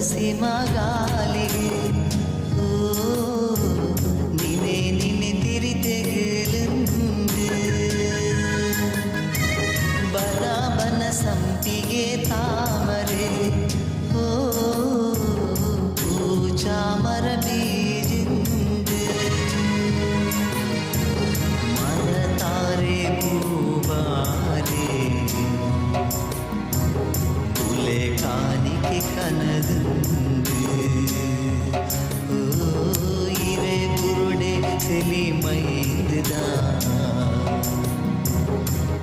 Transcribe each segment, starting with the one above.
ಸಿಮಗಾಲಿಗೆ ಓ ನಿನೆ ನಿನೆ തിരിതെകലുണ്ട് ಬನ ಬನ ಸಂಪಿಗೆ ತಾಮರೆ ಓ ಚಾಮರ ಬೀಜಿಂದ ಮರತಾರೆ ಪೂಬಾರೆ ತುಲೆ ಕಾನಿಕೆ ಕನದುಂದು ಓ ಇರೆ ಬುರುಡೆ ತೆಲಿ ಮೈದ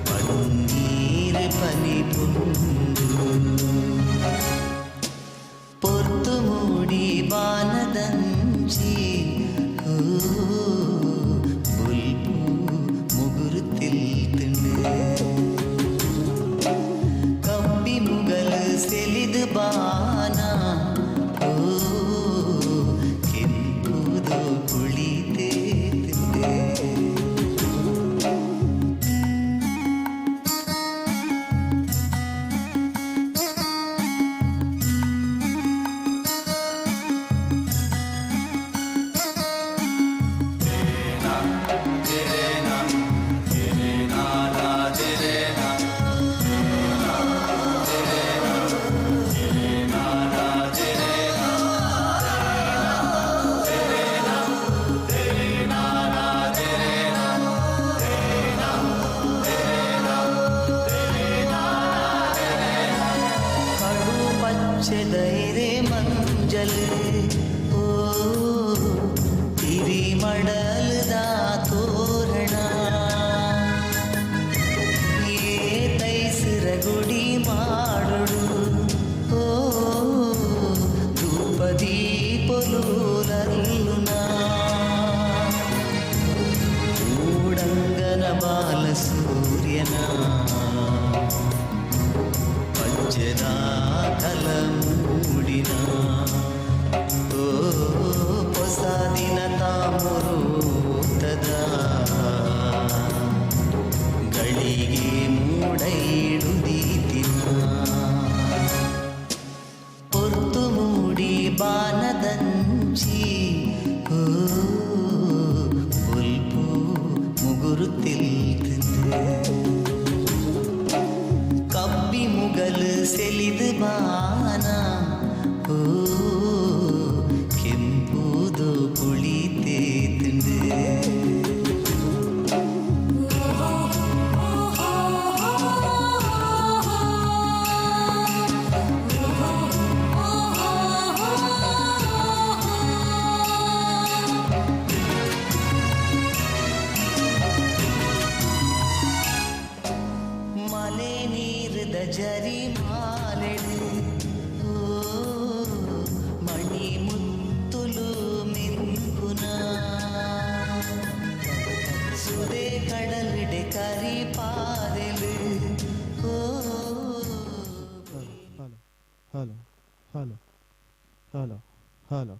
ಪನ್ನೀರ್ ಪನಿ ಪುಂದು ಪೊರ್ತು ಮೂಡಿ ಬಾನದಂಚಿ ಓ ಬುಲ್ಪು ಮುಗುರು ತಿಲ್ತುಂಡು ಕಪ್ಪಿ ಮುಗಲು ಸೆಲಿದು ಬಾನ ಓ ಕೆಂಪುದು ಕುಳಿತೇತುಂಡು ಧೈರ್ಯ ಮಂಜಲ್ ಓ ತಿರಿ ಮಡಲದ ತೋರಣ ಏ ತೈಸಿರ ಗುಡಿ ಮಾಡುಡು ಓ ಧೂಪ ದೀಪಲೂಲಲ್ಲುನ ಮೂಡಂಗನ ಬಾಲ ಸೂರ್ಯನ ಪಂಚದ ಕಲ ಮೂಡಿನ ಓ ಹೊಸ ದಿನ ತಾಮುರುತದ ಗಳಿಗೆ ಮೂಡೈಡುದೀತಿನ ಪೊರ್ತು ಮೂಡಿ ಬಾನದಂಚಿ ಓ ಬುಲ್ಪು ಮುಗುರು ತಿಲ್ತುಂಡು ಕಬ್ಬಿ ಮುಗಲು ಸೆಲಿದು ಬಾನ ಓ ಕೆಂಪುದು ಕುಳಿತೇತುಂಡು ಮಲೆ ನೀರದ ಜರಿ ಮಾಲೆಡು ಓ ಮಣಿ ಮುತ್ತುಲು ಮಿಂಗುನ ಸುದೆ ಕಡಲಿಡೆ ಕರಿ ಪಾದೆಲು ಓ Hello, hello, hello, hello,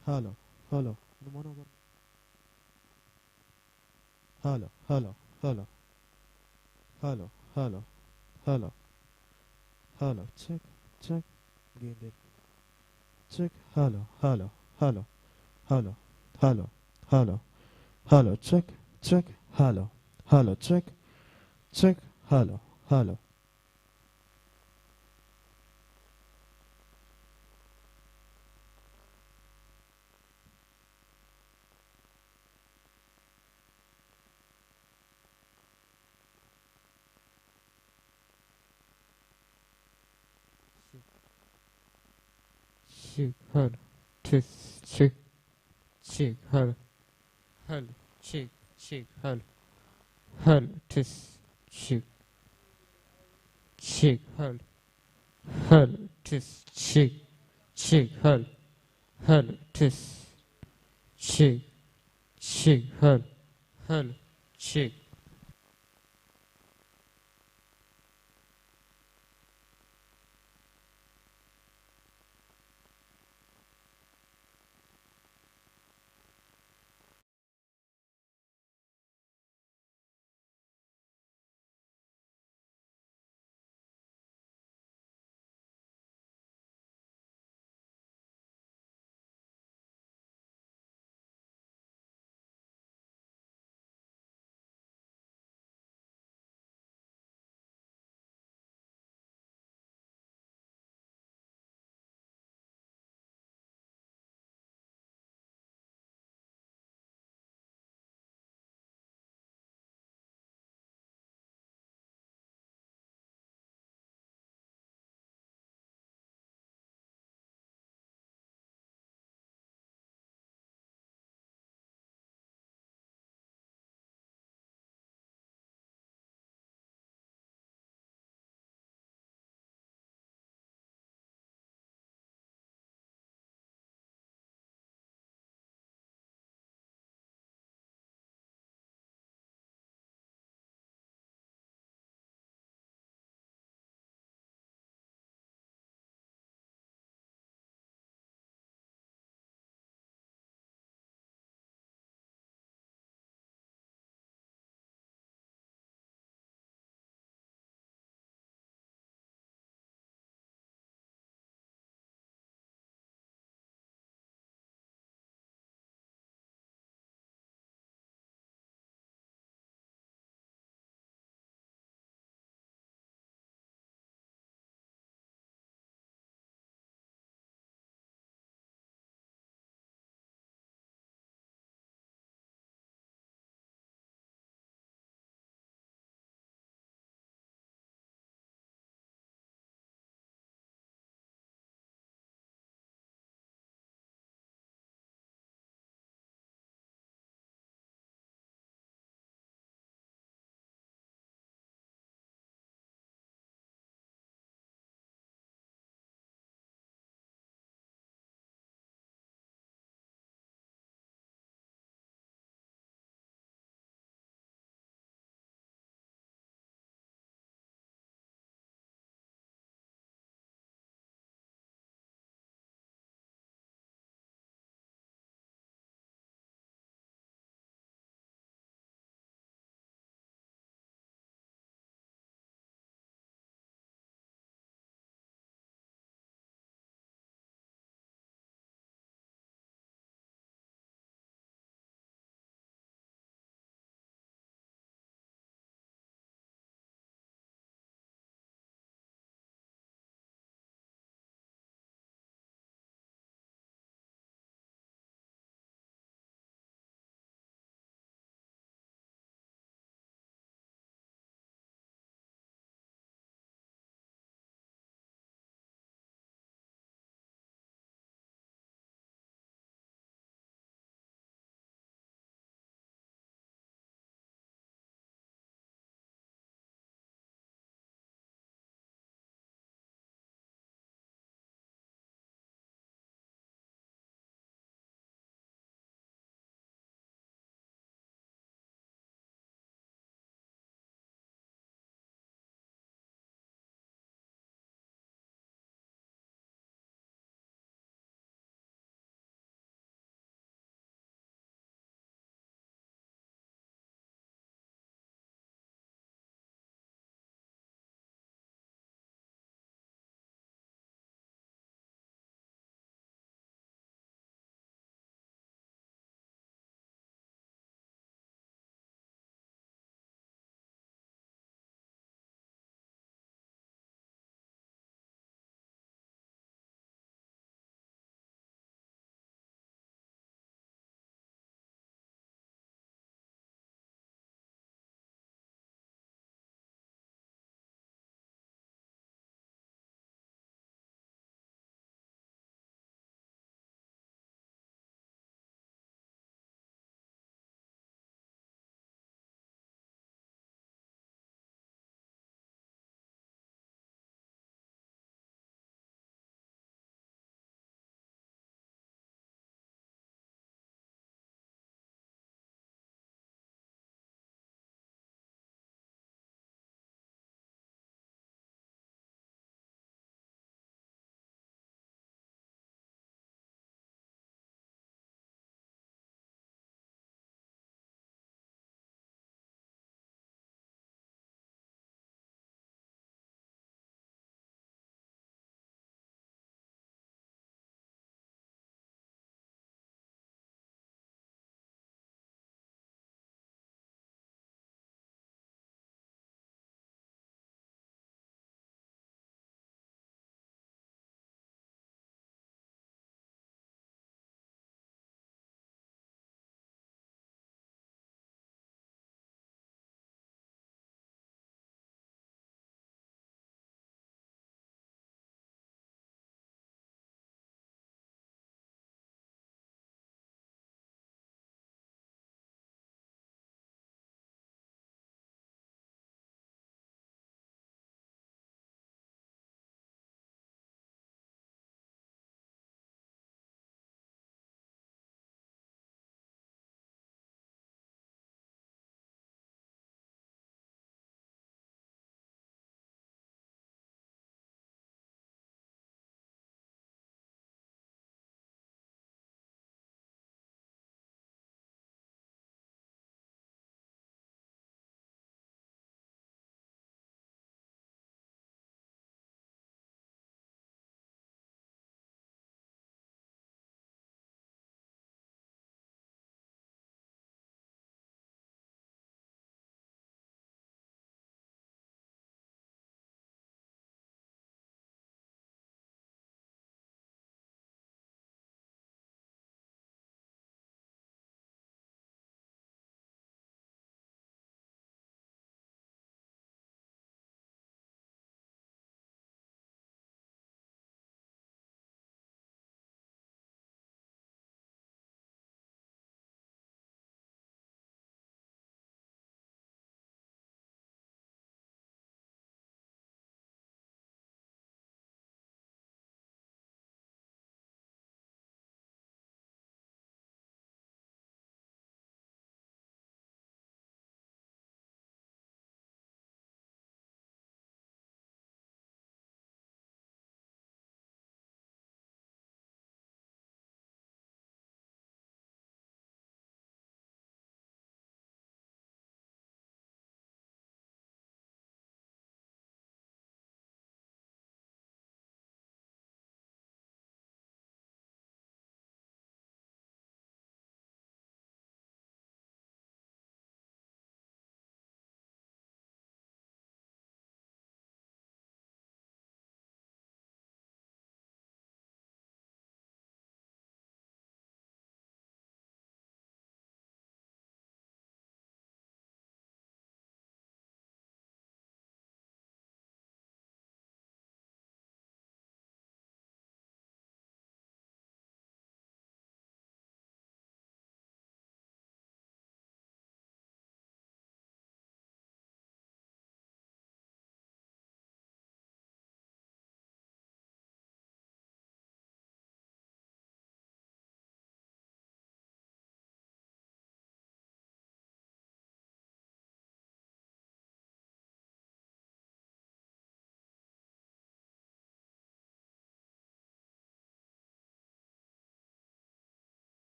hello, hello, hello, hello, hello, hello, hello, hello, hello, check, check, gained it, check, hello, hello, hello, hello, hello, hello, hello, check, check, hello, hello, check, check, hello, hello. Chick, hell, tis, chick, chick, hell, chick, chick, hell, tis, chick, chick, hell, tis, chick, chick, hell, tis, chick, chick, hell, chick.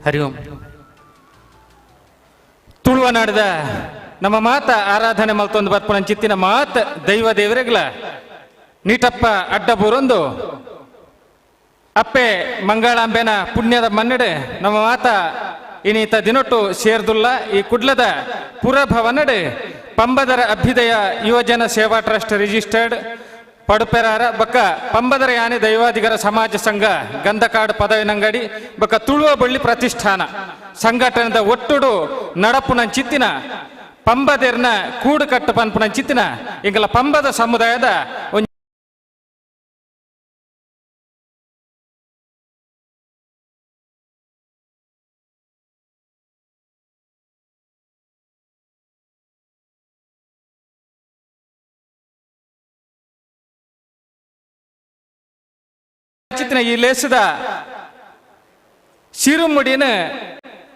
ಹರಿ ಓಂ. ತುಳುವನಾಡದ ನಮ್ಮ ಮಾತ ಆರಾಧನೆ ಮಲ್ತೊಂದು ಬರ್ಪುನ ಚಿತ್ತಿನ ಮಾತ ದೈವ ದೇವರೆಗ್ಲ ನೀಟಪ್ಪ ಅಡ್ಡ ಬೂರೊಂದು ಅಪ್ಪೆ ಮಂಗಳಾಂಬೆನ ಪುಣ್ಯದ ಮನ್ನಡೆ ನಮ್ಮ ಮಾತ ಇನೀತ ದಿನೊಟ್ಟು ಸೇರ್ದುಲ್ಲ ಈ ಕುಡ್ಲದ ಪುರಭವನಡೆ ಪಂಬದರ ಅಭ್ಯುದಯ ಯುವಜನ ಸೇವಾ ಟ್ರಸ್ಟ್ ರಿಜಿಸ್ಟರ್ಡ್ ಪಡುಪೆರಾರ ಬಕ್ಕ ಪಂಬದರ ಯಾನೆ ದೈವಾಧಿಗರ ಸಮಾಜ ಸಂಘ ಗಂಧಕಾಡು ಪದವಿನಂಗಡಿ ಬಕ್ಕ ತುಳುವ ಬಳ್ಳಿ ಪ್ರತಿಷ್ಠಾನ ಸಂಘಟನೆದ ಒಟ್ಟುಡು ನಡಪುನ ಚಿತ್ತಿನ ಪಂಬದೆರ್ನ ಕೂಡು ಕಟ್ಟು ಪನ್ಪುನ ಚಿತ್ತಿನ ಇಂಗಲ ಪಂಬದ ಸಮುದಾಯದ ಚಿತ್ತಿನ ಈ ಲೇಸದ ಶಿರುಮುಡಿನ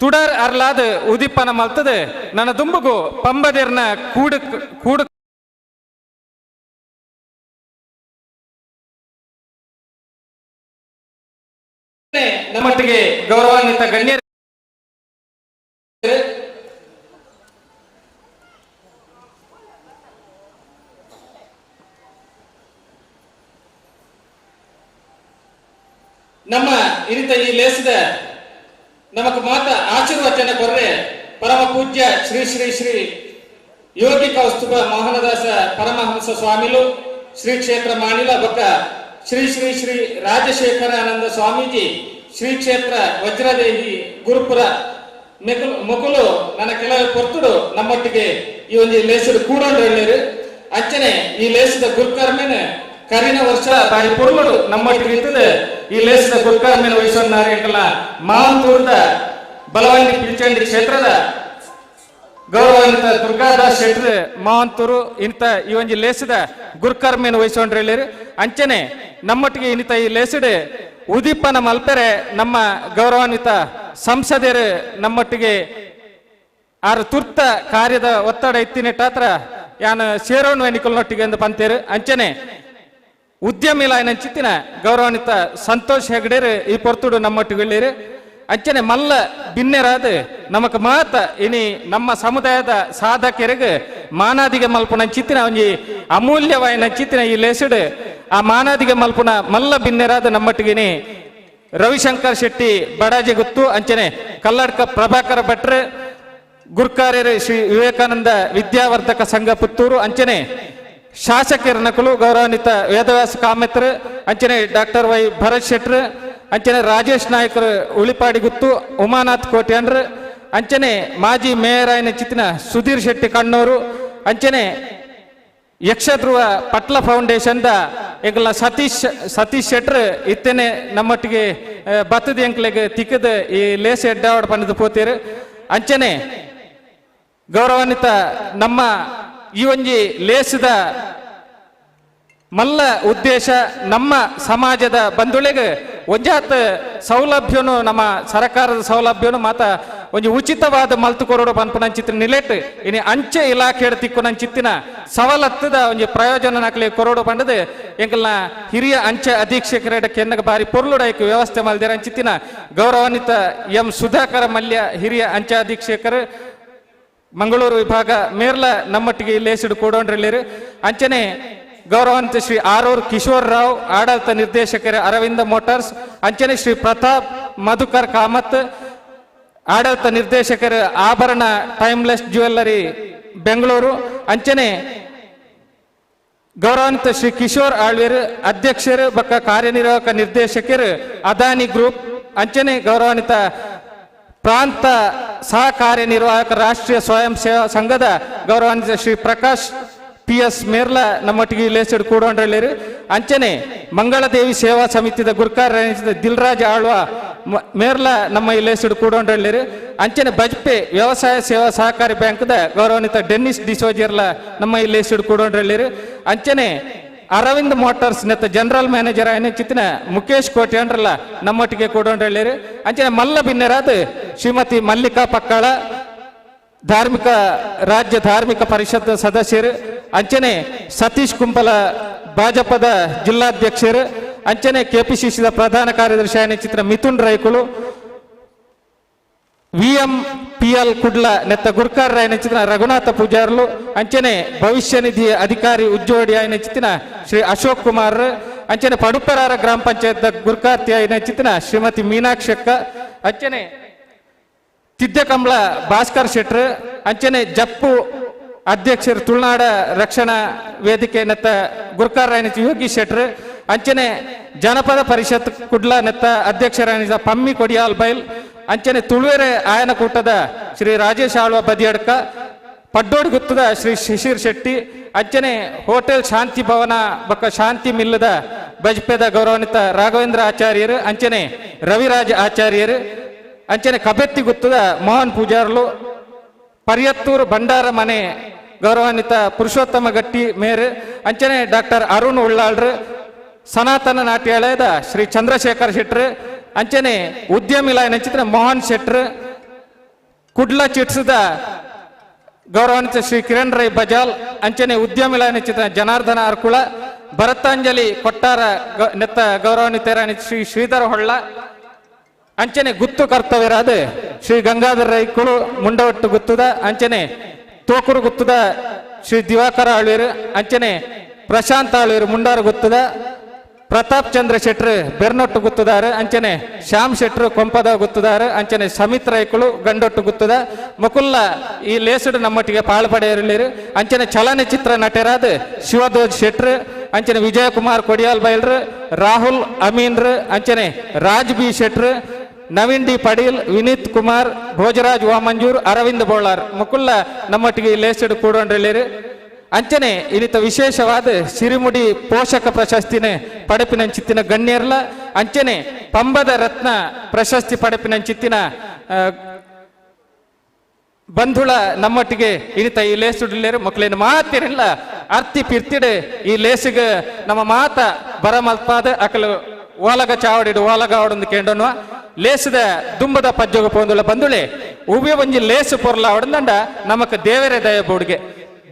ತುಡರ್ ಅರ್ಲಾದ ಉದಿಪ್ಪನ ಮಲ್ತದ ನನ್ನ ದುಂಬುಗು ಪಂಬದೇರ್ನ ಕೂಡು ಕೂಡು ನಮ್ಮೊಟ್ಟಿಗೆ ಗೌರವಾನ್ವಿತ ಗಣ್ಯರು ನಮ್ಮ ಇರಿತ ಈ ಲೇಸದ ನಮಕ್ ಮಾತ ಆಶೀರ್ವಚನ ಕೊರ್ರೆ ಪರಮ ಪೂಜ್ಯ ಶ್ರೀ ಶ್ರೀ ಶ್ರೀ ಯೋಗಿ ಕೌಸ್ತುಭ ಮೋಹನದಾಸ ಪರಮಹಂಸ ಸ್ವಾಮಿಲು ಶ್ರೀ ಕ್ಷೇತ್ರ ಮಾಣಿಲ ಬೊಕ್ಕ ಶ್ರೀ ಶ್ರೀ ಶ್ರೀ ರಾಜಶೇಖರಾನಂದ ಸ್ವಾಮೀಜಿ ಶ್ರೀ ಕ್ಷೇತ್ರ ವಜ್ರದೇಹಿ ಗುರುಪುರ ಮುಕುಲು ನನ್ನ ಕೆಲವು ಪೊರ್ತುಡು ನಮ್ಮೊಟ್ಟಿಗೆ ಈ ಒಂದು ಲೇಸದ ಕೂಡೊಂಡು ಹೇಳರು ಅಂಚನೆ ಈ ಲೇಸದ ಗುರುಕರ್ಮೆನ ಕರಿನ ವರ್ಷ ಬಾರಿ ಪುರುಗಳು ನಮ್ಮೊಟ್ಟಿಗೆ ಇರ್ತದೆ ಈ ಲೇಸದ ಗುರುಕರ್ಮೆನ ವಹಿಸೋನಾರ ಎಂಕಲ್ಲ ಮಾವಂತೂರದ ಬಲವಂಡಿ ಪಿಲ್ಚಂಡಿ ಕ್ಷೇತ್ರದ ಗೌರವಾನ್ವಿತ ದುರ್ಗಾದಾಸ್ ಶೆಟ್ರ್ ಮಾವಂತೂರು ಇಂತ ಈ ಒಂದು ಲೇಸದ ಗುರುಕರ್ಮೆನ ವಹಿಸೋಂಡ್ರು ಹೇಳಿರು ಅಂಚನೆ ನಮ್ಮೊಟ್ಟಿಗೆ ಇನ್ನಿತ ಈ ಲೇಸಡ್ ಉದೀಪನ ಮಲ್ಪೆರೆ ನಮ್ಮ ಗೌರವಾನ್ವಿತ ಸಂಸದರು ನಮ್ಮೊಟ್ಟಿಗೆ ಆರು ತುರ್ತ ಕಾರ್ಯದ ಒತ್ತಡ ಇತ್ತಿನಿಟ್ಟಾತ್ರ ಯಾನು ಸೇರೋಣ ಎನ್ನಿಕಲ್ನೊಟ್ಟಿಗೆ ಎಂದು ಪಂತೇರು ಅಂಚನೆ ಉದ್ಯಮಿಲ ಚಿತ್ತಿನ ಗೌರವಾನ್ವಿತ ಸಂತೋಷ್ ಹೆಗಡೇರು ಈ ಪೊರ್ತುಡು ನಮ್ಮೊಟ್ಟಿಗೆ ಹೇಳಿರು ಅಂಚನೆ ಮಲ್ಲ ಬಿನ್ನೆರಾದ ನಮಕ್ ಮಾತ ಇನಿ ನಮ್ಮ ಸಮುದಾಯದ ಸಾಧಕರಿಗೆ ಮಾನಾದಿಗೆ ಮಲ್ಪುನ ಚಿತ್ತಿನ ಒಂಜಿ ಅಮೂಲ್ಯವಾಯಿನ ಚಿತ್ತಿನ ಈ ಲೇಸಡ್ ಆ ಮಾನಾದಿಗೆ ಮಲ್ಪುನ ಮಲ್ಲ ಬಿನ್ನೆರಾದ ನಮ್ಮೊಟ್ಟಿಗೆ ರವಿಶಂಕರ್ ಶೆಟ್ಟಿ ಬಡಾಜಿ ಗುತ್ತು ಅಂಚನೆ ಕಲ್ಲಡ್ಕ ಪ್ರಭಾಕರ ಭಟ್ರು ಗುರ್ಕಾರ್ಯರು ಶ್ರೀ ವಿವೇಕಾನಂದ ವಿದ್ಯಾವರ್ಧಕ ಸಂಘ ಪುತ್ತೂರು ಅಂಚನೆ ಶಾಸಕರ ನಕಲು ಗೌರವಾನ್ವಿತ ವೇದವ್ಯಾಸ ಕಾಮೆತ್ರು ಅಂಚನೆ ಡಾಕ್ಟರ್ ವೈ ಭರತ್ ಶೆಟ್ರು ಅಂಚನೆ ರಾಜೇಶ್ ನಾಯ್ಕರು ಉಳಿಪಾಡಿ ಗುತ್ತು ಉಮಾನಾಥ್ ಕೋಟ್ಯಾನ್ರು ಅಂಚನೆ ಮಾಜಿ ಮೇಯರ್ ಆಯ್ನ ಚಿತ್ತಿನ ಸುಧೀರ್ ಶೆಟ್ಟಿ ಕಣ್ಣೂರು ಅಂಚನೆ ಯಕ್ಷಧ್ರುವ ಪಟ್ಲ ಫೌಂಡೇಶನ್ ಎಂಕಲ್ನ ಸತೀಶ್ ಶೆಟ್ರ್ ಇತ್ತೇನೆ ನಮ್ಮೊಟ್ಟಿಗೆ ಬತ್ತದ ಎಂಕ್ಲೆಗೆ ತಿಕ್ಕದ ಈ ಲೇಸ ಎಡ್ಡಾವಡ ಪನ್ನದು ಪೋತೀರು ಅಂಚನೆ ಗೌರವಾನ್ವಿತ ನಮ್ಮ ಈ ಒಂಜಿ ಲೇಸದ ಮಲ್ಲ ಉದ್ದೇಶ ನಮ್ಮ ಸಮಾಜದ ಬಂಧುಳಿಗೆ ಒಂಜಾತ್ ಸೌಲಭ್ಯನು ನಮ್ಮ ಸರ್ಕಾರದ ಸೌಲಭ್ಯನು ಮಾತ ಒಂಜಿ ಉಚಿತವಾದ ಮಲ್ತು ಕೊರೋಡು ಪನ್ಪುನ ಚಿತ್ರ ನಿಲೆಟ್ ಇನಿ ಅಂಚೆ ಇಲಾಖೆ ತಿಕ್ಕುನ ಚಿತ್ತಿನ ಸವಲತ್ತದ ಒಂಜಿ ಪ್ರಯೋಜನ ನಕಲಿ ಕೊರೋಡು ಪಂಡದು ಎಂಕಲ್ನ ಹಿರಿಯ ಅಂಚೆ ಅಧೀಕ್ಷಕರ ಕೆನ್ನಗ ಬಾರಿ ಪೊರ್ಲುಡೈಕ್ ವ್ಯವಸ್ಥೆ ಮಲ್ದಿರ ಚಿತ್ತಿನ ಗೌರವಾನ್ವಿತ ಎಂ ಸುಧಾಕರ ಮಲ್ಯ ಹಿರಿಯ ಅಂಚೆ ಅಧೀಕ್ಷಕರು ಮಂಗಳೂರು ವಿಭಾಗ ಮೇರ್ಲ ನಮ್ಮೊಟ್ಟಿಗೆ ಲೇಸಿಡು ಕೂಡೊಂಡ್ರಲ್ಲಿರು ಅಂಚನೆ ಗೌರವಾನ್ವಿತ ಶ್ರೀ ಆರೂರ್ ಕಿಶೋರ್ ರಾವ್ ಆಡಳಿತ ನಿರ್ದೇಶಕರ ಅರವಿಂದ ಮೋಟಾರ್ಸ್ ಅಂಚನೆ ಶ್ರೀ ಪ್ರತಾಪ್ ಮಧುಕರ್ ಕಾಮತ್ ಆಡಳಿತ ನಿರ್ದೇಶಕರ ಆಭರಣ ಟೈಮ್ಲೆಸ್ ಜ್ಯುವೆಲ್ಲರಿ ಬೆಂಗಳೂರು ಅಂಚನೆ ಗೌರವಾನ್ವಿತ ಶ್ರೀ ಕಿಶೋರ್ ಆಳ್ವೀರ್ ಅಧ್ಯಕ್ಷರು ಬಕ್ಕ ಕಾರ್ಯನಿರ್ವಾಹಕ ನಿರ್ದೇಶಕರು ಅದಾನಿ ಗ್ರೂಪ್ ಅಂಚನೆ ಗೌರವಾನ್ವಿತ ಪ್ರಾಂತ ಸಹ ಕಾರ್ಯನಿರ್ವಾಹಕ ರಾಷ್ಟ್ರೀಯ ಸ್ವಯಂ ಸೇವಾ ಸಂಘದ ಗೌರವಾನ್ವಿತ ಶ್ರೀ ಪ್ರಕಾಶ್ PS ಮೇರ್ಲ ನಮ್ಮೊಟ್ಟಿಗೆ ಲೇಸಡ್ ಕೂಡೊಂಡ್ರಲ್ಲಿರು ಅಂಚನೆ ಮಂಗಳದೇವಿ ಸೇವಾ ಸಮಿತಿದ ಗುರ್ಕಾರ ದಿಲ್ರಾಜ್ ಆಳ್ವ ಮೇರ್ಲ ನಮ್ಮ ಈ ಲೇಸಡ್ ಕೂಡೊಂಡ್ರಲ್ಲಿರು ಅಂಚನೆ ಬಜ್ಪೆ ವ್ಯವಸಾಯ ಸೇವಾ ಸಹಕಾರಿ ಬ್ಯಾಂಕ್ದ ಗೌರವಾನ್ವಿತ ಡೆನ್ನಿಸ್ ಡಿಸೋಜಿಯರ್ಲ ನಮ್ಮ ಈ ಲೇಸಡ್ ಕೂಡೊಂಡ್ರಲ್ಲಿರು ಅಂಚನೆ ಅರವಿಂದ್ ಮೋಟಾರ್ಸ್ ನೆತ್ತ ಜನರಲ್ ಮ್ಯಾನೇಜರ್ ಆಯ್ನ ಚಿತ್ತಿನ ಮುಖೇಶ್ ಕೋಟ್ಯಾಂಡ್ರಲ್ಲ ನಮ್ಮೊಟ್ಟಿಗೆ ಕೂಡೊಂಡ್ರಲ್ಲಿರು ಅಂಚನೆ ಮಲ್ಲ ಬಿನ್ನೆರಾದ ಶ್ರೀಮತಿ ಮಲ್ಲಿಕಾ ಪಕ್ಕಾಳ ಧಾರ್ಮಿಕ ರಾಜ್ಯ ಧಾರ್ಮಿಕ ಪರಿಷತ್ ಸದಸ್ಯರು ಅಂಚನೆ ಸತೀಶ್ ಕುಂಪಲ ಭಾಜಪದ ಜಿಲ್ಲಾಧ್ಯಕ್ಷರು ಅಂಚನೆ KPCCದ ಪ್ರಧಾನ ಕಾರ್ಯದರ್ಶಿ ಆಯ್ನ ಚಿತ್ರ ಮಿಥುನ್ ರೈಕುಲು VMPL ಕುಡ್ಲ ನೆತ್ತ ಗುರ್ಕಾರ್ ನೆಚ್ಚಿನ ರಘುನಾಥ ಪೂಜಾರ್ಲು ಅಂಚನೆ ಭವಿಷ್ಯ ನಿಧಿ ಅಧಿಕಾರಿ ಉಜ್ಜೋಡಿ ನೆಚ್ಚಿನ ಶ್ರೀ ಅಶೋಕ್ ಕುಮಾರ್ ಅಂಚನೆ ಪಡುಪರಾರ ಗ್ರಾಮ ಪಂಚಾಯತ್ ಗುರ್ಕಾರ್ತಿ ನೆಚ್ಚಿನ ಶ್ರೀಮತಿ ಮೀನಾಕ್ಷಿ ಅಕ್ಕ ಅಂಚನೆ ತಿದ್ದಕಂಬಳ ಭಾಸ್ಕರ್ ಶೆಟ್ರ್ ಅಂಚನೆ ಜಪ್ಪು ಅಧ್ಯಕ್ಷರು ತುಳುನಾಡ ರಕ್ಷಣಾ ವೇದಿಕೆ ನೆತ್ತ ಗುರ್ಕಾರ್ ಯೋಗಿ ಶೆಟ್ರ್ ಅಂಚನೆ ಜನಪದ ಪರಿಷತ್ ಕುಡ್ಲ ನೆತ್ತ ಅಧ್ಯಕ್ಷರಾಣಿದ ಪಮ್ಮಿ ಕೊಡಿಯಾಲ್ ಬೈಲ್ ಅಂಚನೆ ತುಳುವೆರೆ ಆಯನ ಕೂಟದ ಶ್ರೀ ರಾಜೇಶ್ ಆಳ್ವ ಬದಿಯಡ್ಕ ಪಡ್ಡೋಡ್ ಗುತ್ತದ ಶ್ರೀ ಶಿಶಿರ್ ಶೆಟ್ಟಿ ಅಂಚನೆ ಹೋಟೆಲ್ ಶಾಂತಿ ಭವನ ಬಕ್ಕ ಶಾಂತಿ ಮಿಲ್ಲದ ಬಜ್ಪೆದ ಗೌರವಾನ್ವಿತ ರಾಘವೇಂದ್ರ ಆಚಾರ್ಯರು ಅಂಚನೆ ರವಿರಾಜ್ ಆಚಾರ್ಯರು ಅಂಚನೆ ಕಬೆತ್ತಿ ಗುತ್ತದ ಮೋಹನ್ ಪೂಜಾರ್ಲು ಪರಿಯತ್ತೂರು ಭಂಡಾರ ಮನೆ ಗೌರವಾನ್ವಿತ ಪುರುಷೋತ್ತಮ ಗಟ್ಟಿ ಮೇರ್ ಅಂಚನೆ ಡಾಕ್ಟರ್ ಅರುಣ್ ಉಳ್ಳಾಳ್ರು ಸನಾತನ ನಾಟ್ಯಾಲಯದ ಶ್ರೀ ಚಂದ್ರಶೇಖರ್ ಶೆಟ್ರ್ ಅಂಚನೆ ಉದ್ಯಮಿ ಇಲಾಖೆ ನೆಚ್ಚಿನ ಮೋಹನ್ ಶೆಟ್ರ್ ಕುಡ್ಲ ಚಿಟ್ಸದ ಗೌರವಾನ್ವಿತ ಶ್ರೀ ಕಿರಣ್ ರೈ ಬಜಾಲ್ ಅಂಚನೆ ಉದ್ಯಮಿ ಇಲಾಖೆ ನೆಚ್ಚಿನ ಜನಾರ್ದನ ಅರ್ಕುಳ ಭರತಾಂಜಲಿ ಕೊಟ್ಟಾರ ನೆತ್ತ ಗೌರವಾನ್ವಿತ ಶ್ರೀ ಶ್ರೀಧರ ಹೊಳ್ಳ ಅಂಚನೆ ಗುತ್ತು ಕರ್ತವ್ಯರಾದ ಶ್ರೀ ಗಂಗಾಧರ ರೈಕುಳು ಮುಂಡವಟ್ಟು ಗುತ್ತದ ಅಂಚನೆ ತೋಕೂರು ಗುತ್ತದ ಶ್ರೀ ದಿವಾಕರ ಆಳ್ವೀರು ಅಂಚನೆ ಪ್ರಶಾಂತ್ ಆಳ್ವೀರು ಮುಂಡಾರು ಗುತ್ತದ ಪ್ರತಾಪ್ ಚಂದ್ರ ಶೆಟ್ರು ಬೆರ್ನೊಟ್ಟು ಗುತ್ತದಾರು ಅಂಚನೆ ಶ್ಯಾಮ್ ಶೆಟ್ರು ಕೊಂಪದ ಗುತ್ತದಾರು ಅಂಚನೆ ಸಮಿತ್ ರೈಕುಳು ಗಂಡೊಟ್ಟು ಗುತ್ತದ ಮುಕುಲ್ಲ ಈ ಲೇಸುಡು ನಮ್ಮೊಟ್ಟಿಗೆ ಪಾಳ್ಪಡೆಯರು ಅಂಚನೆ ಚಲನಚಿತ್ರ ನಟರಾದ ಶಿವಧ್ವಜ್ ಶೆಟ್ರು ಅಂಚನೆ ವಿಜಯಕುಮಾರ್ ಕೊಡಿಯಾಲ್ ಬೈಲ್ರು ರಾಹುಲ್ ಅಮೀನ್ರು ಅಂಚನೆ ರಾಜ್ ಬಿ ಶೆಟ್ರು ನವೀನ್ ಡಿ ಪಡೀಲ್ ವಿನೀತ್ ಕುಮಾರ್ ಭೋಜರಾಜ್ ವಾಮಂಜೂರ್ ಅರವಿಂದ್ ಬೋಳಾರ್ ಮುಕುಲ್ಲ ನಮ್ಮೊಟ್ಟಿಗೆ ಈ ಲೇಸುಡು ಕೂಡೊಂಡ್ರಲ್ಲಿರು ಅಂಚನೆ ಇನ್ನಿತ ವಿಶೇಷವಾದ ಸಿರಿಮುಡಿ ಪೋಷಕ ಪ್ರಶಸ್ತಿನ ಪಡೆಪಿನಂಚಿತ್ತಿನ ಗಣ್ಯರ್ಲ ಅಂಚನೆ ಪಂಬದ ರತ್ನ ಪ್ರಶಸ್ತಿ ಪಡೆಪಿನಂಚಿತ್ತಿನ ಬಂಧುಳ ನಮ್ಮೊಟ್ಟಿಗೆ ಇನ್ನಿತ ಈ ಲೇಸುಡ್ಲೇರು ಮಕ್ಕಳೇನು ಮಾತಿರಲ್ಲ ಅರ್ತಿ ಪಿರ್ತಿಡು ಈ ಲೇಸಿಗ ನಮ್ಮ ಮಾತ ಬರಮಲ್ಪಾದ ಅಕಲು ಓಲಗ ಚಾವಡಿಡು ಓಲಗ ಆವಡೊಂದು ಕೇಂಡೋನು ಲೇಸದ ದುಂಬದ ಪಜ್ಜೋಗ ಪೋಂದುಳ ಬಂದುಳೆ ಉಬೆ ಒಂಜಿ ಲೇಸು ಪೊರ್ಲ ಆವಡಂದಂಡ ನಮಕ್ ದೇವರೇ ದಯ ಬೋಡ್ಗೆ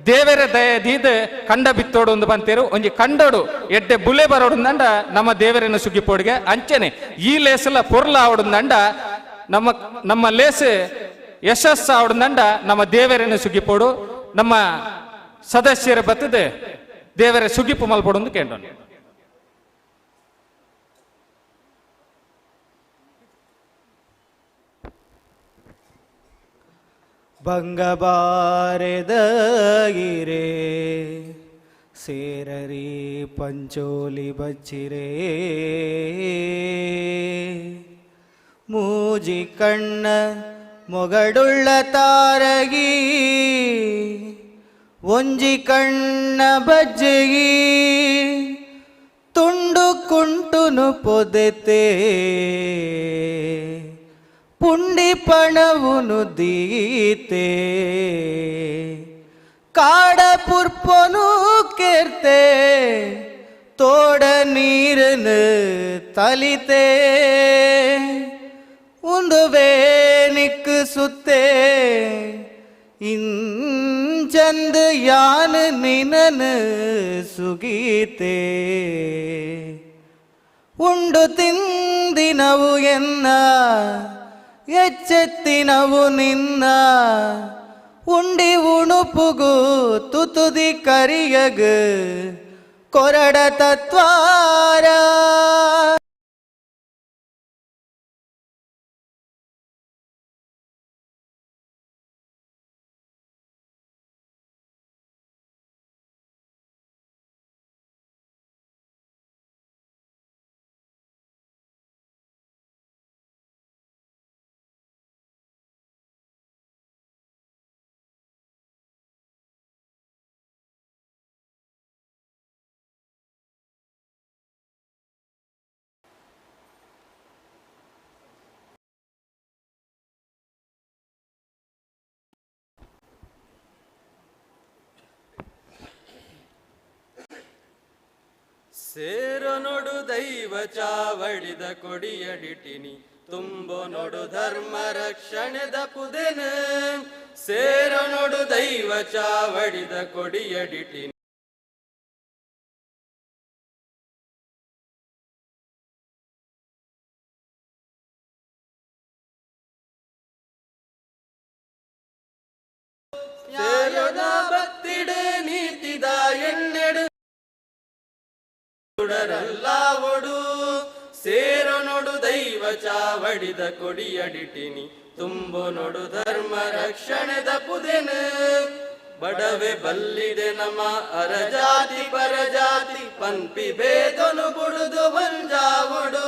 ದೇವರ ದಯದೀದ ಕಂಡ ಬಿತ್ತೋಡು ಒಂದು ಬಂತೇರು ಒಂಜಿ ಕಂಡೋಡು ಎಡ್ಡೆ ಬುಲೆ ಬರೋಡುಂದಂಡ ನಮ್ಮ ದೇವರನ್ನು ಸುಗಿಪೋಡಿಗೆ ಅಂಚನೆ ಈ ಲೇಸಲ ಪೊರ್ಲ ಆವಡುಂದಂಡ ನಮ್ಮ ಲೇಸು ಯಶಸ್ಸು ಆವಡುಂದಂಡ ನಮ್ಮ ದೇವರನ್ನು ಸುಗಿಪೋಡು ನಮ್ಮ ಸದಸ್ಯರ ಬತ್ತದ ದೇವರ ಸುಗಿಪು ಮಲ್ಪೋಡು ಒಂದು ಕೇಂಡೋನು ಬಂಗಬಾರೆದಗಿರೆ ಸೇರರಿ ಪಂಚೋಲಿ ಬಚ್ಚಿರೆ ಮೂಜಿ ಕಣ್ಣ ಮೊಗಡುಳ್ಳ ತಾರಗಿ ಒಂಜಿ ಕಣ್ಣ ಬಜ್ಜಗಿ ತುಂಡು ಕುಂಟುನು ಪೊದೆತೆ ಪುಂಡಿ ಪಣವುನು ದೀತೆ ಕಾಡ ಪುರ್ಪನು ಕೇರ್ತೆ ತೋಡ ನೀರನು ತಲಿತೆ ಒಂದು ವೇನಿಕ್ ಸುತ್ತೆ ಇಂಚಂದ ಯಾನ ನಿನನು ಸುಗೀತೆ ಉಂಡು ತಿಂದಿನವು ಎನ್ನ ಎಚ್ಚೆತ್ತಿನವು ನಿನ್ನ ಉಂಡಿ ಉಣುಪುಗು ತುತುದಿ ಕರಿಯಗ ಕೊರಡ ತತ್ವಾರ ಸೇರ ನೋಡು ದೈವ ಚಾವಡಿದ ಕೊಡಿಯಡಿಟಿನಿ ತುಂಬು ನೋಡು ಧರ್ಮ ರಕ್ಷಣೆದ ಪುದೆನ ಸೇರ ನೋಡು ದೈವ ಚಾವಡಿದ ಕೊಡಿಯಡಿಟಿನಿ ನ್ಯಾಯದ ಭಕ್ತಿಡು ನೀತಿದ ಎಣ್ಣೆಡು ಸುಡರಲ್ಲ ಒಡು ಸೇರೋ ನೋಡು ದೈವ ಚಾವಡಿದ ಕೊಡಿಯಡಿಟಿನಿ ತುಂಬು ನೋಡು ಧರ್ಮ ರಕ್ಷಣೆದ ಪುದೆನು ಬಡವೆ ಬಲ್ಲಿದೆ ನಮ್ಮ ಅರಜಾತಿ ಪರಜಾತಿ ಪಂಪಿ ಭೇದನು ಬುಡುದು ಬಂಜಾವಡು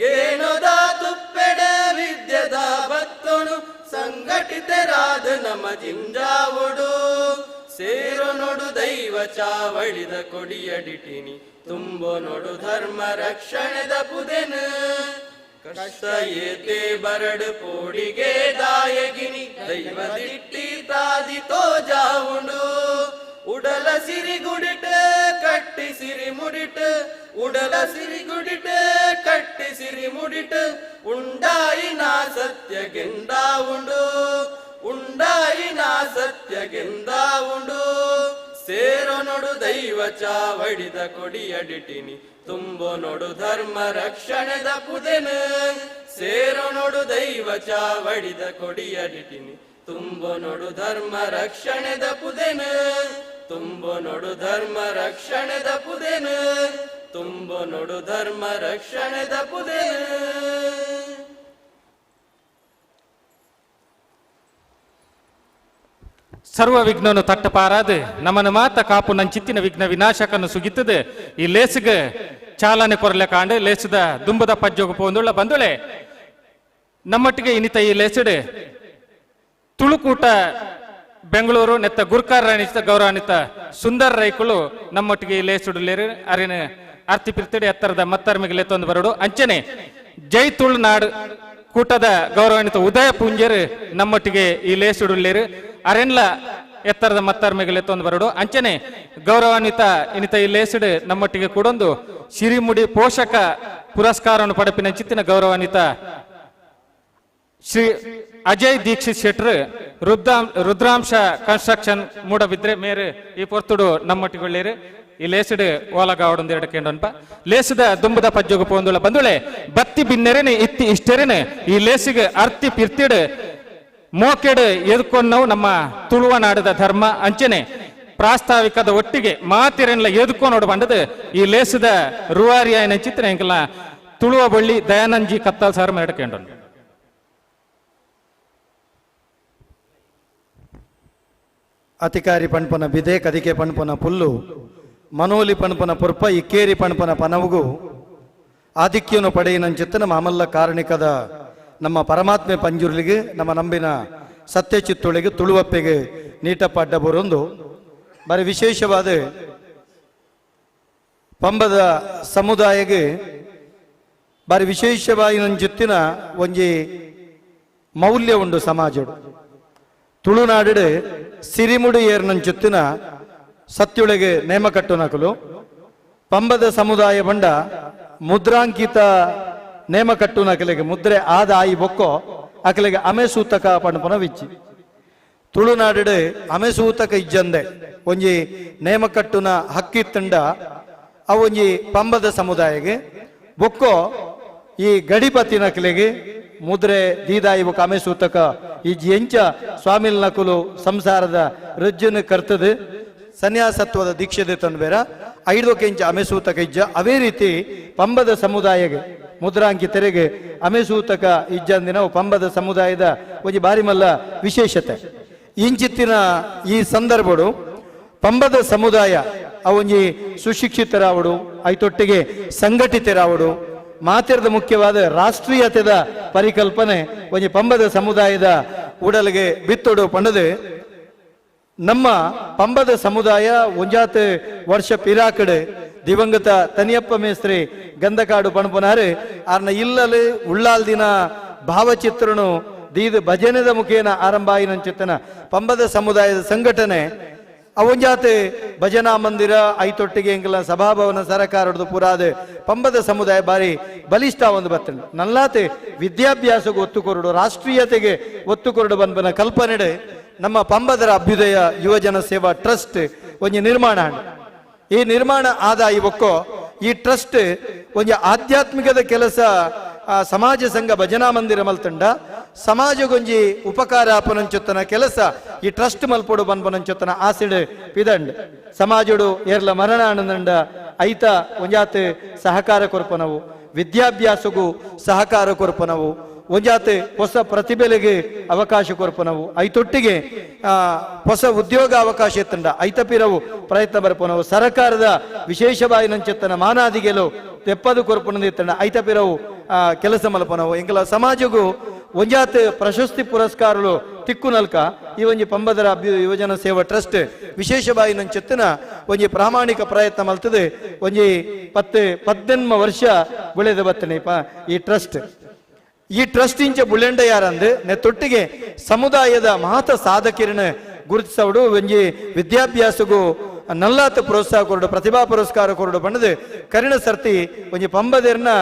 ಗೇಣದ ತುಪ್ಪೆಡೆ ವಿದ್ಯದ ಭಕ್ತನು ಸಂಘಟಿತರಾದ ನಮ್ಮ ಜಿಂಜಾವಡು ಸೇರೋ ನೋಡು ದೈವ ಚಾವಡಿದ ಕೊಡಿಯಡಿಟಿನಿ ತುಂಬೋ ನೋಡು ಧರ್ಮ ರಕ್ಷಣೆದ ಪುದೆನು ಕಷ್ಟ ಏತೆ ಬರಡು ಪೋಡಿಗೆ ದಾಯಗಿನಿ ದೈವ ದಿಟ್ಟಿ ತಾದಿ ತೋಜಾವುಂಡು ಉಡಲ ಸಿರಿ ಗುಡಿಟ ಕಟ್ಟಿ ಸಿರಿ ಮುಡಿಟ ಉಡಲ ಸಿರಿ ಗುಡಿಟ ಕಟ್ಟಿ ಸಿರಿ ಮುಡಿಟ ಉಂಡಾಯಿನ ಸತ್ಯ ಗೆಂದಾವುಂಡು ಉಂಡಾಯಿನ ಸತ್ಯ ಗೆಂದಾವುಂಡು ಸೇರೋ ನೋಡು ದೈವ ಚಾವಡಿದ ಕೊಡಿಯಡಿಟಿನಿ ತುಂಬೋ ನೋಡು ಧರ್ಮ ರಕ್ಷಣೆದ ಪುದೆನು ಸೇರೋ ನೋಡು ದೈವ ಚಾವಡಿದ ಕೊಡಿಯಡಿಟಿನಿ ತುಂಬೋ ನೋಡು ಧರ್ಮ ರಕ್ಷಣೆದ ಪುದೆನು ತುಂಬೋ ನೋಡು ಧರ್ಮ ರಕ್ಷಣೆದ ಪುದೆನು ತುಂಬೋ ನೋಡು ಧರ್ಮ ರಕ್ಷಣೆದ ಪುದೆನು. ಸರ್ವ ವಿಘ್ನನು ತಟ್ಟಪಾರಾದು ನಮ್ಮನ ಮಾತ ಕಾಪು ನಂಚಿತ್ತಿನ ವಿಘ್ನ ವಿನಾಶಕನ್ನು ಸುಗಿತದೆ ಈ ಲೇಸಿಗೆ ಚಾಲನೆ ಕೊರಲೆ ಕಾಂಡು ಲೇಸದ ದುಂಬದ ಪಜ್ಜೋಗ ಪೋಂದುಳ್ಳ ಬಂದುಳೆ ನಮ್ಮೊಟ್ಟಿಗೆ ಇನಿತ ಈ ಲೇಸಡು ತುಳುಕೂಟ ಬೆಂಗಳೂರು ನೆತ್ತ ಗುರ್ಕಾರಣಿತ ಗೌರವಾನ್ವಿತ ಸುಂದರ ರೈಕುಳು ನಮ್ಮೊಟ್ಟಿಗೆ ಈ ಲೇಸುಡುಲೇರು ಅರಿನ ಆರ್ತಿ ಪಿರ್ತಡೆ ಎತ್ತರದ ಮತ್ತರ್ಮಿಗೆ ಲೆತ್ತೊಂದು ಬರಡು ಅಂಚನೆ ಜೈ ತುಳುನಾಡು ಕೂಟದ ಗೌರವಾನ್ವಿತ ಉದಯ ಪುಂಜರು ನಮ್ಮೊಟ್ಟಿಗೆ ಈ ಲೇಸುಡುಲೇರು ಅರೆನ್ಲ ಎತ್ತರದ ಮತ್ತರ್ಮಿಗೆ ಲೆತ್ತೊಂದು ಬರಡು ಅಂಚನೆ ಗೌರವಾನ್ವಿತ ಇನಿತ ಈ ಲೇಸುಡು ನಮ್ಮೊಟ್ಟಿಗೆ ಕೂಡೊಂದು ಸಿರಿಮುಡಿ ಪೋಷಕ ಪುರಸ್ಕಾರವನ್ನು ಪಡಪಿನ ಚಿತ್ತಿನ ಗೌರವಾನ್ವಿತ ಶ್ರೀ ಅಜಯ್ ದೀಕ್ಷಿತ್ ಶೆಟ್ರು ರುದ್ರಾಂಶ ಕನ್ಸ್ಟ್ರಕ್ಷನ್ ಮೂಡಬಿದ್ರೆ ಮೇರೆ ಈ ಪೊರ್ತುಡು ನಮ್ಮೊಟ್ಟಿಗೊಳ್ಳೇರು ಈ ಲೇಸುಡು ಓಲಗಾವಡೊಂದು ಎಡಕೆಂಡನ್ಪ ಲೇಸುದ ದುಂಬದ ಪಜ್ಜೋಗ ಪೋಂದುಳ ಬಂದುಳೆ ಬತ್ತಿ ಬಿನ್ನೆರೆನೆ ಇತ್ತಿ ಇಷ್ಟೆರೆನೆ ಈ ಲೇಸಿಗೆ ಅರ್ತಿ ಪಿರ್ತಿಡು ಮೋಕೆಡು ಎದುಕೊಂಡವು ನಮ್ಮ ತುಳುವ ನಾಡದ ಧರ್ಮ ಅಂಚನೆ ಪ್ರಾಸ್ತಾವಿಕದ ಒಟ್ಟಿಗೆ ಮಾತಿರೆನ್ಲ ಎದುಕೊಂಡು ಬಂಡದು ಈ ಲೇಸುದ ರೂವಾರಿಯಾಯನ ಚಿತ್ರ ಎಂಕಲ ತುಳುವ ಬಳ್ಳಿ ದಯಾನಂದ್ ಜಿ ಕತ್ತಾಲ್ ಸಾರ್ ಎಡಕೆಂಡನ್ ಅತಿಕಾರಿ ಪಣ್ಪನ ಬಿದೆ ಕದಿಕೆ ಪಣ್ಪನ ಪುಲ್ಲು ಮನೋಲಿ ಪಣ್ಪನ ಪುರ್ಪ ಇಕ್ಕೇರಿ ಪಣ್ಪನ ಪನವುಗು ಆಧಿಕ್ಯನು ಪಡೆಯಿನಂಚಿತ್ತ ನಮ್ಮ ಅಮಲ್ಲ ಕಾರಣಿಕದ ನಮ್ಮ ಪರಮಾತ್ಮೆ ಪಂಜುರ್ಲಿಗೆ ನಮ್ಮ ನಂಬಿನ ಸತ್ಯ ಚಿತ್ತೊಳಿಗೆ ತುಳುವಪ್ಪೆಗೆ ನೀಟಪ್ಪ ಅಡ್ಡ ಬರೊಂದು ಬಾರಿ ವಿಶೇಷವಾದ ಪಂಬದ ಸಮುದಾಯಗೆ ಬಾರಿ ವಿಶೇಷವಾಗಿ ನಂಚಿತ್ತಿನ ಒಂಜಿ ಮೌಲ್ಯ ಉಂಡು ಸಮಾಜಡು ತುಳುನಾಡು ಸಿರಿಮುಡಿ ಏರ್ನಂಚುತ್ತಿನ ಸತ್ಯುಳೆಗೆ ನೇಮ ಕಟ್ಟುನಕಲು ಪಂಬದ ಸಮುದಾಯ ಬಂಡ ಮುದ್ರಾಂಕಿತ ನೇಮ ಕಟ್ಟುನಕಲಿಗೆ ಮುದ್ರೆ ಆದ ಆಯಿ ಬೊಕ್ಕೋ ಅಕಲಿಗೆ ಅಮೆಸೂತಕ ಪಣಪನ ವಿಚ್ಚಿ ತುಳುನಾಡು ಅಮೆಸೂತಕ ಇಜ್ಜಂದೆ ಒಂಜಿ ನೇಮ ಕಟ್ಟುನ ಹಕ್ಕಿತ್ತಂಡ ಅವು ಒಂಜಿ ಪಂಬದ ಸಮುದಾಯಗೆ ಬೊಕ್ಕೋ ಈ ಗಡಿಪತಿ ನಕಲಿಗೆ ಮುದ್ರೆ ದೀದಾಯಿ ಬೊಕ್ಕ ಅಮೆಸೂತಕ ಈ ಎಂಚ ಸ್ವಾಮಿಲ್ ನಕುಲು ಸಂಸಾರದ ರಜ್ಜನ ಕರ್ತದೆ ಸನ್ಯಾಸತ್ವದ ದೀಕ್ಷೆದೆ ತಂದ್ಬೇರ 5 ಕೆಂಚ ಅಮೆಸೂತಕ ಇಜ್ಜ ಅವೇ ರೀತಿ ಪಂಬದ ಸಮುದಾಯಗೆ ಮುದ್ರಾಂಕಿತರಿಗೆ ಅಮೆಸೂತಕ ಇಜ್ಜಂದಿನ ಪಂಬದ ಸಮುದಾಯದ ಒಂಜಿ ಬಾರಿ ಮಲ್ಲ ವಿಶೇಷತೆ ಇಂಚಿತ್ತಿನ ಈ ಸಂದರ್ಭಡು ಪಂಬದ ಸಮುದಾಯ ಅವೊಂಜಿ ಸುಶಿಕ್ಷಿತರಾವಡು ಐತೊಟ್ಟಿಗೆ ಸಂಘಟಿತರಾವಡು ಮಾತಿರದ ಮುಖ್ಯವಾದ ರಾಷ್ಟ್ರೀಯತೆದ ಪರಿಕಲ್ಪನೆ ಒಂಜಿ ಪಂಬದ ಸಮುದಾಯದ ಉಡಲಿಗೆ ಬಿತ್ತೊಡು ಪಂಡದು ನಮ್ಮ ಪಂಬದ ಸಮುದಾಯ ಒಂಜಾತ್ ವರ್ಷ ಪಿರಾಕಡೆ ದಿವಂಗತ ತನಿಯಪ್ಪ ಮೇಸ್ತ್ರಿ ಗಂಧಕಾಡು ಪಣಪನಾರು ಆರ್ನ ಇಲ್ಲಲು ಉಳ್ಳಾಲ್ ದಿನ ಭಾವಚಿತ್ರನು ದೀದು ಭಜನೆದ ಮುಖೇನ ಆರಂಭ ಆಯಿನಂಚಿತ್ತನ ಪಂಬದ ಸಮುದಾಯದ ಸಂಘಟನೆ ಅವೊಂಜಾತ್ ಭಜನಾ ಮಂದಿರ ಐತೊಟ್ಟಿಗೆ ಎಂಕಲ ಸಭಾಭವನ ಸರಕಾರದ್ದು ಪುರಾದ ಪಂಬದ ಸಮುದಾಯ ಬಾರಿ ಬಲಿಷ್ಠ ಒಂದು ಬರ್ತದೆ ನಲ್ಲಾತೆ ವಿದ್ಯಾಭ್ಯಾಸಕ್ಕೆ ಒತ್ತು ಕೊರಡು ರಾಷ್ಟ್ರೀಯತೆಗೆ ಒತ್ತು ಕೊರಡು ಬಂದನ ಕಲ್ಪನೆಡೆ ನಮ್ಮ ಪಂಬದರ ಅಭ್ಯುದಯ ಯುವಜನ ಸೇವಾ ಟ್ರಸ್ಟ್ ಒಂಜಿ ನಿರ್ಮಾಣ ಈ ನಿರ್ಮಾಣ ಆದ ಇವಕ್ಕೋ ಈ ಟ್ರಸ್ಟ್ ಒಂಜಿ ಆಧ್ಯಾತ್ಮಿಕದ ಕೆಲಸ ಸಮಾಜ ಸಂಘ ಭಜನಾ ಮಂದಿರ ಮಲ್ತಂಡ ಸಮಾಜಗೊಂಜಿ ಉಪಕಾರ ಆಪನಂಚೊತ್ತನ ಕೆಲಸ ಈ ಟ್ರಸ್ಟ್ ಮಲ್ಪೊಡು ಬನ್ಪನಂಚೊತ್ತನ ಆಸಿಡ್ ಪಿದಂಡ್ ಸಮಾಜಡು ಏರ್ಲ ಮರಣ ಆನಂದಂಡ ಐತ ಒಂಜಾತ್ ಸಹಕಾರ ಕೊರ್ಪನವು ವಿದ್ಯಾಭ್ಯಾಸಗೂ ಸಹಕಾರ ಕೊರ್ಪನವು ಒಂಜಾತ್ ಹೊಸ ಪ್ರತಿಭೆಗೆ ಅವಕಾಶ ಕೊರ್ಪನವು ಐತೊಟ್ಟಿಗೆ ಹೊಸ ಉದ್ಯೋಗ ಅವಕಾಶ ಎತ್ತಂಡ ಐತಪಿರವು ಪ್ರಯತ್ನ ಬರ್ಪನವು ಸರ್ಕಾರದ ವಿಶೇಷವಾಗಿ ನಂಚೆತ್ತನ ಮಾನಾದಿಗೆಲು ತೆಪ್ಪದು ಕೊರ್ಪನ ಎತ್ತಂಡ ಐತಪಿರವು ಕೆಲಸ ಮಲ್ಪನವು ಎಂಕಲ ಸಮಾಜಗೂ ಒಂಜಾತ್ ಪ್ರಶಸ್ತಿ ಪುರಸ್ಕಾರಗಳು ತಿಕ್ಕು ನಲ್ಕ ಈ ಒಂಜಿ ಪಂಬದರ ಯುವಜನ ಸೇವಾ ಟ್ರಸ್ಟ್ ವಿಶೇಷವಾಗಿ ನಂಚೆತ್ತಿನ ಒಂಜಿ ಪ್ರಾಮಾಣಿಕ ಪ್ರಯತ್ನ ಮಲ್ತದೆ ಒಂಜಿ 18 ವರ್ಷ ಬುಳೆದ ಬತ್ತನೆ ಈ ಟ್ರಸ್ಟ್ ಈ ಟ್ರಸ್ಟ್ ಇಂಚ ಬುಳೆಂಡ ಯಾರಂದು ನೆತ್ತೊಟ್ಟಿಗೆ ಸಮುದಾಯದ ಮಹತ ಸಾಧಕರನ್ನ ಗುರುತಿಸೋಡು ಒಂಜಿ ವಿದ್ಯಾಭ್ಯಾಸಗೂ ನಲ್ಲಾತ ಪ್ರೋತ್ಸಾಹ ಕೊರಡು ಪ್ರತಿಭಾ ಪುರಸ್ಕಾರ ಕೊರಡು ಪಣದು ಕರಿಣ ಸರ್ತಿ ಒಂಜಿ ಪಂಬದರ್ನ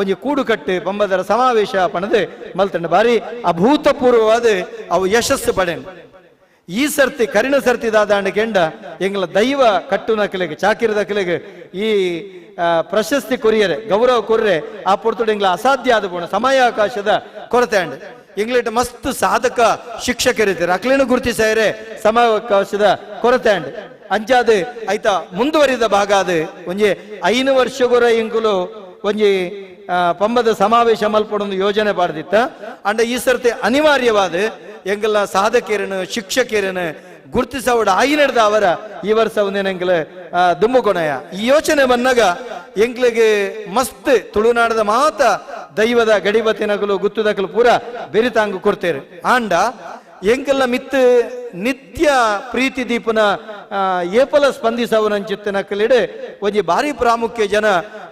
ಒಂಜಿ ಕೂಡುಕಟ್ಟು ಪಂಬದರ ಸಮಾವೇಶ ಪಣದು ಮಲ್ತಂಡ ಬಾರಿ ಅಭೂತಪೂರ್ವವಾದ ಅವು ಯಶಸ್ಸು ಪಡೆಂಡು ಈ ಸರ್ತಿ ಕರಿಣ ಸರ್ತಿ ದಾದಾಂಡ ಕೆಂಡ ಎಂಗ್ಲ ದೈವ ಕಟ್ಟು ನಕಲೆಗೆ ಚಾಕಿರ ದಕಲೆಗೆ ಈ ಪ್ರಶಸ್ತಿ ಕೊರಿಯರೆ ಗೌರವ ಕೊರ್ರೆ ಆ ಪೊರ್ತುಡು ಎಂಗ್ಲ ಅಸಾಧ್ಯ ಆದ ಪೋಣ ಸಮಯಾವಕಾಶದ ಕೊರತೆ ಅಂಡ್ ಎಂಗ್ಲಿಟ್ ಮಸ್ತ್ ಸಾಧಕ ಶಿಕ್ಷಕರಿದ್ದಾರೆ ಅಕ್ಲೇನು ಗುರುತಿಸಾರೆ ಸಮಯಾವಕಾಶದ ಕೊರತೆ ಅಂಡ್ ಅಂಚಾದ ಐತ ಮುಂದುವರಿದ ಭಾಗ ಅದು ಒಂಜಿ 5 ವರ್ಷಗೊರ ಎಂಕುಲು ಒಂಜಿ ಪಂಬದ ಸಮಾವೇಶ ಮಲ್ಪಡೊಂದು ಯೋಜನೆ ಪಾಡ್ದಿತ್ತ ಅಂಡ ಈ ಸರ್ತಿ ಅನಿವಾರ್ಯವಾದ ಎಂಗಲ ಸಾಧಕರನ್ನು ಶಿಕ್ಷಕರನ್ನು ಗುರುತಿಸೋಡ ಆಯ್ನಡ್ದ ಅವರ ಈ ವರ್ಷ ಒಂದೇನೆಂಗ್ಲ ದುಮ್ಮುಕೊಣಯ ಈ ಯೋಚನೆ ಬಂದಾಗ ಎಂಗ್ಲಿಗೆ ಮಸ್ತ್ ತುಳುನಾಡದ ಮಾತ ದೈವದ ಗಡಿಬತಿನಗಲು ಗುತ್ತುದಕಲು ಪೂರ ಬೆರಿತಾಂಗು ಕೊಡ್ತೇರು ಆಂಡ ಎಂಕಲ್ಲ ಮಿತ್ ನಿತ್ಯ ಪ್ರೀತಿ ದೀಪನ ಏಪಲ ಸ್ಪಂದಿಸವನಂಚಿತ್ತ ನಕಲಿಡೆ ಒಂಜಿ ಭಾರಿ ಪ್ರಾಮುಖ್ಯ ಜನ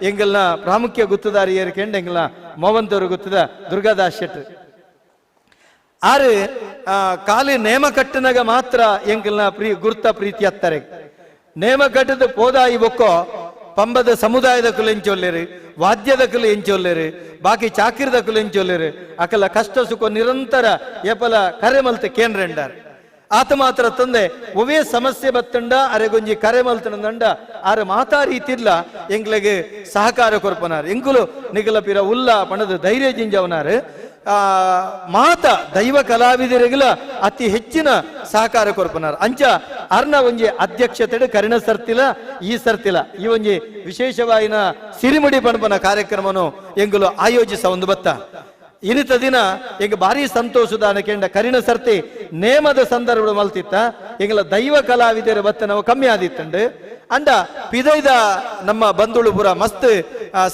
ಎಂಗಲ್ನ ಪ್ರಾಮುಖ್ಯ ಗುತ್ತದಾರಿ ಏರ್ಕೆಂಡ್ ಎಂಗಲ್ನ ಮೋವಂತವರು ಗುತ್ತದ ದುರ್ಗಾದಾಸ್ ಶೆಟ್ಟಿ ಆರು ಕಾಲಿ ನೇಮ ಕಟ್ಟಿನಾಗ ಮಾತ್ರ ಎಂಕಲ್ನ ಗುರ್ತ ಪ್ರೀತಿ ಹತ್ತಾರೆ ನೇಮ ಕಟ್ಟದ ಪೋದಾಯಿ ಬೊಕ್ಕೋ ಪಂಬದ ಸಮುದಾಯದ ಕುಲು ಎಂಚೊಲ್ಲೇರು ವಾದ್ಯದ ಕುಲು ಎಂಚೊಲ್ಲೇರು ಬಾಕಿ ಚಾಕಿರದ ಕುಲು ಎಂಚೊಲ್ಲೇರು ಅಕಲ ಕಷ್ಟ ಸುಖ ನಿರಂತರ ಏಪಲ ಕರೆ ಮಲ್ತೆ ಕೇಂದ್ರಂಡಾರ್ ಆತ ಮಾತ್ರ ತಂದೆ ಒವೇ ಸಮಸ್ಯೆ ಬತ್ತಂಡ ಅರೆಗೊಂಜಿ ಕರೆ ಮಲ್ತಂಡ ಆರು ಮಾತಾ ರೀತಿಲ್ಲ ಎಂಗ್ಲಿಗೆ ಸಹಕಾರ ಕೊರ್ಪನಾರ್ ಎಂಕುಲು ನಿಗಲ ಪಿರ ಉಲ್ಲ ಪಣದ ಧೈರ್ಯ ಜಿಂಜವನಾರು ಮಾತ ದೈವ ಕಲಾವಿದರಿಗೆಲ್ಲ ಅತಿ ಹೆಚ್ಚಿನ ಸಹಕಾರ ಕೊರ್ಪನಾರ್ ಅಂಚ ಅರ್ನ ಒಂಜಿ ಅಧ್ಯಕ್ಷತೆ ಕರಿಣ ಸರ್ತಿಲ ಈ ಸರ್ತಿಲ ಈ ಒಂಜಿ ವಿಶೇಷವಾಗಿನ ಸಿರಿಮುಡಿ ಪಣಪನ ಕಾರ್ಯಕ್ರಮನು ಎಂಗುಲು ಆಯೋಜಿಸ ಒಂದು ಬತ್ತ ಇನಿತ ದಿನ ಎಂಗ ಭಾರಿ ಸಂತೋಷದ ಕೆಂಡ ಕರಿಣ ಸರ್ತಿ ನೇಮದ ಸಂದರ್ಭ ಮಲ್ತಿತ್ತ ಎಂಗಲ ದೈವ ಕಲಾವಿದರ ಬತ್ತ ನಾವು ಕಮ್ಮಿ ಆದಿತ್ತಂಡು ಅಂಡ ಪಿದೈದ ನಮ್ಮ ಬಂಧುಳು ಪುರ ಮಸ್ತ್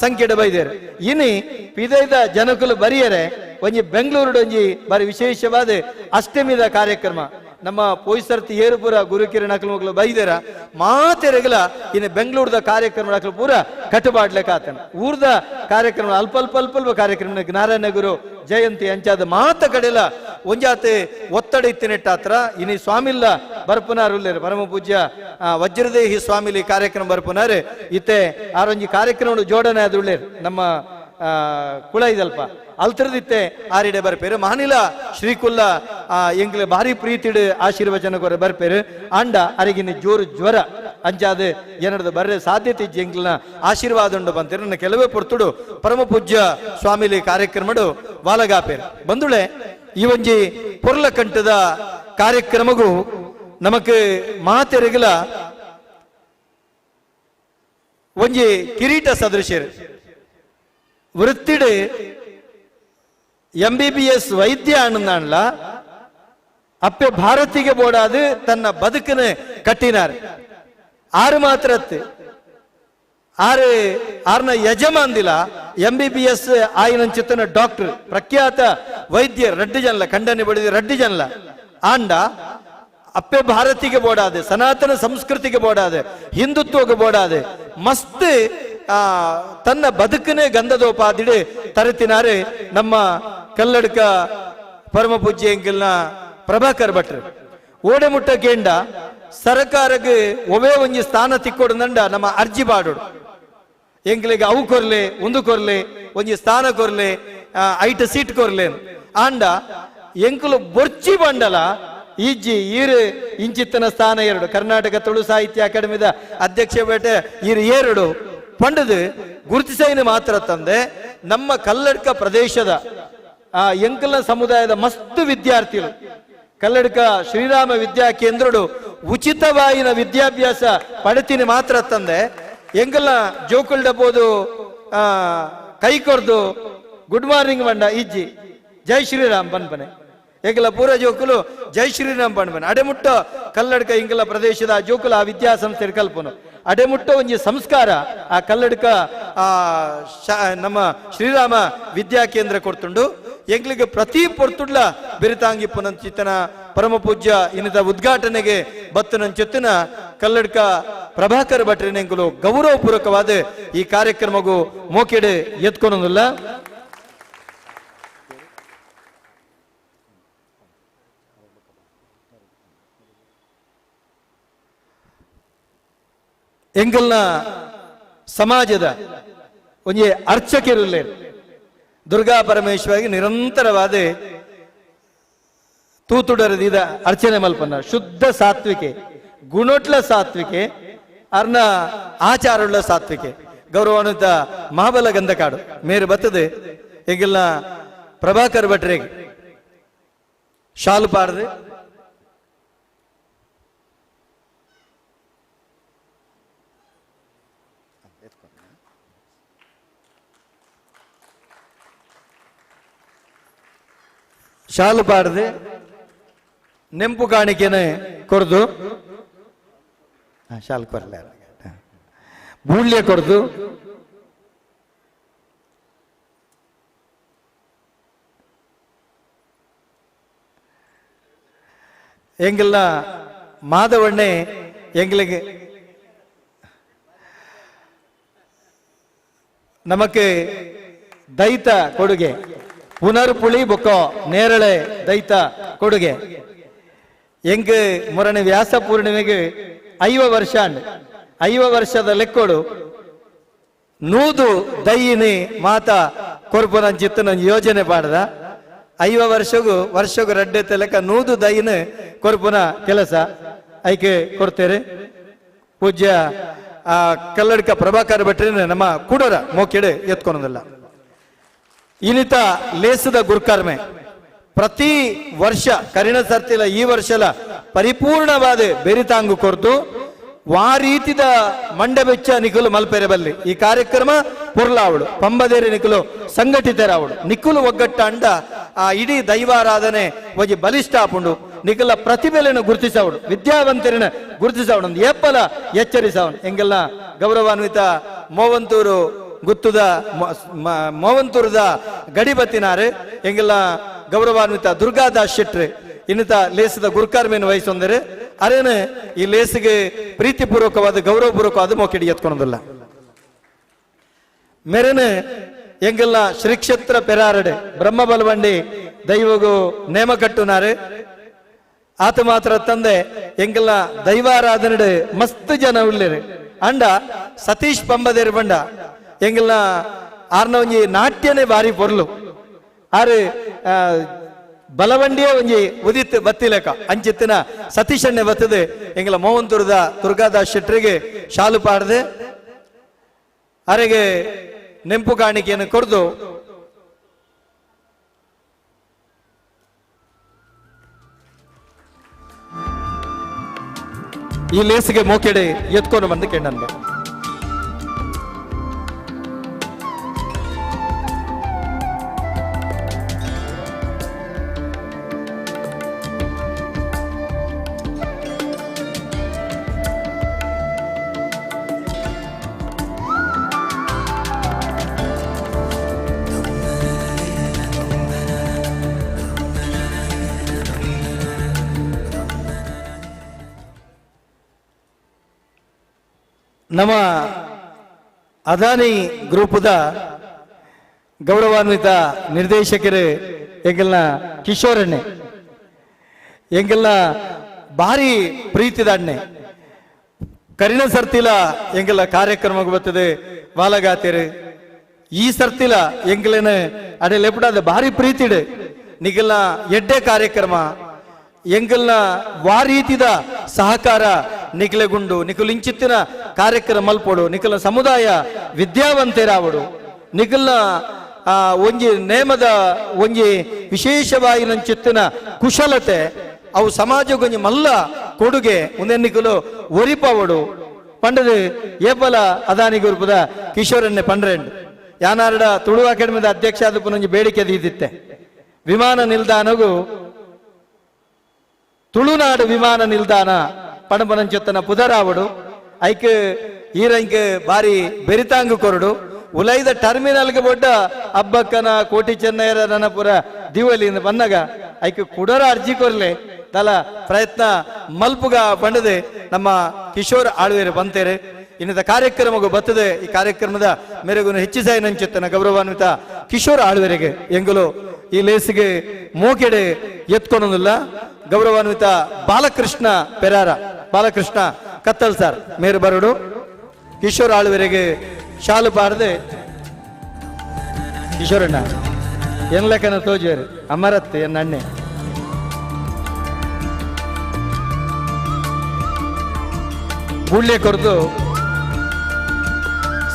ಸಂಖ್ಯೆಡ ಬೈದೇರು ಇನಿ ಪಿದೈದ ಜನಕುಲು ಬರಿಯರೆ ಒಂಜಿ ಬೆಂಗಳೂರು ಒಂಜಿ ಬಾರಿ ವಿಶೇಷವಾದ ಅಷ್ಟಮಿದ ಕಾರ್ಯಕ್ರಮ ನಮ್ಮ ಪೋಯ್ಸರ್ತಿ ಏರುಪುರ ಗುರುಕಿರ ನಕಲು ಮಕ್ಕಳು ಬೈದೇರ ಮಾತೆರೆಗಲ ಇನ್ನು ಬೆಂಗಳೂರದ ಕಾರ್ಯಕ್ರಮ ನಕಲು ಪೂರ ಕಟ್ಟುಬಾಡ್ಲೆಕ್ಕ ಆತನ ಊರ್ದ ಕಾರ್ಯಕ್ರಮ ಅಲ್ಪ ಅಲ್ಪ ಅಲ್ಪ ಅಲ್ಪ ಕಾರ್ಯಕ್ರಮ ನಾರಾಯಣ ಗುರು ಜಯಂತಿ ಅಂಚಾದ ಮಾತ ಕಡೆಲ ಒಂಜಾತೆ ಒತ್ತಡ ಇತ್ತಿನೆಟ್ಟಾತ್ರ ಇನಿ ಸ್ವಾಮಿಲ್ಲ ಬರ್ಪುನಾರು ಉಳ್ಳೇರು ಪರಮ ಪೂಜ್ಯ ವಜ್ರದೇಹಿ ಸ್ವಾಮಿಲಿ ಕಾರ್ಯಕ್ರಮ ಬರ್ಪುನಾರು ಇತ್ತೆ ಆರೊಂಜಿ ಕಾರ್ಯಕ್ರಮ ಜೋಡಣೆ ಆದ ಉಳ್ಳೇರು ನಮ್ಮ ಕುಳ ಇದಲ್ಪ ಅಲ್ತರದಿತ್ತೆ ಆರಿಡೆ ಬರ್ಪೇರು ಮಾನಿಲ ಶ್ರೀಕುಲ್ಲ ಎಂಗ್ಲೆ ಭಾರಿ ಪ್ರೀತಿಡು ಆಶೀರ್ವಚನ ಕೊರ ಬರ್ಪೇರು ಅಂಡ ಅರಿಗಿನ ಜೋರು ಜ್ವರ ಅಂಚಾದ ಏನದ ಬರ್ರೆ ಸಾಧ್ಯತೆ ಇಜ್ಜಿ ಎಂಗ್ಲನ ಆಶೀರ್ವಾದ ಉಂಡು ಬಂತೇರು ನನ್ನ ಕೆಲವೇ ಪೊರ್ತುಡು ಪರಮ ಪೂಜ್ಯ ಸ್ವಾಮಿಲಿ ಕಾರ್ಯಕ್ರಮಡು ವಾಲಗಾಪೇರು ಬಂದುಳೆ ಈ ಒಂಜಿ ಪೊರ್ಲ ಕಂಠದ ಕಾರ್ಯಕ್ರಮಗೂ ನಮಕ್ ಮಾತೆರೆಗಲ ಒಂಜಿ ಕಿರೀಟ ಸದೃಶ್ಯರು ವೃತ್ತಿಡು MBBS ವೈದ್ಯ ಅನ್ನಲ್ಲ ಅಪ್ಪೆ ಭಾರತಿಗೆ ಬೋಡಾದು ತನ್ನ ಬದುಕನ್ನು ಕಟ್ಟಿನಾರ್ ಆರು ಮಾತ್ರ ಆರ್ನ ಯಜಮಾನ್ದಿಲ MBBS ಆಯ್ನ ಚಿತ್ತನ ಡಾಕ್ಟರ್ ಪ್ರಖ್ಯಾತ ವೈದ್ಯ ರಡ್ಡಿ ಜನಲ ಖಂಡನೆ ಬಡಿದ ರಡ್ಡಿ ಜನಲ ಆಂಡ ಅಪ್ಪೆ ಭಾರತಿಗೆ ಬೋಡಾದೆ ಸನಾತನ ಸಂಸ್ಕೃತಿಗೆ ಬೋಡಾದೆ ಹಿಂದುತ್ವಗೆ ಬೋಡಾದೆ ಮಸ್ತ್ ತನ್ನ ಬದುಕನೇ ಗಂಧದೋಪಾದಿಡು ತರತಿನಾರೆ ನಮ್ಮ ಕಲ್ಲಡ್ಕ ಪರಮ ಪೂಜ್ಯ ಎಂಕಲ್ನ ಪ್ರಭಾಕರ್ ಭಟ್ರು ಓಡೆ ಮುಟ್ಟ ಕೇಂಡ ಸರ್ಕಾರಕ್ಕೆ ಒವೇ ಒಂಜಿ ಸ್ಥಾನ ತಿಕ್ಕೊಡಂಡ ನಮ್ಮ ಅರ್ಜಿ ಬಾಡೋಡು ಎಂಕ್ಲಿಗೆ ಅವು ಕೊರ್ಲೆ ಒಂದು ಕೊರ್ಲೆ ಒಂಜಿ ಸ್ಥಾನ ಕೊರ್ಲೆ 8 ಸೀಟ್ ಕೊರ್ಲೆ ಆಂಡ ಎಂಕುಲು ಬೊರ್ಚಿ ಬಂಡಲ ಈಜಿ ಈರು ಇಂಚಿತ್ತನ ಸ್ಥಾನ 2 ಕರ್ನಾಟಕ ತುಳು ಸಾಹಿತ್ಯ ಅಕಾಡೆಮಿದ ಅಧ್ಯಕ್ಷ ಬೇಟೆ ಈರು 2 ಪಂಡದು ಗುರುತಿಸೈನ ಮಾತ್ರ ತಂದೆ ನಮ್ಮ ಕಲ್ಲಡ್ಕ ಪ್ರದೇಶದ ಆ ಎಂಕಲ್ನ ಸಮುದಾಯದ ಮಸ್ತ್ ವಿದ್ಯಾರ್ಥಿಗಳು ಕಲ್ಲಡ್ಕ ಶ್ರೀರಾಮ ವಿದ್ಯಾ ಕೇಂದ್ರಡು ಉಚಿತವಾಯಿನ ವಿದ್ಯಾಭ್ಯಾಸ ಪಡೆತೀನಿ ಮಾತ್ರ ತಂದೆ ಎಂಕಲ್ನ ಜೋಕುಲ್ ಡಬೋದು ಕೈ ಕೊರ್ದು ಗುಡ್ ಮಾರ್ನಿಂಗ್ ಬಂಡ ಇಜ್ಜಿ ಜೈ ಶ್ರೀರಾಮ್ ಬನ್ಪನೆ ಎಂಕಲ ಪೂರ ಜೋಕುಲು ಜೈ ಶ್ರೀರಾಮ್ ಬನ್ಪನೆ ಅಡೆಮುಟ್ಟ ಕಲ್ಲಡ್ಕ ಇಂಕಲ ಪ್ರದೇಶದ ಜೋಕುಲು ಆ ವಿದ್ಯಾಸಂಸ್ಥೆ ಕಲ್ಪನು ಅಡೆಮುಟ್ಟ ಒಂಜಿ ಸಂಸ್ಕಾರ ಆ ಕಲ್ಲಡ್ಕ ನಮ್ಮ ಶ್ರೀರಾಮ ವಿದ್ಯಾ ಕೇಂದ್ರ ಕೊಡ್ತುಂಡು ಎಂಗ್ಲಿಗೆ ಪ್ರತಿ ಪೊರ್ತುಡ್ಲ ಬೆರಿತಾಂಗಿಪ್ಪನಂಚಿತ್ತನ ಪರಮ ಪೂಜ್ಯ ಇನ್ನಿತ ಉದ್ಘಾಟನೆಗೆ ಬತ್ತನಂಚಿತ್ತಿನ ಕಲ್ಲಡ್ಕ ಪ್ರಭಾಕರ್ ಭಟ್ರೆನೆಂಗುಲು ಗೌರವಪೂರ್ವಕವಾದ ಈ ಕಾರ್ಯಕ್ರಮಗೂ ಮೋಕೆಡೆ ಎತ್ಕೊಳೋದಿಲ್ಲ. ಎಂಗಲ್ನ ಸಮಾಜದ ಒಂಜಿ ಅರ್ಚಕರಿಲ್ಲ ದುರ್ಗಾ ಪರಮೇಶ್ವರಿಗೆ ನಿರಂತರವಾದ ತೂತುಡರದಿದ ಅರ್ಚನೆ ಮಲ್ಪನ ಶುದ್ಧ ಸಾತ್ವಿಕೆ ಗುಣೊಟ್ಲ ಸಾತ್ವಿಕೆ ಅರ್ನ ಆಚಾರವುಳ್ಳ ಸಾತ್ವಿಕೆ ಗೌರವಾನ್ವಿತ ಮಹಾಬಲ ಗಂಧಕಾಡು ಮೇರು ಬತ್ತದೆ ಈಗೆಲ್ಲ ಪ್ರಭಾಕರ್ ಭಟ್ರಿಗೆ ಶಾಲು ಪಾರದೆ ಶಾಲು ಪಾಡದೆ ನೆಂಪು ಕಾಣಿಕೆನೆ ಕೊಡ್ದು ಶಾಲು ಕೊರಲ ಬೂಳ್ಯ ಕೊಡ್ದು ಎಂಗೆಲ್ಲ ಮಾದವಣ್ಣೆ ಎಂಗಳಿಗೆ ನಮಕ್ಕೆ ದೈತ ಕೊಡುಗೆ ಪುನರ್ಪುಳಿ ಬೊಕ್ಕ ನೇರಳೆ ದೈತ ಕೊಡುಗೆ ಎಂಗ್ ಮೊರನೆ ವ್ಯಾಸ ಪೂರ್ಣಿಮೆಗೆ 5 ವರ್ಷ 5 ವರ್ಷದ ಲೆಕ್ಕೋಡು ನೂದು ದೈಯಿನಿ ಮಾತ ಕೊರ್ಪುನ ಚಿತ್ತನ ಯೋಜನೆ ಪಾಡ್ದ 5 ವರ್ಷಗೂ ರಡ್ಡೆ ಲೆಕ್ಕ ನೂದು ದೈನ ಕೊರ್ಪುನ ಕೆಲಸ ಐಕೆ ಕೊಡ್ತೇರೆ ಪೂಜ್ಯ ಕಲ್ಲಡ್ಕ ಪ್ರಭಾಕರ್ ಭಟ್ರೆ ನಮ್ಮ ಕುಡೋರ ಮೋಕೆಡೆ ಎತ್ಕೊಳೋದಿಲ್ಲ. ಇನ್ನಿತ ಲೇಸದ ಗುರುಕರ್ಮೆ ಪ್ರತಿ ವರ್ಷ ಕರಿಣ ಸರ್ತಿಲ ಈ ವರ್ಷಲ ಪರಿಪೂರ್ಣವಾದ ಬೆರಿತಾಂಗು ಕೊರ್ದು ವಾ ರೀತಿದ ಮಂಡಬೆಚ್ಚ ನಿಖುಲು ಮಲ್ಪೆರೆಬಲ್ಲಿ ಈ ಕಾರ್ಯಕ್ರಮ ಪುರ್ಲಾವಳು ಪಂಬದೇರಿ ನಿಖುಲು ಸಂಘಟಿತರಾವಳು ನಿಖುಲು ಒಗ್ಗಟ್ಟ ಅಂಡ ಆ ಇಡೀ ದೈವಾರಾಧನೆ ಒಜಿ ಬಲಿಷ್ಠ ಆಪುಂಡು ನಿಖಲ ಪ್ರತಿಭೆಯನ್ನು ಗುರುತಿಸವಡು ವಿದ್ಯಾವಂತರನ್ನ ಗುರುತಿಸವಡು ಒಂದು ಏಪಲ ಎಚ್ಚರಿಸವನು ಎಂಗೆಲ್ಲ ಗೌರವಾನ್ವಿತ ಮೋವಂತೂರು ಗುತ್ತುದ ಮೋವಂತೂರದ ಗಡಿಬತ್ತಿನಾರೆ ಎಂಗೆಲ್ಲ ಗೌರವಾನ್ವಿತ ದುರ್ಗಾದಾಸ್ ಶೆಟ್ರೆ ಇನ್ನಿತ ಲೇಸದ ಗುರುಕಾರ್ಮೆಯನ್ನು ವಹಿಸೊಂದರೆ ಅರೇನೆ ಈ ಲೇಸಿಗೆ ಪ್ರೀತಿಪೂರ್ವಕವಾದ ಗೌರವಪೂರ್ವಕವಾದ ಮೋಕೆಡಿ ಎತ್ಕೊಳೋದಿಲ್ಲ. ಮೇರೆನೆ ಎಂಗೆಲ್ಲ ಶ್ರೀಕ್ಷೇತ್ರ ಪೆರಾರಡೆ ಬ್ರಹ್ಮ ಬಲವಂಡಿ ದೈವಗೂ ನೇಮ ಕಟ್ಟುನಾರೆ ಆತ ಮಾತ್ರ ತಂದೆ ಎಂಗೆಲ್ಲ ದೈವಾರಾಧನೆ ಮಸ್ತ್ ಜನ ಉಳ್ಳೇರೆ ಅಂಡ ಸತೀಶ್ ಪಂಬದೇರಿ ಬಂಡ ಎಂಗೆಲ್ಲ ಆರ್ನ ಒಂಜಿ ನಾಟ್ಯನೇ ಬಾರಿ ಪೊರ್ಲು ಆರು ಬಲವಂಡಿಯೇ ಒಂಜಿ ಉದಿತ್ ಬತ್ತಿಲೆಕ ಅಂಚಿತ್ತಿನ ಸತೀಶಣ್ಣೆ ಬತ್ತದೆ ಎಂಗೆಲ್ಲ ಮೋವಂತೂರದ ದುರ್ಗಾದಾಸ್ ಶೆಟ್ರಿಗೆ ಶಾಲು ಪಾಡದೆ ಅರೆಗೆ ನೆಂಪು ಕಾಣಿಕೆಯನ್ನು ಕೊಡ್ದು ಈ ಲೇಸಿಗೆ ಮೋಕೆಡೆ ಎತ್ಕೊಂಡು ಬಂದು ಕೆಂಡನ್ಬ ನಮ್ಮ ಅದಾನಿ ಗ್ರೂಪದ ಗೌರವಾನ್ವಿತ ನಿರ್ದೇಶಕರು ಎಂಗೆಲ್ಲ ಕಿಶೋರಣ್ಣೆ ಎಂಗೆಲ್ಲ ಭಾರಿ ಪ್ರೀತಿದ ಅಣ್ಣೆ ಕರಿಣ ಸರ್ತಿಲ ಎಂಗೆಲ್ಲ ಕಾರ್ಯಕ್ರಮ ಬರ್ತದೆ ವಾಲಗಾತಿರು ಈ ಸರ್ತಿಲ ಎಂಗೆಲೇನ ಅಡೆ ಲೆಪಡಾದ ಭಾರಿ ಪ್ರೀತಿಡೆ ನಿಗೆಲ್ಲ ಎಡ್ಡೆ ಕಾರ್ಯಕ್ರಮ ಎಂಗಲ್ನ ವಾ ರೀತಿದ ಸಹಕಾರ ನಿಖಲೆಗುಂಡು ನಿಖಲು ಇಂಚಿತ್ತಿನ ಕಾರ್ಯಕ್ರಮ ಮಲ್ಪೋಡು ನಿಖಲ ಸಮುದಾಯ ವಿದ್ಯಾವಂತರಾವಡು ನಿಖಲ್ನ ಒಂಜಿ ನೇಮದ ಒಂಜಿ ವಿಶೇಷವಾಗಿ ನಂಚಿತ್ತಿನ ಕುಶಲತೆ ಅವು ಸಮಾಜಗೊಂಜಿ ಮಲ್ಲ ಕೊಡುಗೆ ಒಂದೆನ್ನಿಕಲು ಒರಿಪವಡು ಪಂಡದು ಏಪಲ ಅದಾನಿ ಗುರುಪದ ಕಿಶೋರನ್ನೇ ಪಂಡ್ರೆಂಡು ಯಾನಾರ್ಡ ತುಳು ಅಕಾಡೆಮಿದ ಅಧ್ಯಕ್ಷ ಆದ ಪುನೊಂಜಿ ಬೇಡಿಕೆ ದೀದಿತ್ತೆ ವಿಮಾನ ನಿಲ್ದಾಣಗೂ ತುಳುನಾಡು ವಿಮಾನ ನಿಲ್ದಾಣ ಪಣಪನಂಚೊತ್ತನ ಪುದರಾವಡು ಐಕ್ ಈರಂಕ್ ಬಾರಿ ಬೆರಿತಾಂಗು ಕೊರಡು ಉಲೈದ ಟರ್ಮಿನಲ್ಗೆ ಬೊಡ್ಡ ಹಬ್ಬಕ್ಕನ ಕೋಟಿ ಚೆನ್ನೈರ ನನಪುರ ದಿವಲಿಂದ ಬನ್ನಗ ಐಕ್ ಕುಡರ ಅರ್ಜಿ ಕೊರ್ಲೆ ತಲ ಪ್ರಯತ್ನ ಮಲ್ಪುಗ ಪಂಡದೆ ನಮ್ಮ ಕಿಶೋರ್ ಆಳ್ವೇರು ಬಂತೇರೆ ಇನ್ನಿದ ಕಾರ್ಯಕ್ರಮಗೂ ಬರ್ತದೆ ಈ ಕಾರ್ಯಕ್ರಮದ ಮೇರೆಗೂ ಹೆಚ್ಚಿಸಾಯಿ ನಂಚುತ್ತನ ಗೌರವಾನ್ವಿತ ಕಿಶೋರ್ ಆಳ್ವೇರಿಗೆ ಎಂಗಲು ಈ ಲೇಸಿಗೆ ಮೋಕೆಡೆ ಎತ್ಕೊಳೋದಿಲ್ಲ ಗೌರವಾನ್ವಿತ ಬಾಲಕೃಷ್ಣ ಪೆರಾರ ಬಾಲಕೃಷ್ಣ ಕತ್ತಲ್ ಸರ್ ಮೇರು ಬರಡು ಕಿಶೋರ್ ಆಳ್ವರೆಗೆ ಶಾಲು ಪಾರದೆ ಕಿಶೋರಣ್ಣ ಎನ್ಲೆಕ್ಕನ ತೋಜುವರು ಅಮರತ್ ಎನ್ನಣ್ಣೆ ಬುಳ್ಳೆ ಕೊರ್ದು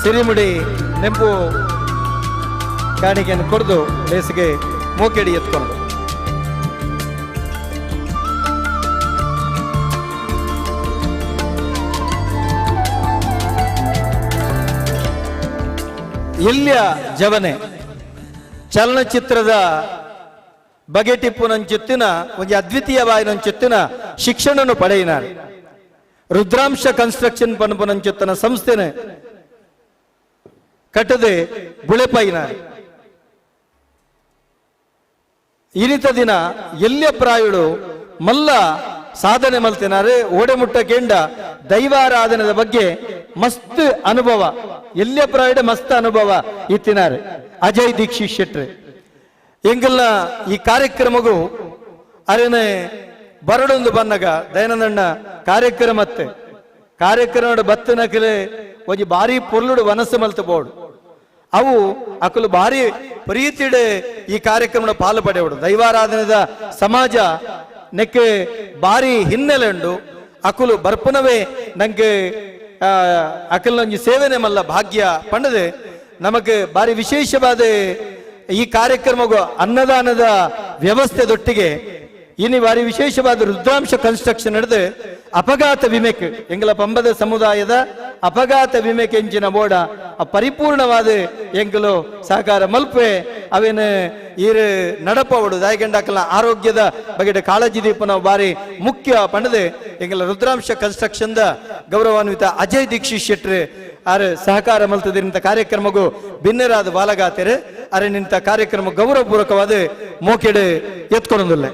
ಸಿರಿಮುಡಿ ನೆಂಪು ಕಾಣಿಕೆಯನ್ನು ಕೊರ್ದು ಲೇಸಿಗೆ ಮೋಕೆಡಿ ಎತ್ಕೊಂಡು ಇಲ್ಯ ಜವನೆ ಚಲನಚಿತ್ರದ ಬಗೆಟಿಪ್ಪು ನಂಚಿತ್ತಿನ ಒಂದು ಅದ್ವಿತೀಯವಾದ ನಂಚಿತ್ತಿನ ಶಿಕ್ಷಣನು ಪಡೆಯಿನಾರು ರುದ್ರಾಂಶ ಕನ್ಸ್ಟ್ರಕ್ಷನ್ ಪನ್ಪು ನಂಚಿತ್ತನ ಸಂಸ್ಥೆನ ಕಟ್ಟದೆ ಬುಳೆಪೈನಾರು ಇನಿತ ದಿನ ಎಲ್ಯ ಪ್ರಾಯುಡು ಮಲ್ಲ ಸಾಧನೆ ಮಲ್ತಿನಾರೆ ಓಡೆ ಮುಟ್ಟ ಕೇಂಡ ದೈವಾರಾಧನದ ಬಗ್ಗೆ ಮಸ್ತ್ ಅನುಭವ ಎಲ್ಯ ಪ್ರಾಯುಡ ಮಸ್ತ್ ಅನುಭವ ಇತ್ತಿನಾರೆ ಅಜಯ್ ದೀಕ್ಷಿತ್ ಶೆಟ್ರೆ ಎಂಗಲ್ನ ಈ ಕಾರ್ಯಕ್ರಮಗೂ ಅರೇನೆ ಬರಡೊಂದು ಬನ್ನಗ ದಯಾನಂದಣ್ಣ ಕಾರ್ಯಕ್ರಮತ್ತೆ ಕಾರ್ಯಕ್ರಮದ ಬತ್ತನಕಲೆ ಒಂಜಿ ಬಾರಿ ಪೊರ್ಲುಡು ವನಸ್ಸು ಮಲ್ತು ಬೋಡು ಅವು ಅಕಲು ಭಾರಿ ಪ್ರೀತಿಡೆ ಈ ಕಾರ್ಯಕ್ರಮದ ಪಾಲು ಪಡೆಯುವುದು ದೈವಾರಾಧನೆದ ಸಮಾಜ ನೆಕ್ಕೆ ಭಾರಿ ಹಿನ್ನೆಲೆ ಉಂಡು ಅಕುಲು ಬರ್ಪನವೇ ನಂಗೆ ಅಕಲ್ನೊಂಜಿ ಸೇವೆನೆ ಮಲ್ಲ ಭಾಗ್ಯ ಪಂಡದೆ ನಮಗೆ ಭಾರಿ ವಿಶೇಷವಾದ ಈ ಕಾರ್ಯಕ್ರಮಗೂ ಅನ್ನದಾನದ ವ್ಯವಸ್ಥೆದೊಟ್ಟಿಗೆ ಇನ್ನು ಬಾರಿ ವಿಶೇಷವಾದ ರುದ್ರಾಂಶ ಕನ್ಸ್ಟ್ರಕ್ಷನ್ ನಡೆದು ಅಪಘಾತ ವಿಮೆಕ್ ಎಂಗಳ ಪಂಬದ ಸಮುದಾಯದ ಅಪಘಾತ ವಿಮೆಕ್ ಎಂಚಿನ ಬೋಡ ಪರಿಪೂರ್ಣವಾದ ಎಂಕಲು ಸಹಕಾರ ಮಲ್ಪೆ ಅವೇನು ಈರು ನಡಪವಡು ದಾಯಗಂಡಕಲ ಆರೋಗ್ಯದ ಬಗೆಡೆ ಕಾಳಜಿ ದೀಪನ ಬಾರಿ ಮುಖ್ಯ ಪಂಡದೆ ಎಂಗಳ ರುದ್ರಾಂಶ ಕನ್ಸ್ಟ್ರಕ್ಷನ್ ದ ಗೌರವಾನ್ವಿತ ಅಜಯ್ ದೀಕ್ಷಿತ್ ಶೆಟ್ರೆ ಆರು ಸಹಕಾರ ಮಲ್ತದಿರಂತ ಕಾರ್ಯಕ್ರಮಗೂ ಭಿನ್ನರಾದ ಬಾಲಗಾತೆರೆ ಅರೆ ನಿಂತ ಕಾರ್ಯಕ್ರಮ ಗೌರವಪೂರ್ವಕವಾದ ಮೋಕೆಡೆ ಎತ್ಕೊಳ್ಳೋದಿಲ್ಲ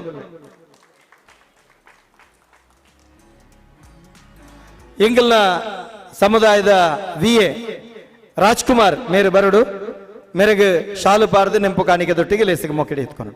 ಎಂಗಲ್ನ ಸಮುದಾಯದ ವಿಎ ರಾಜ್ಕುಮಾರ್ ಮೇರೆ ಬರಡು ಮೇರೆಗೆ ಶಾಲು ಪಾರದು ನೆಂಪು ಕಾಣಿಕೆ ದೊಟ್ಟಿಗೆ ಲೇಸಿಗೆ ಮೊಕೆಡೆ ಎತ್ಕೊಂಡು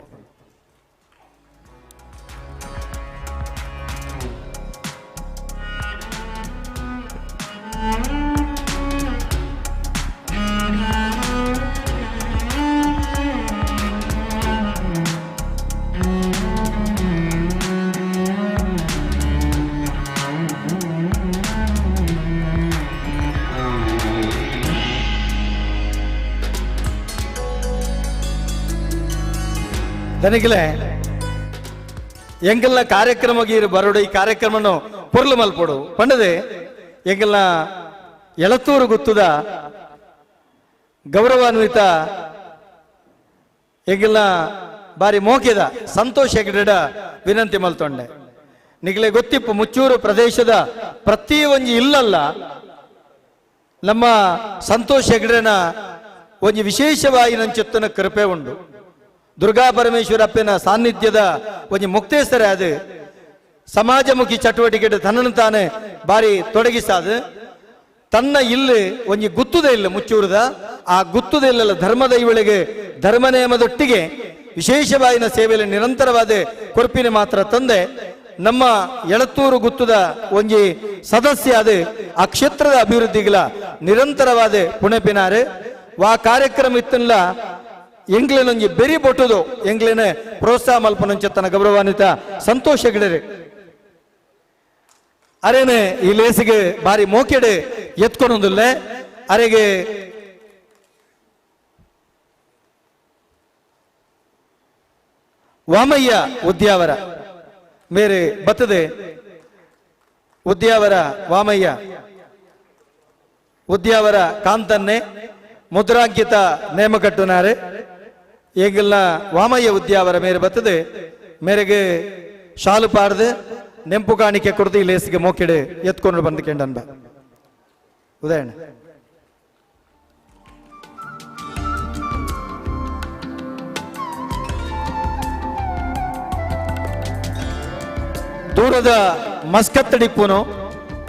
ದನಿಗಲೇ ಎಂಗಲ್ನ ಕಾರ್ಯಕ್ರಮ ಗೀರು ಬರೋಡು ಈ ಕಾರ್ಯಕ್ರಮನು ಪೊರ್ಲು ಮಲ್ಪೊಡು ಪಂಡದೆ ಎಂಗಲ್ನ ಎಳತೂರು ಗುತ್ತುದ ಗೌರವಾನ್ವಿತ ಎಂಗಲ್ನ ಬಾರಿ ಮೋಕೆದ ಸಂತೋಷ್ ಹೆಗ್ಡೆಡ ವಿನಂತಿ ಮಲ್ತೊಂಡೆ ನಿಗಲೆ ಗೊತ್ತಿಪ್ಪು ಮುಚ್ಚೂರು ಪ್ರದೇಶದ ಪ್ರತಿ ಒಂಜಿ ಇಲ್ಲಲ್ಲ ನಮ್ಮ ಸಂತೋಷ್ ಹೆಗ್ಡೆನ ಒಂಜಿ ವಿಶೇಷವಾಗಿ ನಂಚೆತ್ತನ ಕೃಪೆ ಉಂಡು ದುರ್ಗಾ ಪರಮೇಶ್ವರ ಅಪ್ಪನ ಸಾನ್ನಿಧ್ಯದ ಒಂಜಿ ಮುಕ್ತೇಸರ ಅದು ಸಮಾಜಮುಖಿ ಚಟುವಟಿಕೆ ತನ್ನನ್ನು ತಾನೇ ಬಾರಿ ತೊಡಗಿಸಾದ ತನ್ನ ಇಲ್ಲಿ ಒಂಜಿ ಗುತ್ತುದ ಇಲ್ಲ ಮುಚ್ಚೂರದ ಆ ಗುತ್ತುದ ಇಲ್ಲಲ್ಲ ಧರ್ಮದ ಇವಳಿಗೆ ಧರ್ಮ ನೇಮದೊಟ್ಟಿಗೆ ವಿಶೇಷವಾದ ಸೇವೆಯಲ್ಲಿ ನಿರಂತರವಾದ ಕೊರ್ಪಿನ ಮಾತ್ರ ತಂದೆ ನಮ್ಮ ಎಳತ್ತೂರು ಗುತ್ತುದ ಒಂಜಿ ಸದಸ್ಯ ಅದು ಆ ಕ್ಷೇತ್ರದ ಅಭಿವೃದ್ಧಿಗಳ ನಿರಂತರವಾದ ಪುಣೆಪಿನಾರೆ ವಾ ಕಾರ್ಯಕ್ರಮ ಇತ್ತಲ್ಲ ಎಂಗ್ಲೇನೊಂಜಿ ಬೆರಿ ಬೊಟ್ಟುದು ಎಂಗ್ಲೇನೆ ಪ್ರೋತ್ಸಾಹ ಮಲ್ಪನಂಚತ್ತನ ಗೌರವಾನ್ವಿತ ಸಂತೋಷ ಗಿಡರೆ ಅರೇನೆ ಈ ಲೇಸಿಗೆ ಬಾರಿ ಮೋಕೆಡೆ ಎತ್ಕೊಳೋದಿಲ್ಲ ಅರೆಗೆ ವಾಮಯ್ಯ ಉದ್ಯಾವರ ಮೇರೆ ಬತ್ತದೆ ಉದ್ಯಾವರ ವಾಮಯ್ಯ ಉದ್ಯಾವರ ಕಾಂತನ್ನೇ ಮುದ್ರಾಂಕಿತ ನೇಮಕಟ್ಟುನಾರೆ ಏಗಿಲ್ಲ ವಾಮಯ್ಯ ಉದ್ಯಾವರ ಮೇರೆ ಬತ್ತದೆ ಮೇರೆಗೆ ಶಾಲು ಪಾಡ್ದು ನೆಂಪು ಕಾಣಿಕೆ ಕೊಡ್ದು ಈ ಲೇಸಿಗೆ ಮೋಕೆಡೆ ಎತ್ಕೊಂಡು ಬಂದು ಕೆಂಡನ್ ಬಾ ಉದಾಹರಣೆ ದೂರದ ಮಸ್ಕತ್ತಡಿಪ್ಪುನು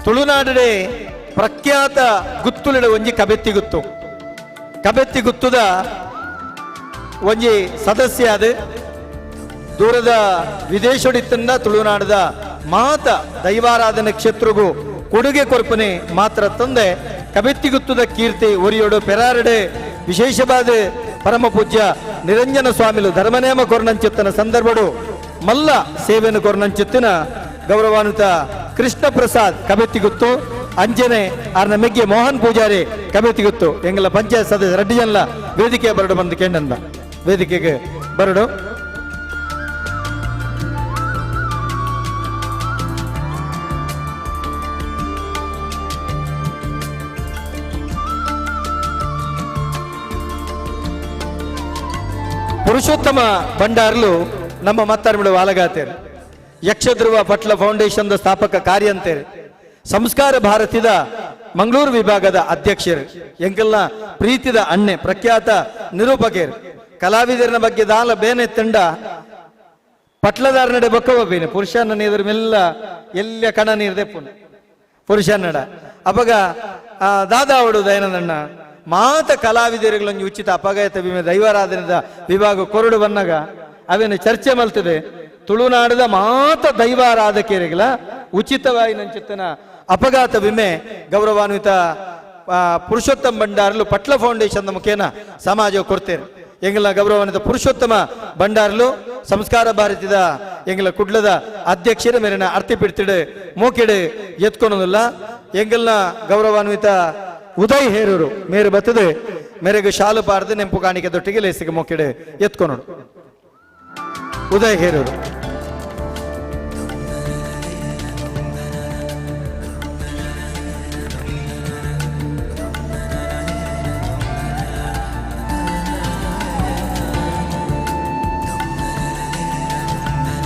ತುಳುನಾಡಡೆ ಪ್ರಖ್ಯಾತ ಗುತ್ತುಲಿಡ ಒಂಜಿ ಕಬೆತ್ತಿ ಗುತ್ತುದ ಒಂಜಿ ಸದಸ್ಯ ಅದು ದೂರದ ವಿದೇಶಡಿತ್ತಂದ ತುಳುನಾಡದ ಮಾತ ದೈವಾರಾಧನೆ ಕ್ಷೇತ್ರಗೂ ಕೊಡುಗೆ ಕೊರ್ಪನೆ ಮಾತ್ರ ತಂದೆ ಕಬೆತ್ತಿ ಗುತ್ತುದ ಕೀರ್ತಿ ಒರಿಯೋಡು ಪೆರಾರಡೆ ವಿಶೇಷವಾದ ಪರಮ ಪೂಜ್ಯ ನಿರಂಜನ ಸ್ವಾಮಿಲು ಧರ್ಮನೇಮ ಕೊರ್ನಂಚಿತ್ತನ ಸಂದರ್ಭಡು ಮಲ್ಲ ಸೇವೆಯನ್ನು ಕೊರ್ನಂಚಿತ್ತಿನ ಗೌರವಾನ್ವಿತ ಕೃಷ್ಣ ಪ್ರಸಾದ್ ಕಬೆತ್ತಿಗುತ್ತು ಅಂಜನೆ ಆರ್ನ ಮೆಗ್ಗೆ ಮೋಹನ್ ಪೂಜಾರಿ ಕಬೆತ್ತಿಗುತ್ತು ಎಂಗಲ ಪಂಚಾಯತ್ ಸದಸ್ಯ ರೆಡ್ಡಿ ಜನಲ ವೇದಿಕೆ ಬರಡು ಬಂದು ಕೆಂಡಂದ ವೇದಿಕೆಗೆ ಬರಡು ಪುರುಷೋತ್ತಮ ಭಂಡಾರ್ಲು ನಮ್ಮ ಮತ್ತಾರ್ಮಿಡು ವಾಲಗಾತೇರು ಯಕ್ಷಧ್ರುವ ಪಟ್ಲ ಫೌಂಡೇಶನ್ ಸ್ಥಾಪಕ ಕಾರ್ಯ ಅಂತೇರು ಸಂಸ್ಕಾರ ಭಾರತದ ಮಂಗಳೂರು ವಿಭಾಗದ ಅಧ್ಯಕ್ಷರು ಎಂಕೆಲ್ಲ ಪ್ರೀತಿದ ಅಣ್ಣೆ ಪ್ರಖ್ಯಾತ ನಿರೂಪಕರು ಕಲಾವಿದರಿನ ಬಗ್ಗೆ ದಾಲ ಬೇನೆ ತಂಡ ಪಟ್ಲದಾರನಡೆ ಬಕ್ಕವ ಬೇನೆ ಪುರುಷನ ನೀರು ಮೆಲ್ಲ ಎಲ್ಲ ಕಣ ನೀರು ದೆಪ್ಪುನು ಪುರುಷನ್ನಡ ಅಪಗ ದಾದಾವಡು ದಯನದಣ್ಣ ಮಾತ ಕಲಾವಿದರುಗಳೊಂದು ಉಚಿತ ಅಪಘಾತ ವಿಮೆ ದೈವಾರಾಧನೆದ ವಿಭಾಗ ಕೊರಡು ಬಂದಾಗ ಅವೇನು ಚರ್ಚೆ ಮಲ್ತದೆ ತುಳುನಾಡದ ಮಾತ ದೈವಾರಾಧಕರಿಗಳ ಉಚಿತವಾಗಿ ನಂಚಿತ್ತನ ಅಪಘಾತ ವಿಮೆ ಗೌರವಾನ್ವಿತ ಪುರುಷೋತ್ತಮ ಭಂಡಾರ್ಲು ಪಟ್ಲ ಫೌಂಡೇಶನ್ ಮುಖೇನ ಸಮಾಜ ಕೊಡ್ತೇನೆ ಎಂಗಳ ಗೌರವಾನ್ವಿತ ಪುರುಷೋತ್ತಮ ಭಂಡಾರ್ಲು ಸಂಸ್ಕಾರ ಭಾರತದ ಎಂಗಳ ಕುಡ್ಲದ ಅಧ್ಯಕ್ಷರ ಮೇಲಿನ ಅರ್ತಿಪಿಡ್ತಿಡು ಮೋಕೆಡು ಎತ್ಕೊಳೋದಿಲ್ಲ ಎಂಗಲ್ನ ಗೌರವಾನ್ವಿತ ಉದಯ್ ಹೇರೂರು ಮೇರೆ ಬತ್ತದೆ ಮೇರೆಗೆ ಶಾಲು ಪಾರ್ದು ನೆಂಪು ಕಾಣಿಕೆ ದೊಟ್ಟಿಗೆ ಲೇಸಿಗೆ ಮೊಕ್ಕೆಡೆ ಎತ್ಕೊನೋಡು ಉದಯ್ ಹೇರೂರು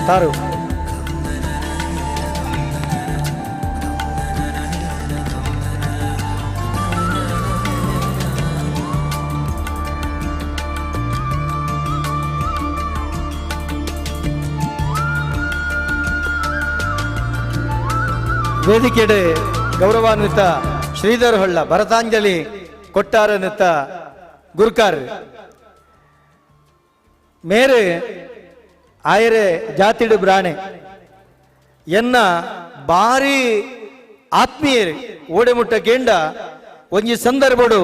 ತಾರು ವೇದಿಕೆಡೆ ಗೌರವಾನ್ವಿತ ಶ್ರೀಧರ್ ಹೊಳ್ಳ ಭರತಾಂಜಲಿ ಕೊಟ್ಟಾರನಿತ್ತ ಗುರುಕಾರ್ ಮೇರೆ ಆಯರೆ ಜಾತಿಡು ಬ್ರಾಣೆ ಎನ್ನ ಬಾರಿ ಆತ್ಮೀಯರು ಓಡೆಮುಟ್ಟ ಕೇಂಡ ಒಂಜಿ ಸಂದರ್ಭಡು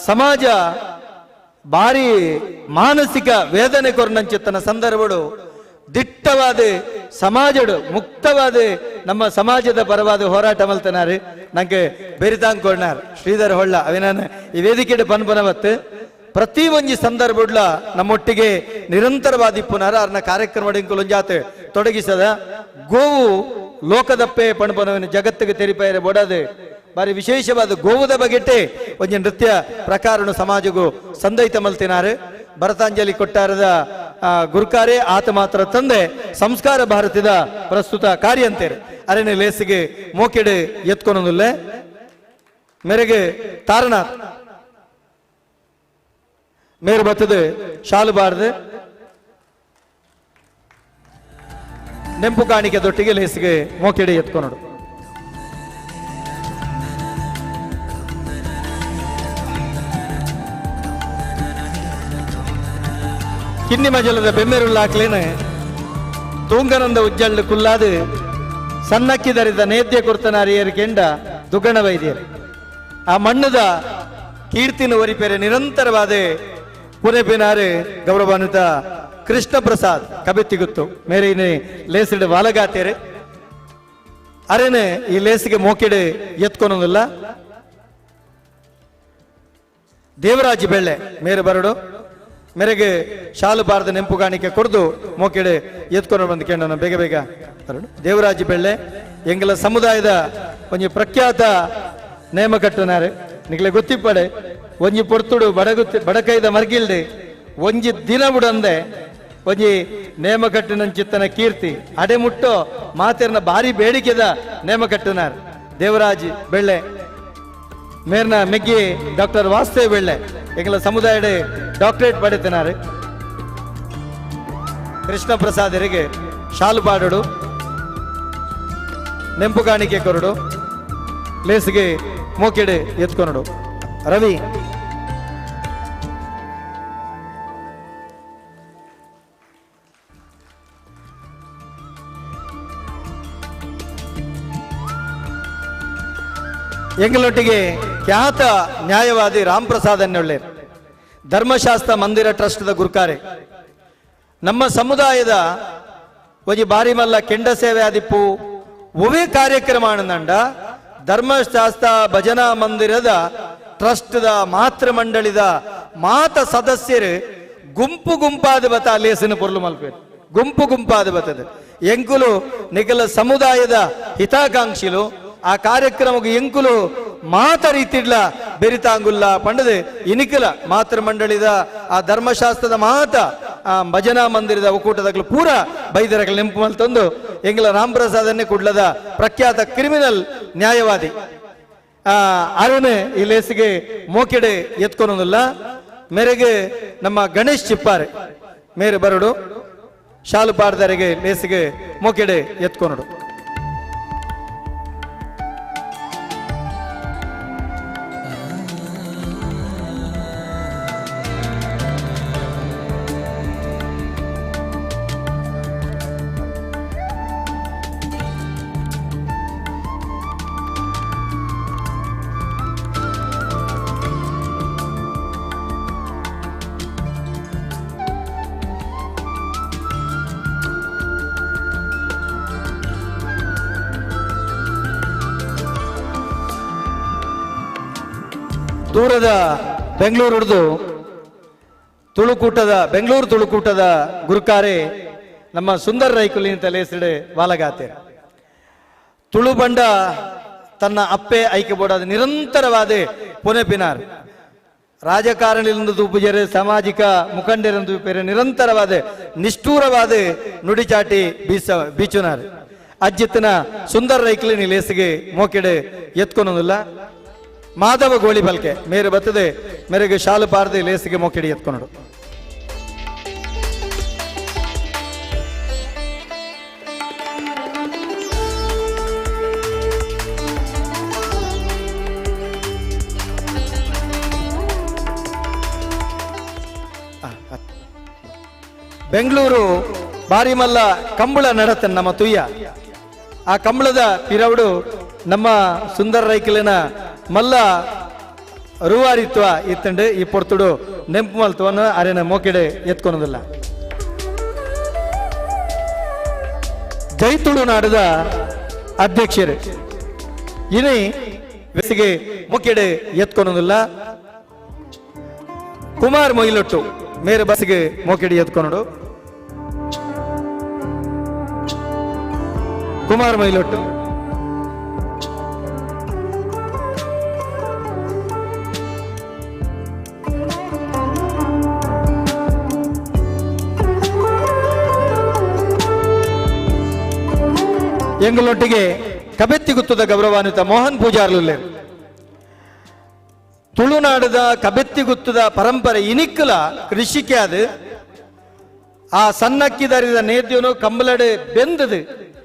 ಸಮಾಜ ಬಾರಿ ಮಾನಸಿಕ ವೇದನೆ ಕೊರ್ನಂಚಿತ್ತನ ಸಂದರ್ಭಡು ದಿಟ್ಟವಾದ ಸಮಾಜಡು ಮುಕ್ತವಾದ ನಮ್ಮ ಸಮಾಜದ ಪರವಾದ ಹೋರಾಟ ಮಲ್ತನಾರು ನಂಗೆ ಬೆರಿತಾಂಗ್ ಕೊಡ್ನಾರ್ ಶ್ರೀಧರ್ ಹೊಳ್ಳ ಅವೇನ ಈ ವೇದಿಕೆ ಪನ್ಪನವತ್ತು ಪ್ರತಿ ಒಂಜಿ ಸಂದರ್ಭಡ್ಲ ನಮ್ಮೊಟ್ಟಿಗೆ ನಿರಂತರವಾದಿ ಪುನರ ಅರ್ನ ಕಾರ್ಯಕ್ರಮ ಜಾತೆ ತೊಡಗಿಸದ ಗೋವು ಲೋಕದಪ್ಪೆ ಪಣಪನವನ ಜಗತ್ತಿಗೆ ತೆರಿಪಾಯರೆ ಬೊಡದೆ ಬಾರಿ ವಿಶೇಷವಾದ ಗೋವುದ ಬಗೆಟ್ಟೆ ಒಂಜಿ ನೃತ್ಯ ಪ್ರಕಾರನು ಸಮಾಜಗೂ ಸಂದೈತ ಮಲ್ತಿನಾರು ಭರತಾಂಜಲಿ ಕೊಟ್ಟಾರದ ಗುರುಕಾರೆ ಆತ ಮಾತ್ರ ತಂದೆ ಸಂಸ್ಕಾರ ಭಾರತದ ಪ್ರಸ್ತುತ ಕಾರ್ಯ ಅಂತೇರು ಅರೇನೆ ಲೇಸಿಗೆ ಮೋಕೆಡೆ ಎತ್ಕೊಳೋದಿಲ್ಲ ಮೇರೆಗೆ ತಾರನಾಥ್ ಮೇರೆ ಬರ್ತದೆ ಶಾಲು ಬಾರ್ದು ನೆಂಪು ಕಾಣಿಕೆ ದೊಟ್ಟಿಗೆ ಲೇಸಿಗೆ ಮೋಕೆಡೆ ಎತ್ಕೊನೋಡು ಕಿನ್ನಿ ಮಜಲದ ಬೆಮ್ಮೆರುಳ್ಳ ಹಾಕ್ಲೇನೆ ತೂಂಗನಂದ ಉಜ್ಜಳ್ಳು ಕುಲ್ಲಾದು ಸನ್ನಕ್ಕಿ ಧರಿದ ನೇದ್ಯ ಕೊಡ್ತನಾರಿಯರು ಕೆಂಡ ದುಗಣ ವೈದ್ಯರು ಆ ಮಣ್ಣದ ಕೀರ್ತಿನ ಒರಿಪೇರೆ ನಿರಂತರವಾದ ಪುನೆಪಿನಾರು ಗೌರವಾನ್ವಿತ ಕೃಷ್ಣ ಪ್ರಸಾದ್ ಕಬೆತ್ತಿಗುತ್ತು ಮೇರೆ ಲೇಸಿಡ್ ವಾಲಗಾತೇರೆ ಅರೇನೆ ಈ ಲೇಸಿಗೆ ಮೋಕೆಡೆ ಎತ್ಕೊಳೋದಿಲ್ಲ ದೇವರಾಜ್ ಬೆಳ್ಳೆ ಮೇರೆ ಬರಡು ಮೇರೆಗೆ ಶಾಲು ಬಾರದ ನೆಂಪು ಕಾಣಿಕೆ ಕೊಡ್ದು ಮೋಕೆಡೆ ಎತ್ಕೊಂಡು ಬಂದು ಕೇಳೋಣ ಬೇಗ ಬೇಗ ದೇವರಾಜ ಬೆಳ್ಳೆ ಎಂಗಲ ಸಮುದಾಯದ ಒಂಜಿ ಪ್ರಖ್ಯಾತ ನೇಮಕಟ್ಟುನಾರೆ ನಿಗಲೆ ಗೊತ್ತಿಪ್ಪಡೆ ಒಂಜಿ ಪೊರ್ತುಡು ಬಡಕೈದ ಮರ್ಗಿಲ್ಡೆ ಒಂಜಿ ದಿನ ಬಿಡಂದೆ ಒಂಜಿ ನೇಮಕಟ್ಟಿನಂಚಿತ್ತನ ಕೀರ್ತಿ ಅಡೆ ಮುಟ್ಟೋ ಮಾತೆರ್ನ ಭಾರಿ ಬೇಡಿಕೆದ ನೇಮಕಟ್ಟುನಾರ್ ದೇವರಾಜ್ ಬೆಳ್ಳೆ ಮೇರ್ನ ಮೆಗ್ಗಿ ಡಾಕ್ಟರ್ ವಾಸ್ತೇವ್ ಬೆಳ್ಳೆ ಎಂಗಲ ಸಮುದಾಯದ ಡಾಕ್ಟರೇಟ್ ಪಡೆತನಾರೆ ಕೃಷ್ಣ ಪ್ರಸಾದರಿಗೆ ಶಾಲು ಪಾಡೋಡು ನೆಂಪು ಕಾಣಿಕೆ ಕೊರಡು ಲೇಸಿಗೆ ಮೋಕೆಡೆ ಎತ್ಕೊನಡು ರವಿ ಎಂಗಳೊಟ್ಟಿಗೆ ಖ್ಯಾತ ನ್ಯಾಯವಾದಿ ರಾಮ್ ಪ್ರಸಾದ್ ಅನ್ನೊಳ್ಳೆ ಧರ್ಮಶಾಸ್ತ್ರ ಮಂದಿರ ಟ್ರಸ್ಟ್ದ ಗುರುಕಾರೆ ನಮ್ಮ ಸಮುದಾಯದ ಒಂಜಿ ಬಾರಿ ಮಲ್ಲ ಕೆಂಡ ಸೇವೆ ಆದಿಪ್ಪು ಒವೇ ಕಾರ್ಯಕ್ರಮ ನಂಡ ಧರ್ಮಶಾಸ್ತ್ರ ಭಜನಾ ಮಂದಿರದ ಟ್ರಸ್ಟ್ದ ಮಾತೃ ಮಂಡಳಿದ ಮಾತ ಸದಸ್ಯರು ಗುಂಪು ಗುಂಪಾದ ಬತ್ತ ಲೇಸಿನ ಪೊರ್ಲು ಮಲ್ಪೇರು ಗುಂಪು ಗುಂಪಾದ ಬತ್ತದ ಎಂಕುಲು ನಿಗಲ ಸಮುದಾಯದ ಹಿತಾಕಾಂಕ್ಷಿಲು ಆ ಕಾರ್ಯಕ್ರಮಕ್ಕೆ ಎಂಕುಲು ಮಾತ ರೀತಿಡ್ಲ ಬೆರಿತಾಂಗುಲ್ಲ ಪಂಡದೆ ಇನಿಕಲ ಮಾತೃ ಮಂಡಳಿದ ಆ ಧರ್ಮಶಾಸ್ತ್ರದ ಮಾತ ಆ ಭಜನಾ ಮಂದಿರದ ಒಕ್ಕೂಟದಾಗಲು ಪೂರ ಬೈದರಗಳ ನೆಂಪು ಮಲ್ತಂದು ಎಂಗಲ ರಾಮ್ ಪ್ರಸಾದನ್ನೇ ಕುಡ್ಲದ ಪ್ರಖ್ಯಾತ ಕ್ರಿಮಿನಲ್ ನ್ಯಾಯವಾದಿ ಅರುಣ್ ಈ ಲೇಸಿಗೆ ಮೋಕೆಡೆ ಎತ್ಕೊನೋದಿಲ್ಲ ಮೇರೆಗೆ ನಮ್ಮ ಗಣೇಶ್ ಚಿಪ್ಪಾರೆ ಮೇರೆ ಬರಡು ಶಾಲು ಪಾಡ್ದಾರಿಗೆ ಲೇಸಿಗೆ ಮೋಕೆಡೆ ಎತ್ಕೊನಡು ದೂರದ ಬೆಂಗಳೂರು ಬೆಂಗಳೂರು ತುಳುಕೂಟದ ಗುರುಕಾರೆ ನಮ್ಮ ಸುಂದರ ರೈಕುಲಿನ ತಲೆಸಿಡೆ ವಾಲಗಾತೆ ತುಳು ಬಂಡ ತನ್ನ ಅಪ್ಪೆ ಐಕೆ ಬೋಡಾದ ನಿರಂತರವಾದ ಪುನೆಪಿನಾರ್ ರಾಜಕಾರಣಿಲಿಂದ ತೂಪುಜರೆ ಸಾಮಾಜಿಕ ಮುಖಂಡರಂದು ಪೇರೆ ನಿರಂತರವಾದ ನಿಷ್ಠೂರವಾದ ನುಡಿಚಾಟಿ ಬೀಚುನಾರ್ ಅಜ್ಜಿತ್ತನ ಸುಂದರ ರೈಕಲಿನ ಲೇಸಿಗೆ ಮೋಕೆಡೆ ಎತ್ಕೊನೋದಿಲ್ಲ ಮಾಧವ ಗೋಳಿ ಬಲ್ಕೆ ಮೇರೆ ಬತ್ತದೆ ಮೇರೆಗೆ ಶಾಲು ಪಾರದೆ ಲೇಸಿಗೆ ಮೋಕೆಡಿ ಎತ್ಕೊಂಡು ಬೆಂಗಳೂರು ಬಾರಿ ಮಲ್ಲ ಕಂಬಳ ನಡತನ್ ನಮ್ಮ ತುಯ್ಯ ಆ ಕಂಬಳದ ಪಿರವಡು ನಮ್ಮ ಸುಂದರ ರೈಕಲಿನ ಮಲ್ಲ ರೂವಾರಿತ್ವ ಇತ್ತಂಡು ಈ ಪೊರ್ತುಡು ನೆಂಪು ಮಲ್ತವನ್ನ ಅರೆನ ಮೋಕೆಡೆ ಎತ್ಕೊನೋದಿಲ್ಲ ಜೈತುಳು ನಾಡದ ಅಧ್ಯಕ್ಷರು ಇನಿ ಬೆಸಿಗೆ ಮೋಕೆಡೆ ಎತ್ಕೊನೋದಿಲ್ಲ ಕುಮಾರ್ ಮೊಯ್ಲೊಟ್ಟು ಮೇರೆ ಬಸ್ಸಿಗೆ ಮೋಕೆಡಿ ಎತ್ಕೊಂಡು ಕುಮಾರ್ ಮೊಯ್ಲೊಟ್ಟು ಎಂಗಳೊಟ್ಟಿಗೆ ಕಬೆತ್ತಿಗುತ್ತದ ಗೌರವಾನ್ವಿತ ಮೋಹನ್ ಪೂಜಾರ್ಲು ತುಳುನಾಡದ ಕಬೆತ್ತಿಗುತ್ತದ ಪರಂಪರೆ ಇನಿಕ್ಕಲ ಕೃಷಿಕೆ ಅದು ಆ ಸಣ್ಣಕ್ಕಿದರಿದ ನೇದ್ಯನು ಕಂಬಲಡೆ ಬೆಂದದು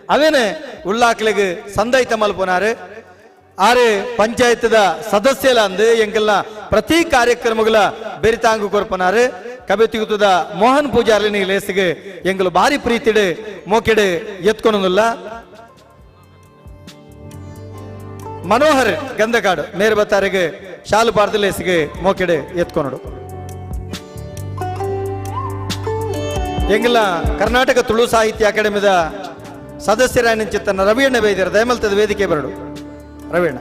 ಅವೇನೆ ಉಳ್ಳಾಕ್ಲೆಗೆ ಸಂದೈತ ಮಲ್ಪನಾರು ಆರೆ ಪಂಚಾಯತ್ದ ಸದಸ್ಯಲ ಅಂದು ಎಂಗೆಲ್ಲ ಪ್ರತಿ ಕಾರ್ಯಕ್ರಮಗಳ ಬೆರಿತಾಂಗು ಕೊರ್ಪನಾರು ಕಬೆತ್ತಿಗುತ್ತದ ಮೋಹನ್ ಪೂಜಾರ್ಲಿನ ಲೇಸಿಗೆ ಎಂಗಳು ಬಾರಿ ಪ್ರೀತಿಡೆ ಮೋಕೆಡೆ ಎತ್ಕೊನೋದಿಲ್ಲ ಮನೋಹರ್ ಗಂಧಕಾಡು ಮೇರೆ ಬತ್ತಾರಿಗೆ ಶಾಲು ಪಾರ್ದ ಲೇಸಿಗೆ ಮೋಕೆಡೆ ಎತ್ಕೊನೋಡು ಎಂಗೆಲ್ಲ ಕರ್ನಾಟಕ ತುಳು ಸಾಹಿತ್ಯ ಅಕಾಡೆಮಿದ ಸದಸ್ಯರಾಯನ ಚಿತ್ತನ ರವಿಯಣ್ಣ ಬೈದ್ಯರ ದಯಮಲ್ತದ ವೇದಿಕೆ ಬರಡು ರವಿಯಣ್ಣ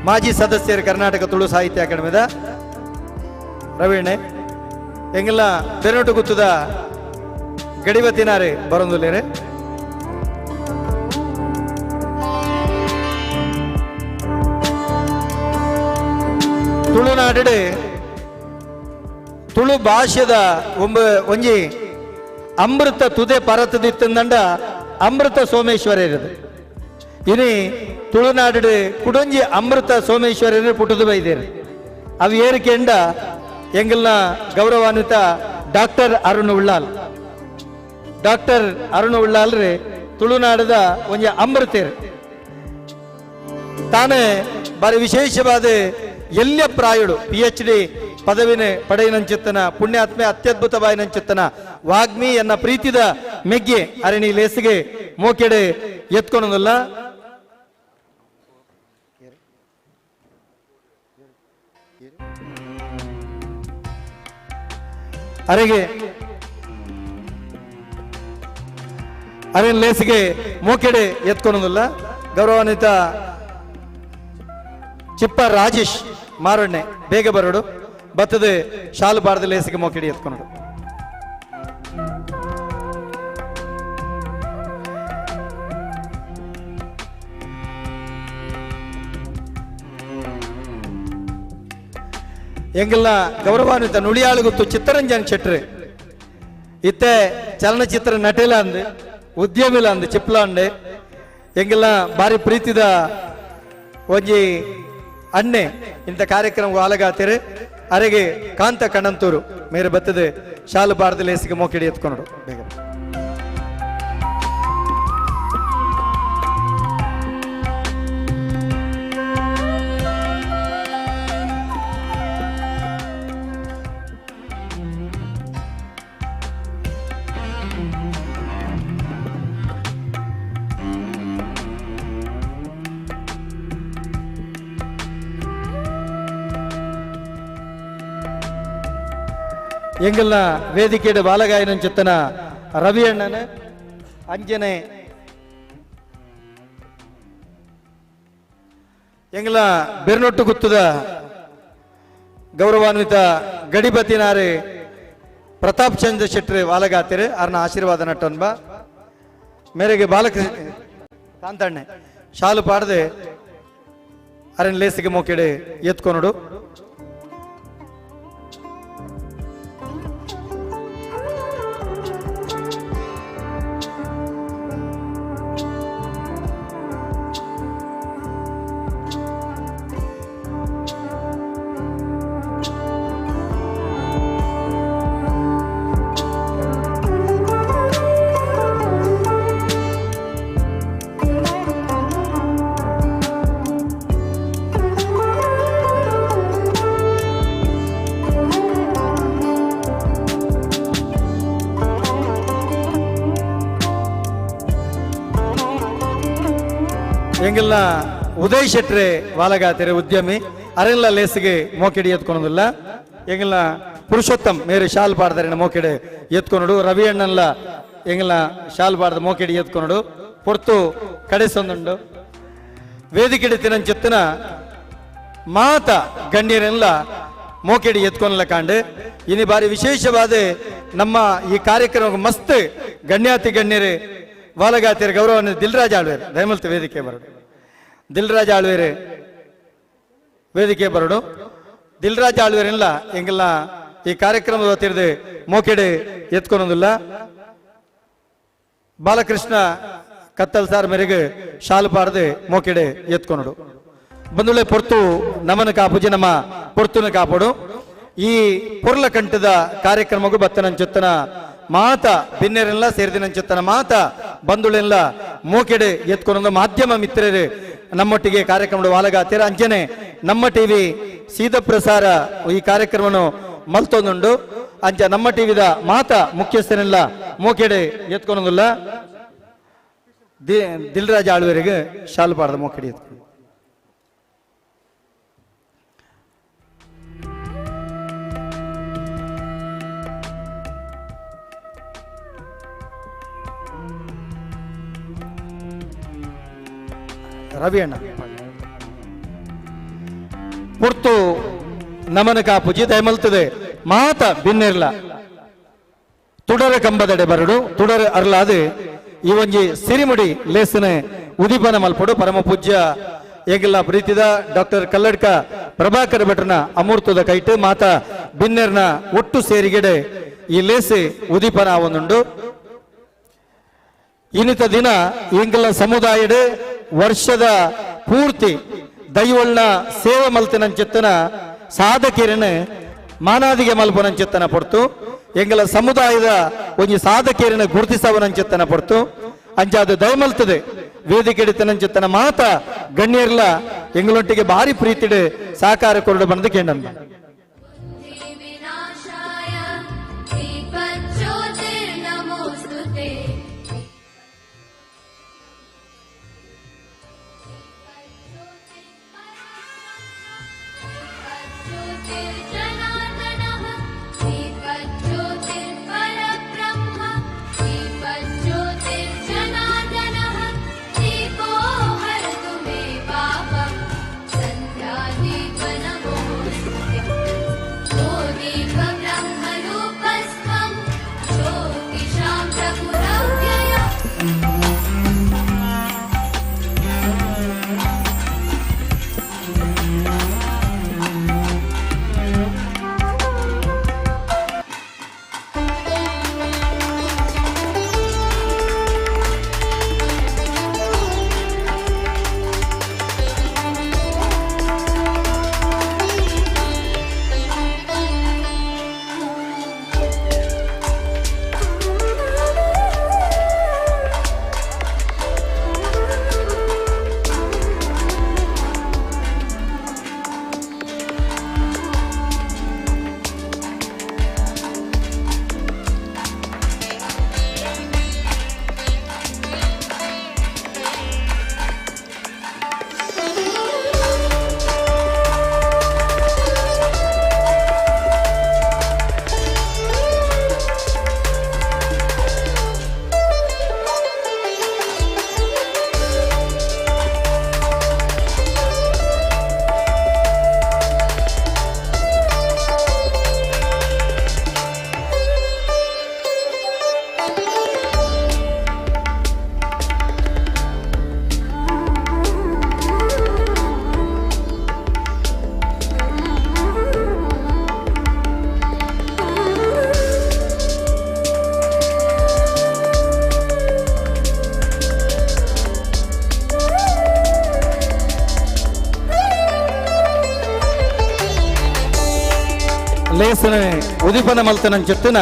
ಮಾಜಿ ಸದಸ್ಯರು ಕರ್ನಾಟಕ ತುಳು ಸಾಹಿತ್ಯ ಅಕಾಡೆಮಿದ ರವೀಣೆ ಎಂಗೆಲ್ಲ ಬೆರಟು ಗುತ್ತದ ಗಡಿವತ್ತಿನಾರೆ ಬರೊಂದುಲ್ಲೇರೆ ತುಳುನಾಡು ತುಳು ಭಾಷೆದ ಒಂಜಿ ಅಮೃತ ತುದೆ ಪರತದಿತ್ತಂದಂಡ ಅಮೃತ ಸೋಮೇಶ್ವರ ಇರೋದು ಇನಿ ತುಳುನಾಡು ಕುಡೊಂಜಿ ಅಮೃತ ಸೋಮೇಶ್ವರ ಪುಟ್ಟದು ಬೈದೇರು ಅವು ಏರಿಕೆಂಡ ಎಂಗಲ್ನ ಗೌರವಾನ್ವಿತ ಡಾಕ್ಟರ್ ಅರುಣ್ ಉಳ್ಳಾಲ್ ರೀ ತುಳುನಾಡದ ಒಂಜಿ ಅಮೃತೇರು ತಾನೇ ಬಾರಿ ವಿಶೇಷವಾದ ಎಲ್ಯ ಪ್ರಾಯುಡು PhD ಪದವಿನ ಪಡೆಯನಂಚಿತ್ತನ ಪುಣ್ಯಾತ್ಮೆ ಅತ್ಯದ್ಭುತವಾಯಿನಂಚಿತ್ತನ ವಾಗ್ಮಿ ಎನ್ನ ಪ್ರೀತಿದ ಮೆಗ್ಗೆ ಅರಣಿ ಲೇಸಿಗೆ ಮೋಕೆಡೆ ಎತ್ಕೊಳೋದಿಲ್ಲ ಅರೆಗೆ ಅರಣ್ಯ ಲೇಸಿಗೆ ಮೋಕೆಡೆ ಎತ್ಕೊಳೋದಿಲ್ಲ ಗೌರವಾನ್ವಿತ ಚಿಪ್ಪ ರಾಜೇಶ್ ಮಾರಣ್ಣೆ ಬೇಗ ಬರೋಡು ಬತ್ತದ ಶಾಲು ಬಾರದ ಲೇಸಿಗೆ ಮೋಕೆಡೆ ಎತ್ಕೊಂಡು ಎಂಗೆಲ್ಲ ಗೌರವಾನ್ವಿತ ನುಡಿಯಾಳುಗುತ್ತು ಚಿತ್ತರಂಜನ್ ಶೆಟ್ರು ಇತ್ತೆ ಚಲನಚಿತ್ರ ನಟೆಲ ಅಂದು ಉದ್ಯಮಿಲ ಅಂದು ಚಿಪ್ಲ ಅಂಡೆ ಎಂಗೆಲ್ಲ ಬಾರಿ ಪ್ರೀತಿದ ಒಂಜಿ ಅಣ್ಣೆ ಇಂಥ ಕಾರ್ಯಕ್ರಮ ಆಲಗಾತಿರು ಅರೆಗೆ ಕಾಂತ ಕಣಂತೂರು ಮೇರೆ ಬತ್ತದ ಶಾಲು ಬಾರದ ಲೇಸಿಗೆ ಮೋಕೆಡಿ ಎತ್ಕೊಂಡು ಬೇಗ ಎಂಗೆಲ್ಲ ವೇದಿಕೆಯ ಬಾಲಗಾಯನ ಚಿತ್ತನ ರವಿ ಅಣ್ಣನ ಅಂಜನೆ ಎಂಗೆಲ್ಲ ಬೆರ್ನೊಟ್ಟು ಗುತ್ತದ ಗೌರವಾನ್ವಿತ ಗಡಿಪತಿನಾರೆ ಪ್ರತಾಪ್ ಚಂದ್ರ ಶೆಟ್ಟಿ ವಾಲಗಾತಿರು ಅವ್ರನ್ನ ಆಶೀರ್ವಾದ ನಟ್ಟನ್ಬ ಮೇರೆಗೆ ಬಾಲಕೃಷ್ಣ ಕಾಂತಣ್ಣೆ ಶಾಲು ಪಾಡದೆ ಅರಣ್ಯ ಲೇಸಿಗೆ ಮೋಕೆಡೆ ಎತ್ಕೊನೋಡು ಎಂಗೆಲ್ಲ ಉದಯ್ ಶೆಟ್ರೆ ವಾಲಗಾತಿರೆ ಉದ್ಯಮಿ ಅರೆಲ್ಲ ಲೇಸಿಗೆ ಮೋಕೆಡಿ ಎತ್ಕೊಳೋದಿಲ್ಲ ಎಂಗೆಲ್ಲ ಪುರುಷೋತ್ತಮ್ ಮೇರೆ ಶಾಲ್ ಪಾಡ್ದಾರೆ ಮೋಕೆಡೆ ಎತ್ಕೊನೋಡು ರವಿ ಅಣ್ಣಲ್ಲ ಎಂಗೆಲ್ಲ ಶಾಲ್ ಪಾಡ್ದ ಮೋಕೆಡಿ ಎತ್ಕೊನೋಡು ಪೊರ್ತು ಕಡೆಸೊಂದುಂಡು ವೇದಿಕೆ ತಿನಂಚಿತ್ತಿನ ಮಾತ ಗಣ್ಯರೆಲ್ಲ ಮೋಕೆಡಿ ಎತ್ಕೊನಲ್ಲ ಕಾಂಡು ಇನಿ ಬಾರಿ ವಿಶೇಷವಾದ ನಮ್ಮ ಈ ಕಾರ್ಯಕ್ರಮ ಮಸ್ತ್ ಗಣ್ಯಾತಿ ಗಣ್ಯರೇ ವಾಲಗಾತಿರ ಗೌರವ ದಿಲ್ರಾಜ್ ಆಳ್ವೇರು ದಯಮಲ್ತ ವೇದಿಕೆ ಬರಡು ದಿಲ್ರಾಜ್ ಆಳ್ವೇರು ವೇದಿಕೆ ಬರಡು ದಿಲ್ರಾಜ್ ಆಳ್ವೇರಿಲ್ಲ ಎಂಗೆಲ್ಲ ಈ ಕಾರ್ಯಕ್ರಮದ ಹೊತ್ತಿರದೆ ಮೋಕೆಡೆ ಎತ್ಕೊಳೋದಿಲ್ಲ ಬಾಲಕೃಷ್ಣ ಕತ್ತಲ್ ಸಾರ್ ಮೇರೆಗೆ ಶಾಲು ಪಾಡದೆ ಮೋಕೆಡೆ ಎತ್ಕೊನೋಡು ಬಂದುಳೆ ಪೊರ್ತು ನಮನ ಕಾಪುಜಿ ನಮ್ಮ ಪೊರ್ತುನ ಕಾಪಡು ಈ ಪೊರ್ಲ ಕಂಠದ ಕಾರ್ಯಕ್ರಮಗೂ ಬತ್ತನಂಚುತ್ತನ ಮಾತ ಭಿನ್ನರೆಲ್ಲ ಸೇರಿದಿನಂಚುತ್ತನ ಮಾತ ಬಂಧುಳೆಲ್ಲ ಮೋಕೆಡೆ ಎತ್ಕೊಂಡು ಮಾಧ್ಯಮ ಮಿತ್ರರು ನಮ್ಮೊಟ್ಟಿಗೆ ಕಾರ್ಯಕ್ರಮದ ವಾಲಗಾತಿರ ಅಂಜನೆ ನಮ್ಮ ಟಿವಿ ಸೀದಾ ಪ್ರಸಾರ ಈ ಕಾರ್ಯಕ್ರಮವನ್ನು ಮಲ್ತೊಂದುಂಡು ಅಂಚ ನಮ್ಮ ಟಿವಿದ ಮಾತ ಮುಖ್ಯಸ್ಥನೆಲ್ಲ ಮೋಕೆಡೆ ಎತ್ಕೊಳೋದಿಲ್ಲ ದಿಲ್ರಾಜ್ ಆಳ್ವೇರಿಗೆ ಶಾಲು ಪಾಡದ ಮೋಕೆಡೆ ಎತ್ಕೊಂಡು ರವಿ ಅಣ್ಣ ಪುರ್ತು ನಮನ ಕಾಪುಜಿ ದಯಮಲ್ತದೆ ಮಾತ ಭಿನ್ನಿರ್ಲ ತುಡರ ಕಂಬದಡೆ ಬರಡು ತುಡರ ಅರ್ಲಾದು ಈ ಒಂಜಿ ಸಿರಿಮುಡಿ ಲೇಸನ ಉದಿಪನ ಮಲ್ಪಡು ಪರಮ ಪೂಜ್ಯ ಏಗಿಲ್ಲ ಪ್ರೀತಿದ ಡಾಕ್ಟರ್ ಕಲ್ಲಡ್ಕ ಪ್ರಭಾಕರ್ ಭಟ್ರನ ಅಮೂರ್ತದ ಕೈಟ್ ಮಾತ ಭಿನ್ನೆರ್ನ ಒಟ್ಟು ಸೇರಿಗೆಡೆ ಈ ಲೇಸಿ ಉದಿಪನ ಅವನುಂಡು ಇನ್ನಿತ ದಿನ ಇಂಗ್ಲ ಸಮುದಾಯದ ವರ್ಷದ ಪೂರ್ತಿ ದೈವಳ್ನ ಸೇವೆ ಮಲ್ತಿನಂಚಿತ್ತನ ಸಾಧಕೀರನ ಮಾನಾದಿಗೆ ಮಲ್ಪನಂಚಿತ್ತನ ಪೊರ್ತು ಎಂಗಲ ಸಮುದಾಯದ ಒಂಜಿ ಸಾಧಕೀರನ ಗುರುತಿಸವನಂಚಿತ್ತನ ಪೊರ್ತು ಅಂಚಾದ ದಯಮಲ್ತದೆ ವೇದಿಕೆ ಹಿಡಿತನಂಚಿತ್ತನ ಮಾತ ಗಣ್ಯರ್ಲ ಎಂಗಳೊಟ್ಟಿಗೆ ಭಾರಿ ಪ್ರೀತಿಡೆ ಸಾಕಾರ ಕೊರಡು ಬಂದು ಕೇಂದ್ರ विनाशाय दीपज्योतिर्नमोऽस्तुते दीपज्योतिर्जनार्दनः दीपज्योतिर्परब्रह्म दीपज्योतिर्जनार्दनः दीपो हरतु मे पापम् सन्ध्यादीपनमोऽस्तुते ब्रह्मरूपस्त्वं ज्योतिषां प्रभुरव्ययम् ಲೇಸನ ಉದಿಪನ ಮಲ್ತನಂಚಿತ್ತಿನ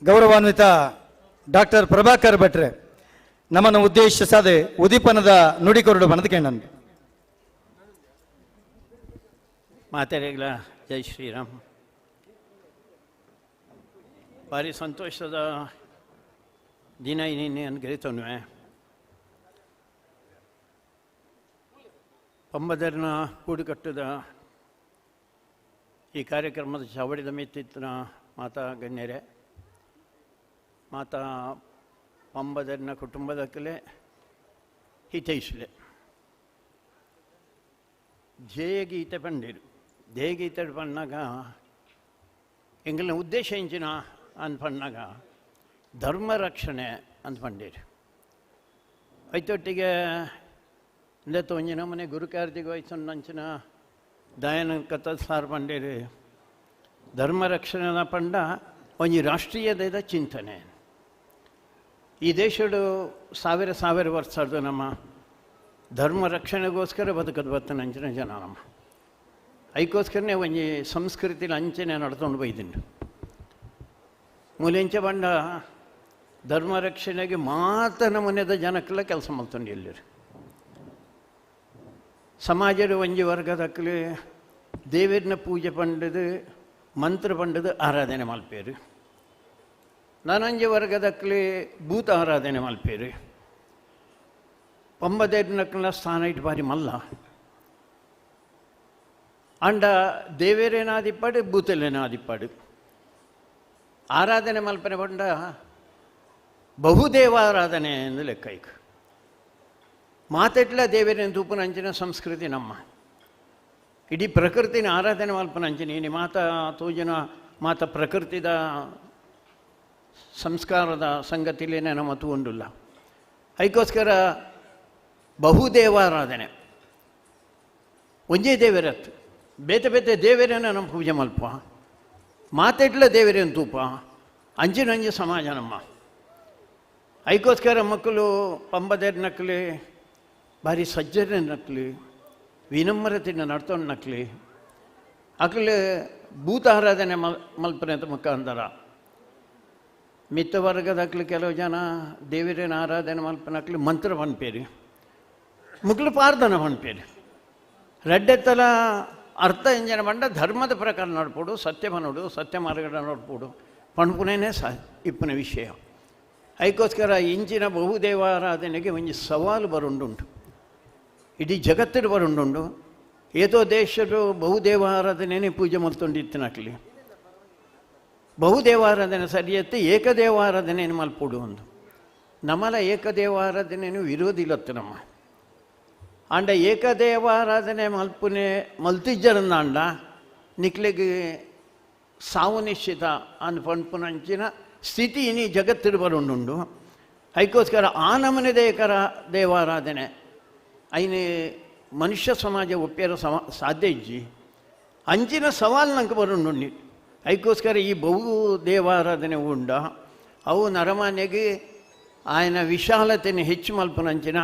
ಗೌರವಾನ್ವಿತ ಡಾಕ್ಟರ್ ಪ್ರಭಾಕರ್ ಭಟ್ರೆ ನಮ್ಮನ್ನು ಉದ್ದೇಶಿಸದೆ ಉದಿಪನದ ನುಡಿಕೊರಡು ಬನದ ಕೇಳನ್ ಮಾತೆರೆಗಳ ಜೈ ಶ್ರೀರಾಮ್. ಭಾರಿ ಸಂತೋಷದ ದಿನ ಇನ್ನೇನು ಅನ್ಗರಿತವನ್ವೆ ಪಂಬದರ್ನ ಕೂಡುಕಟ್ಟದ ಈ ಕಾರ್ಯಕ್ರಮದ ಚಾವಡಿದ ಮೆತ್ತಿತ್ತಿನ ಮಾತಾ ಗಣ್ಯರೇ, ಮಾತಾ ಪಂಬದರ್ನ ಕುಟುಂಬದಕ್ಕಲೆ ಹಿತೈಸಲೆ ಧ್ಯೇಯಗೀತೆ ಪಂಡಿರು. ಧ್ಯೇಯಗೀತೆ ಪಣ್ಣಾಗ ಎಂಗಲ್ನ ಉದ್ದೇಶ ಎಂಚಿನ ಅಂತ ಪಣ್ಣಾಗ ಧರ್ಮ ರಕ್ಷಣೆ ಅಂತ ಪಂಡೀರು. ಐತೊಟ್ಟಿಗೆ ಇಂದತ್ತು ಒಂಜಿನ ಮನೆ ಗುರುಕಾರ್ತಿಗೆ ವಯಸ್ಸನ್ನಂಚಿನ ದಯಾನ ಕಥ ಸಾರು ಪಂಡೀರು. ಧರ್ಮ ರಕ್ಷಣೆನ ಪಂಡ ಒಂಜಿ ರಾಷ್ಟ್ರೀಯದ ಚಿಂತನೆ. ಈ ದೇಶಡು ಸಾವಿರ ಸಾವಿರ ವರ್ಷದ್ದು ನಮ್ಮ ಧರ್ಮ ರಕ್ಷಣೆಗೋಸ್ಕರ ಬದುಕದು ಬತ್ತನಂಚಿನ ಜನ ನಮ್ಮ ಐಕೋಸ್ಕರನೇ ಒಂಜಿ ಸಂಸ್ಕೃತಿಲಿ ಅಂಚನೆ ನಡ್ಕೊಂಡು ಬೈದಿನಿ. ಮೂಲೆಂಚೆ ಬಂಡ ಧರ್ಮ ರಕ್ಷಣೆಗೆ ಮಾತನ ಮನೆದ ಜನಕ್ಕೆಲ್ಲ ಕೆಲಸ ಮಾಡ್ಕೊಂಡು ಎಲ್ಲಿರು ಸಮಾಜದ ಒಂಜಿ ವರ್ಗದಕ್ಕಲಿ ದೇವರನ್ನ ಪೂಜೆ ಪಂಡದು ಮಂತ್ರ ಪಂಡದು ಆರಾಧನೆ ಮಲ್ಪೇರು. ನಾನೊಂಜಿ ವರ್ಗದಕ್ಕಲಿ ಭೂತ ಆರಾಧನೆ ಮಲ್ಪೇರು. ಪಂಬದೇರ್ನಕ್ಕಲ ಸ್ಥಾನ ಇಟ್ಟು ಬಾರಿ ಮಲ್ಲ ಅಂಡ ದೇವೇರೇನಾದಿಪ್ಪಾಡು ಭೂತಲೇನಾದಿಪ್ಪಾಡು ಆರಾಧನೆ ಮಲ್ಪನೆ ಪಂಡ ಬಹುದೇವಾರಾಧನೆ ಎಂದು ಲೆಕ್ಕ ಈಗ ಮಾತೆಟ್ಲ ದೇವರೇನು ತೂಪುನಂಚಿನ ಸಂಸ್ಕೃತಿ ನಮ್ಮ ಇಡೀ ಪ್ರಕೃತಿನ ಆರಾಧನೆ ಮಲ್ಪನಂಚಿನ ಇನಿ ಮಾತ ತೂಜಿನ ಮಾತ ಪ್ರಕೃತಿದ ಸಂಸ್ಕಾರದ ಸಂಗತಿಲೇನೆ ನಮ್ಮ ತೂಂಡುಲ್ಲ ಅದಕ್ಕೋಸ್ಕರ ಬಹುದೇವಾರಾಧನೆ ಒಂದೇ ದೇವರತ್ತು ಬೇತೆ ಬೇತೆ ದೇವರೇನ ನಮ್ಮ ಪೂಜೆ ಮಲ್ಪ ಮಾತೆಟ್ಲ ದೇವರೇನು ತೂಪ ಅಂಜಿನಂಜು ಸಮಾಜ ನಮ್ಮ ಅದಕ್ಕೋಸ್ಕರ ಮಕ್ಕಳು ಪಂಬದೇರ್ ನಕ್ಲಿ ಭಾರಿ ಸಜ್ಜನೆ ನಕ್ಲಿ ವಿನಮ್ರತೆನ ನಡ್ತೊಂಡು ನಕ್ಲಿ ಅಕ್ಲೆ ಭೂತ ಆರಾಧನೆ ಮಲ್ಪನೆ ಅಂತ ಮುಖ ಅಂದಾರ ಮಿತ್ತ ವರ್ಗದಕ್ಲಿ ಕೆಲವು ಜನ ದೇವರೇನ ಆರಾಧನೆ ಮಲ್ಪನಕ್ಲಿ ಮಂತ್ರ ಪನ್ಪೇರಿ ಮುಕ್ಳು ಪ್ರಾರ್ಥನೆ ಪನ್ಪೇರಿ ರೆಡ್ಡೆತ್ತಲ ಅರ್ಥ ಎಂಜನ ಬಂಡ ಧರ್ಮದ ಪ್ರಕಾರ ನಡ್ಪೋಡು ಸತ್ಯ ಬನ್ನೋಡು ಸತ್ಯ ಮಾರ್ಗದ ನಡ್ಪೋಡು ಪಣ್ಪುನೇನೆ ಇಪ್ಪನ ವಿಷಯ ಅದಕ್ಕೋಸ್ಕರ ಇಂಚಿನ ಬಹುದೇವಾರಾಧನೆಗೆ ಒಂದು ಸವಾಲು ಬರುಂಡುಂಟು ಇಡೀ ಜಗತ್ತಿನ ಬರುಂಡುಂಡು ಏತೋ ದೇಶರು ಬಹುದೇವಾರಾಧನೆನೇ ಪೂಜೆ ಮಲ್ತೊಂಡಿತ್ತಿನಕ್ಲಿ ಬಹುದೇವಾರಾಧನೆ ಸರಿಯತ್ತೆ ಏಕದೇವಾರಾಧನೆಯನ್ನು ಮಲ್ಪೋಡು ಒಂದು ನಮ್ಮಲ ಏಕದೇವಾರಾಧನೆಯನ್ನು ವಿರೋಧಿಲತ್ತು ನಮ್ಮ ಅಂಡ ಏಕದೇವಾರಾಧನೆ ಮಲ್ಪುನೆ ಮಲ್ತಿಜ್ಜರಂದಾಂಡ ನಿಕ್ಲಿಗೆ ಸಾವು ನಿಶ್ಚಿತ ಅಂದು ಪಂಪುನಂಚಿನ ಸ್ಥಿತಿ ಇನಿ ಜಗತ್ತಿಡು ಬರುಂಡು ಅದಕ್ಕೋಸ್ಕರ ಆ ನಮನೆ ದೇವಾರಾಧನೆ ಐನೆ ಮನುಷ್ಯ ಸಮಾಜ ಒಪ್ಪೇರ ಸಾಧ್ಯ ಇಜ್ಜಿ ಅಂಚಿನ ಸವಾಲು ನಂಗೆ ಬರುಂಡು ಅದಕ್ಕೋಸ್ಕರ ಈ ಬಹು ದೇವಾರಾಧನೆ ಉಂಡ ಅವು ನರಮಾನ್ಯಗೆ ఆయన ವಿಶಾಲತೆಯನ್ನು ಹೆಚ್ಚು ಮಲ್ಪನಂಚಿನ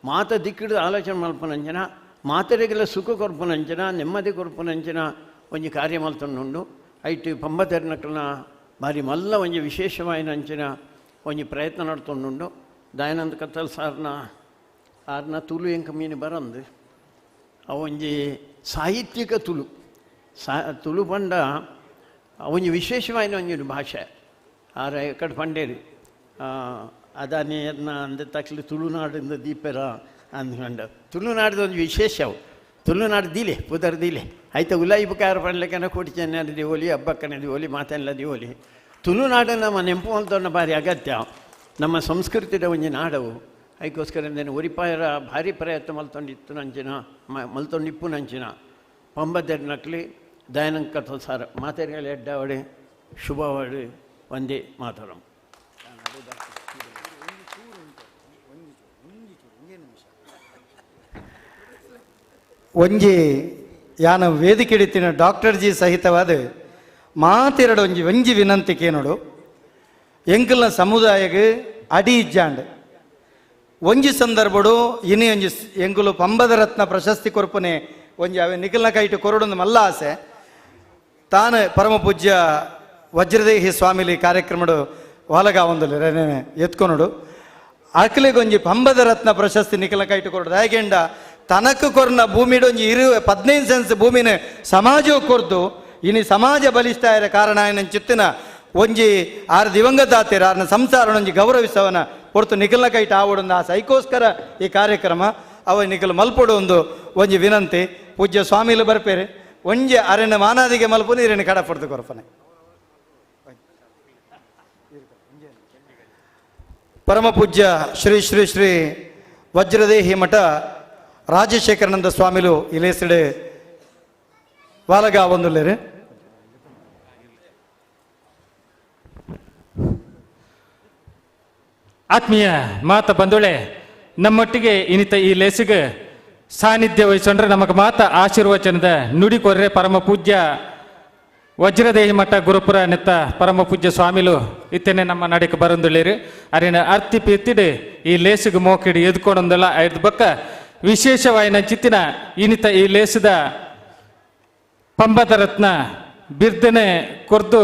ಮಾತ ದಿಕ್ಕಿಡು ಆಲೋಚನೆ ಮಲ್ಪನಂಚಿನ ಮಾತರಿಗೆಲ್ಲ ಸುಖ ಕೊರ್ಪನಂಚಿನ ನೆಮ್ಮದಿ ಕೊರ್ಪನಂಚಿನ ಒಂಜಿ ಕಾರ್ಯ ಮಲ್ತೊಂಡು ಐಟು ಪಂಬತೆರ್ನಕ್ಲನ ಭಾರಿ ಮಲ್ಲ ಒಂಜಿ ವಿಶೇಷವಾಯಿನ ಅಂಚಿನ ಒಂಜಿ ಪ್ರಯತ್ನ ನಡ್ತೊಂಡು ದಯಾನಂದ ಕತ್ತಲ್ ಆರ್ನ ತುಳು ಎಂಕ ಮೀನು ಬರಂದು ಅವೊಂಜಿ ಸಾಹಿತ್ಯಿಕ ತುಳು ಪಂಡ ಒಂಜಿ ವಿಶೇಷವಾಯಿನ ಒಂಜಿ ಭಾಷೆ ಆರ ಎಕ್ಕಡ ಪಂಡೇರಿ ಅದಾನಿ ಅದನ್ನ ಅಂದ ತಕ್ಲಿ ತುಳುನಾಡಿಂದ ದೀಪೆರ ಅಂದ್ಕೊಂಡು ತುಳುನಾಡ್ದು ಒಂದು ವಿಶೇಷವು ತುಳುನಾಡು ದೀಲೆ ಪುದರ್ ದೀಲೆ ಆಯ್ತು ಉಲಾಯಿಬಕಾರ ಪಡ್ಲಿಕ್ಕೆ ಕೋಟಿ ಚೆನ್ನ ದಿವೋಲಿ ಹಬ್ಬಕ್ಕನ ದಿವೋಲಿ ಮಾತೆಲ್ಲ ದಿವೋಲಿ ತುಳುನಾಡು ನಮ್ಮ ನೆಂಪು ಮಲ್ತೊಂಡ ಭಾರಿ ಅಗತ್ಯ ನಮ್ಮ ಸಂಸ್ಕೃತಿದ ಒಂಜಿ ನಾಡವು ಅದಕ್ಕೋಸ್ಕರ ಒರಿಪಾಯರ ಭಾರಿ ಪ್ರಯತ್ನ ಮಲ್ತೊಂಡಿತ್ತು ನಂಚಿನ ಮಲ್ತೊಂಡಿಪ್ಪು ನಂಚಿನ ಪಂಬದ್ದೆರ್ ನಕ್ಲಿ ದಯಾನಂದ ಕಥಲ್ ಸಾರ ಮಾತೆರ್ಗಳ ಎಡ್ಡಾವಡೆ ಶುಭವಾಡು ಒಂದೇ ಮಾತರಂ ಒಂಜಿ ಯಾನ ವೇದಿಕೆ ಹಿಡಿತಿನ ಡಾಕ್ಟರ್ ಜಿ ಸಹಿತವಾದ ಮಾತೆರಡು ಒಂಜಿ ವಿನಂತಿಕೆ ನೋಡು ಎಂಕಲ್ನ ಸಮುದಾಯಗೆ ಅಡಿ ಇಜ್ಜಾಂಡ್ ಒಂಜಿ ಸಂದರ್ಭಡು ಇನಿ ಒಂಜಿ ಎಂಕುಲು ಪಂಬದ ರತ್ನ ಪ್ರಶಸ್ತಿ ಕೊರ್ಪನೆ ಒಂಜಿ ಅವೆ ನಿಖಿಲ್ನ ಕೈಟು ಕೊರಡೊಂದು ಮಲ್ಲ ಆಸೆ ತಾನು ಪರಮ ಪೂಜ್ಯ ವಜ್ರದೇಹಿ ಸ್ವಾಮಿಲಿ ಕಾರ್ಯಕ್ರಮಡು ಒಲಗ ಒಂದು ಎತ್ಕೊನೋಡು ಅಕ್ಲಿಗೆ ಒಂಜಿ ಪಂಬದ ರತ್ನ ಪ್ರಶಸ್ತಿ ನಿಖಿಲ್ನ ಕೈಟು ಕೊರಡು ಹೇಗೆಂಡ ತನಕ ಕೊರ್ನ ಭೂಮಿಡು ಒಂಜಿ 15 ಸೆನ್ಸ್ ಭೂಮಿನ ಸಮಾಜ ಕೊರ್ದು ಇನಿ ಸಮಾಜ ಬಲಿಷ್ಠ ಇರ ಕಾರಣ ಏನ ಚಿತ್ತಿನ ಒಂಜಿ ಆರು ದಿವಂಗತಾತಿರ ಆರ್ನ ಸಂಸಾರ ಒಂಜಿ ಗೌರವಿಸವನ ಹೊರತು ನಿಖಿಲ್ನ ಕೈಟ ಆವಡೊಂದು ಆಸೆ ಅದಕ್ಕೋಸ್ಕರ ಈ ಕಾರ್ಯಕ್ರಮ ಅವ ನಿಖಿಲ್ ಮಲ್ಪಡು ಒಂಜಿ ವಿನಂತಿ ಪೂಜ್ಯ ಸ್ವಾಮಿಲು ಬರ್ಪೇರೆ ಒಂಜಿ ಅರೆನ ಮಾನಾದಿಗೆ ಮಲ್ಪು ನೀರಿನ ಕಡಪಡ್ದು ಕೊರಪನೆ ಪರಮ ಪೂಜ್ಯ ಶ್ರೀ ಶ್ರೀ ಶ್ರೀ ವಜ್ರದೇಹಿ ಮಠ ರಾಜಶೇಖರಾನಂದ ಸ್ವಾಮಿಲು ಇಲೇಸಿಡೆ ವಾಲಗ ಒಂದುಲ್ಲೇರು ಆತ್ಮೀಯ ಮಾತ ಬಂಧುಳೆ ನಮ್ಮೊಟ್ಟಿಗೆ ಇನಿತ ಈ ಲೇಸಿಗೆ ಸಾನ್ನಿಧ್ಯ ವಹಿಸೊಂಡ್ರೆ ನಮಗೆ ಮಾತ ಆಶೀರ್ವಚನದ ನುಡಿ ಕೊರ್ರೆ ಪರಮ ಪೂಜ್ಯ ವಜ್ರದೇಹಿ ಮಠ ಗುರುಪುರ ನೆತ್ತ ಪರಮ ಪೂಜ್ಯ ಸ್ವಾಮಿಲು ಇತ್ತೇನೆ ನಮ್ಮ ನಡಿಗೆ ಬರಂದುಳ್ಳೇರು ಅರಿನ ಅರ್ತಿ ಪಿತ್ತಿಡು ಈ ಲೇಸಿಗೆ ಮೋಕಿಡು ಎದ್ಕೊಂಡೊಂದಲ್ಲ ಐದು ಬಕ್ಕ ವಿಶೇಷವಾಯಿನ ಚಿತ್ತಿನ ಇನಿತ ಈ ಲೇಸದ ಪಂಬದ ರತ್ನ ಬಿರ್ದನೆ ಕೊರ್ದು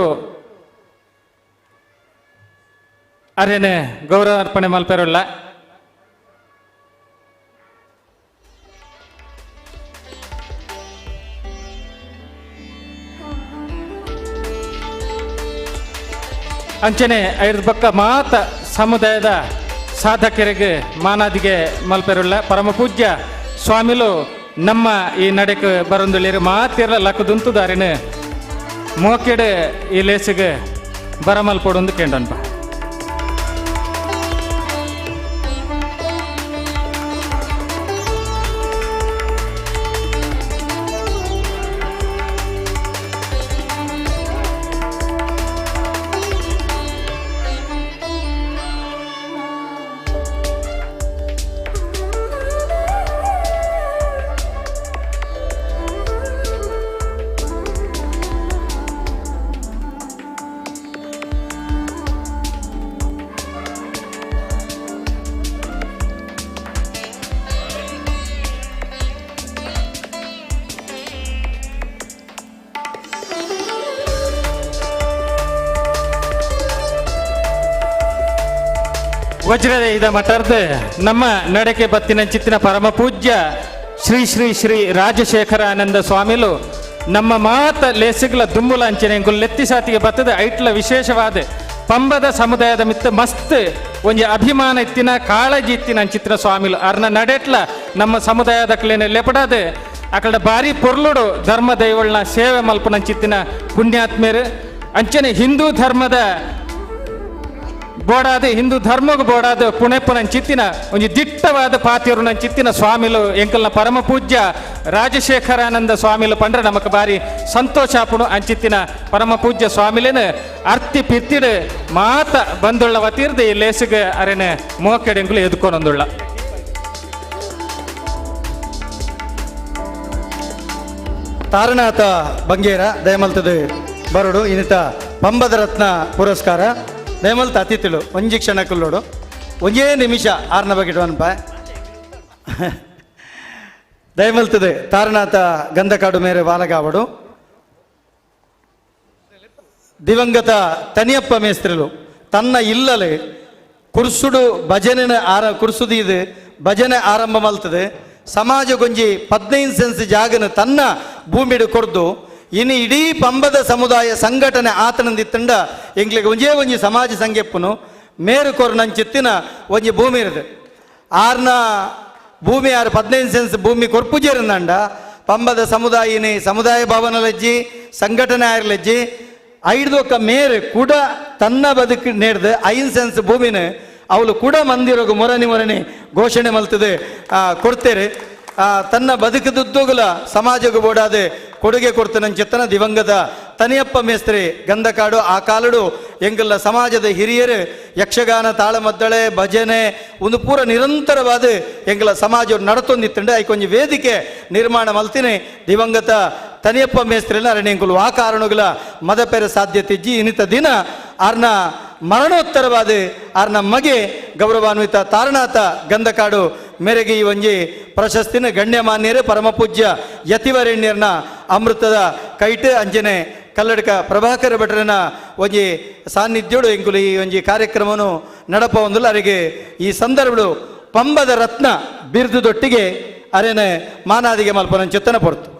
ಅರೇನೆ ಗೌರವ ಅರ್ಪಣೆ ಮಲ್ಪೆರೋಲ್ಲ ಅಂಚನೆ ಐದು ಬಕ್ಕ ಮಾತ ಸಮುದಾಯದ ಸಾಧಕರಿಗೆ ಮಾನಾದಿಗೆ ಮಲ್ಪೆರುಳ್ಳ ಪರಮ ಪೂಜ್ಯ ಸ್ವಾಮಿಲು ನಮ್ಮ ಈ ನಡೆಗೆ ಬರೊಂದುಳ್ಳೇರು ಮಾತಿರ ಲಕ್ಕದುಂತುದಾರಿನ ಮೋಕೆಡೆ ಈ ಲೇಸಿಗೆ ಬರಮಲ್ಪಡೊಂದು ಕೇಂಡನ್ಪ ವಜ್ರದೇಹದ ಮಠರ್ದು ನಮ್ಮ ನಡಕೆ ಬತ್ತಿನ ಚಿತ್ತಿನ ಪರಮ ಪೂಜ್ಯ ಶ್ರೀ ಶ್ರೀ ಶ್ರೀ ರಾಜಶೇಖರಾನಂದ ಸ್ವಾಮಿಲು ನಮ್ಮ ಮಾತ ಲೇಸಿಗ್ಲ ದುಮ್ಮುಲ ಅಂಚನೆ ಲೆತ್ತಿ ಸಾತಿಗೆ ಬತ್ತದ ಐಟ್ಲ ವಿಶೇಷವಾದ ಪಂಬದ ಸಮುದಾಯದ ಮಿತ್ತ ಮಸ್ತ್ ಒಂಜಿ ಅಭಿಮಾನ ಇತ್ತಿನ ಕಾಳಜಿ ಇತ್ತಿನ ಅಂಚಿತ್ರ ಸ್ವಾಮಿಲು ಅರ್ನ ನಡೆಟ್ಲ ನಮ್ಮ ಸಮುದಾಯದ ಕ್ಲೇನೆ ಲೆಪಡಾದ ಅಕಡ ಬಾರಿ ಪೊರ್ಲುಡು ಧರ್ಮ ದೈವಳ್ನ ಸೇವೆ ಮಲ್ಪನ ಚಿತ್ತಿನ ಪುಣ್ಯಾತ್ಮೇರು ಅಂಚನೆ ಹಿಂದೂ ಧರ್ಮದ ಬೋಡಾದ ಹಿಂದೂ ಧರ್ಮಕ್ಕೆ ಬೋಡಾದ ಪುಣೆಪ್ಪನ ಚಿತ್ತಿನ ಒಂದು ದಿಟ್ಟವಾದ ಪಾತಿಯರು ಚಿತ್ತಿನ ಸ್ವಾಮಿಲು ಎಂಕಲ್ನ ಪರಮ ಪೂಜ್ಯ ರಾಜಶೇಖರಾನಂದ ಸ್ವಾಮಿಲು ಪಂಡ್ರೆ ನಮಕ್ ಬಾರಿ ಸಂತೋಷ ಆಪುಣು ಅಂಚಿತ್ತಿನ ಪರಮ ಪೂಜ್ಯ ಸ್ವಾಮಿಲೇನ ಅರ್ತಿ ಪಿತ್ತಿಡು ಮಾತ ಬಂದುಳ್ಳ ವತೀರ್ದು ಈ ಲೇಸಿಗೆ ಅರೆನೆ ಮೋಕೆಡೆಂಗುಲು ಎದುಕೊಂಡೊಂದುಳ್ಳ ತಾರನಾಥ ಬಂಗೇರ ದಯಮಲ್ತದು ಬರೋಡು ಇನ್ನಿತ ಪಂಬದ ರತ್ನ ಪುರಸ್ಕಾರ ದಯಮಲ್ತ ಅತಿಥಿಗಳು ಒಂಜಿ ಕ್ಷಣಕ್ಕಲ್ಲೋಡು ಒಂಜೇ ನಿಮಿಷ ಆರ್ನ ಬಗೆಟ್ ಅನ್ಪ ದಯಮಲ್ತದೆ ತಾರನಾಥ ಗಂಧಕಾಡು ಮೇರೆ ವಾಲಗಾವಡು ದಿವಂಗತ ತನಿಯಪ್ಪ ಮೇಸ್ತ್ರಿಲು ತನ್ನ ಇಲ್ಲಲೆ ಕುರ್ಸುಡು ಭಜನೆ ಕುರ್ಸುದು ಇದು ಭಜನೆ ಆರಂಭ ಮಲ್ತದೆ ಸಮಾಜ ಗೊಂಜಿ 15 ಸೆನ್ಸ್ ಜಾಗನ ತನ್ನ ಭೂಮಿಡು ಕೊರ್ದು ಇನ್ನು ಇಡೀ ಪಂಬದ ಸಮುದಾಯ ಸಂಘಟನೆ ಆತನಂದಿತ್ತಂಡ ಎಂಗ್ಲಿಗೆ ಒಂಜಿ ಸಮಾಜ ಸಂಘೆಪ್ಪನು ಮೇರು ಕೊರು ನಂಚಿತ್ತಿನ ಒಂಜಿ ಭೂಮಿ ಇರದು ಆರ್ನ ಭೂಮಿ 15 ಸೆನ್ಸ್ ಭೂಮಿ ಕೊರ್ಪುಜೇರಂದಂಡ ಪಂಬದ ಸಮುದಾಯಿನಿ ಸಮುದಾಯ ಭವನಲಜ್ಜಿ ಸಂಘಟನೆ ಆರ್ಲಜ್ಜಿ ಐಡ್ದೊಕ್ಕ ಮೇರು ಕೂಡ ತನ್ನ ಬದುಕು ನೇಡ್ದು 5 ಸೆನ್ಸ್ ಭೂಮಿನ ಅವಳು ಕೂಡ ಮಂದಿರೋಗ ಮೊರನಿ ಘೋಷಣೆ ಮಲ್ತದೆ ಕೊಡ್ತೇರೆ ತನ್ನ ಬದುಕದುದ್ದೋಗಲ ಸಮಾಜಕ್ಕೆ ಬೋಡಾದೆ ಕೊಡುಗೆ ಕೊಡ್ತಾನಂಚಿತ್ತನ ದಿವಂಗತ ತನಿಯಪ್ಪ ಮೇಸ್ತ್ರಿ ಗಂಧಕಾಡು ಆ ಕಾಲಡು ಎಂಗಲ್ಲ ಸಮಾಜದ ಹಿರಿಯರು ಯಕ್ಷಗಾನ ತಾಳಮದ್ದಳೆ ಭಜನೆ ಒಂದು ಪೂರ ನಿರಂತರವಾದ ಎಂಗಲ ಸಮಾಜ ನಡತೊಂದಿತ್ತಂಡೆ ಐಕೊಂಜಿ ವೇದಿಕೆ ನಿರ್ಮಾಣ ಮಲ್ತಿನಿ ದಿವಂಗತ ತನಿಯಪ್ಪ ಮೇಸ್ತ್ರಿನ ಅರಣೆಂಗುಲು ಆ ಕಾರಣಗಳ ಮದಪೆರ ಸಾಧ್ಯತೆ ಇಜ್ಜಿ ಇನ್ನಿತ ದಿನ ಆರ್ನ ಮರಣೋತ್ತರವಾದ ಆರ್ನ ಮಗೆ ಗೌರವಾನ್ವಿತ ತಾರನಾಥ ಗಂಧಕಾಡು ಮೇರೆಗೆ ಈ ಒಂಜಿ ಪ್ರಶಸ್ತಿನ ಗಣ್ಯಮಾನ್ಯರೇ ಪರಮ ಪೂಜ್ಯ ಯತಿವರೆಣ್ಯರ್ನ ಅಮೃತದ ಕೈಟ್ ಅಂಜನೆ ಕಲ್ಲಡ್ಕ ಪ್ರಭಾಕರ ಭಟ್ರನ ಒಂಜಿ ಸಾನ್ನಿಧ್ಯೋಡು ಎಂಕುಲು ಈ ಒಂಜಿ ಕಾರ್ಯಕ್ರಮವನ್ನು ನಡಪ ಒಂದುಲ್ಲ ಅವರಿಗೆ ಈ ಸಂದರ್ಭಗಳು ಪಂಬದ ರತ್ನ ಬಿರುದುದೊಟ್ಟಿಗೆ ಅರೇನೆ ಮಾನಾದಿಗೆ ಮಲ್ಪನ ಚಿತ್ತನ ಪೊರ್ತು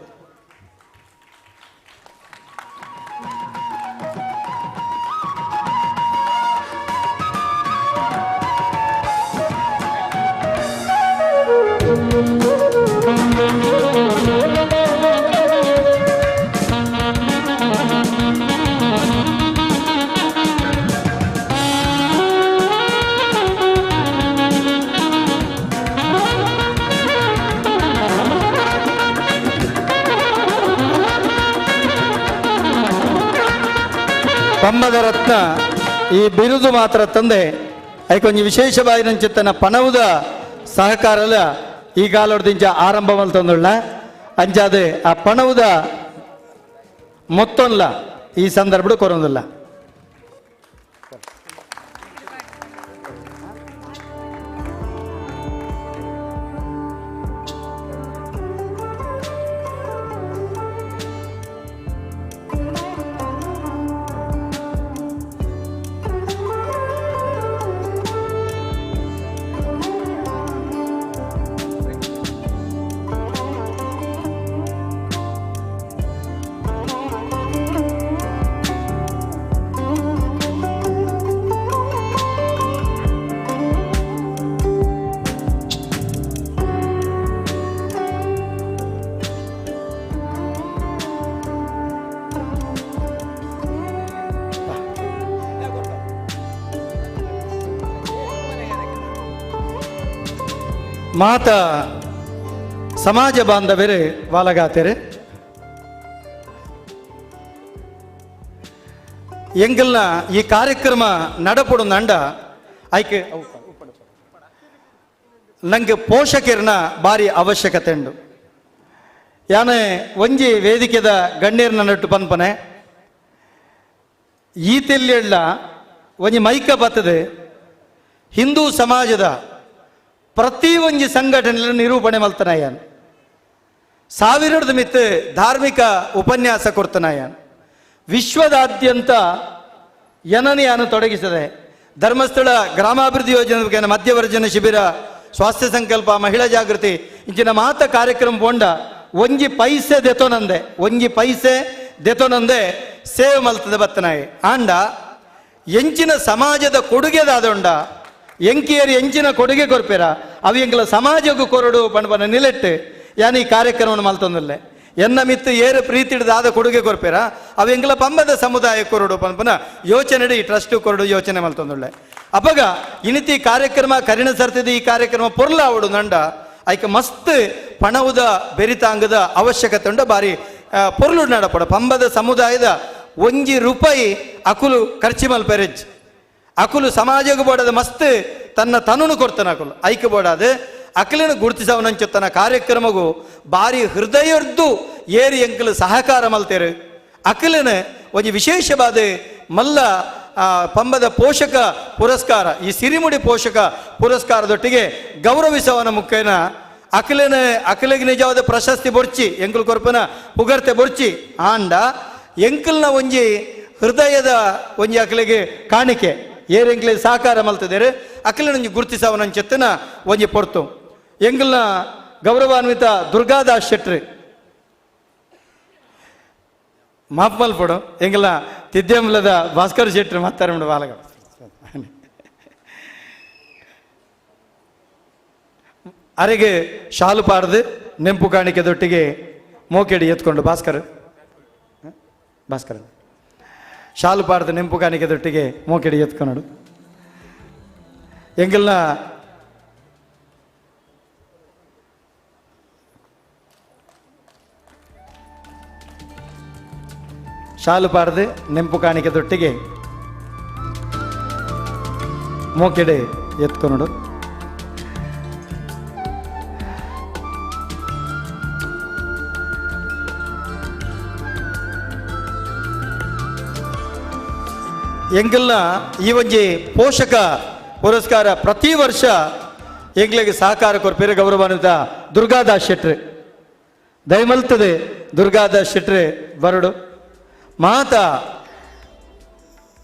ಪಂಬದ ರತ್ನ ಈ ಬಿರುದು ಮಾತ್ರ ತಂದೆ ಐಕೊಂಜಿ ವಿಶೇಷವಾಗಿ ನಂಚಿತ್ತನ ಪಣವುದ ಸಹಕಾರಲ ಈ ಕಾಲೋಡ್ದಿಂಚ ಆರಂಭ ಮಲ್ತೊಂದುಳ್ಳ ಅಂಚಾದೆ ಆ ಪಣವುದ ಮೊತ್ತೊಂಲ್ಲ ಈ ಸಂದರ್ಭ ಕೊರೊಂದಿಲ್ಲ ಮಾತ ಸಮಾಜ ಬಾಂಧವರೇ ವಾಲಗಾತೆರೆ ಎಂಗಲ್ನ ಈ ಕಾರ್ಯಕ್ರಮ ನಡಪಡು ನಂಡ ಆಯ್ಕೆ ನಂಗೆ ಪೋಷಕರನ್ನ ಬಾರಿ ಅವಶ್ಯಕತೆ ಉಂಡು ಯಾನೆ ಒಂಜಿ ವೇದಿಕೆದ ಗಣ್ಯರನ್ನ ನಟ್ಟು ಪನ್ಪನೆ ಈತೆಲ್ಲ ಒಂಜಿ ಮೈಕ ಬತ್ತದೆ ಹಿಂದೂ ಸಮಾಜದ ಪ್ರತಿ ಒಂಜಿ ಸಂಘಟನೆ ನಿರೂಪಣೆ ಮಲ್ತನಾಯನ್ ಸಾವಿರದ ಮಿತ್ ಧಾರ್ಮಿಕ ಉಪನ್ಯಾಸ ಕೊಡ್ತನಾಯನ್ ವಿಶ್ವದಾದ್ಯಂತ ಏನನಿಯಾನು ತೊಡಗಿಸದೆ ಧರ್ಮಸ್ಥಳ ಗ್ರಾಮಾಭಿವೃದ್ಧಿ ಯೋಜನೆ ಮಧ್ಯವರ್ಜನ ಶಿಬಿರ ಸ್ವಾಸ್ಥ್ಯ ಸಂಕಲ್ಪ ಮಹಿಳಾ ಜಾಗೃತಿ ಇಂಚಿನ ಮಾತ ಕಾರ್ಯಕ್ರಮ ಪೋಂಡ ಒಂಜಿ ಪೈಸೆ ದೆತೊನಂದೆ ಸೇವ್ ಮಲ್ತದ ಬತ್ತನಾಯಿ ಆಂಡ ಎಂಚಿನ ಸಮಾಜದ ಕೊಡುಗೆದಾದೊಂಡ ಎಂಕಿಯರಿ ಎಂಚಿನ ಕೊಡುಗೆ ಕೊರ್ಪೆರ ಅವು ಎಂಕಲ ಸಮಾಜಕ್ಕೂ ಕೊರಡು ಪಂಡ ನಿಲೆಟ್ಟು ಯಾನ ಈ ಕಾರ್ಯಕ್ರಮವನ್ನು ಮಲ್ತೊಂದಲ್ಲೇ ಎನ್ನ ಮಿತ್ತು ಏರು ಪ್ರೀತಿಡ್ದಾದ ಕೊಡುಗೆ ಕೊರ್ಪೆರ ಅವು ಎಂಕಲ ಪಂಬದ ಸಮುದಾಯ ಕೊರಡು ಪಂಪನ ಯೋಚನೆ ಈ ಟ್ರಸ್ಟ್ ಕೊರಡು ಯೋಚನೆ ಮಲ್ತೊಂದುಳ್ಳೆ ಅಪಗ ಇನಿತಿ ಕಾರ್ಯಕ್ರಮ ಕರಿಣ ಸರ್ತಿದ ಈ ಕಾರ್ಯಕ್ರಮ ಪೊರ್ಲ ಅವಡು ನಂಡ ಐಕ ಮಸ್ತ್ ಪಣವುದ ಬೆರಿತಾಂಗದ ಅವಶ್ಯಕತೆ ಉಂಡ ಬಾರಿ ಪೊರ್ಲು ನಡಪಡ ಪಂಬದ ಸಮುದಾಯದ ₹1 ಅಕುಲು ಖರ್ಚು ಮಲ್ಪೆರೆಜ್ ಅಕುಲು ಸಮಾಜಕ್ಕೆ ಬೋಡದ ಮಸ್ತ್ ತನ್ನ ತನುನು ಕೊಡ್ತಾನ ಅಕುಲು ಐಕ ಬೋಡಾದ ಅಕಲಿನ ಗುರುತಿಸವನಂಚುತ್ತನ ಕಾರ್ಯಕ್ರಮಗೂ ಬಾರಿ ಹೃದಯರ್ದು ಏರಿ ಎಂಕಲು ಸಹಕಾರ ಮಲ್ತೇರು ಅಕಲಿನ ಒಂದು ವಿಶೇಷವಾದ ಮಲ್ಲ ಪಂಬದ ಪೋಷಕ ಪುರಸ್ಕಾರ ಈ ಸಿರಿಮುಡಿ ಪೋಷಕ ಪುರಸ್ಕಾರದೊಟ್ಟಿಗೆ ಗೌರವಿಸವನ ಮುಖೇನ ಅಕಲಿಗೆ ನಿಜವಾದ ಪ್ರಶಸ್ತಿ ಬೊರ್ಚಿ ಎಂಕಲ್ ಕೊರ್ಪನ ಪುಗರ್ತೆ ಬೊರ್ಚಿ ಆಂಡ ಎಂಕಲ್ನ ಒಂಜಿ ಹೃದಯದ ಒಂಜಿ ಅಕಲಿಗೆ ಕಾಣಿಕೆ ಏರೆಂಕ್ಲೆ ಸಾಕಾರ ಮಲ್ತದೇರು ಅಕಲಿನ ಒಂಜಿ ಗುರುತಿಸವನಂಚೆತ್ತನ ಒಂಜಿ ಪೊರ್ತು ಎಂಕಲ್ನ ಗೌರವಾನ್ವಿತ ದುರ್ಗಾದಾಸ್ ಶೆಟ್ರಿ ಮಾಪ್ ಮಲ್ಪಡು ಎಂಗಲ ತಿದ್ದೆಂಬಲದ ಭಾಸ್ಕರ್ ಶೆಟ್ರು ಮಾತಾಡ ಬಾಲಗ ಅರೆಗೆ ಶಾಲು ಪಾಡ್ದು ನೆಂಪು ಕಾಣಿಕೆದೊಟ್ಟಿಗೆ ಮೋಕೆಡಿ ಎತ್ಕೊಂಡು ಭಾಸ್ಕರ್ ಶಾಲು ಪಾಡ್ದು ನೆಂಪು ಕಾಣಿಕೆದೊಟ್ಟಿಗೆ ಮೋಕೆಡಿ ಎತ್ಕೊಂಡು ಎಂಗಲ್ನ ಶಾಲು ಪಾಡ್ದು ನೆಂಪು ಕಾಣಿಕೆದೊಟ್ಟಿಗೆ ಮೋಕೆಡೆ ಎತ್ಕೊಂಡು ಎಂಗಲ್ನ ಈ ಒಂಜಿ ಪೋಷಕ ಪುರಸ್ಕಾರ ಪ್ರತಿ ವರ್ಷ ಎಂಗ್ಲಿಗೆ ಸಹಕಾರ ಕೊರ್ಪೇರು ಗೌರವಾನ್ವಿತ ದುರ್ಗಾದಾಸ್ ಶೆಟ್ರು ದಯಮಲ್ತದೆ ದುರ್ಗಾದಾಸ್ ಶೆಟ್ರು ಬರಡು ಮಾತ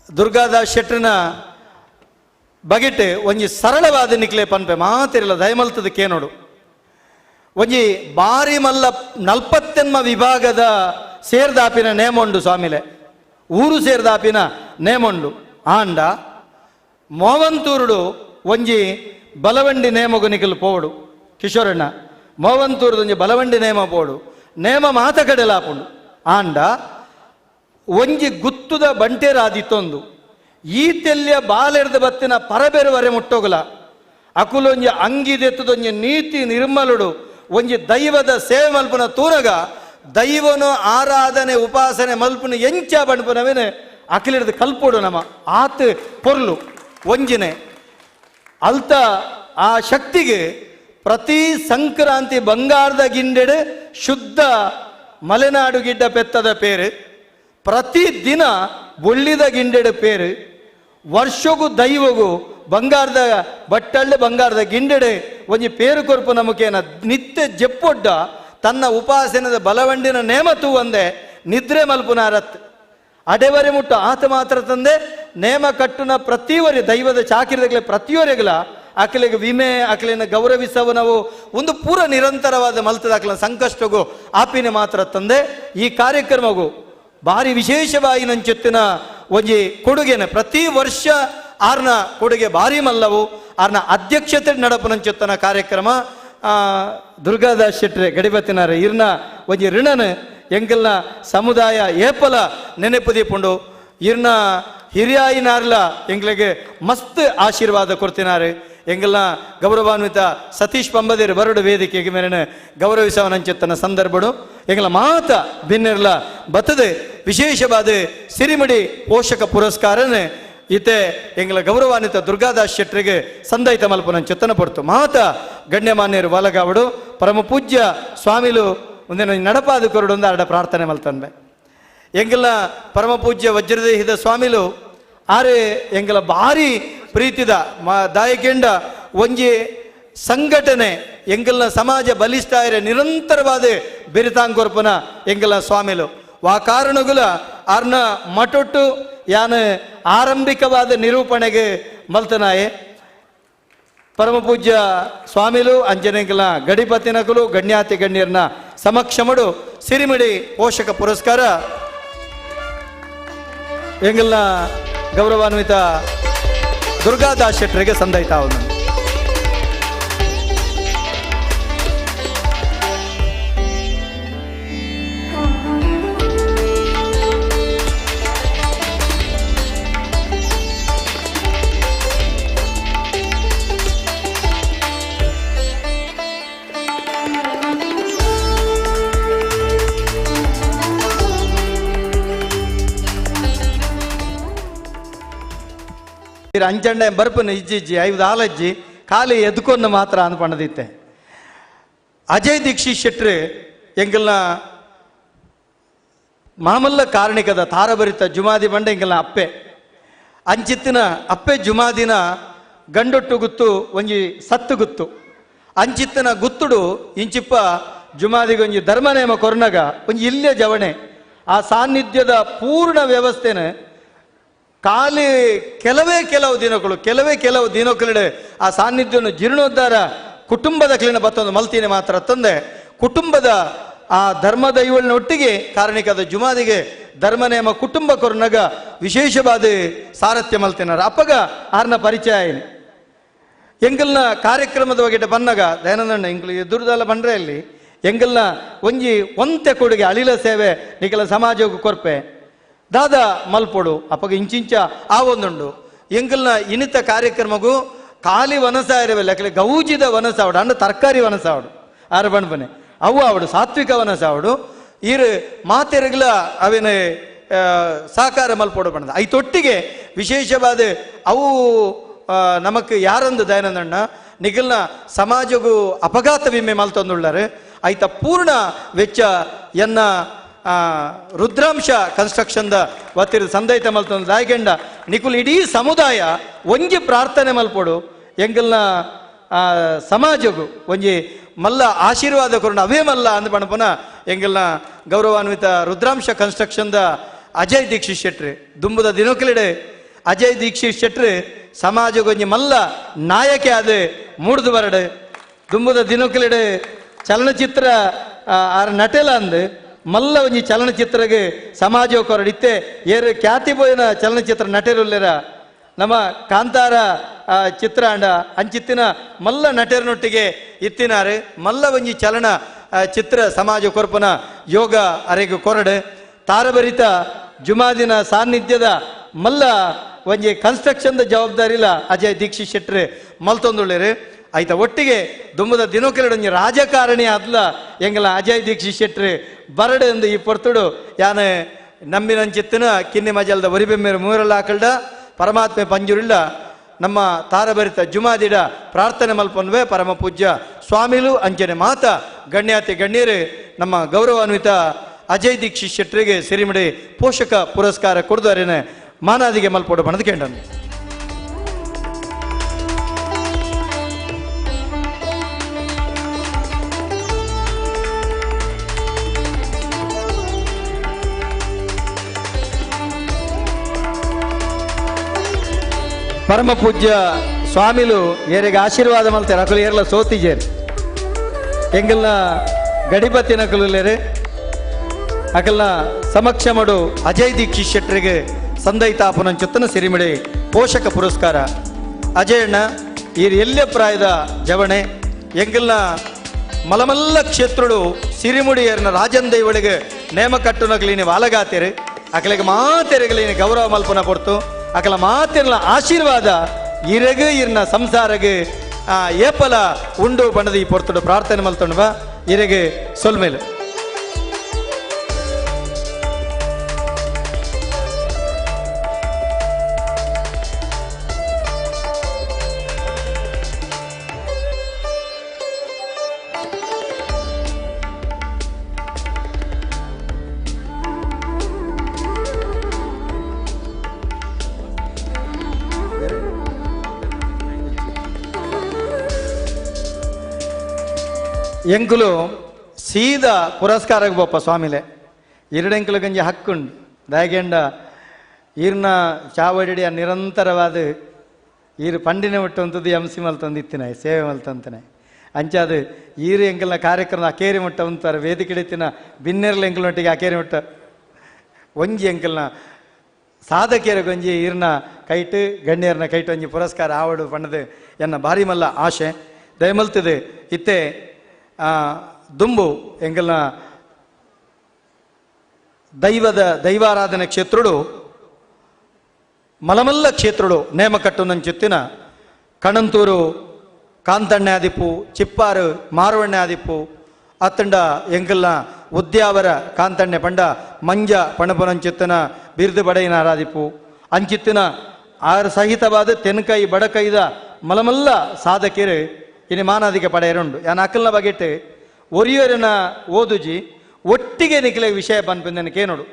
ದುರ್ಗಾದಾಸ್ ಶೆಟ್ರನ ಬಗೆಟ್ ಒಂಜಿ ಸರಳವಾದ ನಿಕ್ಲೆ ಪನ್ಪೆ ಮಾತಿರಲ್ಲ ದಯಮಲ್ತದ ಕೇನೋಡು ಒಂಜಿ ಬಾರಿ ಮಲ್ಲ 40 ವಿಭಾಗದ ಸೇರ್ದಾಪಿನ ನೇಮೊಂಡು ಸ್ವಾಮಿಲೆ ಊರು ಸೇರ್ದಾಪಿನ ನೇಮೊಂಡು ಆಂಡ ಮೋವಂತೂರುಡು ಒಂಜಿ ಬಲವಂಡಿ ನೇಮಗು ನಿಖಲು ಪೋವಡು ಕಿಶೋರಣ್ಣ ಮೋವಂತೂರುದು ಒಂಜಿ ಬಲವಂಡಿ ನೇಮ ಪೋಡು ನೇಮ ಮಾತ ಕಡೆಲಾಪುಂಡು ಆಂಡ ಒಂಜಿ ಗುತ್ತುದ ಬಂಟೇರಾದಿತ್ತೊಂದು ಈ ತೆಲ್ಯ ಬಾಲೆರ್ದ ಬತ್ತಿನ ಪರಬೆರುವರೆ ಮುಟ್ಟೋಗಲ ಅಕುಲೊಂಜಿ ಅಂಗಿದೆತ್ತದೊಂಜಿ ನೀತಿ ನಿರ್ಮಲುಡು ಒಂಜಿ ದೈವದ ಸೇವೆ ಮಲ್ಪುನ ತೂರಗ ದೈವನು ಆರಾಧನೆ ಉಪಾಸನೆ ಮಲ್ಪುನ ಎಂಚ ಬಣ್ಪುನವೇನೆ ಅಖಿಲಿಡ್ದು ಕಲ್ಪೋಡು ನಮ್ಮ ಆತ್ ಪೊರ್ಲು ಒಂಜಿನೆ ಅಲ್ತ ಆ ಶಕ್ತಿಗೆ ಪ್ರತಿ ಸಂಕ್ರಾಂತಿ ಬಂಗಾರದ ಗಿಂಡೆಡು ಶುದ್ಧ ಮಲೆನಾಡು ಗಿಡ್ಡ ಪೆತ್ತದ ಪೇರು ಪ್ರತಿ ದಿನ ಬೊಳ್ಳಿದ ಗಿಂಡೆಡು ಪೇರು ವರ್ಷಗೂ ದೈವಗೂ ಬಂಗಾರದ ಬಟ್ಟಳ್ಳೆ ಬಂಗಾರದ ಗಿಂಡೆಡೆ ಒಂಜಿ ಪೇರು ಕೊರ್ಪು ನಮಕೇನ ನಿತ್ಯ ಜೆಪ್ಪೊಡ್ಡ ತನ್ನ ಉಪಾಸನದ ಬಲವಂಡಿನ ನೇಮ ತೂವಂದೆ ನಿದ್ರೆ ಮಲ್ಪುನಾರತ್ ಅಡೆವರೆ ಮುಟ್ಟು ಆತ ಮಾತ್ರ ತಂದೆ ನೇಮ ಕಟ್ಟುನ ಪ್ರತಿವರೆ ದೈವದ ಚಾಕಿರದಗಲೆ ಪ್ರತಿಯೊರೆಗಲ ಅಕಲಿಗೆ ವಿಮೆ ಅಕಲಿನ ಗೌರವಿಸವು ನಾವು ಒಂದು ಪೂರ ನಿರಂತರವಾದ ಮಲ್ತದ ಅಕಲಿನ ಸಂಕಷ್ಟಗೂ ಆಪಿನ ಮಾತ್ರ ತಂದೆ ಈ ಕಾರ್ಯಕ್ರಮಗೂ ಭಾರಿ ವಿಶೇಷವಾಗಿ ನಂಚೆತ್ತಿನ ಒಂಜಿ ಕೊಡುಗೆನೆ ಪ್ರತಿ ವರ್ಷ ಆರ್ನ ಕೊಡುಗೆ ಭಾರಿ ಮಲ್ಲವು ಆರ್ನ ಅಧ್ಯಕ್ಷತೆ ನಡಪನಂಚೆತ್ತನ ಕಾರ್ಯಕ್ರಮ ದುರ್ಗಾದಾಸ್ ಶೆಟ್ರೆ ಗಡಿಬತ್ತಿನಾರೆ ಇರ್ನ ಒಂಜಿ ಋಣನ ಎಂಕಲ್ನ ಸಮುದಾಯ ಏಪಲ ನೆನೆಪುದೀಪುಂಡು ಇರ್ನ ಹಿರಿಯಾಯಿನಾರ್ಲ ಎಂಗ್ಲಿಗೆ ಮಸ್ತ್ ಆಶೀರ್ವಾದ ಕೊಡ್ತಿನಾರೆ ಎಂಗಲ್ನ ಗೌರವಾನ್ವಿತ ಸತೀಶ್ ಪಂಬದೇರು ಬರಡು ವೇದಿಕೆಗೆ ಮೇರೆನ ಗೌರವಿಸವನಂಚೆತ್ತನ ಸಂದರ್ಭಡು ಎಂಗಲ ಮಾತ ಭಿನ್ನಿರ್ಲ ಬತ್ತದೆ ವಿಶೇಷವಾದ ಸಿರಿಮಡಿ ಪೋಷಕ ಪುರಸ್ಕಾರನೇ ಈತೆ ಎಂಗಲ ಗೌರವಾನ್ವಿತ ದುರ್ಗಾದಾಸ್ ಶೆಟ್ರಿಗೆ ಸಂದೈತ ಮಲ್ಪನಂಚೆತ್ತನ ಪಡ್ತು ಮಾತ ಗಣ್ಯಮಾನ್ಯರು ಬಾಲಗಾವಡು ಪರಮ ಪೂಜ್ಯ ಸ್ವಾಮಿಲು ಒಂದೇನು ನಡಪಾದು ಕೊರಡು ಒಂದು ಅರ್ಡ ಪ್ರಾರ್ಥನೆ ಮಲ್ತನ್ಬೆ ಎಂಗಲ ಪರಮ ಪೂಜ್ಯ ವಜ್ರದೇಹಿದ ಸ್ವಾಮಿಲು ಆರೆ ಎಂಗಲ ಭಾರಿ ಪ್ರೀತಿದ ದಾಯಕೆಂಡ ಒಂಜಿ ಸಂಘಟನೆ ಎಂಗಲ್ನ ಸಮಾಜ ಬಲಿಷ್ಠ ನಿರಂತರವಾದ ಬೆರಿತಾಂಗೊರ್ಪನ ಎಂಗಲ ಸ್ವಾಮಿಲು ವಾ ಕಾರಣಗುಲ ಆರ್ನ ಮಟೊಟ್ಟು ಯಾನ ಆರಂಭಿಕವಾದ ನಿರೂಪಣೆಗೆ ಮಲ್ತನಾಯೆ ಪರಮ ಪೂಜ್ಯ ಸ್ವಾಮಿಲು ಅಂಜನೆಂಕಲ ಗಡಿಪತಿನಕಲು ಗಣ್ಯಾತಿ ಗಣ್ಯರನ್ನ ಸಮಕ್ಷಮಡು ಸಿರಿಮಿಡಿ ಪೋಷಕ ಪುರಸ್ಕಾರ ಎಂಗಲ್ನ ಗೌರವಾನ್ವಿತ ದುರ್ಗಾದಾಸ್ ಶೆಟ್ಟರಿಗೆ ಸಂದೈತಾ ಅವನು ಅಂಚಂಡ ಬರ್ಪನ ಇಜ್ಜಿಜ್ಜಿ 5 ಆಲಜ್ಜಿ ಖಾಲಿ ಎದ್ಕೊಂಡು ಮಾತ್ರ ಅನ್ಪಣದಿತ್ತೆ. ಅಜಯ್ ದೀಕ್ಷಿತ್ ಶೆಟ್ರು ಎಂಗಲ್ನ ಮಾಮಲ್ಲ ಕಾರಣಿಕದ ತಾರಭರಿತ ಜುಮಾದಿ ಬಂಡ ಎಂಗಲ್ನ ಅಪ್ಪೆ ಅಂಚಿತ್ತಿನ ಅಪ್ಪೆ ಜುಮಾದಿನ ಗಂಡೊಟ್ಟು ಗುತ್ತು ಒಂಜಿ ಸತ್ತು ಗುತ್ತು ಅಂಚಿತ್ತಿನ ಗುತ್ತುಡು ಇಂಚಿಪ್ಪ ಜುಮಾದಿಗೆ ಒಂಜಿ ಧರ್ಮನೇಮ ಕೊರ್ನಗ ಒಂಜಿ ಇಲ್ಲೆ ಜವಣೆ ಆ ಸಾನ್ನಿಧ್ಯದ ಪೂರ್ಣ ವ್ಯವಸ್ಥೆನ ಖಾಲಿ ಕೆಲವೇ ಕೆಲವು ದಿನಗಳು ಆ ಸಾನ್ನಿಧ್ಯವನ್ನು ಜೀರ್ಣೋದ್ಧಾರ ಕುಟುಂಬದ ಕ್ಲೀನ ಬತ್ತೊಂದು ಮಲ್ತೀನಿ ಮಾತ್ರ ತಂದೆ ಕುಟುಂಬದ ಆ ಧರ್ಮದ ಇವಳಿನ ಒಟ್ಟಿಗೆ ಕಾರಣಿಕದ ಜುಮಾದಿಗೆ ಧರ್ಮನೇಮ ಕುಟುಂಬ ಕೊರ್ನಗ ವಿಶೇಷವಾದ ಸಾರಥ್ಯ ಮಲ್ತಿನಾರ ಅಪ್ಪಗ ಆರ್ನ ಪರಿಚಯ ಏನು ಎಂಗಲ್ನ ಕಾರ್ಯಕ್ರಮದ ಬಗ್ಗೆ ಬನ್ನಗ ದಯಾನಂದಣ್ಣ ಎಂಗ್ಲು ಎದುರುದಲ್ಲ ಬಂಡ್ರೆಯಲ್ಲಿ ಎಂಗಲ್ನ ಒಂಜಿ ಒಂತೆ ಕೊಡುಗೆ ಅಳಿಲ ಸೇವೆ ನಿಖಲ ಸಮಾಜಕ್ಕೂ ಕೊರ್ಪೆ ದಾದ ಮಲ್ಪೊಡು ಅಪ್ಪಗ ಇಂಚಿಂಚ ಆವೊಂದುಂಡು ಎಂಗಲ್ನ ಇನಿತ ಕಾರ್ಯಕ್ರಮಗೂ ಖಾಲಿ ವನಸ ಇರವೆ ಲೆಕ್ಕಲೆ ಗೌಜಿದ ವನಸ ಆವಡು ಅಂಡ ತರಕಾರಿ ವನಸ ಆವಡು ಆರ ಬಣ್ಬನೆ ಅವು ಆವಡು ಸಾತ್ವಿಕ ವನಸ ಆವಡು ಈರು ಮಾತೆರಗಲ ಅವೇನ ಸಹಕಾರ ಮಲ್ಪೊಡು ಬಣ್ಣದ ಐತೊಟ್ಟಿಗೆ ವಿಶೇಷವಾದ ಅವು ನಮಕ್ ಯಾರಂದು ದಯಾನಂದಣ್ಣ ನಿಗಲ್ನ ಸಮಾಜಗೂ ಅಪಘಾತ ವಿಮೆ ಮಲ್ತೊಂದುಳ್ಳಾರು ಐತ ಪೂರ್ಣ ವೆಚ್ಚ ಎನ್ನ ರುದ್ರಾಂಶ ಕನ್ಸ್ಟ್ರಕ್ಷನ್ದ ಒತ್ತಿರ ಸಂದೈತ ಮಲ್ತೊಂದು ದಾಯ್ಗೆಂಡ ನಿಕುಲ್ ಇಡೀ ಸಮುದಾಯ ಒಂಜಿ ಪ್ರಾರ್ಥನೆ ಮಲ್ಪೊಡು ಎಂಗಲ್ನ ಸಮಾಜಗೂ ಒಂಜಿ ಮಲ್ಲ ಆಶೀರ್ವಾದ ಕೊರಡು ಅವೇ ಮಲ್ಲ ಅಂದ ಪಣಪನ ಎಂಗಲ್ನ ಗೌರವಾನ್ವಿತ ರುದ್ರಾಂಶ ಕನ್ಸ್ಟ್ರಕ್ಷನ್ದ ಅಜಯ್ ದೀಕ್ಷಿತ್ ಶೆಟ್ರು ದುಂಬುದ ದಿನಕಲಿಡೆ ಅಜಯ್ ದೀಕ್ಷಿತ್ ಶೆಟ್ರು ಸಮಾಜಗೊಂಜಿ ಮಲ್ಲ ನಾಯಕಿ ಆದ ಮೂಡ್ದು ಬರಡು ದುಂಬುದ ದಿನಕಲಿಡೆ ಚಲನಚಿತ್ರ ನಟೆಲ ಅಂದು ಮಲ್ಲ ಒಂಜಿ ಚಲನಚಿತ್ರಗೆ ಸಮಾಜ ಕೊರಡಿತ್ತೆ ಏರು ಖ್ಯಾತಿ ಬೋಯಿನ ಚಲನಚಿತ್ರ ನಟರುಲ್ಲೆರ ನಮ್ಮ ಕಾಂತಾರ ಚಿತ್ರ ಅಂಡ ಅಂಚಿತ್ತಿನ ಮಲ್ಲ ನಟರನೊಟ್ಟಿಗೆ ಇತ್ತಿನಾರು ಮಲ್ಲ ಒಂಜಿ ಚಲನ ಚಿತ್ರ ಸಮಾಜ ಕೊರ್ಪನ ಯೋಗ ಅರೆಗು ಕೊರಡು ತಾರಭರಿತ ಜುಮಾದಿನ ಸಾನ್ನಿಧ್ಯದ ಮಲ್ಲ ಒಂಜಿ ಕನ್ಸ್ಟ್ರಕ್ಷನ್ದ ಜವಾಬ್ದಾರಿಲ ಅಜಯ್ ದೀಕ್ಷಿತ್ ಶೆಟ್ರು ಮಲ್ತೊಂದುಳ್ಳೇರು ಆಯ್ತಾ ಒಟ್ಟಿಗೆ ದುಂಬದ ದಿನೋಕೆರಡು ಒಂಜಿ ರಾಜಕಾರಣಿ ಆದ್ಲ ಎಂಗಲ ಅಜಯ್ ದೀಕ್ಷಿತ್ ಶೆಟ್ರು ಬರಡು ಎಂದು ಈ ಪೊರ್ತುಡು ಯಾನ ನಂಬಿನಂಚಿತ್ತಿನ ಕಿನ್ನಿ ಮಜಲ್ದ ಒರಿಬೆಮ್ಮೇರು ಮೂರಲ್ಲ ಹಾಕಲ್ಡ ಪರಮಾತ್ಮೆ ಪಂಜುರಿಲ್ಲ ನಮ್ಮ ತಾರಭರಿತ ಜುಮಾದಿಡ ಪ್ರಾರ್ಥನೆ ಮಲ್ಪನ್ವೆ ಪರಮ ಪೂಜ್ಯ ಸ್ವಾಮಿಲು ಅಂಚನೆ ಮಾತ ಗಣ್ಯಾತಿ ಗಣ್ಯರು ನಮ್ಮ ಗೌರವಾನ್ವಿತ ಅಜಯ್ ದೀಕ್ಷಿತ್ ಶೆಟ್ರಿಗೆ ಸಿರಿಮಿಡಿ ಪೋಷಕ ಪುರಸ್ಕಾರ ಕೊಡ್ದಾರೇನೆ ಮಾನಾದಿಗೆ ಮಲ್ಪೊಡು ಬಣದ ಕೇಂಡನು ಪರಮ ಪೂಜ್ಯ ಸ್ವಾಮಿಲು ಏರಿಗೆ ಆಶೀರ್ವಾದ ಮಲ್ತಾರೆ ಅಕಲು ಏರ್ಲ ಸೋತಿಜೇರು ಎಂಗಲ್ನ ಗಡಿಪತಿ ನಕಲುಲೇರು ಅಕಲ್ನ ಸಮಕ್ಷಮಡು ಅಜಯ್ ದೀಕ್ಷಿತ್ ಶೆಟ್ರಿಗೆ ಸಂದೈತಾಪನ ಚುತ್ತನ ಸಿರಿಮಿಡಿ ಪೋಷಕ ಪುರಸ್ಕಾರ ಅಜಯಣ್ಣ ಈರು ಎಲ್ಲೆ ಪ್ರಾಯದ ಜವಣೆ ಎಂಗಲ್ನ ಮಲಮಲ್ಲ ಕ್ಷೇತ್ರುಡು ಸಿರಿಮುಡಿಯರ್ನ ರಾಜನ್ ದೈವಳಿಗೆ ನೇಮ ಕಟ್ಟುನಗಲಿನಿ ವಾಲಗಾತಿರು ಅಕಲಿಗೆ ಮಾತೆರೆಗಲಿನಿ ಗೌರವ ಮಲ್ಪನ ಕೊಡ್ತು ಅಕಲ ಮಾತಿರ್ಲ ಆಶೀರ್ವಾದ ಇರಗ ಇರ್ನ ಸಂಸಾರಗೆ ಏಪಲ ಉಂಡು ಬಣ್ಣದ ಈ ಪೊರ್ತುಡು ಪ್ರಾರ್ಥನೆ ಮಲ್ತೊಂಡ್ವ ಇರಗೆ ಸೊಲ್ಮೇಲು ಎಂಕುಲು ಸೀದಾ ಪುರಸ್ಕಾರಕ್ಕೆ ಬೋಪ ಸ್ವಾಮಿಲೆ ಎರಡೆಂಕುಲು ಗಂಜಿ ಹಕ್ಕುಂಡು ದಯಗೆಂಡ ಈರ್ನ ಚಾವಡಿಯ ನಿರಂತರವಾದ ಈರು ಪಂಡಿನ ಒಟ್ಟು ಅಂತದ್ದು ಎಮ್ ಸಿ ಮಲ್ತಂದಿತ್ತಿನ ಸೇವೆ ಮಲ್ತಂತನೆ ಅಂಚಾದು ಈರು ಎಂಕಲ್ನ ಕಾರ್ಯಕ್ರಮ ಅಕೇರಿ ಮಟ್ಟ ಅಂತಾರೆ ವೇದಿಕೆ ಇಡಿತಿನ ಬಿನ್ನೆರ್ಲ ಎಂಕಲ್ನೊಟ್ಟಿಗೆ ಅಕೇರಿ ಮಟ್ಟ ಒಂಜಿ ಎಂಕಲ್ನ ಸಾಧಕೇರ ಗೊಂಜಿ ಈರ್ನ ಕೈಟ್ ಗಣ್ಯರ್ನ ಕೈಟ್ ಒಂಜಿ ಪುರಸ್ಕಾರ ಆವಡು ಪಣ್ಣದು ಎನ್ನ ಭಾರಿ ಮಲ್ಲ ಆಶೆ ದಯಮಲ್ತದೆ ಇತ್ತೆ ದುಂಬು ಎಂಕಲ್ನ ದೈವಾರಾಧನೆ ಕ್ಷೇತ್ರಡು ಮಲಮಲ್ಲ ಕ್ಷೇತ್ರಡು ನೇಮಕಟ್ಟು ನಂಚಿತ್ತಿನ ಕಣಂತೂರು ಕಾಂತಣ್ಣೆ ಆದಿಪ್ಪು ಚಿಪ್ಪಾರು ಮಾರವಣ್ಣೆ ಆದಿಪ್ಪು ಅತ್ತಂಡ ಎಂಕಲ್ನ ಉದ್ಯಾವರ ಕಾಂತಣ್ಣೆ ಪಂಡ ಮಂಜ ಪಣಪನಂಚಿತ್ತಿನ ಬಿರುದು ಬಡೆಯಿನಾರಾದಿಪ್ಪು ಅಂಚಿತ್ತಿನ ಆರು ಸಹಿತವಾದ ತೆನ್ಕೈ ಬಡಕೈದ ಮಲಮಲ್ಲ ಸಾಧಕಿರು ಇನ್ನು ಮಾನಾದಿಗೆ ಪಡೆಯರುಂಡು ಯಾನ ಅಕ್ಕಲ್ನ ಬಗೆಟ್ ಒರಿಯರನ ಓದುಜಿ ಒಟ್ಟಿಗೆ ನಿಖಿಲ ವಿಷಯ ಪನ್ಪಂದನಕ್ಕೆ ನೋಡು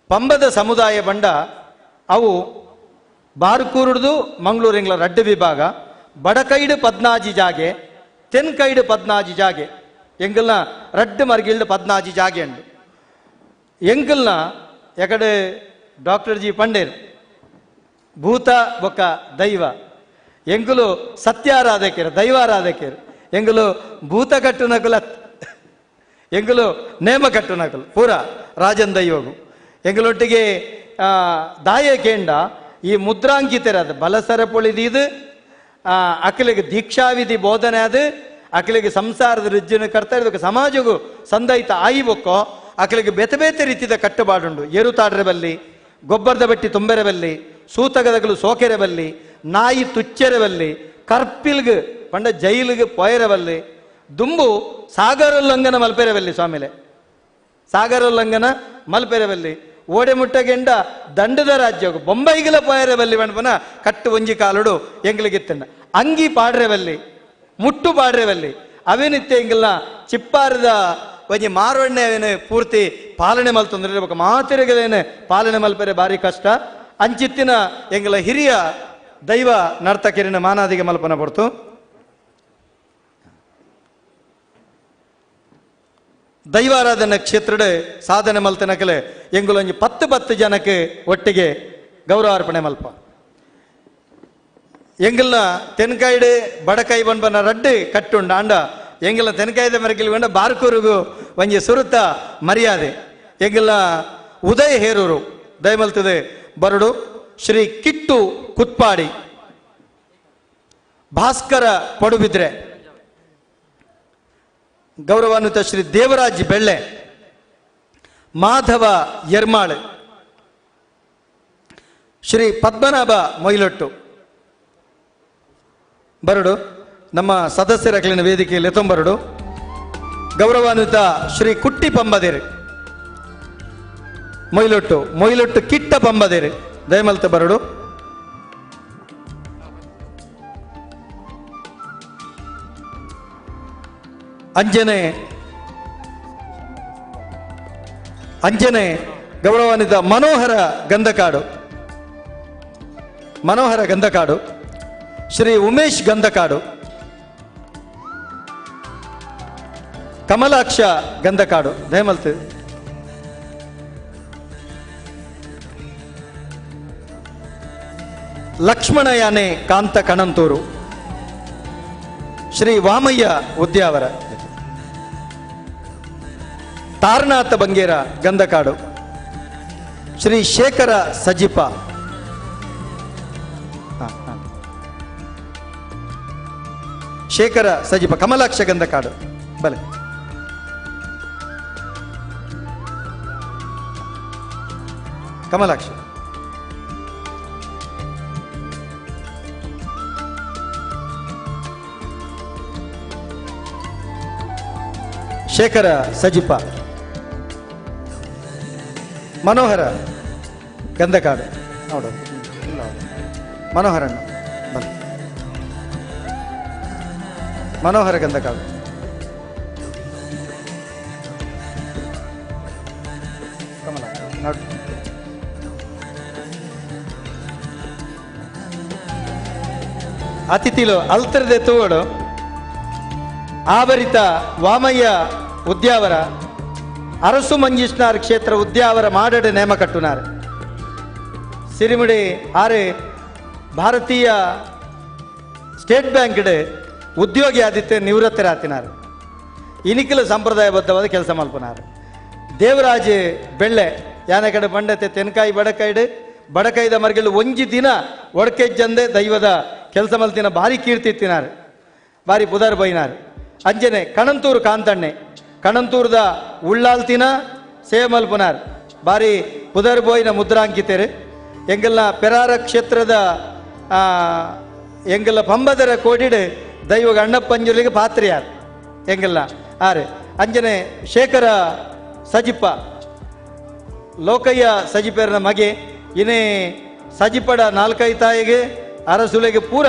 ಪಂಬದ ಸಮುದಾಯ ಬಂಡ ಅವು ಬಾರ್ಕೂರುಡ್ದು ಮಂಗಳೂರಿಂಗ್ಲ ರಡ್ಡು ವಿಭಾಗ ಬಡಕೈಡು 14 ಜಾಗೆ ತೆನ್ಕೈಡು 14 ಜಾಗೆ ಎಂಕಲ್ನ ರಡ್ಡು ಮರ್ಗಿಲ್ಡು 14 ಜಾಗೆ ಉಂಡು ಎಂಕಲ್ನ ಎಕಡೆ ಡಾಕ್ಟರ್ ಜಿ ಪಂಡೇರ್ ಭೂತ ಬೊಕ್ಕ ದೈವ ಎಂಕುಲು ಸತ್ಯಾರಾಧಕರು ದೈವಾರಾಧಕರು ಎಂಕುಲು ಭೂತ ಕಟ್ಟುನಕುಲ ಎಂಕುಲು ನೇಮ ಕಟ್ಟುನಕಲು ಪೂರ ರಾಜನ್ ದೈವಗು ಎಂಕಲೊಟ್ಟಿಗೆ ದಾಯ ಕೇಂಡ ಈ ಮುದ್ರಾಂಕಿತರಾದ ಬಲಸರ ಪೊಳಿದಿದು ಅಕಲಿಗೆ ದೀಕ್ಷಾವಿಧಿ ಬೋಧನೆ ಅದು ಅಕಲಿಗೆ ಸಂಸಾರದ ರುಜ್ಜಿನ ಕರ್ತ ಇದಕ್ಕೆ ಸಮಾಜಗೂ ಸಂದೈತ ಆಯಿ ಬೊಕ್ಕೋ ಅಕಲಿಗೆ ಬೇತೆ ಬೇತೆ ರೀತಿಯ ಕಟ್ಟುಪಾಡುಂಡು ಏರುತಾಡ್ರೆ ಬಲ್ಲಿ ಗೊಬ್ಬರದ ಬಟ್ಟಿ ತುಂಬೆರೆ ಬಲ್ಲಿ ಸೂತಗದಗಲು ಸೋಕೆರೆ ಬಲ್ಲಿ ನಾಯಿ ತುಚ್ಚೆರೆ ಬಲ್ಲಿ ಕರ್ಪಿಲ್ಗೆ ಪಂಡ ಜೈಲಿಗೆ ಪೊಯರೆ ಬಲ್ಲಿ ದುಂಬು ಸಾಗರೋಲ್ಲಂಘನ ಮಲ್ಪೆರೆ ಬಲ್ಲಿ ಸ್ವಾಮಿಲೆ ಸಾಗರೋಲ್ಲಂಘನ ಮಲ್ಪೆರೆ ಬಲ್ಲಿ ಓಡೆ ಮುಟ್ಟಗೆಂಡ ದಂಡದ ರಾಜ್ಯ ಬೊಂಬೈಗಿಲ ಪೋಯರೆ ಬಲ್ಲಿ ಬಣ್ಪನ ಕಟ್ಟು ಒಂಜಿ ಕಾಲುಡು ಎಂಗ್ಲಿಗಿತ್ತಂಡ ಅಂಗಿ ಪಾಡ್ರೆ ಬಲ್ಲಿ ಮುಟ್ಟು ಪಾಡ್ರೆ ಬಲ್ಲಿ ಅವೇನಿತ್ತೆ ಎಂಗಿಲ್ಲ ಚಿಪ್ಪಾರದ ಒಂಜಿ ಮಾರವಣ್ಣೆ ಅವೇನು ಪೂರ್ತಿ ಪಾಲನೆ ಮಲ್ತಂದ್ರೆ ಮಾತಿರಿಗಲೇನು ಪಾಲನೆ ಮಲ್ಪರೆ ಭಾರಿ ಕಷ್ಟ ಅಂಚಿತ್ತಿನ ಎಂಗಿಲ್ಲ ಹಿರಿಯ ದೈವ ನರ್ತಕಿರಿನ ಮಾನಾದಿಗೆ ಮಲ್ಪನ ಬರ್ತು ದೈವಾರಾಧನೆ ಕ್ಷೇತ್ರಡ್ ಸಾಧನೆ ಮಲ್ತನಕಲೆ ಎಂಗುಲೊಂಜಿ 10 ಜನಕ್ಕೆ ಒಟ್ಟಿಗೆ ಗೌರವಾರ್ಪಣೆ ಮಲ್ಪ ಎಂಗಿಲ್ನ ತೆನ್ಕಾಯ್ಡು ಬಡಕೈ ಬನ್ಬನ ರಡ್ಡು ಕಟ್ಟುಂಡ ಅಂಡ ಎಂಗಿಲ್ನ ತೆನ್ಕಾಯ್ದ ಮೆರಕಿಲ್ ಬಂಡ ಬಾರ್ಕೂರಿಗೂ ಒಂಜಿ ಸುರುತ ಮರ್ಯಾದೆ ಎಂಗಿಲ್ನ ಉದಯ ಹೇರೂರು ದಯಮಲ್ತದೆ ಬರಡು ಶ್ರೀ ಕಿಟ್ಟು ಕುತ್ಪಾಡಿ ಭಾಸ್ಕರ ಪಡುಬಿದ್ರೆ ಗೌರವಾನ್ವಿತ ಶ್ರೀ ದೇವರಾಜ್ ಬೆಳ್ಳೆ ಮಾಧವ ಯರ್ಮಾಳ್ ಶ್ರೀ ಪದ್ಮನಾಭ ಮೊಯ್ಲೊಟ್ಟು ಬರಡು ನಮ್ಮ ಸದಸ್ಯರ ಕ್ಲಿನ ವೇದಿಕೆಯಲ್ಲಿ ತೊಂಬರಡು ಗೌರವಾನ್ವಿತ ಶ್ರೀ ಕುಟ್ಟಿ ಪಂಬದೇರಿ ಮೊಯ್ಲೊಟ್ಟು ಕಿಟ್ಟ ಪಂಬದೇರಿ ದಯಮಲ್ತ ಬರಡು ಅಂಜನೆ ಗೌರವಾನ್ವಿತ ಮನೋಹರ ಗಂಧಕಾಡು ಶ್ರೀ ಉಮೇಶ್ ಗಂಧಕಾಡು ಕಮಲಾಕ್ಷ ಗಂಧಕಾಡು ದಯಮಲ್ತು ಲಕ್ಷ್ಮಣ ಯಾನೆ ಕಾಂತ ಕಣಂತೂರು ಶ್ರೀ ವಾಮಯ್ಯ ಉದ್ಯಾವರ ತಾರನಾಥ ಬಂಗೇರ ಗಂಧಕಾಡು ಶ್ರೀ ಶೇಖರ ಸಜಿಪ ಕಮಲಾಕ್ಷ ಗಂಧಕಾಡು ಬಲೆ ಕಮಲಾಕ್ಷ ಶೇಖರ ಸಜಿಪ ಮನೋಹರ ಗಂಧಕಾಡು ನೋಡು ಮನೋಹರಣ್ಣ ಬನ್ನಿ ಮನೋಹರ ಗಂಧಕಾಡು ನೋಡು ಅತಿಥಿಲು ಅಲ್ತರದೆ ತೂವಡು ಆವರಿತ ವಾಮಯ್ಯ ಉದ್ಯಾವರ ಅರಸು ಮಂಜೀಷ್ನಾರ್ ಕ್ಷೇತ್ರ ಉದ್ಯಾವರ ಮಾಡಡೆ ನೇಮ ಕಟ್ಟುನಾರು ಸಿರಿಮುಡಿ ಆರು ಭಾರತೀಯ ಸ್ಟೇಟ್ ಬ್ಯಾಂಕ್ ಉದ್ಯೋಗಿ ಆದಿತ್ಯ ನಿವೃತ್ತರಾತಿನಾರು. ಇನಿಕಲು ಸಂಪ್ರದಾಯಬದ್ಧವಾದ ಕೆಲಸ ಮಲ್ಪನಾರು. ದೇವರಾಜ್ ಬೆಳ್ಳೆ ಯಾನ ಕಡೆ ಬಂಡತೆ ತೆನ್ಕಾಯಿ ಬಡಕೈದ ಮರ್ಗಳು ಒಂಜಿ ದಿನ ಒಡಕೆಜ್ಜಂದೆ ದೈವದ ಕೆಲಸ ಮಲ್ತಿನ ಭಾರಿ ಕೀರ್ತಿ ಇತ್ತಿನಾರು, ಭಾರಿ ಪುದರ್ ಬೈನಾರು. ಅಂಜನೆ ಕಣಂತೂರು ಕಾಂತಣ್ಣೆ ಕಣಂತೂರ್ದ ಉಳ್ಳಾಲ್ತಿನ ಸೇವೆ ಮಲ್ಪನಾರು, ಭಾರಿ ಪುದರ್ ಬೋಯ್ನ ಮುದ್ರಾಂಕಿತರು. ಎಂಗಲ್ನ ಪೆರಾರ ಕ್ಷೇತ್ರದ ಎಂಗಲ್ಲ ಪಂಬದರ ಕೋಡಿಡು ದೈವಗ ಅಣ್ಣಪ್ಪಂಜುಲಿಗೆ ಪಾತ್ರಿಯಾರು ಎಂಗಲ್ಲ ಆರು. ಅಂಜನೆ ಶೇಖರ ಸಜಿಪ್ಪ ಲೋಕಯ್ಯ ಸಜಿಪೇರನ ಮಗೆ ಇನ್ನೇ ಸಜಿಪಡ ನಾಲ್ಕೈದು ತಾಯಿಗೆ ಅರಸುಲೆಗೆ ಪೂರ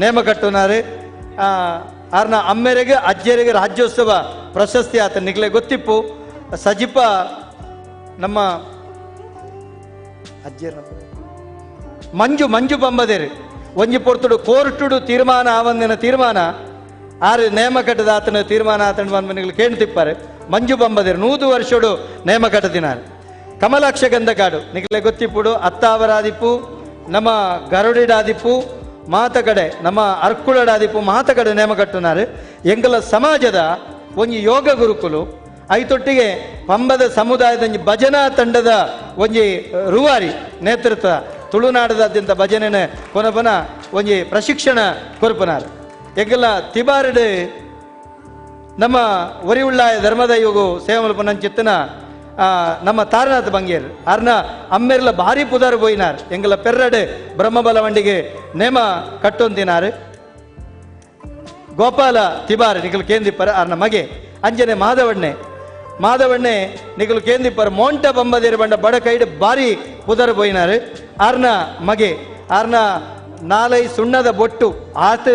ನೇಮ ಕಟ್ಟುನಾರು. ಆರ್ನ ಅಮ್ಮೆರೆಗೆ ಅಜ್ಜರಿಗೆ ರಾಜ್ಯೋತ್ಸವ ಪ್ರಶಸ್ತಿ ಆತ ನಿಗ್ಲೆ ಗೊತ್ತಿಪ್ಪು. ಸಜಿಪ ನಮ್ಮ ಅಜ್ಜರ ಮಂಜು ಪಂಬದೇರು ಒಂಜಿ ಪೊರ್ತುಡು ಕೋರ್ಟುಡು ತೀರ್ಮಾನ ಆವಂದಿನ ತೀರ್ಮಾನ ಆರು ನೇಮ ಕಟ್ಟದ ಆತನ ತೀರ್ಮಾನ ಆತನ ಬಂದು ಕೇಳ್ತಿಪ್ಪಾರೆ. ಮಂಜು ಪಂಬದೇರು 100 ವರ್ಷಡು ನೇಮ ಕಟ್ಟದಿನಾರು. ಕಮಲಾಕ್ಷ ಗಂಧಕಾಡು ನಿಗಲೆ ಗೊತ್ತಿಪ್ಪುಡು ಅತ್ತಾವರಾದಿಪ್ಪು ನಮ್ಮ ಗರುಡಿಡಾದಿಪ್ಪು ಮಾತಕಡೆ ನಮ್ಮ ಅರ್ಕುಳಡಾದಿಪ್ಪು ಮಾತಕಡೆ ನೇಮ ಕಟ್ಟುನಾರು. ಎಂಗಲ ಸಮಾಜದ ಒಂಜಿ ಯೋಗ ಗುರುಕುಲು ಐತೊಟ್ಟಿಗೆ ಪಂಬದ ಸಮುದಾಯದ ಭಜನಾ ತಂಡದ ಒಂಜಿ ರೂವಾರಿ ನೇತೃತ್ವ ತುಳುನಾಡದಾದ್ಯಂತ ಭಜನೆನ ಕೊನಪನ ಒಂಜಿ ಪ್ರಶಿಕ್ಷಣ ಕೊರಪನಾರು. ಎಂಗಲ ತಿಬಾರಡು ನಮ್ಮ ಒರಿವುಳ್ಳಾಯ ಧರ್ಮದೈವಗು ಸೇವೆ ಮಲ್ಪನಂಚಿತ್ತನ ನಮ್ಮ ತಾರನಾಥ ಬಂಗೇರು ಅರ್ನ ಅಮ್ಮೆರ್ಲ ಭಾರಿ ಪುದರ್ ಬೋಯ್ನಾರು. ಎಂಗಲ ಪೆರ್ರಡು ಬ್ರಹ್ಮಬಲ ವಂಡಿಗೆ ನೇಮ ಕಟ್ಟೊಂದಿನಾರು. ಗೋಪಾಲ ತಿಬಾರ್ ನಿಗಲು ಕೇಂದಿಪ್ಪರ ಅರ್ನ ಮಗೆ ಅಂಜನೆ ಮಾಧವಣ್ಣೆ ನಿಗಲು ಕೇಂದಿಪ್ಪರ ಮೋಂಟ ಬಂಬದೇರು ಬಂಡ ಬಡಕೈಡ್ ಭಾರಿ ಪುದರ್ ಬೋಯ್ನಾರು. ಆರ್ನ ಮಗೆ ಆರ್ನ 4 ಸುಣ್ಣದ ಬೊಟ್ಟು ಆತ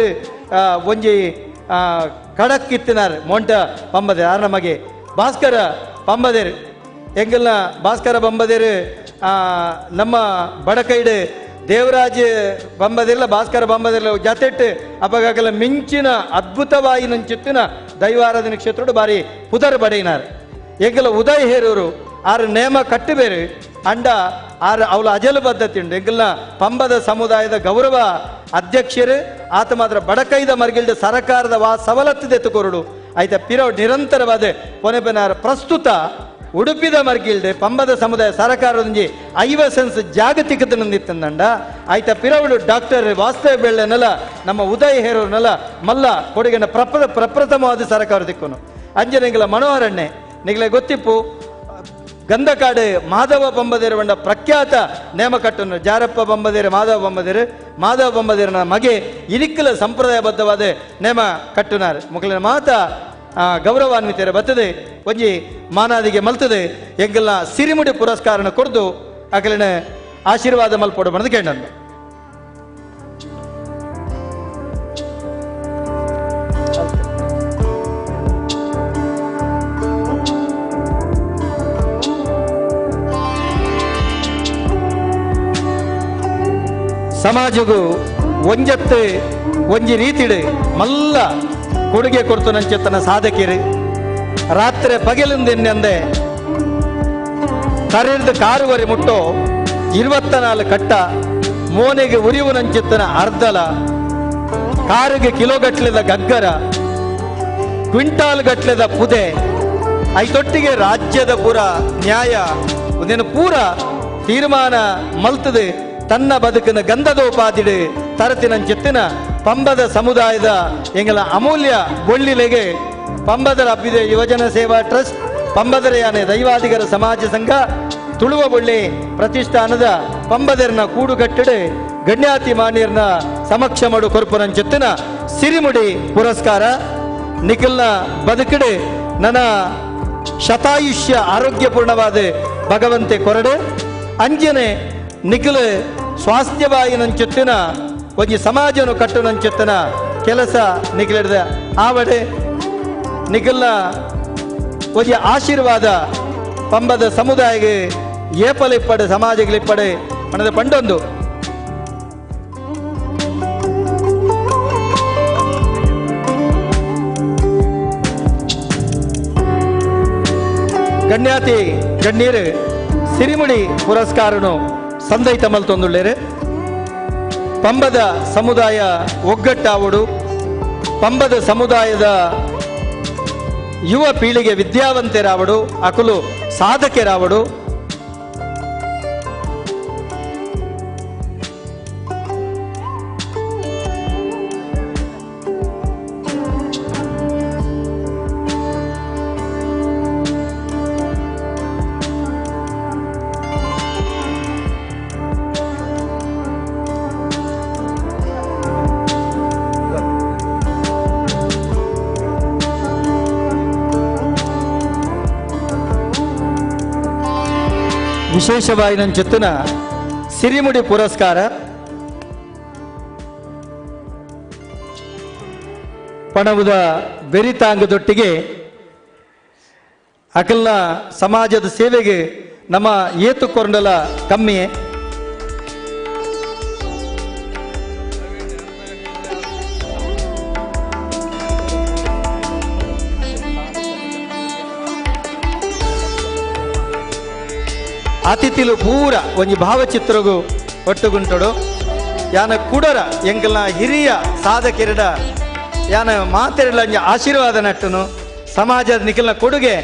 ಒಂಜಿ ಕಡಕ್ ಇತ್ತಿನಾರು ಮೋಂಟ ಪಂಬದೇರು ಆರ್ನ ಮಗೆ ಭಾಸ್ಕರ ಪಂಬದೇರು ಎಂಗಲ್ನ ಭಾಸ್ಕರ ಪಂಬದೇರು ನಮ್ಮ ಬಡಕೈಡ್ ದೇವರಾಜ್ ಪಂಬದಿಲ್ಲ ಭಾಸ್ಕರ ಪಂಬದಿಲ್ಲ ಜತೆಟ್ಟು ಅಪಗಾಕಲ ಮಿಂಚಿನ ಅದ್ಭುತವಾಗಿ ನಂಚಿತ್ತಿನ ದೈವಾರಾಧನೆ ಕ್ಷೇತ್ರ ಬಾರಿ ಪುದರ್ ಬಡೈನಾರು. ಎಂಗಲ ಉದಯ್ ಹೇರೂರು ಆರು ನೇಮ ಕಟ್ಟಬೇರು ಅಂಡ ಆರು ಅವಳ ಅಜಲು ಪದ್ಧತಿ ಉಂಟು. ಎಂಗಲ್ನ ಪಂಬದ ಸಮುದಾಯದ ಗೌರವ ಅಧ್ಯಕ್ಷರು ಆತ ಮಾತ್ರ ಬಡಕೈದ ಮರ್ಗಿಲ್ದ ಸರಕಾರದ ಸವಲತ್ತು ತೆತ್ತುಕೊರಡು ಆಯ್ತ ಪಿರವ್ ನಿರಂತರವಾದ ಪೊನೆಬೆನಾರ ಪ್ರಸ್ತುತ ಉಡುಪಿದ ಮರ್ಗಿಲ್ಡೆ ಪಂಬದ ಸಮುದಾಯ ಸರಕಾರದೊಂಜಿ 5 ಸೆನ್ಸ್ ಜಾಗತಿಕತೆ ನಂದಿತ್ತಂದಂಡ ಆಯ್ತ ಪಿರವಡು ಡಾಕ್ಟರ್ ವಾಸ್ತವ ಬೆಳ್ಳೆನಲ್ಲ ನಮ್ಮ ಉದಯ್ ಹೇರೋರ್ನಲ್ಲ ಮಲ್ಲ ಕೊಡುಗೆನ ಪ್ರಪ್ರಥಮವಾದ ಸರಕಾರ ತಿಕ್ಕೋನು. ಅಂಜನೆಗಳ ಮನೋಹರಣ್ಣೆ ನಿಗಲೆ ಗೊತ್ತಿಪ್ಪು ಗಂಧಕಾಡು ಮಾಧವ ಪಂಬದೇರು ಬಂಡ ಪ್ರಖ್ಯಾತ ನೇಮ ಕಟ್ಟನು. ಜಾರಪ್ಪ ಪಂಬದೇರು ಮಾಧವ ಪಂಬದೇರನ ಮಗೆ ಇನಿಕ್ಕಲ ಸಂಪ್ರದಾಯಬದ್ಧವಾದ ನೇಮ ಕಟ್ಟುನಾರು. ಮುಖಲಿನ ಮಾತ ಗೌರವಾನ್ವಿತರ ಬರ್ತದೆ ಒಂಜಿ ಮಾನಾದಿಗೆ ಮಲ್ತದೆ. ಎಂಗೆಲ್ಲ ಸಿರಿಮುಡಿ ಪುರಸ್ಕಾರನ ಕೊಡ್ದು ಅಕಲಿನ ಆಶೀರ್ವಾದ ಮಲ್ಪೋಡು ಬಣ್ಣದ ಕೇಳನ್ನು. ಸಮಾಜಗೂ ಒಂಜತ್ತು ಒಂಜಿ ರೀತಿಡು ಮಲ್ಲ ಕೊಡುಗೆ ಕೊಡ್ತು ನಂಚೆತ್ತನ ಸಾಧಕಿರು ರಾತ್ರಿ ಪಗಲಿಂದೆನ್ನೆಂದೆ ಕರೆದು ಕಾರುವರೆ ಮುಟ್ಟೋ 24 ಕಟ್ಟ ಮೋನೆಗೆ ಉರಿವು ನಂಚೆತ್ತನ ಅರ್ಧಲ ಕಾರಿಗೆ ಕಿಲೋಗಟ್ಲೆದ ಗಗ್ಗರ ಕ್ವಿಂಟಾಲ್ ಗಟ್ಲೆದ ಪುದೆ ಐತೊಟ್ಟಿಗೆ ರಾಜ್ಯದ ಪೂರ ನ್ಯಾಯ ಒಂದೇನು ಪೂರ ತೀರ್ಮಾನ ಮಲ್ತದೆ ತನ್ನ ಬದುಕಿನ ಗಂಧದೋಪಾದಿಡು ತರತಿನಂಚಿತ್ತಿನ ಪಂಬದ ಸಮುದಾಯದ ಎಂಗಲ ಅಮೂಲ್ಯ ಬೊಳ್ಳಿಲೆಗೆ ಪಂಬದರ ಅಭ್ಯುದಯ ಯುವಜನ ಸೇವಾ ಟ್ರಸ್ಟ್ ಪಂಬದರ ಯಾನೆ ದೈವಾಧಿಗರ ಸಮಾಜ ಸಂಘ ತುಳುವ ಬೊಳ್ಳಿ ಪ್ರತಿಷ್ಠಾನದ ಪಂಬದರ್ನ ಕೂಡುಗಟ್ಟಡೆ ಗಣ್ಯಾತಿ ಮಾನ್ಯರ್ನ ಸಮಕ್ಷ ಮಾಡು ಕೊರ್ಪುರಂಚಿತ್ತಿನ ಸಿರಿಮುಡಿ ಪುರಸ್ಕಾರ ನಿಖಿಲ್ನ ಬದುಕಿಡು ನನ್ನ ಶತಾಯುಷ್ಯ ಆರೋಗ್ಯಪೂರ್ಣವಾದ ಭಗವಂತೆ ಕೊರಡು ಅಂಜನೆ ನಿಖಿಲ್ ಸ್ವಾಸ್ಥ್ಯವಾಗಿ ನಂಚೆತ್ತಿನ ಒಂಜಿ ಸಮಾಜನು ಕಟ್ಟು ನಂಚೆತ್ತಿನ ಕೆಲಸ ನಿಖಿಲಿಡ್ದ ಆವಡೆ ನಿಖಿಲ್ನ ಒಂಜಿ ಆಶೀರ್ವಾದ ಪಂಬದ ಸಮುದಾಯಗೆ ಏಪಲಿಪ್ಪಡೆ ಸಮಾಜಗಳಿಪ್ಪಡೆ ಮನದ ಪಂಡೊಂದು ಗಣ್ಯಾತಿ ಗಣ್ಯರು ಸಿರಿಮುಡಿ ಪುರಸ್ಕಾರನು ಸಂದೈತ ಮಲ್ತೊಂದುಳ್ಳೇರು ಪಂಬದ ಸಮುದಾಯ ಒಗ್ಗಟ್ಟಾವುಡು. ಪಂಬದ ಸಮುದಾಯದ ಯುವ ಪೀಳಿಗೆ ವಿದ್ಯಾವಂತರಾವಡು, ಅಕುಲು ಸಾಧಕರಾವಡು. ವಿಶೇಷವಾಗಿ ನನ್ನ ಜೊತ್ತನ ಸಿರಿಮುಡಿ ಪುರಸ್ಕಾರ ಪಣವುದ ಬೆರಿತಾಂಗದೊಟ್ಟಿಗೆ ಅಕಲ್ನ ಸಮಾಜದ ಸೇವೆಗೆ ನಮ್ಮ ಏತುಕೊಂಡಲ ಕಮ್ಮಿಯೇ. ಅತಿಥಿಲು ಪೂರ ಒಂಜಿ ಭಾವಚಿತ್ರಗೂ ಒಟ್ಟುಗುಂಟಡು. ಯಾನ ಕುಡರ ಎಂಕಲ್ನ ಹಿರಿಯ ಸಾಧಕರಿಡ ಯಾನ ಮಾತೆರಲ ಆಶೀರ್ವಾದ ನಟ್ಟನು. ಸಮಾಜದ ನಿಖಲ್ನ ಕೊಡುಗೆ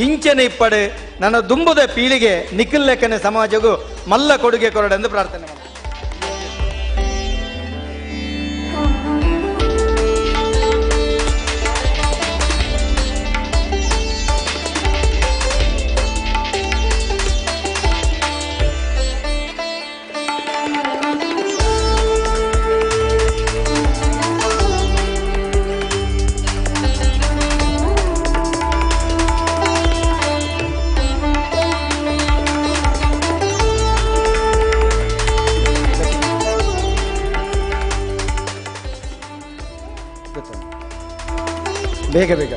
ಇಂಚನೆ ಇಪ್ಪಡು ನನ್ನ ದುಂಬುದ ಪೀಳಿಗೆ ನಿಖಿಲ್ ಲೆಕ್ಕನೆ ಸಮಾಜಗೂ ಮಲ್ಲ ಕೊಡುಗೆ ಕೊರಡೆಂದು ಪ್ರಾರ್ಥನೆ ಮಾಡಿ. ಬೇಗ ಬೇಗ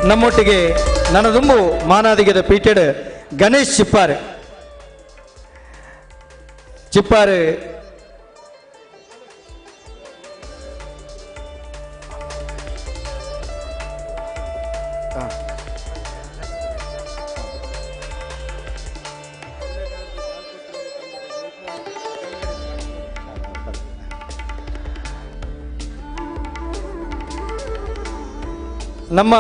ನಮ್ಮೊಟ್ಟಿಗೆ ನನ್ನದುಂಬು ಮಾನಾದಿಗೆದ ಪೀಟೆಡ್ ಗಣೇಶ್ ಚಿಪ್ಪಾರ್ ನಮ್ಮ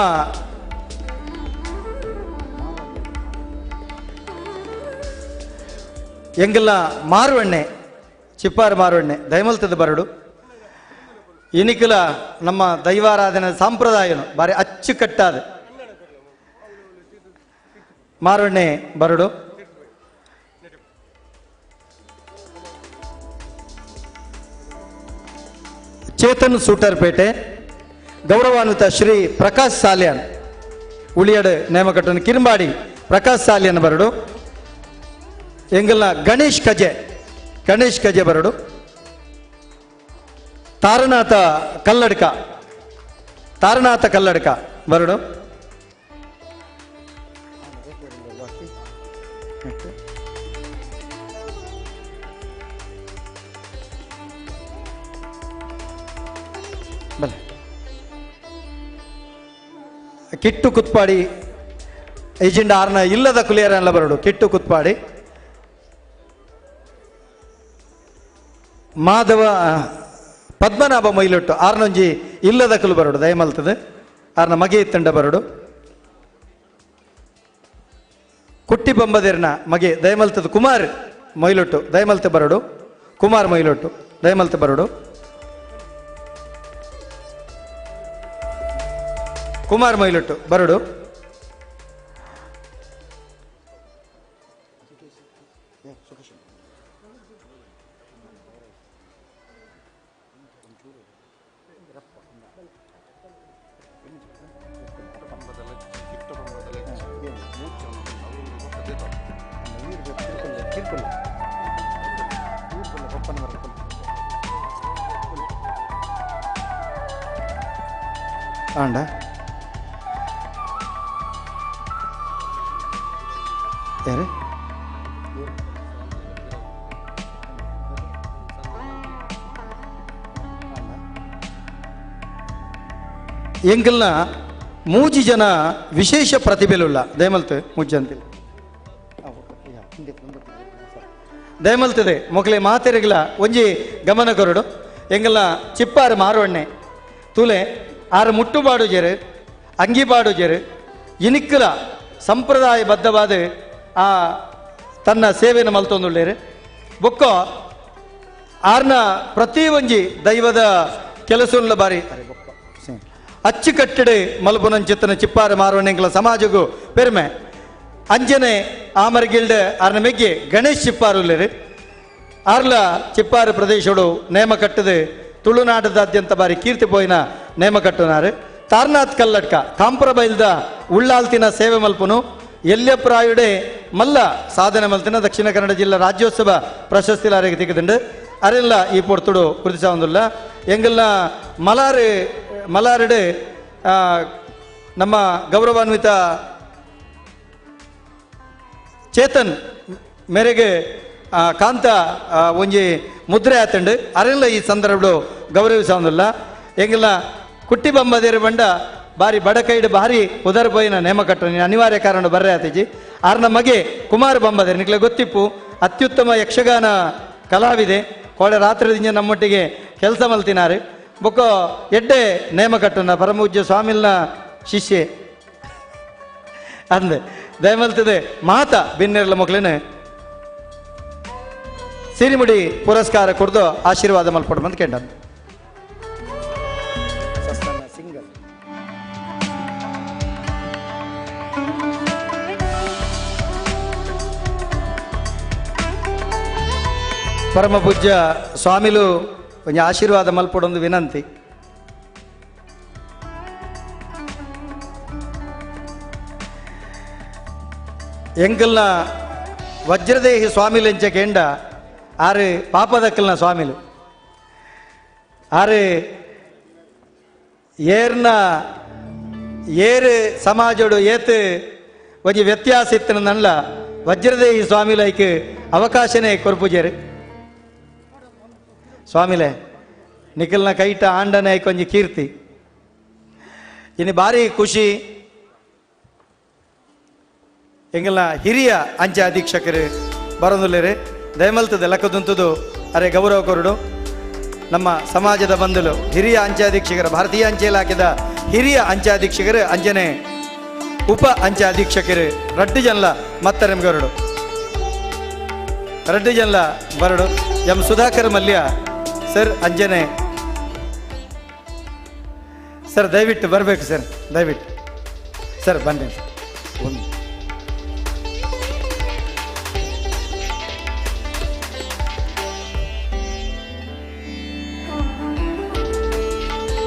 ಎಂಗೆಲ್ಲ ಮಾರುವಣ್ಣೆ ಚಿಪ್ಪಾರು ಮಾರುವಣ್ಣೆ ದಯಮಲ್ತದ ಬರಡು ಇನಿಕಲ ನಮ್ಮ ದೈವಾರಾಧನೆ ಸಂಪ್ರದಾಯನು ಬಾರಿ ಅಚ್ಚುಕಟ್ಟಾದ ಮಾರುವಣ್ಣೆ ಬರಡು. ಚೇತನ್ ಸೂಟರ್ಪೇಟೆ ಗೌರವಾನ್ವಿತ ಶ್ರೀ ಪ್ರಕಾಶ್ ಸಾಲ್ಯಾನ್ ಉಳಿಯಡ್ ನೇಮಕಟ್ಟನ ಕಿರಂಬಾಡಿ ಪ್ರಕಾಶ್ ಸಾಲ್ಯಾನ್ ಬರಡು. ಎಂಗಲ್ನ ಗಣೇಶ್ ಕಜೆ ಬರಡು. ತಾರನಾಥ ಕಲ್ಲಡ್ಕ ಬರಡು. ಕಿಟ್ಟು ಕುತ್ಪಾಡಿ ಏಜೆಂಡ ಆರ್ನ ಇಲ್ಲದ ಕುಲಿಯರಲ್ಲ ಬರಡು. ಕಿಟ್ಟು ಕುತ್ಪಾಡಿ ಮಾಧವ ಪದ್ಮನಾಭ ಮೈಲೊಟ್ಟು ಆರ್ನೊಂಜಿ ಇಲ್ಲದ ಕುಲು ಬರಡು ದಯಮಲ್ತದೆ ಆರ್ನ ಮಗೆ ತಂಡ ಬರಡು. ಕುಟ್ಟಿ ಬೊಂಬದೇರ್ನ ಮಗೆ ದಯಮಲ್ತದ ಕುಮಾರ್ ಮೈಲೊಟ್ಟು ದಯಮಲ್ತೆ ಬರಡು. ಕುಮಾರ್ ಮೈಲೊಟ್ಟು ದಯಮಲ್ತೆ ಬರಡು. ಕುಮಾರ್ ಮೈಲೊಟ್ಟು ಬರಡು. ಆಂಡ ಯಾರು ಎಂಕಲ್ನ ಮೂಜಿ ಜನ ವಿಶೇಷ ಪ್ರತಿಭೆಲುಳ್ಳ ದಯಮಲ್ತು ಮುಜ್ಜಂತಿಲ್ಲ ದಯಮಲ್ತದೆ ಮೊಕಲೆ ಮಾತೆರೆಗಳ ಒಂಜಿ ಗಮನ ಕೊರಡು ಎಂಗಲ್ನ ಚಿಪ್ಪಾರು ಮಾರುವಣ್ಣೆ ತುಲೆ ಆರು ಮುಟ್ಟುಬಾಡು ಜೆರು ಅಂಗಿಬಾಡು ಜೆರು ಇನಿಕ್ಕಲ ಸಂಪ್ರದಾಯಬದ್ಧವಾದ ಆ ತನ್ನ ಸೇವೆಯನ್ನು ಮಲ್ತೊಂದುಳ್ಳೇರು ಬೊಕ್ಕ ಆರ್ನ ಪ್ರತಿ ಒಂಜಿ ದೈವದ ಕೆಲಸವುಳ್ಳ ಬಾರಿ ಅಚ್ಚುಕಟ್ಟಡೆ ಮಲ್ಪುನಂಚಿತ್ತನ ಚಿಪ್ಪಾರು ಮಾರುವಣ್ಣೆಂಗಳ ಸಮಾಜಗೂ ಪೆರ್ಮೆ ಅಂಜನೆ ಆಮರ್ಗಿಲ್ಡ ಆರ್ನ ಮೆಗ್ಗೆ ಗಣೇಶ್ ಚಿಪ್ಪಾರು ಉಳ್ಳೇರು ಆರ್ಲ ಚಿಪ್ಪಾರು ಪ್ರದೇಶಗಳು ನೇಮ ಕಟ್ಟದೆ ತುಳುನಾಡದಾದ್ಯಂತ ಬಾರಿ ಕೀರ್ತಿ ಪೋಯಿನ ನೇಮ ಕಟ್ಟುನಾರು ತಾರ್ನಾಥ್ ಕಲ್ಲಡ್ಕ ಕಾಂಪ್ರಬೈಲ್ದ ಉಳ್ಳಾಲ್ತಿನ ಸೇವೆ ಮಲ್ಪುನು ಎಲ್ಯಪ್ರಾಯುಡೆ ಮಲ್ಲ ಸಾಧನೆ ಮಲ್ತಿನ ದಕ್ಷಿಣ ಕನ್ನಡ ಜಿಲ್ಲಾ ರಾಜ್ಯೋತ್ಸವ ಪ್ರಶಸ್ತಿ ಲಾರಿಗೆ ತಿಕ್ಕದುಂಡು ಅರೆಲ್ಲ ಈ ಪೊರ್ತುಡು ಕುರಿತ ಒಂದಿಲ್ಲ ಎಂಗಲ್ನ ಮಲಾರಡು ನಮ್ಮ ಗೌರವಾನ್ವಿತ ಚೇತನ್ ಮೇರೆಗೆ ಕಾಂತ ಒಂಜಿ ಮುದ್ರೆ ಆತಂಡು ಅರೆಲ್ಲ ಈ ಸಂದರ್ಭಡು ಗೌರವಿಸೋದಿಲ್ಲ ಎಂಗಿಲ್ಲ ಕುಟ್ಟಿ ಬಂಬದೇರು ಬಂಡ ಬಾರಿ ಬಡಕೈಡು ಭಾರಿ ಉದರ್ ಪೋಯಿನ ನೇಮ ಕಟ್ಟು ಅನಿವಾರ್ಯ ಕಾರಣ ಬರ್ರೆ ಆತಿಜಿ ಆರ್ನ ಮಗೆ ಕುಮಾರ್ ಬಂಬದೇರು ನಿಕ್ಲೆ ಗೊತ್ತಿಪ್ಪು ಅತ್ಯುತ್ತಮ ಯಕ್ಷಗಾನ ಕಲಾವಿದೆ ಕೋಳೆ ರಾತ್ರಿ ನಮ್ಮೊಟ್ಟಿಗೆ ಕೆಲಸ ಮಲ್ತಿನಾರು ಬೊಕ್ಕ ಎಡ್ಡೆ ನೇಮ ಕಟ್ಟುನ ಪರಮಪೂಜ್ಯ ಸ್ವಾಮಿಲ್ನ ಶಿಷ್ಯೆ ಅಂದೆ ದಯಮಲ್ತದೆ ಮಾತ ಬಿನ್ನೆರ್ಲ ಮಕ್ಳೇನೆ ಸಿರಿಮುಡಿ ಪುರಸ್ಕಾರ ಕೊಡ್ದು ಆಶೀರ್ವಾದ ಮಲ್ಪಡು ಅಂತ ಕೇಂಡ ಪರಮ ಪೂಜ್ಯ ಸ್ವಾಮಿಲು ಕೊಂಚ ಆಶೀರ್ವಾದ ಮಲ್ಪಡೊಂದು ವಿನಂತಿ. ಎಂಕಲ್ನ ವಜ್ರದೇಹಿ ಸ್ವಾಮಿಲು ಎಂಚ ಕೇಂಡ ಆರು ಪಾಪದಕ್ಕಲ್ನ ಸ್ವಾಮಿಲು ಆರು ಏರ್ನ ಏರು ಸಮಾಜಡು ಏತು ಒಂಜಿ ವ್ಯತ್ಯಾಸ ಇತ್ತನ ನನ್ಲ ವಜ್ರದೇಹಿ ಸ್ವಾಮಿಲೈಕ್ ಅವಕಾಶನೇ ಕೊರ್ಪುಜೇರು ಸ್ವಾಮಿಲೆ ನಿಖಲ್ನ ಕೈಟ ಆಂಡನೆ ಕೊಂಚ ಕೀರ್ತಿ ಇನ್ನು ಭಾರಿ ಖುಷಿ. ಎಂಗಲ್ನ ಹಿರಿಯ ಅಂಚೆ ಅಧೀಕ್ಷಕರು ಬರೋದಿಲ್ಲರಿ ದಯಮಲ್ತದೆ ಲೆಕ್ಕದಂತದ್ದು ಅರೆ ಗೌರವ ಕೊರಡು ನಮ್ಮ ಸಮಾಜದ ಬಂಧುಲು ಹಿರಿಯ ಅಂಚೆ ಅಧೀಕ್ಷಕರು ಭಾರತೀಯ ಅಂಚೆ ಇಲಾಖೆದ ಹಿರಿಯ ಅಂಚೆ ಅಧೀಕ್ಷಕರು ಅಂಜನೆ ಉಪ ಅಂಚೆ ಅಧೀಕ್ಷಕರು ರಡ್ಡು ಜನಲ ಮತ್ತರೆಂಗರಡು ರಡ್ಡು ಜನಲ ಬರಡು ಎಂ ಸುಧಾಕರ್ ಮಲ್ಯ ಸರ್ ಅಂಜನೆ ಸರ್ ದಯವಿಟ್ಟು ಬರಬೇಕು ಸರ್ ದಯವಿಟ್ಟು ಸರ್ ಬನ್ನಿ ಒಂದು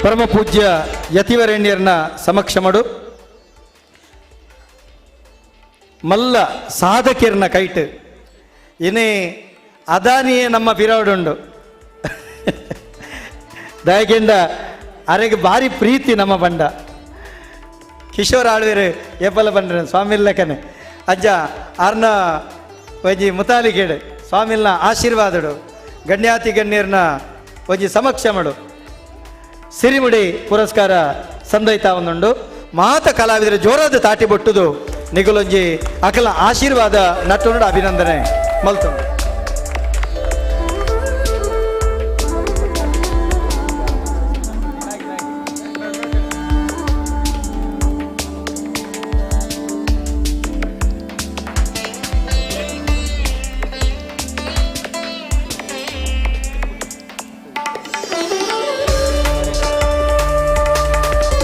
ಪರಮ ಪೂಜ್ಯ ಯತಿವರೇಣ್ಯರನ್ನ ಸಮಕ್ಷ ಮಾಡು ಮಲ್ಲ ಸಾಧಕರನ್ನ ಕೈಟ್ ಇನ್ನೇ ಅದಾನಿಯೇ ನಮ್ಮ ಪಿರಾವುಡುಂಡು ದಯಕೆಂಡ ಅರೆಗೆ ಭಾರಿ ಪ್ರೀತಿ ನಮ್ಮ ಬಂಡ ಕಿಶೋರ್ ಆಳ್ವೇರು ಏಪಲ ಬಂಡ್ರೆ ಸ್ವಾಮಿಲ್ಲಕನೆ ಅಜ್ಜ ಆರ್ನ ಒಂಜಿ ಮುತಾಲಿ ಕೇಡು ಸ್ವಾಮಿಲ್ನ ಆಶೀರ್ವಾದಡು ಗಣ್ಯಾತಿ ಗಣ್ಯರನ್ನ ಒಂಜಿ ಸಮಕ್ಷ ಮಾಡು ಸಿರಿಮುಡಿ ಪುರಸ್ಕಾರ ಸಂದೈತಾ ಒಂದುಂಡು ಮಾತ ಕಲಾವಿದರ ಜೋರಾದ ತಾಟಿ ಬೊಟ್ಟುದು ನಿಗುಲೊಂಜಿ ಅಕಲ ಆಶೀರ್ವಾದ ನಟ್ಟು ಅಭಿನಂದನೆ ಮಲ್ತು.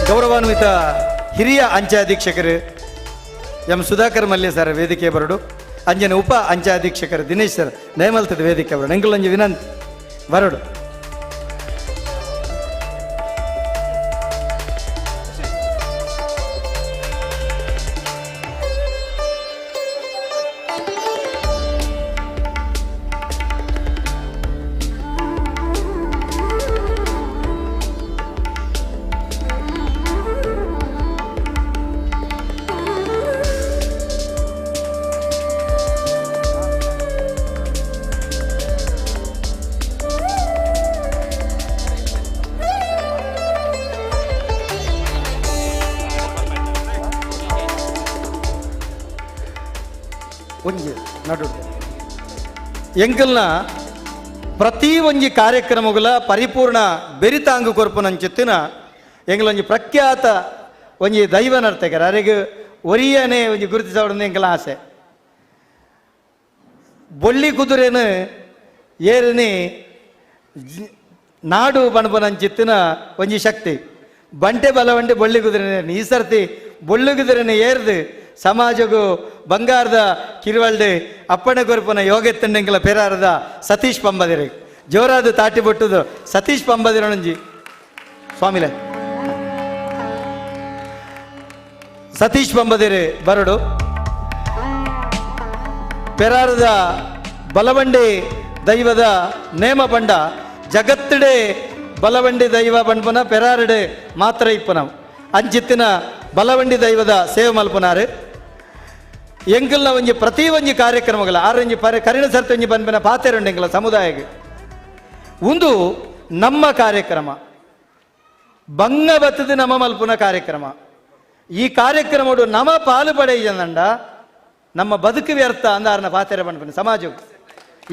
ಗೌರವಾನ್ವಿತ ಹಿರಿಯ ಅಂಚೆ ಅಧೀಕ್ಷಕರು ಎಂ ಸುಧಾಕರ್ ಮಲ್ಯ ಸರ್ ವೇದಿಕೆ ಬರಡು ಅಂಜನೆ ಉಪ ಅಂಚೆ ಅಧೀಕ್ಷಕರು ದಿನೇಶ್ ಸರ್ ನೇಮಲ್ತದ ವೇದಿಕೆ ಬರಡು ಎಂಗಳೊಂಜಿ ವಿನಂತಿ ಬರಡು. ಒಂಜಿ ನಡು ಎಂಕಲ್ನ ಪ್ರತಿ ಒಂಜಿ ಕಾರ್ಯಕ್ರಮಗಳ ಪರಿಪೂರ್ಣ ಬೆರಿತಾಂಗು ಕೊರ್ಪುನಂಚಿತ್ತಿನ ಎಂಗಳೊಂಜಿ ಪ್ರಖ್ಯಾತ ಒಂಜಿ ದೈವ ನರ್ತಕರ ಅರೆಗೆ ಒರಿಯನೇ ಒಂಜಿ ಗುರುತಿಸೋಡು ಎಂಕಲ ಆಸೆ ಬೊಳ್ಳಿ ಕುದುರೆನು ಏರಿನಿ ನಾಡು ಬಣಪನಂಚಿತ್ತಿನ ಒಂಜಿ ಶಕ್ತಿ ಬಂಟೆ ಬಲವಂಡೆ ಬೊಳ್ಳಿ ಕುದುರೆನ ಈ ಸರ್ತಿ ಬೊಳ್ಳಿ ಕುದುರೆನ ಏರ್ದು ಸಮಾಜಗೂ ಬಂಗಾರದ ಕಿರುವಳ್ಳಿ ಅಪ್ಪಣೆ ಕೊರ್ಪನ ಯೋಗೆತ್ತಂಡೆಂಗಳ ಪೆರಾರದ ಸತೀಶ್ ಪಂಬದಿರಿ ಜೋರಾದ ತಾಟಿ ಬೊಟ್ಟುದು ಸತೀಶ್ ಪಂಬದಿರೊಣಂಜಿ ಸ್ವಾಮಿಲೆ ಸತೀಶ್ ಪಂಬದಿರಿ ಬರಡು ಪೆರಾರದ ಬಲವಂಡಿ ದೈವದ ನೇಮ ಪಂಡ ಜಗತ್ತಿಡೆ ಬಲವಂಡಿ ದೈವ ಪಂಪನ ಪೆರಾರಡೆ ಮಾತ್ರ ಇಪ್ಪನ ಅಂಚಿತ್ತಿನ ಬಲವಂಡಿ ದೈವದ ಸೇವೆ ಮಲ್ಪನಾರು ಎಂಕಲ್ನ ಒಂಜಿ ಪ್ರತಿ ಒಂಜಿ ಕಾರ್ಯಕ್ರಮಗಳ ಆರಂಜಿ ಕರಿಣ ಸರ್ತಿ ಒಂಜಿ ಪನ್ಪಿನ ಪಾತೆರುಂಡು ಎಂಕಲ ಸಮುದಾಯಕ್ಕೆ ಒಂದು ನಮ್ಮ ಕಾರ್ಯಕ್ರಮ ಬಂಗ ಬತ್ತದ ನಮ್ಮ ಮಲ್ಪುನ ಕಾರ್ಯಕ್ರಮ ಈ ಕಾರ್ಯಕ್ರಮಡು ನಮ ಪಾಲು ಪಡೆಯಂದಂಡ ನಮ್ಮ ಬದುಕು ವ್ಯರ್ಥ ಅಂದಾರನ ಪಾತೆರ ಪನ್ಪಿನ ಸಮಾಜಕ್ಕೆ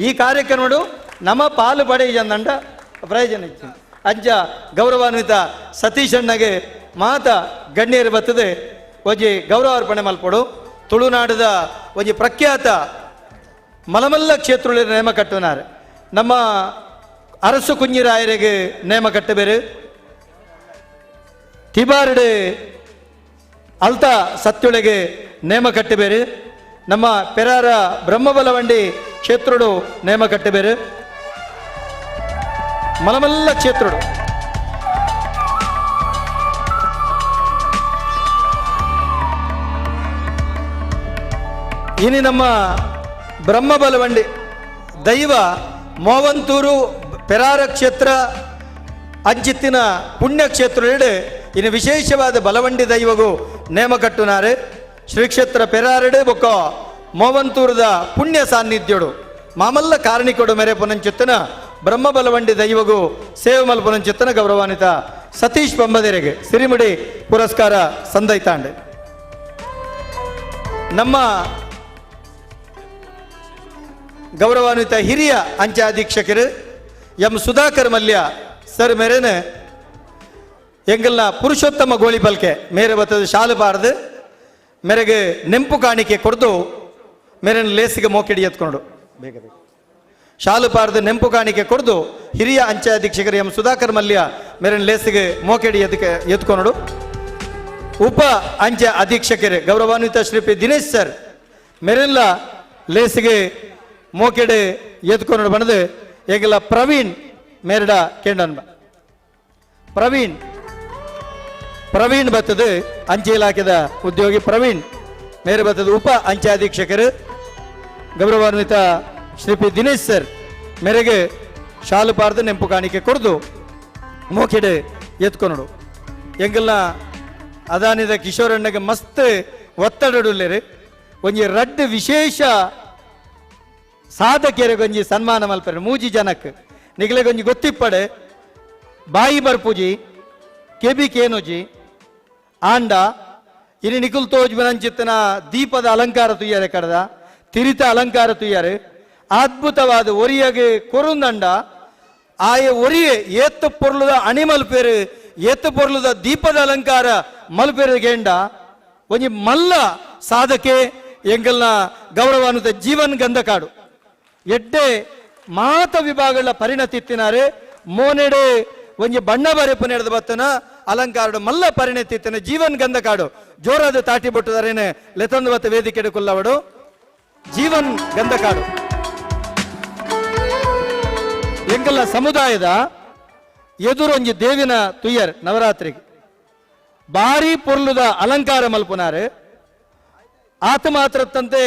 ಈ ಕಾರ್ಯಕ್ರಮಡು ನಮ್ಮ ಪಾಲು ಪಡೆಯಂದಂಡ ಪ್ರಯೋಜನ ಇತ್ತು ಅಂಚ ಗೌರವಾನ್ವಿತ ಸತೀಶ್ ಅಣ್ಣಗೆ ಮಾತ ಗಣ್ಯರು ಬತ್ತದೆ ಒಂಜಿ ಗೌರವಾರ್ಪಣೆ ಮಲ್ಪಡು ತುಳುನಾಡದ ಒಂಜಿ ಪ್ರಖ್ಯಾತ ಮಲಮಲ್ಲ ಕ್ಷೇತ್ರ ನೇಮ ಕಟ್ಟುನಾರು ನಮ್ಮ ಅರಸು ಕುಂಜಿರಾಯರಿಗೆ ನೇಮ ಕಟ್ಟಬೇರು ತಿಬಾರ್ಡು ಅಲ್ತ ಸತ್ಯುಳೆಗೆ ನೇಮ ಕಟ್ಟಬೇರು ನಮ್ಮ ಪೆರಾರ ಬ್ರಹ್ಮಬಲವಂಡಿ ಕ್ಷೇತ್ರಡು ನೇಮ ಕಟ್ಟಬೇರು ಮಲಮಲ್ಲ ಕ್ಷೇತ್ರಡು ಇನಿ ನಮ್ಮ ಬ್ರಹ್ಮಬಲವಂಡಿ ದೈವ ಮೋವಂತೂರು ಪೆರಾರ ಕ್ಷೇತ್ರ ಅಂಚಿತ್ತಿನ ಪುಣ್ಯಕ್ಷೇತ್ರ ಇನ್ನು ವಿಶೇಷವಾದ ಬಲವಂಡಿ ದೈವಗೂ ನೇಮ ಕಟ್ಟುನಾರೆ ಶ್ರೀ ಕ್ಷೇತ್ರ ಪೆರಾರಡೆ ಬೊಕ್ಕ ಮೋವಂತೂರದ ಪುಣ್ಯ ಸಾನ್ನಿಧ್ಯಡು ಮಾಮಲ್ಲ ಕಾರಣಿಕೊಡು ಮೆರೆ ಪುನಂಚಿತ್ತನ ಬ್ರಹ್ಮಬಲವಂಡಿ ದೈವಗೂ ಸೇವೆ ಮಲ್ಪುನಂಚಿತ್ತನ ಗೌರವಾನ್ವಿತ ಸತೀಶ್ ಪಂಬದಿರೆಗೆ ಸಿರಿಮಿಡಿ ಪುರಸ್ಕಾರ ಸಂದೈತಾಂಡೆ ನಮ್ಮ ಗೌರವಾನ್ವಿತ ಹಿರಿಯ ಅಂಚೆ ಅಧೀಕ್ಷಕರು ಎಂ ಸುಧಾಕರ್ ಮಲ್ಯ ಸರ್ ಮೇರೆನ ಎಂಗಲ್ನ ಪುರುಷೋತ್ತಮ ಗೋಳಿಬಲ್ಕೆ ಮೇರೆ ಬತ್ತದ ಶಾಲು ಬಾರ್ದು ಮೇರೆಗೆ ನೆಂಪು ಕಾಣಿಕೆ ಕೊಡ್ದು ಮೇರೆನ ಲೇಸಿಗೆ ಮೋಕೆಡಿ ಎತ್ಕೊಂಡು ಬೇಗ ಬೇಗ ಶಾಲು ಪಾರ್ದು ನೆಂಪು ಕಾಣಿಕೆ ಕೊಡ್ದು ಹಿರಿಯ ಅಂಚೆ ಅಧೀಕ್ಷಕರು ಎಂ ಸುಧಾಕರ್ ಮಲ್ಯ ಮೇರೆನ ಲೇಸಿಗೆ ಮೋಕೆಡಿ ಎತ್ಕೊಂಡು ಉಪ ಅಂಚೆ ಅಧೀಕ್ಷಕರು ಗೌರವಾನ್ವಿತ ಶ್ರೀ ಪಿ ದಿನೇಶ್ ಸರ್ ಮೇರೆಲ್ಲ ಲೇಸಿಗೆ ಮೋಕೆಡೆ ಎತ್ಕೊಂಡು ಬಣದು ಈಗೆಲ್ಲ ಪ್ರವೀಣ್ ಮೇರಡ ಕೇಂಡನ್ ಪ್ರವೀಣ್ ಬತ್ತದ ಅಂಚೆ ಇಲಾಖೆದ ಉದ್ಯೋಗಿ ಪ್ರವೀಣ್ ಮೇರೆ ಬತ್ತದ ಉಪ ಅಂಚೆ ಅಧೀಕ್ಷಕರು ಗೌರವಾನ್ವಿತ ಶ್ರೀ ಪಿ ದಿನೇಶ್ ಸರ್ ಮೇರೆಗೆ ಶಾಲು ಪಾರ್ದು ನೆಂಪು ಕಾಣಿಕೆ ಕೊಡ್ದು ಮೋಕೆಡೆ ಎತ್ಕೊಂಡು ಎಂಗೆಲ್ಲ ಅದಾನಿದ ಕಿಶೋರಣ್ಣಗೆ ಮಸ್ತ್ ಒತ್ತಡಡುಲ್ಲೇರಿ ಒಂಜಿ ರಡ್ಡು ವಿಶೇಷ ಸಾಧಕರಿಗೊಂಜಿ ಸನ್ಮಾನ ಮಲ್ಪರೆ ಮೂಜಿ ಜನಕ್ಕೆ ನಿಗಲೆಗೊಂಜಿ ಗೊತ್ತಿಪ್ಪಡೆ ಬಾಯಿ ಬರ್ಪುಜಿ ಕೆಬಿ ಕೇನುಜಿ ಆಂಡ ಇನಿ ನಿಖುಲ್ ತೋಜ್ ಬನಂಚಿತ್ತನ ದೀಪದ ಅಲಂಕಾರ ತುಯ್ಯಾರೆ ಕಡದ ತಿರಿತ ಅಲಂಕಾರ ತುಯ್ಯಾರೆ ಅದ್ಭುತವಾದ ಒರಿಯಗೆ ಕೊರುಂದಂಡ ಆಯ ಒರಿಯೆ ಏತ್ತು ಪೊರ್ಲುದ ಅಣಿ ಮಲ್ಪೇರು ಏತ್ತು ಪೊರ್ಲುದ ದೀಪದ ಅಲಂಕಾರ ಮಲ್ಪೇರು ಗೇಂಡ ಒಂಜಿ ಮಲ್ಲ ಸಾಧಕೆ ಎಂಗಲ್ನ ಗೌರವಾನ್ವಿತ ಜೀವನ್ ಗಂಧಕಾಡು ಎಡ್ಡೆ ಮಾತ ವಿಭಾಗಗಳ ಪರಿಣತಿ ಇತ್ತಿನಾರೆ ಮೋನೆಡೆ ಒಂಜಿ ಬಣ್ಣ ಬರೆಪು ನಡೆದ ಬತ್ತನ ಅಲಂಕಾರಡು ಮಲ್ಲ ಪರಿಣತಿ ಇತ್ತಿನ ಜೀವನ್ ಗಂಧಕಾಡು ಜೋರಾದ ತಾಟಿ ಬೊಟ್ಟುದಾರೇನೆ ಲೆತಂದು ಬತ್ತ ವೇದಿಕೆ ಕುಲ್ಲವಡು ಜೀವನ್ ಗಂಧಕಾಡು ಎಂಗಲ್ಲ ಸಮುದಾಯದ ಎದುರೊಂಜಿ ದೇವಿನ ತುಯ್ಯರ್ ನವರಾತ್ರಿಗೆ ಭಾರಿ ಪೊರ್ಲುದ ಅಲಂಕಾರ ಮಲ್ಪುನಾರೆ ಆತ ಮಾತ್ರತ್ತಂತೆ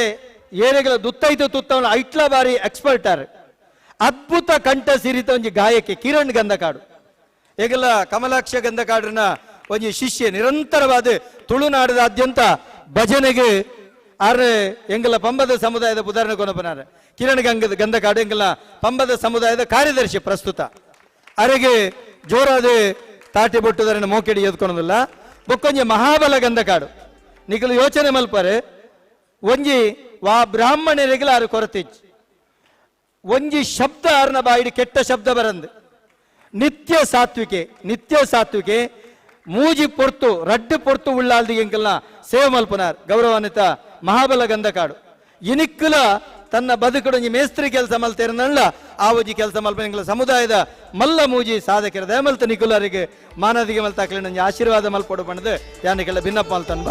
ಏರೆಗಳ ದುತ್ತೈತು ತುತ್ತವನ ಐಟ್ಲ ಬಾರಿ ಎಕ್ಸ್ಪರ್ಟ್ ಆರ್ ಅದ್ಭುತ ಕಂಠ ಸಿರಿತ ಒಂಜಿ ಗಾಯಕಿ ಕಿರಣ್ ಗಂಧಕಾಡು ಈಗೆಲ್ಲ ಕಮಲಾಕ್ಷ ಗಂಧಕಾಡ್ರನ ಒಂಜಿ ಶಿಷ್ಯ ನಿರಂತರವಾದ ತುಳುನಾಡದಾದ್ಯಂತ ಭಜನೆಗೆ ಆರೆ ಎಂಗಲ ಪಂಬದ ಸಮುದಾಯದ ಉದಾಹರಣೆ ಕೊನಪನಾರೆ ಕಿರಣ್ ಗಂಧಕಾಡು ಎಂಗಲ ಪಂಬದ ಸಮುದಾಯದ ಕಾರ್ಯದರ್ಶಿ ಪ್ರಸ್ತುತ ಅರೆಗೆ ಜೋರಾದ ತಾಟಿ ಬೊಟ್ಟುದರನ್ನ ಮೋಕೆಡಿ ಎದ್ಕೊಳೋದಿಲ್ಲ ಬೊಕ್ಕೊಂಜಿ ಮಹಾಬಲ ಗಂಧಕಾಡು ನಿಖಲು ಯೋಚನೆ ಮಲ್ಪರೆ ಒಂಜಿ ವಾ ಬ್ರಾಹ್ಮಣರಿಗೆಲ್ಲ ಆರು ಕೊರತೆಜ್ಜಿ ಒಂಜಿ ಶಬ್ದ ಆರ್ನ ಬಾಯಿಡಿ ಕೆಟ್ಟ ಶಬ್ದ ಬರಂದು ನಿತ್ಯ ಸಾತ್ವಿಕೆ ಮೂಜಿ ಪೊರ್ತು ರಡ್ಡು ಪೊರ್ತು ಉಳ್ಳಾಲ್ದಿ ಎಂಕಲ್ನ ಸೇವೆ ಮಲ್ಪನಾರ್ ಗೌರವಾನ್ವಿತ ಮಹಾಬಲ ಗಂಧಕಾಡು ಇನಿಕ್ಕಲ ತನ್ನ ಬದುಕಡೊಂಜಿ ಮೇಸ್ತ್ರಿ ಕೆಲಸ ಮಲ್ತೇರನಲ್ಲ ಆವಜಿ ಕೆಲಸ ಮಲ್ಪನ ಸಮುದಾಯದ ಮಲ್ಲ ಮೂಜಿ ಸಾಧಕರ ದಯಮಲ್ತ ನಿಕುಲರಿಗೆ ಮಾನದಿಗೆ ಮಲ್ತಾಕ್ಲಿ ನಂಜಿ ಆಶೀರ್ವಾದ ಮಲ್ಪಡು ಪಣದು ಯಾನಿಗೆಲ್ಲ ಭಿನ್ನಪ್ಪ ಮಲ್ತನ್ಬ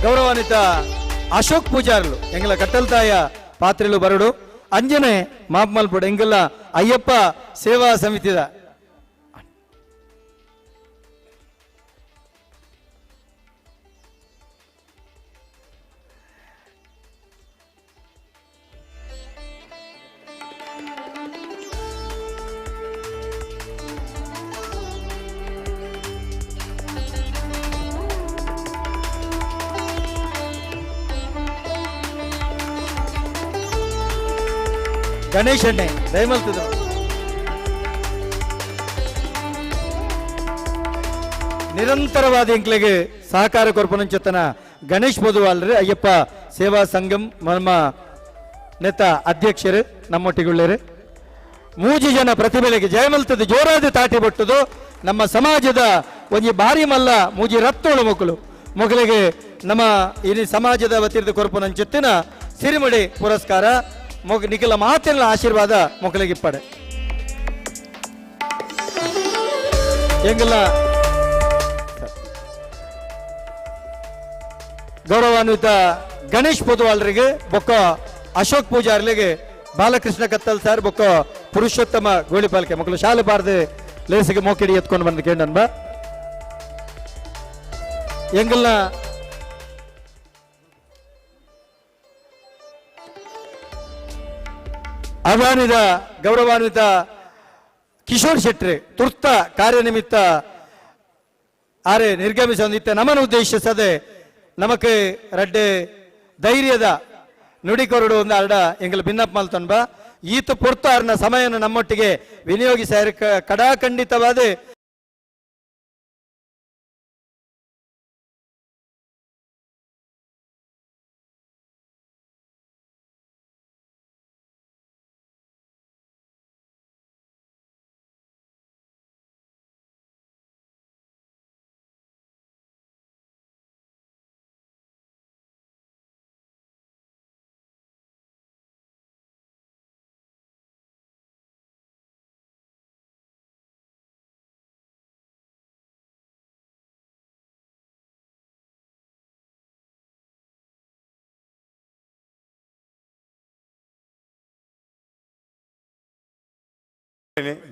ಗೌರವಾನ್ವಿತ ಅಶೋಕ್ ಪೂಜಾರ್ಲು ಎಂಗಲ ಕಟ್ಟಲ್ತಾಯ ಪಾತ್ರೆಲು ಬರಡು ಅಂಜನೆ ಮಾಪ್ಮಲ್ಪಡು ಎಂಗಲ್ಲ ಅಯ್ಯಪ್ಪ ಸೇವಾ ಸಮಿತಿದ ಗಣೇಶಣ್ಣೆ ದಯಮಲ್ತದ ನಿರಂತರವಾದ ಎಂಕ್ಲೆಗೆ ಸಹಕಾರ ಕೊರ್ಪನಂಚತನ ಗಣೇಶ್ ಮಧುವಾಲ್ರೆ ಅಯ್ಯಪ್ಪ ಸೇವಾ ಸಂಘಂ ನಮ್ಮ ನೆತ ಅಧ್ಯಕ್ಷರು ನಮ್ಮೊಟ್ಟಿಗುಳ್ಳರು ಮೂಜಿ ಜನ ಪ್ರತಿಭೆಗೆ ಜಯಮಲ್ತದ ಜೋರಾದ ತಾಟಿ ಬಟ್ಟುದು ನಮ್ಮ ಸಮಾಜದ ಒಂಜಿ ಬಾರಿ ಮಲ್ಲ ಮೂಜಿ ರತ್ತೋಳು ಮೊಗಲಿಗೆ ನಮ್ಮ ಇನಿ ಸಮಾಜದ ವತಿರ್ದ ಕೊರ್ಪನಂಚತ್ತಿನ ಸಿರಿಮಡಿ ಪುರಸ್ಕಾರ ನಿಖಿಲ ಮಾತಿನ ಆಶೀರ್ವಾದ ಮೊಕಲಿಗಿಪ್ಪಡೆ ಎಂಗಲ್ಲ ಗೌರವಾನ್ವಿತ ಗಣೇಶ್ ಪೊದುವಾಳ್ರಿಗೆ ಬೊಕ್ಕ ಅಶೋಕ್ ಪೂಜಾರ್ಲಿಗೆ ಬಾಲಕೃಷ್ಣ ಕತ್ತಲ್ ಸರ್ ಬೊಕ್ಕ ಪುರುಷೋತ್ತಮ ಗೋಳಿಪಾಲ್ಕೆ ಮಕ್ಕಳು ಶಾಲೆ ಬಾರ್ದು ಲೇಸಿಗೆ ಮೋಕಿಡಿ ಎತ್ಕೊಂಡು ಬಂದು ಕೇಂಡನ್ಬ ಎಂಗಲ್ಲ ಆಹ್ವಾನಿತ ಗೌರವಾನ್ವಿತ ಕಿಶೋರ್ ಶೆಟ್ಟಿ ತುರ್ತ ಕಾರ್ಯನಿಮಿತ್ತ ಆರೆ ನಿರ್ಗಮಿಸಿತ್ತ ನಮ್ಮನ್ನು ಉದ್ದೇಶಿಸದೆ ನಮಕ್ ರಡ್ಡೆ ಧೈರ್ಯದ ನುಡಿಕೊರಡು ಒಂದು ಅರ್ಡ ಎಂಗಲ್ ಭಿನ್ನಪ್ಪ ಮಲ್ತನ್ಬ ಈತ ಪೊರ್ತು ಆರ್ನ ಸಮಯವನ್ನು ನಮ್ಮೊಟ್ಟಿಗೆ ವಿನಿಯೋಗಿಸ ಕಡಾಖಂಡಿತವಾದ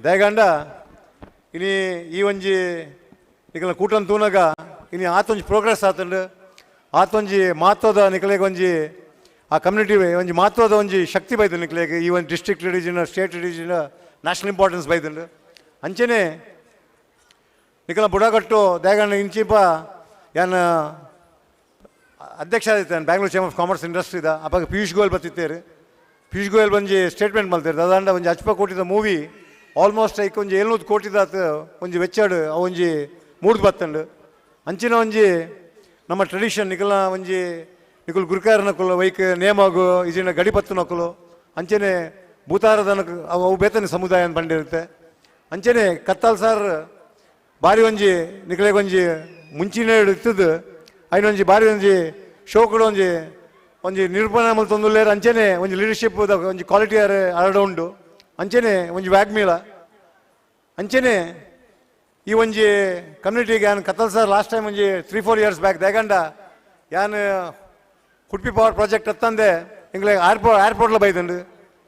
ದಯಗಂಡ ಇನಿ ಈ ಒಂಜಿ ನಿಕಲ ಕೂಟನ್ ತೂನಗ ಇನಿ ಆತೊಂಜಿ ಪ್ರೋಗ್ರೆಸ್ ಆತಂಡು ಆತೊಂಜಿ ಮಹತ್ವದ ನಿಕಲೆಗೆ ಒಂಜಿ ಆ ಕಮ್ಯುನಿಟಿ ಒಂಜಿ ಮಹತ್ವದ ಒಂಜಿ ಶಕ್ತಿ ಬೈತು ನಿಕಲೆಗೆ ಈ ಒಂದು district religion state religion national importance ಬೈತಂಡು ಅಂಚೆನೆ ನಿಕಲ ಬುಡಗಟ್ಟು ದಯಗಂಡ ಇಂಚಿಪ ಯಾನ ಅಧ್ಯಕ್ಷ ಆದಿತ್ತು ಬ್ಯಾಂಗ್ಳೂರ್ ಚೇಂಬರ್ ಆಫ್ ಕಾಮರ್ಸ್ ಇಂಡಸ್ಟ್ರಿದ ಅಪ್ಪಾಗ ಪಿಯೂಷ್ ಗೋಯಲ್ ಬತ್ತಿತ್ತೇರು ಪಿಯೂಷ್ ಗೋಯಲ್ ಒಂಜಿ ಸ್ಟೇಟ್ಮೆಂಟ್ ಮಲ್ತೇರು ಅದಾಂಡ ಒಂಜಿ ಅಚ್ಪ ಕೋಟಿದ ಮೂವಿ ಆಲ್ಮೋಸ್ಟ್ ಐಕ್ ಒಂಜಿ 700 ಕೋಟಿದಾತ ಒಂಜಿ ವೆಚ್ಚಡು ಒಂಜಿ ಮೂಡ್ದು ಬತ್ತಂಡು ಅಂಚಿನ ಒಂಜಿ ನಮ್ಮ ಟ್ರೆಡಿಷನ್ ನಿಕಲ್ನ ಒಂಜಿ ನಿಕುಲ್ ಗುರುಕಾರನಕುಲು ವೈಕ್ ನೇಮಾಗು ಇಜಿನ ಗಡಿಪತ್ತು ನಕುಲು ಅಂಚೆನೆ ಭೂತಾರದನ ಅವು ಬೇತನೆ ಸಮುದಾಯ ಬಂದಿರುತ್ತೆ ಅಂಚೆನೆ ಕತ್ತಾಲ್ ಸಾರ್ ಬಾರಿ ಒಂಜಿ ನಿಕಲೆಗೆ ಒಂಜಿ ಮುಂಚಿನ ಇತ್ತದು ಐನೊಂಜಿ ಬಾರಿ ಒಂಜಿ ಶೋ ಕೂಡ ಒಂಜಿ ನಿರೂಪಣೆ ಮಲ್ತೊಂದುಲ್ಲೇರು ಅಂಚೆನೆ ಒಂಜಿ ಲೀಡರ್ಶಿಪ್ ಒಂಜಿ ಕ್ವಾಲಿಟಿ ಅರಡ ಉಂಡು ಅಂಚೆನೆ ಒಂಜಿ ವ್ಯಾಗ್ಮೀಲ ಅಂಚೆನೆ ಈ ಒಂಜಿ ಕಮ್ಯುನಿಟಿಗೆ ಯಾನ್ ಕತ್ತಲ್ ಸರ್ ಲಾಸ್ಟ್ ಟೈಮ್ ಒಂಜಿ 3-4 ಇಯರ್ಸ್ ಬ್ಯಾಕ್ ದಯಗಂಡ ಯಾನ್ ಹುಡ್ಪಿ ಪವರ್ ಪ್ರಾಜೆಕ್ಟ್ ಹತ್ತಂದೆ ಎಂಗ್ಲೆ ಏರ್ಪೋರ್ಟ್ಲ ಬೈದಂಡು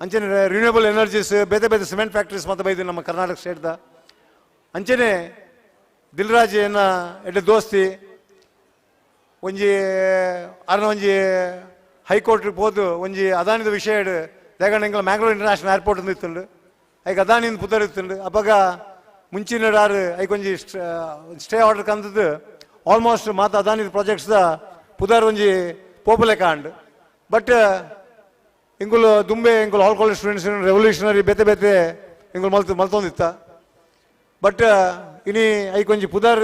ಅಂಚೆನೆ ರಿನ್ಯೂವಬಲ್ ಎನರ್ಜೀಸ್ ಬೇತೆ ಬೇತೆ ಸಿಮೆಂಟ್ ಫ್ಯಾಕ್ಟ್ರೀಸ್ ಮತ್ತೆ ಬೈದು ನಮ್ಮ ಕರ್ನಾಟಕ ಸ್ಟೇಟ್ದ ಅಂಚೆನೆ ದಿಲ್ರಾಜ್ ಏನ ಎಡ್ಡೆ ದೋಸ್ತಿ ಒಂಜಿ ಅರ್ನ ಒಂಜಿ ಹೈಕೋರ್ಟ್ಗೆ ಹೋದು ಒಂಜಿ ಅದಾನಿದ ವಿಷಯ ದಯಗಂಡ ಎಂಗ್ಲ ಮ್ಯಾಂಗ್ಳೂರ್ ಇಂಟರ್ನ್ಯಾಷನಲ್ ಏರ್ಪೋರ್ಟ್ ಇತ್ತುಂಡು ಐಕ್ ಅದಾನಿಂದ ಪುದರ್ ಇತ್ತುಂಡು ಅಪ್ಪಾಗ ಮುಂಚಿನ ಐಕ್ ಒಂಜಿ ಸ್ಟೇ ಆರ್ಡರ್ ಕಂದದ್ದು ಆಲ್ಮೋಸ್ಟ್ ಮಾತ ಅದಾನಿದ ಪ್ರಾಜೆಕ್ಟ್ಸ್ದ ಪುದರ್ ಒಂಜಿ ಪೋಪುಲೆ ಕಾಂಡ್ ಬಟ್ ಇಂಗುಲು ದುಂಬೆ ಇಂಗುಲು ಆಲ್ ಕಾಲೇಜ್ ಸ್ಟೂಡೆಂಟ್ಸ್ ರೆವಲ್ಯೂಷನರಿ ಬೇತೆ ಬೇತೆ ಎಂಗಳು ಮಲ್ತೊಂದಿತ್ತ ಬಟ್ ಇನಿ ಐಕೊಂಜಿ ಪುದರ್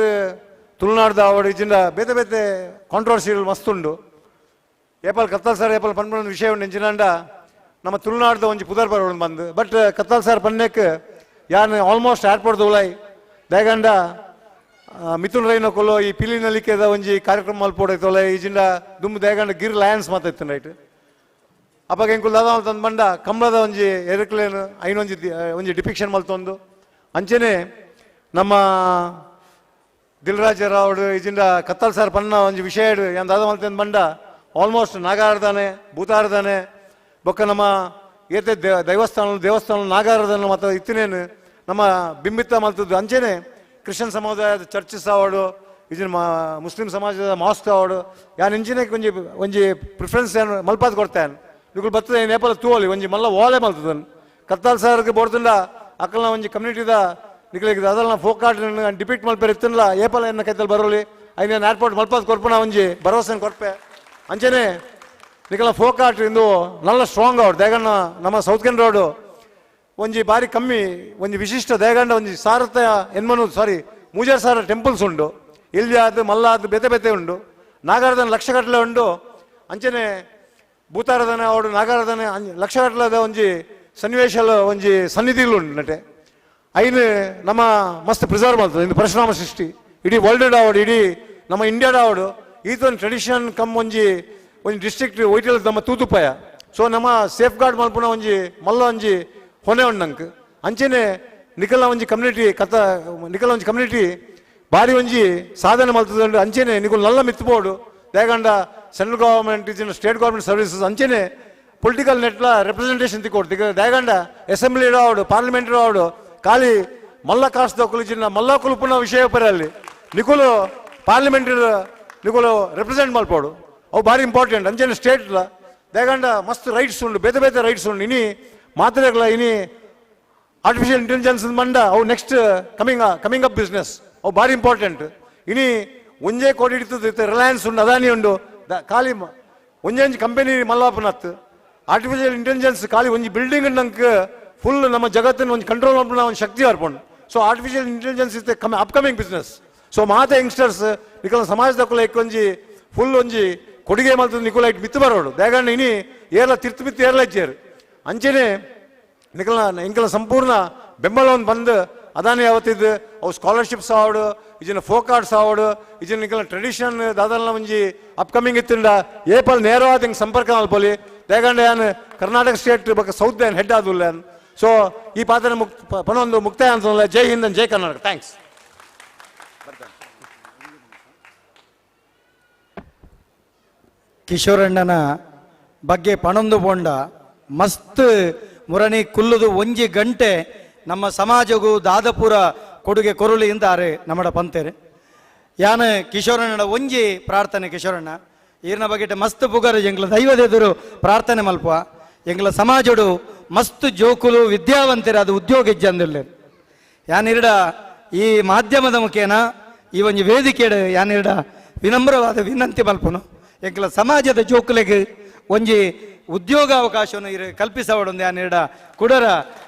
ತುಳುನಾಡ್ದ ಅವಡು ಇಜಿಂದ ಬೇತೆ ಬೇತೆ ಕಾಂಟ್ರವರ್ಸಿಯಲ್ ಮಸ್ತುಂಡು ಏಪಲ್ ಕತ್ತಲ್ ಸರ್ ಏಪಲ್ ಪನ್ಪನ ವಿಷಯ ಉಂಡು ಎಂಚಿನಂಡ ನಮ್ಮ ತುಳುನಾಡ್ದ ಒಂಜಿ ಪುದರ್ ಬರೋಡು ಬಂದು ಬಟ್ ಕತ್ತಲ್ ಸರ್ ಪನ್ನೆಕ್ ಯಾನ್ ಆಲ್ಮೋಸ್ಟ್ ಏರ್ಪೋರ್ಟ್ ಉಲಾಯ್ ಬೇಗಂಡ ಮಿಥುನ್ ರೈನ ಕೊಲ್ಲೋ ಈ ಪಿಲಿನಲಿಕೆದ ಒಂಜಿ ಕಾರ್ಯಕ್ರಮ ಮಲ್ಪೋಡೈತೋಲೆ ಈಜಿಂದ ದುಂಬು ದೇಗಂಡ ಗಿರ್ ಲಯನ್ಸ್ ಮಾತಾಯ್ತು ರೈಟ್ ಅಪ್ಪಾಗ ಎಂಕುಲ್ ದಾದ ತಂದು ಬಂಡ ಕಂಬಳದ ಒಂಜಿ ಏರೋಪ್ಲೇನ್ ಒಂಜಿ ಡಿಪಿಕ್ಷನ್ ಮಲ್ತೊಂದು ಅಂಚೆನೆ ನಮ್ಮ ದಿಲ್ರಾಜ ರಾವ್ಡು ಈಜಿಂದ ಕತ್ತಲ್ ಸರ್ ಪನ್ನ ಒಂಜಿ ವಿಷಯ ಯಾನ್ ದಾದ ಮಲ್ತಂದು ಬಂಡ ಆಲ್ಮೋಸ್ಟ್ ನಾಗಾರ್ದಾನೆ ಭೂತಾರ್ದಾನೆ ಬೊಕ್ಕ ನಮ್ಮ ಏತೆ ದೇವಸ್ಥಾನ ನಾಗಾರದನ್ನು ಮತ್ತು ಇತ್ತಿನೇನು ನಮ್ಮ ಬಿಂಬಿತ್ತ ಮಲ್ತದ್ದು ಅಂಚೆನೆ ಕ್ರಿಶ್ಚಿಯನ್ ಸಮುದಾಯದ ಚರ್ಚಸ್ ಆವಡು ಈಜಿನ ಮುಸ್ಲಿಂ ಸಮಾಜದ ಮಾಸ್ಕ್ ಆವಡು ಯಾನ್ ಇಂಚಿನಕ್ಕೆ ಒಂಜಿ ಪ್ರಿಫರೆನ್ಸ್ ಏನು ಮಲ್ಪಾದ್ ಕೊಡ್ತೇನೆ ನಿಗಳು ಬರ್ತದೆ ನೇಪಾಳ ತೂವಲಿ ಒಂಜಿ ಮಲ್ಲ ಓಲೆ ಮಲ್ತದನ್ ಕತ್ತಾಲ್ ಸರ್ಗೆ ಬೋಡ್ತಂಡ ಅಕ್ಕಲ್ನ ಒಂಜಿ ಕಮ್ಯುನಿಟಿದ ನಿಗಳಿಗೆ ಅದಲ್ಲ ಫೋಕ್ ಆರ್ಟ್ ಡಿಪಿಕ್ಟ್ ಮಲ್ಪೇರ್ ಇತ್ತಲ್ಲ ಏಪಲ ಎನ್ನ ಕೈತಲ್ಲಿ ಬರೋಲಿ ಐನೇನು ಏರ್ಪೋರ್ಟ್ ಮಲ್ಪಾದ್ ಕೊರ್ಪಣ ಒಂಜಿ ಭರವಸೆ ಕೊರ್ಪೆ ಅಂಚೆನೆ ನಿಕಲ ಫೋಕ್ ಆರ್ಟ್ ಇಂದು ನಲ್ಲ ಸ್ಟ್ರಾಂಗ್ ಆವಡು ದೇಗಣ್ಣ ನಮ್ಮ ಸೌತ್ ಕೆನ್ ರೋಡು ಒಂಜಿ ಬಾರಿ ಕಮ್ಮಿ ಒಂಜಿ ವಿಶಿಷ್ಟ ದೇಗಂಡ ಒಂಜಿ ಸಾರತ ಎನ್ಮನು ಸಾರಿ ಮೂಜಾರ್ ಸಾರ ಟೆಂಪಲ್ಸ್ ಉಂಡು ಇಲ್ಲಿ ಅದು ಮಲ್ಲ ಅದು ಬೇತೆ ಬೇತೆ ಉಂಡು ನಾಗಾರಾಧನೆ ಲಕ್ಷಗಟ್ಟಲೆ ಉಂಡು ಅಂಚನೆ ಭೂತಾರಾಧನೆ ಅವಡು ನಾಗಾರಾಧನೆ ಲಕ್ಷಗಟ್ಟಲೆದ ಒಂಜಿ ಸನ್ನಿವೇಶ ಒಂಜಿ ಸನ್ನಿಧಿಗಳು ಉಂಡು ನಟೆ ಐನು ನಮ್ಮ ಮಸ್ತ್ ಪ್ರಿಸರ್ವ್ ಮಾಡ್ತದೆ ಇಂದು ಪರಶುರಾಮ ಸೃಷ್ಟಿ ಇಡೀ ವರ್ಲ್ಡ್ ಆವಡು ಇಡೀ ನಮ್ಮ ಇಂಡಿಯಾದ ಆವಡು ಈತೊಂದು ಟ್ರೆಡಿಷನ್ ಕಮ್ ಒಂಜಿ ಡಿಸ್ಟ್ರಿಕ್ಟ್ ಒಯ್ಟಲ್ ನಮ್ಮ ತೂತುಪಾಯ ಸೊ ನಮ್ಮ ಸೇಫ್ ಗಾರ್ಡ್ ಮಲ್ಪುನ ಒಂಜಿ ಮಲ್ಲ ಒಂಜಿ ಹೊನೆ ಉಂಡು ಅಂಚೆನೆ ನಿಕಲ ಒಂಜಿ ಕಮ್ಯುನಿಟಿ ನಿಕಲ ಒಂಜಿ ಕಮ್ಯುನಿಟಿ ಬಾರಿ ಒಂಜಿ ಸಾಧನೆ ಮಲ್ತದುಂಡು ಅಂಚೆನೆ ನಿಕುಲು ನಲ್ಲ ಮಿತ್ತುಬೋಡು ದೇಗಂಡ ಸೆಂಟ್ರಲ್ ಗವರ್ಮೆಂಟ್ ಇಜಿನ ಸ್ಟೇಟ್ ಗವರ್ಮೆಂಟ್ ಸರ್ವಿಸಸ್ ಅಂಚೆನೆ ಪೊಲಿಟಿಕಲ್ ನೆಟ್ಲ ರೆಪ್ರೆಸೆಂಟೇಷನ್ ತಿಕ್ಕೊಡ್ತು ದೇಗಂಡ ಅಸೆಂಬ್ಲಿ ಆವಡು ಪಾರ್ಲಿಮೆಂಟ್ ಆವಡು ಖಾಲಿ ಮಲ್ಲ ಕಾಸ್ಟ್ ದೊಕ್ಕಲಿಜಿನ ಮಲ್ಲ ಕುಲುಪುನ ವಿಷಯ ಪರಲ್ಲಿ ನಿಕುಲು ಪಾರ್ಲಿಮೆಂಟ್ ನಿಕುಲು ರೆಪ್ರೆಸೆಂಟ್ ಮಲ್ಪೋಡು ಅವು ಭಾರಿ ಇಂಪಾರ್ಟೆಂಟ್ ಅಂಚೆನೆ ಸ್ಟೇಟ್ಲ ದೇಗಂಡ ಮಸ್ತ್ ರೈಟ್ಸ್ ಉಂಡು ಬೇತೆ ಬೇತೆ ರೈಟ್ಸ್ ಉಂಡು ಇನಿ ಮಾತ್ರೆಗಳ ಇನಿ ಆರ್ಟಿಫಿಷಿಯಲ್ ಇಂಟೆಲಿಜೆನ್ಸ್ ಮಂಡ ಅವು ನೆಕ್ಸ್ಟ್ ಕಮಿಂಗ್ ಅಪ್ ಬಿಸ್ನೆಸ್ ಅವು ಭಾರಿ ಇಂಪಾರ್ಟೆಂಟ್ ಇನಿ ಒಂಜೇ ಕೋಟಿ ಹಿಡಿತದ ರಿಲಯನ್ಸ್ ಉಂಡು ಅದಾನಿ ಉಂಡು ಖಾಲಿ ಒಂಜೊಂಜಿ ಕಂಪನಿ ಮಲ್ಲಾಪನತ್ ಆರ್ಟಿಫಿಷಿಯಲ್ ಇಂಟೆಲಿಜೆನ್ಸ್ ಖಾಲಿ ಒಂಜಿ ಬಿಲ್ಡಿಂಗ್ ನಂಗೆ ಫುಲ್ ನಮ್ಮ ಜಗತ್ತಿನ ಒಂದು ಕಂಟ್ರೋಲ್ ಮಾಡ್ಬಿಡ ಒಂದು ಶಕ್ತಿ ಹರ್ಕೊಂಡು so artificial intelligence is upcoming business so ಮಾತೆ ಯಂಗ್ಸ್ಟರ್ಸ್ ನಿಕಲ ಸಮಾಜದ ಒಂಜಿ ಫುಲ್ ಒಂಜಿ ಕೊಡುಗೆ ಮಾಡ್ತದೆ ನಿಕುಲ ಇಟ್ಟು ಬಿತ್ತು ಬರೋಡು ದೇಗಣ್ಣ ಇನಿ ಏರ್ಲ ತಿರ್ತು ಬಿತ್ತು ಏರ್ಲ ಇಚ್ಚೇರು ಅಂಚೆನೆ ನಿಕಲ ಸಂಪೂರ್ಣ ಬೆಂಬಲ ಒಂದು ಬಂದು ಅದಾನೆ ಯಾವತ್ತಿದ್ದು ಅವು ಸ್ಕಾಲರ್ಶಿಪ್ಸ್ ಆವಡು ಇಜಿನ ಫೋಕ್ ಆರ್ಟ್ಸ್ ಆವಡು ಇಜಿನ ನಿಕಲ ಟ್ರೆಡಿಷನ್ ದಾದಲ್ನ ಒಂಜಿ ಅಪ್ಕಮಿಂಗ್ ಇತ್ತಿಂಡ ಏಪಲ್ ನೇರವಾದ ಹಿಂಗೆ ಸಂಪರ್ಕ ಮಲ್ಪೊಲಿ ದೇಗಂಡ ಯಾನ್ ಕರ್ನಾಟಕ ಸ್ಟೇಟ್ ಬಗ್ಗೆ ಸೌತ್ ಬ್ಯಾನ್ ಹೆಡ್ ಆದುಲ್ಲ ಸೊ ಈ ಪಾತ್ರ ಪನೊಂದು ಮುಕ್ತಾಯ ಅಂತ ಜೈ ಹಿಂದ್ ಜೈ ಕರ್ನಾಟಕ ಥ್ಯಾಂಕ್ಸ್ ಕಿಶೋರಣ್ಣನ ಬಗ್ಗೆ ಪಣೊಂದು ಬೋಂಡ ಮಸ್ತ್ ಮುರಣಿ ಕುಲ್ಲುದು ಒಂಜಿ ಗಂಟೆ ನಮ್ಮ ಸಮಾಜಗೂ ದಾದಪುರ ಕೊಡುಗೆ ಕೊರುಳಿ ಅಂತಾರೆ ನಮ್ಮಡ ಪಂತೇರು ಯಾನ್ ಕಿಶೋರಣ್ಣನ ಒಂಜಿ ಪ್ರಾರ್ಥನೆ ಕಿಶೋರಣ್ಣ ಈರ್ನ ಬಗ್ಗೆ ಮಸ್ತ್ ಪುಗರು ಎಂಗ್ಲ ದೈವದೆದುರು ಪ್ರಾರ್ಥನೆ ಮಲ್ಪ ಎಂಗ್ಲ ಸಮಾಜಡು ಮಸ್ತ್ ಜೋಕುಲು ವಿದ್ಯಾವಂತರು ಅದು ಉದ್ಯೋಗ ಇಜ್ಜಂದಿಲ್ಲ ಯಾನಿರಡ ಈ ಮಾಧ್ಯಮದ ಮುಖೇನ ಈ ಒಂಜಿ ವೇದಿಕೆಡು ಯಾನಿರಡ ವಿನಮ್ರವಾದ ವಿನಂತಿ ಮಲ್ಪನು ಎಂಕ್ಲ ಸಮಾಜದ ಜೋಕುಲೆಗೆ ಒಂಜಿ ಉದ್ಯೋಗ ಅವಕಾಶವನ್ನು ಕಲ್ಪಿಸವಡೊಂದು ಯಾನಿರಡ ಕುಡರ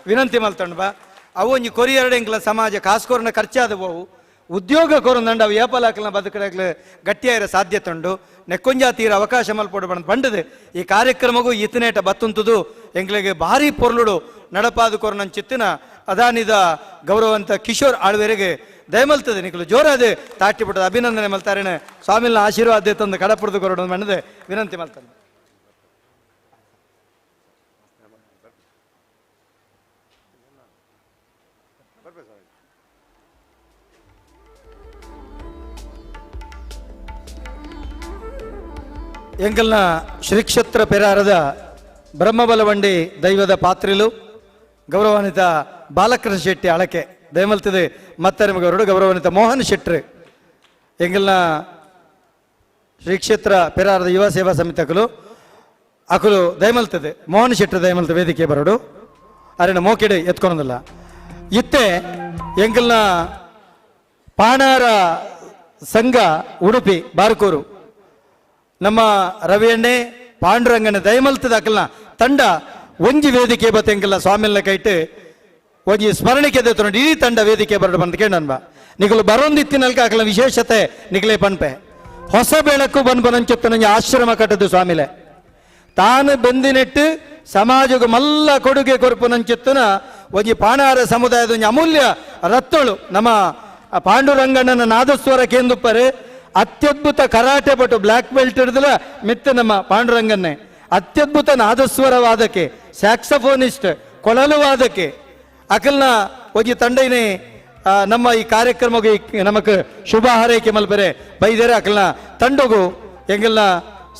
ವಿನಂತಿ ಮಲ್ತಂಡು ಬಾ ಅವು ಒಂಜಿ ಕೊರಿಯರ್ಡ್ ಎಂಕ್ಲ ಸಮಾಜ ಕಾಸ್ಕೋರ್ನ ಖರ್ಚಾದ ಹೋವು ಉದ್ಯೋಗ ಕೊರಂದಂಡ ಅವು ಏಪಲಾಕಲ್ನ ಬದುಕಡಕ್ಲೆ ಗಟ್ಟಿಯಾಗಿರ ಸಾಧ್ಯತೆ ಉಂಡು ನೆಕ್ಕೊಂಜಾ ತೀರ ಅವಕಾಶ ಮಲ್ಪಡು ಬಂಡದು ಈ ಕಾರ್ಯಕ್ರಮಗೂ ಇತನೇಟ ಬತ್ತುಂತುದು ಎಂಗ್ಲಿಗೆ ಭಾರಿ ಪೊರ್ಲುಡು ನಡಪಾದು ಕೊರನ ಚಿತ್ತಿನ ಅದಾನಿದ ಗೌರವಂತ ಕಿಶೋರ್ ಆಳ್ವೆರೆಗೆ ದಯಮಲ್ತದೆ ನಿಖಲು ಜೋರಾದೆ ತಾಟಿ ಬಿಟ್ಟದ ಅಭಿನಂದನೆ ಮಲ್ತಾರೇನೆ ಸ್ವಾಮಿನ ಆಶೀರ್ವಾದ ತಂದು ಕಡಪುರದು ಕೊರಡು ಮಣ್ಣದೆ ವಿನಂತಿ ಮಲ್ತಾನೆ ಎಂಕಲ್ನ ಶ್ರೀಕ್ಷೇತ್ರ ಪೆರಾರದ ಬ್ರಹ್ಮಬಲವಂಡಿ ದೈವದ ಪಾತ್ರಿಲು ಗೌರವಾನ್ವಿತ ಬಾಲಕೃಷ್ಣ ಶೆಟ್ಟಿ ಅಳಕೆ ದಯಮಲ್ತದೆ ಮತ್ತೆ ನಿಮಗೆ ಗೌರವಾನ್ವಿತ ಮೋಹನ್ ಶೆಟ್ಟಿ ಎಂಗಲ್ನ ಶ್ರೀಕ್ಷೇತ್ರ ಪೆರಾರದ ಯುವ ಸೇವಾ ಸಮಿತಿಗಳು ಅಕಲು ದಯಮಲ್ತದೆ ಮೋಹನ್ ಶೆಟ್ಟಿ ದಯಮಲ್ತ ವೇದಿಕೆ ಬರೋಡು ಅರೆನ ಮೋಕೆಡೆ ಎತ್ಕೊಳೋದಿಲ್ಲ ಇತ್ತೆ ಎಂಗಲ್ನ ಪಾಣಾರ ಸಂಘ ಉಡುಪಿ ಬಾರ್ಕೂರು ನಮ್ಮ ರವಿಯಣ್ಣೆ ಪಾಂಡುರಂಗನ ದಯಮಲ್ತದ ಅಕಲ್ನ ತಂಡ ಒಂಜಿ ವೇದಿಕೆ ಬತ್ತೆಂಕಲ್ಲ ಸ್ವಾಮಿಲ್ನ ಕೈಟ್ ಒಂಜಿ ಸ್ಮರಣಿಕೆ ಎತ್ತುಂಡು ಇಡೀ ತಂಡ ವೇದಿಕೆ ಬರಡು ಬಂದು ಕೇಳನ್ಬ ನಿಖಲು ಬರೋಂದಿತ್ತಿನಲ್ಕ ಅಕಲ ವಿಶೇಷತೆ ನಿಖಲೆ ಪನ್ಪೆ ಹೊಸ ಬೆಳಕು ಬನ್ಪನಂಚೊತ್ತು ನಂಗೆ ಆಶ್ರಮ ಕಟ್ಟದು ಸ್ವಾಮಿಲೆ ತಾನು ಬೆಂದಿನೆಟ್ಟು ಸಮಾಜಕ್ಕೆ ಮಲ್ಲ ಕೊಡುಗೆ ಕೊರಪುನಂಚಿತ್ತನ ಒಂಜಿ ಪಾಣಾರ ಸಮುದಾಯದ ಒಂಜಿ ಅಮೂಲ್ಯ ರತ್ತಳು ನಮ್ಮ ಪಾಂಡುರಂಗಣ್ಣನ ನಾದಸ್ವರ ಕೇಂದುಪ್ಪರೆ ಅತ್ಯದ್ಭುತ ಕರಾಟೆ ಪಟು ಬ್ಲ್ಯಾಕ್ ಬೆಲ್ಟ್ ಹಿಡಿದಲ ಮಿತ್ತ ನಮ್ಮ ಪಾಂಡುರಂಗನ್ನೇ ಅತ್ಯದ್ಭುತ ನಾದಸ್ವರ ವಾದಕ್ಕೆ ಸ್ಯಾಕ್ಸಫೋನಿಸ್ಟ್ ಕೊಳಲು ವಾದಕ್ಕೆ ಅಕಲ್ನ ಒಂಜಿ ತಂಡೈನೇ ನಮ್ಮ ಈ ಕಾರ್ಯಕ್ರಮಕ್ಕೆ ನಮಕ್ ಶುಭ ಹಾರೈಕೆ ಮಲ್ಪರೆ ಬೈದರೆ ಅಕಲ್ನ ತಂಡಗೂ ಎಂಗೆಲ್ಲ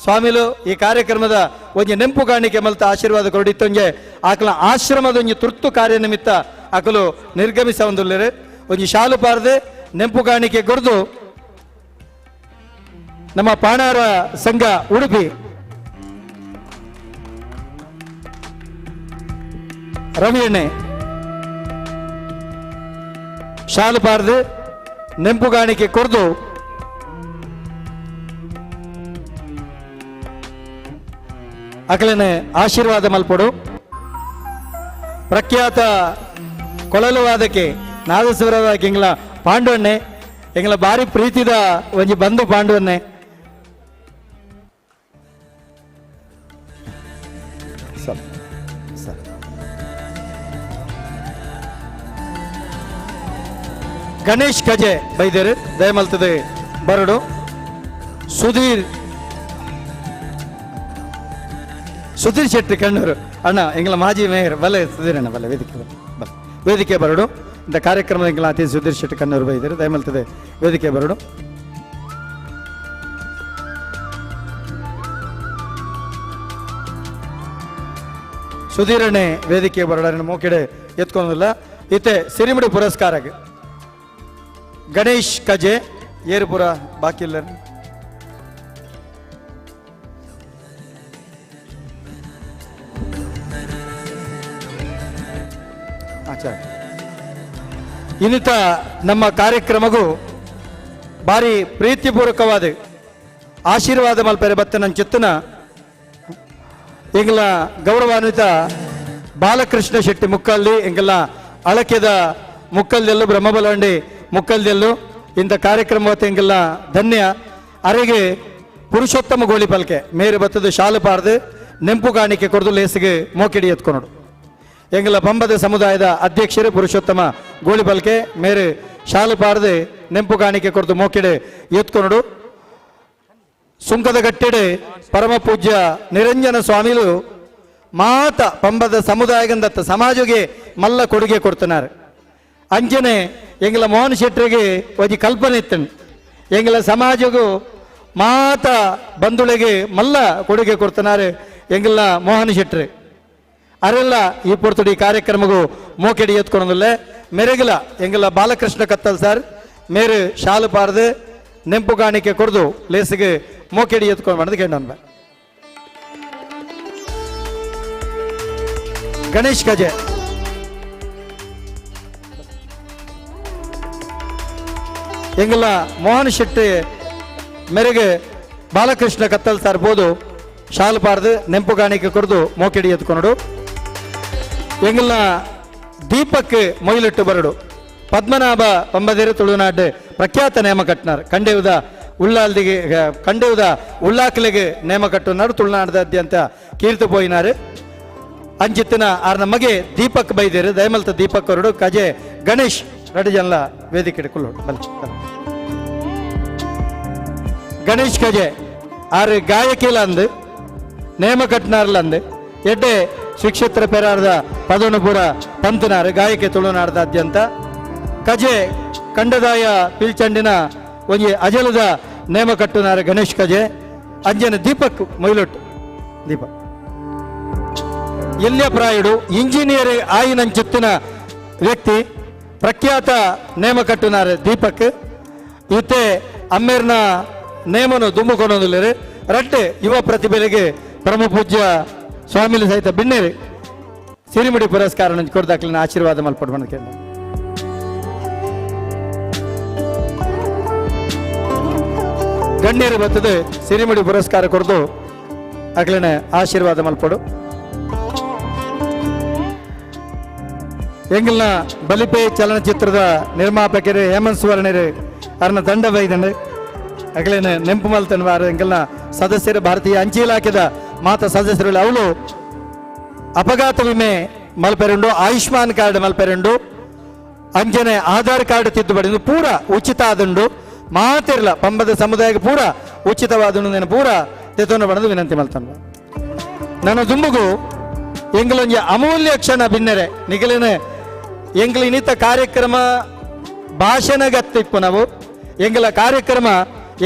ಸ್ವಾಮಿಲು ಈ ಕಾರ್ಯಕ್ರಮದ ಒಂಜಿ ನೆಂಪು ಕಾಣಿಕೆ ಮಲ್ತ ಆಶೀರ್ವಾದ ಕೊರಡಿತ್ತೊಂಗೆ ಆಕಲ ಆಶ್ರಮದ ಒಂಜಿ ತುರ್ತು ಕಾರ್ಯ ನಿಮಿತ್ತ ಅಕಲು ನಿರ್ಗಮಿಸ ಒಂದುಲ್ಲೆರೆ ಒಂಜಿ ಶಾಲು ಪಾರದೆ ನೆಂಪು ಕಾಣಿಕೆ ಕೊರ್ದು ನಮ್ಮ ಪಾಣಾರ ಸಂಘ ಉಡುಪಿ ರವಿಯಣ್ಣೆ ಶಾಲು ಪಾರದೆ ನೆಂಪು ಕಾಣಿಕೆ ಕೊರ್ದು ಅಕಲನೆ ಆಶೀರ್ವಾದ ಮಲ್ಪಡು ಪ್ರಖ್ಯಾತ ಕೊಳಲು ವಾದಕ್ಕೆ ನಾದಸ್ವರವಾದಕ್ಕೆ ಎಂಗ್ಲ ಪಾಂಡವನ್ನೇ ಎಂಗ್ಲ ಬಾರಿ ಪ್ರೀತಿದ ಒಂಜಿ ಬಂಧು ಪಾಂಡವನ್ನೇ ಗಣೇಶ್ ಕಜೆ ಬೈದೇರು ದಯಮಲ್ತದೆ ಬರಡು ಸುಧೀರ್ ಶೆಟ್ಟಿ ಕಣ್ಣೂರು ಅಣ್ಣ ಎಂಗ್ಲ ಮಾಜಿ ಮೇಯರ್ ಬಲೆ ಸುಧೀರ್ ಅಣ್ಣ ಬಲೆ ವೇದಿಕೆ ಬರಡು ಇಂಥ ಕಾರ್ಯಕ್ರಮದ ಎಂಗ್ಲ ಅತಿ ಸುಧೀರ್ ಶೆಟ್ಟಿ ಕಣ್ಣೂರು ಬೈದರು ದಯಮಲ್ತದೆ ವೇದಿಕೆ ಬರಡು ಸುಧೀರಣ್ಣೆ ವೇದಿಕೆ ಬರಡ ಮೋಕೆಡೆ ಎತ್ಕೊಳ್ಳೋದಿಲ್ಲ ಇತ್ತೆ ಸಿರಿಮಿಡಿ ಪುರಸ್ಕಾರಕ್ಕೆ ಗಣೇಶ್ ಕಜೆ ಏರುಪುರ ಬಾಕಿ ಇಲ್ಲ ಇನ್ನಿತ ನಮ್ಮ ಕಾರ್ಯಕ್ರಮಗೂ ಭಾರಿ ಪ್ರೀತಿಪೂರ್ವಕವಾದ ಆಶೀರ್ವಾದ ಮಲ್ಪೆರೆ ಬತ್ತ ನನ್ನ ಚಿತ್ತನ ಎಂಗಲ ಗೌರವಾನ್ವಿತ ಬಾಲಕೃಷ್ಣ ಶೆಟ್ಟಿ ಮುಕ್ಕಲ್ದಿ ಎಂಗೆಲ್ಲ ಅಳಕೆದ ಮುಕ್ಕಲ್ದೆಲ್ಲು ಬ್ರಹ್ಮಬಲಂಡಿ ಮುಕ್ಕಲ್ದೆಲ್ಲು ಇಂಥ ಕಾರ್ಯಕ್ರಮ ಎಂಗೆಲ್ಲ ಧನ್ಯ ಅರೆಗೆ ಪುರುಷೋತ್ತಮ ಗೋಳಿ ಪಲ್ಕೆ ಮೇರೆ ಬತ್ತದು ಶಾಲು ಪಾರ್ದು ನೆಂಪು ಕಾಣಿಕೆ ಕೊಡ್ದು ಲೇಸಿಗೆ ಮೋಕಿಡಿ ಎತ್ಕೊಂಡು ಎಂಗಲ ಪಂಬದ ಸಮುದಾಯದ ಅಧ್ಯಕ್ಷರು ಪುರುಷೋತ್ತಮ ಗೋಳಿ ಪಲ್ಕೆ ಮೇರೆ ಶಾಲು ಪಾರ್ದು ನೆಂಪು ಕಾಣಿಕೆ ಕೊಡ್ದು ಮೋಕಿಡೆ ಎತ್ಕೊಂಡು ಸುಂಕದ ಗಟ್ಟೆಡೆ ಪರಮ ಪೂಜ್ಯ ನಿರಂಜನ ಸ್ವಾಮಿಲು ಮಾತ ಪಂಬದ ಸಮುದಾಯಗಂದತ್ತ ಸಮಾಜಗೆ ಮಲ್ಲ ಕೊಡುಗೆ ಕೊಡ್ತನಾರೆ ಅಂಚನೆ ಎಂಗ್ಲ ಮೋಹನ್ ಶೆಟ್ಟರಿಗೆ ಒಂಜಿ ಕಲ್ಪನೆ ಇತ್ತನು ಎಂಗ್ಲ ಸಮಾಜಗೂ ಮಾತ ಬಂಧುಳಿಗೆ ಮಲ್ಲ ಕೊಡುಗೆ ಕೊಡ್ತನಾರೆ ಎಂಗ್ಲ ಮೋಹನ್ ಶೆಟ್ರಿ ಅರೆಲ್ಲ ಈ ಪೊರ್ತುಡಿ ಕಾರ್ಯಕ್ರಮಗೂ ಮೋಕೆಡಿ ಎತ್ಕೊಳೋದಿಲ್ಲ ಮೆರೆಗಿಲ ಎಂಗ್ಲ ಬಾಲಕೃಷ್ಣ ಕತ್ತಲ್ ಸರ್ ಮೇರೆ ಶಾಲು ಪಾರ್ದು ನೆಂಪು ಕಾಣಿಕೆ ಕೊಡ್ದು ಲೇಸಿಗೆ ಮೋಕೆಡಿ ಎತ್ಕೊಂಡು ಮಾಡೋದು ಕೇಳ ಗಣೇಶ್ ಕಜೆ ಎಂಗಲ ಮೋಹನ್ ಶೆಟ್ಟಿ ಮೇರೆಗೆ ಬಾಲಕೃಷ್ಣ ಕತ್ತಲ್ ಸರ್ ಬೋದು ಶಾಲು ಪಾರ್ದು ನೆಂಪು ಕಾಣಿಕೆ ಕೊಡ್ದು ಮೋಕೆಡಿ ಎತ್ಕೊಂಡು ಎಂಗಲ ದೀಪಕ್ ಮೊಯ್ಲಿಟ್ಟು ಬರಡು ಪದ್ಮನಾಭ ಪಂಬದೇರು ತುಳುನಾಡು ಪ್ರಖ್ಯಾತ ನೇಮ ಕಟ್ಟಿನಾರ್ ಕಂಡೇವುದ ಉಳ್ಳಾಲ್ದಿಗೆ ಕಂಡೇವುದ ಉಳ್ಳಾಕ್ಲೆಗೆ ನೇಮ ಕಟ್ಟುನಾರು ತುಳುನಾಡದಾದ್ಯಂತ ಕೀರ್ತಿ ಪೋಯಿನಾರು ಅಂಚಿತ್ತಿನ ಆರ್ ನಮಗೆ ದೀಪಕ್ ಬೈದೇರು ದಯಮಲ್ತ ದೀಪಕ್ ಹೊರಡು ಕಜೆ ಗಣೇಶ್ ரெண்டு ஜனல வேதிக்கிட்டு ಗಣೇಶ್ ಕಜೆ ಆರು ಗಾಯಕಿಲ ಅಂದು ನೇಮ ಕಟ್ನಾರ್ಲ ಅಂದು ಎಡ್ಡೆ ಶಿಕ್ಷತ್ರ ಪೆರಾರ್ದ ಪದೋಣಪುರ ಪಂತನಾರು ಗಾಯಕಿ ತುಳುನಾಡದಾದ್ಯಂತ ಕಜೆ ಕಂಡದಾಯ ಪಿಲ್ಚಂಡಿನ ಒಂಜಿ ಅಜಲದ ನೇಮ ಕಟ್ಟುನಾರು ಗಣೇಶ್ ಕಜೆ ಅಂಜನ ದೀಪಕ್ ಮೊಯ್ಲೊಟ್ಟು ದೀಪಕ್ ಎಲ್ಯ ಪ್ರಾಯುಡು ಇಂಜಿನಿಯರ್ ಆಯಿನಂಚಿತ್ತಿನ ವ್ಯಕ್ತಿ ಪ್ರಖ್ಯಾತ ನೇಮ ಕಟ್ಟುನಾರು ದೀಪಕ್ ಇತ್ತೆ ಅಮ್ಮೇರ್ನ ನೇಮನು ದುಂಬುಕೊಂಡೊಂದಿಲ್ಲರು ರಟ್ಟೆ ಯುವ ಪ್ರತಿಭೆಗೆ ಪರಮ ಪೂಜ್ಯ ಸ್ವಾಮಿಲಿ ಸಹಿತ ಬಿಣ್ಣೇರಿ ಸಿರಿಮಿಡಿ ಪುರಸ್ಕಾರ ಕೊಡ್ದಾಕ್ಲಿನ ಆಶೀರ್ವಾದ ಮಲ್ಪಟ್ಟು ಬಂದ ಗಣ್ಯರು ಬರ್ತದೆ ಸಿರಿಮಿಡಿ ಪುರಸ್ಕಾರ ಕೊಡ್ದು ಅಕ್ಲಿನ ಆಶೀರ್ವಾದ ಮಲ್ಪಡು ಎಂಗಲ್ನ ಬಲಿಪೆ ಚಲನಚಿತ್ರದ ನಿರ್ಮಾಪಕರು ಹೇಮಂತ್ ಸುವರ್ಣರು ಅವ್ರನ್ನ ದಂಡ ಬೈದಂಡು ಅಗಲೇನು ನೆಂಪು ಮಲ್ತನ್ವಾರು ಎಂಗಲ್ನ ಸದಸ್ಯರು ಭಾರತೀಯ ಅಂಚೆ ಇಲಾಖೆದ ಮಾತ ಸದಸ್ಯರು ಅವಳು ಅಪಘಾತ ವಿಮೆ ಮಲ್ಪೆರಂಡು ಆಯುಷ್ಮಾನ್ ಕಾರ್ಡ್ ಮಲ್ಪೆರಂಡು ಅಂಜನೆ ಆಧಾರ್ ಕಾರ್ಡ್ ತಿದ್ದುಪಡಿ ಪೂರ ಉಚಿತ ಆದುಂಡು ಮಾತಿರ್ಲ ಪಂಬದ ಸಮುದಾಯಕ್ಕೆ ಪೂರ ಉಚಿತವಾದುಂಡು ನಾನು ಪೂರ ತೆತ್ತೊಂಡು ಬಣ್ಣದು ವಿನಂತಿ ಮಲ್ತಂಡು ನನ್ನ ದುಂಬುಗು ಎಂಗಳೊಂಜಿ ಅಮೂಲ್ಯ ಕ್ಷಣ ಭಿನ್ನರೆ ನಿಗಲಿನ ಎಂಗ್ಲ ಇನ್ನಿತ ಕಾರ್ಯಕ್ರಮ ಭಾಷಣಗತ್ತಿಪ್ಪು ನಾವು ಎಂಗಳ ಕಾರ್ಯಕ್ರಮ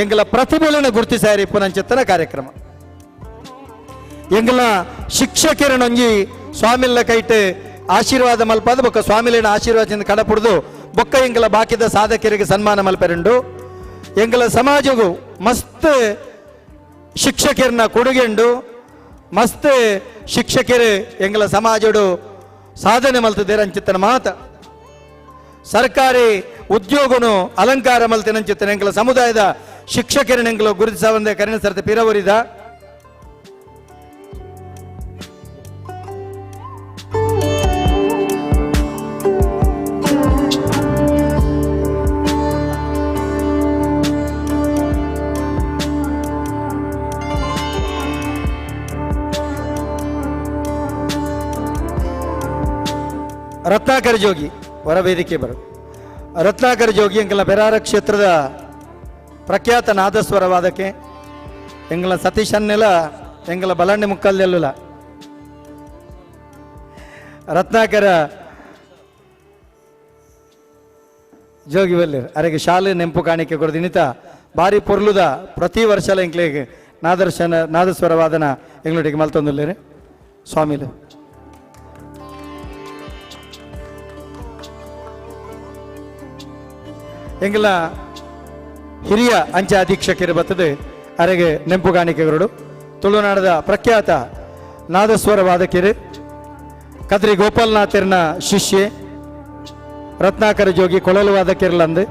ಎಂಗಳ ಪ್ರತಿಭೆಗಳನ್ನು ಗುರುತಿಸಾರಿಪ್ಪು ನಂಚಿತ್ತನ ಕಾರ್ಯಕ್ರಮ ಎಂಗಳ ಶಿಕ್ಷಕರನೊಂಜಿ ಸ್ವಾಮಿಲ್ಲ ಕೈಟ್ ಆಶೀರ್ವಾದ ಮಲ್ಪಾದ ಬೊಕ್ಕ ಸ್ವಾಮಿಲಿನ ಆಶೀರ್ವಾದದಿಂದ ಕಡಪುಡ್ದು ಬೊಕ್ಕ ಎಂಗಳ ಬಾಕಿದ ಸಾಧಕರಿಗೆ ಸನ್ಮಾನ ಮಲ್ಪೆರಂಡು ಎಂಗಳ ಸಮಾಜಗೂ ಮಸ್ತ್ ಶಿಕ್ಷಕರನ್ನ ಕೊಡುಗೆಂಡು ಮಸ್ತ್ ಶಿಕ್ಷಕರು ಎಂಗಳ ಸಮಾಜಡು ಸಾಧನೆ ಮಲ್ತಿದ್ದೇರೆ ಅಂಚಿತ್ತನ ಮಾತ ಸರ್ಕಾರಿ ಉದ್ಯೋಗನು ಅಲಂಕಾರ ಮಲ್ತಿನ ಅಂಚಿತ್ತನ ಎಂಗಳ ಸಮುದಾಯದ ಶಿಕ್ಷಕರನ್ನ ಎಂಗಳು ಗುರುತಿಸವಂದೆ ಕರಿನ ಸರ್ತೆ ಪಿರವರಿದ ರತ್ನಾಕರ ಜೋಗಿ ಹೊರ ವೇದಿಕೆ ಬರು ರತ್ನಾಕರ ಜೋಗಿ ಎಂಗಳ ಬೆರಾರ ಕ್ಷೇತ್ರದ ಪ್ರಖ್ಯಾತ ನಾದಸ್ವರ ವಾದಕ್ಕೆ ಎಂಗಳ ಸತೀಶ್ ಅನ್ನೆಲ್ಲ ಎಂಗಳ ಬಲಣ್ಣೆ ಮುಕ್ಕಲ್ಲೆಲ್ಲ ರತ್ನಾಕರ ಜೋಗಿ ಬಲ್ಲಿರ್ ಅರೆಗೆ ಶಾಲೆ ನೆಂಪು ಕಾಣಿಕೆ ಕೊಡದು ಇನ್ನಿತ ಭಾರಿ ಪೊರ್ಲುದ ಪ್ರತಿ ವರ್ಷ ಎಂಕ್ಲಿಗೆ ನಾದಸ್ವರ ವಾದನ ಎಂಗ್ಳೊಟ್ಟಿಗೆ ಮಲ್ತೊಂದಿಲ್ಲೇರಿ ಸ್ವಾಮಿಲು ಎಂಗಳ ಹಿರಿಯ ಅಂಚೆ ಅಧೀಕ್ಷಕರು ಬರ್ತದೆ ಅರೆಗೆ ನೆಂಪು ಕಾಣಿಕೆಗಳು ತುಳುನಾಡದ ಪ್ರಖ್ಯಾತ ನಾದಸ್ವರ ವಾದಕಿರು ಕದ್ರಿ ಗೋಪಾಲನಾಥರ್ನ ಶಿಷ್ಯೆ ರತ್ನಾಕರ ಜೋಗಿ ಕೊಳಲು ವಾದಕಿರ್ಲಂದು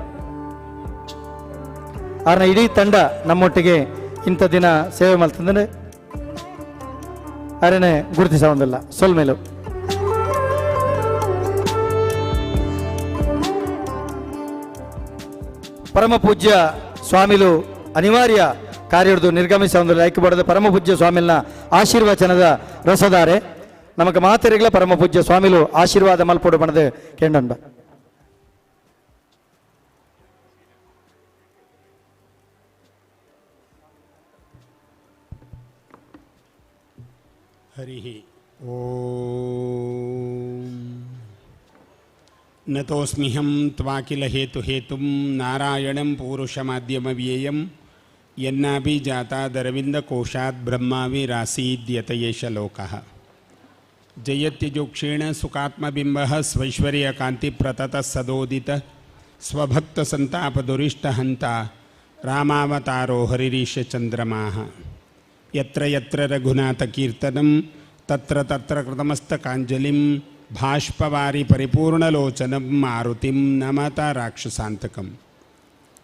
ಅವ್ರನ್ನ ಇಡೀ ತಂಡ ನಮ್ಮೊಟ್ಟಿಗೆ ಇಂಥ ದಿನ ಸೇವೆ ಮಲ್ತಂದ್ರೆ ಅರೇನೆ ಗುರುತಿಸ ಒಂದಿಲ್ಲ ಸೊಲ್ಮೇಲು ಪರಮ ಪೂಜ್ಯ ಸ್ವಾಮಿಲು ಅನಿವಾರ್ಯ ಕಾರ್ಯದ್ದು ನಿರ್ಗಮಿಸ ಒಂದು ಲೈಕ್ ಬಡದ ಪರಮ ಪೂಜ್ಯ ಸ್ವಾಮಿಲ್ನ ಆಶೀರ್ವಚನದ ರಸದಾರೆ ನಮಗೆ ಮಾತರಿಗಳ ಪರಮ ಪೂಜ್ಯ ಸ್ವಾಮಿಲು ಆಶೀರ್ವಾದ ಮಲ್ಪೊಡು ಬಣದ ಕೇಂಡಂಡ ಹರಿ ಓಂ ನತೋಸ್ಮ್ಯಹಂ ತ್ವಾಕಿಲ ಹೇತುಂ ನಾರಾಯಣಂ ಪೂರುಷಮಾದ್ಯಮವ್ಯಯಂ ಯನ್ನಾಭಿ ಜಾತಾದರವಿಂದ ಕೋಶಾತ್ ಬ್ರಹ್ಮಾವಿರಾಸೀದ್ಯತಯೇಷ ಲೋಕಃ ಜಯತ್ಯಜೋಕ್ಷೇಣ ಸುಖಾತ್ಮಬಿಂಬಃ ಸ್ವೈಶ್ವರ್ಯಕಾಂತಿಪ್ರತತಃ ಸದೋದಿತ ಸ್ವಭಕ್ತಸಂತಾಪದುರಿಷ್ಟಹಂತ ರಾಮಾವತಾರೋ ಹರಿರೀಶಚಂದ್ರಮಾಃ ಯತ್ರ ಯತ್ರ ರಘುನಾಥಕೀರ್ತನಂ ತತ್ರ ತತ್ರ ಕೃತಮಸ್ತಕಾಂಜಲಿಂ ಭಾಷ್ಪವಾರಿ ಪರಿಪೂರ್ಣಲೋಚನಂ ಮಾರುತಿಂ ನಮತ ರಾಕ್ಷಸಾಂತಕಂ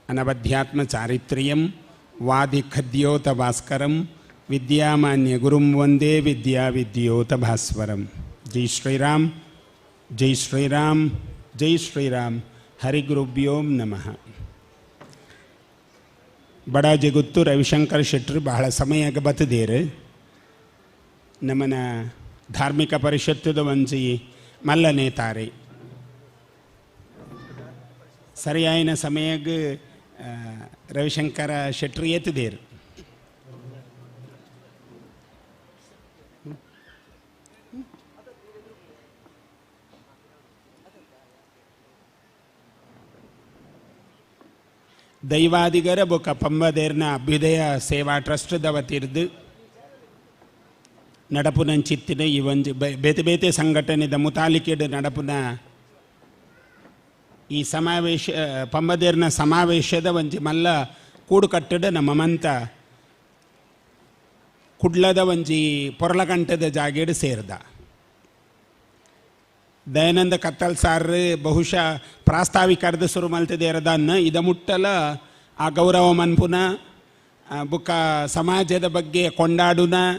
ಅನವಧ್ಯಾತ್ಮಚಾರಿತ್ರ್ಯಂ ವಾದಿಖದ್ಯೋತ ಭಾಸ್ಕರಂ ವಿದ್ಯಾಮಾನ್ಯ ಗುರುಂ ವಂದೇ ವಿದ್ಯಾವಿದ್ಯೋತ ಭಾಸ್ವರಂ ಜೈ ಶ್ರೀರಾಮ್ ಜೈ ಶ್ರೀರಾಮ್ ಜೈ ಶ್ರೀರಾಮ್ ಹರಿಗುರುಭ್ಯೋಂ ನಮಃ. ಬಡ ಜಗುತ್ತು ರವಿಶಂಕರ್ ಶೆಟ್ಟರು ಬಹಳ ಸಮಯ ಬತ್ತದೇರು ನಮ್ಮನ ಧಾರ್ಮಿಕ ಪರಿಷತ್ತದ ಒಂಜಿ ಮಲ್ಲನೆ ತಾರೆ ಸರಿಯಾಯಿನ ಸಮಯಕ್ಕೆ ರವಿಶಂಕರ ಶೆಟ್ಟರು ಎತ್ತಿದೇರು ದೈವಾದಿಗರ ಬೊಕ್ಕ ಪಂಬದೇರ್ನ ಅಭ್ಯುದಯ ಸೇವಾ ಟ್ರಸ್ಟ್ದ ವತಿರ್ದು ನಡಪುನಂಚಿತ್ತಿನ ಈ ಒಂಜಿ ಬೇತೆ ಬೇತೆ ಸಂಘಟನೆದ ಮುತಾಲಿಕೆಡ್ ನಡಪುನ ಈ ಸಮಾವೇಶ ಪಂಬದೇರ್ನ ಸಮಾವೇಶದ ಒಂಜಿ ಮಲ್ಲ ಕೂಡು ಕಟ್ಟಡ ನಮ್ಮ ಮಂತ ಕುಡ್ಲದ ಒಂಜಿ ಪೊರ್ಲಗಂಟದ ಜಾಗೇಡು ಸೇರ್ದ ದಯಾನಂದ ಕತ್ತಲ್ ಸಾರ್ ಬಹುಶಃ ಪ್ರಾಸ್ತಾವಿಕರ್ದ ಸುರು ಮಲ್ತದೇರದನ್ನ ಇದ ಮುಟ್ಟಲ ಆ ಗೌರವ ಮನ್ಪುನ ಬುಕ್ಕ ಸಮಾಜದ ಬಗ್ಗೆ ಕೊಂಡಾಡುನ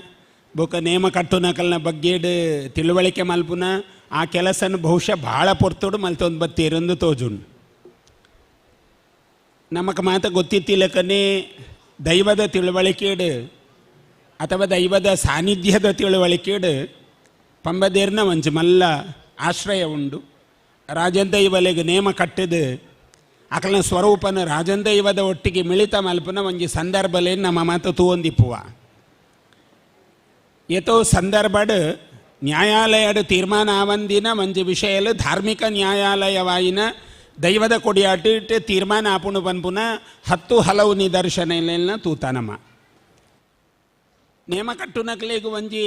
ಬುಕ್ಕ ನೇಮ ಕಟ್ಟುನಕಲ್ನ ಬಗ್ಗೆ ತಿಳುವಳಿಕೆ ಮಲ್ಪುನ ಆ ಕೆಲಸನ ಬಹುಶಃ ಭಾಳ ಪೊರ್ತೋಡು ಮಲ್ತೊಂದು ಬತ್ತೀರೊಂದು ತೋಜುಂಡು. ನಮಗೆ ಮಾತ ಗೊತ್ತಿತ್ತಿಲ್ಲಕನೇ ದೈವದ ತಿಳುವಳಿಕೆಡು ಅಥವಾ ದೈವದ ಸಾನ್ನಿಧ್ಯದ ತಿಳುವಳಿಕೆಡು ಪಂಬದೇರ್ನ ಒಂಚು ಮಲ್ಲ ಆಶ್ರಯ ಉಂಡು. ರಾಜದೈವಲೆಗೆ ನೇಮ ಕಟ್ಟದು ಅಕಲ್ನ ಸ್ವರೂಪನ ರಾಜದೈವದ ಒಟ್ಟಿಗೆ ಮಿಳಿತ ಮಲ್ಪನ ಒಂಜಿ ಸಂದರ್ಭಲೇ ನಮ್ಮ ಮಾತು ತೂವೊಂದಿಪ್ಪುವ. ಏತೋ ಸಂದರ್ಭಡ್ ನ್ಯಾಯಾಲಯದ ತೀರ್ಮಾನ ಆವಂದಿನ ಒಂಜಿ ವಿಷಯಲು ಧಾರ್ಮಿಕ ನ್ಯಾಯಾಲಯವಾಯಿನ ದೈವದ ಕೊಡಿಯಾಟಿ ತೀರ್ಮಾನ ಆಪುಣು ಪನ್ಪುನ 10 ಹಲವು ನಿದರ್ಶನ ತೂತಾನಮ್ಮ. ನೇಮ ಕಟ್ಟುನಕ್ಲೆಗ್ ಒಂಜಿ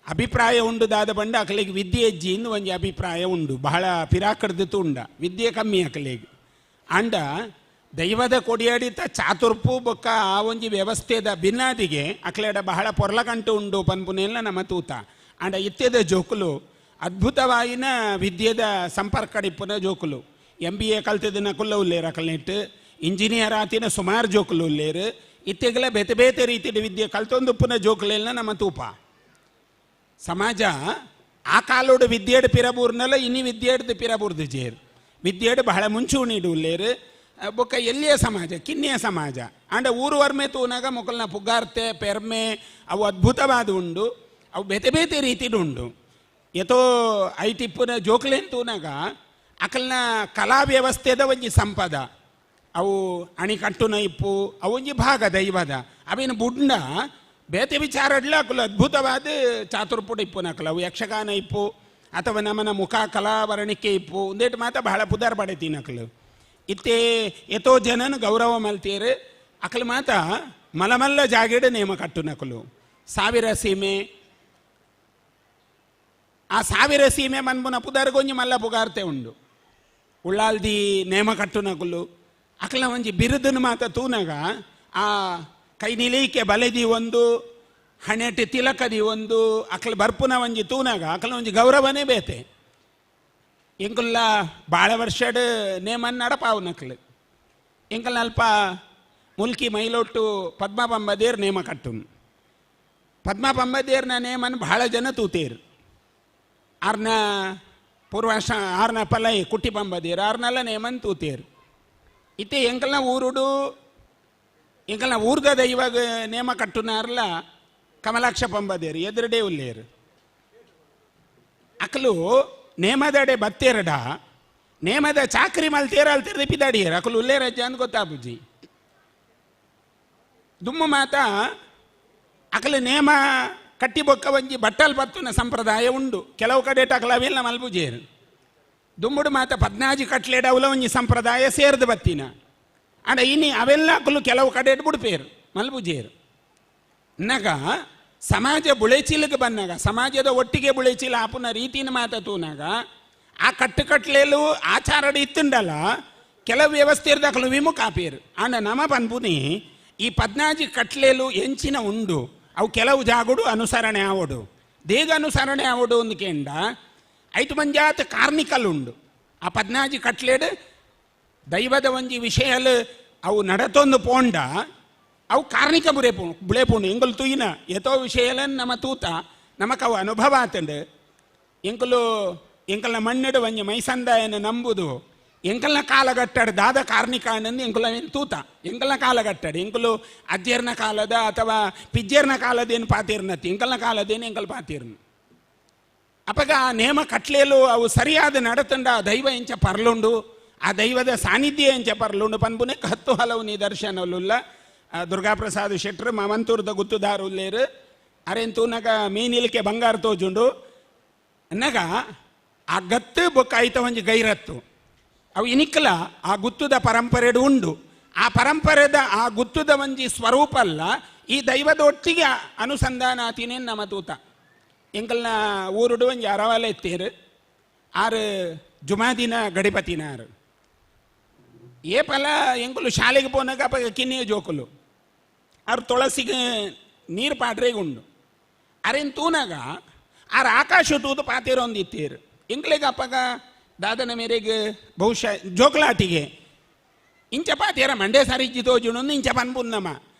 ಅಭಿಪ್ರಾಯ ಉಂಡು ದಾದ ಬಂಡ ಅಕಲೆಗ್ ವಿದ್ಯೆ ಎಜ್ಜಿಂದು ಒಂಜಿ ಅಭಿಪ್ರಾಯ ಉಂಡು. ಬಹಳ ಪಿರಾಕಡ್ದಿತ್ತು ಉಂಡ ವಿದ್ಯೆ ಕಮ್ಮಿ ಅಕಲೆಗ್ ಅಂಡ ದೈವದ ಕೊಡಿಯಾಡಿತ ಚಾತುರ್ಪು ಬೊಕ್ಕ ಆ ಒಂಜಿ ವ್ಯವಸ್ಥೆದ ಭಿನ್ನಾದಿಗೆ ಅಕ್ಲೆಡ ಬಹಳ ಪೊರ್ಲಕಂಟು ಉಂಡು ಪನ್ಪುನೆಲ್ಲ ನಮ್ಮ ತೂತ. ಅಂಡ ಇತ್ಯದ ಜೋಕುಲು ಅದ್ಭುತವಾಯಿನ ವಿದ್ಯೆದ ಸಂಪರ್ಕಡಿಪ್ಪುನ ಜೋಕುಲು. MBA ಕಲ್ತಿದ್ದನ ಕುಲ್ಲ ಉಲ್ಲೇರು ಅಕಲ್ನೆಟ್ಟು, ಇಂಜಿನಿಯರ್ ಆತಿನ ಸುಮಾರು ಜೋಕುಲು ಉಲ್ಲೇರು, ಇತ್ತೆಗಲ ಬೇತೆ ಬೇತೆ ರೀತಿಯ ವಿದ್ಯೆ ಕಲ್ತೊಂದುಪ್ಪುನ ಜೋಕುಲೆಲ್ಲ ನಮ್ಮ ತೂಪ. ಸಮಾಜ ಆ ಕಾಲೋಡು ವಿದ್ಯೆಡ್ ಪಿರಬೂರ್ನಲ್ಲ ಇನ್ನಿ ವಿದ್ಯೆಡ್ದು ಪಿರಬೂರ್ದು ಜೇರು ವಿದ್ಯೆಡ್ ಬಹಳ ಮುಂಚೂಣಿಡು ಉಲ್ಲೇರು. ಬೊಕ್ಕ ಎಲ್ಲಿಯ ಸಮಾಜ ಕಿನ್ನಿಯ ಸಮಾಜ ಅಂಡ ಊರು ವರ್ಮೆ ತೂನಾಗ ಮೊಕಲ್ನ ಪುಗ್ಗಾರ್ತೆ ಪೆರ್ಮೆ ಅವು ಅದ್ಭುತವಾದ ಉಂಡು, ಅವು ಬೇತೆ ಬೇತೆ ರೀತಿಡು ಉಂಡು. ಎತೋ ಐಟಿಪ್ಪುನ ಜೋಕ್ಲೇನ್ ತೂನಾಗ ಅಕಲ್ನ ಕಲಾ ವ್ಯವಸ್ಥೆದ ಒಂಜಿ ಸಂಪದ ಅವು ಅಣಿಕಟ್ಟುನ ಇಪ್ಪು ಅವು ಒಂಜಿ ಭಾಗ ದೈವದ ಅವೇನು ಬುಡ್ಡ ಬೇತೆ ವಿಚಾರಡ್ಲ ಅಕಲು ಅದ್ಭುತವಾದ ಚಾತುರ್ಪುಡ ಇಪ್ಪುನ ಅಕಲು ಅವು ಯಕ್ಷಗಾನ ಇಪ್ಪು ಅಥವಾ ನಮ್ಮನ ಮುಖ ಕಲಾವರಣಿಕೆ ಇಪ್ಪು ಒಂದೇಟು ಮಾತ ಬಹಳ ಪುದಾರ್ ಪಡೆತೀನಿ ಅಕಲು. ಇತ್ತೇ ಎತೋ ಜನನು ಗೌರವ ಮಲ್ತೀರು ಅಕಲು ಮಾತ ಮಲಮಲ್ಲ ಜಾಗೇಡ ನೇಮ ಕಟ್ಟುನಕಲು. 1000 ಸೀಮೆ ಆ 1000 ಸೀಮೆ ಮನ್ಪುನ ಪುದಾರ್ಗೊಂಜಿ ಮಲ್ಲ ಪುಗಾರ್ತೆ ಉಂಡು. ಉಳ್ಳಾಲ್ದಿ ನೇಮ ಕಟ್ಟುನಕಲು ಅಕಲ್ನ ಒಂಜಿ ಬಿರುದನ್ನು ಮಾತ ತೂನಾಗ ಆ ಕೈ ನಿಲೀಕೆ ಬಲೆದಿ ಒಂದು ಹಣೆಟಿ ತಿಲಕದಿ ಒಂದು ಅಕಲ್ ಬರ್ಪುನ ಒಂಜಿ ತೂನಾಗ ಅಕಲ್ನ ಒಂಜಿ ಗೌರವನೇ ಬೇತೆ. ಎಂಕುಲ್ಲ ಭಾಳ ವರ್ಷಡ್ ನೇಮನ್ ನಡಪಾವು ನಕಲು ಎಂಕಲ್ ಅಲ್ಪ ಮುಲ್ಕಿ ಮೈಲೊಟ್ಟು ಪದ್ಮ ಪಂಬದೇರ್ ನೇಮ ಕಟ್ಟುನು. ಪದ್ಮ ಪಂಬದೇರ್ನ ನೇಮನ್ ಭಾಳ ಜನ ತೂತೇರು. ಆರ್ನ ಪೂರ್ವಾಶ ಆರ್ನ ಪಲೈ ಕುಟ್ಟಿ ಪಂಬದೇರು ಆರ್ನೆಲ್ಲ ನೇಮನ್ ತೂತೇರು. ಇತ್ತೆ ಎಂಕಲ್ನ ಊರುಡು ಎಂಕಲ್ನ ಊರ್ದ ದೈವಾಗ ನೇಮ ಕಟ್ಟುನಾರ್ಲ ಕಮಲಾಕ್ಷ ಪಂಬದೇರು ಎದುರುಡೇ ಉಲ್ಲೇರು. ಅಕಲು ನೇಮದಡೆ ಬತ್ತೇರಡ ನೇಮದ ಚಾಕ್ರಿ ಮಲ್ತೇರ ಅಲ್ತಿರ್ದು ಪಿದಾಡಿಯರು ಅಕಲು ಉಲ್ಲೇರಜ್ಜ ಅಂತ ಗೊತ್ತಾಬುಜಿ. ದುಮ್ಮು ಮಾತ ಅಕಲು ನೇಮ ಕಟ್ಟಿ ಬೊಕ್ಕ ಒಂಜಿ ಬಟ್ಟಲ್ ಬತ್ತುನ ಸಂಪ್ರದಾಯ ಉಂಡು. ಕೆಲವು ಕಡೆ ಅಕಲವೆಲ್ಲ ಮಲ್ಬುಜೇರು. ದುಮ್ಮುಡು ಮಾತ 14 ಕಟ್ಲೆಡ ಅವಲ ಒಂಜಿ ಸಂಪ್ರದಾಯ ಸೇರ್ದು ಬತ್ತಿನ ಅಂಡ ಇನ್ನು ಅವೆಲ್ಲ ಅಕಲು ಕೆಲವು ಕಡೆ ಬುಡ್ಪೇರು ಮಲ್ಬುಜೇರು. ನಗ ಸಮಾಜ ಬುಳೆಚೀಲಿಗೆ ಬಂದಾಗ ಸಮಾಜದ ಒಟ್ಟಿಗೆ ಬುಳೆಚೀಲ ಆಪುನ ರೀತಿನ ಮಾತ ತೂನಾಗ ಆ ಕಟ್ಟುಕಟ್ಲೆಲು ಆಚಾರಡು ಇತ್ತುಂಡಲ್ಲ ಕೆಲವು ವ್ಯವಸ್ಥೆ ಇರ್ದಾಕಲು ವಿಮುಖ ಆಪೇರು. ಅಂಡ ನಮ ಪನ್ಪುನಿ ಈ 14 ಕಟ್ಲೆಲು ಎಂಚಿನ ಉಂಡು ಅವು ಕೆಲವು ಜಾಗುಡು ಅನುಸರಣೆ ಆವಡು ದೇಗ ಅನುಸರಣೆ ಆವಡು ಒಂದು ಕೇಂಡ 5 ಮಂಜಾತ್ ಕಾರ್ನಿಕಲ್ ಉಂಡು. ಆ 14 ಕಟ್ಲೆಡ್ ದೈವದ ಒಂಜಿ ವಿಷಯಲು ಅವು ನಡತೊಂದು ಪೋಂಡ ಅವು ಕಾರ್ಣಿಕ ಬುಳೆಪುಂಡು ಎಂಕುಲು ತುಯಿನ ಎತೋ ವಿಷಯಲನ್ ನಮ್ಮ ತೂತ ನಮಕ್ ಅವು ಅನುಭವ ಆತಂಡು. ಎಂಕಲ್ನ ಮಣ್ಣೆಡು ಒಂಜಿ ಮೈಸಂದಾಯನ ನಂಬುದು ಎಂಕಲ್ನ ಕಾಲಗಟ್ಟಡ ದಾದ ಕಾರ್ಣಿಕ ಅನ್ನಂದು ಎಂಕುಲ ತೂತ ಎಂಕಲ್ನ ಕಾಲಗಟ್ಟಡ ಎಂಕುಲು ಅಜ್ಜೇರ್ನ ಕಾಲದ ಅಥವಾ ಪಿಜ್ಜೇರ್ನ ಕಾಲದೇನು ಪಾತೀರ್ನತಿ ಎಂಕಲ್ನ ಕಾಲದೇನು ಎಂಕಲ್ ಪಾತೀರ್ನು ಅಪಗ ಆ ನೇಮ ಕಟ್ಲೇಲು ಅವು ಸರಿಯಾದ ನಡತಂಡ ಆ ದೈವ ಎಂಚ ಪರ್ಲುಂಡು ಆ ದೈವದ ಸಾನ್ನಿಧ್ಯ ಎಂಚ ಪರ್ಲುಂಡು ಪನ್ಪುನೆ 10 ಹಲವು ನಿದರ್ಶನಲುಲ್ಲ. ದುರ್ಗಾಪ್ರಸಾದ್ ಶೆಟ್ರು ಮಮಂತೂರ್ದ ಗುತ್ತುದಾರು ಉಲ್ಲೇರು ಅರೆಂತೂ ನಗ ಮೀನಿಲಿಕೆ ಬಂಗಾರ ತೋಜುಂಡು ನಗ ಆ ಗತ್ತು ಬೊಕ್ಕ ಐತ ಒಂಜಿ ಗೈರತ್ತು ಅವು ಇನಿಕ್ಕಲ ಆ ಗುತ್ತುದ ಪರಂಪರೆಡು ಉಂಡು. ಆ ಪರಂಪರೆದ ಆ ಗುತ್ತುದ ಒಂಜಿ ಸ್ವರೂಪ ಅಲ್ಲ ಈ ದೈವದ ಒಟ್ಟಿಗೆ ಅನುಸಂಧಾನ ಆತಿನೇನು ನಮ್ಮ ತೂತ. ಎಂಕಲ್ನ ಊರುಡು ಒಂಜಿ ಅರವಾಲ ಎತ್ತೇರು 6 ಜುಮಾದಿನ ಗಡಿಪತಿನಾರು ಏ ಪಲ ಎಂಕುಲು ಶಾಲೆಗೆ ಪೋನಾಗ ಅಪ್ಪ ಕಿನ್ನಿಯ ಜೋಕುಲು ಅವ್ರು ತುಳಸಿಗೆ ನೀರು ಪಾಡ್ರೆಗೆ ಉಂಡು ಅರೆನ್ ತೂನಾಗ ಆರು ಆಕಾಶ ತೂತು ಪಾತಿರೊಂದು ಇತ್ತೇರು ಎಂಕ್ಲೆಗೆ ಅಪ್ಪಗ ದಾದನ ಮೇರೆಗೆ ಬಹುಶಃ ಜೋಕಲಾಟಿಗೆ ಇಂಚ ಪಾತಿರ ಮಂಡೆ ಸರಿಜ್ಜಿ ತೋಜುಣೊಂದು ಇಂಚ ಪನ್ಪುನ್ನಮ್ಮ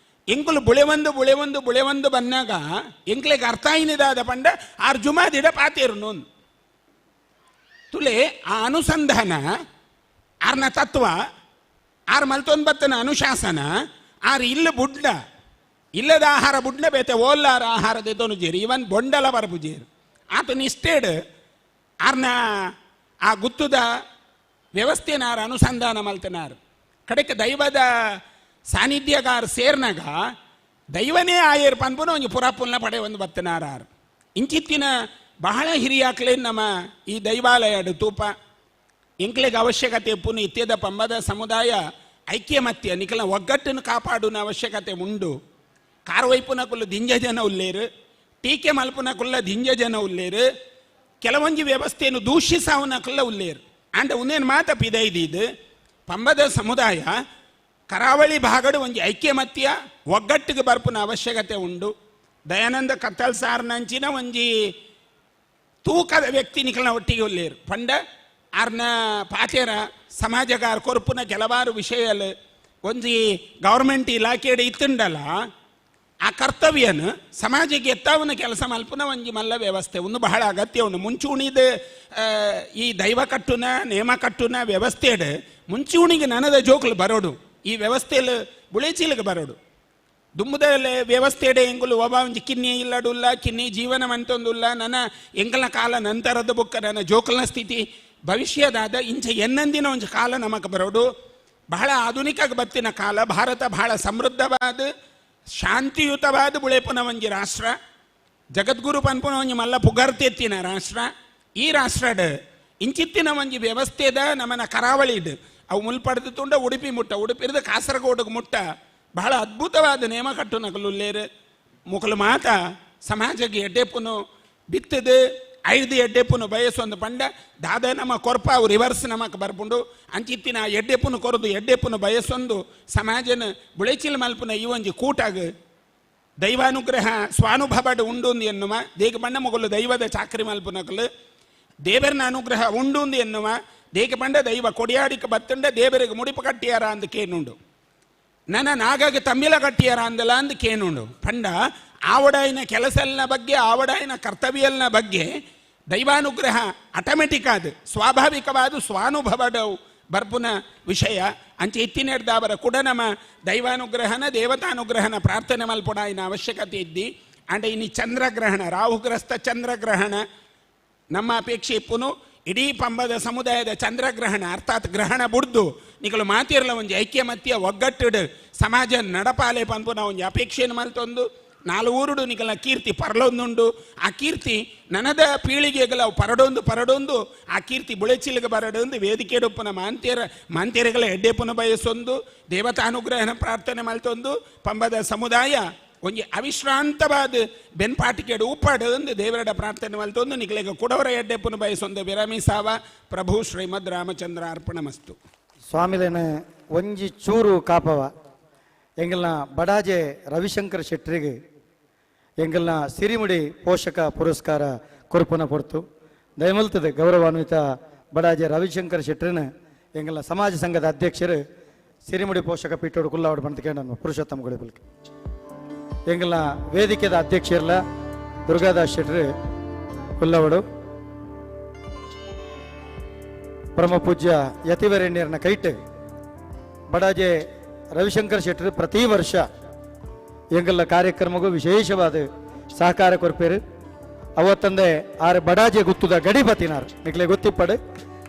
ಎಂಕುಲು ಬುಳೆವಂದು ಬಂದಾಗ ಎಂಕ್ಲೆಗೆ ಅರ್ಥ ಏನಿದಾದ ಪಂಡ 6 ಜುಮಾದಿಡ ಪಾತಿರು ನೋಂದು ತುಲೆ ಆ ಅನುಸಂಧಾನ ಆರ್ನ ತತ್ವ ಆರು ಮಲ್ತೊಂಬತ್ತನ ಅನುಶಾಸನ ಆರು ಇಲ್ಲ ಬುಡ್ಡ ಇಲ್ಲದ ಆಹಾರ ಬುಡ್ಡ ಬೇತೆ ಓಲ್ಲಾರ ಆಹಾರದೆದೋನು ಜೇರಿ ಇವನ್ ಬೊಂಡಲ ಬರಬು ಜೇರು ಆತನ ಇಷ್ಟೇಡ್ ಆರ್ನ ಆ ಗುತ್ತುದ ವ್ಯವಸ್ಥೆನಾರ ಅನುಸಂಧಾನ ಮಲ್ತನಾರು ಕಡೆಗೆ ದೈವದ ಸಾನ್ನಿಧ್ಯಗಾರ ಸೇರ್ನಾಗ ದೈವನೇ ಆಯರ್ ಪನ್ಪುನ ಒಂದು ಪುರಾಪುಲ್ನ ಪಡೆ ಒಂದು ಬತ್ತನಾರು ಇಂಚಿತ್ತಿನ ಬಹಳ ಹಿರಿಯಾಕ್ಲೇನು ನಮ್ಮ ಈ ದೈವಾಲಯಡು ತೂಪ ಎಂಕ್ಲೆಗೆ ಅವಶ್ಯಕತೆ ಪುನಃ ಇತ್ಯದ ಪಂಬದ ಸಮುದಾಯ ಐಕ್ಯಮತ್ಯ ನಿಖಲ ಒಗ್ಗಟ್ಟನ್ನು ಕಾಪಾಡುನ ಅವಶ್ಯಕತೆ ಉಂಡು ಕಾರ್ವೈಪುನ ಕುಲ್ಲ ದಿಂಜ ಜನ ಉಲ್ಲೇರು ಟೀಕೆ ಮಲ್ಪುನ ಕುಲ್ಲ ದಿಂಜ ಜನ ಉಲ್ಲೇರು ಕೆಲವೊಂದು ವ್ಯವಸ್ಥೆಯನ್ನು ದೂಷಿಸಾವನ ಕುಲ್ಲ ಉಲ್ಲೇರು ಅಂಡ್ ಉಂದೇನು ಮಾತ ಪಿದೈದಿದ್ದು ಪಂಬದ ಸಮುದಾಯ ಕರಾವಳಿ ಭಾಗಡು ಒಂದು ಐಕ್ಯಮತ್ಯ ಒಗ್ಗಟ್ಟಿಗೆ ಬರ್ಪುನ ಅವಶ್ಯಕತೆ ಉಂಡು ದಯಾನಂದ ಕತ್ತಲ್ ಸಾರ್ನಂಚಿನ ಒಂಜಿ ತೂಕದ ವ್ಯಕ್ತಿ ನಿಖಲ್ನ ಒಟ್ಟಿಗೆ ಉಲ್ಲೇರು ಪಂಡ ಆರ್ನ ಪಾತೆರ ಸಮಾಜಗಾರ ಕೊರ್ಪುನ ಕೆಲವಾರು ವಿಷಯಲು ಒಂಜಿ ಗೌರ್ಮೆಂಟ್ ಇಲಾಖೆಯಡೆ ಇತ್ತುಂಡಲ್ಲ ಆ ಕರ್ತವ್ಯನ ಸಮಾಜಕ್ಕೆ ಎತ್ತಾವನ ಕೆಲಸ ಮಲ್ಪುನ ಒಂಜಿ ಮಲ್ಲ ವ್ಯವಸ್ಥೆ ಒಂದು ಬಹಳ ಅಗತ್ಯ ಉಂಡು ಮುಂಚೂಣಿದ ಈ ದೈವ ಕಟ್ಟುನ ನೇಮ ಕಟ್ಟುನ ವ್ಯವಸ್ಥೆಯಡೆ ಮುಂಚೂಣಿಗೆ ನನದ ಜೋಕ್ಲು ಬರೋಡು ಈ ವ್ಯವಸ್ಥೆಯಲ್ಲಿ ಬುಳೇಚೀಲಿಗೆ ಬರೋಡು ದುಮ್ಮದ ವ್ಯವಸ್ಥೆಡೆ ಎಂಗುಲು ಒಬ್ಬ ಒಂಜಿ ಕಿನ್ನಿ ಇಲ್ಲಡುಲ್ಲ ಕಿನ್ನಿ ಜೀವನ ಮಂತೊಂದುಲ್ಲ ನನ್ನ ಎಂಕಲ್ನ ಕಾಲ ನಂತರದ ಬುಕ್ಕ ನನ್ನ ಜೋಕಲ್ನ ಸ್ಥಿತಿ ಭವಿಷ್ಯದಾದ ಇಂಚ ಎನ್ನಂದಿನ ಒಂದು ಕಾಲ ನಮಗೆ ಬರೋಡು ಬಹಳ ಆಧುನಿಕ ಬತ್ತಿನ ಕಾಲ ಭಾರತ ಬಹಳ ಸಮೃದ್ಧವಾದ ಶಾಂತಿಯುತವಾದ ಬುಳೆಪುನ ಒಂಜಿ ರಾಷ್ಟ್ರ ಜಗದ್ಗುರು ಪನ್ಪುನ ಒಂಜಿ ಮಲ್ಲ ಪುಗರ್ತೆತ್ತಿನ ರಾಷ್ಟ್ರ ಈ ರಾಷ್ಟ್ರಡ್ ಇಂಚಿತ್ತಿನ ಒಂಜಿ ವ್ಯವಸ್ಥೆದ ನಮ್ಮನ ಕರಾವಳಿಡ್ ಅವು ಮುಲ್ಪಡೆದು ತುಂಡ ಉಡುಪಿ ಮುಟ್ಟ ಉಡುಪಿರ್ದು ಕಾಸರಗೋಡಿಗೆ ಮುಟ್ಟ ಬಹಳ ಅದ್ಭುತವಾದ ನೇಮ ಕಟ್ಟು ನಗಲುಲ್ಲೇರು ಮುಕಲು ಮಾತ ಸಮಾಜಕ್ಕೆ ಎಡ್ಡೆಪ್ಪುನು ಬಿತ್ತದು ಐದು ಎಡ್ಡೆಪ್ಪುನು ಬಯಸೊಂದು ಪಂಡ ದಾದ ನಮ್ಮ ಕೊರ್ಪ ಅವು ರಿವರ್ಸ್ ನಮಕ್ ಬರ್ಪುಂಡು ಅಂಚಿತ್ತಿನ ಎಡ್ಡೆಪ್ಪುನು ಕೊರದು ಎಡ್ಡೆಪ್ಪುನು ಬಯಸೊಂದು ಸಮಾಜನ ಬುಳೆಚಿಲ್ ಮಲ್ಪುನ ಈ ಒಂಜಿ ಕೂಟಾಗ ದೈವಾನುಗ್ರಹ ಸ್ವಾನುಭವಡ್ ಉಂಡು ಎನ್ನುವ ದೇಗ ಬಣ್ಣ ಮೊಗಲು ದೈವದ ಚಾಕ್ರಿ ಮಲ್ಪುನಕಲು ದೇವರನ ಅನುಗ್ರಹ ಉಂಡು ಎನ್ನುವ ದೇಗ ಬಂಡ ದೈವ ಕೊಡಿಯಾಡಿಕ ಬತ್ತಂಡ ದೇವರಿಗೆ ಮುಡಿಪು ಕಟ್ಟಿಯಾರ ಅಂದ ಕೇನುಂಡು ನನ್ನ ನಾಗಾಗ ತಮ್ಮಿಲ ಕಟ್ಟಿಯಾರ ಅಂದಲ್ಲ ಅಂದ ಕೇನುಂಡು ಪಂಡ ಆವಡಾಯಿನ ಕೆಲಸಲ್ನ ಬಗ್ಗೆ ಆವಡಾಯಿನ ಕರ್ತವ್ಯಲ್ನ ಬಗ್ಗೆ ದೈವಾನುಗ್ರಹ ಆಟೋಮೆಟಿಕ್ ಆದ ಸ್ವಾಭಾವಿಕವಾದ ಸ್ವಾನುಭವಡವು ಬರ್ಪುನ ವಿಷಯ ಅಂಚೆ ಇತ್ತಿನೆಡ್ದಾವರ ಕೂಡ ನಮ್ಮ ದೈವಾನುಗ್ರಹನ ದೇವತಾನುಗ್ರಹನ ಪ್ರಾರ್ಥನೆ ಮಲ್ಪುಡಾಯಿನ ಅವಶ್ಯಕತೆ ಇದ್ದಿ ಅಂಡ್ ಇನ್ನು ಚಂದ್ರಗ್ರಹಣ ರಾಹುಗ್ರಸ್ತ ಚಂದ್ರಗ್ರಹಣ ನಮ್ಮ ಅಪೇಕ್ಷೆ ಇಪ್ಪುನು ಇಡೀ ಪಂಬದ ಸಮುದಾಯದ ಚಂದ್ರಗ್ರಹಣ ಅರ್ಥಾತ್ ಗ್ರಹಣ ಬುಡ್ದು ನಿಗಳು ಮಾತಿರಲ್ಲ ಒಂಜಿ ಐಕ್ಯಮತ್ಯ ಒಗ್ಗಟ್ಟು ಸಮಾಜ ನಡಪಾಲೆ ಪಂಪುನ ಒಂಜಿ ಅಪೇಕ್ಷೆಯನ್ನು ಮಲ್ತೊಂದು ನಾಲ್ವೂರುಡು ನಿಗಲ ಕೀರ್ತಿ ಪರಲೊಂದುಂಡು ಆ ಕೀರ್ತಿ ನನದ ಪೀಳಿಗೆಗಳ ಪರಡೊಂದು ಆ ಕೀರ್ತಿ ಬುಳೆಚಿಲಿಗೆ ಬರಡೊಂದು ವೇದಿಕೆಡುಪ್ಪನ ಮಾಂತೇರಗಳ ಎಡ್ಡೆಪ್ಪನ ಬಯಸೊಂದು ದೇವತಾನುಗ್ರಹನ ಪ್ರಾರ್ಥನೆ ಮಲ್ತೊಂದು ಪಂಬದ ಸಮುದಾಯ ಒಂಜಿ ಅವಿಶ್ರಾಂತವಾದ ಬೆನ್ಪಾಟಿಕೆಡು ಉಪ್ಪಾಡು ದೇವರಡ ಪ್ರಾರ್ಥನೆ ಮಲ್ತೊಂದು ನಿಗಲಿಗೆ ಕುಡವರ ಎಡ್ಡೆಪ್ಪನ ಬಯಸೊಂದು ವಿರಮಿಸಾವ ಪ್ರಭು ಶ್ರೀಮದ್ ರಾಮಚಂದ್ರ ಅರ್ಪಣಮಸ್ತು ಸ್ವಾಮಿಲೇನ ಒಂಜಿ ಚೂರು ಕಾಪವ ಎಂಗಲ್ನ ಬಡಾಜೆ ರವಿಶಂಕರ್ ಶೆಟ್ಟರಿಗೆ ಎಂಗಲ್ನ ಸಿರಿಮುಡಿ ಪೋಷಕ ಪುರಸ್ಕಾರ ಕೊರ್ಪುನ ಪೊರ್ತು ದಯಮಲ್ತದೆ ಗೌರವಾನ್ವಿತ ಬಡಾಜೆ ರವಿಶಂಕರ್ ಶೆಟ್ಟರಿನ ಎಂಗಲ್ನ ಸಮಾಜ ಸಂಘದ ಅಧ್ಯಕ್ಷರು ಸಿರಿಮುಡಿ ಪೋಷಕ ಪೀಠೋಡು ಕುಲ್ಲಾವಡು ಬಂದ್ಕೆ ನಾನು ಪುರುಷೋತ್ತಮ ಗುಳಿಬಲ್ಕೆ ಎಂಗಲ್ನ ವೇದಿಕೆದ ಅಧ್ಯಕ್ಷರಲ್ಲ ದುರ್ಗಾದಾಸ್ ಶೆಟ್ಟರು ಕುಲ್ಲವಡು ಪರಮ ಪೂಜ್ಯ ಯತಿವರೇಣ್ಯರನ್ನ ಕೈಟ್ ಬಡಾಜೆ ರವಿಶಂಕರ್ ಶೆಟ್ಟರು ಪ್ರತಿ ವರ್ಷ ಎಂಗಲ್ಲ ಕಾರ್ಯಕ್ರಮಗೂ ವಿಶೇಷವಾದ ಸಹಕಾರ ಕೊರ್ಪೇರು ಅವತ್ತಂದೆ ಆರು ಬಡಾಜೆ ಗುತ್ತುದ ಗಡಿ ಬತ್ತಿನಾರು ನಿಕ್ಲೆ ಗೊತ್ತಿಪ್ಪಡು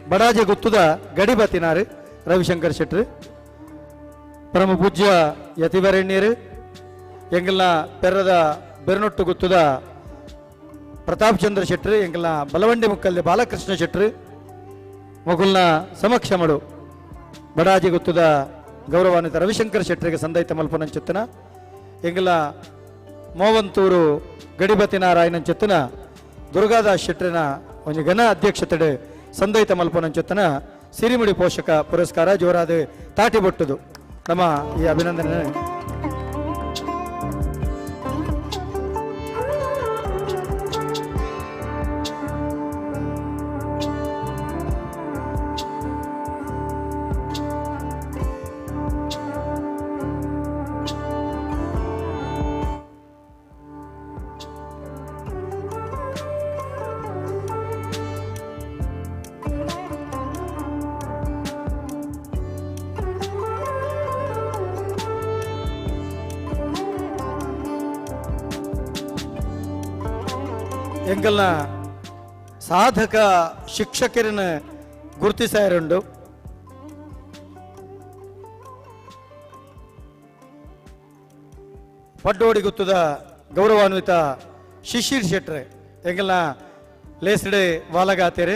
ಬಡಾಜೆ ಗುತ್ತುದ ಗಡಿ ಬತ್ತಿನಾರು ರವಿಶಂಕರ್ ಶೆಟ್ಟರು ಪರಮ ಪೂಜ್ಯ ಯತಿವರೇಣ್ಯರು ಎಂಗಲ್ಲ ಪೆರ್ರದ ಬೆರನೊಟ್ಟು ಗುತ್ತುದ ಪ್ರತಾಪ್ ಚಂದ್ರ ಶೆಟ್ಟರು ಎಂಗಲ್ಲ ಬಲವಂಡಿ ಮುಕ್ಕಲ್ದೆ ಬಾಲಕೃಷ್ಣ ಶೆಟ್ಟರು ಮಗುಲ್ನ ಸಮಕ್ಷಮಡು ಬಡಾಜೆ ಗುತ್ತುದ ಗೌರವಾನ್ವಿತ ರವಿಶಂಕರ್ ಶೆಟ್ಟರಿಗೆ ಸಂದೈತ ಮಲ್ಪನಂಚೆತ್ತನ ಎಂಗಲ ಮೋವಂತೂರು ಗಡಿಬತಿ ನಾರಾಯಣಂಚೆತ್ತನ ದುರ್ಗಾದಾಸ್ ಶೆಟ್ಟರಿನ ಒಂದು ಘನ ಅಧ್ಯಕ್ಷತೆ ಸಂದೈತ ಮಲ್ಪನಂಚೆತ್ತನ ಸಿರಿಮುಡಿ ಪೋಷಕ ಪುರಸ್ಕಾರ ಜೋರಾದ ತಾಟಿ ಬೊಟ್ಟುದು ನಮ್ಮ ಈ ಅಭಿನಂದನೆ ಎಂಕಲ್ನ ಸಾಧಕ ಶಿಕ್ಷಕರನ್ನ ಗುರುತಿಸಾರುಂಡು. ಪಡ್ಡೋಡಿ ಗುತ್ತದ ಗೌರವಾನ್ವಿತ ಶಿಶಿರ್ ಶೆಟ್ರೆ ಎಂಕಲ್ನ ಲೇಸ್ಡೆ ವಾಲಗಾತೇರೆ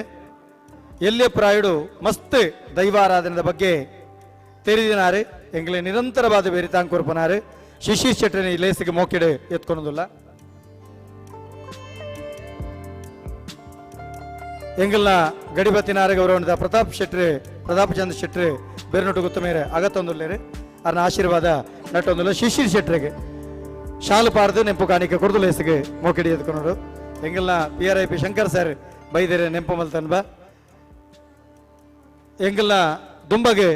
ಎಲ್ಲಿಯ ಪ್ರಾಯುಡು ಮಸ್ತ್ ದೈವಾರಾಧನೆದ ಬಗ್ಗೆ ತೆರೆದಿನಾರೆ ಎಂಗ್ಲೆ ನಿರಂತರವಾದ ಬೇರೆ ತಾಂಕೂರ್ಪನಾರೆ ಶಿಶಿರ್ ಶೆಟ್ರೆ ಈ ಲೇಸಿಗೆ ಮೋಕೆಡೆ ಎತ್ಕೊಳೋದಿಲ್ಲ. ಎಂಗಲ್ನ ಗಡಿಬತ್ತಿನಾರೆ ಗೌರವದ ಪ್ರತಾಪ್ ಚಂದ್ರ ಶೆಟ್ರೆ ಬೇರ್ನೊಟ್ಟು ಗೊತ್ತ ಮೇರೆ ಅಗತ್ತೊಂದುಲ್ಲೇರೆ ಅರ್ನ ಆಶೀರ್ವಾದ ನಟ್ಟೊಂದುಲ್ಲ. ಶಿಶಿರ್ ಶೆಟ್ರೆಗೆ ಶಾಲು ಪಾರ್ದು ನೆಂಪು ಕಾಣಿಕೆ ಕೊಡ್ದು ಲೇಸಿಗೆ ಮೋಕೆಡಿ ಎತ್ಕೊಂಡ್ರು. ಎಂಗಲ್ನ PRIP ಶಂಕರ್ ಸರ್ ಬೈದೇರೆ ನೆಂಪು ಮಲ್ತನ್ಬ ಎಂಗಲ್ನ ದುಂಬಗೆ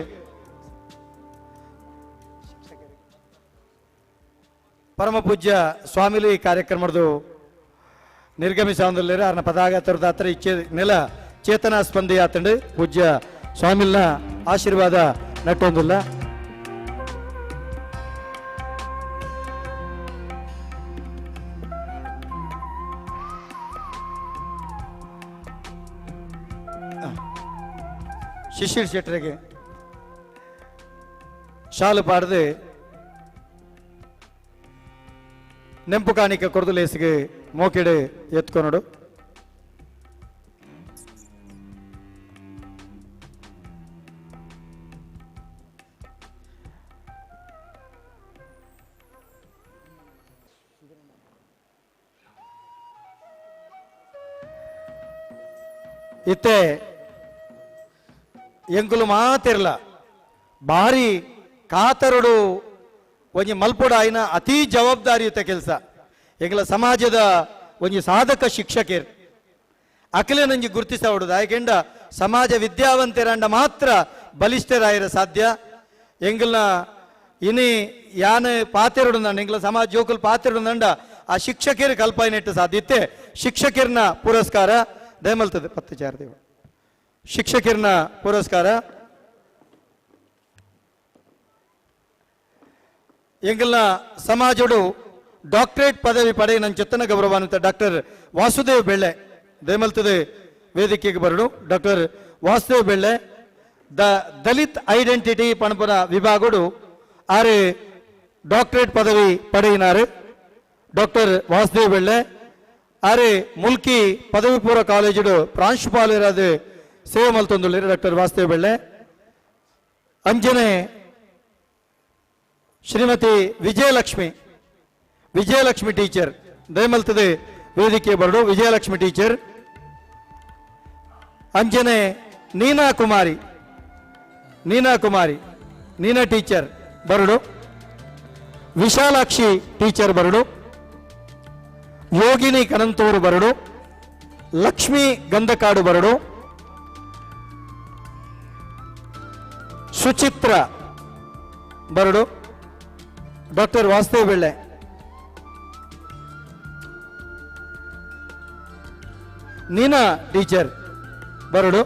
ಪರಮ ಪೂಜ್ಯ ಸ್ವಾಮಿಲಿ ಈ ಕಾರ್ಯಕ್ರಮದ್ದು ನಿರ್ಗಮಿಸೊಂದುಲ್ಲೇರೆ ಅರ್ನ ಪದಾಗ ತರದಾತ್ರ ಇಚ್ಛೆ ನೆಲ ಚೇತನ ಸ್ಪಂದಿ ಆತಂಡು ಪೂಜ್ಯ ಸ್ವಾಮಿಲ್ನ ಆಶೀರ್ವಾದ ನಟ್ಟೊಂದುಲ್ಲ. ಶಿಶಿರ್ ಶೆಟ್ರಿಗೆ ಶಾಲು ಪಾಡ್ದು ನೆಂಪು ಕಾಣಿಕೆ ಕೊರದು ಲೇಸಿಗೆ ಮೋಕೆಡೆ ಎತ್ಕೊನೋಡು. ಇತ್ತೆ ಎಂಕುಲು ಮಾತಿರ್ಲ ಭಾರಿ ಕಾತರುಡು ಒಂಜಿ ಮಲ್ಪೊಡ ಆಯ್ನ ಅತೀ ಜವಾಬ್ದಾರಿಯುತ ಕೆಲಸ ಎಂಕಲ ಸಮಾಜದ ಒಂಜಿ ಸಾಧಕ ಶಿಕ್ಷಕರು ಅಕಲೆ ನಂಜಿ ಗುರುತಿಸಬಡುದು ಆಯ್ಕೆಂಡ ಸಮಾಜ ವಿದ್ಯಾವಂತರಂಡ ಮಾತ್ರ ಬಲಿಷ್ಠರಾಯಿರ ಸಾಧ್ಯ. ಎಂಗಲ್ನ ಇನಿ ಯಾನ ಪಾತೆರಡು ಎಂಗಲ ಸಮಾಜ ಜೋಕುಲ್ ಪಾತೆರಡು ನಂಡ ಆ ಶಿಕ್ಷಕರು ಕಲ್ಪನೆಟ್ಟು ಸಾಧ್ಯತೆ ಶಿಕ್ಷಕರನ್ನ ಪುರಸ್ಕಾರ ದಯಮಲ್ತದೆ 10 ದೇವ ಶಿಕ್ಷಕರನ್ನ ಪುರಸ್ಕಾರ ಎಂಗಲ್ನ ಸಮಾಜಡು ಡಾಕ್ಟರೇಟ್ ಪದವಿ ಪಡೆಯ ನನ್ನ ಚೆತ್ತನ ಗೌರವಾನ್ವಿತ ಡಾಕ್ಟರ್ ವಾಸುದೇವ್ ಬೆಳ್ಳೆ ದಯಮಲ್ತದೆ ವೇದಿಕೆಗೆ ಬರಡು. ಡಾಕ್ಟರ್ ವಾಸುದೇವ್ ಬೆಳ್ಳೆ ದಲಿತ್ ಐಡೆಂಟಿಟಿ ಪಣಪನ ವಿಭಾಗಡು ಆರೆ ಡಾಕ್ಟರೇಟ್ ಪದವಿ ಪಡೆಯಿನಾರು ಡಾಕ್ಟರ್ ವಾಸುದೇವ್ ಬೆಳ್ಳೆ ಆರೆ ಮುಲ್ಕಿ ಪದವಿ ಪೂರ್ವ ಕಾಲೇಜು ಪ್ರಾಂಶುಪಾಲರಾದ ಸೇವೆ ಮಲ್ತೊಂದುಳ್ಳೇರು ಡಾಕ್ಟರ್ ವಾಸುದೇವ್ ಬೆಳ್ಳೆ. ಅಂಜನೆ ಶ್ರೀಮತಿ ವಿಜಯಲಕ್ಷ್ಮಿ ಟೀಚರ್ ದಯಮಲ್ತದೆ ವೇದಿಕೆ ಬರಡು. ವಿಜಯಲಕ್ಷ್ಮಿ ಟೀಚರ್. ಅಂಜನೆ ನೀನಾ ಟೀಚರ್ ಬರಡು. ವಿಶಾಲಾಕ್ಷಿ ಟೀಚರ್ ಬರಡು. ಯೋಗಿನಿ ಕನಂತೂರು ಬರಡು. ಲಕ್ಷ್ಮಿ ಗಂಧಕಾಡು ಬರಡು. ಸುಚಿತ್ರ ಬರಡು. ಡಾಕ್ಟರ್ ವಾಸುದೇವ್ ಬೆಳ್ಳೆ. ನೀನಾ ಟೀಚರ್ ಬರಡು.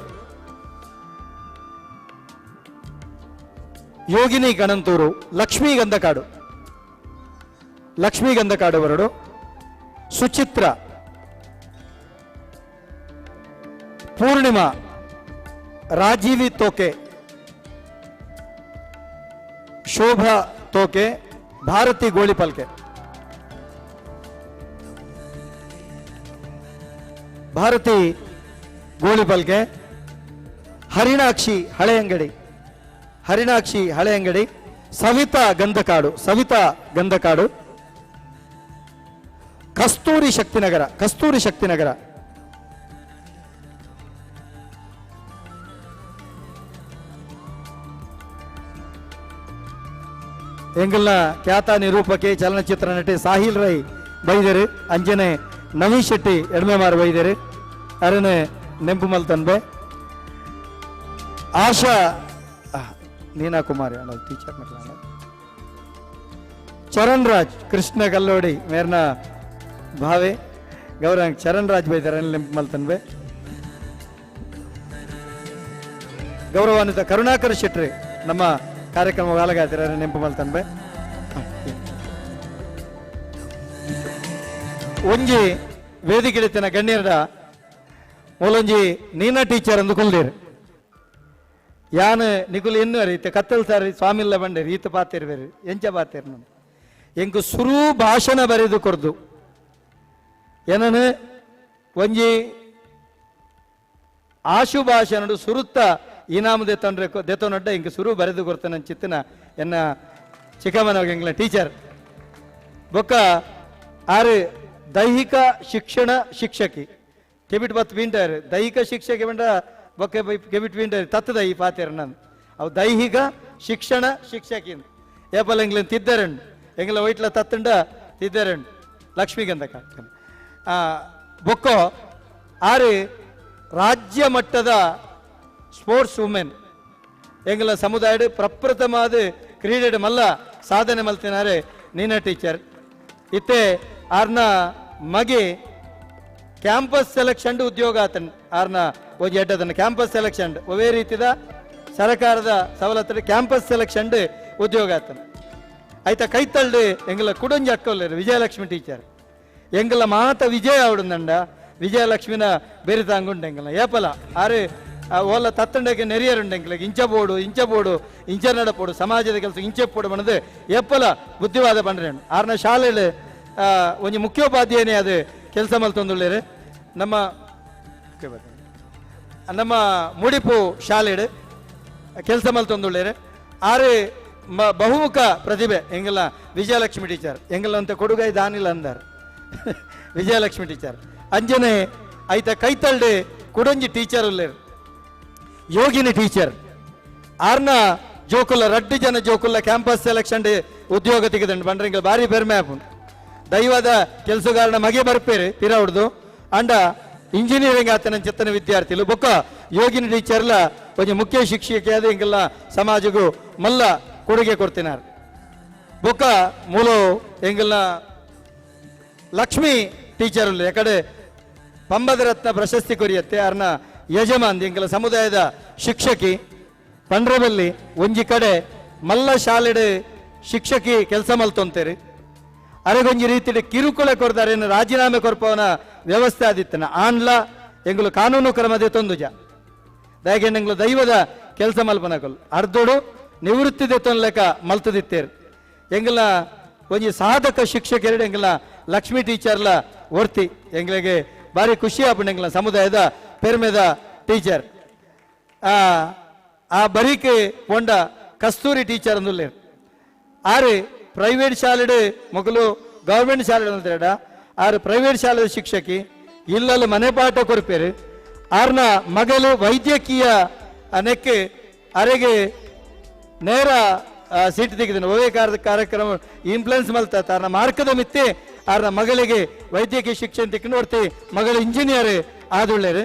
ಯೋಗಿನಿ ಕನಂತೂರು. ಲಕ್ಷ್ಮೀ ಗಂಧಕಾಡು ಬರಡು. ಸುಚಿತ್ರ. ಪೂರ್ಣಿಮಾ. ರಾಜೀವಿ ತೋಕೆ. ಶೋಭಾ ತೋಕೆ. ಭಾರತಿ ಗೋಳಿಪಲ್ಕೆ. ಹರಿಣಾಕ್ಷಿ ಹಳೆಯಂಗಡಿ. ಸವಿತಾ ಗಂಧಕಾಡು. ಕಸ್ತೂರಿ ಶಕ್ತಿನಗರ. ಎಂಗಲ್ನ ಖ್ಯಾತ ನಿರೂಪಕಿ ಚಲನಚಿತ್ರ ನಟಿ ಸಾಹಿಲ್ ರೈ ಬೈದರು. ಅಂಜನೆ ನವೀನ್ ಶೆಟ್ಟಿ ಎಡ್ಮೆಮಾರ್ ಬೈದರು. ಅರನೆ ನೆಂಪು ಮಲ್ತನ್ಬೆ. ಆಶಾ ನೀನಾ ಕುಮಾರಿ ಟೀಚರ್ ಚರಣ್ ರಾಜ್ ಕೃಷ್ಣ ಕಲ್ಲೋಡಿ ಮೇರ್ನ ಭಾವೆ ಗೌರವ ಚರಣ್ ರಾಜ್ ಬೈತಾರೆ ನೆಂಪು ಮಲ್ತನ್ಬೆ. ಗೌರವಾನ್ವಿತ ಕರುಣಾಕರ್ ಶೆಟ್ಟಿ ನಮ್ಮ ಕಾರ್ಯಕ್ರಮ ವಾಲಗಾತಿರ ನೆಂಪು ಮಲ್ತನ್ಬೆ. ಒಂಜಿ ವೇದಿಕೆ ಗಣ್ಯರ ಮೂಲೊಂಜಿ ನೀನಾ ಟೀಚರ್ ಅಂದು ಕುಲ್ದೇರು ಯಾನ್ ನಿಗುಲು ಎನ್ನು ರೀತಿ ಕತ್ತಲ್ ಸಾರಿ ಸ್ವಾಮಿಲ್ಲ ಬಂಡೆ ರೀತಿ ಪಾತಿರ್ಬೇರು ಎಂಚ ಪಾತಿರ್ ನಾನು ಎಂಕು ಸುರು ಭಾಷಣ ಬರೆದು ಕೊರ್ದು ಏನನು ಒಂಜಿ ಆಶು ಭಾಷಣ ಸುರುತ್ತ ಇನಾಮ ದೆತ್ತೊಂಡ್ರೆ ಇಂಕ ಸುರು ಬರೆದು ಕೊಡ್ತಾನ ಚಿತ್ತನ ಎನ್ನ ಚಿಕ್ಕಮ್ಮನವ್ರಿಗೆ ಎಂಗ್ಲ ಟೀಚರ್ ಬೊಕ್ಕ ಆರು ದೈಹಿಕ ಶಿಕ್ಷಣ ಶಿಕ್ಷಕಿ ಕೆಬಿಟ್ ಬತ್ ಬೀಂಟಾರು ದೈಹಿಕ ಶಿಕ್ಷಕಿ ಬಂಡ ಬೊಕ್ಕ ಕೆಬಿಟ್ ಬೀಂಟಾರು ತತ್ತದ ಈ ಪಾತಿರ ನಾನು ಅವು ದೈಹಿಕ ಶಿಕ್ಷಣ ಶಿಕ್ಷಕಿ ಏಪಲ್ ಎಂಗ್ಲನ್ ತಿದ್ದರಂಡು ಎಂಗ್ಲ ವೈಟ್ಲ ತತ್ತಂಡ ತಿದ್ದರಂಡು ಲಕ್ಷ್ಮೀಗಂಧ ಬೊಕ್ಕ ಆರು ರಾಜ್ಯ ಮಟ್ಟದ ಸ್ಪೋರ್ಟ್ಸ್ ವುಮೆನ್ ಎಂಗ್ಲ ಸಮುದಾಯಡ್ ಪ್ರಪ್ರಥಮಾದ ಕ್ರೀಡೆ ಮಲ್ಲ ಸಾಧನೆ ಮಲ್ತಿನಾರೆ ನೀನಾ ಟೀಚರ್ ಇತ್ತೆ ಆರ್ನ ಮಗೆ ಕ್ಯಾಂಪಸ್ ಸೆಲೆಕ್ಷನ್ ಉದ್ಯೋಗ ಆತನ್ ಆರ್ನ ಒಂಜಿ ಎಡ್ಡದನ್ನ ಕ್ಯಾಂಪಸ್ ಸೆಲೆಕ್ಷನ್ ಒವೇ ರೀತಿದ ಸರ್ಕಾರದ ಸವಲತ್ತು ಕ್ಯಾಂಪಸ್ ಸೆಲೆಕ್ಷನ್ ಉದ್ಯೋಗ ಆತನ್ ಆಯ್ತಾ ಕೈತಳ್ಳು ಎಂಗ್ಲ ಕುಡಂಜಿ ಅಕ್ಕಲ್ಲೇರು ವಿಜಯಲಕ್ಷ್ಮಿ ಟೀಚರ್ ಎಂಗ್ಲ ಮಾತ ವಿಜಯ ಅವಡುಂದಂಡ ವಿಜಯಲಕ್ಷ್ಮಿನ ಬೇರೆ ತಾಂಗುಂಡು ಎಂಗ್ಲ ಏಪಲ ಆರು ಓಲ ತತ್ತಂಡಕ್ಕೆ ನೆರಿಯರುಂಡೆಂಗ್ಲಿಗೆ ಇಂಚ ಬೋಡು ಇಂಚ ನಡಪೋಡು ಸಮಾಜದ ಕೆಲಸ ಇಂಚೆ ಪೋಡು ಬಣ್ಣದು ಎಪ್ಪಲ ಬುದ್ಧಿವಾದ ಬಂಡ್ರೇನು ಆರ್ನ ಶಾಲೆಯಲ್ಲಿ ಒಂಜಿ ಮುಖ್ಯೋಪಾಧ್ಯಾಯನೇ ಅದು ಕೆಲಸ ಮಲ್ತೊಂದುಳ್ಳೇರು ನಮ್ಮ ಮುಡಿಪು ಶಾಲೆಡ್ ಕೆಲಸ ಮಲ್ತೊಂದುಳ್ಳೇರು ಆರು ಬಹುಮುಖ ಪ್ರತಿಭೆ ಎಂಗೆಲ್ಲ ವಿಜಯಲಕ್ಷ್ಮಿ ಟೀಚರ್ ಎಂಗೆಲ್ಲ ಅಂತ ಕೊಡುಗೈ ದಾನಿಲ್ಲ ಅಂದಾರ ವಿಜಯಲಕ್ಷ್ಮಿ ಟೀಚರ್ ಅಂಜನೆ ಐತ ಕೈತಳ್ಳಿ ಕುಡಂಜಿ ಟೀಚರ್ ಉಳ್ಳೇರು ಯೋಗಿನಿ ಟೀಚರ್ ಆರ್ನ ಜೋಕುಲ್ಲ 2 ಜನ ಜೋಕುಲ್ಲ ಕ್ಯಾಂಪಸ್ ಸೆಲೆಕ್ಷನ್ ಉದ್ಯೋಗ ತೆಗೆದಂಡು ಬಂಡ್ರೆ ಬಾರಿ ಬೆರ್ಮೆ ಆಪುಂಡು ದೈವದ ಕೆಲಸಗಾರನ ಮಗೆ ಬರ್ಪೇರು ತೀರ ಹೊಡ್ದು ಅಂಡ ಇಂಜಿನಿಯರಿಂಗ್ ಆತನ ಚೆತ್ತನ ವಿದ್ಯಾರ್ಥಿಗಳು ಬೊಕ್ಕ ಯೋಗಿನಿ ಟೀಚರ್ಲ ಒಂಜಿ ಮುಖ್ಯ ಶಿಕ್ಷಕಿ ಆದ ಹಿಂಗೆಲ್ಲ ಸಮಾಜಗೂ ಮಲ್ಲ ಕೊಡುಗೆ ಕೊಡ್ತಿನಾರ ಬೊಕ್ಕ ಮೂಲ ಹೆಂಗೆಲ್ಲ ಲಕ್ಷ್ಮಿ ಟೀಚರ್ ಯಾಕಡೆ ಪಂಬದ ರತ್ನ ಪ್ರಶಸ್ತಿ ಕೊರಿಯತ್ತೆ ಅರ್ನ ಯಜಮಾನ್ ಎಂಕಲ ಸಮುದಾಯದ ಶಿಕ್ಷಕಿ ಪಂಡ್ರಬಲ್ಲಿ ಒಂಜಿ ಕಡೆ ಮಲ್ಲ ಶಾಲೆಡ್ ಶಿಕ್ಷಕಿ ಕೆಲಸ ಮಲ್ತೊಂತೇರಿ ಅರೆಗೊಂಜಿ ರೀತಿ ಕಿರುಕುಳ ಕೊಡ್ತಾರೆ ರಾಜೀನಾಮೆ ಕೊರ್ಪವನ ವ್ಯವಸ್ಥೆ ಆದಿತ್ತನ ಆನ್ಲ ಎಂಗ್ಲು ಕಾನೂನು ಕ್ರಮದೆ ತೊಂದುಜ ದಯಗೆ ಎಂಗ್ಲು ದೈವದ ಕೆಲಸ ಮಲ್ಪನಕಲ್ ಅರ್ಧೋಡು ನಿವೃತ್ತಿ ದೆತ್ತೊಂದು ಲೆಕ್ಕ ಮಲ್ತದಿತ್ತೇರು ಎಂಗ್ಲ ಒಂಜಿ ಸಾಧಕ ಶಿಕ್ಷಕರೆಡು ಎಂಗ್ಲ ಲಕ್ಷ್ಮಿ ಟೀಚರ್ಲ ಒರ್ತಿ ಎಂಗ್ಲಿಗೆ ಭಾರಿ ಖುಷಿ ಆಪುಂಡು ಎಂಗ್ಲ ಸಮುದಾಯದ ಪೆರ್ಮೆದ ಟೀಚರ್ ಆ ಬರೀಕೆ ಪೊಂಡ ಕಸ್ತೂರಿ ಟೀಚರ್ ಅಂದುಲ್ಲೇರು ಆರು ಪ್ರೈವೇಟ್ ಶಾಲೆಡ್ ಮೊಗಲು ಗೌರ್ಮೆಂಟ್ ಶಾಲೆ ಅಂದ್ರೇಡ ಆರು ಪ್ರೈವೇಟ್ ಶಾಲೆದ ಶಿಕ್ಷಕಿ ಇಲ್ಲಲ್ಲಿ ಮನೆ ಪಾಠ ಕೊರ್ಪೇರು ಆರ್ನ ಮಗಳು ವೈದ್ಯಕೀಯ ನೆಕ್ಕೆ ಅರೆಗೆ ನೇರ ಸೀಟ್ ತೆಗೆದನು ಒವೇ ಕಾರ್ಯಕ್ರಮ ಇನ್ಫ್ಲುಯೆನ್ಸ್ ಮಲ್ತ ಆರ್ನ ಮಾರ್ಕದ ಮಿತ್ತೆ ಆರ್ನ ಮಗಳಿಗೆ ವೈದ್ಯಕೀಯ ಶಿಕ್ಷಣ ತೆಕ್ಕೊಂಡು ನೋಡ್ತಿ ಮಗಳು ಇಂಜಿನಿಯರ್ ಆದುಳ್ಳೇರು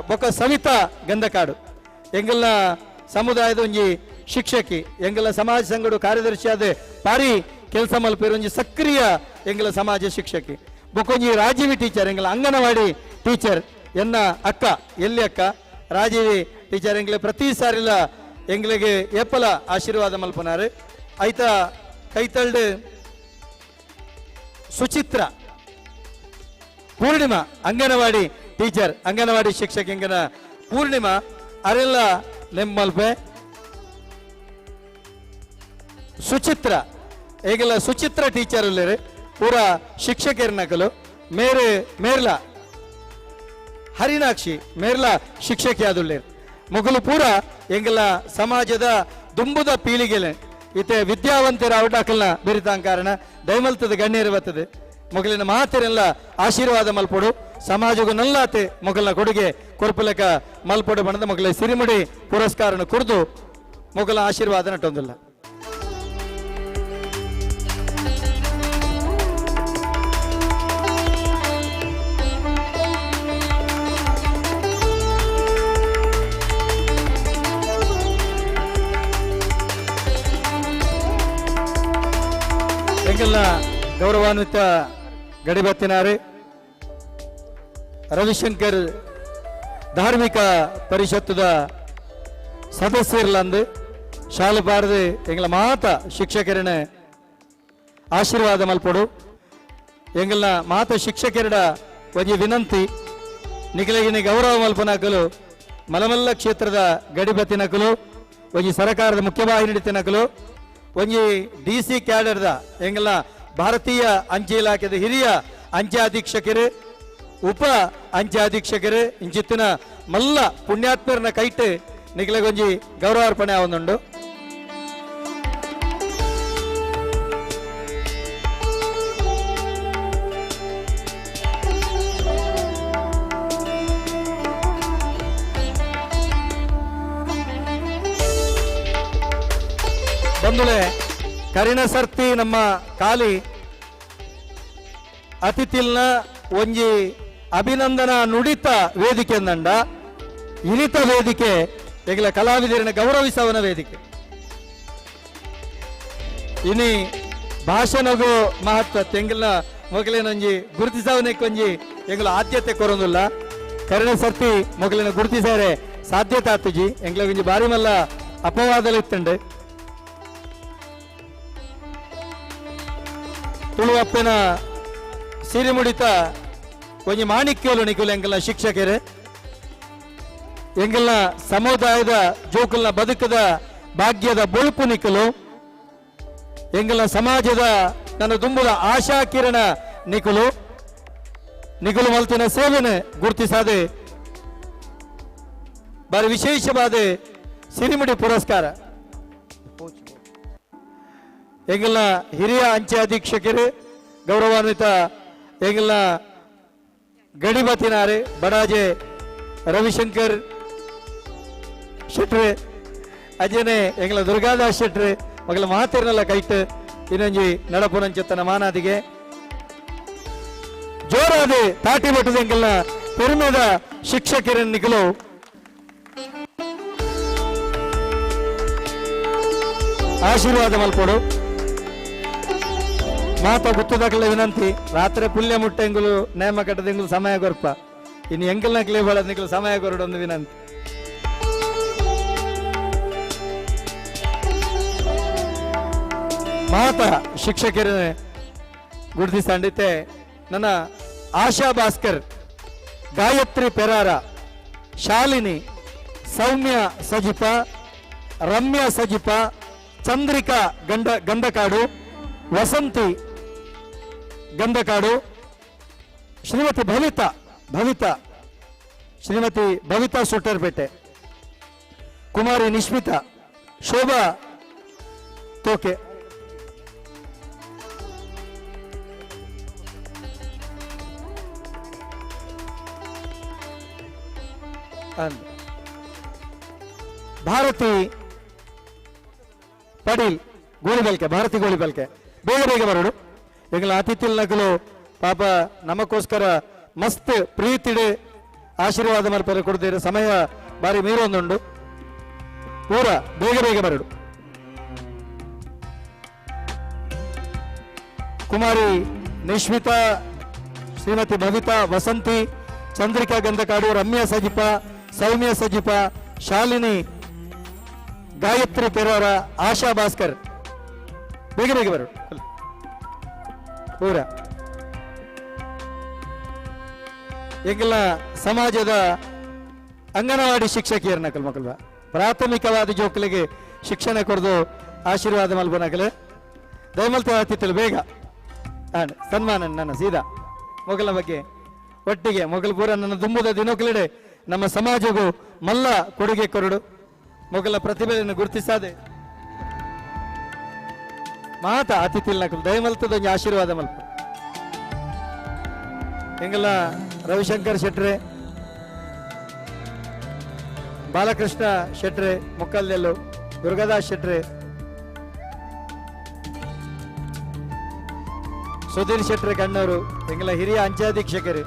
ಬೊಕ್ಕ ಸವಿತಾ ಗಂಧಕಾಡು ಎಂಗಲ್ನ ಸಮುದಾಯದ ಒಂಜಿ ಶಿಕ್ಷಕಿ ಎಂಗಲ ಸಮಾಜ ಸಂಘಡು ಕಾರ್ಯದರ್ಶಿ ಆದ ಪಾರಿ ಕೆಲಸ ಮಲ್ಪೇರು ಒಂಜಿ ಸಕ್ರಿಯ ಎಂಗಲ ಸಮಾಜ ಶಿಕ್ಷಕಿ ಬೊಕ್ಕೊಂಜಿ ರಾಜೀವಿ ಟೀಚರ್ ಎಂಗಲ ಅಂಗನವಾಡಿ ಟೀಚರ್ ಎನ್ನ ಅಕ್ಕ ಎಲ್ಲಿ ಅಕ್ಕ ರಾಜೀವಿ ಟೀಚರ್ ಎಂಗ್ಲೆ ಪ್ರತಿ ಸಾರಿಲ ಎಂಗ್ಲಿಗೆ ಎಪ್ಪಲ ಆಶೀರ್ವಾದ ಮಲ್ಪನಾರು ಐತ ಕೈತಳ್ಳು ಸುಚಿತ್ರ ಪೂರ್ಣಿಮಾ ಅಂಗನವಾಡಿ ಟೀಚರ್ ಅಂಗನವಾಡಿ ಶಿಕ್ಷಕ ಎಂಗನ ಪೂರ್ಣಿಮಾ ಅರೆಲ್ಲ ನೆಮ್ಮಲ್ಪೆ ಸುಚಿತ್ರ ಈಗೆಲ್ಲ ಸುಚಿತ್ರ ಟೀಚರ್ ಉಳ್ಳೇರು ಪೂರ ಶಿಕ್ಷಕರನಕಲು ಮೇರ್ಲ ಹರಿನಾಕ್ಷಿ ಮೇರ್ಲ ಶಿಕ್ಷಕಿ ಆದುಳ್ಳೇರು ಮೊಗಲು ಪೂರ ಎಂಗೆಲ್ಲ ಸಮಾಜದ ದುಂಬುದ ಪೀಳಿಗೆಲೆ ಇತ್ತೆ ವಿದ್ಯಾವಂತರ ಔಟಾಕಲ್ನ ಬೆರಿತಾಂ ಕಾರಣ ದೈಮಲ್ತದ ಗಣ್ಯರು ಬರ್ತದೆ ಮೊಗಲಿನ ಮಾತೆರೆಲ್ಲ ಆಶೀರ್ವಾದ ಮಲ್ಪೊಡು ಸಮಾಜಗೂ ನಲ್ಲಾತೆ ಮೊಗಲ್ನ ಕೊಡುಗೆ ಕೊರ್ಪಲೆಕ ಮಲ್ಪೊಡು ಬಣ್ಣದ ಮೊಗಲ ಸಿರಿಮುಡಿ ಪುರಸ್ಕಾರನ ಕುರ್ದು ಮೊಗಲ ಆಶೀರ್ವಾದ ನಟೊಂದಿಲ್ಲ ಎಂಗೆಲ್ಲ ಗೌರವಾನ್ವಿತ ಗಡಿಬತ್ತಿನಾರು ರವಿಶಂಕರ್ ಧಾರ್ಮಿಕ ಪರಿಷತ್ತದ ಸದಸ್ಯರ್ಲಂದು ಶಾಲೆ ಬಾರದು ಎಂಗ್ಲ ಮಾತ ಶಿಕ್ಷಕರನ ಆಶೀರ್ವಾದ ಮಲ್ಪೊಡು ಎಂಗಲ್ನ ಮಾತ ಶಿಕ್ಷಕರ ಒಂಜಿ ವಿನಂತಿ ನಿಖಿಲಗಿನ ಗೌರವ ಮಲ್ಪನಾಕಲು ಮಲಮಲ್ಲ ಕ್ಷೇತ್ರದ ಗಡಿಬತ್ತಿನಕಲು ಒಂಜಿ ಸರ್ಕಾರದ ಮುಖ್ಯವಾಹಿನಿ ನಡಿತಿನಕಲು ಒಂಜಿ DC ಕ್ಯಾಡರ್ದ ಎಂಗಲ ಭಾರತೀಯ ಅಂಚೆ ಇಲಾಖೆದ ಹಿರಿಯ ಅಂಚೆ ಅಧೀಕ್ಷಕರು ಉಪ ಅಂಚೆ ಅಧೀಕ್ಷಕರು ಇಂಚಿತ್ತಿನ ಮಲ್ಲ ಪುಣ್ಯಾತ್ಮರನ್ನ ಕೈಟ್ ನಿಖಿಲಗೊಂಜಿ ಗೌರವಾರ್ಪಣೆ ಆವೊಂದುಂಡು. ಬಂಧುಳೆ ಕರಿಣ ಸರ್ತಿ ನಮ್ಮ ಕಾಲಿ ಅತಿಥಿಲ್ನ ಒಂಜಿ ಅಭಿನಂದನಾ ನುಡಿತ ವೇದಿಕೆ ಅಂದಂಡ ಇನಿತ ವೇದಿಕೆ ಈಗಲ ಕಲಾವಿದರಿನ ಗೌರವಿಸವನ ವೇದಿಕೆ ಇನಿ ಭಾಷಣಗೂ ಮಹತ್ವ ತೆಂಗಲ್ನ ಮೊಗಲಿನೊಂಜಿ ಗುರುತಿಸವನಕ್ಕೊಂಜಿ ಎಂಗ್ಲ ಆದ್ಯತೆ ಕೊರೊಂದುಲ್ಲ ಕರಿಣ ಸರ್ತಿ ಮೊಗಲಿನ ಗುರುತಿಸಾರೆ ಸಾಧ್ಯತೆ ಆತುಜಿ ಎಂಗ್ಲ ಒಂಜಿ ಬಾರಿ ಮಲ್ಲ ಅಪವಾದಲಿತ್ತಂಡು ತುಳುವಪ್ಪನ ಸಿರಿಮುಡಿತ ಒಂಜಿ ಮಾಣಿಕ್ಯೋಲು ನಿಕುಲು ಎಂಗಲ್ನ ಶಿಕ್ಷಕರು ಎಂಗಲ್ನ ಸಮುದಾಯದ ಜೋಕುಲ್ನ ಬದುಕದ ಭಾಗ್ಯದ ಬೊಳುಪು ನಿಕುಲು ಎಂಗಲ್ನ ಸಮಾಜದ ನನ್ನ ದುಂಬುದ ಆಶಾ ಕಿರಣ ನಿಕುಲು ನಿಕುಲು ಮಲ್ತಿನ ಸೇವೆನ ಗುರುತಿಸಾದೆ ಬಾರಿ ವಿಶೇಷವಾದ ಸಿರಿಮುಡಿ ಪುರಸ್ಕಾರ ಎಂಗಲ್ನ ಹಿರಿಯ ಅಂಚೆ ಅಧೀಕ್ಷಕರು ಗೌರವಾನ್ವಿತ ಎಂಗಲ್ನ ಗಡಿಬತಿನಾರೆ ಬಡಾಜೆ ರವಿಶಂಕರ್ ಶೆಟ್ರೆ ಅಜನೆ ಎಂಗಲ ದುರ್ಗಾದಾಸ್ ಶೆಟ್ರೆ ಮಗಲ ಮಾತಿರನಲ್ಲ ಕೈಟ್ ಇನ್ನೊಂಜಿ ನಡಪುನಂಚೆತ್ತನ ಮಾನಾದಿಗೆ ಜೋರಾದ ತಾಟಿ ಬಟ್ಟದ ಎಂಗಲ್ನ ಪೆರುಮೆದ ಶಿಕ್ಷಕರ ನಿಗಲು ಆಶೀರ್ವಾದ ಮಲ್ಪಡು ಮಾತ ಗುತ್ತದಕ್ಲ ವಿನಂತಿ ರಾತ್ರಿ ಪುಲ್ಯ ಮುಟ್ಟೆಂಗುಲು ನೇಮ ಕಟ್ಟದೆಂಗುಲು ಸಮಯ ಕೊರ್ಪ ಇನ್ನು ಎಂಕಲ್ನ ಕ್ಲೇ ಬಳದ ನಿಕಲು ಸಮಯ ಕೊರಡೊಂದು ವಿನಂತಿ. ಮಾತ ಶಿಕ್ಷಕರ ಗುರುತಿಸಂಡಿತೆ ನನ್ನ ಆಶಾ ಭಾಸ್ಕರ್, ಗಾಯತ್ರಿ ಪೆರಾರ, ಶಾಲಿನಿ, ಸೌಮ್ಯ ಸಜಿಪ, ರಮ್ಯ ಸಜಿಪ, ಚಂದ್ರಿಕಾ ಗಂಧಕಾಡು, ವಸಂತಿ ಗಂಧಕಾಡು, ಶ್ರೀಮತಿ ಭವಿತಾ ಸುಟ್ಟರ್ಪೇಟೆ, ಕುಮಾರಿ ನಿಶ್ಮಿತಾ, ಶೋಭಾ ತೋಕೆ, ಭಾರತಿ ಪಡೀಲ್ ಗೋಳಿಬಲ್ಕೆ, ಭಾರತಿ ಗೋಳಿಬಲ್ಕೆ ಬೇಗ ಬೇಗ ಬರೋಡು ಎಂಗಲ ಅತಿಥಿಲ್ ನಕಲು ಪಾಪ ನಮಗೋಸ್ಕರ ಮಸ್ತ್ ಪ್ರೀತಿಡೆ ಆಶೀರ್ವಾದ ಮಲ್ಪರೆ ಕೊಡ್ತೀರ ಸಮಯ ಬಾರಿ ಮೀರೊಂದುಂಡು ಪೂರ ಬೇಗ ಬೇಗ ಬರಡು. ಕುಮಾರಿ ನಿಶ್ಮಿತಾ, ಶ್ರೀಮತಿ ಭವಿತಾ, ವಸಂತಿ, ಚಂದ್ರಿಕಾ ಗಂಧಕಾಡು, ರಮ್ಯ ಸಜಿಪ, ಸೌಮ್ಯ ಸಜಿಪ, ಶಾಲಿನಿ, ಗಾಯತ್ರಿ ಪೆರಾರ, ಆಶಾ ಭಾಸ್ಕರ್ ಬೇಗ ಬೇಗ ಬರಡು ಪೂರ ಎಂಗಲ ಸಮಾಜದ ಅಂಗನವಾಡಿ ಶಿಕ್ಷಕಿಯರ ನಕಲ್ ಮಕ್ಕಳ ಪ್ರಾಥಮಿಕವಾದ ಜೋಕಲಿಗೆ ಶಿಕ್ಷಣ ಕೊಡದು ಆಶೀರ್ವಾದ ಮಲ್ಬ ನಕಲು ದಯಮಲ್ತ ಆತಿತ್ತಲು ಬೇಗ ಸನ್ಮಾನ ನನ್ನ ಸೀದಾ ಮೊಗಲ ಬಗ್ಗೆ ಒಟ್ಟಿಗೆ ಮೊಗಲ್ ಪೂರ ನನ್ನ ದುಂಬುದ ದಿನಕಲೆಡೆ ನಮ್ಮ ಸಮಾಜಗೂ ಮಲ್ಲ ಕೊಡುಗೆ ಕೊರಡು ಮೊಗಲ ಪ್ರತಿಭೆಯನ್ನು ಗುರುತಿಸಾದೆ ಮಾತ ಅತಿಥಿಲ್ ನಕಲು ದಯಮಲ್ತದೊಂದು ಆಶೀರ್ವಾದ ಮಲ್ಪ ಎಂಗಲ ರವಿಶಂಕರ್ ಶೆಟ್ರೆ, ಬಾಲಕೃಷ್ಣ ಶೆಟ್ರೆ ಮುಕ್ಕಲ್ಲೆಲ್ಲು, ದುರ್ಗಾದಾಸ್ ಶೆಟ್ರೆ, ಸುಧೀರ್ ಶೆಟ್ರೆ ಕಣ್ಣೂರು ಎಂಗಲ ಹಿರಿಯ ಅಂಚೆ ಅಧೀಕ್ಷಕರು,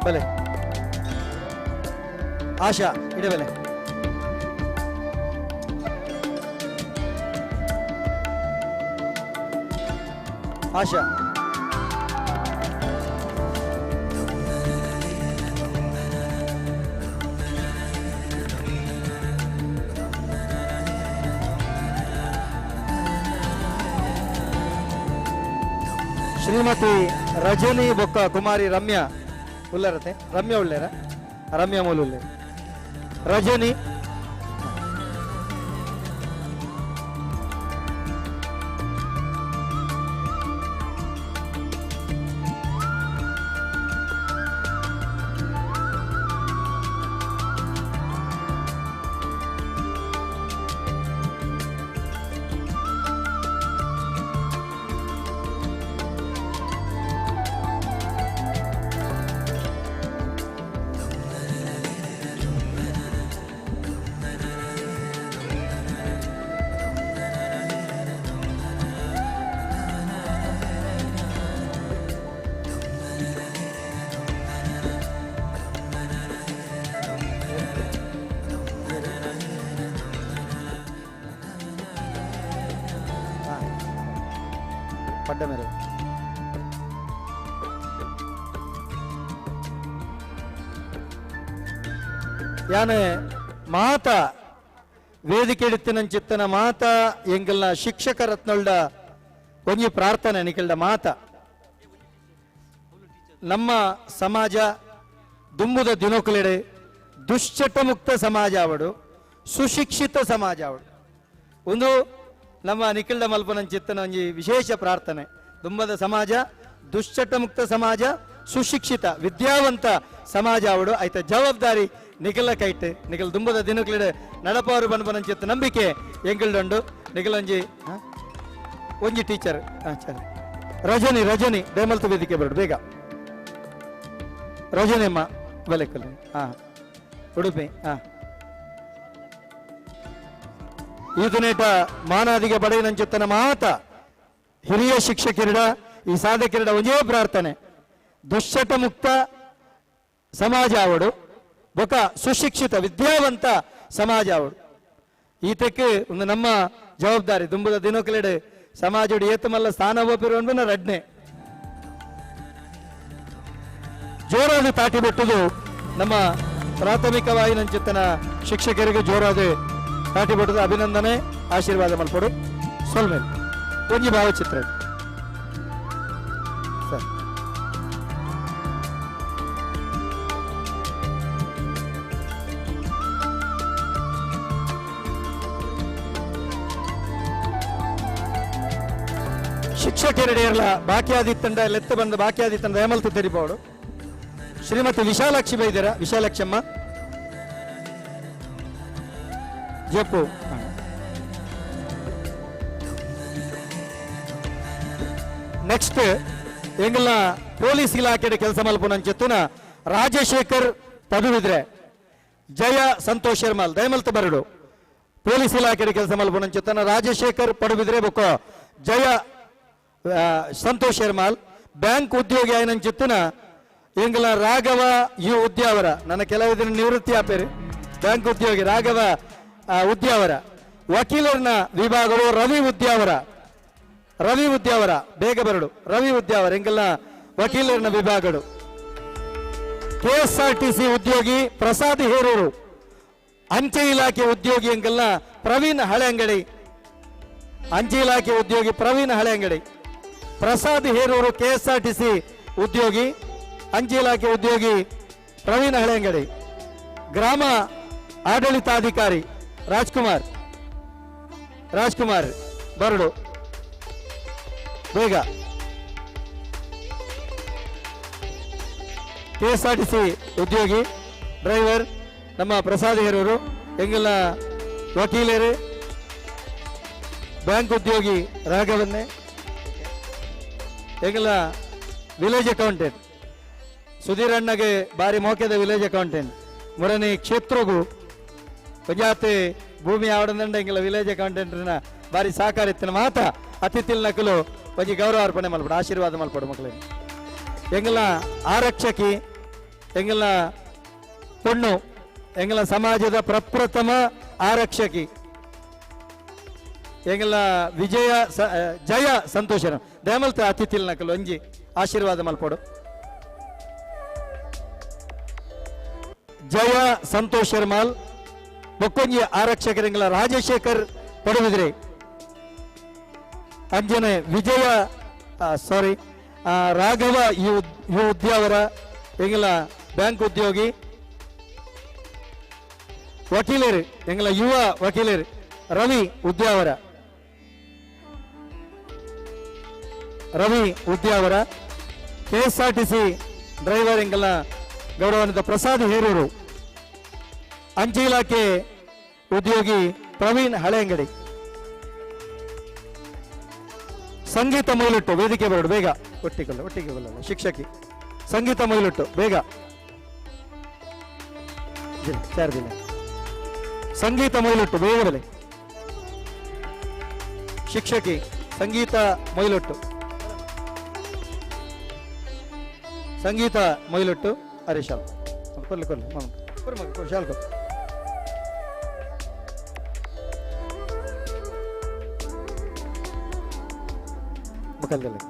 ಬಲೆ ಆಶಾ ಇಡಬಲೆ ಆಶಾ. ಶ್ರೀಮತಿ ರಜನಿ ಬೊಕ್ಕ ಕುಮಾರಿ ರಮ್ಯಾ ಉಲ್ಲರತೆ ರಮ್ಯಾ ಉಳ್ಳೇರ ರಮ್ಯಾ ಮೂಲ ಉಳ್ಳೇರ ರಜನಿ ಪಡ್ಡ ಮೇಲೆ ಯಾನೆ ಮಾತ ವೇದಿಕೆ ಇಡುತ್ತಿನ ಚಿತ್ತನ ಮಾತ ಎಂಗಲ್ನ ಶಿಕ್ಷಕ ರತ್ನಳ್ಳ ಒಂಜಿ ಪ್ರಾರ್ಥನೆ ನಿಕಲ್ಡ ಮಾತ ನಮ್ಮ ಸಮಾಜ ದುಂಬುದ ದಿನೋಕಲೆಡೆ ದುಶ್ಚಟ ಮುಕ್ತ ಸಮಾಜ ಅವಡು ಸುಶಿಕ್ಷಿತ ಸಮಾಜ ಅವಡು ಒಂದು ನಮ್ಮ ನಿಖಿಲ್ಡ ಮಲ್ಪನ ಚಿತ್ತನ ಒಂಜಿ ವಿಶೇಷ ಪ್ರಾರ್ಥನೆ ದುಂಬದ ಸಮಾಜ ದುಶ್ಚಟ ಮುಕ್ತ ಸಮಾಜ ಸುಶಿಕ್ಷಿತ ವಿದ್ಯಾವಂತ ಸಮಾಜ ಅವಡು ಆಯ್ತ ಜವಾಬ್ದಾರಿ ನಿಖಿಲ ಕೈಟ್ ನಿಖಿಲ್ ದುಂಬದ ದಿನಕ್ಲಿಡೆ ನಡಪವರು ಬನ್ಪನ ಚಿತ್ತ ನಂಬಿಕೆ ಎಂಗಿಲ್ಡೊಂಡು ನಿಖಿಲ್ ಒಂಜಿ ಟೀಚರ್ ಸರಿ ರಜನಿ ರಜನಿ ದಯಮಲ್ತ ವೇದಿಕೆ ಬರಡು ಬೇಗ ರಜನಿ ಅಮ್ಮ ಬೆಲೆಕಲ್ ಉಡುಪಿ ಈತನೇಟ ಮಾನಾದಿಗೆ ಬಡೆಯನಂಚುತ್ತನ ಮಾತ ಹಿರಿಯ ಶಿಕ್ಷಕರಿಡ ಈ ಸಾಧಕರಿಡ ಒಂದೇ ಪ್ರಾರ್ಥನೆ ದುಶ್ಚಟ ಮುಕ್ತ ಸಮಾಜ ಅವಡು ಬೊಕ ಸುಶಿಕ್ಷಿತ ವಿದ್ಯಾವಂತ ಸಮಾಜ ಅವಡು ಈತಕ್ಕೆ ಒಂದು ನಮ್ಮ ಜವಾಬ್ದಾರಿ ದುಂಬದ ದಿನೋಕಲೆಡೆ ಸಮಾಜ ಏತಮಲ್ಲ ಸ್ಥಾನ ಒಪ್ಪಿರುವಂದು ರಡ್ನೆ ಜೋರಾದ ತಾಟಿ ಬಿಟ್ಟದು ನಮ್ಮ ಪ್ರಾಥಮಿಕವಾಗಿ ನಂಚಿತ್ತನ ಶಿಕ್ಷಕರಿಗೆ ಜೋರಾದ ತಾಟಿ ಬಿಟ್ಟದು ಅಭಿನಂದನೆ ಆಶೀರ್ವಾದ ಮಲ್ಪಡು ಸೊಲ್ಮೇಲೆ ಒಂಜಿ ಭಾವಚಿತ್ರ ಸರ್ ಶಿಕ್ಷಕರೆಡೆಯರ್ಲ ಬಾಕಿಯಾದಿತ್ತಂಡ ಲೆತ್ತ ಬಂದ ಬಾಕಿಯಾದಿತ್ತಂಡ ಹೇಮಲ್ತು ತೆರಿಬೋಡು ಶ್ರೀಮತಿ ವಿಶಾಲಾಕ್ಷಿ ಬೈದರ ವಿಶಾಲಾಕ್ಷಮ್ಮ ಜಪ್ಪು ನೆಕ್ಸ್ಟ್ ಎಂಗಲ್ನ ಪೊಲೀಸ್ ಇಲಾಖೆಯ ಕೆಲಸ ಮಲ್ಪುನಂಚೆತ್ತುನ ರಾಜಶೇಖರ್ ಪದುವಿದ್ರೆ ಜಯ ಸಂತೋಷ್ ಶರ್ಮಾಲ್ ದಯಮಲ್ತ ಬರಡು ಪೊಲೀಸ್ ಇಲಾಖೆಯ ಕೆಲಸ ಮಲ್ಪುನಂಚೆತ್ತನ ರಾಜಶೇಖರ್ ಪಡುಬಿದ್ರೆ ಬೊಕ್ಕ ಜಯ ಸಂತೋಷ್ ಶರ್ಮಾಲ್ ಬ್ಯಾಂಕ್ ಉದ್ಯೋಗಿ ಆಯ್ನಂಚಿತ್ತುನ ಎಂಗಲ ರಾಘವ ಯು ಉದ್ಯಾವರ ನನ್ನ ಕೆಲವು ದಿನ ನಿವೃತ್ತಿ ಆಪೇರು ಬ್ಯಾಂಕ್ ಉದ್ಯೋಗಿ ರಾಘವ ಉದ್ಯಾವರ ವಕೀಲರನ ವಿಭಾಗವು ರವಿ ಉದ್ಯಾವರ ಬೇಗ ಬರಡು ರವಿ ಉದ್ಯಾವರ ಎಂಗಲ್ಲ ವಕೀಲರನ ವಿಭಾಗಗಳು KSRTC ಉದ್ಯೋಗಿ ಪ್ರಸಾದ್ ಹೇರೂರು ಅಂಚೆ ಇಲಾಖೆ ಉದ್ಯೋಗಿ ಎಂಗಲ್ಲ ಪ್ರವೀಣ್ ಹಳೆಂಗಡಿ ಅಂಚೆ ಇಲಾಖೆ ಉದ್ಯೋಗಿ ಪ್ರವೀಣ್ ಹಳೆಂಗಡಿ ಪ್ರಸಾದ್ ಹೇರೂರು KSRTC ಉದ್ಯೋಗಿ ಅಂಚೆ ಇಲಾಖೆ ಉದ್ಯೋಗಿ ಪ್ರವೀಣ್ ಹಳೆಂಗಡಿ ಗ್ರಾಮ ಆಡಳಿತಾಧಿಕಾರಿ ರಾಜ್ಕುಮಾರ್ ಬರಡು ಬೇಗ KSRTC ಉದ್ಯೋಗಿ ಡ್ರೈವರ್ ನಮ್ಮ ಪ್ರಸಾದ್ ಹೇರೂರು ಎಂಗೆಲ್ಲ ವಕೀಲರು ಬ್ಯಾಂಕ್ ಉದ್ಯೋಗಿ ರಾಘವನ್ನೇ ಎಂಗೆಲ್ಲ ವಿಲೇಜ್ ಅಕೌಂಟೆಂಟ್ ಸುಧೀರ್ ಅಣ್ಣಗೆ ಬಾರಿ ಮೋಕೆದ ವಿಲೇಜ್ ಅಕೌಂಟೆಂಟ್ ಮೂರನೇ ಕ್ಷೇತ್ರಗೂ ಪಂಚಾಯತ್ ಭೂಮಿ ಆವಡದಂಡ ಎಂಗೆಲ್ಲ ವಿಲೇಜ್ ಅಕೌಂಟೆಂಟ್ನ ಬಾರಿ ಸಹಕಾರಿತ್ತಿನ ಮಾತ ಅತಿಥಿಲ್ ನಕಲು ಒಂಜಿ ಗೌರವ ಅರ್ಪಣೆ ಮಲ್ಪಡು ಆಶೀರ್ವಾದ ಮಲ್ಪಡು ಮಕ್ಕಳಿಗೆ ಎಂಗೆಲ್ಲ ಆರಕ್ಷಕಿ ಎಂಗೆಲ್ಲ ಪೊಣ್ಣು ಎಂಗೆಲ್ಲ ಸಮಾಜದ ಪ್ರಪ್ರಥಮ ಆರಕ್ಷಕಿ ಎಂಗೆಲ್ಲ ಜಯ ಸಂತೋಷ ದಯಮಲ್ತ ಅತಿಥಿಲ್ ನಕಲು ಒಂಜಿ ಆಶೀರ್ವಾದ ಮಲ್ಪಡು. ಜಯ ಸಂತೋಷ್ ಶರ್ಮಾಲ್ ಬೊಕ್ಕೊಂಜಿ ಆರಕ್ಷಕರಿಂಗಲ ರಾಜಶೇಖರ್ ಪಡುವಿದ್ರೆ ಅಂಜನೆ ವಿಜಯ ಸಾರಿ ರಾಘವ ಯು ಉದ್ಯಾವರ ಎಂಗಲ ಬ್ಯಾಂಕ್ ಉದ್ಯೋಗಿ ವಕೀಲರು ಎಂಗಲ ಯುವ ವಕೀಲರು ರವಿ ಉದ್ಯಾವರ KSRTC ಡ್ರೈವರ್ ಎಂಗಲ ಗೌರವಾನ್ವಿತ ಪ್ರಸಾದ್ ಹೇರೂರು ಅಂಚೆ ಇಲಾಖೆ ಉದ್ಯೋಗಿ ಪ್ರವೀಣ್ ಹಳೆಂಗಡಿ ಸಂಗೀತ ಮೈಲುಟ್ಟು ವೇದಿಕೆ ಬರಡು ಬೇಗ ಒಟ್ಟಿಗೆ ಶಿಕ್ಷಕಿ ಸಂಗೀತ ಮೈಲುಟ್ಟು ಬೇಗ ದಿನ ಸಂಗೀತ ಮೈಲುಟ್ಟು ಬೇಗ ಬಲೆ ಶಿಕ್ಷಕಿ ಸಂಗೀತ ಮೈಲುಟ್ಟು ಅರೆ ಶಾಲ್ ಕೊಲ್ಲು ಶಾಲ್ ಮುಖಲ್ದಲ್ಲಿ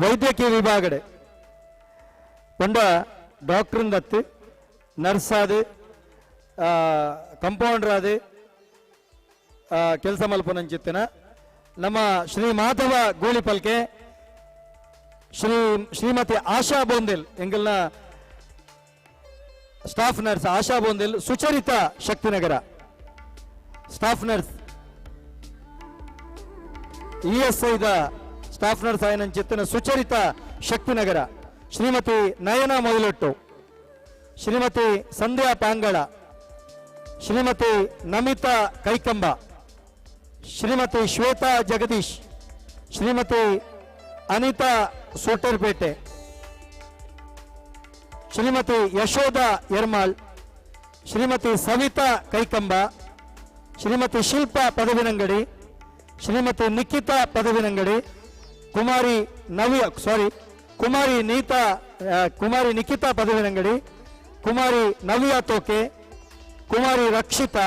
ವೈದ್ಯಕೀಯ ವಿಭಾಗಡೆ ಪಂಡ ಡಾಕ್ಟರ್ ದತ್ತು ನರ್ಸ್ ಆದ ಕಂಪೌಂಡರ್ ಆದ ಕೆಲಸ ಮಲ್ಪನಂಚಿತ್ತಿನ ನಮ್ಮ ಶ್ರೀ ಮಾಧವ ಗೋಳಿಪಲ್ಕೆ ಶ್ರೀಮತಿ ಆಶಾ ಬೋಂದೆಲ್ ಎಂಗಲ್ನ staff nurse Asha Bondel Sucharita Shaktinagar staff nurse ESI ದ ಸ್ಟಾಫ್ ನರ್ಸ್ ಆಯನಂಚಿತ್ತಿನ ಸುಚರಿತಾ ಶಕ್ತಿನಗರ ಶ್ರೀಮತಿ ನಯನ ಮೊಯ್ಲೊಟ್ಟು ಶ್ರೀಮತಿ ಸಂಧ್ಯಾ ಪಾಂಗಳ ಶ್ರೀಮತಿ ನಮಿತಾ ಕೈಕಂಬ ಶ್ರೀಮತಿ ಶ್ವೇತಾ ಜಗದೀಶ್ ಶ್ರೀಮತಿ ಅನಿತಾ ಸೋಟರ್ಪೇಟೆ ಶ್ರೀಮತಿ ಯಶೋಧ ಯರ್ಮಾಳ್ ಶ್ರೀಮತಿ ಸವಿತಾ ಕೈಕಂಬ ಶ್ರೀಮತಿ ಶಿಲ್ಪಾ ಪದವಿನಂಗಡಿ ಶ್ರೀಮತಿ ನಿಖಿತಾ ಪದವಿನಂಗಡಿ ಕುಮಾರಿ ನಿಖಿತಾ ಪದವಿನಂಗಡಿ ಕುಮಾರಿ ನವ್ಯ ತೋಕೆ ಕುಮಾರಿ ರಕ್ಷಿತಾ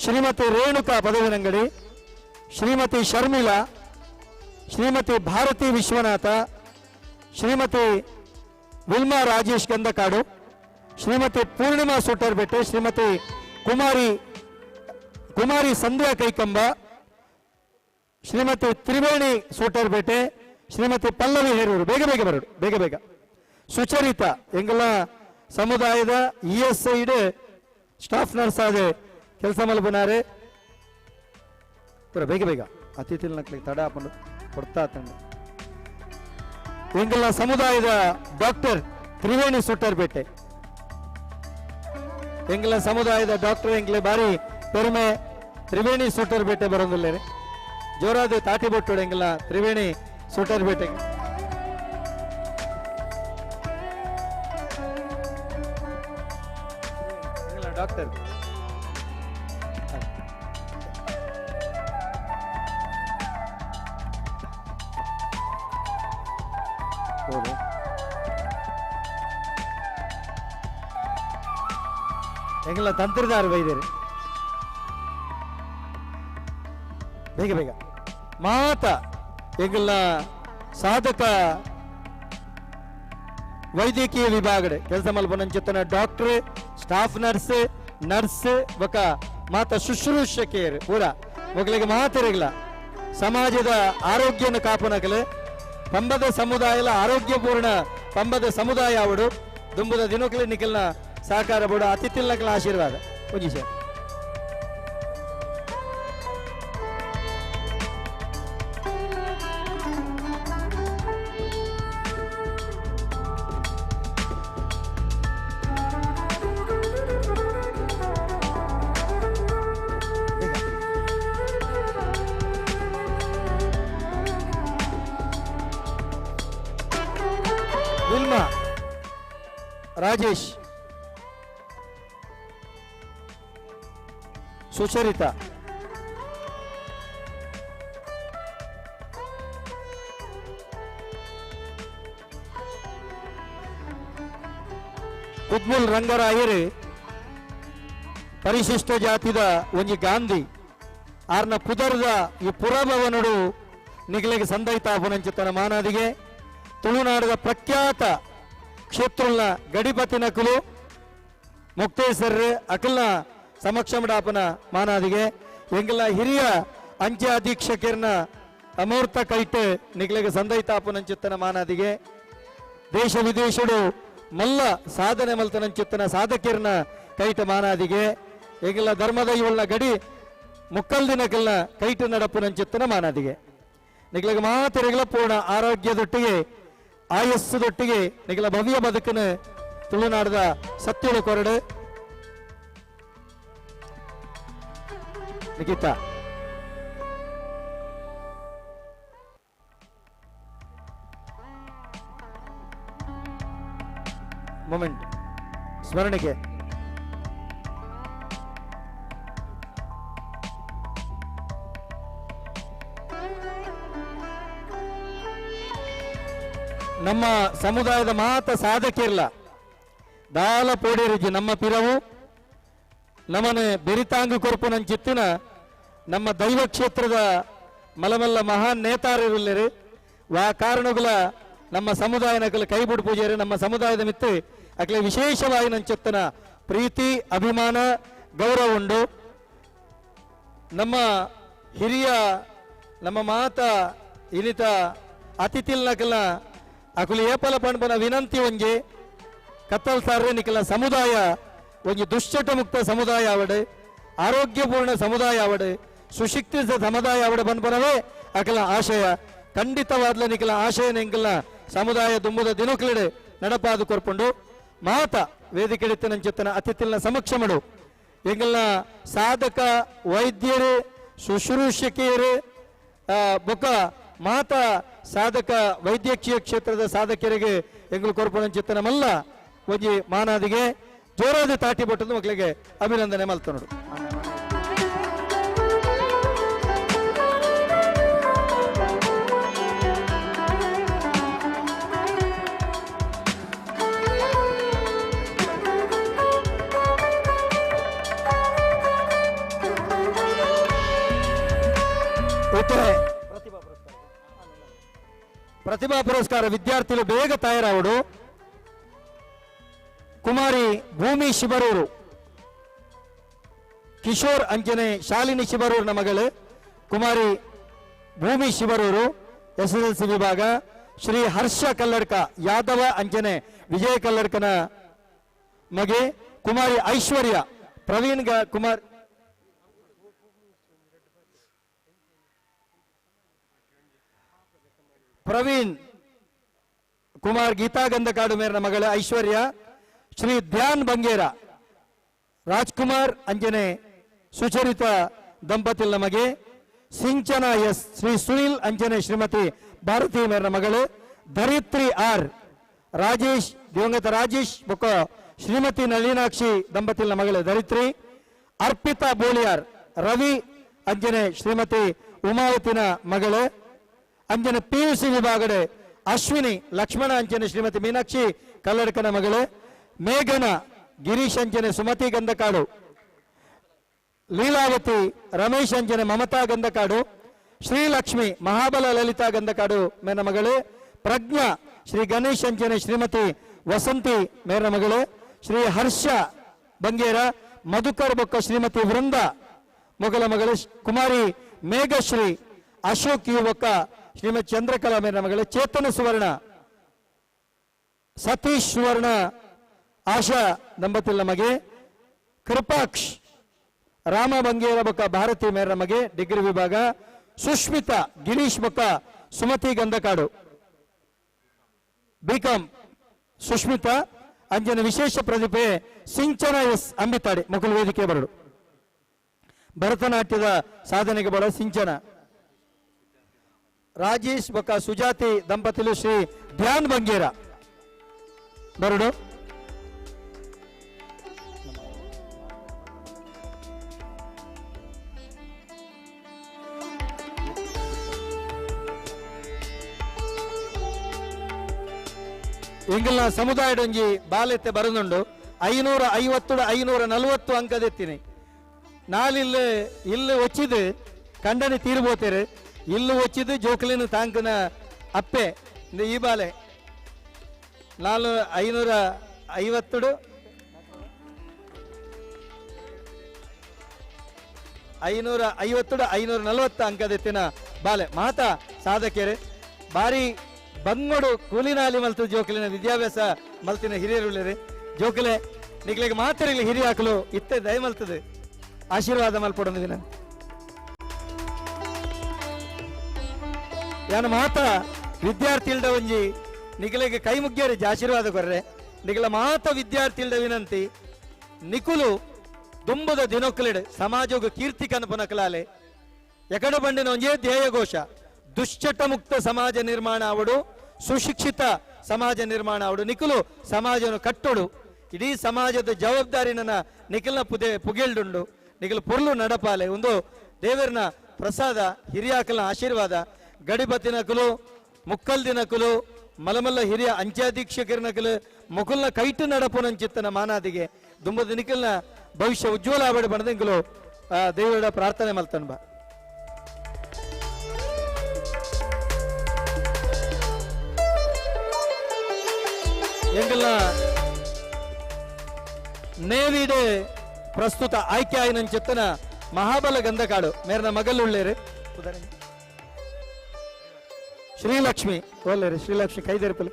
ಶ್ರೀಮತಿ ರೇಣುಕಾ ಪದವಿನಂಗಡಿ ಶ್ರೀಮತಿ ಶರ್ಮಿಳಾ ಶ್ರೀಮತಿ ಭಾರತಿ ವಿಶ್ವನಾಥ ಶ್ರೀಮತಿ ವಿಲ್ಮಾ ರಾಜೇಶ್ ಗಂಧಕಾಡು ಶ್ರೀಮತಿ ಪೂರ್ಣಿಮಾ ಸೋಟರ್ಬೆಟ್ಟೆ ಶ್ರೀಮತಿ ಕುಮಾರಿ ಸಂಧ್ಯಾ ಕೈಕಂಬ ಶ್ರೀಮತಿ ತ್ರಿವೇಣಿ ಸೋಟರ್ಪೇಟೆ ಶ್ರೀಮತಿ ಪಲ್ಲವಿ ಹೇರೂರು ಬೇಗ ಸುಚರಿತಾ ಎಂಗಲ ಸಮುದಾಯದ ESI ಸ್ಟಾಫ್ ನರ್ಸ್ ಆದ ಕೆಲಸ ಮಲ್ಪನಾರೆ ಬೇಗ ಅತಿಥಿಲ್ ನಕ್ಲಿಗೆ ತಡ ಹಾಕೊಂಡು ಕೊಡ್ತಾ ತಂಡ ಎಂಗಲ ಸಮುದಾಯದ ಡಾಕ್ಟರ್ ತ್ರಿವೇಣಿ ಸೊಟ್ಟರ್ಪೇಟೆ ಎಂಗಲ ಸಮುದಾಯದ ಡಾಕ್ಟರ್ ಎಂಗ್ಲೆ ಬಾರಿ ಪೆರುಮೆ ತ್ರಿವೇಣಿ ಸೊಟ್ಟರ್ಪೇಟೆ ಬರೋದಿಲ್ಲ ಜೋರಾದ ತಾಟಿ ಬೊಟ್ಟು ಎಂಗಲ ತ್ರಿವೇಣಿ ಸೊಟ್ಟರ್ಪೇಟೆ ಡಾಕ್ಟರ್ ಎಂಗಲ ತಂತ್ರದಾರ ವೈದ್ಯರು ಬೇಗ ಮಾತ ಎಂಗಲ ಸಾಧಕ ವೈದ್ಯಕೀಯ ವಿಭಾಗಡೆ ಕೆಲಸ ಮಲ್ಪನಂಚಿತ್ತನ ಡಾಕ್ಟರ್ ಸ್ಟಾಫ್ ನರ್ಸ್ ಬೊಕ ಮಾತ ಶುಶ್ರೂಷಕಿಯರು ಪೂರ ಮೊಗಲಿಗೆ ಮಾತಿರಗಿಲ್ಲ ಸಮಾಜದ ಆರೋಗ್ಯನ ಕಾಪನಕಲೆ ಪಂಬದ ಸಮುದಾಯಲ ಆರೋಗ್ಯಪೂರ್ಣ ಪಂಬದ ಸಮುದಾಯ ಅವಡು ದುಂಬದ ದಿನಕಲೆ ನಿಖಲ್ನ ಸಹಕಾರ ಬೋಡ ಅತಿಥಿಲ್ಲಕಲ ಆಶೀರ್ವಾದ ಪೂಜಿ ಸರ್ ವಿಲ್ಮಾ ರಾಜೇಶ್ ಸುಚರಿತಾ ಕುದ್ಮುಲ್ ರಂಗರಾಯರು ಪರಿಶಿಷ್ಟ ಜಾತಿದ ಒಂಜಿ ಗಾಂಧಿ ಆರ್ನ ಪುದರ್ದ ಈ ಪುರಭವನಡು ನಿಗಲಿಗೆ ಸಂದೈತಾಪುನಂಚಿತನ ಮಾನಾದಿಗೆ ತುಳುನಾಡದ ಪ್ರಖ್ಯಾತ ಕ್ಷೇತ್ರುಲ್ನ ಗಡಿಪತಿ ನಕಲು ಮುಕ್ತೇಶ್ವರ ಅಕಲ್ನ ಸಮಕ್ಷಮಡಾಪನ ಮಾನಾದಿಗೆ ಎಂಗೆಲ್ಲ ಹಿರಿಯ ಅಂಚೆ ಅಧೀಕ್ಷಕರನ್ನ ಅಮೂರ್ತ ಕೈಟ್ ನಿಗಲಿಗೆ ಸಂದೈತಾಪುನಂಚಿತ್ತನ ಮಾನಾದಿಗೆ ದೇಶ ವಿದೇಶಡು ಮಲ್ಲ ಸಾಧನೆ ಮಲ್ತನಂಚಿತ್ತನ ಸಾಧಕರನ್ನ ಕೈಟ ಮಾನಾದಿಗೆ ಎಂಗೆಲ್ಲ ಧರ್ಮದ ಇವಳ ಗಡಿ ಮುಕ್ಕಲ್ದಿನಕಲ್ನ ಕೈಟ ನಡಪುನಂಚಿತ್ತನ ಮಾನಾದಿಗೆ ನಿಗಲಿಗೆ ಮಾತಿರಗಳ ಪೂರ್ಣ ಆರೋಗ್ಯದೊಟ್ಟಿಗೆ ಆಯಸ್ಸದೊಟ್ಟಿಗೆ ನಿಗಲ ಭವ್ಯ ಬದುಕನ್ನು ತುಳುನಾಡದ ಸತ್ಯದ ಕೊರಡು ನಿಖಿತಾ ಮೊಮೆಂಟ್ ಸ್ಮರಣೆಗೆ ನಮ್ಮ ಸಮುದಾಯದ ಮಾತ ಸಾಧಕಿರ್ಲ ದಾಲ ಪೋಡಿರಿಜಿ ನಮ್ಮ ಪಿರವು ನಮ್ಮನೆ ಬೆರಿತಾಂಗು ಕೊರ್ಪುನಂಚಿತ್ತಿನ ನಮ್ಮ ದೈವ ಕ್ಷೇತ್ರದ ಮಲಮಲ್ಲ ಮಹಾನ್ ನೇತಾರರಿಲ್ಲರು ವಾ ಕಾರಣಗಳ ನಮ್ಮ ಸಮುದಾಯ ನಕಲು ಕೈಬಿಡು ಪೂಜೆರು ನಮ್ಮ ಸಮುದಾಯದ ಮಿತ್ತು ಅಕಲೆ ವಿಶೇಷವಾಗಿ ನಂಚಿತ್ತನ ಪ್ರೀತಿ ಅಭಿಮಾನ ಗೌರವ ಉಂಡು ನಮ್ಮ ಹಿರಿಯ ನಮ್ಮ ಮಾತ ಇನಿತ ಅತಿಥಿಲ್ ನಕಲ ಅಕುಲು ಏಪಲ ಪಣಪನ ವಿನಂತಿ ಒಂಜಿ ಕತ್ತಲ್ ಸಾರ್ರೆ ನಿಕಲ ಸಮುದಾಯ ಒಂಜಿ ದುಶ್ಚಟ ಮುಕ್ತ ಸಮುದಾಯ ಅವಡು ಆರೋಗ್ಯಪೂರ್ಣ ಸಮುದಾಯ ಅವಡು ಸುಶಿಕ್ಷಿತ ಸಮುದಾಯ ಅವಡು ಪನ್ಪನವೇ ಅಕಲ ಆಶಯ ಖಂಡಿತವಾದ್ಲ ನಿಕಲ ಆಶಯ ನೆಂಕಲ ಸಮುದಾಯ ದುಂಬುದ ದಿನಕ್ಲಿಡೆ ನಡಪಾದು ಕೊರ್ಪುಂಡು ಮಾತ ವೇದಿಕೆಡಿತ್ತನಂಚಿತ್ತನ ಅತಿಥಿಲ್ನ ಸಮಕ್ಷಮಡು ಎಂಗಲ್ನ ಸಾಧಕ ವೈದ್ಯರು ಶುಶ್ರೂಷಕಿಯರು ಬೊಕ್ಕ ಮಾತ ಸಾಧಕ ವೈದ್ಯಕೀಯ ಕ್ಷೇತ್ರದ ಸಾಧಕರಿಗೆ ಎಂಗಳು ಕೊರ್ಪುನಂಚಿತ್ತನ ಮಲ್ಲ ಒಂಜಿ ಮಾನಾದಿಗೆ ಜೋರಾದ ತಾಟಿ ಬಟ್ಟದ ಮಕ್ಕಳಿಗೆ ಅಭಿನಂದನೆ ಮಲ್ತ ನೋಡು ಪ್ರತಿಭಾ ಪುರಸ್ಕಾರ ವಿದ್ಯಾರ್ಥಿಗಳು ಬೇಗ ತಯಾರಾವಡು ಕುಮಾರಿ ಭೂಮಿ ಶಿಬರೂರು ಕಿಶೋರ್ ಅಂಜನೆ ಶಾಲಿನಿ ಶಿಬರೂರಿನ ಮಗಳು ಕುಮಾರಿ ಭೂಮಿ ಶಿಬರೂರು SSLC ವಿಭಾಗ ಶ್ರೀ ಹರ್ಷ ಕಲ್ಲಡ್ಕ ಯಾದವ ಅಂಜನೆ ವಿಜಯ ಕಲ್ಲಡ್ಕನ ಮಗೆ ಕುಮಾರಿ ಐಶ್ವರ್ಯ ಪ್ರವೀಣ್ ಕುಮಾರ್ ಪ್ರವೀಣ್ ಕುಮಾರ್ ಗೀತಾ ಗಂಧಕಾಡು ಮೇರನ ಮಗಳ ಐಶ್ವರ್ಯ ಶ್ರೀ ಧ್ಯಾನ್ ಬಂಗೇರ ರಾಜ್ಕುಮಾರ್ ಅಂಜನೆ ಸುಚರಿತ ದಂಪತಿಗಳ ಮಗೆ ಸಿಂಚನ ಎಸ್ ಶ್ರೀ ಸುನಿಲ್ ಅಂಜನೆ ಶ್ರೀಮತಿ ಭಾರತಿ ಮೇರನ ಮಗಳು ಧರಿತ್ರಿ ಆರ್ ರಾಜೇಶ್ ದಿವಂಗತ ರಾಜೇಶ್ ಬೊಕ್ಕ ಶ್ರೀಮತಿ ನಳಿನಾಕ್ಷಿ ದಂಪತಿಗಳ ಮಗಳು ಧರಿತ್ರಿ ಅರ್ಪಿತಾ ಬೋಳಿಯಾರ್ ರವಿ ಅಂಜನೆ ಶ್ರೀಮತಿ ಉಮಾವತಿನ ಮಗಳು ಅಂಜನೆ PUC ವಿಭಾಗದ ಅಶ್ವಿನಿ ಲಕ್ಷ್ಮಣ ಅಂಜನೆ ಶ್ರೀಮತಿ ಮೀನಾಕ್ಷಿ ಕಲ್ಲಡ್ಕನ ಮಗಳು ಮೇಘನ ಗಿರೀಶ್ ಅಂಜನೆ ಸುಮತಿ ಗಂಧಕಾಡು ಲೀಲಾವತಿ ರಮೇಶ್ ಅಂಜನೆ ಮಮತಾ ಗಂಧಕಾಡು ಶ್ರೀಲಕ್ಷ್ಮಿ ಮಹಾಬಲ ಲಲಿತಾ ಗಂಧಕಾಡು ಮೇನ ಮಗಳು ಪ್ರಜ್ಞಾ ಶ್ರೀ ಗಣೇಶ್ ಅಂಜನೆ ಶ್ರೀಮತಿ ವಸಂತಿ ಮೇರನ ಮಗಳು ಶ್ರೀ ಹರ್ಷ ಬಂಗೇರ ಮಧುಕರ್ ಬೊಕ್ಕ ಶ್ರೀಮತಿ ವೃಂದ ಮೊಗಲ ಮಗಳು ಕುಮಾರಿ ಮೇಘಶ್ರೀ ಅಶೋಕ್ ಯುವಕ ಶ್ರೀಮತಿ ಚಂದ್ರಕಲಾ ಮೇರನ ಮಗಳು ಚೇತನ ಸುವರ್ಣ ಸತೀಶ್ ಸುವರ್ಣ ಆಶಾ ದಂಪತಿಗಳ ಮಗೆ ಕೃಪಾಕ್ಷ್ ರಾಮ ಬಂಗೇರ ಬೊಕ್ಕ ಭಾರತಿ ಮೇರನ ಮಗೆ ಡಿಗ್ರಿ ವಿಭಾಗ ಸುಷ್ಮಿತಾ ಗಿರೀಶ್ ಬೊಕ್ಕ ಸುಮತಿ ಗಂಧಕಾಡು ಬಿಕಾಂ ಸುಷ್ಮಿತಾ ಅಂಜನ ವಿಶೇಷ ಪ್ರತಿಭೆ ಸಿಂಚನ ಎಸ್ ಅಂಬಿತಾಡಿ ಮಕ್ಕಳು ವೇದಿಕೆ ಬರಡು ಭರತನಾಟ್ಯದ ಸಾಧನೆಗೆ ಬರೋ ಸಿಂಚನ ರಾಜೇಶ್ ಬೊಕ್ಕ ಸುಜಾತಿ ದಂಪತಿಲು ಶ್ರೀ ಧ್ಯಾನ್ ಬಂಗೇರ ಬರಡು ಎಂಗಲ್ನ ಸಮುದಾಯದ ಒಂಜಿ ಬಾಲ್ಯತೆ ಬರದುಂಡು 550 540 ಅಂಕದೆತ್ತಿನಿ ನಾಲಿಲ್ಲಿ ಇಲ್ಲಿ ಒಚ್ಚಿದು ಕಂಡನೆ ತೀರ್ಬೋತೇರು ಇಲ್ಲು ಒಚ್ಚಿದು ಜೋಕಲಿನ ತಾಂಕನ ಅಪ್ಪೆ ಈ ಬಾಲೆ 550 540 ಅಂಕದೆತ್ತಿನ ಬಾಲೆ ಮಾತ ಸಾಧಕರು ಬಾರಿ ಬಂಗೋಡು ಕೂಲಿನಾಲಿ ಮಲ್ತು ಜೋಕಲಿನ ವಿದ್ಯಾಭ್ಯಾಸ ಮಲ್ತಿನ ಹಿರಿಯರುಳ್ಳರಿ ಜೋಕಲೆ ನಿಗ್ಲಿಗೆ ಮಾತರಿಗ್ಲಿ ಹಿರಿಯ ಹಾಕಲು ಇತ್ತೆ ದಯ ಮಲ್ತದೆ ಆಶೀರ್ವಾದ ಮಲ್ಪಡೋದು ದಿನ ಯಾನು ಮಾತ ವಿದ್ಯಾರ್ಥಿ ಇಲ್ದ ಒಂಜಿ ನಿಗಲಿಗೆ ಕೈ ಮುಗ್ಗ್ಯಾರಿ ಆಶೀರ್ವಾದ ಕೊರ್ರೆ ನಿಗಲ ಮಾತ ವಿದ್ಯಾರ್ಥಿ ಇಲ್ದ ವಿನಂತಿ ನಿಕುಲು ದುಂಬದ ದಿನೊಕ್ಕಲಿಡ್ ಸಮಾಜೋಗ ಕೀರ್ತಿ ಕನಪನಕಲಾಲೆ ಎಕಡೆ ಬಂಡಿನ ಒಂಜೇ ಧ್ಯೇಯ ಘೋಷ ದುಶ್ಚಟ ಮುಕ್ತ ಸಮಾಜ ನಿರ್ಮಾಣ ಅವಡು ಸುಶಿಕ್ಷಿತ ಸಮಾಜ ನಿರ್ಮಾಣ ಅವಡು ನಿಕುಲು ಸಮಾಜವನ್ನು ಕಟ್ಟೋಡು ಇಡೀ ಸಮಾಜದ ಜವಾಬ್ದಾರಿ ನನ್ನ ನಿಖಿಲ್ನ ಪುಗೇಳ್ಡುಂಡು ನಿಖಿಲ್ ಪೊರ್ಲು ನಡಪಾಲೆ ಒಂದು ದೇವರನ ಪ್ರಸಾದ ಹಿರಿಯಾಕಲ್ನ ಆಶೀರ್ವಾದ ಗಡಿಬತ್ತಿನಕಲು ಮುಕ್ಕಲ್ದಿನಕಲು ಮಲಮಲ್ಲ ಹಿರಿಯ ಅಂಚಾಧೀಕ್ಷಕರಿನಕಲು ಮುಕುಲ್ನ ಕೈಟು ನಡಪುನಂಚಿತ್ತನ ಮಾನಾದಿಗೆ ದುಂಬದ ನಿಖಿಲ್ನ ಭವಿಷ್ಯ ಉಜ್ವಲ ಆವಡೆ ಬಣದಿಂಕಲು ದೇವರ ಪ್ರಾರ್ಥನೆ ಮಲ್ತನ್ ಬಾ ಎಂಗಲ್ಲ ನೇವಿಡೆ ಪ್ರಸ್ತುತ ಆಯ್ಕೆ ಆಯ್ನ ಚಿತ್ತನ ಮಹಾಬಲ ಗಂಧಕಾಡು ಮೇರ್ನ ಮಗಲುಳ್ಳೇರು ಶ್ರೀಲಕ್ಷ್ಮಿ ಒಳ್ಳೆರಿ ಶ್ರೀಲಕ್ಷ್ಮಿ ಕೈದೇರ್ಪಲು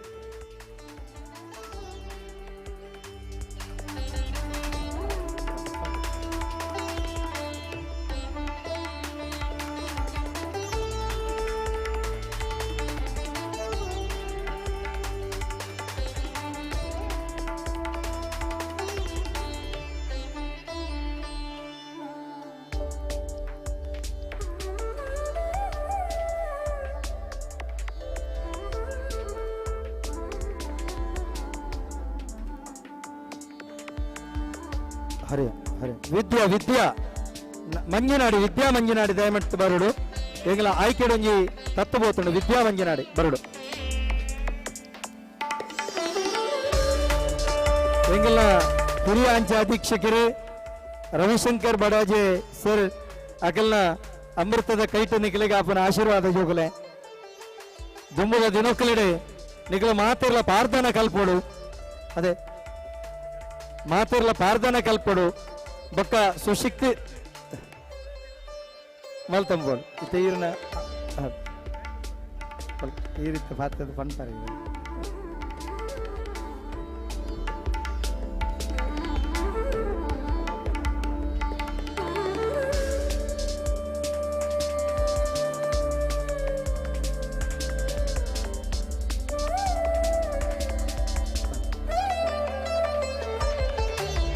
ಹರಿ ಹರಿ ವಿದ್ಯಾ ಮಂಜನಾಡಿ ವಿದ್ಯಾ ಮಂಜನಾಡಿ ದಯಮಟ್ಟು ಬರುಡು ಎಂಗ್ಲ ಆಯ್ಕೆಡೊಂಜಿ ತತ್ತು ಬೋತುಂಡು ವಿದ್ಯಾ ಮಂಜನಾಡಿ ಬರುಡು ಎಂಗ್ಲ ಹಿರಿಯ ಅಂಚೆ ಅಧೀಕ್ಷಕರು ರವಿಶಂಕರ್ ಬಡಾಜೆ ಸರ್ ಅಕಲ್ನ ಅಮೃತದ ಕೈಟು ನಿಖಲಿಗೆ ಆಪನ ಆಶೀರ್ವಾದ ಜೋಗಲೆ ದುಂಬುದ ದಿನೊಕ್ಕಲಿಡೆ ನಿಖಲ ಮಾತಿರ್ಲ ಪ್ರಾರ್ಥನಾ ಕಲ್ಪೋಡು ಅದೇ ಮಾತಿರ್ಲ ಪ್ರಾರ್ಥನಾ ಕಲ್ಪಡು ಬೊಕ್ಕ ಸುಶಿಕ್ತಿ ಮಲ್ತಂಬೋಡು ಇತ್ತೆ ಈರಿನ ಈ ರೀತಿ ಪಾತ್ರದ ಪಂತಾರೆ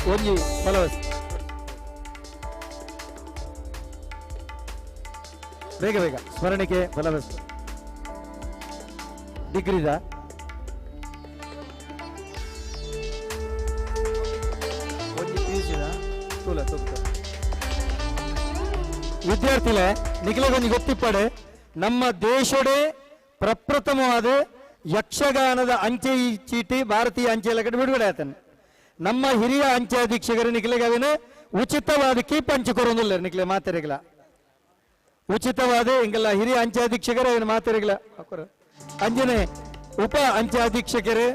ಒಂಜಿ ಫಲವಸ್ ಬೇಗ ಬೇಗ ಸ್ಮರಣಿಕೆ ಫಲವಸ್ ಡಿಗ್ರಿದ ವಿದ್ಯಾರ್ಥಿಲೆ ನಿಖಿಲಗೊಂದು ಗೊತ್ತಿಪ್ಪಡೆ ನಮ್ಮ ದೇಶಡೆ ಪ್ರಪ್ರಥಮವಾದ ಯಕ್ಷಗಾನದ ಅಂಚೆ ಚೀಟಿ ಭಾರತೀಯ ಅಂಚೆ ಇಲಾಖೆ ಬಿಡುಗಡೆ ಆತನು ನಮ್ಮ ಹಿರಿಯ ಅಂಚೆ ಅಧೀಕ್ಷಕರು ನಿಖಿಲಿಗೆ ಅವೇನು ಉಚಿತವಾದ ಕೀಪ್ ಹಂಚಿಕೊರೊಂದಿಲ್ಲ ನಿಖಿಲೆ ಮಾತೆರೆಗಳ ಉಚಿತವಾದ ಹಿಂಗೆಲ್ಲ ಹಿರಿಯ ಅಂಚೆ ಅಧೀಕ್ಷಕರು ಏನು ಮಾತೆರೆಗಳ ಅಂಜನೆ ಉಪ ಅಂಚೆ ಅಧೀಕ್ಷಕರು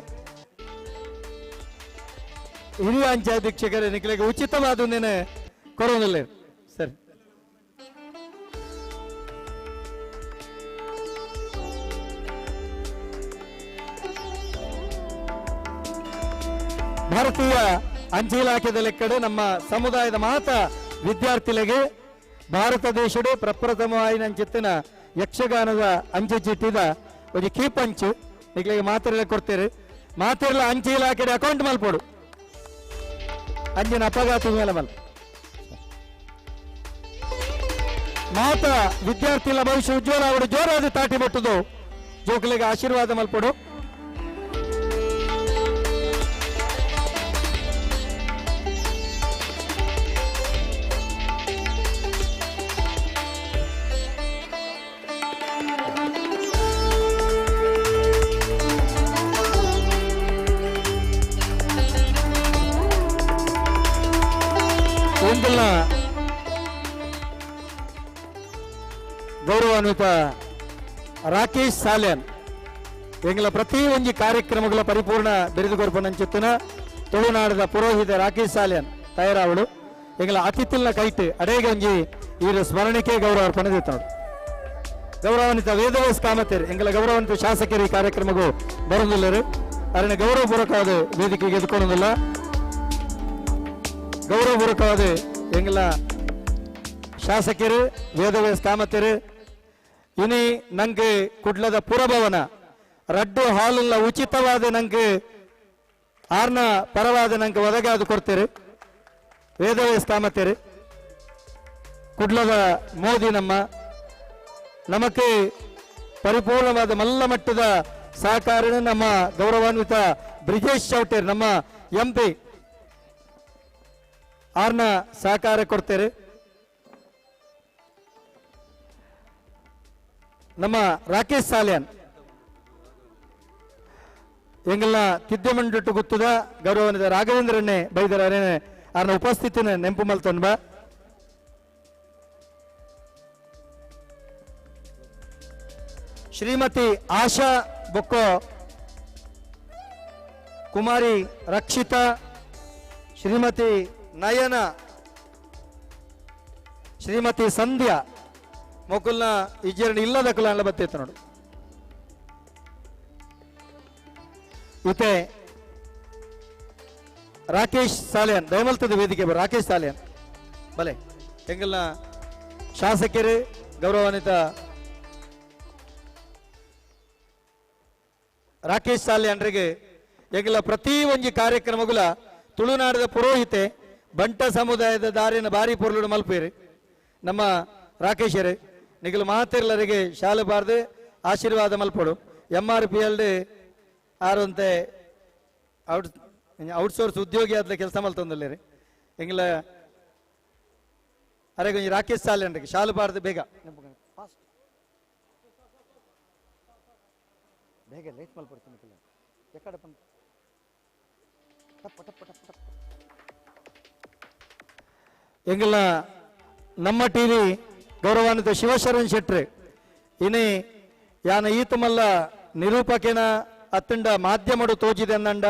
ಹಿರಿಯ ಅಂಚೆ ಅಧೀಕ್ಷಕರು ನಿಖಿಲಿಗೆ ಉಚಿತವಾದ ಕೊರೊಂದಿಲ್ಲ ಸರಿ ಭಾರತೀಯ ಅಂಚೆ ಇಲಾಖೆದ ಲೆಕ್ಕಡೆ ನಮ್ಮ ಸಮುದಾಯದ ಮಾತ ವಿದ್ಯಾರ್ಥಿಗಳಿಗೆ ಭಾರತ ದೇಶದ ಪ್ರಪ್ರಥಮವಾಯಿನ ಚಿತ್ತಿನ ಯಕ್ಷಗಾನದ ಅಂಚೆ ಚೀಟಿದ ಒಂದು ಕೀಪ್ ಅಂಚು ನಿಗ್ಲಿಗೆ ಮಾತೆಲ್ಲ ಕೊಡ್ತೀರಿ ಮಾತೆಲ್ಲ ಅಂಚೆ ಇಲಾಖೆ ಅಕೌಂಟ್ ಮಲ್ಪೋಡು ಅಂಜಿನ ಅಪಘಾತ ಮೇಲೆ ಮಲ್ ಮಾತ ವಿದ್ಯಾರ್ಥಿಗಳ ಭವಿಷ್ಯ ಉಜ್ವಲ ಅವರು ಜೋರಾದ ತಾಟಿ ಬಿಟ್ಟದು ಜೋಕಲಿಗೆ ಆಶೀರ್ವಾದ ಮಲ್ಪೋಡು ಎಂಕಲ್ನ ಗೌರವಾನ್ವಿತ ರಾಕೇಶ್ ಸಾಲ್ಯನ್ ಎಂಗಳ ಪ್ರತಿ ಒಂಜಿ ಕಾರ್ಯಕ್ರಮಗಳ ಪರಿಪೂರ್ಣ ಬಿರುದು ಕೊರ್ಪನಂಚಿತ್ತಿನ ತುಳುನಾಡದ ಪುರೋಹಿತ ರಾಕೇಶ್ ಸಾಲ್ಯನ್ ತಯಾರಾವಳು ಎಂಗಳ ಅತಿಥಿಲ್ನ ಕೈಟ್ ಅಡೇಗೆ ಒಂಜಿ ಈರು ಸ್ಮರಣೆಗೆ ಗೌರವ ಅರ್ಪಣೆ ದಿತ್ತೋಡು. ಗೌರವಾನ್ವಿತ ವೇದವ್ಯಾಸ ಕಾಮತೇರು ಎಂಗಳ ಗೌರವಾನ್ವಿತ ಶಾಸಕರು ಈ ಕಾರ್ಯಕ್ರಮಕ್ಕೂ ಬರುವುದಿಲ್ಲರು ಅದನ್ನ ಗೌರವಪೂರ್ವಕವಾದ ವೇದಿಕೆಗೆ ಎದುಕೊಳ್ಳುವುದಿಲ್ಲ. ಗೌರವಪೂರ್ವಕವಾದ ಎಂಗಳ ಶಾಸಕರು ವೇದವ್ಯಾಸ ಕಾಮತೇರು ಇನಿ ನಂಗೆ ಕುಡ್ಲದ ಪುರಭವನ ರಡ್ಡು ಹಾಲುಲ್ಲ ಉಚಿತವಾದ ನಂಗೆ ಆರ್ನ ಪರವಾದ ನಂಗೆ ಒದಗಾದ ಕೊಡ್ತೇರು ವೇದವ್ಯಾಸ ಕಾಮತೇರು ಕುಡ್ಲದ ಮೋದಿ ನಮಗೆ ಪರಿಪೂರ್ಣವಾದ ಮಲ್ಲ ಮಟ್ಟದ ಸಹಕಾರ ನಮ್ಮ ಗೌರವಾನ್ವಿತ ಬ್ರಿಜೇಶ್ ಚೌಟೇರ್ ನಮ್ಮ MP ಆರ್ನ ಸಹಕಾರ ಕೊಡ್ತೇವೆ. ನಮ್ಮ ರಾಕೇಶ್ ಸಾಲ್ಯನ್ ಎಂಗಲ್ನ ತಿದ್ದೆಮಂಡಟ್ಟು ಗೊತ್ತದ ಗೌರವಾನ್ವಿತ ರಾಘವೇಂದ್ರನ್ನೇ ಬೈದರೇ ಆರ್ನ ಉಪಸ್ಥಿತಿನ ನೆಂಪು ಮಲ್ತೊಂಬ ಶ್ರೀಮತಿ ಆಶಾ ಬೊಕ್ಕೋ ಕುಮಾರಿ ರಕ್ಷಿತಾ ಶ್ರೀಮತಿ ನಯನ ಶ್ರೀಮತಿ ಸಂಧ್ಯಾ ಮೊಕುಲ್ನ ಇಜ್ಜರಣ ಇಲ್ಲದ ಕುಲ ಬತ್ತಿತ್ತು ನೋಡು ಇತೆ ರಾಕೇಶ್ ಸಾಲ್ಯನ್ ದಯಮಲ್ತದ ವೇದಿಕೆ ರಾಕೇಶ್ ಸಾಲ್ಯನ್ ಬಲೆ ಎಂಗಲ್ನ ಶಾಸಕರು ಗೌರವಾನ್ವಿತ ರಾಕೇಶ್ ಸಾಲ್ಯನ್ರಿಗೆ ಎಂಗಲ ಪ್ರತಿ ಒಂಜಿ ಕಾರ್ಯಕ್ರಮಗಳ ತುಳುನಾಡದ ಪುರೋಹಿತೆ ಬಂಟ ಸಮುದಾಯದ ದಾರಿನ ಬಾರಿ ಪೊರ್ಲು ಮಲ್ಪೇರಿ ನಮ್ಮ ರಾಕೇಶರೇ ನಿಗಲು ಮಾತೆಲ್ಲರಿಗೆ ಶಾಲೆ ಬಾರ್ದು ಆಶೀರ್ವಾದ ಮಲ್ಪಡು MRPL ಆರಂತೆ ಔಟ್ಸೋರ್ಸ್ ಉದ್ಯೋಗಿ ಆದ ಕೆಲಸ ಮಲ್ತೊಂದಲ್ಲೇ ಎಂಗಲ ಅರೆ ಕೊಂಚ ರಾಕೇಶ್ ಸಾಲ್ಯನ್ರಿಗೆ ಶಾಲೆ ಬಾರ್ದು ಬೇಗ ಬೇಗ ಲೇಟ್ ಮಲ್ಪಡ್ತೀನಿ ಎಕಡೆ ಬಂದು ಎಂಗಲ್ನ ನಮ್ಮ ಟಿವಿ ಗೌರವಾನ್ವಿತ ಶಿವಶರಣ್ ಶೆಟ್ಟಿ ಇನಿ ಯಾನ ಈತಮಲ್ಲ ನಿರೂಪಕೇನ ಅತ್ತಂಡ ಮಾಧ್ಯಮಡು ತೋಜಿದೆ ಅನ್ನಂಡ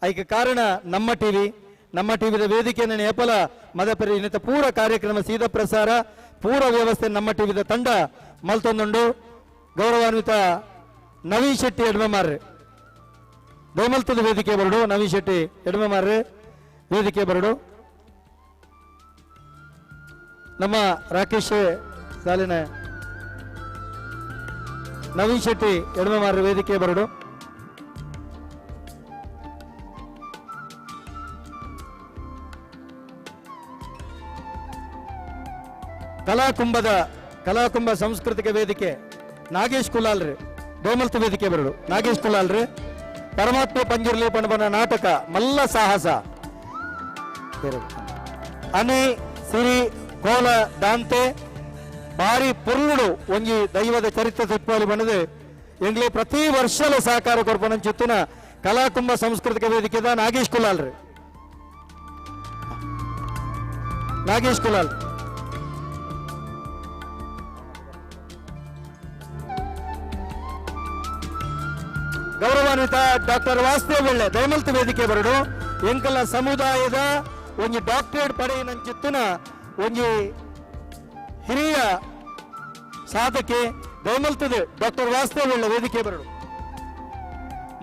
ಐಕ ಕಾರಣ ನಮ್ಮ ಟಿವಿದ ವೇದಿಕೆಯನ್ನು ನೇಪಲ ಮದಪರಿ ಇನ್ನಿತ ಪೂರ ಕಾರ್ಯಕ್ರಮ ಸೀದಾ ಪ್ರಸಾರ ಪೂರ ವ್ಯವಸ್ಥೆ ನಮ್ಮ ಟಿವಿದ ತಂಡ ಮಲ್ತೊಂದುಂಡು ಗೌರವಾನ್ವಿತ ನವೀನ್ ಶೆಟ್ಟಿ ಎಡ್ಮೆ ಮಾರ್ರೆ ದಯಮಲ್ತದ ವೇದಿಕೆ ಬರಡು ನವೀನ್ ಶೆಟ್ಟಿ ಎಡ್ಮೆ ಮಾರ್ರೆ ವೇದಿಕೆ ಬರಡು ನಮ್ಮ ರಾಕೇಶ್ ಸಾಲಿನ ನವೀನ್ ಶೆಟ್ಟಿ ಎಡ್ಮೆ ಮಾರ್ರೆ ವೇದಿಕೆ ಬರಡು ಕಲಾಕುಂಭ ಸಾಂಸ್ಕೃತಿಕ ವೇದಿಕೆ ನಾಗೇಶ್ ಕುಲಾಲ್ರಿ ದೋಮಲ್ತ ವೇದಿಕೆ ಬರಡು ನಾಗೇಶ್ ಕುಲಾಲ್ರಿ ಪರಮಾತ್ಮ ಪಂಜುರ್ಲಿ ಪಣಬನ ನಾಟಕ ಮಲ್ಲ ಸಾಹಸ ಅನಿ ಸಿರಿ ಕೋಲ ದಾಂತೆ ಭಾರಿ ಪುರ್ಲುಡು ಒಂಜಿ ದೈವದ ಚರಿತ್ರೆ ತಿಪ್ಪಲಿ ಬಣ್ಣದು ಎಂಗ್ಲಿ ಪ್ರತಿ ವರ್ಷಲ ಸಹಕಾರ ಕೊರ್ಪನ ಚಿತ್ತಿನ ಕಲಾಕುಂಭ ಸಾಂಸ್ಕೃತಿಕ ವೇದಿಕೆದ ನಾಗೇಶ್ ಕುಲಾಲ್ರಿ ನಾಗೇಶ್ ಕುಲಾಲ್ ಗೌರವಾನ್ವಿತ ಡಾಕ್ಟರ್ ವಾಸುದೇವ್ ಬೆಳ್ಳೆ ದಯಮಲ್ತ ವೇದಿಕೆ ಬರಡು ಎಂಕಲ ಸಮುದಾಯದ ಒಂಜಿ ಡಾಕ್ಟರೇಟ್ ಪಡೆಯಿನಂಚಿತ್ತಿನ ಒಂಜಿ ಹಿರಿಯ ಸಾಧಕೆ ದಯಮಲ್ತದೆ ಡಾಕ್ಟರ್ ವಾಸುದೇವ್ ಬೆಳ್ಳೆ ವೇದಿಕೆ ಬರಡು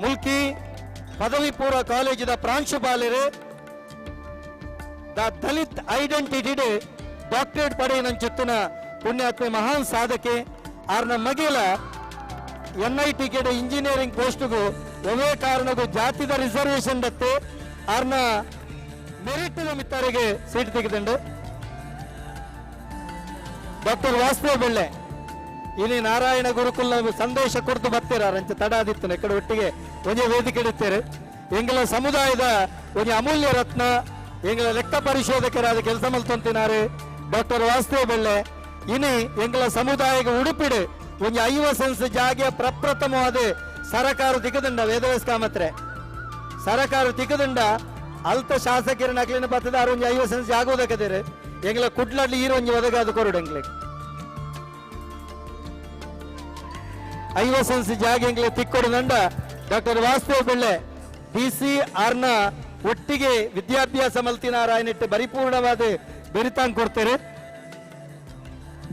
ಮುಲ್ಕಿ ಪದವಿ ಪೂರ್ವ ಕಾಲೇಜಿದ ಪ್ರಾಂಶುಪಾಲರು ದ ದಲಿತ್ ಐಡೆಂಟಿಟಿ ಡಾಕ್ಟರೇಟ್ ಪಡೆಯಿನಂಚಿತ್ತಿನ ಪುಣ್ಯಾತ್ಮೆ ಮಹಾನ್ ಸಾಧಕೆ ಆರ್ನ ಮಗಿಲ NIT ಕೆಡ ಇಂಜಿನಿಯರಿಂಗ್ ಪೋಸ್ಟ್ಗೂ ಒವೇ ಕಾರಣಕ್ಕೂ ಜಾತಿದ ರಿಸರ್ವೇಶನ್ ದತ್ತೆ ಆರ್ನ ಮೆರಿಟ್ ಮಿತ್ತರಿಗೆ ಸೀಟ್ ತೆಗೆದುಂಡು ಡಾಕ್ಟರ್ ವಾಸುದೇವ್ ಬೆಳ್ಳೆ ಇಲ್ಲಿ ನಾರಾಯಣ ಗುರುಕುಲ ಸಂದೇಶ ಕೊಡ್ತು ಬರ್ತೀರಂಚ ತಡಾದಿತ್ತು ಈ ಕಡೆ ಒಟ್ಟಿಗೆ ಒಂದೇ ವೇದಿಕೆ ಇಡುತ್ತಾರೆ ಎಂಗಳ ಸಮುದಾಯದ ಒಂದು ಅಮೂಲ್ಯ ರತ್ನ ಎಂಗಳ ಲೆಕ್ಕ ಪರಿಶೋಧಕರಾದ ಕೆಲಸ ಮಲ್ತೊಂತಿನಾರೆ ಡಾಕ್ಟರ್ ವಾಸುದೇವ್ ಬೆಳ್ಳೆ ಇನಿ ಎಂಗಳ ಸಮುದಾಯಕ್ಕೆ ಉಡುಪಿಡು ಒಂದು 50 ಸೆನ್ಸ್ ಜಾಗೆ ಪ್ರಪ್ರಥಮವಾದ ಸರಕಾರ ತಿಕ್ಕದಂಡ ವೇದವ್ಯಾಸ ಕಾಮತ್ರೆ ಸರಕಾರ ತಿಕ್ಕದಂಡ ಅಲ್ತ ಶಾಸಕರ ನಕಲಿನ ಬತ್ತದ ಆರು ಒಂಜಿ 50 ಸೆನ್ಸ್ ಆಗೋದಕ್ಕದೇರೆ ಎಂಗ್ಲ ಕುಡ್ಲಾಡ್ಲಿ ಈರು ಒಂಜಿ ಒದಗ ಅದು ಕೊರಡು ಎಂಗ್ಲಿಗೆ 50 ಸೆನ್ಸ್ ಜಾಗ ಎಂಗ್ಲೆ ತಿಕ್ಕೊಡು ನಂಡ ಡಾಕ್ಟರ್ ವಾಸುದೇವ್ ಬೆಳ್ಳೆ ಡಿಸಿ ಆರ್ನ ಒಟ್ಟಿಗೆ ವಿದ್ಯಾಭ್ಯಾಸ ಮಲ್ತಿನಾರಾಯಣಿಟ್ಟು ಪರಿಪೂರ್ಣವಾದ ಬೆರಿತಾಂಗ್ ಕೊಡ್ತಾರೆ.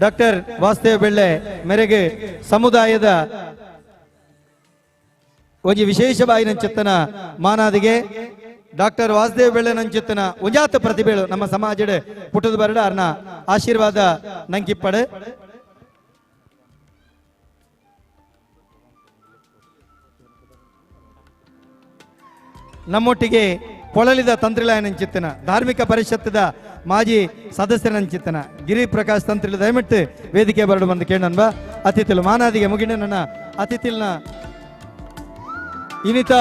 ಡಾಕ್ಟರ್ ವಾಸುದೇವ್ ಬೆಳ್ಳೆ ಮೇರೆಗೆ ಸಮುದಾಯದ ಒಂಜಿ ವಿಶೇಷವಾಗಿ ನಂಚಿತ್ತನ ಮಾನಾದಿಗೆ ಡಾಕ್ಟರ್ ವಾಸುದೇವ್ ಬೆಳ್ಳೆ ನಂಚಿತ್ತನ ಉಜಾತ ಪ್ರತಿಭೆಗಳು ನಮ್ಮ ಸಮಾಜದ ಪುಟದ ಬರಡ ಅರ್ನ ಆಶೀರ್ವಾದ ನಂಕಿಪ್ಪಡೆ. ನಮ್ಮೊಟ್ಟಿಗೆ ಪೊಳಲಿದ ತಂತ್ರಿಲಾಯನಂಚಿತ್ತನ ಧಾರ್ಮಿಕ ಪರಿಷತ್ತದ ಮಾಜಿ ಸದಸ್ಯರಂಚಿತ್ತನ ಗಿರಿ ಪ್ರಕಾಶ್ ತಂತ್ರಿಲ ದಯಮಿಟ್ಟು ವೇದಿಕೆ ಬರಡು ಬಂದು ಕೇಳನ್ಬ ಅತಿಥಿಲು ಮಾನಾದಿಗೆ ಮುಗಿನ ನನ್ನ ಅತಿಥಿಲ್ನ ಇನ್ನಿತ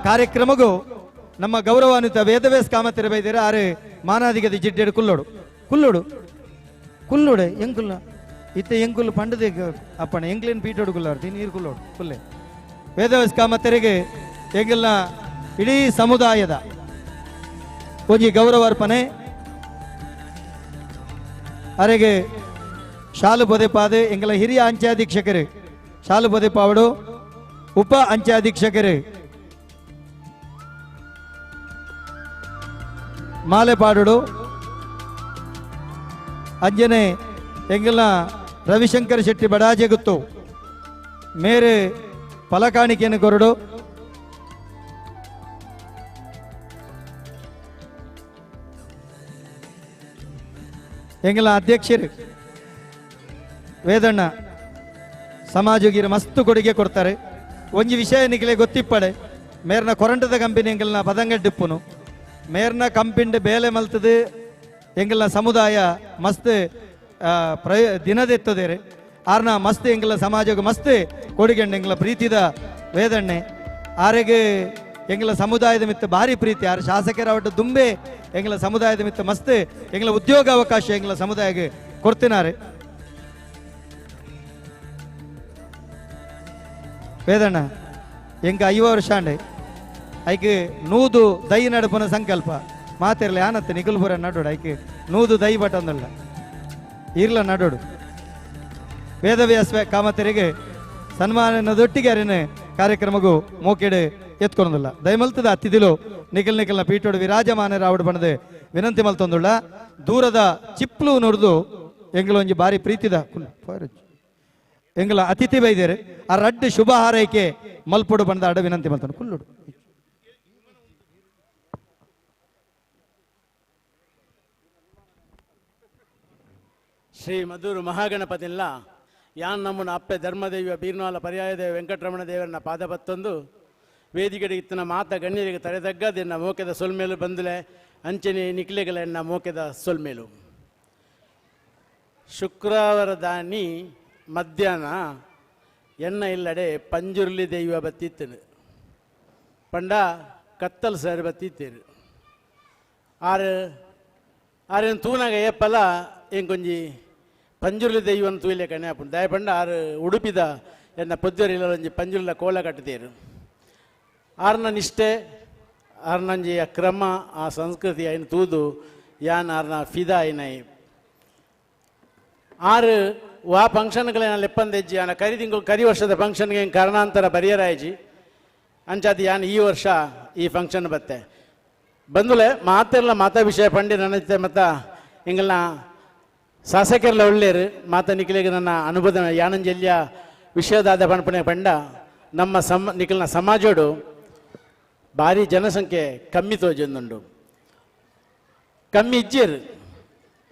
ಕಾರ್ಯಕ್ರಮಗೂ ನಮ್ಮ ಗೌರವಾನ್ವಿತ ವೇದವ್ಯಾಸ ಕಾಮತಿರ ಬೈದಿರ ಆರು ಮಾನಾದಿಗದ ಜಿಡ್ಡೆಡು ಕುಲ್ಲೋಡು ಎಂಕುಲ್ಲ ಇತ್ತ ಎಂಕುಲ್ಲು ಪಂಡದೆ ಅಪ್ಪಣ ಎಂಕ್ಲಿನ ಪೀಟೋಡು ಕುಲ್ಲಾರು ತೀನಿ ನೀರು ಕುಲ್ಲೆ ವೇದವ್ಯಾಸ ಕಾಮತಿರಿಗೆ ಎಂಗಿಲ್ನ ಇಡೀ ಸಮುದಾಯದ ಒಂಜಿ ಗೌರವ ಅರ್ಪಣೆ ಅರೆಗೆ ಶಾಲು ಬೊದೆಪಾದೆ ಎಂಗಲ ಹಿರಿಯ ಅಂಚೆ ಅಧೀಕ್ಷಕರು ಶಾಲು ಬೊದೆಪಾವಡು ಉಪ ಅಂಚೆ ಅಧೀಕ್ಷಕರು ಮಾಲೆ ಪಾಡುಡು ಅಂಜನೆ ಎಂಗಲ ರವಿಶಂಕರ್ ಶೆಟ್ಟಿ ಬಡಾಜೆ ಗುತ್ತು ಮೇರೆ ಫಲಕಾಣಿಕೆಯನ್ನು ಕೊರಡು ಎಂಗಲ ಅಧ್ಯಕ್ಷರು ವೇದಣ್ಣ ಸಮಾಜಗಿರ ಮಸ್ತು ಕೊಡುಗೆ ಕೊಡ್ತಾರೆ. ಒಂಜಿ ವಿಷಯ ನಿಖಲೆ ಗೊತ್ತಿಪ್ಪಡೆ ಮೇರ್ನ ಕೊರಂಟದ ಕಂಪನಿ ಎಂಗಲ್ನ ಪದಂಗಡ್ಡಿಪ್ಪುನು ಮೇರ್ನ ಕಂಪಿಂಡ್ ಬೇಲೆ ಮಲ್ತದು ಎಂಗಲ್ನ ಸಮುದಾಯ ಮಸ್ತ್ ದಿನದೆತ್ತದೇರೆ ಆರ್ನ ಮಸ್ತ್ ಎಂಗಲ ಸಮಾಜಕ್ಕೆ ಮಸ್ತ್ ಕೊಡುಗೆಂಡು ಎಂಗಲ ಪ್ರೀತಿದ ವೇದಣ್ಣೆ ಆರೆಗೆ ಎಂಗಲ ಸಮುದಾಯದ ಮಿತ್ತ ಭಾರಿ ಪ್ರೀತಿ ಆರು ಶಾಸಕರ ಒಟ್ಟು ದುಂಬೆ ಎಂಗಲ ಸಮುದಾಯದ ಮಿತ್ತ ಮಸ್ತ್ ಎಂಗಲ ಉದ್ಯೋಗ ಅವಕಾಶ ಎಂಗಲ ಸಮುದಾಯಕ್ಕೆ ಕೊಡ್ತಿನಾರೆ. ವೇದಣ್ಣ ಎಂಗ 50 ವರ್ಷ ಅಂಡೆ ಐಕೆ ನೂದು ದೈ ನಡುಪನ ಸಂಕಲ್ಪ ಮಾತಿರ್ಲಿ ಆನತ್ತೆ ನಿಗುಲ್ಪುರ ನಡೋಡು ಐಕೆ ನೂದು ದೈ ಬಟಂದಲ್ಲ ಇರ್ಲ ನಡೋಡು ವೇದವ್ಯಾಸ ಕಾಮತೆರಿಗೆ ಸನ್ಮಾನದೊಟ್ಟಿಗೆ ಅರಿನ ಕಾರ್ಯಕ್ರಮಗೂ ಮೋಕೆಡೆ ಎತ್ಕೊಂಡಲ್ಲ ದಯಮಲ್ತದ ಅತಿಥಿಲು ನಿಖಲ್ನ ಪೀಠೋಡು ವಿರಾಜಮಾನ ರಾವಡು ಬಣದ ವಿನಂತಿ ಮಲ್ತೊಂದುಳ್ಳ ದೂರದ ಚಿಪ್ಲು ನುಡಿದು ಎಂಗಳೊಂಜಿ ಬಾರಿ ಪ್ರೀತಿದ ಎಂಗಲ ಅತಿಥಿ ಬೈದೇರೆ ಆ ರಡ್ಡು ಶುಭ ಹಾರೈಕೆ ಮಲ್ಪೊಡು ಬಂದ ಅಡ ವಿನಂತಿ ಮಲ್ತಾನೆ ಕುಲ್ಲುಡು. ಶ್ರೀ ಮಧುರು ಮಹಾಗಣಪತಿಲ್ಲ ಯಾನ್ ನಮ್ಮನ ಅಪ್ಪೆ ಧರ್ಮದೇವಿಯ ಬೀರ್ನಾಲ ಪರ್ಯಾಯದೇವ ವೆಂಕಟರಮಣ ದೇವರನ್ನ ಪಾದಪತ್ತೊಂದು ವೇದಿಕೆಗೆ ಇತ್ತನ ಮಾತ ಗಣ್ಯರಿಗೆ ತಡೆದಗ್ಗದೆನ್ನ ಮೋಕೆದ ಸೊಲ್ಮೇಲು ಬಂದಲೆ ಅಂಚನೆ ನಿಕ್ಲೆಗಳೆನ್ನ ಮೋಕೆದ ಸೊಲ್ಮೇಲು ಶುಕ್ರವಾರ ದಾನಿ ಮಧ್ಯಾಹ್ನ ಎನ್ನ ಇಲ್ಲಡೆ ಪಂಜುರ್ಲಿ ದೈವ ಬತ್ತಿತ್ತನು ಪಂಡ ಕತ್ತಲ್ ಸರ್ ಬತ್ತಿತ್ತೇರು ಆರೇನು ತೂನಾಗ ಏಪಲ ಏನು ಕೊಂಜಿ ಪಂಜುರ್ಲಿ ದೈವನ ತೂಯಿಲೆ ಕಣೆ ಅಪ್ಪು ದಯ ಪಂಡ ಆರು ಉಡುಪಿದ ಎನ್ನ ಪೊದ್ದುವರಿಲ್ಲ ಒಂಜಿ ಪಂಜುರ್ಲ ಕೋಲ ಕಟ್ಟದೇರು ಆರ್ನ ನಿಷ್ಠೆ ಆರ್ನಂಜಿ ಆ ಕ್ರಮ ಆ ಸಂಸ್ಕೃತಿ ಐನು ತೂದು ಯಾನ್ ಆರ್ನ ಫಿದಾ ಐನೈ ಆರು ವಾ ಫಂಕ್ಷನ್ಗಳೇನ ಲೆಪ್ಪಂದೆಜ್ಜಿ ಆನ ಕರಿ ವರ್ಷದ ಫಂಕ್ಷನ್ಗೆ ಕಾರಣಾಂತರ ಪರಿಹಾರಾಯ್ಜಿ ಅಂಚಾದ ಯಾನ್ ಈ ವರ್ಷ ಈ ಫಂಕ್ಷನ್ ಬತ್ತೆ ಬಂದುಲೆ ಮಾತೆಲ್ಲ ಮಾತಾ ವಿಷಯ ಪಂಡಿ ನನತ್ತೆ ಮತ್ತ ಹಿಂಗಲ್ನ ಶಾಸಕರೆಲ್ಲ ಒಳ್ಳೆಯರು ಮಾತ ನಿಖಿಲಿಗೆ ನನ್ನ ಅನುಭವ ಯಾನಂಜಲ್ಯ ವಿಷಯದಾದ ಪಣಪಣೆ ಪಂಡ ನಮ್ಮ ನಿಖಿಲ್ನ ಸಮಾಜೋಡು ಭಾರಿ ಜನಸಂಖ್ಯೆ ಕಮ್ಮಿ ತೋಜೊಂದುಂಡು ಕಮ್ಮಿ ಇಜ್ಜೇರು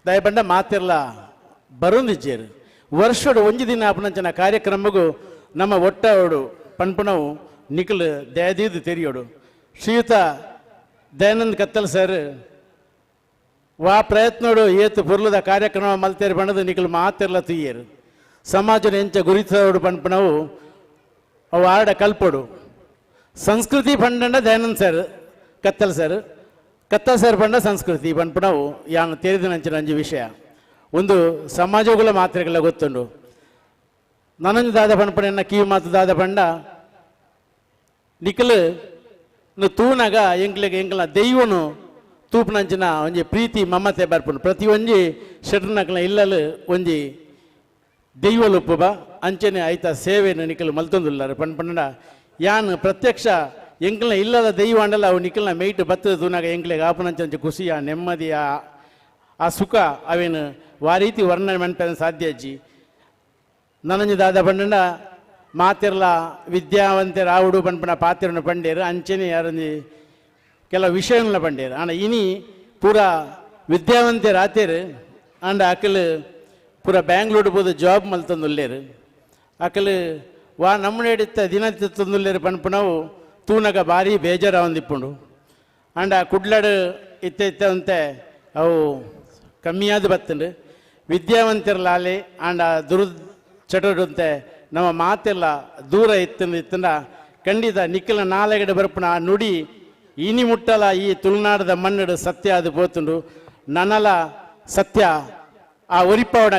ದಯಪಂಡ ಮಾತಿರ್ಲ ಬರೋಂದಿಜ್ಜೇರು ವರ್ಷೋಡು ಒಂಜಿ ದಿನ ಅಪನಂಚನ ಕಾರ್ಯಕ್ರಮಗೂ ನಮ್ಮ ಒಟ್ಟೋಡು ಪಣ್ಪಣವು ನಿಖಿಲ್ ದಯದೀದು ತೆರಿಯೋಡು ಶ್ರೀಯುತ ದಯಾನಂದ್ ಕತ್ತಲ್ ಸರ್ ವಾ ಪ್ರಯತ್ನೋಡು ಏತು ಪುರ್ಲದ ಕಾರ್ಯಕ್ರಮ ಮಲ್ತೇರಿ ಬಣ್ಣದು ನಿಖಿಲ್ ಮಾತಿರ್ಲ ತುಯ್ಯರು ಸಮಾಜದ ಎಂಚ ಗುರಿತೋಡು ಪಣ್ಪಣವು ಅವು ಆಡ ಕಲ್ಪೋಡು ಸಂಸ್ಕೃತಿ ಪಂಡ ದಯಾನಂದ್ ಸರ್ ಕತ್ತಲ್ ಸರ್ ಪಂಡ ಸಂಸ್ಕೃತಿ ಪಂಪಣವು ಯಾನು ತೆರೆದು ನಂಚಿನ ಅಂಜು ವಿಷಯ ಒಂದು ಸಮಾಜಗಳ ಮಾತ್ರೆಗಳ ಗೊತ್ತುಂಡು ನನಂಜು ದಾದ ಪಣಪಣೆನ್ನ ಕಿವಿ ಮಾತು ದಾದ ಪಂಡ ನಿಖಲ್ ತೂನಾಗ ಎಂಗ್ಲಿಗೆ ಎಂಗ್ಲ ದೈವನು ತೂಪುನಂಚಿನ ಒಂಜಿ ಪ್ರೀತಿ ಮಮತೆ ಬರ್ಪುಂಡು ಪ್ರತಿ ಒಂಜಿ ಶೆಟ್ರನಕ್ಲ ಇಲ್ಲಲು ಒಂಜಿ ದೈವಲುಪ್ಪುಬ ಅಂಚನೆ ಐತ ಸೇವೆಯನ್ನು ನಿಖಲು ಮಲ್ತೊಂದುಲ್ಲಾರು ಪಂಡ ಯಾನ್ ಪ್ರತ್ಯಕ್ಷ ಎಂಕ್ಲನ ಇಲ್ಲದ ದೈವ ಅಂಡಲ್ಲ ಅವು ನಿಖಲ್ನ ಮೇಯ್ಟ್ ಬತ್ತದ ತೂನಾಗ ಎಂಕ್ಲೆಗೆ ಆಪನಂಚ ಖುಷಿಯ ನೆಮ್ಮದಿಯ ಆ ಸುಖ ಅವೇನು ಆ ರೀತಿ ವರ್ಣನೆ ಮನ್ಪೇನ ಸಾಧ್ಯ ಅಜ್ಜಿ ನನಂಜಿ ದಾದ ಪಂಡ ಮಾತಿರ್ಲ ವಿದ್ಯಾವಂತೆ ರಾವುಡು ಪನ್ಪನ ಪಾತಿರನ್ನು ಪಂಡೇರು ಅಂಚನೆ ಯಾರಂಜಿ ಕೆಲವು ವಿಷಯಗಳನ್ನ ಪಂಡೇರು ಆಂಡ ಇನಿ ಪೂರ ವಿದ್ಯಾವಂತೆ ರಾತೇರು ಆಂಡ ಅಕಲು ಪೂರ ಬ್ಯಾಂಗ್ಳೂರು ಬೋದು ಜಾಬ್ ಮಲ್ತಂದುಲ್ಲೇರು ಅಕಲು ವಾ ನಮ್ಮನೆ ಹಿಡಿತ ದಿನ ತಂದುಲ್ಲೇರು ಪನ್ಪುನವು ತೂನಗ ಭಾರಿ ಬೇಜಾರ ಹೊಂದಿಪ್ಪುಂಡು ಆಂಡ ಕುಡ್ಲಾಡು ಇತ್ತೆ ಅವು ಕಮ್ಮಿಯಾದ ಬತ್ತಂಡು ವಿದ್ಯಾವಂತಿರಲಾಲೆ ಆಂಡ ಚಟುವಂತೆ ನಮ್ಮ ಮಾತೆಲ್ಲ ದೂರ ಇತ್ತಂಡ ಖಂಡಿತ ನಿಖಿಲ ನಾಲೆಗಡೆ ಬರ್ಪುನ ಆ ನುಡಿ ಇನಿ ಮುಟ್ಟಲ ಈ ತುಳುನಾಡದ ಮಣ್ಣಡು ಸತ್ಯ ಅದು ಪೋತುಂಡು ನನಲ ಸತ್ಯ ಆ ಒರಿಪವನ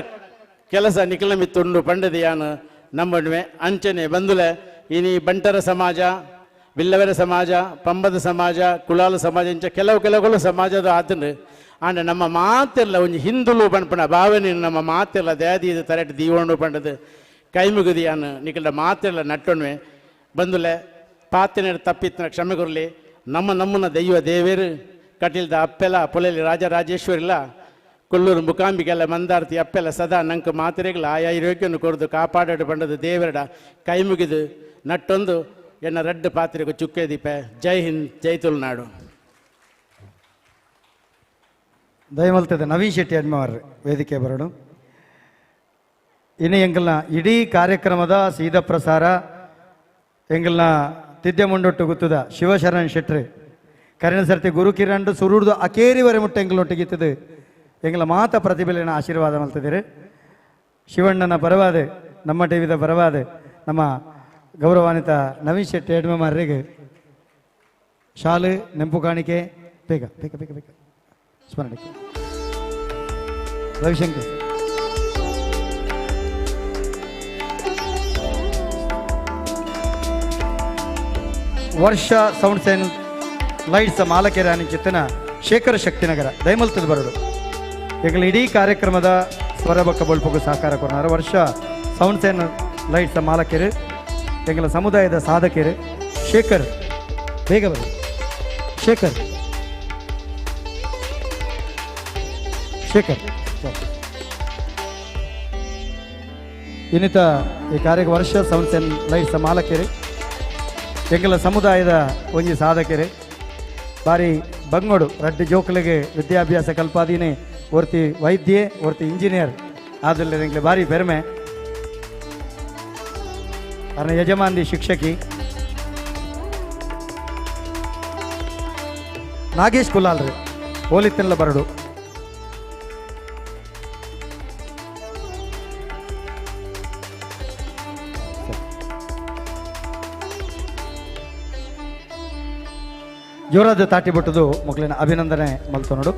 ಕೆಲಸ ನಿಖಿಲ ಮಿತ್ತುಂಡು ಪಂಡದ ಯಾನು ನಂಬುವೆ ಅಂಚನೆ ಬಂದುಲೆ ಇನಿ ಬಂಟರ ಸಮಾಜ ಬಿಲ್ಲವರ ಸಮಾಜ ಪಂಬದ ಸಮಾಜ ಕುಲಾಲ ಸಮಾಜ ಇಂಚ ಕೆಲವು ಸಮಾಜದ ಆತಂಡು ಆಂಡ ನಮ್ಮ ಮಾತೆಲ್ಲ ಒಂಜಿ ಹಿಂದುಲು ಪಂಪನ ಭಾವನೆ ನಮ್ಮ ಮಾತೆಲ್ಲ ದ್ಯಾದಿ ಇದು ತರಟ್ ದೀವೊಂಡು ಪಂಡದು ಕೈ ಮುಗಿದಿಯಾನು ನಿಖಿಲ ಮಾತೆಲ್ಲ ನಟ್ಟೊಣ್ವೆ ಬಂದುಲೆ ಪಾತಿನ ತಪ್ಪಿತ್ತಿನ ಕ್ಷಮೆ ಕೊರಲಿ ನಮ್ಮನ ದೈವ ದೇವೇರು ಕಟಿಲ್ದ ಅಪ್ಪೆಲ್ಲ ಪೊಲೆಲಿ ರಾಜರಾಜೇಶ್ವರಿಲ್ಲ ಕೊಲ್ಲೂರು ಮುಕಾಂಬಿಗೆಲ್ಲ ಮಂದಾರ್ತಿ ಅಪ್ಪೆಲ್ಲ ಸದಾ ನಂಗೆ ಮಾತಿರೆಗಳ ಆಯಾ ಇರೋಕ್ಯನ್ನು ಕೊರದು ಕಾಪಾಡಾಡು ಪಂಡದು ದೇವರಡ ಕೈ ಮುಗಿದು ನಟ್ಟೊಂದು ಎನ್ನ ರಡ್ಡು ಪಾತ್ರೆಗೂ ಚುಕ್ಕೆ ದೀಪ ಜೈ ಹಿಂದ್ ಜೈ ತುಳುನಾಡು. ದಯಮಲ್ತದೆ ನವೀನ್ ಶೆಟ್ಟಿ ಅಡ್ಮವಾರ್ ವೇದಿಕೆ ಬರಡು ಇನ್ನು ಎಂಗಲ್ನ ಇಡೀ ಕಾರ್ಯಕ್ರಮದ ಸೀದಾ ಪ್ರಸಾರ ಎಂಗಲ್ನ ತಿದ್ದೆ ಮುಂಡೊಟ್ಟು ಗುತ್ತದ ಶಿವಶರಣ್ ಶೆಟ್ರು ಕರೆನ ಸರ್ತಿ ಗುರು ಕಿರಣ್ ಸುರುಡ್ದು ಅಕೇರಿವರೆ ಮುಟ್ಟ ಎಂಗಲೊಟ್ಟಿಗಿತ್ತದು ಎಂಗಲ ಮಾತ ಪ್ರತಿಭೆಲಿನ ಆಶೀರ್ವಾದ ಮಲ್ತಿದ್ದೀರಿ ಶಿವಣ್ಣನ ಪರವಾದ ನಮ್ಮ ಟಿವಿದ ಪರವಾದ ನಮ್ಮ ಗೌರವಾನ್ವಿತ ನವೀನ್ ಶೆಟ್ಟಿ ಅಡ್ಮಮಾರ್ರಿಗೆ ಶಾಲು ನೆಂಪು ಕಾಣಿಕೆ ಬೇಗ ಬೇಗ ಬೇಗ ಬೇಗ ಸ್ಮರಣಕ್ಕೆ ರವಿಶಂಕರ್ ವರ್ಷ ಸೌಂಡ್ ಸೈನ್ ಲೈಟ್ಸ್ ಮಾಲಕೆರೆ ಚಿತ್ತನ ಶೇಖರ ಶಕ್ತಿನಗರ ದಯಮಲ್ತದ ಬರಡು ಈಗ ಇಡೀ ಕಾರ್ಯಕ್ರಮದ ಸ್ವರಬಕ್ಕ ಬೊಳ್ಪಗೂ ಸಹಕಾರ ಕೊಡ್ತಾರೆ ವರ್ಷ ಸೌಂಡ್ ಸೈನ್ ಲೈಟ್ಸ್ ಮಾಲಕೆರೆ ಎಂಗಲ ಸಮುದಾಯದ ಸಾಧಕರು ಶೇಖರ್ ಬೇಗ ಬರಡು ಶೇಖರ್ ಇನ್ನಿತ ಈ ಕಾರ್ಯಕ್ಕೆ ವರ್ಷ ಸೌಂಡ್ ಸೈನ್ ಲೈಟ್ಸ್ ಮಾಲಕೆರೆ ಎಂಗಲ ಸಮುದಾಯದ ಒಂಜಿ ಸಾಧಕರು ಬಾರಿ ಬಂಗೋಡು ರಡ್ಡು ಜೋಕಲಿಗೆ ವಿದ್ಯಾಭ್ಯಾಸ ಕಲ್ಪಾದೀನಿ ಒರ್ತಿ ವೈದ್ಯೆ ಒರ್ತಿ ಇಂಜಿನಿಯರ್ ಆದಲ್ಲಿ ಎಂಗ್ಲೆ ಬಾರಿ ಬೆರ್ಮೆ ಅರ್ನ ಯಜಮಾನ್ದಿ ಶಿಕ್ಷಕಿ ನಾಗೇಶ್ ಕುಲಾಲ್ರಿ ಹೋಲಿತ್ತೆಲ್ಲ ಬರಡು ಜೋರಾದ ತಾಟಿ ಬಿಟ್ಟದು ಮಕ್ಕಳಿನ ಅಭಿನಂದನೆ ಮಲ್ತು ನೋಡು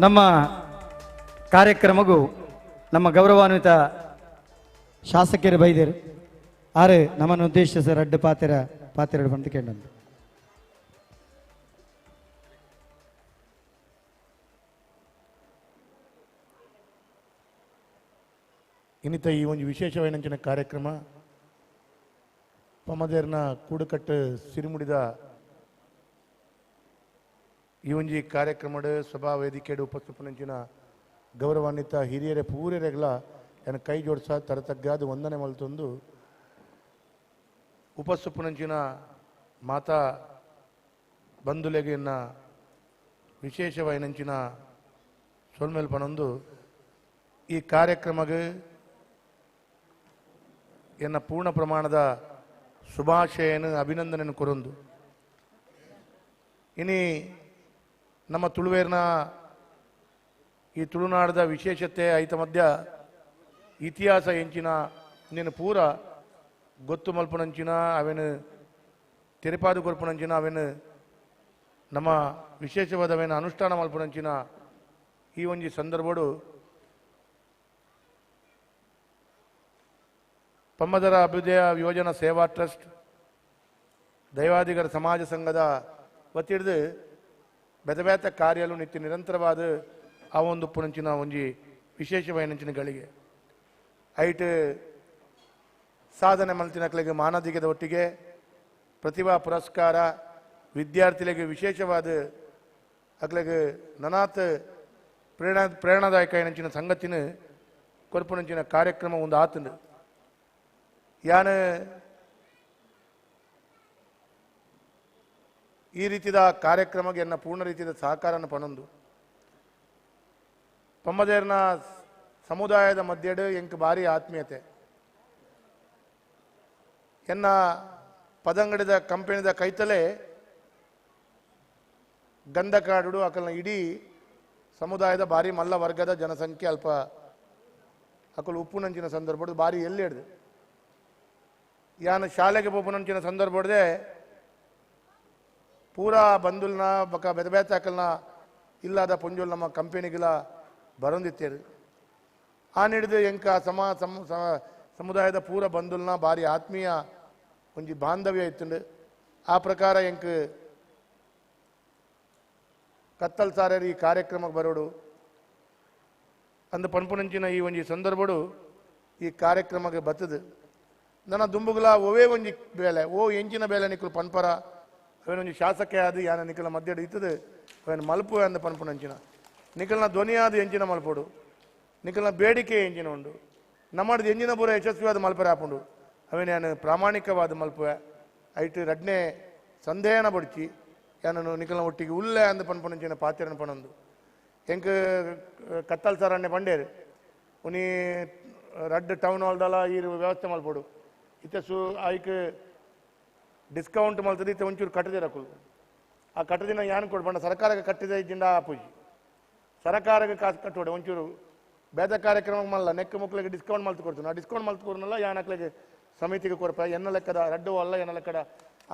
ನಮ್ಮ ಕಾರ್ಯಕ್ರಮಗೂ ನಮ್ಮ ಗೌರವಾನ್ವಿತ ಶಾಸಕರು ಬೈದೇರು ಆರು ನಮ್ಮನ್ನು ಉದ್ದೇಶಿಸ ರಡ್ಡು ಪಾತ್ರೆ ಬಂದು ಕೇಳಂದು ಇನ್ನಿತ ಈ ಒಂದು ವಿಶೇಷವಾದ ಕಾರ್ಯಕ್ರಮ ಪಮದೇರ್ನ ಕೂಡುಕಟ್ಟು ಸಿರಿಮುಡಿದ ಈ ಒಂಜಿ ಕಾರ್ಯಕ್ರಮದ ಸಭಾ ವೇದಿಕೆಡು ಉಪಸ್ಥಿತಪಂಚಿನ ಗೌರವಾನ್ವಿತ ಹಿರಿಯರೇ ಪೂರ್ಯರೆಗಳ ಏನು ಕೈ ಜೋಡಿಸ ತರತಗ್ಗಾದ ವಂದನೆ ಮಲ್ತೊಂದು ಉಪಸ್ಥಿತಪಂಚಿನ ಮಾತಾ ಬಂಧುಲೆಗೆ ವಿಶೇಷವಾಯಿನಂಚಿನ ಸೊಲ್ಮೇಲ್ಪನೊಂದು ಈ ಕಾರ್ಯಕ್ರಮಕ್ಕೆ ಎನ್ನ ಪೂರ್ಣ ಪ್ರಮಾಣದ ಶುಭಾಶಯನ ಅಭಿನಂದನೆ ಕೊರೊಂದು ಇನಿ ನಮ್ಮ ತುಳುವೇರ್ನ ಈ ತುಳುನಾಡದ ವಿಶೇಷತೆ ಐತ ಮಧ್ಯ ಇತಿಹಾಸ ಎಂಚಿನ ನೀನು ಪೂರ ಗೊತ್ತು ಮಲ್ಪನಂಚಿನ ಅವೇನು ತೆರೆಪಾದು ಕೊರ್ಪನಂಚಿನ ಅವೇನು ನಮ್ಮ ವಿಶೇಷವಾದವೇನು ಅನುಷ್ಠಾನ ಮಲ್ಪನಂಚಿನ ಈ ಒಂಜಿ ಸಂದರ್ಭಡು ಪಮ್ಮದರ ಅಭ್ಯುದಯ ಯೋಜನಾ ಸೇವಾ ಟ್ರಸ್ಟ್ ದೈವಾದಿಗರ ಸಮಾಜ ಸಂಘದ ಒತ್ತಿಡ್ದು ಬೆದಬೇತ ಕಾರ್ಯಲು ನಿತ್ಯ ನಿರಂತರವಾದ ಆ ಒಂದು ಪುನಂಚಿನ ಒಂಜಿ ವಿಶೇಷವಾಯಿನಂಚಿನ ಗಳಿಗೆ ಐಟ್ ಸಾಧನೆ ಮಲ್ತಿನಕ್ಲೆಗೆ ಮಾನದಿಗದ ಒಟ್ಟಿಗೆ ಪ್ರತಿಭಾ ಪುರಸ್ಕಾರ ವಿದ್ಯಾರ್ಥಿಗಳಿಗೆ ವಿಶೇಷವಾದ ಅಕ್ಲೆಗೆ ನನಾತ್ ಪ್ರೇರಣಾದಾಯಕ ಏನಂಚಿನ ಸಂಗತಿನ ಕೊರ್ಪುನಂಚಿನ ಕಾರ್ಯಕ್ರಮ ಒಂದು ಆತನು ಯಾನ ಈ ರೀತಿಯ ಕಾರ್ಯಕ್ರಮಕ್ಕೆ ಎನ್ನ ಪೂರ್ಣ ರೀತಿಯ ಸಹಕಾರನ ಪಣೊಂದು ಪಮ್ಮದೇರ್ನ ಸಮುದಾಯದ ಮಧ್ಯೆ ಎಂಕ್ ಭಾರಿ ಆತ್ಮೀಯತೆ ಎನ್ನ ಪದಂಗಡಿದ ಕಂಪನಿದ ಕೈತಲೆ ಗಂಧಕಾಡು ಅಕಲ್ನ ಇಡೀ ಸಮುದಾಯದ ಭಾರಿ ಮಲ್ಲ ವರ್ಗದ ಜನಸಂಖ್ಯೆ ಅಲ್ಪ ಅಕಲ್ ಉಪ್ಪುನಂಚಿನ ಸಂದರ್ಭ ಭಾರಿ ಎಲ್ಲಿ ಹಿಡ್ದು ಯಾನ ಶಾಲೆಗೆ ಪೋಪುನಂಚಿನ ಸಂದರ್ಭಡ್ದೆ ಪೂರಾ ಬಂದುಲ್ನ ಬಕ ಬೆದಬೇತ ಅಕಲ್ನ ಇಲ್ಲದ ಪುಂಜುಲ್ ನಮ್ಮ ಕಂಪನಿಗಳ ಬರೊಂದಿತ್ತೇರು ಆ ಹಿಡಿದು ಎಂಕ ಸಮುದಾಯದ ಪೂರ ಬಂದುಲ್ನ ಭಾರಿ ಆತ್ಮೀಯ ಒಂಜಿ ಬಾಂಧವ್ಯ ಇತ್ತು ಆ ಪ್ರಕಾರ ಎಂಕ್ ಕತ್ತಲ್ ಸಾರೇರು ಈ ಕಾರ್ಯಕ್ರಮಕ್ಕೆ ಬರೋಡು ಅಂದು ಪನ್ಪುನಂಚಿನ ಈ ಒಂಜಿ ಸಂದರ್ಭಡು ಈ ಕಾರ್ಯಕ್ರಮಕ್ಕೆ ಬತ್ತದು ನನ್ನ ದುಂಬುಗಳ ಒವೇ ಒಂಜಿ ಬೇಲೆ ಓ ಎಂಚಿನ ಬೇಲೆ ನಿಕ್ಕಲು ಪನ್ಪರ ಅವನೊಂಜಿ ಶಾಸಕ ಆದ ಯಾನ ನಿಖಲ ಮಧ್ಯೆ ಇತ್ತದು ಅವನು ಮಲ್ಪು ಅಂದ ಪನ್ಪುನಂಚಿನ ನಿಖಲ್ನ ಧ್ವನಿ ಆದ ಎಂಚಿನ ಮಲ್ಪೋಡು ನಿಖಲ್ನ ಬೇಡಿಕೆ ಎಂಚಿನ ಉಂಡು ನಮ್ಮದು ಎಂಜಿನ ಪೂರ ಯಶಸ್ವಿಯಾದ ಮಲ್ಪರೆ ಹಾಪುಂಡು ಅವನು ನಾನು ಪ್ರಾಮಾಣಿಕವಾದ ಮಲ್ಪುವೆ ಐಟ್ ರಡ್ನೆ ಸಂದೇಹನ ಬಡ್ಚಿ ಯಾನನು ನಿಖಲ್ನ ಒಟ್ಟಿಗೆ ಉಲ್ಲೆ ಅಂದ ಪನ್ಪುನಂಚಿನ ಪಾತ್ರನ ಪಣಂದು ಎಂಕ್ ಕತ್ತಲ್ ಸರಣ್ಣೆ ಬಂಡೇರು ಉನಿ ರಡ್ ಟೌನ್ ಹಾಲ್ದಲ್ಲ ಈ ವ್ಯವಸ್ಥೆ ಮಲ್ಪೋಡು ಇತ್ತೆ ಆಯ್ಕೆ ಡಿಸ್ಕೌಂಟ್ ಮಲ್ತದೆ ಇತ್ತೆ ಒಂಚೂರು ಕಟ್ಟದಿರಕುಲ್ ಆ ಕಟ್ಟದಿನ ಯಾನ್ ಕೊಡ್ಬಂಡ ಸರ್ಕಾರಕ್ಕೆ ಕಟ್ಟಿದ ಇದ್ದಿಂದ ಆಪೂಜಿ ಸರ್ಕಾರಕ್ಕೆ ಕಾಸು ಕಟ್ಟೋಡೆ ಒಂಚೂರು ಬೇದ ಕಾರ್ಯಕ್ರಮ ಮಲ್ಲ ನೆಕ್ಕ ಮಕ್ಕಳಿಗೆ ಡಿಸ್ಕೌಂಟ್ ಮಲ್ತು ಕೊಡ್ತೀನಿ ಆ ಡಿಸ್ಕೌಂಟ್ ಮಲ್ತು ಕೊಡ್ನಲ್ಲ ಯಾನಕ್ಳಿಗೆ ಸಮಿತಿಗೆ ಕೊಡ್ಪ ಎನ್ನ ಲೆಕ್ಕದ ರಡ್ಡು ಅಲ್ಲ ಎನ್ನ ಲೆಕ್ಕದ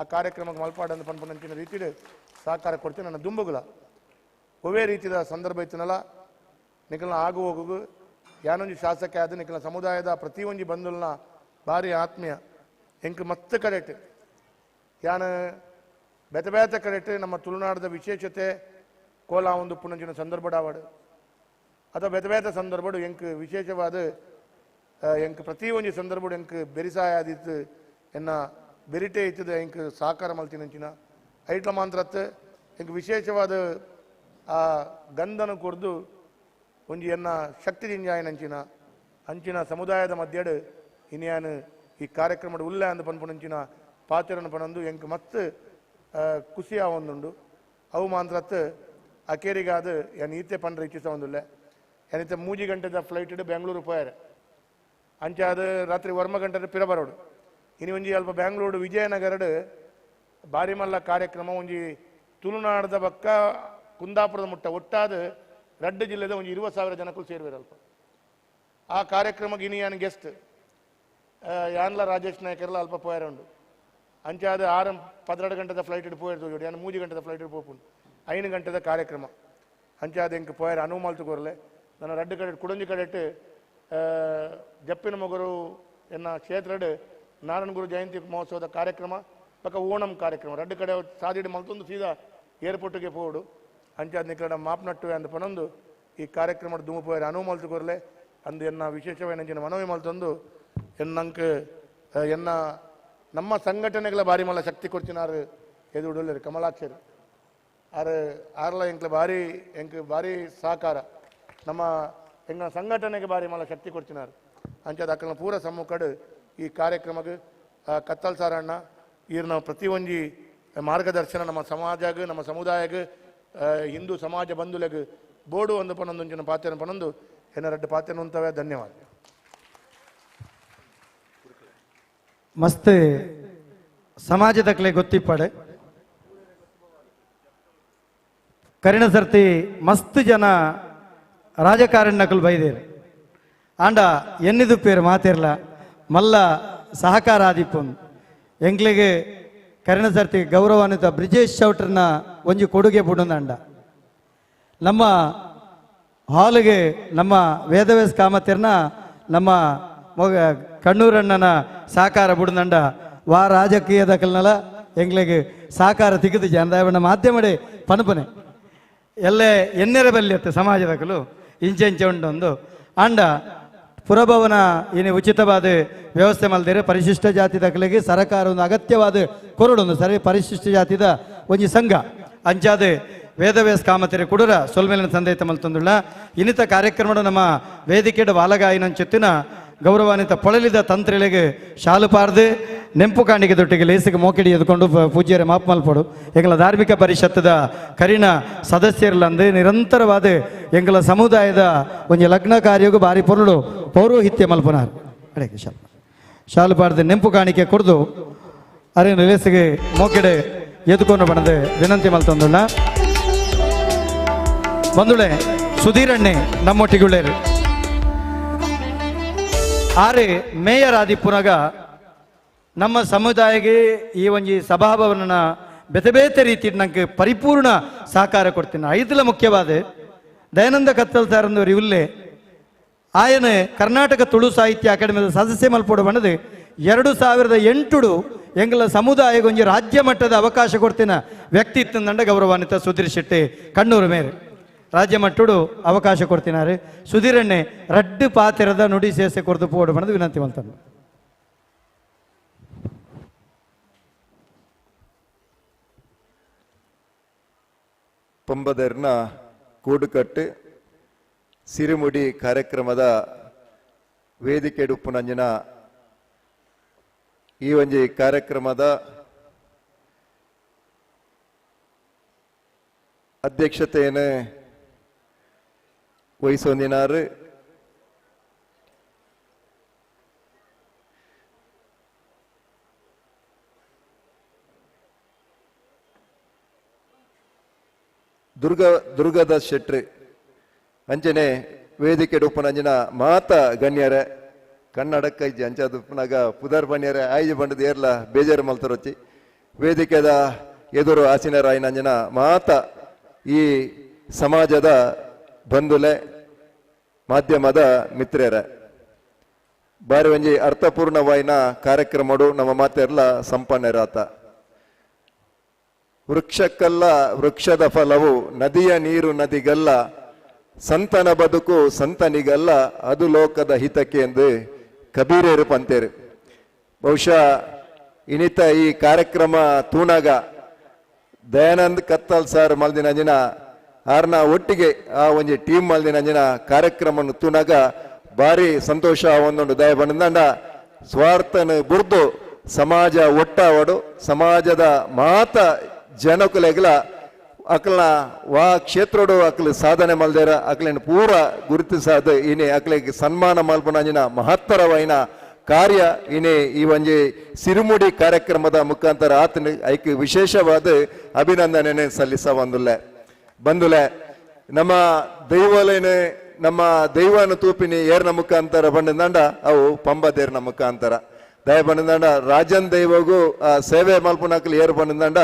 ಆ ಕಾರ್ಯಕ್ರಮಕ್ಕೆ ಮಲ್ಪಾಡಂದು ಪನ್ಪನಂಚಿನ ರೀತಿಯಲ್ಲಿ ಸಹಕಾರ ಕೊಡ್ತೀನಿ ನನ್ನ ದುಂಬುಗಳ ಒವೇ ರೀತಿಯ ಸಂದರ್ಭ ಇತ್ತನಲ್ಲ ನಿಖಲ್ನ ಆಗು ಹೋಗು ಯಾನೊಂಜಿ ಶಾಸಕ ಆದ ನಿಖಲ್ನ ಸಮುದಾಯದ ಪ್ರತಿಯೊಂಜಿ ಬಂಧುಲ್ನ ಭಾರಿ ಆತ್ಮೀಯ ಎಂಕ್ ಮತ್ತೆ ಕಡೆಟ್ ಯಾನ ಬೇತ ಕಡೆಟ್ ನಮ್ಮ ತುಳುನಾಡದ ವಿಶೇಷತೆ ಕೋಲಾ ಒಂದು ಪುನಂಚಿನ ಸಂದರ್ಭಡಾವಾಡು ಅಥವಾ ಬೇತ ಸಂದರ್ಭಡು ಎಂಕ್ ವಿಶೇಷವಾದ ಎಂಕ್ ಪ್ರತಿಯೊಂಜಿ ಸಂದರ್ಭಡು ಎಂಕ್ ಬೆರಿಸಾಯ ಆದಿತ್ತು ಎನ್ನ ಬೆರಿಟೆ ಇತ್ತದ ಎಂಕ್ ಸಹಕಾರ ಮಲ್ತಿನಂಚಿನ ಐಟ್ಲ ಮಾತ್ರತ್ ಎಂಕ್ ವಿಶೇಷವಾದ ಆ ಗಂಧನ ಕೊರ್ದು ಒಂಜಿ ಎನ್ನ ಶಕ್ತಿ ದಿಂಜಾಯನಂಚಿನ ಅಂಚಿನ ಸಮುದಾಯದ ಮಧ್ಯೆ ಇನ್ಯಾನು ಈ ಕಾರ್ಯಕ್ರಮದ ಉಲ್ಲೆ ಅಂದ ಪನ್ಪುನಂಚಿನ ಪಾತ್ರನ ಪಣಂದು ಎಂಕ್ ಮತ್ತೆ ಖುಷಿಯ ಒಂದುಂಡು ಅವು ಮಾತ್ರತ್ ಅಕೇರಿಗಾದ ಏನು ಈತೆ ಪಂಡ್ರೆ ಇಚ್ಛಿಸ ಒಂದುಲ್ಲೆ ಏನಿತ್ತೆ 3 ಗಂಟೆದ ಫ್ಲೈಟ್ ಇಡು ಬೆಂಗಳೂರು ಪೋಯಾರೆ ಅಂಚೆ ಅದು ರಾತ್ರಿ ವರ್ಮ ಗಂಟೆ ಪಿರ ಬರೋಡು ಇನ್ನು ಒಂಜಿ ಅಲ್ಪ ಬೆಂಗಳೂರು ವಿಜಯನಗರಡು ಬಾರಿ ಮಲ್ಲ ಕಾರ್ಯಕ್ರಮ ಒಂಜಿ ತುಳುನಾಡದ ಬಕ್ಕ ಕುಂದಾಪುರದ ಮುಟ್ಟ ಒಟ್ಟಾದ ರಡ್ಡು ಜಿಲ್ಲೆದ ಒಂಜಿ 20,000 ಜನಕ್ಕೂ ಸೇರ್ವೇರಲ್ಪ ಆ ಕಾರ್ಯಕ್ರಮಕ್ಕೆ ಇನ್ನು ಯಾನು ಗೆಸ್ಟ್ ಯಾನ್ಲ ರಾಜೇಶ್ ನಾಯಕರೆಲ್ಲ ಅಲ್ಪ ಪೋಯಾರ ಉಂಡು ಅಂಚೆ ಅದು 12 ಗಂಟೆದ ಫ್ಲೈಟ್ ಇಡು ಪೋಯಿರ್ತು ಜೋಡಿ ಯಾನು 3 ಗಂಟೆದ ಫ್ಲೈಟ್ ಇಡು ಪೋಪುಂಡು 5 ಗಂಟೆದ ಕಾರ್ಯಕ್ರಮ ಅಂಚೆ ಅದು ಎಂಕ್ ಪೋಯಾರ ಅನುವು ಮಲ್ತು ಕೊರಲೆ ನನ್ನ ರಡ್ಡು ಕಡೆ ಕುಡಂಜಿ ಕಡೆಟ್ಟು ಜಪ್ಪಿನ ಮೊಗರು ಎನ್ನ ಕ್ಷೇತ್ರಡು ನಾರಾಯಣಗುರು ಜಯಂತಿ ಮಹೋತ್ಸವದ ಕಾರ್ಯಕ್ರಮ ಪಕ್ಕ ಓಣಂ ಕಾರ್ಯಕ್ರಮ ರಡ್ಡು ಕಡೆ ಸಾದಿಡು ಮಲ್ತೊಂದು ಸೀದಾ ಏರ್ಪೋರ್ಟ್ಗೆ ಪೋಡು ಅಂಚೆ ಅದು ನಿಕಡ ಮಾಪ್ನಟ್ಟು ಅಂದ ಪನೊಂದು ಈ ಕಾರ್ಯಕ್ರಮದ ದುಮು ಪೋಯಾರ ಅನುವು ಮಲ್ತು ಕೊರಲೆ ಅಂದು ಎನ್ನ ವಿಶೇಷವಾದ ಮನವಿ ಮಲ್ತೊಂದು ಎನ್ನಂಕ್ ಎನ್ನ ನಮ್ಮ ಸಂಘಟನೆಗಳ ಬಾರಿ ಮಲ್ಲ ಶಕ್ತಿ ಕೊಡ್ತಿನಾರು ಎದುರುಡಲ್ಲರು ಕಮಲಾಕ್ಷರು ಆರ್ಲ ಎಂಕ್ಲ ಭಾರಿ ಎಂಕ್ ಭಾರಿ ಸಹಕಾರ ನಮ್ಮ ಎಂಗ ಸಂಘಟನೆಗೆ ಬಾರಿ ಮಲ್ಲ ಶಕ್ತಿ ಕೊಡ್ತಿನಾರು ಅಂಚದ ಅಕ್ಕನ ಪೂರ ಸಮ್ಮುಖಡು ಈ ಕಾರ್ಯಕ್ರಮಕ್ಕೆ ಕತ್ತಲ್ ಸಾರಣ್ಣ ಈರ್ನ ಪ್ರತಿಯೊಂಜಿ ಮಾರ್ಗದರ್ಶನ ನಮ್ಮ ಸಮಾಜಗೆ ನಮ್ಮ ಸಮುದಾಯಕ್ಕೆ ಹಿಂದೂ ಸಮಾಜ ಬಂಧುಲೆಗೆ ಬೋರ್ಡು ಒಂದು ಪನೊಂದೊಂಜಿನ ಪಾತ್ರನ ಪನೊಂದು ಎನ್ನ ರಡ್ಡು ಪಾತ್ರನ ಉಂತವೆ ಧನ್ಯವಾದ ಮಸ್ತ್ ಸಮಾಜದಕ್ಲೆ ಗೊತ್ತಿಪ್ಪಡೆ ಕರಿಣ ಸರ್ತಿ ಮಸ್ತ್ ಜನ ರಾಜಕಾರಣ್ಯಕಲ್ ಬೈದೇರು ಆಂಡ ಎನ್ನಿದು ಪೇರು ಮಾತಿರ್ಲ ಮಲ್ಲ ಸಹಕಾರ ಆದಿಪ್ಪುಂಡು ಎಂಕ್ಲೆಗೆ ಕರೆನ ಸರ್ತಿ ಗೌರವಾನ್ವಿತ ಬ್ರಿಜೇಶ್ ಚೌಟ್ರನ ಒಂಜಿ ಕೊಡುಗೆ ಬುಡುಂದಂಡ ನಮ್ಮ ಹಾಲಿಗೆ ನಮ್ಮ ವೇದವ್ಯಾಸ ಕಾಮತಿರ್ನ ನಮ್ಮ ಕಣ್ಣೂರಣ್ಣನ ಸಹಕಾರ ಬುಡುಂದಂಡ ವಾ ರಾಜಕೀಯದ ಕಲ್ನಲ ಎಂಗ್ಲೆಗೆ ಸಹಕಾರ ತಿಗಿದು ಜನದಾವಣ್ಣ ಮಾಧ್ಯಮಡೆ ಪನಪನೆ ಎಲ್ಲೇ ಎನ್ನೆರ ಬಲ್ಯತ್ತೆ ಸಮಾಜದಕಲು ಇಂಚೆ ಇಂಚೆ ಉಂಟೊಂದು ಆಂಡ ಪುರಭವನ ಇನ್ನು ಉಚಿತವಾದ ವ್ಯವಸ್ಥೆ ಮಲ್ದಿರೆ ಪರಿಶಿಷ್ಟ ಜಾತಿ ದಕ್ಕಲಿಗೆ ಸರ್ಕಾರ ಒಂದು ಅಗತ್ಯವಾದ ಕೊರಡೊಂದು ಸರಿ ಪರಿಶಿಷ್ಟ ಜಾತಿದ ಒಂಜಿ ಸಂಘ ಅಂಚಾದ ವೇದವ್ಯಾಸ ಕಾಮತಿರೆ ಕುಡುರ ಸೊಲ್ಮೇಲಿನ ಸಂದೇತ ಮಲ್ತೊಂದುಳ್ಳ ಇನ್ನಿತ ಕಾರ್ಯಕ್ರಮದ ನಮ್ಮ ವೇದಿಕೆಯ ವಾಲಗಾಯಿನ ಚೆತ್ತಿನ ಗೌರವಾನ್ವಿತ ಪೊಳಲಿದ ತಂತ್ರಿಲೆಗೆ ಶಾಲು ಪಾರ್ದು ನೆಂಪು ಕಾಣಿಕೆ ದೊಟ್ಟಿಗೆ ಲೇಸಿಗೆ ಮೋಕೆಡಿ ಎದ್ಕೊಂಡು ಪೂಜ್ಯರೆ ಮಾಪ್ ಮಲ್ಪಡು ಎಂಗಳ ಧಾರ್ಮಿಕ ಪರಿಷತ್ತದ ಕರಿನ ಸದಸ್ಯರ್ಲಂದು ನಿರಂತರವಾದ ಎಂಗಳ ಸಮುದಾಯದ ಒಂದು ಲಗ್ನ ಕಾರ್ಯಗೂ ಭಾರಿ ಪೊರಳು ಪೌರೋಹಿತ್ಯ ಮಲ್ಪನಾರ್ ಅಡೆಗೆ ಶಾಲು ಪಾರ್ದು ನೆಂಪು ಕಾಣಿಕೆ ಕೊಡ್ದು ಅರೇನು ಲೇಸಿಗೆ ಮೋಕೆಡೆ ಎದ್ಕೊಂಡು ಬಣದ ವಿನಂತಿ ಮಲ್ತೊಂದುಳ್ಳ ಬಂದುಳೆ ಸುಧೀರಣ್ಣೆ ನಮ್ಮೊಟ್ಟಿಗುಳ್ಳೇರು ಆರೆ ಮೇಯರ್ ಆದಿಪ್ಪುನಗ ನಮ್ಮ ಸಮುದಾಯಕ್ಕೆ ಈ ಒಂಜಿ ಸಭಾಭವನ ಬೇತೆ ಬೇತೆ ರೀತಿ ನಂಗೆ ಪರಿಪೂರ್ಣ ಸಹಕಾರ ಕೊಡ್ತೀನಿ ಐದಲ ಮುಖ್ಯವಾದ ದಯಾನಂದ ಕತ್ತಲ್ ಸಾರಂದವರು ಇಲ್ಲೇ ಆಯನ ಕರ್ನಾಟಕ ತುಳು ಸಾಹಿತ್ಯ ಅಕಾಡೆಮಿದ ಸದಸ್ಯ ಮಲ್ಪೋಡು ಬಣ್ಣದು 2008 ಎಂಗಳ ಸಮುದಾಯಕ್ಕೆ ಒಂಜಿ ರಾಜ್ಯ ಮಟ್ಟದ ಅವಕಾಶ ಕೊಡ್ತಿನ ವ್ಯಕ್ತಿತ್ವ ನಂಡ ಗೌರವಾನ್ವಿತ ಸುಧೀರ್ ಶೆಟ್ಟಿ ಕಣ್ಣೂರು ಮೇರೆ ರಾಜ್ಯ ಮಟ್ಟಡು ಅವಕಾಶ ಕೊಡ್ತಿನಾರೆ ಸುಧೀರಣ್ಣೆ ರಡ್ಡು ಪಾತಿರದ ನುಡಿ ಸೇಸೆ ಕೊಡ್ದು ಪೋಡು ಬಣ್ಣದು ವಿನಂತಿ ಮಲ್ತಾನೆ ಪಂಬದರ್ನ ಕೂಡುಕಟ್ಟು ಸಿರಿಮುಡಿ ಕಾರ್ಯಕ್ರಮದ ವೇದಿಕೆ ಉಪ್ಪುನಂಜನ ಈ ಒಂಜಿ ಕಾರ್ಯಕ್ರಮದ ಅಧ್ಯಕ್ಷತೆಯನ್ನು ವಹಿಸೊಂದಿನಾರು ದುರ್ಗಾದಾಸ್ ಶೆಟ್ಟಿ ಅಂಚನೆ ವೇದಿಕೆ ಉಪ್ಪನಂಜನ ಮಾತ ಗಣ್ಯರ ಕನ್ನಡಕ್ಕ ಇಜ್ಜಿ ಅಂಚಾದ ಉಪ್ಪನಾಗ ಪುದರ್ ಬಣ್ಯರ ಆಯ್ಜಿ ಬಂಡದ ಏರ್ಲ ಬೇಜಾರು ಮಲ್ತರೊಚ್ಚಿ ವೇದಿಕೆದ ಎದುರು ಆಸಿನರಾಯಿನಂಜನ ಮಾತ ಈ ಸಮಾಜದ ಬಂಧುಲೆ ಮಾಧ್ಯಮದ ಮಿತ್ರರ ಬಾರಿ ಒಂಜಿ ಅರ್ಥಪೂರ್ಣವಾಯಿನ ಕಾರ್ಯಕ್ರಮಡು ನಮ್ಮ ಮಾತೆರ್ಲ ಸಂಪನ್ನರಾತ ವೃಕ್ಷಕ್ಕಲ್ಲ ವೃಕ್ಷದ ಫಲವು ನದಿಯ ನೀರು ನದಿಗಲ್ಲ ಸಂತನ ಬದುಕು ಸಂತನಿಗಲ್ಲ ಅದು ಲೋಕದ ಹಿತಕ್ಕೆ ಎಂದು ಕಬೀರೇರು ಪಂತೇರು ಬಹುಶಃ ಇನಿತ ಈ ಕಾರ್ಯಕ್ರಮ ತೂಣಾಗ ದಯಾನಂದ್ ಕತ್ತಲ್ ಸರ್ ಮಲ್ದಿನಂಜಿನ ಆರ್ನ ಒಟ್ಟಿಗೆ ಆ ಒಂಜಿ ಟೀಮ್ ಮಲ್ದಿನಂಜಿನ ಕಾರ್ಯಕ್ರಮ ತೂಣಾಗ ಭಾರಿ ಸಂತೋಷ ಒಂದೊಂದು ದಯ ಬಂದಂಡ ಸ್ವಾರ್ಥನ ಬುರ್ದು ಸಮಾಜ ಒಟ್ಟಾವಡು ಸಮಾಜದ ಮಾತ ಜನಕುಲೆಗಳ ಅಕ್ಲನ ವಾ ಕ್ಷೇತ್ರಡು ಅಕ್ಲು ಸಾಧನೆ ಮಲ್ದೇರ ಅಕ್ಲಿನ ಪೂರ ಗುರುತಿಸಾದ ಇನಿ ಅಕ್ಲಿಗೆ ಸನ್ಮಾನ ಮಲ್ಪನಂಜಿನ ಮಹತ್ತರವಾಯಿನ ಕಾರ್ಯ ಇನಿ ಈ ಒಂಜಿ ಸಿರುಮುಡಿ ಕಾರ್ಯಕ್ರಮದ ಮುಖಾಂತರ ಆತನ ಐಕ್ ವಿಶೇಷವಾದ ಅಭಿನಂದನೆ ಸಲ್ಲಿಸ ಬಂದುಲೆ ನಮ್ಮ ದೈವಲೇನೆ ನಮ್ಮ ದೈವನ ತೂಪಿನಿ ಏರ್ನ ಮುಖಾಂತರ ಬಂದಂಡ ಅವು ಪಂಬದೇರ್ನ ಮುಖಾಂತರ ದಯ ಬಂದಂಡ ರಾಜನ್ ದೈವಗೂ ಸೇವೆ ಮಲ್ಪನಕ್ಲಿ ಏರ್ ಬಂದಂಡ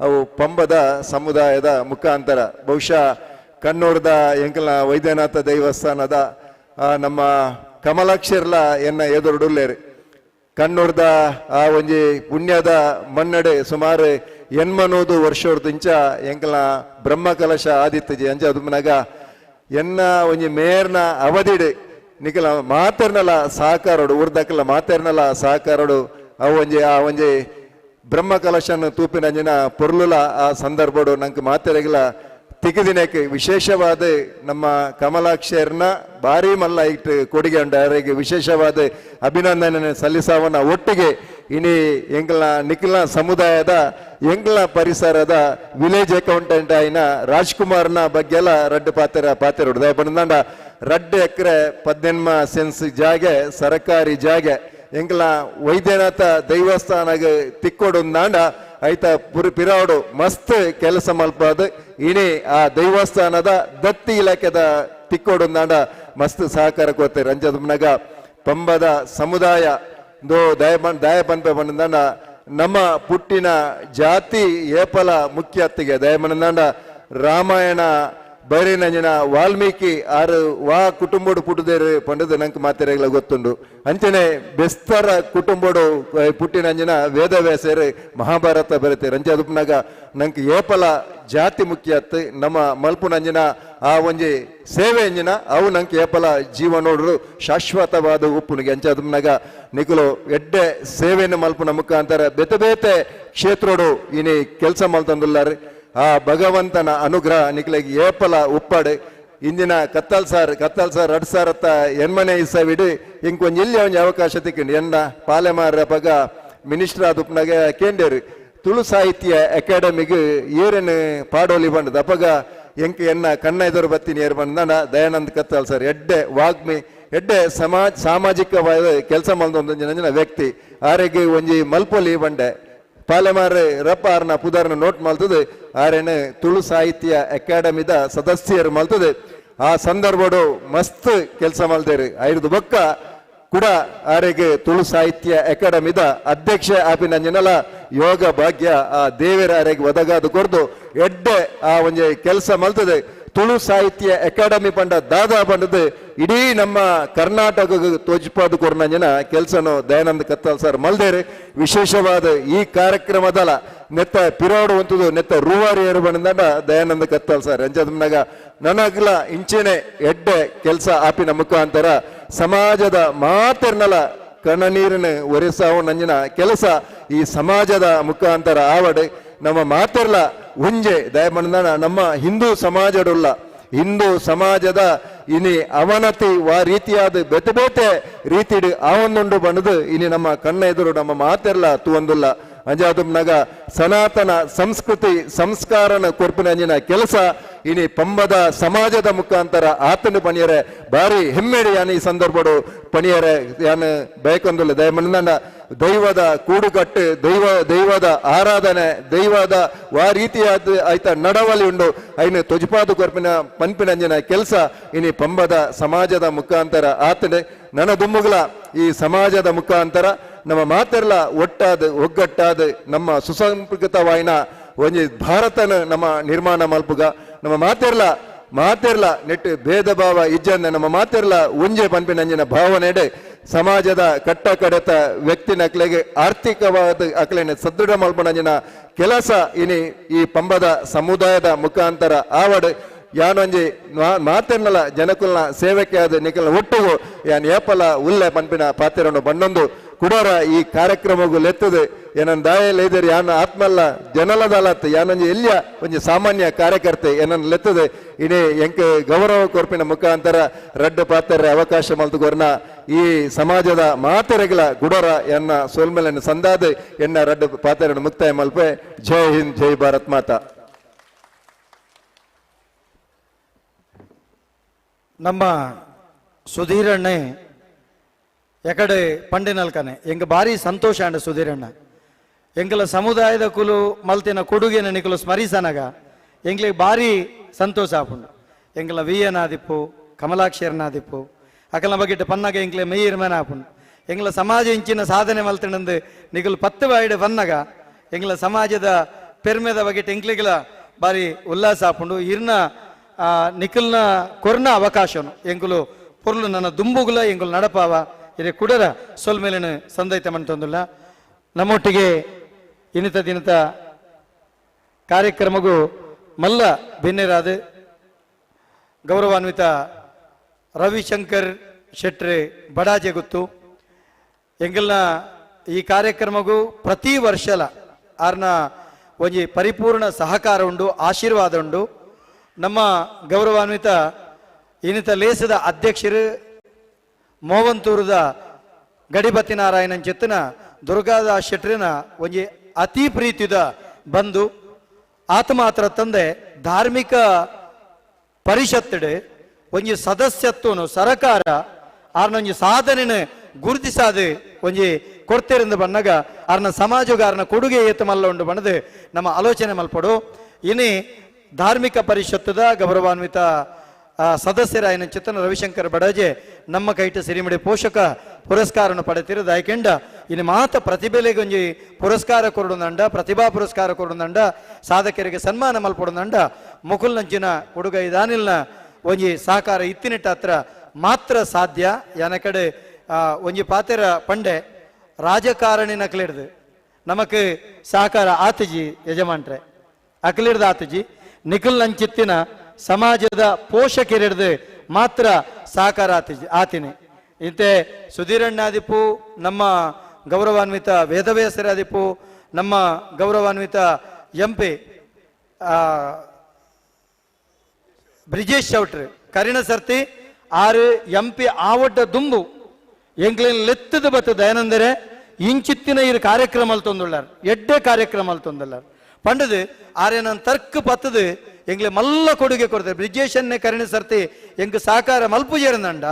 ಅವು ಪಂಬದ ಸಮುದಾಯದ ಮುಖಾಂತರ ಬಹುಶಃ ಕಣ್ಣೂರದ ಎಂಕಲ್ನ ವೈದ್ಯನಾಥ ದೇವಸ್ಥಾನದ ನಮ್ಮ ಕಮಲಾಕ್ಷರ್ಲ ಎನ್ನ ಎದುರುಡುಲ್ಲೇರಿ ಕಣ್ಣೂರ್ದ ಆ ಒಂಜಿ ಪುಣ್ಯದ ಮನ್ನಡೆ ಸುಮಾರು 80 ವರ್ಷದಿಂಚ ಎಂಕಲ್ನ ಬ್ರಹ್ಮ ಕಲಶ ಆದಿತ್ತಜಿ ಅಂಚ ಅದುಮನಾಗ ಎನ್ನ ಒಂಜಿ ಮೇರ್ನ ಅವಧಿಡೆ ನಿಖಲ ಮಾತೆರ್ನಲ ಸಹಕಾರೋಡು ಊರ್ದಕ್ಕಲ ಮಾತೆರ್ನಲ ಸಹಕಾರೋಡು ಆ ಒಂಜಿ ಬ್ರಹ್ಮ ಕಲಶನ ತೂಪಿನಂಜಿನ ಪೊರ್ಲುಲ ಆ ಸಂದರ್ಭಡು ನಂಗೆ ಮಾತೆರೆಗಿಲ ತಿಗಿದಿನಕ್ಕೆ ವಿಶೇಷವಾದ ನಮ್ಮ ಕಮಲಾಕ್ಷರ್ನ ಭಾರಿ ಮಲ್ಲ ಇಟ್ಟು ಕೊಡುಗೆ ಉಂಟು ಅವರಿಗೆ ವಿಶೇಷವಾದ ಅಭಿನಂದನೆ ಸಲ್ಲಿಸವನ್ನ ಒಟ್ಟಿಗೆ ಇನಿ ಎಂಗ್ಲ ನಿಖಿಲ ಸಮುದಾಯದ ಎಂಗ್ಲ ಪರಿಸರದ ವಿಲೇಜ್ ಅಕೌಂಟೆಂಟ್ ಆಯ್ನ ರಾಜ್ಕುಮಾರ್ನ ಬಗ್ಗೆಲ್ಲ ರಡ್ಡು ಪಾತ್ರ ಹೊಡೆದ ಬಂದಂಡ 2 ಎಕರೆ 18 ಸೆನ್ಸ್ ಜಾಗೆ ಸರ್ಕಾರಿ ಜಾಗೆ ಎಂಗ್ಲ ವೈದ್ಯನಾಥ ದೈವಸ್ಥಾನಗೆ ತಿಕ್ಕೊಡೊಂದಾಂಡ ಐತ ಪಿರಾವಡು ಮಸ್ತ್ ಕೆಲಸ ಮಲ್ಪದು ಇನಿ ಆ ದೈವಸ್ಥಾನದ ದತ್ತಿ ಇಲಾಖೆದ ತಿಕ್ಕೊಡೊಂದಾಂಡ ಮಸ್ತ್ ಸಹಕಾರ ಕೊಡ್ತಾರೆ ರಂಜದಮ್ನಾಗ ಪಂಬದ ಸಮುದಾಯ ದಯ ಪನ್ಪೆ ಬಂದಂಡ ನಮ್ಮ ಪುಟ್ಟಿನ ಜಾತಿ ಏಪಲ ಮುಖ್ಯ ಅತ್ತಿಗೆ ದಯ ಬಂದಂಡ ರಾಮಾಯಣ ಬೈರೇನಂಜನ ವಾಲ್ಮೀಕಿ ಆರು ವಾ ಕುಟುಂಬೋಡು ಪುಟ್ಟದೇರು ಪಂಡದು ನಂಗೆ ಮಾತೆರೆಗಳ ಗೊತ್ತುಂಡು ಅಂಚನೆ ಬೆಸ್ತರ ಕುಟುಂಬೋಡು ಪುಟ್ಟಿನಂಜನ ವೇದವ್ಯಾಸರು ಮಹಾಭಾರತ ಬರುತ್ತೆ ರಂಜ ಅದುಪ್ನಾಗ ನಂಗೆ ಏಪಲ ಜಾತಿ ಮುಖ್ಯ ಅತ್ತು ನಮ್ಮ ಮಲ್ಪುನಂಜನ ಆ ಒಂಜಿ ಸೇವೆ ಅಂಜನ ಅವು ನಂಗೆ ಏಪಲ ಜೀವನೋಡ್ರು ಶಾಶ್ವತವಾದ ಉಪ್ಪುನಿಗೆ ಅಂಚ ಅದುಪ್ನಾಗ ನಿಕುಲು ಎಡ್ಡೆ ಸೇವೆಯನ್ನು ಮಲ್ಪುನ ಮುಖಾಂತರ ಬೇತೆ ಬೇತೆ ಕ್ಷೇತ್ರೋಡು ಇನಿ ಕೆಲಸ ಮಲ್ತಂದುಲ್ಲಾರು ಆ ಭಗವಂತನ ಅನುಗ್ರಹ ನಿಕ್ಲೆಗೆ ಏಪಲ ಉಪ್ಪಾಡು ಇಂದಿನ ಕತ್ತಲ್ ಸಾರ್ 2000 ಎನ್ಮನೆ ಇಸವಿಡು ಇಂಕ್ ಒಂಜಿ ಇಲ್ಲಿ ಒಂಜಿ ಅವಕಾಶ ತಿಕ್ಕಿಂಡು ಎನ್ನ ಪಾಲೆಮಾರ ಪಗ ಮಿನಿಸ್ಟರ್ ಆದುಪ್ನಾಗ ಕೇಂಡೇರು ತುಳು ಸಾಹಿತ್ಯ ಅಕಾಡೆಮಿಗೆ ಏರೇನು ಪಾಡೋಲಿ ಬಂಡದು ಅಪಗ ಎಂಕ್ ಎನ್ನ ಕಣ್ಣ ಎದುರು ಬತ್ತೀನಿ ಏರ್ ಬಂದ ದಯಾನಂದ್ ಕತ್ತಲ್ ಸರ್ ಎಡ್ಡೆ ವಾಗ್ಮಿ ಎಡ್ಡೆ ಸಾಮಾಜಿಕವಾದ ಕೆಲಸ ಮಲ್ದೊಂದು ವ್ಯಕ್ತಿ ಆರೆಗೆ ಒಂಜಿ ಮಲ್ಪೊಲಿ ಬಂಡೆ ಪಾಲೆಮಾರ ರಪ್ಪ ಆರ್ನ ಪುದಾರ್ನ ನೋಟ್ ಮಲ್ತದೆ ಆರೇನು ತುಳು ಸಾಹಿತ್ಯ ಅಕಾಡೆಮಿದ ಸದಸ್ಯರು ಮಲ್ತದೆ ಆ ಸಂದರ್ಭಡು ಮಸ್ತ್ ಕೆಲಸ ಮಲ್ತೇರು ಐದು ಬೊಕ್ಕ ಕೂಡ ಆರೆಗೆ ತುಳು ಸಾಹಿತ್ಯ ಅಕಾಡೆಮಿದ ಅಧ್ಯಕ್ಷ ಆಪಿನಂಜನಲ ಯೋಗ ಭಾಗ್ಯ ಆ ದೇವರ ಆರೆಗೆ ಒದಗಾದು ಕೊರ್ದು ಎಡ್ಡೆ ಆ ಒಂಜಿ ಕೆಲಸ ಮಲ್ತದೆ ತುಳು ಸಾಹಿತ್ಯ ಅಕಾಡೆಮಿ ಪಂಡ ದಾದಾ ಪಂಡದು ಇಡೀ ನಮ್ಮ ಕರ್ನಾಟಕ ತೋಜ್ಪಾದು ಕೊರ್ನಂಜನ ಕೆಲಸನು ದಯಾನಂದ ಕತ್ತಲ್ ಸರ್ ಮಲ್ದೇರಿ ವಿಶೇಷವಾದ ಈ ಕಾರ್ಯಕ್ರಮದಲ್ಲ ನೆತ್ತ ಪಿರೋಡು ಒಂತದು ನೆತ್ತ ರೂವಾರಿ ಏರು ಬಂದ ದಯಾನಂದ ಕತ್ತಲ್ ಸರ್ ಅಂಚದ್ನಾಗ ನನಗ್ಲ ಇಂಚೆನೆ ಎಡ್ಡೆ ಕೆಲಸ ಆಪಿನ ಮುಖಾಂತರ ಸಮಾಜದ ಮಾತೆರ್ನಲ ಕಣ್ಣನೀರಿನ ಒರೆಸಾವು ನಂಜನ ಕೆಲಸ ಈ ಸಮಾಜದ ಮುಖಾಂತರ ಆವಡೆ ನಮ್ಮ ಮಾತೆರ್ಲ ಉಂಜೆ ದಯಮಂದನ ನಮ್ಮ ಹಿಂದೂ ಸಮಾಜಡುಲ್ಲ ಹಿಂದೂ ಸಮಾಜದ ಇನಿ ಅವನತಿ ವಾ ರೀತಿಯಾದ ಬೇತೆ ಬೇತೆ ರೀತಿಡು ಆವೊಂದುಂಡು ಬಣ್ಣದು ಇನಿ ನಮ್ಮ ಕಣ್ಣ ಎದುರು ನಮ್ಮ ಮಾತೆರ್ಲ ತೂವೊಂದುಲ್ಲ ಅಂಜಾದುಮ್ನಾಗ ಸನಾತನ ಸಂಸ್ಕೃತಿ ಸಂಸ್ಕಾರನ ಕೊರ್ಪಿನಂಜಿನ ಕೆಲಸ ಇನಿ ಪಂಬದ ಸಮಾಜದ ಮುಖಾಂತರ ಆತನ ಪಣಿಯರೆ ಭಾರಿ ಹೆಮ್ಮೆಡಿ ಯಾನ ಈ ಸಂದರ್ಭಡು ಪಣಿಯರೆ ಯಾನ ಬಯಕೊಂದುಲ್ಲ ದಯಮಂದನ ದೈವದ ಕೂಡುಕಟ್ಟು ದೈವದ ಆರಾಧನೆ ದೈವದ ವಾ ರೀತಿಯಾದ ಆಯ್ತ ನಡವಳಿ ಉಂಡು ಐನು ತೊಜಪಾದು ಕೊರ್ಪಿನ ಪನ್ಪಿನಂಜನ ಕೆಲಸ ಇನಿ ಪಂಬದ ಸಮಾಜದ ಮುಖಾಂತರ ಆತನೆ ನನ್ನ ದುಮ್ಮುಗಳ ಈ ಸಮಾಜದ ಮುಖಾಂತರ ನಮ್ಮ ಮಾತೆರ್ಲ ಒಟ್ಟಾದ ಒಗ್ಗಟ್ಟಾದ ನಮ್ಮ ಸುಸಂಸ್ಕೃತವಾಯಿನ ಒಂಜಿ ಭಾರತನ ನಮ್ಮ ನಿರ್ಮಾಣ ಮಲ್ಪುಗ ನಮ್ಮ ಮಾತೆರ್ಲ ನೆಟ್ಟು ಭೇದ ಭಾವ ಇಜ್ಜಂದ ನಮ್ಮ ಮಾತೆರ್ಲ ಒಂಜೆ ಪನ್ಪಿನಂಜಿನ ಭಾವನೆಡೆ ಸಮಾಜದ ಕಟ್ಟ ಕಡೆತ ವ್ಯಕ್ತಿನ ಅಕ್ಲೆಗೆ ಆರ್ಥಿಕವಾದ ಅಕ್ಲೆನೆ ಸದೃಢ ಮಲ್ಪನಂಜಿನ ಕೆಲಸ ಇನಿ ಈ ಪಂಬದ ಸಮುದಾಯದ ಮುಖಾಂತರ ಆವಡ್ ಯಾನೊಂಜಿ ಮಾತೆರ್ನಲ ಜನಕುಲ್ನ ಸೇವೆಕ್ಕೆ ಆದ ನಿಖಲ್ನ ಒಟ್ಟಿಗೂ ಯಾನ್ ಏಪಲ ಉಲ್ಲೆ ಪನ್ಪಿನ ಪಾತೆರನ್ನು ಬಣ್ಣೊಂದು ಕುಡೋರ ಈ ಕಾರ್ಯಕ್ರಮಗೂ ಲೆತ್ತದು ಏನನ್ ದಾಯಲ್ ಇದ್ರಿ ಯಾನ ಆತ್ಮಲ್ಲ ಜನಲದಲತ್ ಯಾನೊಂಜಿ ಎಲ್ಲಿಯ ಒಂಜಿ ಸಾಮಾನ್ಯ ಕಾರ್ಯಕರ್ತೆ ಏನನ್ ಲೆತ್ತದು ಇನಿ ಎಂಕ್ ಗೌರವ ಕೊರ್ಪಿನ ಮುಖಾಂತರ ರಡ್ಡು ಪಾತೆರ ಅವಕಾಶ ಮಲ್ತುಗೋರ್ನ ಈ ಸಮಾಜದ ಮಾತೆರೆಗಳ ಗುಡೋರ ಎನ್ನ ಸೋಲ್ಮೆಲನ್ನು ಸಂದಾದ ಎನ್ನ ರಡ್ಡು ಪಾತೆರನ್ನು ಮುಕ್ತಾಯ ಮಲ್ಪೆ ಜೈ ಹಿಂದ್ ಜೈ ಭಾರತ್ ಮಾತಾ. ನಮ್ಮ ಸುಧೀರಣ್ಣೆ ಎಕಡೆ ಪಂಡಿನಲ್ಕನೆ ಎಂಗ ಭಾರಿ ಸಂತೋಷ ಅಂಡ ಸುಧೀರಣ್ಣ ಎಂಕಲ ಸಮುದಾಯದ ಕುಲು ಮಲ್ತಿನ ಕೊಡುಗೆನ ನಿಕಲು ಸ್ಮರಿಸನಗ ಎಂಗ್ಲಿಗೆ ಭಾರಿ ಸಂತೋಷ ಆಪುಂಡು ಎಂಕಲ ವಿಯನಾದಿಪ್ಪು ಕಮಲಾಕ್ಷರನಾದಿಪ್ಪು ಅಕಲ್ನ ಬಗೆಟ್ ಪನ್ನಗ ಎಂಕ್ಲೆ ಮೇಯರ್ಮನ ಆಪುಂಡು ಎಂಗ್ಲ ಸಮಾಜ ಇಂಚಿನ ಸಾಧನೆ ಮಲ್ತಿನಂದು ನಿಕಲು 10 ಬಾಯಿಡೆ ಬನ್ನಗ ಎಂಗ್ಲ ಸಮಾಜದ ಪೆರ್ಮೆದ ಬಗೆಟ್ ಎಂಕ್ಲಿಗಳ ಭಾರಿ ಉಲ್ಲಾಸ ಆಪುಂಡು ಇರ್ನ ನಿಖಲ್ನ ಕೊರ್ನ ಅವಕಾಶನು ಎಂಗುಲು ಪೊರ್ಲು ನನ್ನ ದುಂಬುಗುಲ ಎಂಗುಲು ನಡಪಾವ ಇದೇ ಕುಡರ ಸೊಲ್ಮೇಲಿನ ಸಂದೈತ ಮಂತೊಂದುಲ್ಲ ನಮ್ಮೊಟ್ಟಿಗೆ ಇನ್ನಿತ ದಿನತ ಕಾರ್ಯಕ್ರಮಗೂ ಮಲ್ಲ ಭಿನ್ನರಾದ ಗೌರವಾನ್ವಿತ ರವಿಶಂಕರ್ ಶೆಟ್ರೆ ಬಡಾಜೆ ಗೊತ್ತು ಎಂಗಲ್ನ ಈ ಕಾರ್ಯಕ್ರಮಗೂ ಪ್ರತಿ ವರ್ಷಲ ಆರ್ನ ಒಂಜಿ ಪರಿಪೂರ್ಣ ಸಹಕಾರ ಉಂಡು ಆಶೀರ್ವಾದ ಉಂಡು ನಮ್ಮ ಗೌರವಾನ್ವಿತ ಇನ್ನಿತ ಲೇಸದ ಅಧ್ಯಕ್ಷರು ಮೋವಂತೂರದ ಗಡಿಪತಿ ನಾರಾಯಣನ್ ಚೆತ್ತನ ದುರ್ಗಾದಾಸ್ ಶೆಟ್ರಿನ ಒಂಜಿ ಅತಿ ಪ್ರೀತಿದ ಬಂದು ಆತ ಮಾತ್ರ ತಂದೆ ಧಾರ್ಮಿಕ ಪರಿಷತ್ತಡೆ ಒಂಜಿ ಸದಸ್ಯತ್ವನು ಸರಕಾರ ಆರ್ನೊಂಜಿ ಸಾಧನೆನ ಗುರುತಿಸಾದ ಒಂಜಿ ಕೊಡ್ತೇರಿಂದ ಬನ್ನಗ ಆರ್ನ ಸಮಾಜಗಾರನ ಕೊಡುಗೆ ಏತ ಮಲ್ಲ ಉಂಡು ಬಣ್ಣದು ನಮ್ಮ ಆಲೋಚನೆ ಮಲ್ಪಡು ಇನ್ನಿ ಧಾರ್ಮಿಕ ಪರಿಷತ್ತದ ಗೌರವಾನ್ವಿತ ಸದಸ್ಯರಾಯನ ಚಿತ್ತನ ರವಿಶಂಕರ್ ಬಡಾಜೆ ನಮ್ಮ ಕೈಟ ಸಿರಿಮಡಿ ಪೋಷಕ ಪುರಸ್ಕಾರವನ್ನು ಪಡೆತಿರೋದು ಆಯ್ಕೆಂಡ ಇನ್ನು ಮಾತ ಪ್ರತಿಭೆಲೆಗೆ ಒಂಜಿ ಪುರಸ್ಕಾರ ಕೊರಡುಂದಂಡ ಪ್ರತಿಭಾ ಪುರಸ್ಕಾರ ಕೊರಡುಂದಂಡ ಸಾಧಕರಿಗೆ ಸನ್ಮಾನ ಮಲ್ಪಡುಂದಂಡ ಮುಕುಲ್ ನಂಚಿನ ಹುಡುಗ ಇದಾನಿಲ್ನ ಒಂಜಿ ಸಹಕಾರ ಇತ್ತಿನಿಟ್ಟ ಹತ್ರ ಮಾತ್ರ ಸಾಧ್ಯ ಯಾನ ಕಡೆ ಒಂಜಿ ಪಾತೆರ ಪಂಡೆ ರಾಜಕಾರಣಿನ ಕ್ಲಿಡ್ದು ನಮಕ್ ಸಹಕಾರ ಆತಜಿ ಯಜಮಾನ್ರೆ ಅಕ್ಲಿಡ್ದ ಆತಜಿ ನಿಖಿಲ್ ನಂಚಿತ್ತಿನ ಸಮಾಜದ ಪೋಷಕರಿಡ್ದು ಮಾತ್ರ ಸಹಕಾರ ಆತಿನಿ ಇಂತೆ ಸುಧೀರಣ್ಣಾದಿಪ್ಪು ನಮ್ಮ ಗೌರವಾನ್ವಿತ ವೇದವ್ಯಾಸರಾದಿಪ್ಪು ನಮ್ಮ ಗೌರವಾನ್ವಿತ ಎಂಪಿ ಬ್ರಿಜೇಶ್ ಚೌಟ್ರಿ ಕರಿಣ ಸರ್ತಿ ಆರು ಎಂಪಿ ಆವಡ್ಡ ದುಂಬು ಎಂಕ್ಲಿನ ಲೆತ್ತದ ಬತ್ತದ ಏನಂದರೆ ಇಂಚಿತ್ತಿನ ಇರು ಕಾರ್ಯಕ್ರಮ ತೊಂದುಳ್ಳಾರ್ ಎಡ್ಡೆ ಕಾರ್ಯಕ್ರಮ ತೊಂದುಳ್ಳಾರ್ ಪಂಡದು ಆರೇನ ತರ್ಕ ಪತ್ತದು ಎಂಗ್ಲೆ ಮಲ್ಲ ಕೊಡುಗೆ ಕೊಡ್ತಾರೆ ಬ್ರಿಜೇಶನ್ನೇ ಕರಿಣ ಸರ್ತಿ ಎಂಗ್ ಸಹಕಾರ ಮಲ್ಪು ಜೇರಂದಂಡ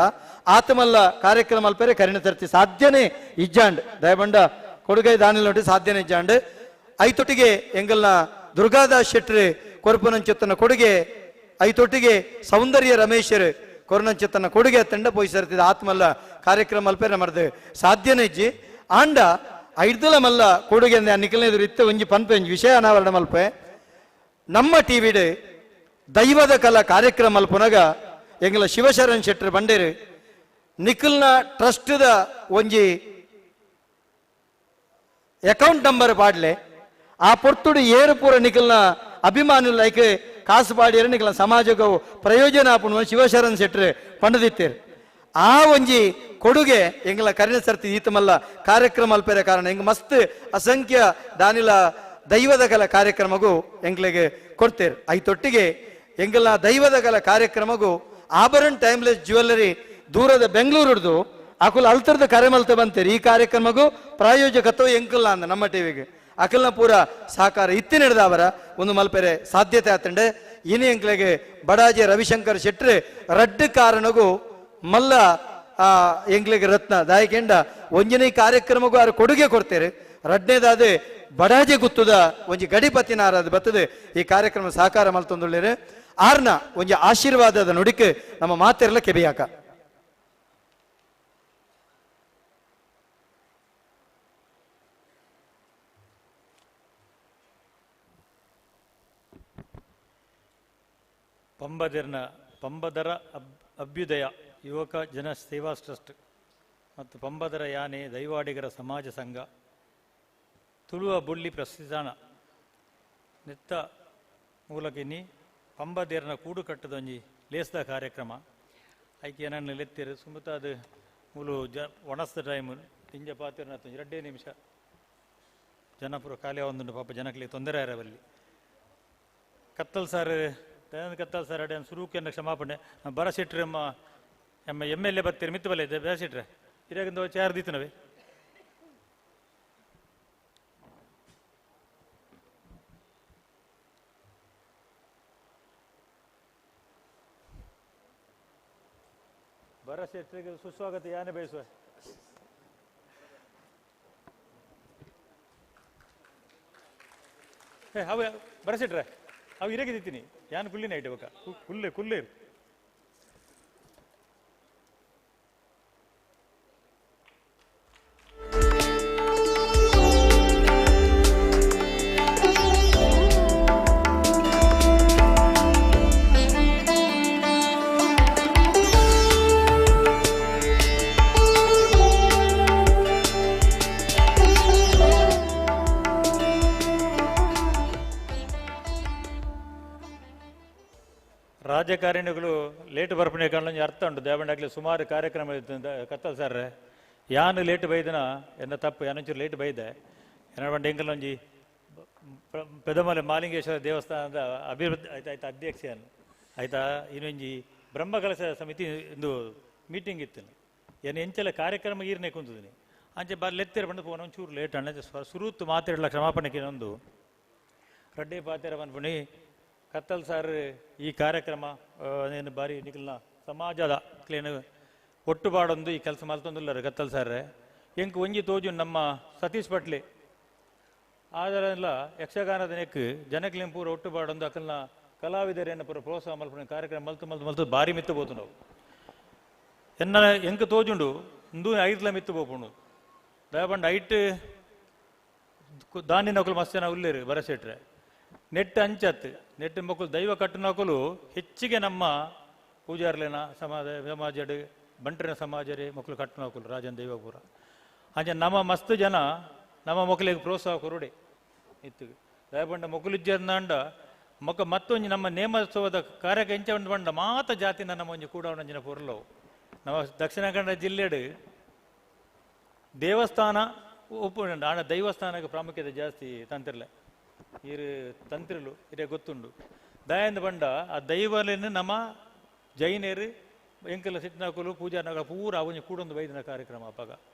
ಆತಮಲ್ಲ ಕಾರ್ಯಕ್ರಮ ಮಲ್ಪರೆ ಕರಿಣ ಸರ್ತಿ ಸಾಧ್ಯನೇ ಇಜ್ಜಾಂಡ್ ದಯಬಂಡ ಕೊಡುಗೆ ದಾನಿಲ್ ನೋಡಿ ಸಾಧ್ಯನೇ ಇಜ್ಜಾಂಡ್ ಐತೊಟ್ಟಿಗೆ ಎಂಗಲ್ನ ದುರ್ಗಾದಾಸ್ ಶೆಟ್ರಿ ಕೊರಪನಂಚಿತ್ತನ ಕೊಡುಗೆ ಐತೊಟ್ಟಿಗೆ ಸೌಂದರ್ಯ ರಮೇಶರ್ ಕೊರನಂಚಿತ್ತನ ಕೊಡುಗೆ ತಂಡ ಪೋಯಿಸಿರ್ತಿದ್ದ ಆತ್ಮಲ್ಲ ಕಾರ್ಯಕ್ರಮ ಮಲ್ಪರೆ ಮರ್ದು ಸಾಧ್ಯನೇ ಇಜ್ಜಿ ಆಂಡ ಐಡ್ದಲ ಮಲ್ಲ ಕೊಡುಗೆ ನಿಖಿಲ್ನೆದು ಇತ್ತ ಒಂಜಿ ಪನ್ಪೆ ಒಂಜಿ ವಿಷಯ ಅನಾವರಣ ಮಲ್ಪೆ ನಮ್ಮ ಟಿವಿಡ್ ದೈವದ ಕಲಾ ಕಾರ್ಯಕ್ರಮ ಮಲ್ಪುನಗ ಎಂಗ್ಲ ಶಿವಶರಣ್ ಶೆಟ್ಟಿ ಬಂಡೇರು ನಿಖಿಲ್ನ ಟ್ರಸ್ಟ್ದ ಒಂಜಿ ಅಕೌಂಟ್ ನಂಬರ್ ಪಾಡ್ಲೆ ಆ ಪೊರ್ತುಡು ಏರು ಪೂರ ನಿಖಿಲ್ನ ಅಭಿಮಾನುలు ಲೈಕ್ ಕಾಸು ಪಾಡಿಯರು ನಿಖಿಲ್ನ ಸಮಾಜಕ್ಕೆ ಪ್ರಯೋಜನ ಆಪುಣ ಶಿವಶರಣ್ ಶೆಟ್ಟಿ ಪಂಡದಿತ್ತೇರು ಆ ಒಂಜಿ ಕೊಡುಗೆ ಎಂಗ್ಲ ಕರಿಣ ಸರ್ತಿ ಈತಮಲ್ಲ ಕಾರ್ಯಕ್ರಮ ಅಲ್ಪೇರ ಕಾರಣ ಎಂಗ್ ಮಸ್ತ್ ಅಸಂಖ್ಯ ದಾನಿಲ ದೈವದ ಕಲ ಕಾರ್ಯಕ್ರಮಗೂ ಎಂಗ್ಲಿಗೆ ಕೊಡ್ತೇರು ಐತೊಟ್ಟಿಗೆ ಎಂಗಲ್ನ ದೈವದ ಕಲ ಕಾರ್ಯಕ್ರಮಗೂ ಆಭರಣ್ ಟೈಮ್ಲೆಸ್ ಜ್ಯುವೆಲ್ಲರಿ ದೂರದ ಬೆಂಗಳೂರದು ಅಕುಲ್ ಅಲ್ತರದ ಕರೆ ಮಲ್ತೆ ಬಂತೇರಿ ಈ ಕಾರ್ಯಕ್ರಮಗೂ ಪ್ರಾಯೋಜಕತ್ವ ಎಂಕಲ್ಲ ಅಂದ ನಮ್ಮ ಟಿವಿಗೆ ಅಕಲ್ನ ಪೂರ ಸಹಕಾರ ಇತ್ತಿ ನಡೆದವರ ಒಂದು ಮಲ್ಪೆರೆ ಸಾಧ್ಯತೆ ಆತಂಡೆ ಇನ್ನು ಎಂಕ್ಲೆಗೆ ಬಡಾಜೆ ರವಿಶಂಕರ್ ಶೆಟ್ಟಿ ರಡ್ಡ್ ಕಾರಣಗೂ ಮಲ್ಲ ಎಂಗ್ಲಿಗೆ ರತ್ನ ದಾಯಕೆಂಡ ಒಂಜನೇ ಕಾರ್ಯಕ್ರಮಗೂ ಅವ್ರು ಕೊಡುಗೆ ಕೊಡ್ತೇರೆ ರಡ್ನೇದಾದೆ ಬಡಾಜೆ ಗುತ್ತುದ ಒಂಜಿ ಗಡಿಪತಿನಾರದ ಬತ್ತದ ಈ ಕಾರ್ಯಕ್ರಮ ಸಹಕಾರ ಮಲ್ತೊಂದುಳ್ಳೇರೆ ಆರ್ನ ಒಂಜಿ ಆಶೀರ್ವಾದದ ನುಡಿಕೆ ನಮ್ಮ ಮಾತೆರ್ಲ ಕೆಬಿಯಾಕ ಪಂಬದರ ಅಭ್ಯುದಯ ಯುವಕ ಜನ ಸೇವಾ ಟ್ರಸ್ಟ್ ಮತ್ತು ಪಂಬದರ ಯಾನೆ ದೈವಾಡಿಗರ ಸಮಾಜ ಸಂಘ ತುಳುವ ಬುಳ್ಳಿ ಪ್ರಸ್ಥಾನ ನಿತ್ತ ಮೂಲಕಿನಿ ಪಂಬದೇರನ ಕೂಡು ಕಟ್ಟದೊಂಜಿ ಲೇಸ್ದ ಕಾರ್ಯಕ್ರಮ ಐಕೆ ಏನನ್ನು ಲೆತ್ತಿರು ಸುಮತ ಅದು ಮೂಲು ಒಣಸ್ದ ಟೈಮು ತಿಂಜ ಪಾತಿರ್ನ 2 ನಿಮಿಷ ಜನಪುರ ಖಾಲಿ ಒಂದು ಪಾಪ ಜನಕ್ಕೆ ತೊಂದರೆ ಇರವಲ್ಲಿ ಕತ್ತಲ್ ಸಾರ್ ದಯಾನಂದ ಕತ್ತಲ್ ಸಾರ್ ಅಡೆ ಸುರೂಕೆನ್ನ ಕ್ಷಮಾಪಣೆ ಬರಸಿಟ್ರೆ ಎಮ್ಮ MLA ಬತ್ತೀರಿ ಮಿತ್ತು ಬಲೆ ಇದೆ ಬರಸಿಟ್ರೆ ಇರಾಗಿಂದ ಚಾರ್ ದೀತು ನಾವೇ ಬರಸಿಟ್ರಿಗೆ ಸುಸ್ವಾಗತ ಯಾನೆ ಬಯಸುವ ಅವ ಬರಸಿಟ್ರೆ ಅವು ಇರಾಗಿದ್ದೀನಿ ಯಾನು ಕುಳ್ಳಿನ ಐಟೆ ಬಕ ಕುಲ್ಲೇ ರಾಜಕಾರಣಿಗಳು ಲೇಟ್ ಬರ್ಪಣೆ ಕಾಣಲು ಅರ್ಥ ಉಂಟು ದೇವಂಡಾಗ್ಲಿ ಸುಮಾರು ಕಾರ್ಯಕ್ರಮ ಇತ್ತು ಕತ್ತಲ್ ಸರ್ ಯಾನು ಲೇಟ್ ಬೈದನ ಎನ್ನ ತಪ್ಪು ಯಾನೊಂಚೂರು ಲೇಟ್ ಬೈದೆ ಏನಂಡು ಎಂಕಲ್ ಒಂಜಿ ಪೆದಮಲೆ ಮಾಲಿಂಗೇಶ್ವರ ದೇವಸ್ಥಾನದ ಅಭಿವೃದ್ಧಿ ಆಯ್ತಾ ಅಧ್ಯಕ್ಷ ಆಯ್ತಾ ಇನ್ನೊಂಜಿ ಬ್ರಹ್ಮಕಲಶ ಸಮಿತಿ ಒಂದು ಮೀಟಿಂಗ್ ಇತ್ತು ಏನು ಎಂಚೆಲ್ಲ ಕಾರ್ಯಕ್ರಮ ಈರ್ನೆ ಕುಂತಿದ್ದೀನಿ ಅಂಚೆ ಲೆತ್ತಿರ ಬಂದು ಪೋನ ಒಂಚೂರು ಲೇಟ್ ಅಣ್ಣ ಸುರುತ್ತು ಮಾತಾಡಲ್ಲ ಕ್ಷಮಾಪಣೆಗೆ ಒಂದು ರಡ್ಡೆ ಪಾತೆರ ಬಂದ್ಬಿಡಿ ಕತ್ತಲ್ ಸಾರ್ ಈ ಕಾರ್ಯಕ್ರಮ ಏನು ಬಾರಿ ನಿಖಲ್ನ ಸಮಾಜದ ಕ್ಲೇನು ಒಟ್ಟುಪಾಡೊಂದು ಈ ಕೆಲಸ ಮಲ್ತೊಂದುಲ್ಲರು ಕತ್ತಲ್ ಸಾರ್ ಎಂಕ್ ಒಂಜಿ ತೋಜು ನಮ್ಮ ಸತೀಶ್ ಪಟ್ಲೆ ಆದರೆಲ್ಲ ಯಕ್ಷಗಾನದ ನೆಕ್ ಜನಕ್ಲೇನು ಪೂರ ಒಟ್ಟುಪಾಡೊಂದು ಅಕಲ್ನ ಕಲಾವಿದರೇನು ಪೂರ ಪ್ರೋತ್ಸಾಹ ಮಲ್ಪನ ಕಾರ್ಯಕ್ರಮ ಮಲ್ತು ಭಾರಿ ಮಿತ್ತು ಬೋದು ನಾವು ಎನ್ನ ಎಂಕ ತೋಜುಂಡು ಇಂದು 5 ಮಿತ್ತು ಬೋಪುಂಡು ದಯಪಂಡ ಐಟ್ ದಾನಿ ನಕಲು ಮಸ್ತ್ ಜನ ಉಳ್ಳೇರು ಬರಸೆಟ್ರೆ ನೆಟ್ ಅಂಚತ್ ನೆಟ್ ಮಕ್ಕಳು ದೈವ ಕಟ್ಟು ನಕಲು ಹೆಚ್ಚಿಗೆ ನಮ್ಮ ಪೂಜಾರ್ಲೇನ ಸಮಾಜ ಬಂಟ್ರಿನ ಸಮಾಜರೇ ಮಕ್ಕಳು ಕಟ್ಟು ನಕಲು ರಾಜನ್ ದೈವಪುರ ಅಂಚೆ ನಮ್ಮ ಮಸ್ತ್ ಜನ ನಮ್ಮ ಮಕ್ಕಳಿಗೆ ಪ್ರೋತ್ಸಾಹ ಕೊರುಡೆ ಇತ್ತು ದಯಪಂಡ ಮಕ್ಕಳಿಜ್ಜಂಡ ಮತ್ತೊಂದು ನಮ್ಮ ನೇಮೋತ್ಸವದ ಕಾರ್ಯಕ್ಕೆ ಎಂಚ ಉಂಡು ಬಂಡ ಮಾತ ಜಾತಿನ ನಮ್ಮ ಒಂಜಿ ಕೂಡ ಒಂಜಿನ ಪೊರ್ಲವು ನಮ್ಮ ದಕ್ಷಿಣ ಕನ್ನಡ ಜಿಲ್ಲೆಡು ದೇವಸ್ಥಾನ ಒಪ್ಪುಂಡು ಆಡ ದೈವಸ್ಥಾನಕ್ಕೆ ಪ್ರಾಮುಖ್ಯತೆ ಜಾಸ್ತಿ ತಂತಿರ್ಲೆ ಇರು ತಂತ್ರಿಲು ಇರೇ ಗೊತ್ತುಂಡು ದಯಂದು ಬಂಡ ಆ ದೈವಲೇನು ನಮ್ಮ ಜೈನೇರು ಎಂಕೆಲ್ಲ ಸಿಟ್ನಾಕುಲು ಪೂಜಾ ನಗರ ಪೂರ ಅವನಿ ಕೂಡೊಂದು ವೈದ್ಯನ ಕಾರ್ಯಕ್ರಮ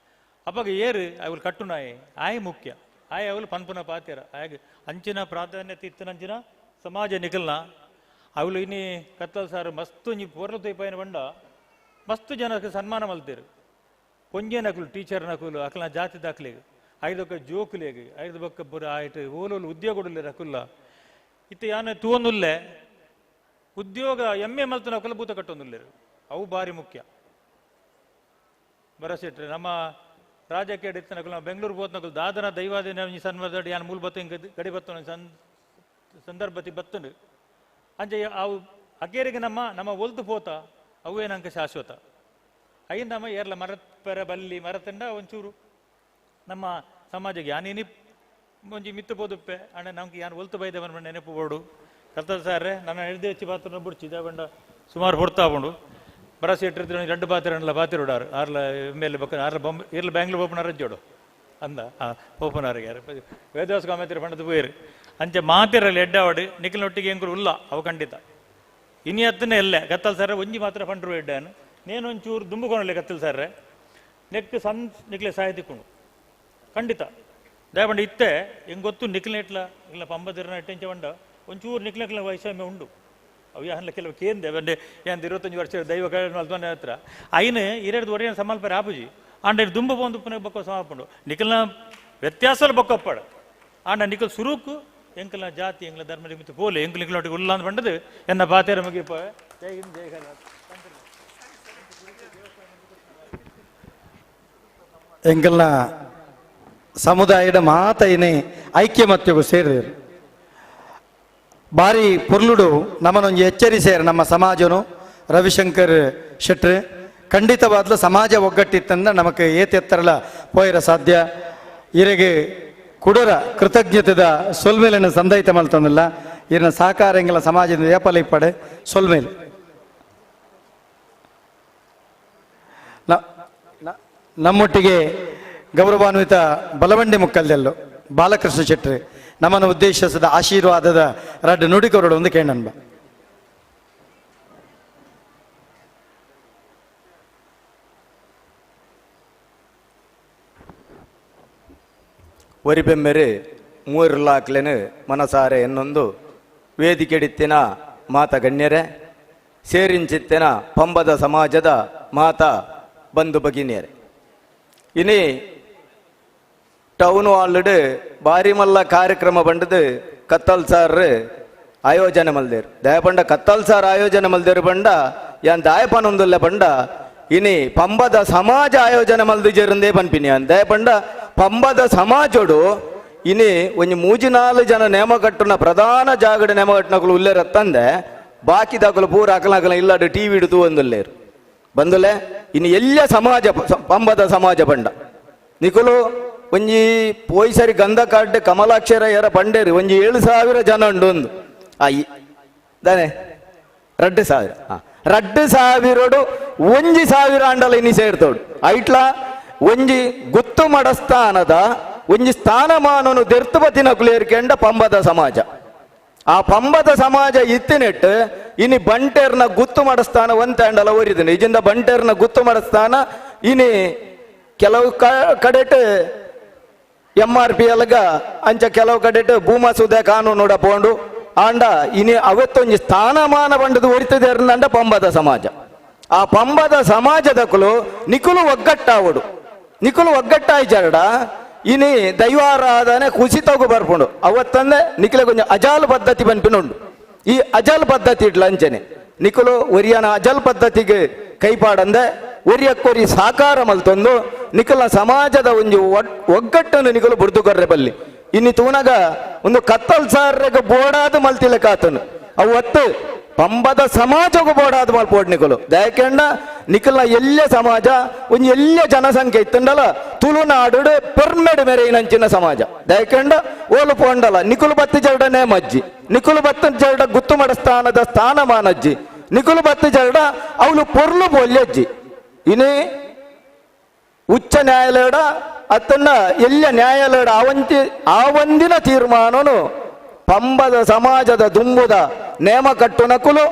ಅಪ್ಪಾಗ ಏರು ಅವಳು ಕಟ್ಟುನಾಯಿ ಆಯ್ ಮುಖ್ಯ ಆಯ್ ಅವಳು ಪನ್ಪುನ ಪಾತ್ಯರ ಆಗ ಅಂಚಿನ ಪ್ರಾಧಾನ್ಯತೆ ಇತ್ತನಂಚಿನ ಸಮಾಜ ನಿಖಲ್ನ ಅವಳು ಇನ್ನಿ ಕತ್ತಲ್ ಸಾರು ಮಸ್ತು ನೀ ಪೊರ್ಲು ತೊಯ್ಪಾಯಿನ ಬಂಡ ಮಸ್ತು ಜನಕ್ಕೆ ಸನ್ಮಾನ ಮಲ್ತೇರು ಕೊಂಜೆ ನಕಲು ಟೀಚರ್ ನಕಲು ಅಕಲ್ನ ಜಾತಿ ದಾಖಲೆಗೆ 5 ಜೋಕುಲೆಗೆ 5 ಬೊಕ್ಕ ಪುರ ಆಯ್ತು ಓಲೋಲು ಉದ್ಯೋಗ ಕೊಡಲಿ ಅಕುಲ್ಲ ಇತ್ತು ಯಾನ ತೂವೊಂದುಲ್ಲೆ ಉದ್ಯೋಗ ಎಮ್ಮೆ ಮಲ್ತು ನಕಲು ಭೂತ ಕಟ್ಟೊಂದುಲ್ಲೇರು ಅವು ಭಾರಿ ಮುಖ್ಯ ಬರಸಿಟ್ರೆ ನಮ್ಮ ರಾಜ್ಯಕ್ಕೆ ಇತ್ತು ನಾವು ಬೆಂಗಳೂರು ಹೋದ್ ನಕಲು ದಾದನ ದೈವಾದಿನ ಸನ್ಮಾನದ ಯಾನ್ ಮೂಲ ಬತ್ತು ಹಿಂಗೆ ಗಡಿ ಬತ್ತು ಸಂದರ್ಭತಿ ಬತ್ತುಂಡು ಅಂಚೆ ಅವು ಅಕೇರಿಗೆ ನಮ್ಮ ಒಲ್ದು ಪೋತ ಅವೇ ನಂಗೆ ಶಾಶ್ವತ ಐನ್ ನಮ್ಮ ಏರ್ಲ ಮರಪೆರ ಬಲ್ಲಿ ಮರತಂಡ ಒಂಚೂರು ನಮ್ಮ ಸಮಾಜಕ್ಕೆ ಯಾನೇನಿ ಒಂಜಿ ಮಿತ್ತು ಪೋದುಪ್ಪೆ ಅಣ್ಣ ನಮ್ಗೆ ಯಾನು ಒಲ್ತು ಬೈದವನ ನೆನಪು ಬೋಡು ಕರ್ತದ ಸಾರ್ರೆ ನನ್ನ ಎಳ್ದೆ ಹೆಚ್ಚಿ ಪಾತ್ರ ಬಿಡ್ಚಿ ಬಂಡ ಸುಮಾರು ಹೊಡ್ತಾ ಬಂಡು ಬರಸಿ ಇಟ್ಟಿರ್ತೀವಿ 2 ಪಾತ್ರೆಲ್ಲ ಪಾತಿರೋಡಾರು ಆರ್ಲ ಮೇಲೆ ಬಕ್ಕ ಆರ್ಲ ಬೊಂಬೆ ಇರ್ಲ ಬ್ಯಾಂಗ್ಳೂರ್ ಓಪನರ್ ಅಜ್ಜೋಡು ಅಂದ ಓಪನರ್ಗೆ ಯಾರು ವೇದವಾಸ ಕಾಮೇತಿರ ಪಂಡದ ಪೋಯಿರು ಅಂಚೆ ಮಾತಿರಲ್ಲಿ ಎಡ್ಡಾವಡು ನಿಖಿಲೊಟ್ಟಿಗೆ ಹೆಂಗರು ಉಲ್ಲ ಅವು ಖಂಡಿತ ಇನಿ ಹತ್ತನೇ ಎಲ್ಲೆ ಕತ್ತಲ್ ಸರ್ರೆ ಒಂಜಿ ಮಾತ್ರ ಪಂಡ್ರು ಎಡ್ಡಾನು ನೇನು ಒಂಚೂರು ದುಂಬುಕೊಣಲೆ ಕತ್ತಲ್ ಸರ್ರೆ ನೆಕ್ ನಿಕ್ಲೆ ಸಾಹಿತಿಕೊಂಡು ಖಂಡಿತ ದಯಪಂಡ ಇತ್ತೆ ಹೆಂಗೆ ಗೊತ್ತು ನಿಖಿಲ ಇಟ್ಲ ಇಲ್ಲ ಪಂಬದಿರನ ಇಟ್ಟಂಚೆ ಬಂಡ ಒಂಚೂರು ನಿಖಿಲ ವೈಷಮ್ಯ ಉಂಡು ಅವು ಯಾನ್ಲ ಕೆಲವು ಕೇಂದೆ ಬಂಡೆ ಏನು 25 ವರ್ಷ ದೈವ ಮಲ್ತವನ ಹತ್ರ ಐನು 2 ಒಡೆಯ ಸಮಲ್ಪರೆ ಆಪುಜಿ ಆಂಡ ದುಂಬ ಬಂದು ಪುನಃ ಬೊಕ್ಕ ಸಮಾಪಂಡು ನಿಖಿಲ್ನ ವ್ಯತ್ಯಾಸಲು ಬೊಕ್ಕಪ್ಪಡ ಆಂಡ ನಿಖಲ್ ಸುರುಕು ಎಂಕಲ ಜಾತಿ ಎಂಕಲ ಧರ್ಮ ನಿಮಿತ್ತ ಪೋಲೆ ಎಂಕಲ್ ನಿಖಲೊಟ್ಟಿಗೆ ಉಲ್ಲ ಅಂತ ಬಂಡದು ಎನ್ನ ಪಾತೇರ ಮುಗಿಪ ಜೈ ಹಿಂದ್ ಜೈ ಕರ್ನಾಟಕ ಎಂಕಲ್ನ ಸಮುದಾಯದ ಮಾತೈನೆ ಐಕ್ಯಮತ್ಯಗೂ ಸೇರಿದರು ಬಾರಿ ಪುರ್ಲುಡು ನಮ್ಮನೊಂದು ಎಚ್ಚರಿಸೇರು ನಮ್ಮ ಸಮಾಜನು ರವಿಶಂಕರ್ ಶೆಟ್ರು ಖಂಡಿತವಾದ್ಲು ಸಮಾಜ ಒಗ್ಗಟ್ಟಿತ್ತಂದ ನಮಗೆ ಏತೆತ್ತರಲ ಪೋಯಿರ ಸಾಧ್ಯ ಇರೆಗೆ ಕುಡರ ಕೃತಜ್ಞತೆದ ಸೊಲ್ಮೇಲಿನ ಸಂದೈತ ಮಲ್ತಂದಿಲ್ಲ ಇರಿನ ಸಹಕಾರ ಎಂಗೆಲ್ಲ ಸಮಾಜದ ಏಪಲ ಇಪ್ಪಡೆ ಸೊಲ್ಮೇಲ್ ನಮ್ಮೊಟ್ಟಿಗೆ ಗೌರವಾನ್ವಿತ ಬಲವಂಡಿ ಮುಕ್ಕಲ್ದೆಲ್ಲು ಬಾಲಕೃಷ್ಣ ಶೆಟ್ಟಿ ನಮ್ಮನ್ನು ಉದ್ದೇಶಿಸಿದ ಆಶೀರ್ವಾದದ 2 ನುಡಿಕೊರಡು ಒಂದು ಕೇಳನ್ಬ ಒರಿಬೆಮ್ಮೆರೆ 3 ಲಾಕ್ಲೆನು ಮನಸಾರೆ ಎನ್ನೊಂದು ವೇದಿಕೆಡಿತ್ತಿನ ಮಾತ ಗಣ್ಯರೆ ಸೇರಿಂಚಿತ್ತಿನ ಪಂಬದ ಸಮಾಜದ ಮಾತ ಬಂಧು ಭಗಿನಿಯರೆ ಇನಿ ಟೌನ್ ಹಾಲ್ಡ್ ಬಾರಿ ಮಲ್ಲ ಕಾರ್ಯಕ್ರಮ ಬಂಡದು ಕತ್ತಲ್ ಸಾರ್ ಆಯೋಜನೆ ಮಲ್ದೇರು ದಯಪಂಡ ಕತ್ತಲ್ ಸಾರ್ ಆಯೋಜನೆ ಮಲ್ದೇರು ಬಂಡ ಯಾನ್ ದಾಯಪನೊಂದುಲ್ಲ ಬಂಡ ಇನಿ ಪಂಬದ ಸಮಾಜ ಆಯೋಜನೆ ಮಲ್ದು ಜೇರಂದೇ ಪನ್ಪಿನಿ ಅನ್ ದಯಪಂಡ ಪಂಬದ ಸಮಾಜೋಡು ಇನಿ ಒಂಜಿ 3-4 ಜನ ನೇಮ ಕಟ್ಟುನ ಪ್ರಧಾನ ಜಾಗಡ ನೇಮ ಕಟ್ಟನಕಲು ಉಲ್ಲೇರತ್ತಂದೆ ಬಾಕಿ ದಾಖಲು ಪೂರ ಅಕಲ ಇಲ್ಲಡು ಟಿವಿ ಇಡುತ್ತು ಒಂದುಲ್ಲೇರು ಬಂದುಲೆ ಇನ್ನು ಎಲ್ಲ ಸಮಾಜ ಪಂಬದ ಸಮಾಜ ಬಂಡ ನಿಕುಲು ಒಂಜಿ ಪೋಯ್ಸರಿ ಗಂಧ ಕಾಡ್ಡೆ ಕಮಲಾಕ್ಷರ ಯಾರ ಬಂಡೇರಿ ಒಂಜಿ 7,000 ಜನ ಉಂಡು ಒಂದು ದಾನೆ 2,000 2,000 1,000 ಅಂಡಲ ಇನಿ ಸೇರ್ತೋಡು ಐಟ್ಲ ಒಂಜಿ ಗುತ್ತು ಮಡಸ್ಥಾನದ ಒಂಜಿ ಸ್ಥಾನಮಾನನು ದೆರ್ತುಪತಿನ ಕುಲೇರ್ಕೆಂಡ ಪಂಬದ ಸಮಾಜ ಆ ಪಂಬದ ಸಮಾಜ ಇತ್ತಿನೆಟ್ಟು ಇನಿ ಬಂಟೇರ್ನ ಗುತ್ತು ಮಡಸ್ಥಾನ ಒಂತಂಡಲ ಒರಿದನು ಇಜಿಂದ ಬಂಟೇರ್ನ ಗುತ್ತು ಮಡಸ್ಥಾನ ಇನಿ ಕೆಲವು ಕಡೆಟ್ MRP ಅಲ್ಗ ಅಂಚ ಕೆಲವು ಕಡೆಟ್ ಭೂಮಾ ಸುದೆ ಕಾನೂನು ಪೋಂಡು ಆಂಡ ಇನಿ ಅವತ್ತೊಂಜಿ ಸ್ಥಾನಮಾನ ಬಂಡದು ಒರಿತದೆ ಅಂಡ ಪಂಬದ ಸಮಾಜ ಆ ಪಂಬದ ಸಮಾಜದಕುಲು ನಿಕುಲು ಒಗ್ಗಟ್ಟಾವಡು ನಿಕುಲು ಒಗ್ಗಟ್ಟಾಯ್ಜರಡ ಇನಿ ದೈವಾರಾಧನೆ ಕುಸಿತಗು ಬರ್ಪುಂಡು ಅವತ್ತಂದೆ ನಿಖಿಲ ಕೊಂಚ ಅಜಾಲು ಪದ್ಧತಿ ಪನ್ಪಿನುಂಡು ಈ ಅಜಲ್ ಪದ್ಧತಿ ಇಡ್ಲಂಚನೆ ನಿಕುಲು ಒರಿಯನ ಅಜಲ್ ಪದ್ಧತಿಗೆ ಕೈಪಾಡಂದೆ ಒರಿಯಕ್ಕೊರಿ ಸಾಕಾರ ಮಲ್ತೊಂದು ನಿಕಲ ಸಮಾಜದ ಒಂದು ಒಗ್ಗಟ್ಟನ್ನು ನಿಕಲು ಬುಡ್ದುಕೊರ್ರೆ ಬಲ್ಲಿ ಇನ್ನು ತೂನಗ ಒಂದು ಕತ್ತಲ್ ಸಾರ್ರೆಗ ಬೋಡಾದ ಮಲ್ತಿಲೆ ಕಾತನು ಅವತ್ತು ಪಂಬದ ಸಮಾಜಗೂ ಬೋಡಾದ ಮಲ್ಪೋಡ್ ನಿಕಲು ದಯಕೆಂಡ ನಿಕಲ್ನ ಎಲ್ಲೆ ಸಮಾಜ ಒಂದು ಎಲ್ಲೆ ಜನಸಂಖ್ಯೆ ಇತ್ತಂಡಲ ತುಳುನಾಡು ಪೆರ್ಮೆಡ್ ಮೆರೆಯಿನಂಚಿನ ಸಮಾಜ ದಯಕೆಂಡ ಓಲು ಪೋಂಡಲ ನಿಕುಲು ಬತ್ತಿ ಜರಡ ನೇಮಜ್ಜಿ ನಿಕುಲು ಬತ್ತ ಜರಡ ಗುತ್ತುಮಡ ಸ್ಥಾನದ ಸ್ಥಾನಮಾನಜ್ಜಿ ನಿಕುಲು ಬತ್ತಿ ಜರಡ ಅವಳು ಪೊರ್ಲು ಪೊಲ್ಯಜ್ಜಿ ಇನಿ ಉಚ್ಚ ನ್ಯಾಯಾಲಯದ ಅತ್ತನ್ನ ಎಲ್ಲ ನ್ಯಾಯಾಲಯದ ಆವಂದಿನ ತೀರ್ಮಾನನು ಪಂಬದ ಸಮಾಜದ ದುಂಬುದ ನೇಮ ಕಟ್ಟು ನಕುಲು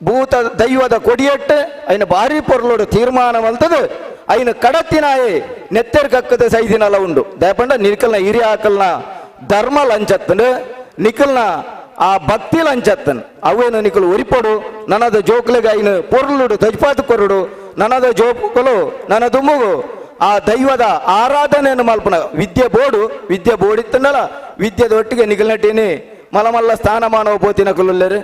ಭೂತ ದೈವದ ಕೊಡಿಯಟ್ಟು ಅಯ್ನ ಭಾರಿ ಪೊರ್ಲೋಡು ತೀರ್ಮಾನ ಮಲ್ತದು ಅಯ್ನ ಕಡತ್ತಿನಾಯೇ ನೆತ್ತೆರ್ಕಕ್ಕದ ಸೈದಿನಲ್ಲ ಉಂಡು ದಯಪಂಡ ನಿಕಲ್ನ ಹಿರಿಯ ಆಕಲ್ನ ಧರ್ಮ ಲಂಚತ್ತನು ನಿಕಲ್ನ ಆ ಭಕ್ತಿ ಲಂಚತ್ತನ್ ಅವೇನು ನಿಕಲು ಒರಿಪಡು ನನ್ನದ ಜೋಕ್ಲೆಗ ಐನ ಪೊರ್ಲುಡು ತಜ್ಪಾತು ಕೊರುಡು ನನ್ನದ ಜೋಕುಲು ನನ್ನ ದುಮ್ಮುಗು ಆ ದೈವದ ಆರಾಧನೆಯನ್ನು ಮಲ್ಪನ ವಿದ್ಯೆ ಬೋಡಿತ್ತಂಡಲ ವಿದ್ಯೆದ ಒಟ್ಟಿಗೆ ನಿಕಲ್ನಟೀನಿ ಮಲಮಲ್ಲ ಸ್ಥಾನಮಾನವ ಬೋತಿನ ಕುಲ್ಲರು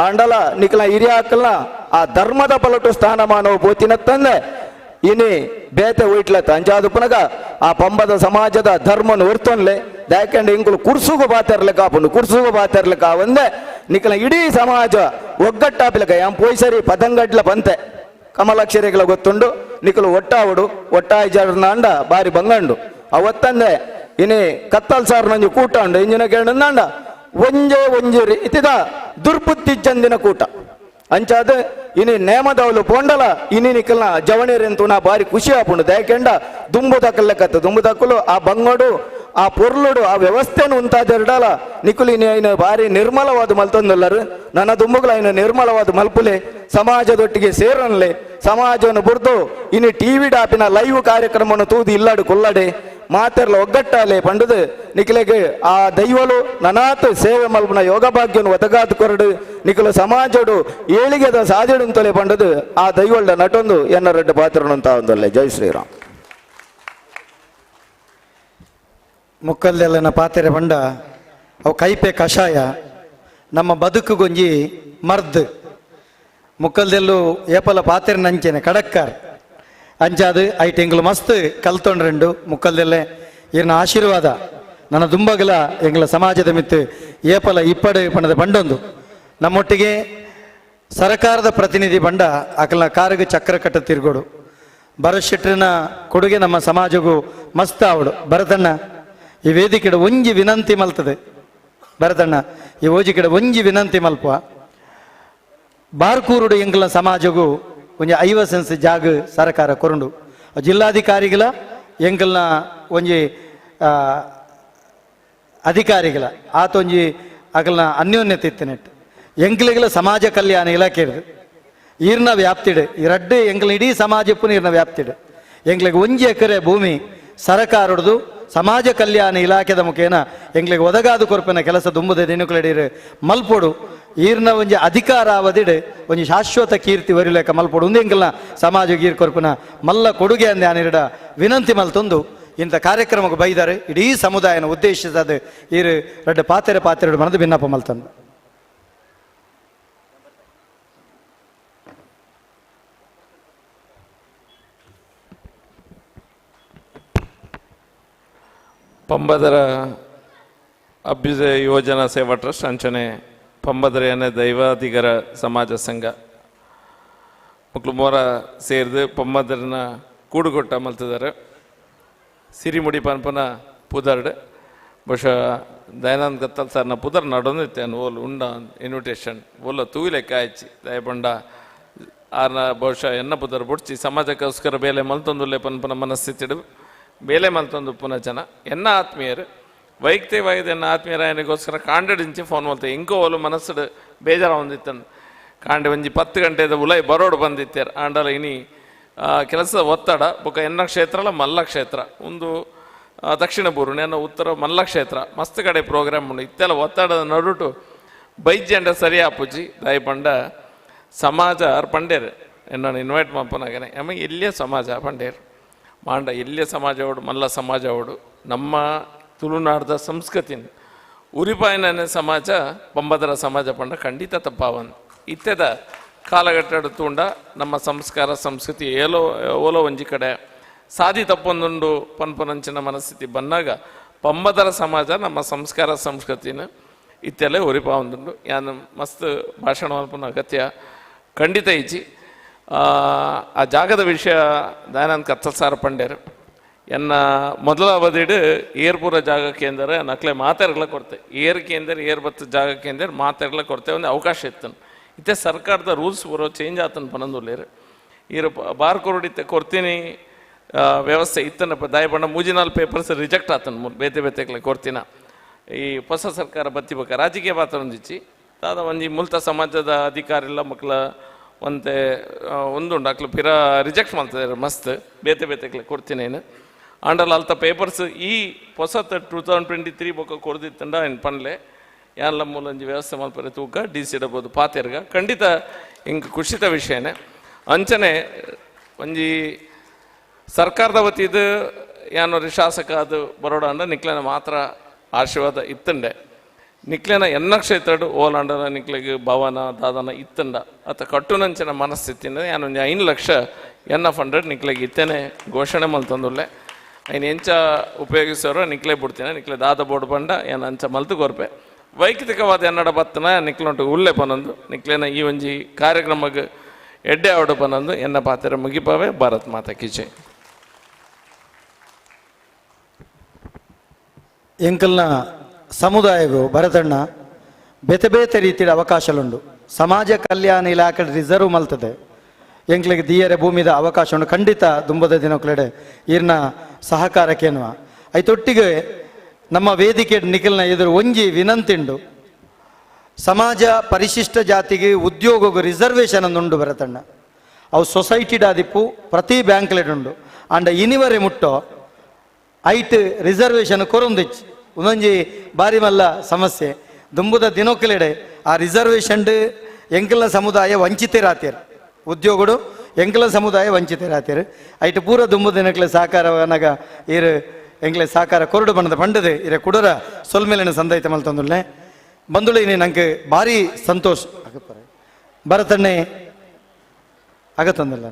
ಆಂಡಲ ನಿಕಲ ಹಿರಿಯ ಹಾಕಲ್ನ ಆ ಧರ್ಮದ ಪಲಟು ಸ್ಥಾನಮಾನವ ಬೋತಿನ ತಂದೆ ಇನಿ ಬೇತೆ ಒಯ್ಟ್ಲತ್ತ ಅಂಚಾದು ಪುನಗ ಆ ಪಂಬದ ಸಮಾಜದ ಧರ್ಮನು ಹೊರ್ತೊನ್ಲೆ ಯಾಕಂಡ ಇಂಕುಲು ಕುರ್ಸುಗು ಬಾತಿರ್ಲಿಕ್ಕ ಒಂದೇ ನಿಕಲ ಇಡೀ ಸಮಾಜ ಒಗ್ಗಟ್ಟಾಪಿಲಕ ಯಾಂ ಪೋಯ್ಸರಿ ಪದಂಗಡ್ಲ ಪಂತೆ ಕಮಲಾಕ್ಷರಿಗಳ ಗೊತ್ತುಂಡು ನಿಕಲು ಒಟ್ಟಾಯಿ ಜರ್ನ ಅಂಡ ಬಾರಿ ಬಂಗಂಡು ಅವತ್ತಂದೆ ಇನಿ ಕತ್ತಲ್ ಸಾರ್ ನಂಜು ಕೂಟ ಉಂಡು ಇಂಜಿನ ಕೇಳಂದ ಒಂಜೇರಿ ಇತಿದ ದುರ್ಬುದ್ಧಿ ಚಂದಿನ ಕೂಟ ಅಂಚಾದ ಇನಿ ನೇಮದವಲು ಪೋಂಡಲ ಇನಿ ನಿಕಲ್ನ ಜವಣಿರೆಂತು ನಾ ಬಾರಿ ಖುಷಿ ಆಪುಂಡು ದಯಕೆಂಡ ದುಂಬು ದಕ್ಕಲೆಕ್ಕತ್ತು ದುಂಬು ದಕ್ಕಲು ಆ ಬಂಗೋಡು ಆ ಪೊರ್ಲುಡು ಆ ವ್ಯವಸ್ಥೆನು ಉಂತಾದಿರಡಲ ನಿಕುಲು ಇನಿ ಐನ ಬಾರಿ ನಿರ್ಮಲವಾದ ಮಲ್ತೊಂದುಲ್ಲರು ನನ್ನ ದುಂಬುಗಳು ಐನ ನಿರ್ಮಲವಾದ ಮಲ್ಪುಲೆ ಸಮಾಜದೊಟ್ಟಿಗೆ ಸೇರನ್ಲೆ ಸಮಾಜವನ್ನು ಬುರ್ದು ಇನಿ ಟಿವಿ ಡಾಪಿನ ಲೈವ್ ಕಾರ್ಯಕ್ರಮವನ್ನು ತೂದು ಇಲ್ಲಾಡು ಕೊಲ್ಲಡೆ ಮಾತೆರ್ಲ ಒಗ್ಗಟ್ಟಾಲೆ ಪಂಡದು ನಿಖಿಲೆಗೆ ಆ ದೈವಲು ನನಾತ್ ಸೇವೆ ಮಲ್ಪನ ಯೋಗ ಭಾಗ್ಯನು ಒದಗಾದು ಕೊರಡು ನಿಖಲು ಸಮಾಜಡು ಏಳಿಗೆದ ಸಾಧಿಡುಂತಲೇ ಪಂಡದು ಆ ದೈವಳ ನಟೊಂದು ಎನ್ನ ರೆಡ್ಡ ಪಾತ್ರನಂತ ಒಂದಲ್ಲೇ ಜೈ ಶ್ರೀರಾಮ್ ಮುಕ್ಕಲ್ದೆಲ್ಲನ ಪಾತೆರೆ ಬಂಡ ಅವು ಕೈಪೆ ಕಷಾಯ ನಮ್ಮ ಬದುಕುಗೊಂಜಿ ಮರ್ದ್ ಮುಕ್ಕಲ್ದೆಲ್ಲು ಏಪಲ ಪಾತೆರೆ ನಂಚೆನೆ ಕಡಕ್ಕಾರ್ ಅಂಚಾದು ಐಟ್ ಎಂಗ್ಲು ಮಸ್ತ್ ಕಲ್ತೊಂಡ್ರೆಂಡು ಮುಕ್ಕಲ್ದೆಲ್ಲೆ ಇರ್ನ ಆಶೀರ್ವಾದ ನನ್ನ ದುಂಬಗಲ ಎಂಗ್ಲ ಸಮಾಜದ ಮಿತ್ತು ಏಪಲ ಇಪ್ಪಡು ಪಣದ ಬಂಡೊಂದು ನಮ್ಮೊಟ್ಟಿಗೆ ಸರಕಾರದ ಪ್ರತಿನಿಧಿ ಬಂಡ ಅಕಲ್ನ ಕಾರಿಗೆ ಚಕ್ರ ಕಟ್ಟ ತಿರ್ಗೋಡು ಭರತ್ ಶೆಟ್ರಿನ ಕೊಡುಗೆ ನಮ್ಮ ಸಮಾಜಗೂ ಮಸ್ತ್ ಆವಡು ಭರತಣ್ಣ ಈ ವೇದಿಕೆಡ ಒಂಜಿ ವಿನಂತಿ ಮಲ್ತದೆ ಭರತಣ್ಣ ಈ ಓಜಿಕೆಡ ಒಂಜಿ ವಿನಂತಿ ಮಲ್ಪುವ ಬಾರ್ಕೂರುಡು ಎಂಗ್ಲ ಸಮಾಜಗೂ ಒಂಜಿ 50 ಸೆನ್ಸ್ ಜಾಗ ಸರಕಾರ ಕೊರಂಡು ಜಿಲ್ಲಾಧಿಕಾರಿಗಳ ಎಂಗಲ್ನ ಒಂಜಿ ಅಧಿಕಾರಿಗಳ ಆತೊಂಜಿ ಅಗಲ್ನ ಅನ್ಯೋನ್ಯತೆ ಇತ್ತಿನೆಟ್ಟು ಎಂಗ್ಲಿಗಳ ಸಮಾಜ ಕಲ್ಯಾಣ ಇಲಾಖೆ ಇರ್ದು ಈರ್ನ ವ್ಯಾಪ್ತಿಡು ಈ ರಡ್ಡು ಎಂಗ್ಲ ಇಡೀ ಸಮಾಜಪ್ಪು ಈರ್ನ ವ್ಯಾಪ್ತಿಡು ಎಂಗ್ಲಿಗೆ 1 ಎಕರೆ ಭೂಮಿ ಸರಕಾರದ್ದು ಸಮಾಜ ಕಲ್ಯಾಣ ಇಲಾಖೆದ ಮುಖೇನ ಎಂಗ್ಲಿಗೆ ಒದಗಾದು ಕೊರಪಿನ ಕೆಲಸ ದುಂಬುದ ದಿನಕುಲಡೀರು ಮಲ್ಪೊಡು ಈರ್ನ ಒಂಜಿ ಅಧಿಕಾರಾವಧಿಡ್ ಒಂಜಿ ಶಾಶ್ವತ ಕೀರ್ತಿ ವರಿಲೇಕ ಮಲ್ಪೊಡು ಒಂದು ಎಂಗಲ್ನ ಸಮಾಜ ಗೀರ್ ಕೊರಪಿನ ಮಲ್ಲ ಕೊಡುಗೆ ಅಂದೆ ಅನಿರಡ ವಿನಂತಿ ಮಲ್ತೊಂದು ಇಂಥ ಕಾರ್ಯಕ್ರಮಕ್ಕೆ ಬೈದಾರೆ ಇಡೀ ಸಮುದಾಯನ ಉದ್ದೇಶಿಸದು ಈರು ರಡ್ಡ ಪಾತೆರೆ ಮನದು ಭಿನ್ನಪ್ಪ ಮಲ್ತಂದು ಪಂಬದರ ಅಭ್ಯುದಯ ಯೋಜನಾ ಸೇವಾ ಟ್ರಸ್ಟ್ ಅಂಚನೆ ಪಂಬದರೆಯನ್ನ ದೈವಾಧಿಗರ ಸಮಾಜ ಸಂಘ ಮಕ್ಕಳು ಮೋರ ಸೇರಿದು ಪಂಬದರನ ಕೂಡುಗೊಟ್ಟ ಮಲ್ತಿದ್ದಾರೆ ಸಿರಿಮುಡಿ ಪನ್ಪನ ಪುದರ್ಡ್ ಬಹುಶಃ ದಯಾನಂದ್ ಕತ್ತಲ್ ಸರ್ನ ಪುದರ್ ನಡೊಂದಿತ್ತೆ ಓಲ್ ಉಂಡ ಇನ್ವಿಟೇಷನ್ ಓಲ ತೂಯಿಲೆಕ್ಕ ಆಯ್ಚಿ ದಯಪಂಡ ಆರ್ನ ಬಹುಶಃ ಎನ್ನ ಪುದರ್ ಬುಡ್ಚಿ ಸಮಾಜಕ್ಕೋಸ್ಕರ ಬೇಲೆ ಮಲ್ತೊಂದುಲ್ಲೆ ಪನ್ಪನ ಮನಸ್ಥಿತಿಡು ಬೇಲೆ ಮಲ್ತೊಂದು ಪುನಃ ಜನ ಎನ್ನ ಆತ್ಮೀಯರು ವೈಯಕ್ತಿಕವಾಗಿ ಎನ್ನ ಆತ್ಮೀಯರಾಯನಿಗೋಸ್ಕರ ಕಾಂಡಡಿಂಚಿ ಫೋನ್ ಮಲ್ತೆ ಇಂಕೋ ಓಲು ಮನಸ್ಸು ಬೇಜಾರ ಹೊಂದಿತ್ತನು ಕಾಂಡೆ ಒಂಜಿ 10 ಗಂಟೆದ ಉಲೈ ಬರೋಡು ಬಂದಿತ್ತೇರು ಆಂಡಲ ಇನಿ ಕೆಲಸದ ಒತ್ತಡ ಬೊಕ ಎನ್ನ ಕ್ಷೇತ್ರ ಮಲ್ಲ ಕ್ಷೇತ್ರ ಒಂದು ದಕ್ಷಿಣ ಬೂರು ನನ್ನ ಉತ್ತರ ಮಲ್ಲ ಕ್ಷೇತ್ರ ಮಸ್ತ್ ಕಡೆ ಪ್ರೋಗ್ರಾಮ್ ಉಂಡು ಇತ್ತೆಲ್ಲ ಒತ್ತಡದ ನಡುಟು ಬೈಜ್ಯಂಡ ಸರಿ ಆಪುಜಿ ದಯಪಂಡ ಸಮಾಜ ಪಂಡೇರು ಎನ್ನ ಇನ್ವೈಟ್ ಮಪ್ಪನಾಗನೆ ಆಮೇಲೆ ಇಲ್ಲಿಯ ಸಮಾಜ ಪಂಡೇರು ಮಾಂಡ ಎಲ್ಲಿಯ ಸಮಾಜ ಅವಡು ಮಲ್ಲ ಸಮಾಜ ಅವಡು ನಮ್ಮ ತುಳುನಾಡದ ಸಂಸ್ಕೃತಿನ ಉರಿಪಾಯನ ಸಮಾಜ ಪಂಬದರ ಸಮಾಜ ಪಂಡ ಖಂಡಿತ ತಪ್ಪಾವನ್ ಇತ್ತೆದ ಕಾಲಘಟ್ಟ ತೂಂಡ ನಮ್ಮ ಸಂಸ್ಕಾರ ಸಂಸ್ಕೃತಿ ಓಲೋ ಒಂಜಿ ಕಡೆ ಸಾದಿ ತಪ್ಪೊಂದುಂಡು ಪನ್ಪನಂಚಿನ ಮನಸ್ಥಿತಿ ಬಂದಾಗ ಪಂಬದರ ಸಮಾಜ ನಮ್ಮ ಸಂಸ್ಕಾರ ಸಂಸ್ಕೃತಿನ ಇತ್ತೆಲ್ಲ ಉರಿಪಾವೊಂದುಂಡು ಯಾನು ಮಸ್ತ್ ಭಾಷಣ ಮಲ್ಪನ ಅಗತ್ಯ ಖಂಡಿತ ಇಜ್ಜಿ ಆ ಜಾಗದ ವಿಷಯ ದಯಾನಂದ್ ಕತ್ತಲ್ ಸಾರ ಪಂಡೇರು ಎನ್ನ ಮೊದಲ ಅವಧಿಡು ಏರ್ಪುರ ಜಾಗಕ್ಕೆ ಎಂದರೆ ನಕ್ಲೆ ಮಾತಾಡ್ಲ ಕೊಡ್ತೆ ಏರ್ ಕೇಂದ್ರ ಏರ್ ಬತ್ತ ಜಾಗಕ್ಕೆ ಎಂದರೆ ಮಾತಾಡ್ಲ ಕೊಡ್ತೆ ಒಂದು ಅವಕಾಶ ಇತ್ತನು ಇತ್ತೆ ಸರ್ಕಾರದ ರೂಲ್ಸ್ ಬರೋ ಚೇಂಜ್ ಆತನ ಪನಂದುಲ್ಲೇರು ಈರು ಬಾರ್ ಕೊರಡಿತ್ತೆ ಕೊಡ್ತೀನಿ ವ್ಯವಸ್ಥೆ ಇತ್ತನಪ್ಪ ದಾಯ ಬಣ್ಣ ಮೂಜಿನಾಲ್ ಪೇಪರ್ಸ್ ರಿಜೆಕ್ಟ್ ಆತನ ಬೇತೆ ಬೇತೆಕ್ಲೆ ಕೊಡ್ತೀನ ಈ ಹೊಸ ಸರ್ಕಾರ ಬತ್ತಿಬೇಕ ರಾಜಕೀಯ ಪಾತ್ರ ಒಂದಿಚ್ಚಿ ದಾದ ಒಂಜಿ ಮುಲ್ತ ಸಮಾಜದ ಅಧಿಕಾರಿಲ್ಲ ಮಕ್ಕಳ ಒಂತೆ ಒಂದುಂಡು ಅಕ್ಲು ಪಿರ ರಿಜೆಕ್ಟ್ ಮಾಡ್ತಿದ್ದಾರೆ ಮಸ್ತ್ ಬೇತೆ ಬೇತೆಕ್ಲೆ ಕೊಡ್ತೀನಿ ಆಂಡಲ್ ಅಲ್ತ ಪೇಪರ್ಸ್ ಈ ಹೊಸ 2023 ಬೊಕ್ಕ ಕೊಡ್ದಿತ್ತಂಡ ಏನು ಪನ್ಲೆ ಯಾನ್ಲ ಮೂಲಂಜಿ ವ್ಯವಸ್ಥೆ ಮಲ್ಪರೆ ತೂಕ ಡಿ ಸಿ ಡಬೋದು ಪಾತೆರ್ಗ ಖಂಡಿತ ಹಿಂಗೆ ಖುಷಿತ ವಿಷಯನೇ ಅಂಚನೆ ಒಂಜಿ ಸರ್ಕಾರದ ವತಿದು ಯಾನೊರಿ ಶಾಸಕ ಅದು ಬರೋಡ ಅಂಡ ನಿಕ್ಲೆನ ಮಾತ್ರ ಆಶೀರ್ವಾದ ಇತ್ತಂಡೆ ನಿಕ್ಲೆನ ಎನ್ನ ಕ್ಷೇತ್ರಡು ಓಲಾಂಡನ ನಿಕ್ಲೆಗೆ ಭವನ ದಾದನ ಇತ್ತಂಡ ಅತ್ತ ಕಟ್ಟುನಂಚಿನ ಮನಸ್ಥಿತಿನ ಯಾನೊಂದು 5 ಲಕ್ಷ ಎನ್ನ ಫಂಡೆಡ್ ನಿಕ್ಲೆಗೆ ಇತ್ತೇನೆ ಘೋಷಣೆ ಮಲ್ತಂದುಲ್ಲೆ ಐನು ಎಂಚ ಉಪಯೋಗಿಸೋರು ನಿಕ್ಲೆ ಬಿಡ್ತೀನಿ ನಿಕ್ಲೆ ದಾದ ಬೋರ್ಡ್ ಬಂಡ ಏನು ಅಂಚ ಮಲ್ತು ಕೊರ್ಪೆ ವೈಯಕ್ತಿಕವಾದ ಎನ್ನಡ ಬತ್ತನ ನಿಕ್ಲೊಂಟು ಉಳ್ಳೆ ಪನೊಂದು ನಿಕ್ಲೆನ ಈ ಒಂಜಿ ಕಾರ್ಯಕ್ರಮಕ್ಕೆ ಎಡ್ಡೆ ಆವಡು ಪನೊಂದು ಎನ್ನ ಪಾತ್ರ ಮುಗಿಪವೆ ಭಾರತ್ ಮಾತಾ ಕಿ ಜೈ. ಎಂಕಲ್ನ ಸಮುದಾಯಗೂ ಭರತಣ್ಣ ಬೇತೆ ಬೇತೆ ರೀತಿಯ ಅವಕಾಶಲುಂಡು ಸಮಾಜ ಕಲ್ಯಾಣ ಇಲಾಖೆ ರಿಸರ್ವ್ ಮಲ್ತದೆ ಎಂಕ್ಲಿಗೆ ದಿಯರೆ ಭೂಮಿದ ಅವಕಾಶ ಉಂಡು ಖಂಡಿತ ದುಂಬದ ದಿನಕ್ಲೆಡೆ ಈರ್ನ ಸಹಕಾರಕ್ಕೇನುವ ಐತೊಟ್ಟಿಗೆ ನಮ್ಮ ವೇದಿಕೆ ನಿಖಿಲ್ನ ಎದುರು ಒಂಜಿ ವಿನಂತಿಂಡು ಸಮಾಜ ಪರಿಶಿಷ್ಟ ಜಾತಿಗೆ ಉದ್ಯೋಗಗೂ ರಿಸರ್ವೇಷನ್ ಅಂದುಂಡು ಭರತಣ್ಣ ಅವು ಸೊಸೈಟಿಡ್ ಆದಿಪ್ಪು ಪ್ರತಿ ಬ್ಯಾಂಕ್ಲೆಡುಂಡು ಅಂಡ ಇನಿವರೆ ಮುಟ್ಟೋ ಐಟ್ ರಿಸರ್ವೇಷನ್ ಕೊರೊಂದಿಚ್ಚು ಒಂದೊಂಜಿ ಬಾರಿ ಮಲ್ಲ ಸಮಸ್ಯೆ ದುಂಬುದ ದಿನಕ್ಲೆಡೆ ಆ ರಿಸರ್ವೇಷನ್ ಎಂಕಲ ಸಮುದಾಯ ವಂಚಿತರಾತೀರು ಉದ್ಯೋಗಡು ಎಂಕಲ ಸಮುದಾಯ ವಂಚಿತರಾತೀರು ಐಟ್ ಪೂರ ದುಂಬು ದಿನಕ್ಲೆ ಸಹಕಾರವನಾಗ ಇರು ಎಂಕ್ಲೆ ಸಹಕಾರ ಕೊರಡು ಬಣ್ಣದ ಪಂಡದು ಇರ ಕುಡರ ಸೊಲ್ಮೇಲಿನ ಸಂದೈತ ಮಲ್ತಂದುಲ್ಲೆ ಬಂದುಳಿನಿ ನಂಗೆ ಭಾರಿ ಸಂತೋಷ ಭರತಣ್ಣೆ ಆಗತ್ತಂದಿಲ್ಲ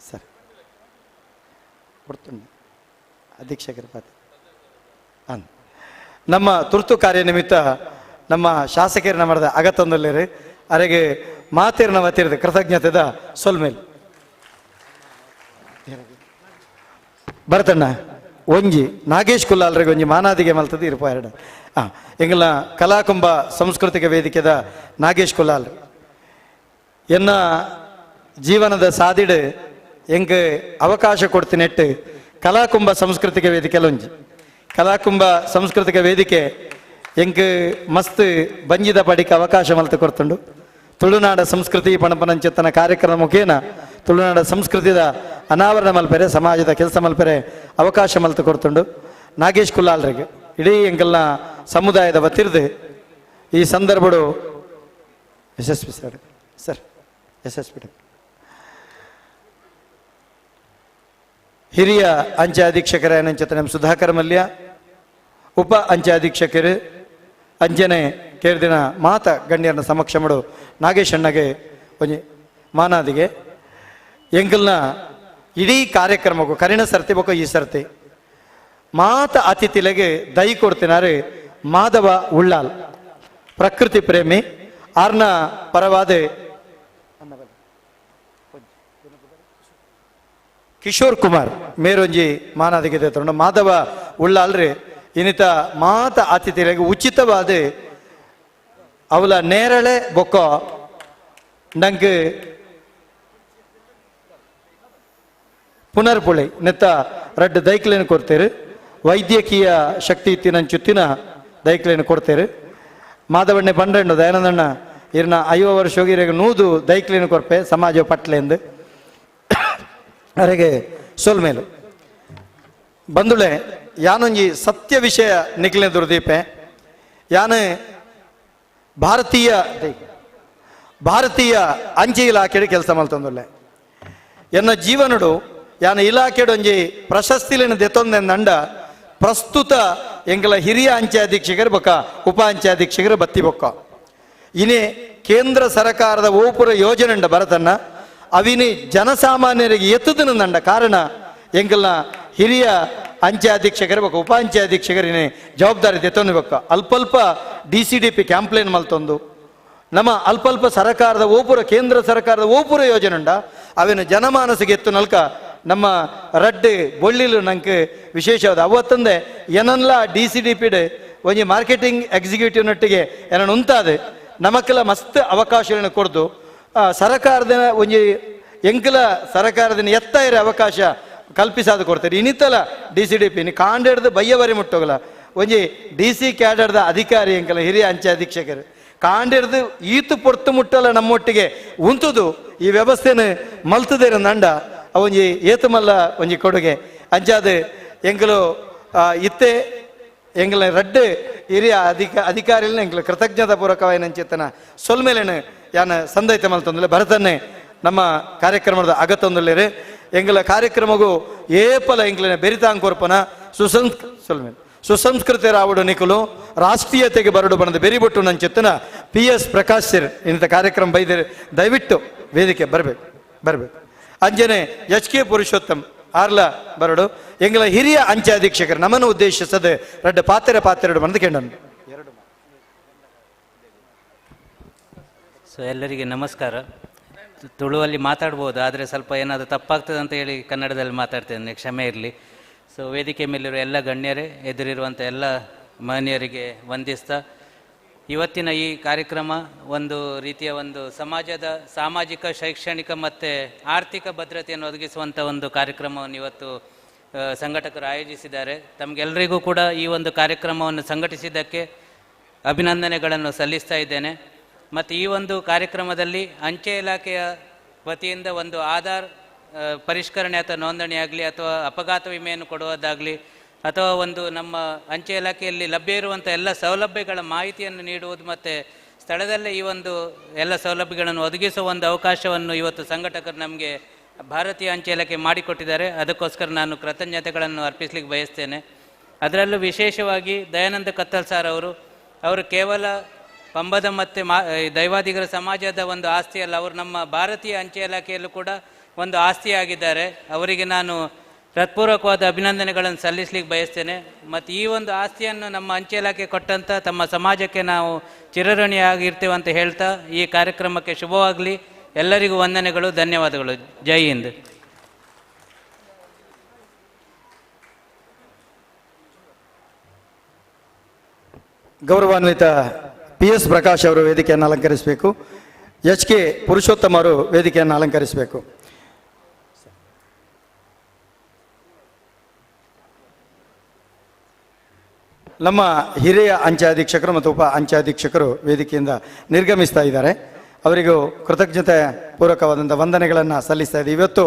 ಸರ್ ಕೊಡ್ತುಂಡು ಅಧೀಕ್ಷಕರ ಪಾತ್ರ ಹಾಂ ನಮ್ಮ ತುರ್ತು ಕಾರ್ಯ ನಿಮಿತ್ತ ನಮ್ಮ ಶಾಸಕರನ್ನ ಮಾಡಿದ ಅಗತ್ತೊಂದಲ್ಲಿರಿ ಅರೆಗೆ ಮಾತಿರ್ನ ಮತ್ತಿರದ ಕೃತಜ್ಞತೆದ ಸೊಲ್ಮೇಲ್ ಭರತಣ್ಣ ಒಂಜಿ ನಾಗೇಶ್ ಕುಲ್ಲಾಲ್ರಿಗೆ ಒಂಜಿ ಮಾನಾದಿಗೆ ಮಲ್ತದ್ದು ಇರ್ಪ ಎರಡು ಎಂಗಲ ಕಲಾಕುಂಭ ಸಾಂಸ್ಕೃತಿಕ ವೇದಿಕೆದ ನಾಗೇಶ್ ಕುಲ್ಲಾಲ್ ಎನ್ನ ಜೀವನದ ಸಾದಿಡು ಎಂಗೆ ಅವಕಾಶ ಕೊಡ್ತೀನೆಟ್ಟು ಕಲಾಕುಂಭ ಸಾಂಸ್ಕೃತಿಕ ವೇದಿಕೆ ಒಂಜಿ ಕಲಾಕುಂಭ ಸಾಂಸ್ಕೃತಿಕ ವೇದಿಕೆ ಎಂಕ್ ಮಸ್ತ್ ಬಂಜಿದ ಪಡಿಕೆ ಅವಕಾಶ ಮಲ್ತು ಕೊಡ್ತುಂಡು ತುಳುನಾಡ ಸಂಸ್ಕೃತಿ ಪಣಪನಂಚಿತ್ತನ ಕಾರ್ಯಕ್ರಮ ಮುಖೇನ ತುಳುನಾಡ ಸಂಸ್ಕೃತಿದ ಅನಾವರಣ ಮಲ್ಪೆರೆ ಸಮಾಜದ ಕೆಲಸ ಮಲ್ಪೆರೆ ಅವಕಾಶ ಮಲ್ತು ಕೊಡ್ತುಂಡು ನಾಗೇಶ್ ಕುಲ್ಲಾಲ್ರಿಗೆ ಇಡೀ ಎಂಕಲ್ನ ಸಮುದಾಯದ ವತಿರ್ದು ಈ ಸಂದರ್ಭಡು ಯಶಸ್ವಿ ಸರ್ ಯಶಸ್ವಿ ಹಿರಿಯ ಅಂಚೆ ಅಧೀಕ್ಷಕರ ಏನಂಚತ ನಮ್ಮ ಸುಧಾಕರ್ ಮಲ್ಯ ಉಪ ಅಂಚೆ ಅಧೀಕ್ಷಕರು ಅಂಜನೆ ಕೇಳಿದಿನ ಮಾತ ಗಣ್ಯರನ್ನ ಸಮಕ್ಷ ಮಾಡು ನಾಗೇಶ್ ಅಣ್ಣಗೆ ಒಂಜಿ ಮಾನಾದಿಗೆ ಎಂಕಲ್ನ ಇಡೀ ಕಾರ್ಯಕ್ರಮಕ್ಕೂ ಕರಿಣ ಸರ್ತಿ ಬೊಕ್ಕ ಈ ಸರ್ತಿ ಮಾತ ಅತಿಥಿಲೆಗೆ ದೈ ಕೊಡ್ತಿನಾರೆ ಮಾಧವ ಉಳ್ಳಾಲ್ ಪ್ರಕೃತಿ ಪ್ರೇಮಿ ಆರ್ನ ಪರವಾದ ಕಿಶೋರ್ ಕುಮಾರ್ ಮೇರೊಂಜಿ ಮಾನಾದಿಗೆ ತಗೊಂಡು ಮಾಧವ ಉಳ್ಳಾಲ್ರಿ ಇನ್ನಿತ ಮಾತ ಅತಿಥಿಗಳಿಗೆ ಉಚಿತವಾದ ಅವಳ ನೇರಳೆ ಬೊಕ್ಕ ನಂಗೆ ಪುನರ್ಪುಳಿ ನೆತ್ತ ರಡ್ಡು ದೈಕ್ಲೇನು ಕೊಡ್ತೇರು ವೈದ್ಯಕೀಯ ಶಕ್ತಿ ಇತ್ತಿನ ಚುತ್ತಿನ ದೈಕ್ಲೇನು ಕೊಡ್ತೇರು ಮಾಧವಣ್ಣೆ ಪಂಡ್ರೆಂಡು ದಯಾನಂದಣ್ಣ ಇರ್ನ 5 ವರ್ಷ ಹೋಗಿರಾಗ ನೂದು ದೈಕ್ಲೇನು ಕೊರ್ಪೆ ಸಮಾಜ ಪಟ್ಲೆಂದು ಅರೆಗೆ ಸೋಲ್ಮೇಲು ಬಂದುಳೆ ಯಾನೊಂಜಿ ಸತ್ಯ ವಿಷಯ ನಿಖಿಲೆ ದುರ್ದೀಪೆ ಯಾನು ಭಾರತೀಯ ಅಂಚೆ ಇಲಾಖೆಡು ಕೆಲಸ ಮಲ್ತಂದುಲ್ಲೆ ಎನ್ನ ಜೀವನಡು ಯಾನ ಇಲಾಖೆಡು ಒಂಜಿ ಪ್ರಶಸ್ತಿಲಿನ ದೆತ್ತೊಂದೆಂದಂಡ ಪ್ರಸ್ತುತ ಎಂಕಲ ಹಿರಿಯ ಅಂಚೆ ಅಧೀಕ್ಷಕರು ಬೊಕ್ಕ ಉಪ ಅಂಚೆ ಅಧೀಕ್ಷಕರು ಬತ್ತಿ ಬೊಕ್ಕ ಇನಿ ಕೇಂದ್ರ ಸರ್ಕಾರದ ಓಪುರ ಯೋಜನೆ ಉಂಡ ಬರತನ್ನ ಅವಿನಿ ಜನಸಾಮಾನ್ಯರಿಗೆ ಎತ್ತುದನಂಡ ಕಾರಣ ಎಂಕಲ್ನ ಹಿರಿಯ ಅಂಚೆ ಅಧೀಕ್ಷಕರು ಬೊಕ್ಕ ಉಪ ಅಂಚೆ ಅಧೀಕ್ಷಕರಿನೇ ಜವಾಬ್ದಾರಿ ತೆತ್ತೊಂದು ಬೊಕ್ಕ ಅಲ್ಪ DCDP ಕ್ಯಾಂಪ್ಲೇನ್ ಮಲ್ತೊಂದು ನಮ್ಮ ಅಲ್ಪ ಸರ್ಕಾರದ ಓಪುರ ಕೇಂದ್ರ ಸರ್ಕಾರದ ಓಪುರ ಯೋಜನೆ ಉಂಡ ಅವಿನ ಜನಮಾನಸಿಗೆ ಎತ್ತು ನಲ್ಕ ನಮ್ಮ ರಡ್ಡು ಬೊಳ್ಳಿಲು ನಂಗೆ ವಿಶೇಷವಾದ ಅವತ್ತಂದೆ ಏನನ್ಲ DCDP ಒಂಜಿ ಮಾರ್ಕೆಟಿಂಗ್ ಎಕ್ಸಿಕ್ಯೂಟಿವ್ ನೊಟ್ಟಿಗೆ ಏನ ಉಂತಾದೆ ನಮಕ್ಕೆಲ್ಲ ಮಸ್ತ್ ಅವಕಾಶಗಳನ್ನು ಕೊಡ್ದು ಸರಕಾರದ ಒಂಜಿ ಎಂಕಲ ಸರಕಾರದ ಎತ್ತಾಯಿರ ಅವಕಾಶ ಕಲ್ಪಿಸಾದ ಕೊಡ್ತಾರೆ ಇನ್ನಿತ್ತಲ DCDP ಕಾಂಡಿಡ್ದು ಬಯ್ಯವರಿ ಮುಟ್ಟೋಗಲ್ಲ ಒಂಜಿ DC ಕ್ಯಾಡರ್ದ ಅಧಿಕಾರಿ ಎಂಕಲ ಹಿರಿಯ ಅಂಚೆ ಅಧೀಕ್ಷಕರು ಕಾಂಡಿಡ್ದು ಈತು ಪೊರ್ತು ಮುಟ್ಟಲ್ಲ ನಮ್ಮೊಟ್ಟಿಗೆ ಉಂತುದು ಈ ವ್ಯವಸ್ಥೆನ ಮಲ್ತದೇರ ನಂಡ ಅವೊಂಜಿ ಏತು ಮಲ್ಲ ಒಂಜಿ ಕೊಡುಗೆ ಅಂಚಾದ ಎಂಕಲು ಇತ್ತೆ ಎಂಗ್ಲ ರಡ್ಡು ಹಿರಿಯ ಅಧಿಕಾರಿಗಳನ್ನ ಎಂಗ್ಲ ಕೃತಜ್ಞತಾ ಪೂರ್ವಕವಾಯಿನ ಚಿತ್ತನ ಸೊಲ್ಮೇಲೆನು ಯಾನ ಸಂದೈತೆ ಮಲ್ತೊಂದಿಲ್ಲ ಭರತನ್ನೇ ನಮ್ಮ ಕಾರ್ಯಕ್ರಮದ ಅಗತ್ತೊಂದಿಲ್ಲೇರು ಎಂಗ್ಲ ಕಾರ್ಯಕ್ರಮಗೂ ಏಪಲ ಎಂಗ್ಲನ ಬೆರಿತಾಂಕೋರ್ಪನ ಸುಸಂಸ್ಕೃತಿ ರಾವುಡು ನಿಕುಲು ರಾಷ್ಟ್ರೀಯತೆಗೆ ಬರಡು ಬಣದ ಬೆರಿಬೊಟ್ಟು ನನ್ನ ಚಿತ್ತನ PS ಪ್ರಕಾಶ್ ಸರ್ ಇಂಥ ಕಾರ್ಯಕ್ರಮ ಬೈದಿರು ದಯವಿಟ್ಟು ವೇದಿಕೆ ಬರಬೇಕು ಅಂಜನೆ HK ಪುರುಷೋತ್ತಮ್ ಆರ್ಲ ಬರಡು ಎಂಗ್ಲ ಹಿರಿಯ ಅಂಚೆ ಅಧೀಕ್ಷಕರು ನಮ್ಮನ್ನು ಉದ್ದೇಶಿಸದೆ ರಡ್ಡ ಪಾತ್ರೆ ಬಂದು ಕೇಳನು. ಸೊ ಎಲ್ಲರಿಗೆ ನಮಸ್ಕಾರ. ತುಳುವಲ್ಲಿ ಮಾತಾಡ್ಬೋದು, ಆದರೆ ಸ್ವಲ್ಪ ಏನಾದರೂ ತಪ್ಪಾಗ್ತದೆ ಅಂತ ಹೇಳಿ ಕನ್ನಡದಲ್ಲಿ ಮಾತಾಡ್ತೇನೆ, ಕ್ಷಮೆ ಇರಲಿ. ಸೊ ವೇದಿಕೆ ಮೇಲಿರುವ ಎಲ್ಲ ಗಣ್ಯರೇ, ಎದುರಿರುವಂಥ ಎಲ್ಲ ಮಹನೀಯರಿಗೆ ವಂದಿಸ್ತಾ, ಇವತ್ತಿನ ಈ ಕಾರ್ಯಕ್ರಮ ಒಂದು ರೀತಿಯ ಒಂದು ಸಮಾಜದ ಸಾಮಾಜಿಕ, ಶೈಕ್ಷಣಿಕ ಮತ್ತು ಆರ್ಥಿಕ ಭದ್ರತೆಯನ್ನು ಒದಗಿಸುವಂಥ ಒಂದು ಕಾರ್ಯಕ್ರಮವನ್ನು ಇವತ್ತು ಸಂಘಟಕರು ಆಯೋಜಿಸಿದ್ದಾರೆ. ತಮಗೆಲ್ಲರಿಗೂ ಕೂಡ ಈ ಒಂದು ಕಾರ್ಯಕ್ರಮವನ್ನು ಸಂಘಟಿಸಿದ್ದಕ್ಕೆ ಅಭಿನಂದನೆಗಳನ್ನು ಸಲ್ಲಿಸ್ತಾ ಇದ್ದೇನೆ. ಮತ್ತು ಈ ಒಂದು ಕಾರ್ಯಕ್ರಮದಲ್ಲಿ ಅಂಚೆ ಇಲಾಖೆಯ ವತಿಯಿಂದ ಒಂದು ಆಧಾರ್ ಪರಿಷ್ಕರಣೆ ಅಥವಾ ನೋಂದಣಿ ಆಗಲಿ, ಅಥವಾ ಅಪಘಾತ ವಿಮೆಯನ್ನು ಕೊಡುವುದಾಗಲಿ, ಅಥವಾ ಒಂದು ನಮ್ಮ ಅಂಚೆ ಇಲಾಖೆಯಲ್ಲಿ ಲಭ್ಯ ಇರುವಂಥ ಎಲ್ಲ ಸೌಲಭ್ಯಗಳ ಮಾಹಿತಿಯನ್ನು ನೀಡುವುದು ಮತ್ತು ಸ್ಥಳದಲ್ಲೇ ಈ ಒಂದು ಎಲ್ಲ ಸೌಲಭ್ಯಗಳನ್ನು ಒದಗಿಸುವ ಒಂದು ಅವಕಾಶವನ್ನು ಇವತ್ತು ಸಂಘಟಕರು ನಮಗೆ ಭಾರತೀಯ ಅಂಚೆ ಇಲಾಖೆ ಮಾಡಿಕೊಟ್ಟಿದ್ದಾರೆ. ಅದಕ್ಕೋಸ್ಕರ ನಾನು ಕೃತಜ್ಞತೆಗಳನ್ನು ಅರ್ಪಿಸಲಿಕ್ಕೆ ಬಯಸ್ತೇನೆ. ಅದರಲ್ಲೂ ವಿಶೇಷವಾಗಿ ದಯಾನಂದ ಕತ್ತಲ್ ಸಾರ್ ಅವರು ಕೇವಲ ಪಂಬದ ಮತ್ತು ದೈವಾದಿಗರ ಸಮಾಜದ ಒಂದು ಆಸ್ತಿಯಲ್ಲ, ಅವರು ನಮ್ಮ ಭಾರತೀಯ ಅಂಚೆ ಇಲಾಖೆಯಲ್ಲೂ ಕೂಡ ಒಂದು ಆಸ್ತಿಯಾಗಿದ್ದಾರೆ. ಅವರಿಗೆ ನಾನು ಹೃತ್ಪೂರ್ವಕವಾದ ಅಭಿನಂದನೆಗಳನ್ನು ಸಲ್ಲಿಸಲಿಕ್ಕೆ ಬಯಸ್ತೇನೆ. ಮತ್ತು ಈ ಒಂದು ಆಸ್ತಿಯನ್ನು ನಮ್ಮ ಅಂಚೆ ಇಲಾಖೆ ಕೊಟ್ಟಂಥ ತಮ್ಮ ಸಮಾಜಕ್ಕೆ ನಾವು ಚಿರಋಣಿಯಾಗಿರ್ತೇವೆ ಅಂತ ಹೇಳ್ತಾ ಈ ಕಾರ್ಯಕ್ರಮಕ್ಕೆ ಶುಭವಾಗಲಿ. ಎಲ್ಲರಿಗೂ ವಂದನೆಗಳು, ಧನ್ಯವಾದಗಳು. ಜೈ ಹಿಂದ್. ಗೌರವಾನ್ವಿತ PS ಪ್ರಕಾಶ್ ಅವರು ವೇದಿಕೆಯನ್ನು ಅಲಂಕರಿಸಬೇಕು. HK ಪುರುಷೋತ್ತಮ್ ಅವರು ವೇದಿಕೆಯನ್ನು ಅಲಂಕರಿಸಬೇಕು. ನಮ್ಮ ಹಿರಿಯ ಅಂಚೆ ಅಧೀಕ್ಷಕರು ಮತ್ತು ಉಪ ಅಂಚೆ ಅಧೀಕ್ಷಕರು ವೇದಿಕೆಯಿಂದ ನಿರ್ಗಮಿಸ್ತಾ ಇದ್ದಾರೆ. ಅವರಿಗೂ ಕೃತಜ್ಞತೆ ಪೂರ್ವಕವಾದಂಥ ವಂದನೆಗಳನ್ನು ಸಲ್ಲಿಸ್ತಾ ಇದ್ದೀವಿ. ಇವತ್ತು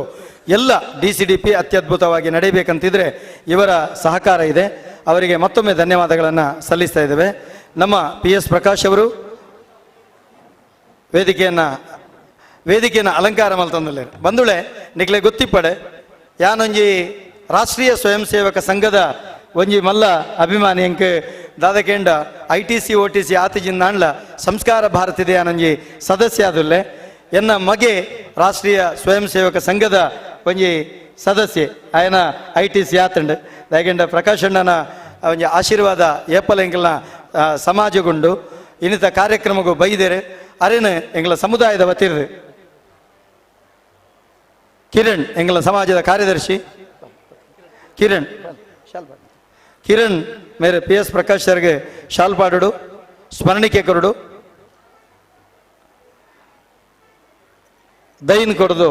ಎಲ್ಲ DCDP ಅತ್ಯದ್ಭುತವಾಗಿ ನಡೀಬೇಕಂತಿದ್ರೆ ಇವರ ಸಹಕಾರ ಇದೆ. ಅವರಿಗೆ ಮತ್ತೊಮ್ಮೆ ಧನ್ಯವಾದಗಳನ್ನು ಸಲ್ಲಿಸ್ತಾ ಇದ್ದೇವೆ. ನಮ್ಮ PS ಪ್ರಕಾಶ್ ಅವರು ವೇದಿಕೆಯನ್ನು ಅಲಂಕಾರ ಮಲ್ತಂದಲ್ಲ ಬಂದುಳೆ ನಿಕ್ಲೆ ಗೊತ್ತಿಪ್ಪಡೆ ಯಾನೊಂಜಿ ರಾಷ್ಟ್ರೀಯ ಸ್ವಯಂ ಸೇವಕ ಸಂಘದ ಒಂಜಿ ಮಲ್ಲ ಅಭಿಮಾನಿ ಎಂಕ್ ದಾದಕೆಂಡ ITC OTC ಆತಿಜಿಂದಾಂಡ್ಲ ಸಂಸ್ಕಾರ ಭಾರತಿದೆ ಯಾನೊಂಜಿ ಸದಸ್ಯ ಆದುಲ್ಲೆ ಎನ್ನ ಮಗೆ ರಾಷ್ಟ್ರೀಯ ಸ್ವಯಂ ಸೇವಕ ಸಂಘದ ಒಂಜಿ ಸದಸ್ಯೆ ಆಯನ ITC ಆತಂಡ್ ದಯಕೆಂಡ ಪ್ರಕಾಶ್ ಅಣ್ಣನ ಒಂಜಿ ಆಶೀರ್ವಾದ ಏಪಲ್ ಎಂಕಲ್ನ ಸಮಾಜಗೊಂಡು ಇನ್ನಿತ ಕಾರ್ಯಕ್ರಮಗೂ ಬೈದೇರೆ ಅರೇನು ಎಂಗಳ ಸಮುದಾಯದ ವತಿರ್ದು ಕಿರಣ್ ಎಂಗಳ ಸಮಾಜದ ಕಾರ್ಯದರ್ಶಿ ಕಿರಣ್ ಮೇರೆ PS ಪ್ರಕಾಶ್ ಸರ್ಗೆ ಶಾಲ್ ಪಾಡುಡು ಸ್ಮರಣಿಕೆ ಕೊರಡು ದೈನ್ ಕೊಡದು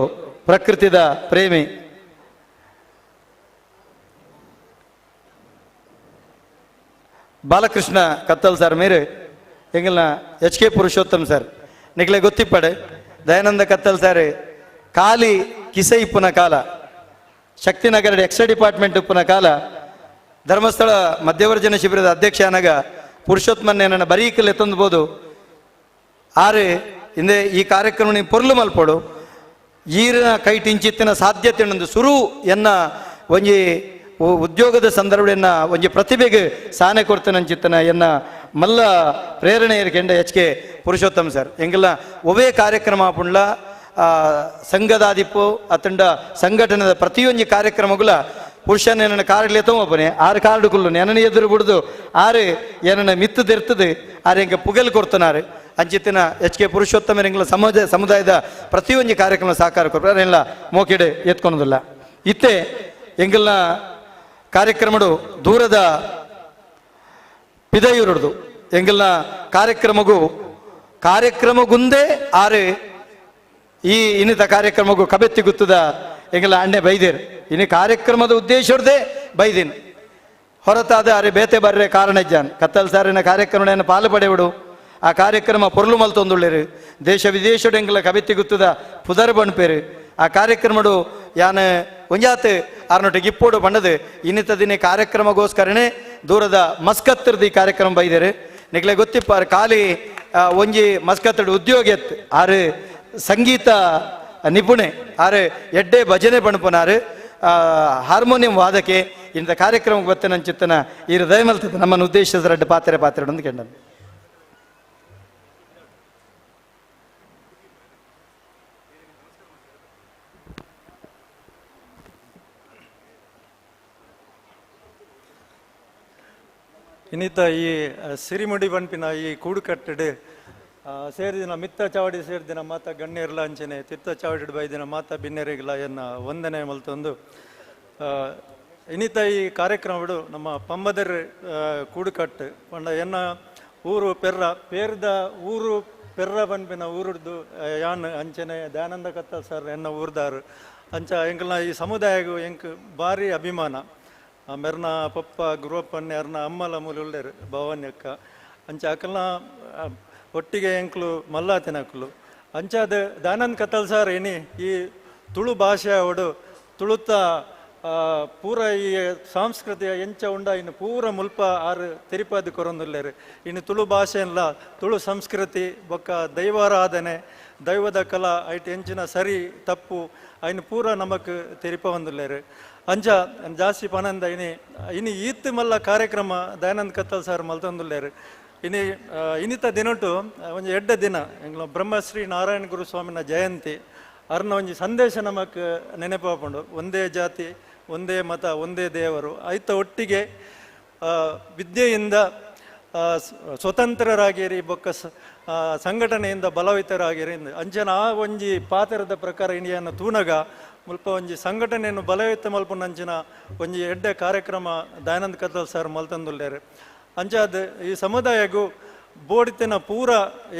ಪ್ರಕೃತಿದ ಪ್ರೇಮಿ ಬಾಲಕೃಷ್ಣ ಕತ್ತಲ್ ಸರ್ ಮೇರೆ ಎಂಗಲ್ನ HK ಪುರುಷೋತ್ತಮ್ ಸರ್ ನಿಕ್ಲೆ ಗೊತ್ತಿಪ್ಪಡೆ ದಯಾನಂದ ಕತ್ತಲ್ ಸರ್ ಖಾಲಿ ಕಿಸೆ ಇಪ್ಪುನ ಕಾಲ ಶಕ್ತಿನಗರ ಎಕ್ಸ್ಟ್ರಾ ಡಿಪಾರ್ಟ್ಮೆಂಟ್ ಉಪ್ಪುನ ಕಾಲ ಧರ್ಮಸ್ಥಳ ಮಧ್ಯವರ್ಜನ ಶಿಬಿರದ ಅಧ್ಯಕ್ಷ ಅನಗ ಪುರುಷೋತ್ತಮನ್ನೇ ನನ್ನ ಬರೀಕಲ್ಲಿ ಎತ್ತೊಂದ್ಬೋದು ಆರೆ ಹಿಂದೆ ಈ ಕಾರ್ಯಕ್ರಮ ನೀವು ಪೊರ್ಲು ಮಲ್ಪಡು ಈರಿನ ಕೈ ಟಿಂಚಿತ್ತಿನ ಸಾಧ್ಯತೆ ಒಂದು ಸುರು ಎನ್ನ ಒಂಜಿ ಉದ್ಯೋಗದ ಸಂದರ್ಭ ಒಂಜಿ ಪ್ರತಿಭೆಗೆ ಸಾನೆ ಕೊಡ್ತೇನಂಚಿತ್ತನ ಎನ್ನ ಮಲ್ಲ ಪ್ರೇರಣೆ ಇರ್ಕೆಂಡ ಎಚ್ ಕೆ ಪುರುಷೋತ್ತಮ್ ಸರ್ ಎಂಗೆಲ್ಲ ಒವೇ ಕಾರ್ಯಕ್ರಮ ಪುಂಡ್ಲ ಸಂಘದಾದಿಪ್ಪು ಅತ್ತಂಡ ಸಂಘಟನೆದ ಪ್ರತಿಯೊಂದು ಕಾರ್ಯಕ್ರಮಗಳ ಪುರುಷನ ಏನನ್ನ ಕಾರ್ಡ್ಲೆ ತೊಗೊಪ್ಪನೆ 6 ಕಾರ್ಡುಗಳು ನೆನನ ಎದುರು ಬಿಡುದು 6 ಏನನ್ನ ಮಿತ್ತದಿರ್ತದೆ ಆರೆ ಎಂಗೆ ಪುಗಲ್ ಕೊಡ್ತನಾರೆ ಅಂಚಿತ್ತಿನ ಎಚ್ ಕೆ ಪುರುಷೋತ್ತಮ ಎಂಗಳ ಸಮುದಾಯದ ಪ್ರತಿಯೊಂದು ಕಾರ್ಯಕ್ರಮ ಸಹಕಾರ ಕೊಡ್ತಾರೆ ಎಲ್ಲ ಮೋಕೆಡೆ ಎತ್ಕೊಳೋದಿಲ್ಲ ಇತ್ತೆ ಎಂಗೆಲ್ಲ ಕಾರ್ಯಕ್ರಮಡು ದೂರದ ಪಿದಯೂರದು ಎಂಗೆಲ್ಲ ಕಾರ್ಯಕ್ರಮಗುಂದೇ ಆರೆ ಈ ಇನ್ನಿತ ಕಾರ್ಯಕ್ರಮಗೂ ಕಬೆತ್ತಿ ಗುತ್ತದ ಎಂಗೆಲ್ಲ ಅಣ್ಣೆ ಬೈದೇರು ಇನ್ನು ಕಾರ್ಯಕ್ರಮದ ಉದ್ದೇಶದೇ ಬೈದಿನ್ ಹೊರತಾದ ಅರೆ ಬೇತೆ ಬರ್ರೆ ಕಾರಣ ಜಾನ್ ಕತ್ತಲ್ ಸಾರಿನ ಕಾರ್ಯಕ್ರಮ ಪಾಲು ಪಡೆಬಿಡು ಆ ಕಾರ್ಯಕ್ರಮ ಪೊರ್ಲು ಮಲ್ತೊಂದುಳ್ಳೇರು ದೇಶ ವಿದೇಶಡು ಎಂಗೆಲ್ಲ ಕಬೆತ್ತಿ ಗುತ್ತದ ಪುದರ್ ಬಣ್ಪೇರು ಆ ಕಾರ್ಯಕ್ರಮಡು ಯಾನ ಒಂಜಾತ್ ಆರ್ನೊಟ್ಟಿಗೆ ಇಪ್ಪೋಡು ಬಣ್ಣದು ಇನ್ನಿತ ದಿನ ಕಾರ್ಯಕ್ರಮಗೋಸ್ಕರನೇ ದೂರದ ಮಸ್ಕತ್ತರ್ದು ಈ ಕಾರ್ಯಕ್ರಮ ಬೈದೇರು ನಿಗ್ಲೆ ಗೊತ್ತಿಪ್ಪಾರು ಖಾಲಿ ಒಂಜಿ ಮಸ್ಕತ್ತಡು ಉದ್ಯೋಗ ಎತ್ತು ಆರು ಸಂಗೀತ ನಿಪುಣೆ ಆರು ಎಡ್ಡೆ ಭಜನೆ ಬಣ್ಪನಾರು ಹಾರ್ಮೋನಿಯಂ ವಾದಕ್ಕೆ ಇಂಥ ಕಾರ್ಯಕ್ರಮಕ್ಕೆ ಬರ್ತೇನೆ ಚಿತ್ತನ ಈ ದಯಮಲ್ತದ ನಮ್ಮನ್ನು ಉದ್ದೇಶಿಸಿದ ರಡ್ಡು ಪಾತ್ರೆ ಒಂದು ಕೆಂಡನು ಇನ್ನಿತ ಈ ಸಿರಿಮುಡಿ ಪಂಪಿನ ಈ ಕೂಡುಕಟ್ಟಡು ಸೇರಿದಿನ ಮಿತ್ತ ಚಾವಡಿ ಸೇರಿದಿನ ಮಾತ ಗಣ್ಯರ್ಲ ಅಂಚನೆ ತಿತ್ತ ಚಾವಡಿ ಬೈದಿನ ಮಾತ ಭಿನ್ನರಿಗಿಲ್ಲ ಎನ್ನ ವಂದನೆ ಮಲ್ತೊಂದು ಇನ್ನಿತ ಈ ಕಾರ್ಯಕ್ರಮಡು ನಮ್ಮ ಪಂಬದರ್ ಕೂಡುಕಟ್ಟು ಪಂಡ ಎನ್ನ ಊರು ಪೇರ್ದ ಊರು ಪೆರ್ರ ಪಂಪಿನ ಊರದ್ದು ಯಾನ್ ಅಂಚನೆ ದಯಾನಂದ ಕತ್ತಲ್ ಸರ್ ಎನ್ನ ಊರ್ದಾರು ಅಂಚ ಎಂಕಲ್ನ ಈ ಸಮುದಾಯಗೂ ಎಂಕ್ ಭಾರಿ ಅಭಿಮಾನ ಮೆರ್ನ ಪಪ್ಪ ಗುರುವಪ್ಪನ್ನೆ ಅರ್ನ ಅಮ್ಮಲ ಮೂಲರು ಭವಾನ್ಯಕ್ಕ ಅಂಚ ಅಕಲ್ನ ಒಟ್ಟಿಗೆ ಎಂಕ್ಲು ಮಲ್ಲಾತಿನಕ್ಲು ಅಂಚಾದ ದಯಾನಂದ್ ಕತ್ತಲ್ ಸಾರ್ ಏನಿ ಈ ತುಳು ಭಾಷೆ ಅವಡು ತುಳುತ್ತ ಪೂರ ಈ ಸಂಸ್ಕೃತಿಯ ಎಂಚ ಉಂಡ ಇನ್ನು ಪೂರ ಮುಲ್ಪ ಆರು ತಿರುಪತಿ ಕೊರೊಂದುಲ್ಲೇರು ಇನ್ನು ತುಳು ಭಾಷೆ ಎಲ್ಲ ತುಳು ಸಂಸ್ಕೃತಿ ಬೊಕ್ಕ ದೈವಾರಾಧನೆ ದೈವದ ಕಲಾ ಐಟ್ ಎಂಚಿನ ಸರಿ ತಪ್ಪು ಐನು ಪೂರ ನಮಕ್ ತಿರುಪ ಒಂದುಲ್ಲೇರು ಅಂಚ ಜಾಸ್ತಿ ಪನಂದ ಇನಿ ಈತ್ ಮಲ್ಲ ಕಾರ್ಯಕ್ರಮ ದಯಾನಂದ್ ಕತ್ತಲ್ ಸಾರ್ ಮಲ್ತೊಂದುಲ್ಲೇರು ಇನ್ನಿತ ದಿನಟು ಒಂಜಿ ಎಡ್ಡ ದಿನ ಎಂಗ್ಲ ಬ್ರಹ್ಮಶ್ರೀ ನಾರಾಯಣ ಗುರು ಸ್ವಾಮಿನ ಜಯಂತಿ ಅರ್ನ ಒಂಜಿ ಸಂದೇಶ ನಮಕ್ ನೆನಪಾಪುಂಡು ಒಂದೇ ಜಾತಿ ಒಂದೇ ಮತ ಒಂದೇ ದೇವರು ಐತ ಒಟ್ಟಿಗೆ ವಿದ್ಯೆಯಿಂದ ಸ್ವತಂತ್ರರಾಗಿರಿ ಬೊಕ್ಕ ಸಂಘಟನೆಯಿಂದ ಬಲವಿತರಾಗಿರಿ ಅಂಚನ ಆ ಒಂಜಿ ಪಾತ್ರದ ಪ್ರಕಾರ ಇಂಡಿಯನ್ನ ತೂನಗ ಮುಲ್ಪ ಒಂಜಿ ಸಂಘಟನೆಯನ್ನು ಬಲಯುತ ಮಲ್ಪುನಂಚಿನ ಒಂಜಿ ಎಡ್ಡೆ ಕಾರ್ಯಕ್ರಮ ದಯಾನಂದ್ ಕತ್ತಲ್ ಸರ್ ಮಲ್ತಂದುಲ್ಲೇರು ಅಂಚಾದ ಈ ಸಮುದಾಯಗೂ ಬೋಡಿತಿನ ಪೂರ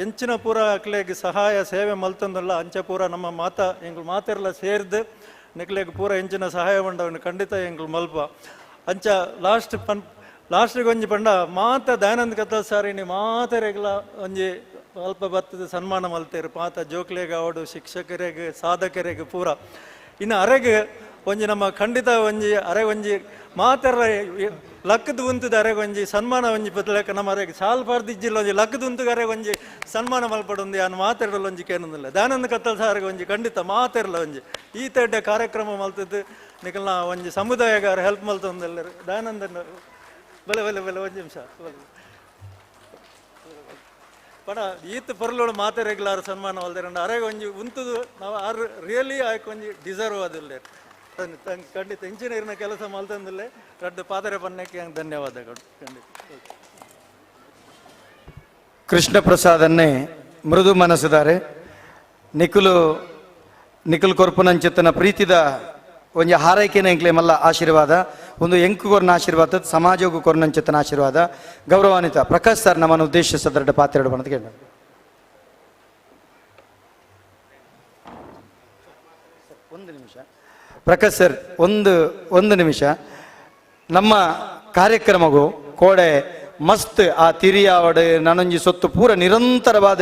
ಎಂಚಿನ ಪೂರ ಅಕ್ಲೆಗೆ ಸಹಾಯ ಸೇವೆ ಮಲ್ತಂದುಲ್ಲ ಅಂಚೆ ಪೂರ ನಮ್ಮ ಎಂಗ್ಳು ಮಾತೆರ್ಲ ಸೇರ್ದು ನೆಕ್ಲೆಗೆ ಪೂರ ಎಂಚಿನ ಸಹಾಯ ಬಂಡವನು ಖಂಡಿತ ಎಂಗ್ಳು ಮಲ್ಪ ಅಂಚ ಲಾಸ್ಟಿಗೆ ಒಂಜಿ ಪಂಡ ದಯಾನಂದ್ ಕತ್ತಲ್ ಸಾರಿನಿ ಮಾತೆರೆಗ್ಲ ಒಂಜಿ ಅಲ್ಪ ಬತ್ತದ ಸನ್ಮಾನ ಮಲ್ತೇರು ಜೋಕ್ಲೆಗೆ ಅವಡು ಶಿಕ್ಷಕರಿಗೆ ಸಾಧಕರಿಗೆ ಪೂರ ಇನ್ನು ಅರೆಗೆ ಒಂಜಿ ನಮ್ಮ ಖಂಡಿತ ಒಂಜಿ ಅರೆ ಒಂಜಿ ಮಾತೆರ ಲಕ್ಕದ ಉಂತದ ಅರೆಗೆ ಒಂಜಿ ಸನ್ಮಾನ ಒಂಜಿ ಬದಲಾಕ ನಮ್ಮ ಅರೆಗೆ ಸಾಲ್ ಪಾರ್ದಿಜ್ಜಿಲ್ಲ ಒಂಜಿ ಲಕ್ಕದ ಉಂತಗ ಅರೆಗೆ ಒಂಜಿ ಸನ್ಮಾನ ಮಲ್ಪಡೊಂದು ಯಾನು ಮಾತೆರಲ್ಲ ಒಂಜಿ ಕೇನೊಂದಿಲ್ಲ ದಯಾನಂದ ಕತ್ತಲ್ ಸಾರಿಗೆ ಒಂಜಿ ಖಂಡಿತ ಮಾತೆರಲ್ಲ ಒಂಜಿ ಈ ತಡ್ಡೆ ಕಾರ್ಯಕ್ರಮ ಮಲ್ತದ್ದು ನಿಕಲ್ನ ಒಂಜಿ ಸಮುದಾಯಗಾರ ಹೆಲ್ಪ್ ಮಲ್ತೊಂದೆಲ್ಲರು ದಯಾನಂದನ ಬಲೆ ಒಂಜಿ ನಿಮಿಷ ಪಣ ಈತ ಪರ್ಲೋಡು ಮಾತೆರೆಗ್ಲಾರ ಸನ್ಮಾನ ಅಲ್ದೇರ ಅರೆಗೆ ಒಂಜಿ ಉಂತದು ನಾವು ಆರು ರಿಯಲಿ ಆಯ್ಕೆ ಒಂಜಿ ಡಿಸರ್ವ್ ಅದಿಲ್ಲ ಖಂಡಿತ ಇಂಜಿನಿಯರ್ನ ಕೆಲಸ ಮಲ್ತಂದಿಲ್ಲೇ ರಡ್ಡು ಪಾದರೆ ಪನ್ನಕ್ಕೆ ಧನ್ಯವಾದಗಳು ಖಂಡಿತ. ಕೃಷ್ಣ ಪ್ರಸಾದನ್ನೇ ಮೃದು ಮನಸ್ಸಿದ್ದಾರೆ ನಿಖಿಲ್ ಕೊರ್ಪುನಂಚಿತ್ತನ ಪ್ರೀತಿದ ಒಂಜಿ ಹಾರೈಕೆನ ಎಂಕ್ಲೆ ಮಲ್ಲ ಆಶೀರ್ವಾದ ಒಂದು ಎಂಕು ಕೊರ್ನ ಆಶೀರ್ವಾದ ಸಮಾಜಗೂ ಕೊರ್ನಂಚಿತ್ತನ ಆಶೀರ್ವಾದ ಗೌರವಾನ್ವಿತ ಪ್ರಕಾಶ್ ಸರ್ ನಮ್ಮನ್ನು ಉದ್ದೇಶಿಸಿದ ಪಾತ್ರೆ ಬಣ್ಣದ ಕೇಳ ಒಂದು ನಿಮಿಷ ಪ್ರಕಾಶ್ ಸರ್ ಒಂದು ನಿಮಿಷ ನಮ್ಮ ಕಾರ್ಯಕ್ರಮಗೂ ಕೋಡೆ ಮಸ್ತ್ ಆ ತಿರಿಯಾವಡು ನನೊಂಜಿ ಸೊತ್ತು ಪೂರ ನಿರಂತರವಾದ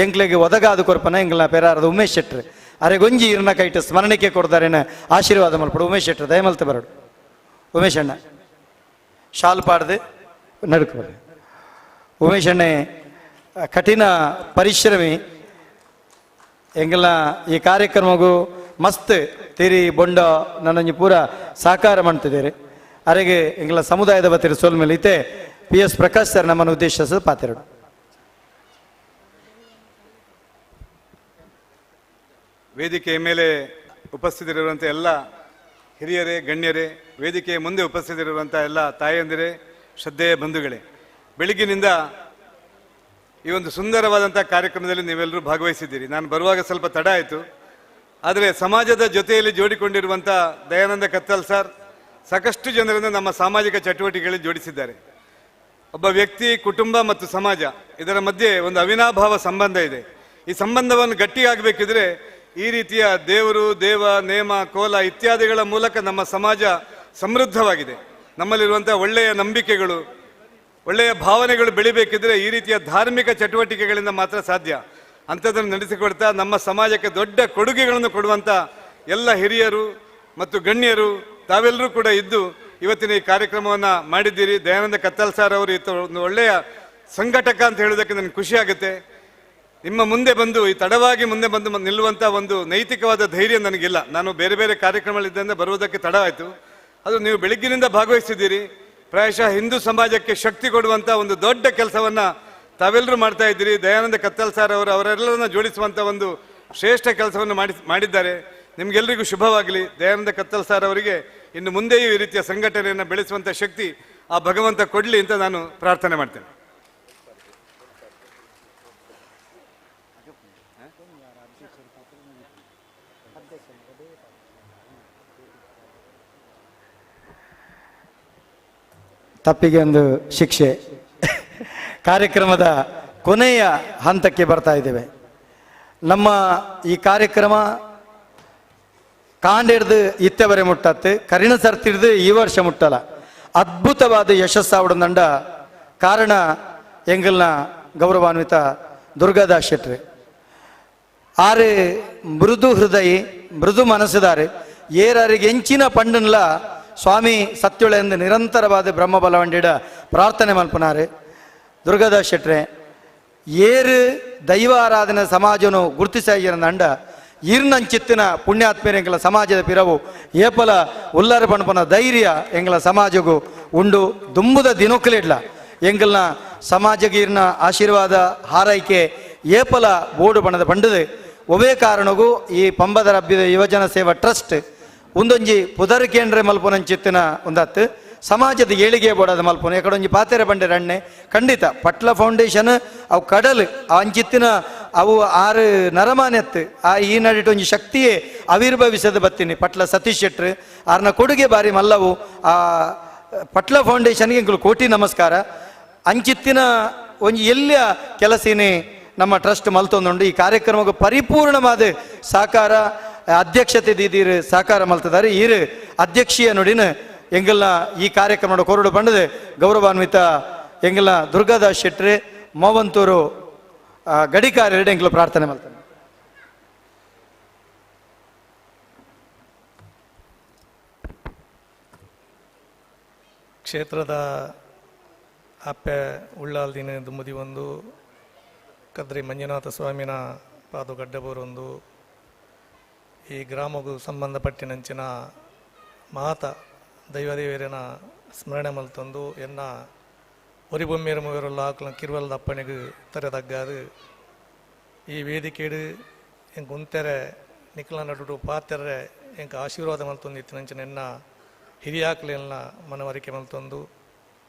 ಎಂಕ್ಲೆಗೆ ಒದಗಾದ ಕೊರ್ಪನ ಎಂಗ್ಲ ಪೆರಾರದ ಉಮೇಶ್ ಶೆಟ್ರು ಅರೆಗೊಂಜಿ ಇರ್ನ ಕೈಟ್ ಸ್ಮರಣೆಗೆ ಕೊಡ್ದಾರೇನ ಆಶೀರ್ವಾದ ಮಲ್ಪಡು ಉಮೇಶ್ ಶೆಟ್ರು ದಯಮಲ್ತ ಬರಡು ಉಮೇಶ್ ಅಣ್ಣ ಶಾಲ್ ಪಾಡ್ದು ನಡ್ಕ ಉಮೇಶ್ ಅಣ್ಣೆ ಕಠಿಣ ಪರಿಶ್ರಮಿ ಎಂಗೆಲ್ಲ ಈ ಕಾರ್ಯಕ್ರಮಗೂ ಮಸ್ತ್ ತಿರಿ ಬೊಂಡ ನನ್ನೊಂಜಿ ಪೂರ ಸಹಕಾರ ಮಾಡ್ತಿದ್ದೇನೆ ಅರೆಗೆ ಎಂಗಳ ಸಮುದಾಯದ ಬತ್ತಿರ ಸೋಲ್ಮೇಲೆ ಇತ್ತೆ PS ಪ್ರಕಾಶ್ ಸರ್ ನಮ್ಮನ್ನು ಉದ್ದೇಶಿಸಿದ ಪಾತೆರಡು. ವೇದಿಕೆಯ ಮೇಲೆ ಉಪಸ್ಥಿತರಿರುವಂಥ ಎಲ್ಲ ಹಿರಿಯರೇ, ಗಣ್ಯರೇ, ವೇದಿಕೆಯ ಮುಂದೆ ಉಪಸ್ಥಿತರಿರುವಂಥ ಎಲ್ಲ ತಾಯಂದಿರೇ, ಶ್ರದ್ಧೆಯ ಬಂಧುಗಳೇ, ಬೆಳಗ್ಗಿನಿಂದ ಈ ಒಂದು ಸುಂದರವಾದಂಥ ಕಾರ್ಯಕ್ರಮದಲ್ಲಿ ನೀವೆಲ್ಲರೂ ಭಾಗವಹಿಸಿದ್ದೀರಿ. ನಾನು ಬರುವಾಗ ಸ್ವಲ್ಪ ತಡ ಆಯಿತು. ಆದರೆ ಸಮಾಜದ ಜೊತೆಯಲ್ಲಿ ಜೋಡಿಕೊಂಡಿರುವಂಥ ದಯಾನಂದ ಕತ್ತಲ್ ಸರ್ ಸಾಕಷ್ಟು ಜನರನ್ನು ನಮ್ಮ ಸಾಮಾಜಿಕ ಚಟುವಟಿಕೆಗಳಲ್ಲಿ ಜೋಡಿಸಿದ್ದಾರೆ. ಒಬ್ಬ ವ್ಯಕ್ತಿ, ಕುಟುಂಬ ಮತ್ತು ಸಮಾಜ ಇದರ ಮಧ್ಯೆ ಒಂದು ಅವಿನಾಭಾವ ಸಂಬಂಧ ಇದೆ. ಈ ಸಂಬಂಧವನ್ನು ಗಟ್ಟಿಯಾಗಬೇಕಿದ್ರೆ ಈ ರೀತಿಯ ದೇವರು, ದೇವ, ನೇಮ, ಕೋಲ ಇತ್ಯಾದಿಗಳ ಮೂಲಕ ನಮ್ಮ ಸಮಾಜ ಸಮೃದ್ಧವಾಗಿದೆ. ನಮ್ಮಲ್ಲಿರುವಂಥ ಒಳ್ಳೆಯ ನಂಬಿಕೆಗಳು, ಒಳ್ಳೆಯ ಭಾವನೆಗಳು ಬೆಳಿಬೇಕಿದ್ರೆ ಈ ರೀತಿಯ ಧಾರ್ಮಿಕ ಚಟುವಟಿಕೆಗಳಿಂದ ಮಾತ್ರ ಸಾಧ್ಯ. ಅಂಥದ್ದನ್ನು ನಡೆಸಿಕೊಡ್ತಾ ನಮ್ಮ ಸಮಾಜಕ್ಕೆ ದೊಡ್ಡ ಕೊಡುಗೆಗಳನ್ನು ಕೊಡುವಂಥ ಎಲ್ಲ ಹಿರಿಯರು ಮತ್ತು ಗಣ್ಯರು ತಾವೆಲ್ಲರೂ ಕೂಡ ಇದ್ದು ಇವತ್ತಿನ ಈ ಕಾರ್ಯಕ್ರಮವನ್ನು ಮಾಡಿದ್ದೀರಿ. ದಯಾನಂದ ಕತ್ತಲ್ ಸರ್ ಅವರು ಒಂದು ಒಳ್ಳೆಯ ಸಂಘಟಕ ಅಂತ ಹೇಳೋದಕ್ಕೆ ನನಗೆ ಖುಷಿ ಆಗುತ್ತೆ. ನಿಮ್ಮ ಮುಂದೆ ಬಂದು ಈ ತಡವಾಗಿ ಮುಂದೆ ಬಂದು ನಿಲ್ಲುವಂಥ ಒಂದು ನೈತಿಕವಾದ ಧೈರ್ಯ ನನಗಿಲ್ಲ. ನಾನು ಬೇರೆ ಬೇರೆ ಕಾರ್ಯಕ್ರಮಗಳಿದ್ದಂತೆ ಬರುವುದಕ್ಕೆ ತಡವಾಯಿತು. ಅದು ನೀವು ಬೆಳಗ್ಗಿನಿಂದ ಭಾಗವಹಿಸಿದ್ದೀರಿ. ಪ್ರಾಯಶಃ ಹಿಂದೂ ಸಮಾಜಕ್ಕೆ ಶಕ್ತಿ ಕೊಡುವಂಥ ಒಂದು ದೊಡ್ಡ ಕೆಲಸವನ್ನು ತಾವೆಲ್ಲರೂ ಮಾಡ್ತಾ ಇದ್ದೀರಿ. ದಯಾನಂದ ಕತ್ತಲ್ ಸರ್ ಅವರು ಅವರೆಲ್ಲರನ್ನ ಜೋಡಿಸುವಂಥ ಒಂದು ಶ್ರೇಷ್ಠ ಕೆಲಸವನ್ನು ಮಾಡಿದ್ದಾರೆ. ನಿಮಗೆಲ್ಲರಿಗೂ ಶುಭವಾಗಲಿ. ದಯಾನಂದ ಕತ್ತಲ್ ಸರ್ ಅವರಿಗೆ ಇನ್ನು ಮುಂದೆಯೂ ಈ ರೀತಿಯ ಸಂಘಟನೆಯನ್ನು ಬೆಳೆಸುವಂಥ ಶಕ್ತಿ ಆ ಭಗವಂತ ಕೊಡಲಿ ಅಂತ ನಾನು ಪ್ರಾರ್ಥನೆ ಮಾಡ್ತೇನೆ. ತಪ್ಪಿಗೆ ಒಂದು ಶಿಕ್ಷೆ. ಕಾರ್ಯಕ್ರಮದ ಕೊನೆಯ ಹಂತಕ್ಕೆ ಬರ್ತಾ ಇದ್ದೇವೆ. ನಮ್ಮ ಈ ಕಾರ್ಯಕ್ರಮ ಕಾಂಡಿಡ್ದು ಇತ್ತೆವರೆ ಮುಟ್ಟತ್ತು, ಕರಿಣ ಸರ್ತಿಡ್ದು ಈ ವರ್ಷ ಮುಟ್ಟಲ್ಲ. ಅದ್ಭುತವಾದ ಯಶಸ್ಸಾವಡಂಡ ಕಾರಣ ಎಂಗಲ್ನ ಗೌರವಾನ್ವಿತ ದುರ್ಗಾದಾಸ್ ಶೆಟ್ಟಿ. ಆರು ಮೃದು ಹೃದಯಿ, ಮೃದು ಮನಸ್ಸುದಾರು, ಏರಾರಿಗೆ ಎಂಚಿನ ಪಂಡನ್ಲ ಸ್ವಾಮಿ ಸತ್ಯುಳ ಎಂದು ನಿರಂತರವಾದ ಬ್ರಹ್ಮಬಲವಂಡಿಡ ಪ್ರಾರ್ಥನೆ ಮಲ್ಪನಾರು ದುರ್ಗಾದಾಸ್ ಶೆಟ್ರೆ. ಏರು ದೈವ ಆರಾಧನೆ ಸಮಾಜನು ಗುರುತಿಸಿರಂದ ಈರ್ನಂಚಿತ್ತಿನ ಪುಣ್ಯಾತ್ಮೀರ ಎಂಗಳ ಸಮಾಜದ ಪಿರವು ಏಪಲ ಉಲ್ಲಾರ ಪಣಪನ ಧೈರ್ಯ ಎಂಗಳ ಸಮಾಜಗೂ ಉಂಡು. ದುಂಬುದ ದಿನೊಕ್ಕಲಿಡ್ಲ ಎಂಗಲ್ನ ಸಮಾಜಗೀರ್ನ ಆಶೀರ್ವಾದ ಹಾರೈಕೆ ಏಪಲ ಬೋರ್ಡು ಬಣದ ಪಂಡದು ಒವೇ ಕಾರಣಗೂ ಈ ಪಂಬದರ ಹಬ್ಬಿದ ಯುವಜನ ಸೇವಾ ಟ್ರಸ್ಟ್ ಒಂದೊಂಜಿ ಪುದರ್ ಕೇಂದ್ರ ಮಲ್ಪುನಂಚಿತ್ತಿನ ಒಂದತ್ತು ಸಮಾಜದ ಏಳಿಗೆ ಬೋಡದ ಮಲ್ಪುನ ಎಕಡೊಂಜಿ ಪಾತೆರೆ ಬಂಡೆ ರಣ್ಣೆ ಖಂಡಿತ ಪಟ್ಲ ಫೌಂಡೇಶನ್ ಅವು ಕಡಲು ಅಂಚಿತ್ತಿನ ಅವು ಆರು ನರಮಾನ್ಯತ್ತು ಆ ಈ ನಡಿಟ್ಟು ಒಂಜಿ ಶಕ್ತಿಯೇ ಆವಿರ್ಭವಿಸದ ಬತ್ತೀನಿ. ಪಟ್ಲ ಸತೀಶ್ ಶೆಟ್ರು ಆರ್ನ ಕೊಡುಗೆ ಬಾರಿ ಮಲ್ಲವು ಆ ಪಟ್ಲ ಫೌಂಡೇಶನ್ಗೆ ಎಂಕುಲು ಕೋಟಿ ನಮಸ್ಕಾರ. ಅಂಚಿತ್ತಿನ ಒಂಜಿ ಎಲ್ಲ ಕೆಲಸನೇ ನಮ್ಮ ಟ್ರಸ್ಟ್ ಮಲ್ತೊಂದುಂಡು. ಈ ಕಾರ್ಯಕ್ರಮಕ್ಕೆ ಪರಿಪೂರ್ಣವಾದ ಸಹಕಾರ ಅಧ್ಯಕ್ಷತೆ ದೀದಿರು ಸಹಕಾರ ಮಲ್ತಿದ್ದಾರೆ. ಈರು ಅಧ್ಯಕ್ಷೀಯ ನುಡಿನ ಎಂಗಲ್ನ ಈ ಕಾರ್ಯಕ್ರಮದ ಕೊರಡು ಬಂಡದು ಗೌರವಾನ್ವಿತ ಎಂಗಲ್ನ ದುರ್ಗಾದಾಸ್ ಶೆಟ್ಟಿ ಮೋವಂತೂರು ಗಡಿಕಾರ್ಯರು ಎಂಗಲು ಪ್ರಾರ್ಥನೆ ಮಾಡ್ತಾನೆ. ಕ್ಷೇತ್ರದ ಅಪ್ಪೆ ಉಳ್ಳಾಲ್ದಿನ ದುಮ್ಮದಿ ಒಂದು ಕದ್ರಿ ಮಂಜುನಾಥ ಸ್ವಾಮಿನ ಪಾದುಗಡ್ಡೆಬೋರೊಂದು ಈ ಗ್ರಾಮಗೂ ಸಂಬಂಧಪಟ್ಟಿನಂಚಿನ ಮಾತ ದೈವದೇವರಿನ ಸ್ಮರಣೆ ಮಲ್ತೊಂದು ಎನ್ನ ಒರಿಬೊಮ್ಮೇರು ಮೂವರೆಲ್ಲ ಆಕಲ ಕಿರುವಲ್ದ ಅಪ್ಪನಿಗೆ ತರೆದಗ್ಗಾದು ಈ ವೇದಿಕೆಡು ಎಂಗೆ ಉಂತೆರೆ ನಿಖಲ ನಡುಡು ಪಾತೆರೆ ಎಂಗೆ ಆಶೀರ್ವಾದ ಮಲ್ತೊಂದಿತ್ತು ನಂಚಿನ ಎನ್ನ ಹಿರಿಯಾಕ್ಲೆಲ್ಲ ಮನವರಿಕೆ ಮಲ್ತೊಂದು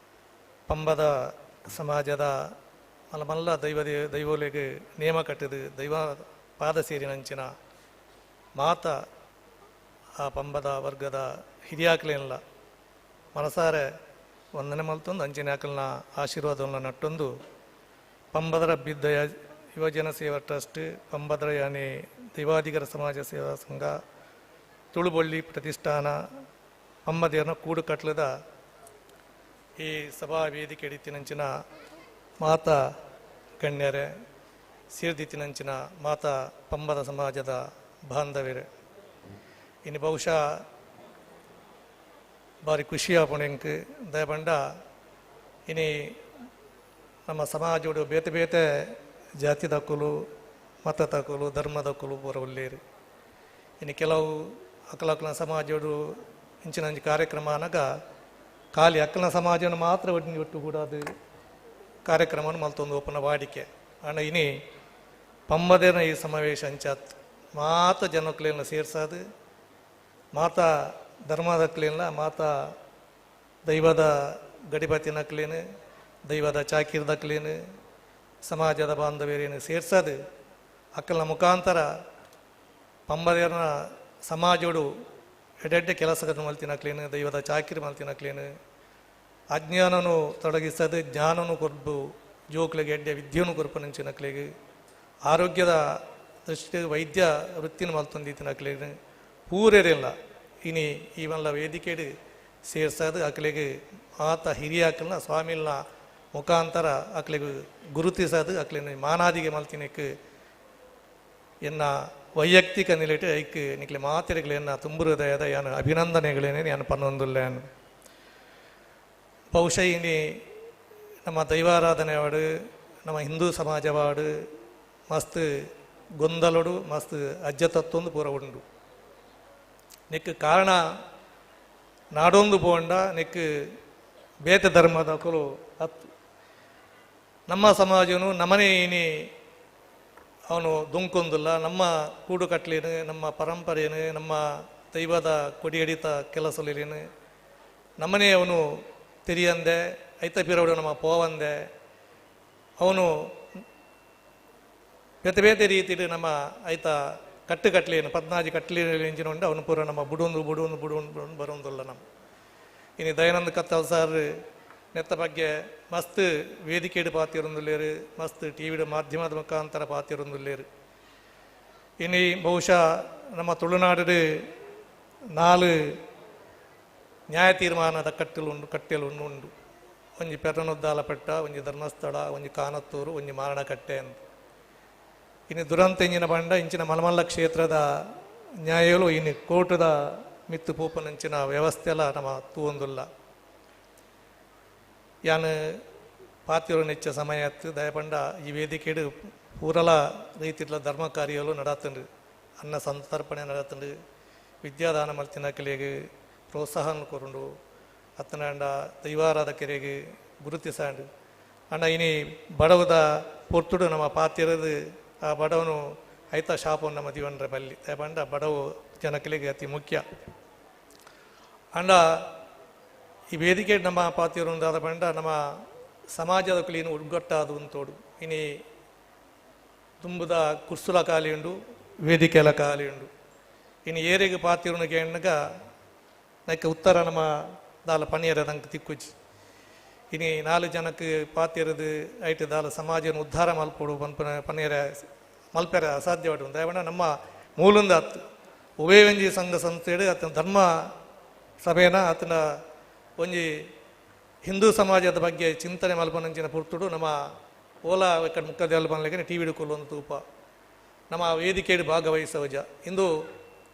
ಪಂಬದ ಸಮಾಜದ ಮಲ್ಲ ದೈವೋಲೆಗೆ ನೇಮ ಕಟ್ಟಿದು ದೈವ ಪಾದ ಸೇರಿನಂಚಿನ ಮಾತ ಆ ಪಂಬದ ವರ್ಗದ ಹಿರಿಯಾಕ್ಲೆಲ್ಲ ಮನಸಾರೆ ವಂದನೆ ಮಲ್ತೊಂದು ಅಂಚಿನ ಆಕಲ್ನ ಆಶೀರ್ವಾದವನ್ನು ನಟ್ಟೊಂದು ಪಂಬದರ ಬಿದ್ದ ಯುವಜನ ಸೇವಾ ಟ್ರಸ್ಟ್, ಪಂಬದರ ಯಾನೆ ದೈವಾಧಿಕಾರ ಸಮಾಜ ಸೇವಾ ಸಂಘ, ತುಳುಬೊಳ್ಳಿ ಪ್ರತಿಷ್ಠಾನ ಪಂಬದೇರನ ಕೂಡು ಕಟ್ಲದ ಈ ಸಭಾ ವೇದಿಕೆ ಎಡಿತಿನಂಚಿನ ಮಾತಾ ಗಣ್ಯರೇ, ಸೇರ್ದಿತ್ತಿನಂಚಿನ ಮಾತಾ ಪಂಬದ ಸಮಾಜದ ಬಾಂಧವ್ಯರೇ, ಇನ್ನು ಬಹುಶಃ ಭಾರಿ ಖುಷಿಯಾಪಣೆಂಕ್ ದಯಪಂಡ ಇನಿ ನಮ್ಮ ಸಮಾಜೋಡು ಬೇತೆ ಬೇತೆ ಜಾತಿ ದಕ್ಕಲು ಮತ ತಕ್ಕಲು ಧರ್ಮ ದಕ್ಕಲು ಪೂರ ಒಳ್ಳೆಯರು. ಇನ್ನು ಕೆಲವು ಅಕಲಕಲ ಸಮಾಜೋಡು ಇಂಚಿನ ಕಾರ್ಯಕ್ರಮ ಅನಗ ಖಾಲಿ ಅಕ್ಕಲ ಸಮಾಜವನ್ನು ಮಾತ್ರ ಒಟ್ಟು ಕೂಡ ಅದು ಕಾರ್ಯಕ್ರಮವನ್ನು ಮಲ್ತೊಂದು ಓಪನ ವಾಡಿಕೆ ಅಣ್ಣ ಇನಿ ಪಂಬದೇನ ಈ ಸಮಾವೇಶ ಅಂಚಾತ್ ಮಾತ ಜನಕ್ಲೆಲ್ಲ ಸೇರ್ಸಾದು ಮಾತಾ ಧರ್ಮದಕ್ಲೆಲ್ಲ ಮಾತಾ ದೈವದ ಗಡಿಪತಿನಕ್ಲೇನು ದೈವದ ಚಾಕಿರ್ದಕ್ಲೇನು ಸಮಾಜದ ಬಾಂಧವ್ಯರೇನು ಸೇರ್ಸದು ಅಕ್ಕಲ ಮುಖಾಂತರ ಪಂಬದೇರನ ಸಮಾಜೋಡು ಎಡೆಡ್ಡೆ ಕೆಲಸಗಳನ್ನು ಮಲ್ತಿನಕ್ಲೇನು ದೈವದ ಚಾಕಿರಿ ಮಲ್ತಿನಕ್ಲೇನು ಅಜ್ಞಾನನು ತೊಡಗಿಸದು ಜ್ಞಾನನು ಕೊರ್ಬು ಜೋಕ್ಲಿಗೆ ಎಡ್ಡೆ ವಿದ್ಯೆಯನ್ನು ಕೊರ್ಪನಿಂಚಿನಕ್ಲಿಗೆ ಆರೋಗ್ಯದ ದೃಷ್ಟಿ ವೈದ್ಯ ವೃತ್ತಿನ ಮಲ್ತೊಂದಿತ್ತಿನಕ್ಲೇನು ಪೂರೇರಿಲ್ಲ ಇನಿ ಇವೆಲ್ಲ ವೇದಿಕೆಡು ಸೇರ್ಸದು ಅಕ್ಲಿಗೆ ಆತ ಹಿರಿಯ ಅಕ್ಕಲ್ನ ಸ್ವಾಮಿಲ್ನ ಮುಖಾಂತರ ಅಕ್ಲಿಗೆ ಗುರುತಿಸದು ಅಕ್ಲಿನ ಮಾನಾದಿಗೆ ಮಲ್ತಿನಕ್ಕೆ ಎನ್ನ ವೈಯಕ್ತಿಕ ನಿಲೆಟ್ಟು ಐಕ್ ನಿಕ್ಲೆ ಮಾತಿರೆಗಳನ್ನ ತುಂಬು ಹೃದಯದ ಯಾನು ಅಭಿನಂದನೆಗಳೇನೆ ನಾನು ಪನ್ನೊಂದುಲ್ಲೇನು ಬಹುಶಃ ಇನಿ ನಮ್ಮ ದೈವಾರಾಧನೆ ವಾಡು ನಮ್ಮ ಹಿಂದೂ ಸಮಾಜವಾಡು ಮಸ್ತ್ ಗೊಂದಲಡು ಮಸ್ತ್ ಅಜ್ಜತತ್ತೊಂದು ಪೂರ ಉಂಡು ನೆಕ್ ಕಾರಣ ನಾಡೊಂದು ಪೋಂಡ ನೆಕ್ ಬೇತೆ ಧರ್ಮದ ಕೊಲು ಹತ್ತು ನಮ್ಮ ಸಮಾಜನು ನಮ್ಮನೆ ಇನಿ ಅವನು ದುಂಕೊಂದಿಲ್ಲ ನಮ್ಮ ಕೂಡು ಕಟ್ಲೇನು ನಮ್ಮ ಪರಂಪರೆಯೇನು ನಮ್ಮ ದೈವದ ಕೊಡಿ ಹಿಡಿತ ಕೆಲಸಲೇನು ನಮ್ಮನೆ ಅವನು ತಿರಿಯಂದೆ ಐತ ಪಿರವಡು ನಮ್ಮ ಪೋವಂದೆ ಅವನು ಬೇತೆ ಬೇತೆ ರೀತಿಯಲ್ಲಿ ನಮ್ಮ ಐತ ಕಟ್ಟಲೇನು 14 ಕಟ್ಲೇನು ಎಂಜಿನುಂಡು ಅವನು ಪೂರ ನಮ್ಮ ಬುಡೊಂದು ಬರೋದಿಲ್ಲ ನಮ್ಮ ಇನ್ನು ದಯಾನಂದ ಕತ್ತಲ್ ಸಾರ್ ನೆತ್ತ ಬಗ್ಗೆ ಮಸ್ತ್ ವೇದಿಕೆಡು ಪಾತಿರೊಂದುಲ್ಲೇರು ಮಸ್ತ್ ಟಿವಿಡು ಮಾಧ್ಯಮದ ಮುಖಾಂತರ ಪಾತಿರೊಂದುಲ್ಲೇರು ಇನ್ನು ಬಹುಶಃ ನಮ್ಮ ತುಳುನಾಡು 4 ನ್ಯಾಯ ತೀರ್ಮಾನದ ಕಟ್ಟೆಲು ಉಂಡು ಒಂಜಿ ಪೆರನೊದ್ದಾಲಪೆಟ್ಟ ಒಂಜಿ ಧರ್ಮಸ್ಥಳ ಒಂಜಿ ಕಾನತ್ತೂರು ಒಂಜಿ ಮಾರಣಕಟ್ಟೆ ಅಂತ ಇನ್ನು ದುರಂತ ಇಂಚಿನ ಬಂಡ ಇಂಚಿನ ಮಲಮಲ್ಲ ಕ್ಷೇತ್ರದ ನ್ಯಾಯಗಳು ಇನ್ನು ಕೋರ್ಟದ ಮಿತ್ತು ಪೂಪನಂಚಿನ ವ್ಯವಸ್ಥೆ ಎಲ್ಲ ನಮ್ಮ ತೂವೊಂದುಲ್ಲ ಯಾನು ಪಾತಿರು ನೆಚ್ಚ ಸಮಯ ದಯಪಂಡ ಈ ವೇದಿಕೆಡು ಪೂರಲ ರೀತಿಯ ಧರ್ಮ ಕಾರ್ಯಗಳು ನಡತಂಡು ಅನ್ನ ಸಂತರ್ಪಣೆ ನಡತಂಡು ವಿದ್ಯಾದಾನ ಮಲ್ತಿನ ಕಲೆಗೆ ಪ್ರೋತ್ಸಾಹ ಕೊರುಂಡು ಅತ್ತನಂಡ ದೈವಾರಾಧಕರಿಗೆ ಗುರುತಿಸಾಂಡು ಅಣ್ಣ ಇನಿ ಬಡವದ ಪೊರ್ತುಡು ನಮ್ಮ ಪಾತಿರದು ಆ ಬಡವನು ಐತ ಶಾಪವನ್ನು ನಮ್ಮ ದಿವನ್ರ ಬಲ್ಲಿ ದಯಪಂಡ ಬಡವು ಜನಕಲಿಗೆ ಅತಿ ಮುಖ್ಯ ಅಂಡ ಈ ವೇದಿಕೆ ನಮ್ಮ ಪಾತಿರುಂದಾದ ಬಂಡ ನಮ್ಮ ಸಮಾಜದ ಕುಲೀನು ಒಗ್ಗಟ್ಟಾದು ಅಂತೋಡು ಇನಿ ತುಂಬುದ ಕುರ್ಸುಲ ಖಾಲಿ ಉಂಡು ವೇದಿಕೆಲ ಖಾಲಿ ಉಂಡು ಇನ್ನು ಏರಿಗೆ ಪಾತಿರುನಿಗೆ ಎಣ್ಣಗ ನೈಕ ಉತ್ತರ ನಮ್ಮ ದಾಲ ಪನಿಯರ ನಂಗೆ ತಿಕ್ಕುಚ್ಚಿ ಇನಿ 4 ಜನಕ್ಕೆ ಪಾತಿರದು ಐಟು ದಾಲ ಸಮಾಜನ ಉದ್ಧಾರ ಮಲ್ಪೋಡು ಪನಿಯರ ಮಲ್ಪೆರ ಅಸಾಧ್ಯವಾಡು ದಯವಂಡ ನಮ್ಮ ಮೂಲಂದ ಹತ್ತು ಉಭಯವಂಜಿ ಸಂಘ ಸಂಸ್ಥೆಡು ಆತನ ಧರ್ಮ ಸಭೆನ ಆತನ ಒಂಜಿ ಹಿಂದೂ ಸಮಾಜದ ಬಗ್ಗೆ ಚಿಂತನೆ ಮಲ್ಪನಂಚಿನ ಪುರ್ತುಡು ನಮ್ಮ ಓಲಾ ಎಕ್ಕಡ ಮುಖದ ಬಂದ್ಲಿಕ್ಕೆ ಟಿವಿಡು ಕೊಲ್ಲೊಂದು ತೂಪ ನಮ್ಮ ವೇದಿಕೆಡು ಭಾಗವಹಿಸವಜ ಇಂದು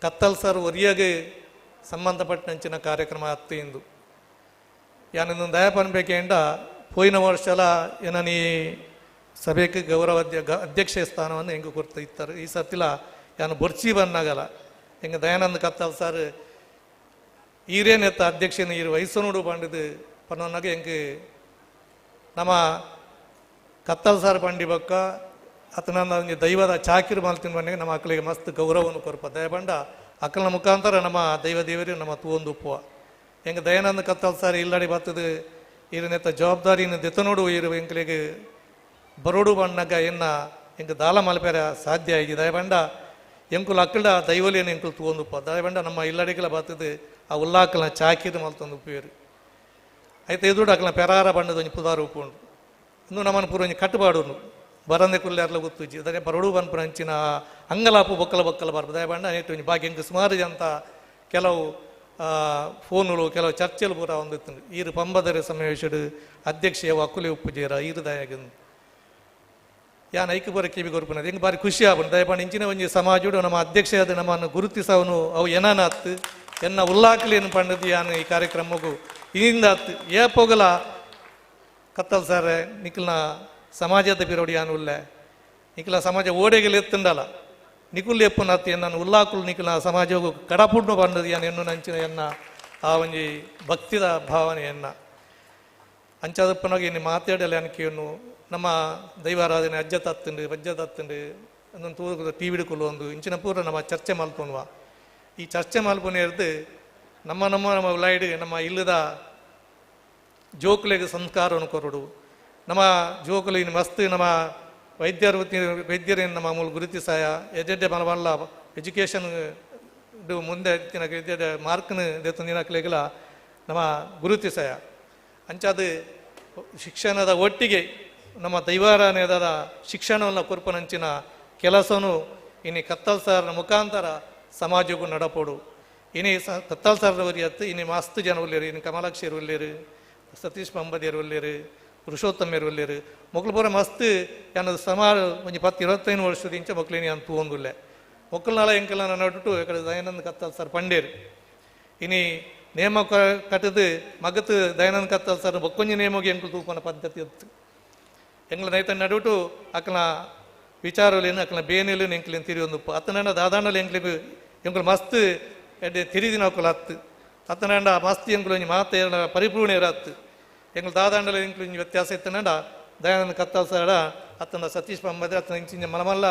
ಕತ್ತಲ್ ಸರ್ ಒರಿಯಾಗೆ ಸಂಬಂಧಪಟ್ಟಂಚಿನ ಕಾರ್ಯಕ್ರಮ ಹತ್ತು ಇಂದು ಯಾನೊಂದು ದಯಪನ್ಬೇಕೇಂಡ ಪೋಯಿನ ವರ್ಷಲ ಏನೀ ಸಭೆಗೆ ಗೌರವ ಅಧ್ಯಕ್ಷ ಸ್ಥಾನವನ್ನು ಹೆಂಗೆ ಕೊಡ್ತಾ ಇತ್ತಾರೆ ಈ ಸರ್ತಿಲ ಯಾನು ಬೊರ್ಚಿ ಬನ್ನಾಗಲ್ಲ ಹೆಂಗೆ ದಯಾನಂದ ಕತ್ತಲ್ ಸರ್ ಈರೇನೆತ್ತ ಅಧ್ಯಕ್ಷನ ಈ ವಯಸ್ಸನೋಡು ಬಂಡಿದು ಪನ್ನೊನ್ನಾಗ ಹೆಂಗೆ ನಮ್ಮ ಕತ್ತಲ್ ಸಾರ್ ಪಂಡಿ ಬಕ್ಕ ಅತನ ದೈವದ ಚಾಕಿರು ಮಲ್ತಿನ ಬಂದಾಗ ನಮ್ಮ ಅಕ್ಕಳಿಗೆ ಮಸ್ತ್ ಗೌರವವನ್ನು ಕೊರಪ ದಯಬಂಡ ಅಕ್ಕನ ಮುಖಾಂತರ ನಮ್ಮ ದೈವ ದೇವರೇ ನಮ್ಮ ತೂವೊಂದು ಉಪ್ಪುವ ಹೆಂಗೆ ದಯಾನಂದ ಕತ್ತಲ್ ಸಾರ್ ಇಲ್ಲಡಿ ಬರ್ತದೆ ಈರನೆತ್ತ ಜವಾಬ್ದಾರಿಯನ್ನು ದೆತ್ತನೋಡು ಇರುವ ಎಂಕಲಿಗೆ ಬರೋಡು ಬಣ್ಣಗ ಎನ್ನ ಹೆಂಗೆ ದಾಲ ಮಲ್ಪೆರ ಸಾಧ್ಯ ಆಗಿ ದಯಬಂಡ ಎಂಕುಲು ಅಕ್ಕಳ ದೈವಲಿಯನ್ನು ಎಂಕುಲು ತೂವೊಂದು ಉಪ್ಪ ದಯಬಂಡ ನಮ್ಮ ಇಲ್ಲಡಿಗೆಲ್ಲ ಬರ್ತದೆ ಆ ಉಲ್ಲಾಕಲ್ನ ಚಾಕಿರು ಮಲ್ತೊಂದು ಉಪ್ಪೇರು ಐತೆ ಎದುರು ಅಕ್ಕಲ ಪೆರಾರ ಬಣ್ಣದ ಒಂಜಿ ಪುದಾರ ಉಪ್ಪುಂಡು ಇನ್ನು ನಮ್ಮನ್ನು ಪೂರ ಒಂಜಿ ಕಟ್ಟುಪಾಡು ಬರಂದೆ ಕುಲ್ಲೆರ್ಲ ಗೊತ್ತುಜ್ಜಿ ಅದೇ ಬರಡು ಬನ್ಪುರ ಅಂಚಿನ ಅಂಗಲಾಪು ಬೊಕ್ಕಲ ಬರ್ಬೋದು ದಯಬಂಡ ನೆಟ್ಟು ಒಂಜಿ ಬಾಕಿ ಹೆಂಗೆ ಸುಮಾರು ಅಂತ ಕೆಲವು ಫೋನುಗಳು ಕೆಲವು ಚರ್ಚೆಲು ಪೂರ ಹೊಂದಿತ್ತು ಈರು ಪಂಬದರೆ ಸಮಾವೇಶಡು ಅಧ್ಯಕ್ಷ ಅಕ್ಕುಲೆ ಉಪ್ಪುಜೇರ ಈರು ದಯಾಗಿಂದು ಯಾನ್ ಐಕ್ಯ ಬರ ಕಿವಿ ಕೊರ್ಪುನ ಹೆಂಗೆ ಬಾರಿ ಖುಷಿ ಆಗ್ಬಂಡು ದಯಪಂಡ ಇಂಚಿನ ಒಂಜಿ ಸಮಾಜಡು ನಮ್ಮ ಅಧ್ಯಕ್ಷ ಅದು ನಮ್ಮನ್ನು ಗುರುತಿಸವನು ಅವು ಏನಾನತ್ತು ಎನ್ನ ಉಲ್ಲಾಕ್ಲೇನು ಪಂಡದು ಯಾನು ಈ ಕಾರ್ಯಕ್ರಮಕ್ಕೂ ಇಂದ ಹತ್ತು ಏಪೋಗಲ ಕತ್ತಲ್ ಸಾರೆ ನಿಖಲ್ನ ಸಮಾಜದ ಪಿರೋಡಿ ಯಾನು ಉಲ್ಲೆ ನಿಖಲ ಸಮಾಜ ಓಡೆಗೆಲ್ಲ ಎತ್ತುಂಡಲ್ಲ ನಿಕುಲ್ ಎಪ್ಪುನ ಹತ್ತು ಎನ್ನ ಉಲ್ಲಾಕುಲು ನಿಖಲ ಸಮಾಜವು ಕಡಪುಡ್ನು ಪಂಡದು ಯಾನು ಎನ್ನು ನಂಚಿನ ಎನ್ನ ಆ ಒಂಜಿ ಭಕ್ತಿದ ಭಾವನೆಯನ್ನು ಅಂಚಾದಪ್ಪನಾಗ ಇನ್ನು ಮಾತಾಡಲಿ ಅನ್ಕೆಯನ್ನು ನಮ್ಮ ದೈವಾರಾಧನೆ ಅಜ್ಜ ತತ್ತುಂಡು ವಜ್ಜ ತತ್ತುಂಡು ಅದೊಂದು ತೂರು ಟಿ ವಿ ಒಂದು ಇಂಚಿನ ಪೂರ ನಮ್ಮ ಚರ್ಚೆ ಮಲ್ಪೊನ್ವ ಈ ಚರ್ಚೆ ಮಲ್ಪೊನೆ ಇರ್ದು ನಮ್ಮ ಉಲಾಯ್ಡು ನಮ್ಮ ಇಲ್ಲದ ಜೋಕುಲೆಗೆ ಸಂಸ್ಕಾರವನ್ನು ಕೊರಡು ನಮ್ಮ ಜೋಕುಲು ಇನ್ನು ಮಸ್ತ್ ನಮ್ಮ ವೈದ್ಯರೇನು ನಮ್ಮ ಮೂಲ ಗುರುತಿಸಾಯ ಎಜೆಡ್ಡೆ ಮಲ್ಲ ಎಜುಕೇಷನ್ ಮುಂದೆ ಮಾರ್ಕ್ನ ದೇತಂದಿನಕ್ಲೆಗಲ ನಮ್ಮ ಗುರುತಿಸಾಯ ಅಂಚಾದ ಶಿಕ್ಷಣದ ಒಟ್ಟಿಗೆ ನಮ್ಮ ದೈವಾರಾಧನೆದ ಶಿಕ್ಷಣವನ್ನು ಕೊರ್ಪನಂಚಿನ ಕೆಲಸನು ಇನ್ನು ಕತ್ತಲ್ ಸರ್ನ ಮುಖಾಂತರ ಸಮಾಜಕ್ಕೂ ನಡಪೋಡು ಇನ್ನು ಕತ್ತಲ್ ಸರ್ರವರಿ ಹತ್ತು ಇನ್ನು ಮಸ್ತ್ ಜನ ಒಲ್ಲೇರು ಇನ್ನು ಕಮಲಾಕ್ಷಿಯರು ಒಲ್ಲೇರು ಸತೀಶ್ ಪಂಬದಿಯರು ಒಲ್ಲೇರು ಪುರುಷೋತ್ತಮ್ಯರು ಒಲ್ಲೇರು ಮಕ್ಕಳು ಪೂರ ಮಸ್ತ್ ಏನದು ಸುಮಾರು ಒಂದು 10-25 ವರ್ಷದ ಇಂಚ ಮಕ್ಕಳಿನಿ ಅಂತ ತೂಂದುಲ್ಲೆ ಮಕ್ಕಳನ್ನೆಲ್ಲ ಎಂಕಲ್ನ ನಡುಟು ಇಕಡೆ ದಯಾನಂದ ಕತ್ತಲ್ ಸರ್ ಪಂಡೇರು ಇನ್ನು ನೇಮ ಕಟ್ಟದು ಮಗತ್ತು ದಯಾನಂದ ಕತ್ತಲ್ ಸರ್ ಬೊಕ್ಕೊಂಜಿ ನೇಮೋಗಿ ಎಂಕಲು ತೂಪನ ಪದ್ಧತಿ ಇತ್ತು ಎಂಗ್ಲ ನೈತ ನಡುಟು ಅಕ್ಕನ ವಿಚಾರಲೇನು ಅಕ್ಕನ ಬೇನೆಲು ಎಂಕ್ಲಿನ ತಿರಿ ಒಂದು ಅತ್ತನಂಡ ದಾದಾಂಡಲು ಎಂಕ್ಲು ಮಸ್ತ್ ಎಡ್ಡೆ ತಿರಿದಿನ ಅಕ್ಕಲು ಹತ್ತು ಅತ್ತನಂಡ ಮಸ್ತ್ ಎಂಕ್ಲು ಮಾತ ಪರಿಪೂರ್ಣ ಇರತ್ತು ಎಂಗ್ಲು ದಾದಾಂಡಲು ಎಂಕ್ಲು ವ್ಯತ್ಯಾಸ ಇತ್ತನಂಡ ದಯಾನಂದ ಕತ್ತಲ್ ಸರ ಅತ್ತನ ಸತೀಶ್ ಪಂಬದೆ ಅತ್ತನ ಇಂಚಿನ ಮಲಮಲ್ಲ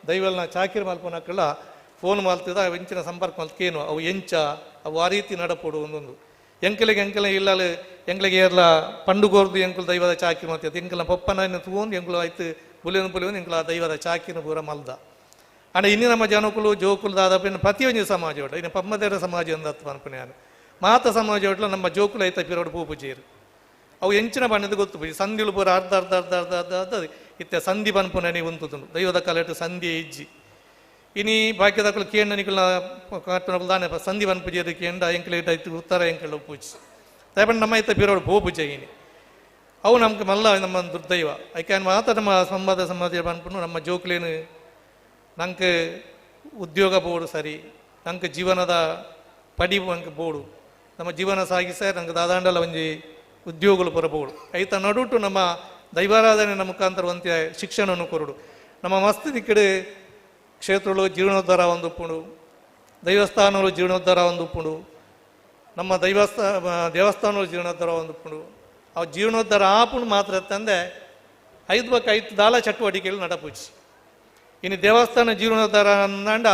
ದೈವಲ್ನ ಚಾಕಿರಿ ಮಲ್ಪನಕ್ಕಲ್ಲ ಫೋನ್ ಮಲ್ತದ ಇಂಚಿನ ಸಂಪರ್ಕ ಮಲ್ಕೇನು ಅವು ಎಂಚ ಅವು ಆ ರೀತಿ ನಡಪೋಡು ಒಂದೊಂದು ಎಂಕಲಿಗೆ ಇಲ್ಲಲು ಎಂಕ್ಲಿಗೆ ಏರ್ಲ ಪಂಡುಗೋರ್ದು ಎಂಕುಲು ದೈವದ ಚಾಕಿರಿ ಮಾಡ್ತಿತ್ತು ಎಂಕಲ ಪಪ್ಪನ ತೂಂದು ಎಂಕುಲು ಆಯ್ತು ಬುಲಿಯನ್ನು ಎಂಕುಲು ಆ ದೈವದ ಚಾಕಿನ ಪೂರ ಮಲ್ದ ಅಂಡ ಇನ್ನು ನಮ್ಮ ಜನಕುಲು ಜೋಕುಲು ದಾದಾಪ ಇನ್ನು ಪ್ರತಿಯೊಂದು ಸಮಾಜ ಒಟ್ಟು ಇನ್ನು ಪಮ್ಮದೇರ ಸಮಾಜ ಒಂದು ಹತ್ತು ಅನ್ಪನೆ ನಾನು ಮಾತ ಸಮಾಜ ಒಟ್ಲ ನಮ್ಮ ಜೋಕುಲು ಐತ ಪಿರೋಡು ಪೂಪುಜೇರು ಅವು ಎಂಚಿನ ಬಣ್ಣದ ಗೊತ್ತು ಪೂಜೆ ಸಂಧಿಲು ಪೂರ ಅರ್ಧ ಅರ್ಧ ಅರ್ಧ ಅರ್ಧ ಅರ್ಧ ಅರ್ಧ ಇತ್ತೆ ಸಂಧಿ ಬನ್ಪುನೆ ಉಂಟುಂಡು ದೈವದ ಕಲೆಟು ಸಂಧಿ ಇಜ್ಜಿ ಇನಿ ಬಾಕ್ಯದಕ್ಕಲು ಕೇಂದ್ರ ನಿಕಲ್ನ ಕಾಟುನಕಲು ದಾನೆ ಸಂಧಿ ಬನ್ಪುಜೇರು ಕೇಂದ್ರ ಎಂಕಲೇಟ್ ಆಯ್ತು ಉತ್ತರ ಎಂಕಲು ಪೂಜೆ ದಯಪಂಡ ನಮ್ಮ ಐತ ಪಿರೋಡು ಪೂಪುಜೆ ಇನಿ ಅವು ನಮ್ಗೆ ಮಲ್ಲ ನಮ್ಮ ದುರ್ದೈವ ಐಕ್ಯಾನ್ ಮಾತ್ರ ನಮ್ಮ ಸಮಾಜ ಬನ್ಪುನು ನಮ್ಮ ಜೋಕ್ಲೇನು ನಂಗೆ ಉದ್ಯೋಗ ಬೋಡು ಸರಿ ನಂಗೆ ಜೀವನದ ಪಡಿ ನಂಗೆ ಬೋಡು ನಮ್ಮ ಜೀವನ ಸಾಗಿಸ ನಂಗೆ ದಾದಾಂಡಲ ಒಂಜಿ ಉದ್ಯೋಗಗಳು ಬರಬಹುದು ಐತ ನಡುಟು ನಮ್ಮ ದೈವಾರಾಧನೆ ಮುಖಾಂತರ ಒಂತೆ ಶಿಕ್ಷಣವನ್ನು ಕೊರಡು ನಮ್ಮ ಮಸ್ತ್ ದಿಕ್ಕಡೆ ಕ್ಷೇತ್ರಗಳು ಜೀರ್ಣೋದ್ಧಾರ ಒಂದು ಉಪ್ಪುಂಡು ದೈವಸ್ಥಾನಗಳು ಜೀರ್ಣೋದ್ಧಾರ ಒಂದು ಉಪ್ಪುಂಡು ನಮ್ಮ ದೇವಸ್ಥಾನಗಳು ಜೀರ್ಣೋದ್ಧಾರ ಒಂದು ಉಪ್ಪುಂಡು ಅವು ಜೀರ್ಣೋದ್ಧಾರ ಆಪುಂಡು ಮಾತ್ರ ತಂದೆ 5 ದಾಲ ಚಟುವಟಿಕೆಗಳು ನಡಪುಚ್ಚಿ ಇನ್ನು ದೇವಸ್ಥಾನ ಜೀರ್ಣೋದ್ಧಾರ ಅಂದಂಡ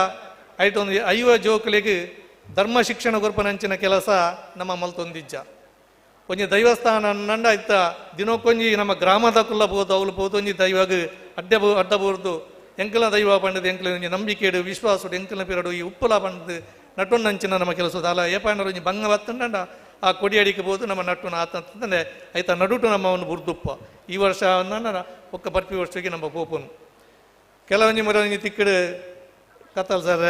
ಐಟೊಂದು 5 ಜೋಕುಲಿಗೆ ಧರ್ಮ ಶಿಕ್ಷಣ ಕೊರ್ಪನಂಚಿನ ಕೆಲಸ ನಮ್ಮ ಮಲ್ತೊಂದಿಜ್ಜ ಒಂಜಿ ದೈವಸ್ಥಾನ ಅನ್ನಂಡ ಇತ್ತ ದಿನಕ್ಕೊಂಜಿ ನಮ್ಮ ಗ್ರಾಮದ ಕುಲ್ಲ ಬೋದು ಅವಳು ಬೋದು ಒಂಜಿ ದೈವಾಗ ಅಡ್ಡ ಬೋರ್ದು ಎಂಕಲ ದೈವ ಪಂಡದು ಎಂಕಲ ಒಂಜಿ ನಂಬಿಕೆಡು ವಿಶ್ವಾಸಡು ಎಂಕಲ ಪಿರಡು ಈ ಉಪ್ಪಲ ಪಂಡದು ನಟೊನ್ನಂಚಿನ ನಮ್ಮ ಕೆಲಸದ ಅಲ್ಲ ಏಪಾಂಡ ಒಂಜಿ ಭಂಗ ಬತ್ತಂಡ ಆ ಕೊಡಿ ಅಡಿಕೆ ಬೋದು ನಮ್ಮ ನಟುನ ಆತಂತಂದ್ರೆ ಆಯ್ತ ನಡುಟು ನಮ್ಮ ಒಂದು ಬುರ್ದುಪ್ಪ ಈ ವರ್ಷ ಒಕ್ಕ ಬರ್ಪಿ ವರ್ಷಕ್ಕೆ ನಮ್ಮ ಪೋಪನು ಕೆಲವೊಂಜಿ ಮುರೊಂಜಿ ತಿಕ್ಕಡು ಕತ್ತಲ್ ಸರ್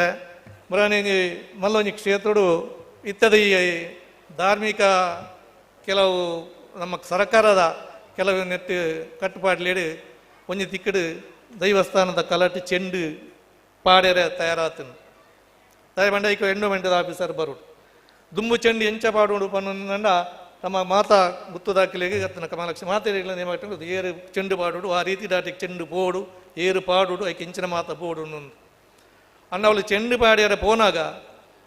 ಮುರೊಂಜಿ ಮಲ್ಲೊಂಜಿ ಕ್ಷೇತ್ರಡು ಇತ್ತದ ಈ ಧಾರ್ಮಿಕ ಕೆಲವು ನಮ್ಮ ಸರ್ಕಾರದ ಕೆಲವು ನೆಟ್ಟು ಕಟ್ಟುಪಾಡ್ಲೇಡು ಒಂಜಿ ತಿಕ್ಕಡು ದೈವಸ್ಥಾನದ ಕಲಟು ಚೆಂಡು ಪಾಡ್ಯರೆ ತಯಾರಾತನು ದಯಪಂಡ ಈಗ ಎಂಡೋಮೆಂಟದ ಆಫೀಸರ್ ಬರುಡು ದುಂಬು ಚೆಂಡು ಎಂಚ ಪಾಡು ಪನ್ನಂಡ ನಮ್ಮ ಮಾತಾ ಗುತ್ತದಾಕಲಿಗೆ ಅತ್ತನ ಕಮಲಕ್ಷ ಮಾತಾಡಿಲ್ಲ ನೇಮಟ್ಟು ಏರು ಚೆಂಡು ಪಾಡುಡು ಆ ರೀತಿ ದಾಟಿಗೆ ಚೆಂಡು ಬೋಡು ಏರು ಪಾಡುಡು ಐಕೆ ಇಂಚಿನ ಮಾತ ಬೋಡು ಅನ್ನ ಅವಳು ಚೆಂಡು ಪಾಡ್ಯಾರ ಪೋನಾಗ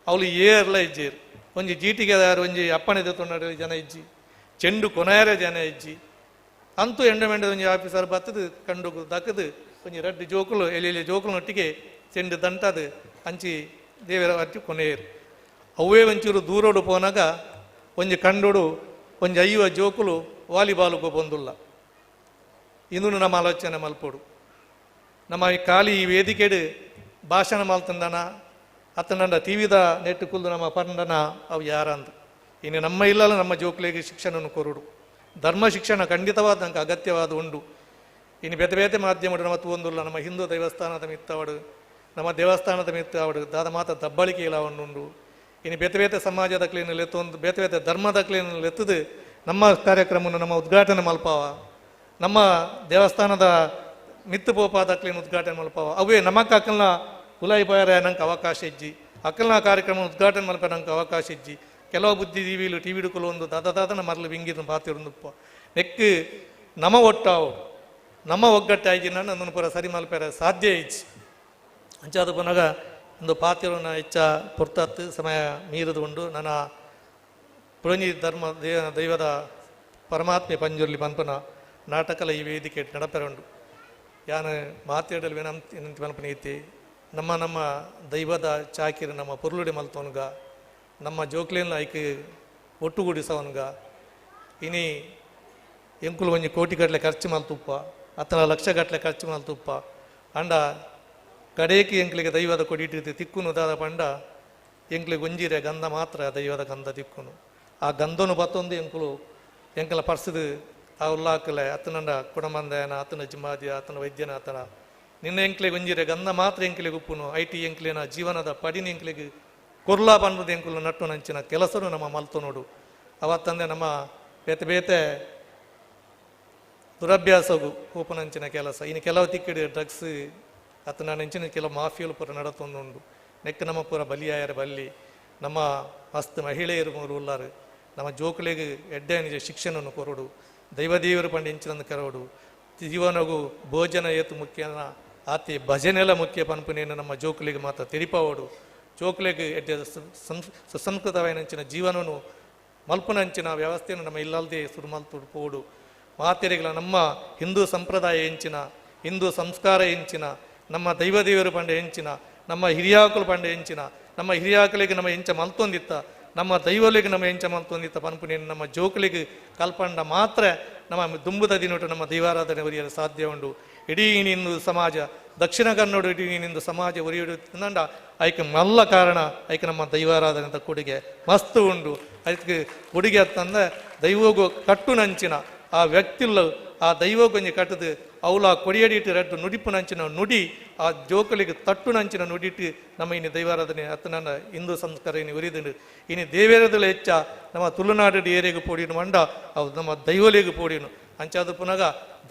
ಅವಳು ಏರ್ಲ ಇಜ್ಜೇರು ಒಂಜಿ ಜೀಟಿಗೆ ಒಂಜಿ ಅಪ್ಪಣೆ ತೊಂಡ ಜನ ಇಜ್ಜಿ ಚೆಂಡು ಕೊನೆಯರ ಜನ ಇಜ್ಜಿ ಅಂತೂ ಎಂಡೋಮೆಂಟದ ಒಂಜಿ ಆಫೀಸರ್ ಬತ್ತದು ಕಂಡು ದಕ್ಕದು ಒಂಜಿ ರಡ್ಡು ಜೋಕುಲು ಎಲ್ಲಿ ಜೋಕುಲನೊಟ್ಟಿಗೆ ಚೆಂಡು ದಂಟದು ಅಂಚಿ ದೇವರ ಅಟ್ಟಿ ಕೊನೆಯರು ಅವೇ ಒಂಚೂರು ದೂರೋಡು ಪೋನಾಗ ಒಂಜಿ ಕಂಡೋಡು ಒಂಜಿ 5 ಜೋಕುಲು ವಾಲಿಬಾಲ್ಗೂ ಬಂದುಲ್ಲ ಇನ್ನೂ ನಮ್ಮ ಆಲೋಚನೆ ಮಲ್ಪೋಡು ನಮ್ಮ ಈ ಖಾಲಿ ಈ ವೇದಿಕೆಡು ಭಾಷಣ ಮಲ್ತಂದನ ಅತ್ತನಂಡ ಟಿವಿದ ನೆಟ್ಟು ಕುಲ್ದು ನಮ್ಮ ಪಂಡನ ಅವು ಯಾರಂದು ಇನ್ನು ನಮ್ಮ ಇಲ್ಲಲ್ಲ ನಮ್ಮ ಜೋಕ್ಲಿಗೆ ಶಿಕ್ಷಣವನ್ನು ಕೊರುಡು ಧರ್ಮ ಶಿಕ್ಷಣ ಖಂಡಿತವಾದ ನಂಗೆ ಅಗತ್ಯವಾದ ಉಂಡು ಇನ್ನು ಬೇತೆ ಬೇತೆ ಮಾಧ್ಯಮಡು ನಮ್ಮ ಒಂದುಲ್ಲ ನಮ್ಮ ಹಿಂದೂ ದೇವಸ್ಥಾನದ ಮಿತ್ತವಡು ನಮ್ಮ ದೇವಸ್ಥಾನದ ಮಿತ್ತವಡು ದಾದ ಮಾತ ದಬ್ಬಳಿಕೆ ಇಲ್ಲ ಉಂಡು ಇನ್ನು ಬೇತೆ ಬೇತೆ ಸಮಾಜದ ಕ್ಲೀನಲ್ಲಿ ಎತ್ತೊಂದು ಬೇತೆ ಬೇತೆ ಧರ್ಮದ ಕ್ಲೀನಲ್ಲಿ ಎತ್ತದು ನಮ್ಮ ಕಾರ್ಯಕ್ರಮವನ್ನು ನಮ್ಮ ಉದ್ಘಾಟನೆ ಮಲ್ಪಾವ ನಮ್ಮ ದೇವಸ್ಥಾನದ ಮಿತ್ತು ಪೋಪಾದ ಕ್ಲೀನ್ ಉದ್ಘಾಟನೆ ಮಲ್ಪಾವ ಅವೇ ನಮಕ್ ಅಕ್ಕಲ್ನ ಉಲಾಯಿ ಪಾಯರ ನಂಗೆ ಅವಕಾಶ ಇಜ್ಜಿ ಅಕ್ಕಲ್ನ ಕಾರ್ಯಕ್ರಮ ಉದ್ಘಾಟನೆ ಮಲ್ಪ ನಂಗೆ ಅವಕಾಶ ಇಜ್ಜಿ ಕೆಲವು ಬುದ್ಧಿಜೀವಿಲು ಟಿ ವಿ ಒಂದು ದಾದನ ಮರಲು ವಿಂಗಿದ ಪಾತಿರುಂದುಪ್ಪ ನೆಕ್ ನಮ ಒಟ್ಟಾವು ನಮ್ಮ ಒಗ್ಗಟ್ಟಾಗಿ ನನ್ನ ಪೂರ ಸರಿ ಮಲ್ಪಾರ ಸಾಧ್ಯ ಇಜ್ಜಿ ಅಂಚಾದ ಪುನಗ ಒಂದು ಪಾತಿರನ ಹೆಚ್ಚ ಪೊರ್ತತ್ತು ಸಮಯ ಮೀರದು ಉಂಡು ನನ್ನ ಪುರಂಜಿ ಧರ್ಮ ದೈವದ ಪರಮಾತ್ಮೆ ಪಂಜುರ್ಲಿ ಪನ್ಪನ ನಾಟಕಲ ಈ ವೇದಿಕೆ ನಡಪೆರಂಡು ಯಾನು ಮಾತಾಡಲು ವಿನಂತಿ ಪನ್ಪನ ಐತಿ ನಮ್ಮ ದೈವದ ಚಾಕಿರು ನಮ್ಮ ಪುರ್ಲುಡಿ ಮಲ್ತವನ್ಗ ನಮ್ಮ ಜೋಕ್ಲಿನ ಐಕೆ ಒಟ್ಟುಗೂಡಿಸವನ್ಗ ಇನಿ ಎಂಕುಲು ಒಂಜಿ ಕೋಟಿ ಗಟ್ಟಲೆ ಖರ್ಚು ಮಲ್ತುಪ್ಪ ಅತ್ತನ ಲಕ್ಷ ಗಟ್ಟಲೆ ಖರ್ಚು ಮಲ್ತುಪ್ಪ ಅಂಡ ಕಡೇಕಿ ಎಂಕ್ಲಿಗೆ ದೈವದ ಕೊಡಿಟ್ಟು ತಿಕ್ಕುನು ದಾದ ಪಂಡ ಎಂಕ್ಲಿಗೆ ಒಂಜಿರೆ ಗಂಧ ಮಾತ್ರ ದೈವದ ಗಂಧ ತಿಕ್ಕುನು ಆ ಗಂಧನು ಬತ್ತೊಂದು ಎಂಕುಲು ಎಂಕಲ ಪರ್ಸದು ಆ ಉಲ್ಲಾಕಲೆ ಅತ್ತನಂಡ ಕುಡಮಂದಯನ ಅತನ ಜಿಮಾದಿಯ ಅತನ ವೈದ್ಯನ ಆತನ ನಿನ್ನ ಎಂಕ್ಲಿಗೆ ಒಂಜಿರೆ ಗಂಧ ಮಾತ್ರ ಎಂಕ್ಲಿಗೆ ಉಪ್ಪುನು ಐಟಿ ಎಂಕ್ಲಿನ ಜೀವನದ ಪಡಿನ ಎಂಕ್ಲಿಗೆ ಕೊರ್ಲಾ ಪನ್ಪದ ಎಂಕುಲು ನಟ್ಟು ನಂಚಿನ ಕೆಲಸನು ನಮ್ಮ ಮಲ್ತು ನೋಡು ಅವತ್ತಂದೆ ನಮ್ಮ ಬೇತೆ ಬೇತೆ ದುರಭ್ಯಾಸವು ಕೂಪನಂಚಿನ ಕೆಲಸ ಇನ್ನು ಕೆಲವು ತಿಕ್ಕಿಡಿ ಡ್ರಗ್ಸ್ ಅತ್ತ ನಂಚಿನ ಕೆಲವು ಮಾಫಿಯಲು ಪೂರ ನಡತೊಂದುಂಡು ನೆಕ್ಕ ನಮ್ಮ ಪೂರ ಬಲಿಯಾಯರ ಬಲ್ಲಿ ನಮ್ಮ ಮಸ್ತ್ ಮಹಿಳೆಯರು ಉಲ್ಲಾರು ನಮ್ಮ ಜೋಕುಲೆಗೆ ಎಡ್ಡೆ ನಿಜ ಶಿಕ್ಷಣವನ್ನು ಕೊರಡು ದೈವದೇವರು ಪಂಡ ಇಂಚಿನಂದು ಕೆರವಡು ಜೀವನಗೂ ಭೋಜನ ಏತು ಮುಖ್ಯನ ಆತಿ ಭಜನೆಲ್ಲ ಮುಖ್ಯ ಪನ್ಪುನೇನು ನಮ್ಮ ಜೋಕುಲಿಗೆ ಮಾತ್ರ ತೆರಿಪವಡು ಜೋಕುಲೆಗೆ ಎಡ್ಡೆ ಸುಸಂಸ್ಕೃತವಾಯಿನಂಚಿನ ಜೀವನವನ್ನು ಮಲ್ಪುನಂಚಿನ ವ್ಯವಸ್ಥೆಯನ್ನು ನಮ್ಮ ಇಲ್ಲಲ್ದೇ ಸುರುಮಲ್ತುಡ್ಪೋಡು ಮಾತೆರೆಗಳ ನಮ್ಮ ಹಿಂದೂ ಸಂಪ್ರದಾಯ ಹೆಂಚಿನ ಹಿಂದೂ ಸಂಸ್ಕಾರ ಹೆಂಚಿನ ನಮ್ಮ ದೈವದೇವರು ಪಂಡ ಹೆಂಚಿನ ನಮ್ಮ ಹಿರಿಯಾಕುಲು ಪಂಡ ಹೆಂಚಿನ ನಮ್ಮ ಹಿರಿಯಾಕಲಿಗೆ ನಮ್ಮ ಹೆಂಚ ಮಲ್ತೊಂದಿತ್ತ ನಮ್ಮ ದೈವಲಿಗೆ ನಮ್ಮ ಹೆಂಚ ಮಲ್ತೊಂದಿತ್ತ ಪನ್ಪುನೇನು ನಮ್ಮ ಜೋಕುಲಿಗೆ ಕಲ್ಪಂಡ ಮಾತ್ರ ನಮ್ಮ ದುಂಬುದ ದಿನೊಟ್ಟು ನಮ್ಮ ದೈವಾರಾಧನೆ ಒರಿಯಲು ಸಾಧ್ಯ ಉಂಡು ಇಡೀ ಹಿಂದೂ ಸಮಾಜ ದಕ್ಷಿಣ ಕನ್ನಡ ಇಡೀ ಹಿಂದೂ ಸಮಾಜ ಒರಿಯುಡುತ್ತಂಡ ಐಕೆ ಮಲ್ಲ ಕಾರಣ ಐಕೆ ನಮ್ಮ ದೈವಾರಾಧನೆ ಕೊಡುಗೆ ಮಸ್ತು ಉಂಡು ಅದಕ್ಕೆ ಕೊಡುಗೆ ಅಂತಂದ ದೈವಗೂ ಕಟ್ಟು ನಂಚಿನ ಆ ವ್ಯಕ್ತಿಲು ಆ ದೈವಗೊಂಜಿ ಕಟ್ಟದು ಅವಳ ಕೊಡಿಯಡಿಟ್ಟು ರಡ್ಡು ನುಡಿಪು ನಂಚಿನ ನುಡಿ ಆ ಜೋಕಲಿಗೆ ತಟ್ಟು ನಂಚಿನ ನುಡಿಟ್ಟು ನಮ್ಮ ಇನ್ನು ದೈವಾರಾಧನೆ ಅತ್ತ ನನ್ನ ಹಿಂದೂ ಸಂಸ್ಕಾರ ಇನ್ನು ಉರಿದುಂಡು ಇನ್ನು ದೇವೇರದಲ್ಲಿ ಹೆಚ್ಚ ನಮ್ಮ ತುಳುನಾಡು ಏರಿಯಾಗ ಪೋಡಿನು ಮಂಡ ಅವು ನಮ್ಮ ದೈವಲಿಗೆ ಪೋಡಿನು ಅಂಚಾದ ಪುನಗ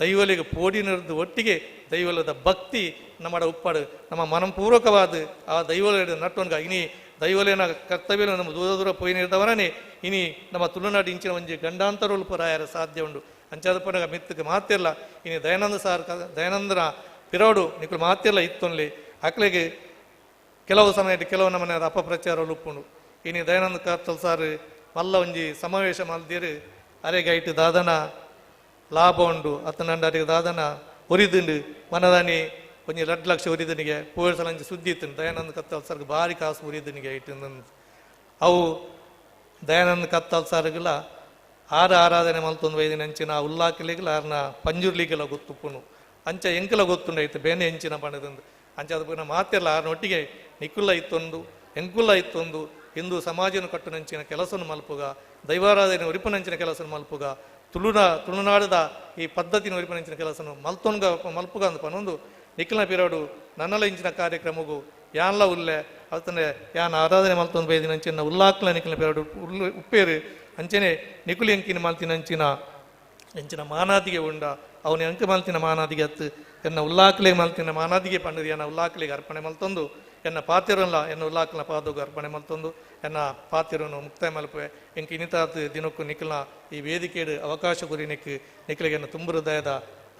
ದೈವಲಿಗೆ ಪೋಡಿನದ್ದು ಒಟ್ಟಿಗೆ ದೈವಲದ ಭಕ್ತಿ ನಮ್ಮ ಉಪ್ಪಾಡು ನಮ್ಮ ಮನಪೂರ್ವಕವಾದ ಆ ದೈವಲ ನಟ್ಟೊನ್ಗ ಇನಿ ದೈವಲೇನ ಕರ್ತವ್ಯ ನಮ್ಮ ದೂರ ದೂರ ಪೋಯಿನಿರ್ದವನೇ ಇನಿ ನಮ್ಮ ತುಳುನಾಡು ಇಂಚಿನ ಒಂಜಿ ಗಂಡಾಂತರಗಳು ಪರಾಯರ ಸಾಧ್ಯ ಉಂಡು ಅಂಚಾದ ಪುನಗ ಮಿತ್ತಕ್ಕೆ ಮಾತಿಲ್ಲ ಇನಿ ದಯಾನಂದನ ಪಿರೋಡು ನಿಕ್ಕಲು ಮಾತಿಲ್ಲ ಇತ್ತೊನ್ಲಿ ಅಕ್ಲೆಗೆ ಕೆಲವು ಸಮಯದಲ್ಲಿ ಕೆಲವು ನಮ್ಮನೆ ಅಪಪ್ರಚಾರ ಉಪ್ಪುಂಡು ಇನಿ ದಯಾನಂದ ಕರ್ತಲ್ ಸಾರು ಮಲ್ಲ ಒಂಜಿ ಸಮಾವೇಶ ಮಲ್ದಿರು ಅರೆಗೈಟ್ ದಾದನ ಲಾಭ ಉಂಡು ಅತ್ತನಂಡ ಅರೆಗೆ ದಾದನ ಒರಿದುಂಡು ಮನದಾನಿ ಒಂಜಿ 2 ಲಕ್ಷ ಉರಿದನಿಗೆ ಪೋಳ್ಸಲಂಜಿ ಸುದ್ದಿ ಇತ್ತು ದಯಾನಂದ ಕತ್ತಲ್ ಸರ್ಗೆ ಭಾರಿ ಕಾಸು ಉರಿದನಿಗೆ ಇಟ್ಟು ಅವು ದಯಾನಂದ ಕತ್ತಲ್ ಸರ್ಗಲ ಆರಾಧನೆ ಮಲ್ತೊಂದು ವೈದಿನ ಅಂಚಿನ ಉಲ್ಲಾಕಲಿಗಲ ಆರ್ನ ಪಂಜುರ್ಲಿಗೆಲ್ಲ ಗೊತ್ತುಪ್ಪುನು ಅಂಚ ಎಂಕಲ ಗೊತ್ತುಂಡೈತೆ ಬೇನೆ ಹೆಂಚಿನ ಪಣದಂದು ಅಂಚಾದ ಪುನಃ ಮಾತೆಲ್ಲ ಆರ್ನೊಟ್ಟಿಗೆ ನಿಕ್ಕುಲ್ಲ ಇತ್ತೊಂದು ಎಂಕುಲ್ಲ ಇತ್ತೊಂದು ಹಿಂದೂ ಸಮಾಜನ ಕಟ್ಟುನಂಚಿನ ಕೆಲಸವನ್ನು ಮಲ್ಪುಗ ದೈವಾರಾಧನೆ ಉರಿಪುನಂಚಿನ ಕೆಲಸವನ್ನು ಮಲ್ಪುಗ ತುಳುನಾಡದ ಈ ಪದ್ಧತಿನ ಉರಿಪುನಂಚಿನ ಕೆಲಸವನ್ನು ಮಲ್ಪುಗ ಅಂತ ಪನೊಂದು ನಿಖಿಲ ಪಿರೋಡು ನನ್ನಲ ಇಂಚಿನ ಕಾರ್ಯಕ್ರಮಗೂ ಯಾನ್ಲ ಉಲ್ಲೆ ಅತಂದ್ರೆ ಯಾನ್ ಆರಾಧನೆ ಮಲ್ತೊಂದು ಬೈದಿನ ಅಂಚಿನ ಉಲ್ಲಾಕ್ಲ ನಿಖಿಲ ಪಿರೋಡು ಉಪ್ಪೇರು ಅಂಚನೆ ನಿಕುಲಿ ಎಂಕಿನ ಮಲ್ತಿನ ಎಂಚಿನ ಮಾನಾದಿಗೆ ಉಂಡ ಅವನ ಅಂಕ ಮಲ್ತಿನ ಮಾನಾದಿಗೆ ಹತ್ತು ಎನ್ನ ಉಲ್ಲಾಕ್ಲೆ ಮಲ್ತಿನ ಮಾನಾದಿಗೆ ಪಂಡದು ಎನ್ನ ಉಲ್ಲಾಕ್ಲಿಗೆ ಅರ್ಪಣೆ ಮಲ್ತೊಂದು ಎನ್ನ ಪಾತಿರಲ್ಲ ಎನ್ನ ಉಲ್ಲಾಕ್ಲ ಪಾದೋಗ ಅರ್ಪಣೆ ಮಲ್ತೊಂದು ಎನ್ನ ಪಾತಿರನ್ನು ಮುಕ್ತಾಯ ಮಲ್ಪೆ ಎಂಕ ಇನಿತಾತ್ ದಿನಕ್ಕೂ ನಿಖಿಲ ಈ ವೇದಿಕೆಡು ಅವಕಾಶ ಗುರಿ ನಿಖಿಲಿಗೆ ಎನ್ನ ತುಂಬ ಹೃದಯದ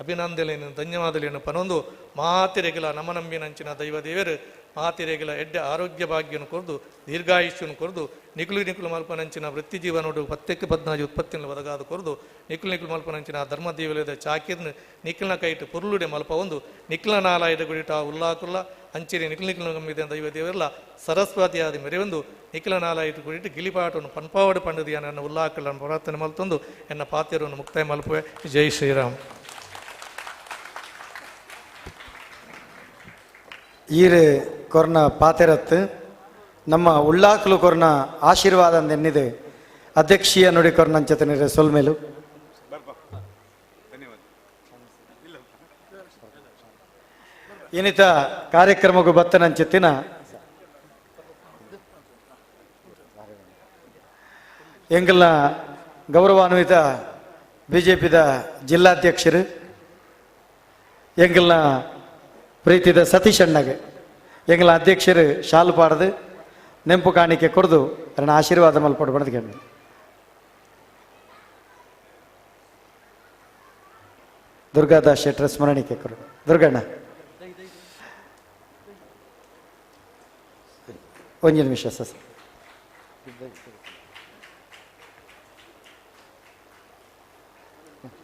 ಅಭಿನಂದನೆಯನ್ನು ಧನ್ಯವಾದಗಳನ್ನು ಪನೊಂದು ಮಾತಿರೆಗಿಲ ನಮ್ಮ ನಂಬಿನಂಚಿನ ದೈವದೇವರು ಮಾತಿರೆಗಿಲ ಎಡ್ಡೆ ಆರೋಗ್ಯ ಭಾಗ್ಯವನ್ನು ಕೊರದು ದೀರ್ಘಾಯುಷ್ಯವನ್ನು ಕೊರದು ನಿಖುಲು ಮಲ್ಪನಂಚಿನ ವೃತ್ತಿ ಜೀವನೋಡು 10-14 ಉತ್ಪತ್ತಿನ ಒದಗಾದ ಕೊರದು ನಿಖುಲು ಮಲ್ಪನಂಚಿನ ಧರ್ಮ ದೇವಲದ ಚಾಕಿರ್ನ ನಿಖಿಲ್ನ ಕೈಟ್ ಪುರುಳುಡೆ ಮಲ್ಪ ಒಂದು ನಿಖಿಲ ನಾಲಾಯದ ಗುಡಿಟ ಉಲ್ಲಾಕುಲ್ಲ ಅಂಚಿರಿ ನಿಖಿಲು ಗಮ್ಮಿದೆ ದೈವದೇವರೆಲ್ಲ ಸರಸ್ವತಿ ಆದಿ ಮೆರೆಯೊಂದು ನಿಖಿಲ ನಾಲಾಯಿಟ್ಟು ಗುಡಿಟ್ಟು ಗಿಲಿಪಾಟವನ್ನು ಪನ್ಪಾವಡು ಪಂಡದಿಯ ನನ್ನ ಉಲ್ಲಾಕಲ್ಲ ಪ್ರಾರ್ಥನೆ ಮಲ್ತೊಂದು ಎನ್ನ ಪಾತಿರವನ್ನು ಮುಕ್ತಾಯ ಮಲ್ಪುವೆ. ಜೈ ಶ್ರೀರಾಮ್. ಈರೆ ಕೊರ್ನ ಪಾತೆರತ್ತು ನಮ್ಮ ಉಳ್ಳಾಕಲು ಕೊರ್ನ ಆಶೀರ್ವಾದ ಅಂದೆನ್ನಿದೆ ಅಧ್ಯಕ್ಷೀಯ ನುಡಿ ಕೊರ್ನಂಚತನಿರೆ ಸೊಲ್ಮೇಲು ಇನ್ನಿತ ಕಾರ್ಯಕ್ರಮಕ್ಕೂ ಬತ್ತನಂಚಿತ್ತಿನ ಎಂಗಲ್ನ ಗೌರವಾನ್ವಿತ ಬಿಜೆಪಿದ ಜಿಲ್ಲಾಧ್ಯಕ್ಷರು ಎಂಗಲ್ನ ಪ್ರೀತಿದ ಸತೀಶ್ ಅಣ್ಣಗೆ ಎಂಗಲ ಅಧ್ಯಕ್ಷರು ಶಾಲು ಪಾಡ್ದು ನೆಂಪು ಕಾಣಿಕೆ ಕೊಡ್ದು ನನ್ನ ಆಶೀರ್ವಾದ ಮಲ್ಪಡು ಬಣದ್ಕೊಂಡು ದುರ್ಗಾದಾಸ್ ಶೆಟ್ಟರ ಸ್ಮರಣಿಕೆ ಕೊಡು. ದುರ್ಗಣ್ಣ ಒಂದು ನಿಮಿಷ ಸರ್.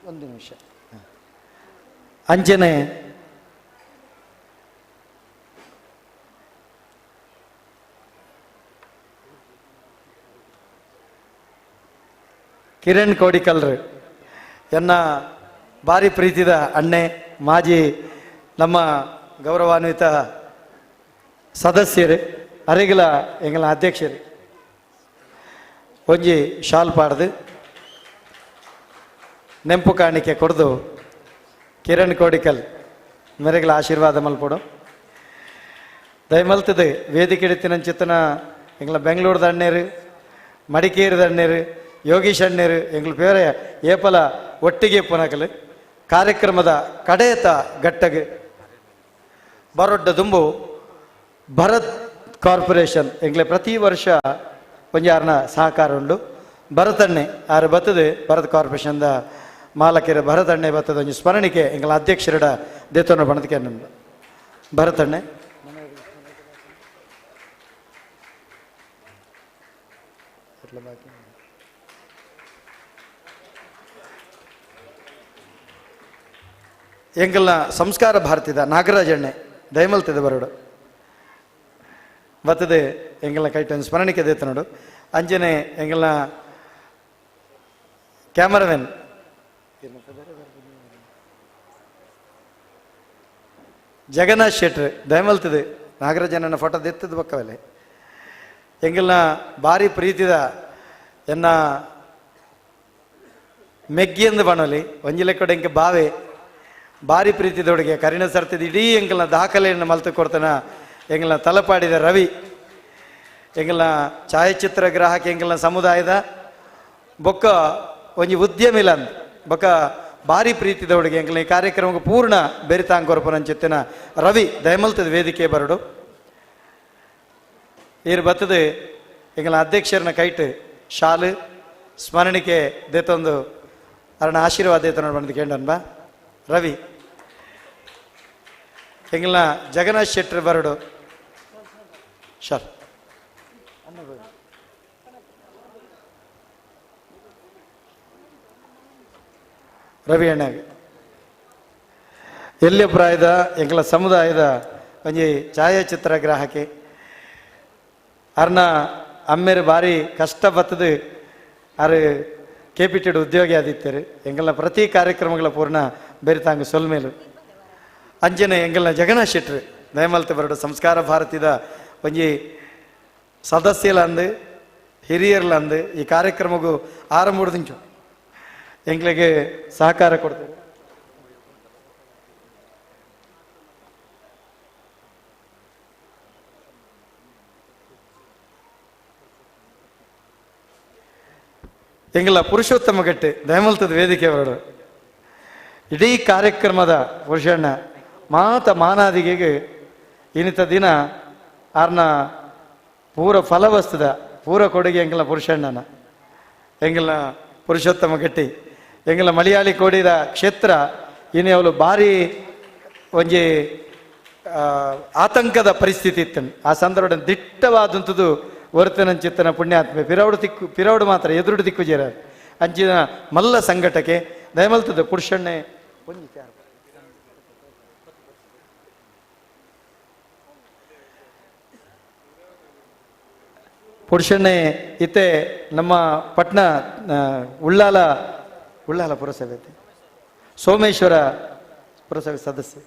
ಒಂದು ನಿಮಿಷ. ಅಂಚನೆ ಕಿರಣ್ ಕೋಡಿಕಲ್ರು ಎನ್ನ ಭಾರಿ ಪ್ರೀತಿದ ಅಣ್ಣೆ, ಮಾಜಿ ನಮ್ಮ ಗೌರವಾನ್ವಿತ ಸದಸ್ಯರು, ಅರೆಗಿಲ ಎಂಗಳ ಅಧ್ಯಕ್ಷರು ಒಂಜಿ ಶಾಲ್ ಪಾಡ್ದು ನೆಂಪು ಕಾಣಿಕೆ ಕೊಡ್ದು ಕಿರಣ್ ಕೋಡಿಕಲ್ ಮೆರೆಗಳ ಆಶೀರ್ವಾದ ಮಲ್ಪಡು ದಯಮಲ್ತದ ವೇದಿಕೆ ಇಡ್ತಿನ ಚಿತ್ತನ ಎಂಗಳ ಬೆಂಗಳೂರು ಅಣ್ಣೇರು, ಮಡಿಕೇರಿದ ಅಣ್ಣೇರು, ಯೋಗೀಶ್ ಅಣ್ಣೇರು ಎಂಗಳ ಬೇರೆ ಏಪಲ ಒಟ್ಟಿಗೆ ಪುನಕಲು ಕಾರ್ಯಕ್ರಮದ ಕಡೆಯತ ಗಟ್ಟಗೆ ಬರೊಡ್ಡ ದುಂಬು ಭರತ್ ಕಾರ್ಪೊರೇಷನ್ ಎಂಗ್ಲೆ ಪ್ರತಿ ವರ್ಷ ಒಂಜಾರನ ಸಹಕಾರ ಉಂಡು. ಭರತಣ್ಣೆ ಆರು ಬತ್ತದು ಭರತ್ ಕಾರ್ಪೊರೇಷನ್ದ ಮಾಲಕರ ಭರತಣ್ಣೆ ಬತ್ತದ ಒಂಜಿ ಸ್ಮರಣಿಕೆ ಎಂಗ್ಲ ಅಧ್ಯಕ್ಷರ ದೇತೋನ ಬಣದಕ್ಕೆ ಭರತಣ್ಣೆ ಎಂಗಲ್ನ ಸಂಸ್ಕಾರ ಭಾರತಿದ ನಾಗರಾಜಣ್ಣೆ ದಯಮಲ್ತಿದೆ ಬರೋಡು ಬತ್ತದೆ ಎಂಗಲ್ನ ಕೈಟ ಸ್ಮರಣಿಕೆ ದೇತ ನೋಡು. ಅಂಜನೆ ಎಂಗಲ್ನ ಕ್ಯಾಮರಾಮನ್ ಜಗನ್ನಾಥ್ ಶೆಟ್ರ್ ದಯಮಲ್ತಿದೆ ನಾಗರಾಜಣ್ಣನ ಫೋಟೋ ದೆತ್ತದ ಬಕ್ಕವಲೆ ಎಂಗಲ್ನ ಭಾರಿ ಪ್ರೀತಿದ ಎನ್ನ ಮೆಗ್ಗಿಯಂದು ಬಣಲಿ ಒಂಜಿಲೆಕ್ಕಡೆ ಎಂಕ ಬಾವೆ ಭಾರಿ ಪ್ರೀತಿದೊಳಗೆ ಕರಿಣ ಸರ್ತಿದ ಇಡೀ ಎಂಗಲ್ನ ದಾಖಲೆಯನ್ನು ಮಲ್ತು ಕೊಡ್ತಾನ ಎಂಗಲ್ನ ತಲಪಾಡಿದ ರವಿ ಎಂಗಲ್ನ ಛಾಯಾಚಿತ್ರ ಗ್ರಾಹಕ ಎಂಗಲ್ನ ಸಮುದಾಯದ ಬೊಕ್ಕ ಒಂಜಿ ಉದ್ಯಮಿಲ ಅಂದ್ ಬೊಕ್ಕ ಭಾರಿ ಪ್ರೀತಿದೊಳಗೆ ಎಂಗಲ್ನ ಈ ಕಾರ್ಯಕ್ರಮಕ್ಕೆ ಪೂರ್ಣ ಬೆರಿತಾಂಗೊರಪನಂಚಿತ್ತಿನ ರವಿ ದಯಮಲ್ತದ ವೇದಿಕೆ ಬರಡು ಈರು ಬತ್ತದು ಎಂಗಲ್ನ ಅಧ್ಯಕ್ಷರನ್ನ ಕೈಟ್ ಶಾಲು ಸ್ಮರಣಿಕೆ ದೇತೊಂದು ಅರಣ ಆಶೀರ್ವಾದ ದೇತ ನೋಡಿ ಕೇಂಡನ್ ಬಾ ರವಿ ಎಂಗಲ್ನ ಜಗನ್ನಾಥ್ ಶೆಟ್ರ್ ಬರಡು ಶರ್ ರವಿ ಅಣ್ಣಗೆ ಎಲ್ಲಿ ಪ್ರಾಯದ ಎಂಗಲ ಸಮುದಾಯದ ಒಂಜಿ ಛಾಯಾಚಿತ್ರ ಗ್ರಾಹಕೆ ಅರ್ನ ಅಮ್ಮೇರು ಭಾರಿ ಕಷ್ಟ ಬತ್ತದು ಅರು ಕೆಪಿಟೆಡ್ ಉದ್ಯೋಗಿ ಆದಿತ್ಯರು ಎಂಗಲ್ನ ಪ್ರತಿ ಕಾರ್ಯಕ್ರಮಗಳ ಪೂರ್ಣ ಬೆರಿತಾಂಗ ಸೊಲ್ಮೇಲು ಅಂಜನೆ ಎಂಗಲ್ನ ಜಗನ್ನಾಥ್ ಶೆಟ್ರ್ ದಯಮಲ್ತೆ ಬರಡು ಸಂಸ್ಕಾರ ಭಾರತಿದ ಒಂಜಿ ಸದಸ್ಯಲಂದು ಹಿರಿಯರ್ಲಂದು ಈ ಕಾರ್ಯಕ್ರಮಗೂ ಆರಂಭದಿಂಚು ಎಂಗ್ಲಿಗೆ ಸಹಕಾರ ಕೊಡ್ತಾರೆ. ಎಂಗಲ ಪುರುಷೋತ್ತಮ ಗಟ್ಟೆ ದಯಮಲ್ತದ ವೇದಿಕೆ ಬರಡು ಇಡೀ ಕಾರ್ಯಕ್ರಮದ ಪುರುಷಣ್ಣ ಮಾತ ಮಾನಾದಿಗೆಗೆ ಇನ್ನಿತ ದಿನ ಆರ್ನ ಪೂರ ಫಲವಸ್ತದ ಪೂರ ಕೊಡುಗೆ ಎಂಗಲ ಪುರುಷಣ್ಣನ ಎಂಗಲ ಪುರುಷೋತ್ತಮ ಗಟ್ಟಿ ಎಂಗಲ ಮಲಯಾಳಿ ಕೋಡಿದ ಕ್ಷೇತ್ರ ಇನ್ನು ಅವಳು ಭಾರಿ ಒಂಜಿ ಆತಂಕದ ಪರಿಸ್ಥಿತಿ ಇತ್ತನು ಆ ಸಂದರ್ಭ ದಿಟ್ಟವಾದಂಥದ್ದು ವರ್ತನಂಚಿತ್ತನ ಪುಣ್ಯಾತ್ಮೆ ಪಿರೌಡು ಮಾತ್ರ ಎದುರು ದಿಕ್ಕು ಜೇರ ಅಂಚಿನ ಮಲ್ಲ ಸಂಘಟಕ್ಕೆ ದಯಮಲ್ತದ ಪುರುಷಣ್ಣೆ ಪುರುಷಣ್ಣೆ ಇತ್ತೆ ನಮ್ಮ ಪಟ್ನ ಉಳ್ಳಾಲ ಪುರಸಭೆ ಸೋಮೇಶ್ವರ ಪುರಸಭೆ ಸದಸ್ಯ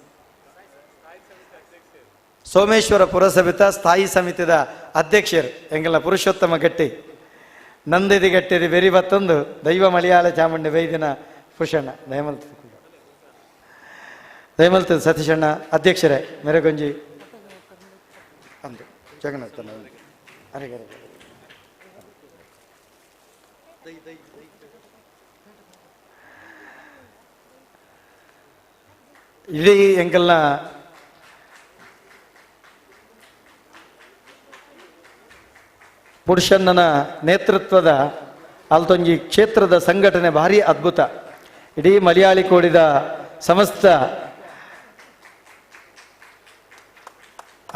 ಸೋಮೇಶ್ವರ ಪುರಸಭೆತ ಸ್ಥಾಯಿ ಸಮಿತಿದ ಅಧ್ಯಕ್ಷರು ಎಂಗಲ ಪುರುಷೋತ್ತಮ ಗಟ್ಟಿ ನಂದಿದಿ ಗಟ್ಟಿದಿ ಬೆರಿ ಬತ್ತೊಂದು ದೈವ ಮಲಯಾಳ ಚಾಮುಂಡಿ ವೈದ್ಯನ ಪುರುಷಣ್ಣ ದಯಮಲ್ತ ಸತೀಶಣ್ಣ ಅಧ್ಯಕ್ಷರೇ ಮೆರಗೊಂಜಿ ಅಂದು ಜಗನ್ನಾಥನ ಅರೆಗರೆ ಇಡೀ ಎಂಕಲ್ನ ಪುರುಷಣ್ಣನ ನೇತೃತ್ವದ ಅಲ್ತೊಂಜಿ ಕ್ಷೇತ್ರದ ಸಂಘಟನೆ ಭಾರಿ ಅದ್ಭುತ. ಇಡೀ ಮಲಯಾಳಿ ಕೋಡಿದ ಸಮಸ್ತ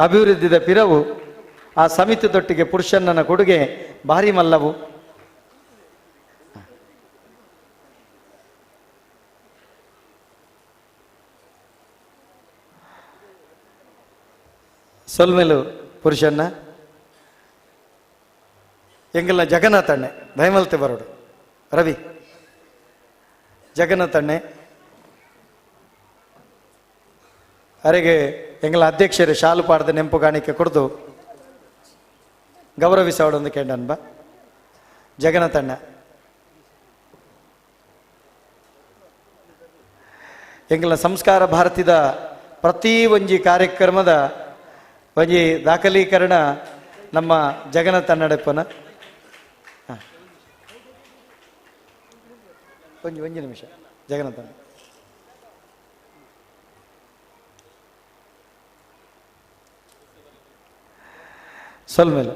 ಅಭಿವೃದ್ಧಿದ ಪಿರವು ಆ ಸಮಿತಿ ತೊಟ್ಟಿಗೆ ಪುರುಷಣ್ಣನ ಕೊಡುಗೆ ಭಾರಿ ಮಲ್ಲವು. ಸೊಲ್ಮೆಲು ಪುರುಷನ್ನ ಎಂಗಲ್ನ ಜಗನ್ನಾಥಣ್ಣೆ ದಯಮಲ್ತೆ ಬರೋಡು ರವಿ ಜಗನ್ನಾಥಣ್ಣೆ ಅರೆಗೆ ಎಂಗಲ ಅಧ್ಯಕ್ಷರು ಶಾಲು ಪಾಡದ ನೆಂಪು ಕಾಣಿಕೆ ಕೊಡ್ದು ಗೌರವಿಸೋಡೊಂದು ಕೇಂಡನ್ಬ ಜಗನ್ನಾಥಣ್ಣ ಎಂಗಲ ಸಂಸ್ಕಾರ ಭಾರತಿದ ಪ್ರತಿ ಒಂಜಿ ಕಾರ್ಯಕ್ರಮದ ಒಂಜಿ ದಾಖಲೀಕರಣ ನಮ್ಮ ಜಗನ್ನಾಥ್ ನಡೆಪನ ಒಂಜಿ ನಿಮಿಷ ಜಗನ್ನಾಥ್ ಸೊಲ್ಮೇಲೆ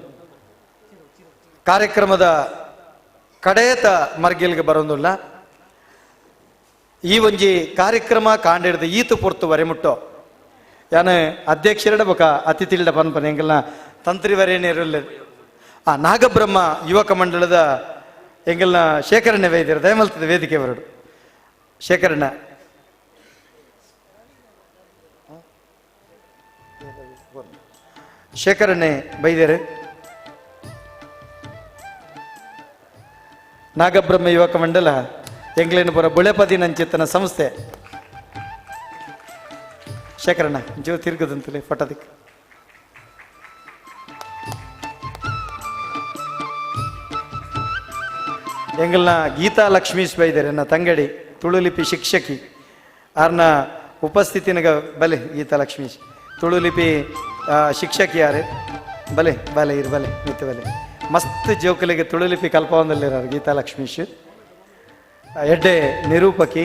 ಕಾರ್ಯಕ್ರಮದ ಕಡೆಯತ ಮರ್ಗಿಲ್ಗೆ ಬರೋದಿಲ್ಲ ಈ ಒಂಜಿ ಕಾರ್ಯಕ್ರಮ ಕಾಂಡಿಡ್ದು ಈತು ಪೊರ್ತು ವರೆಮುಟ್ಟೋ ಯಾನು ಅಧ್ಯಕ್ಷರಡ ಬೊಕ ಅತಿಥಿಲ್ಡ ಪನ್ಪನ ಎಂಗಲ್ನ ತಂತ್ರಿ ವರೇಣ್ಯರು ನಾಗಬ್ರಹ್ಮ ಯುವಕ ಮಂಡಳದ ಎಂಗಲ್ನ ಶೇಖರಣ್ಯ ವೈದ್ಯರು ದಯಮಲ್ತದ ವೇದಿಕೆ ಬರಡು ಶೇಖರಣ್ಣ ಶೇಖರಣ್ಣೆ ಬೈದ್ಯರು ನಾಗಬ್ರಹ್ಮ ಯುವಕ ಮಂಡಲ ಎಂಗ್ಲೇನು ಪುರ ಬುಳೆಪದಿ ನಂಚಿತ್ತನ ಸಂಸ್ಥೆ ಶೇಖರಣ್ಣ ಜೀವ ತಿರ್ಗದಂತಲೇ ಫಟದಿಕ್ ಎಂಗಲ್ನ ಗೀತಾ ಲಕ್ಷ್ಮೀಶ್ ಬೈದರೆ ಎನ್ನ ತಂಗಡಿ ತುಳುಲಿಪಿ ಶಿಕ್ಷಕಿ ಆರ್ನ ಉಪಸ್ಥಿತಿನಗ ಬಲೆ ಗೀತಾ ಲಕ್ಷ್ಮೀಶ್ ತುಳುಲಿಪಿ ಶಿಕ್ಷಕಿ ಯಾರೇ ಬಲೆ ಬಲೆ ಇರು ಬಲೆ ಮಿತ್ತು ಬಲೆ ಮಸ್ತ್ ಜೋಕಲಿಗೆ ತುಳುಲಿಪಿ ಕಲ್ಪವೊಂದಲ್ಲಿರೋರು ಗೀತಾ ಲಕ್ಷ್ಮೀಶ್ ಎಡ್ಡೆ ನಿರೂಪಕಿ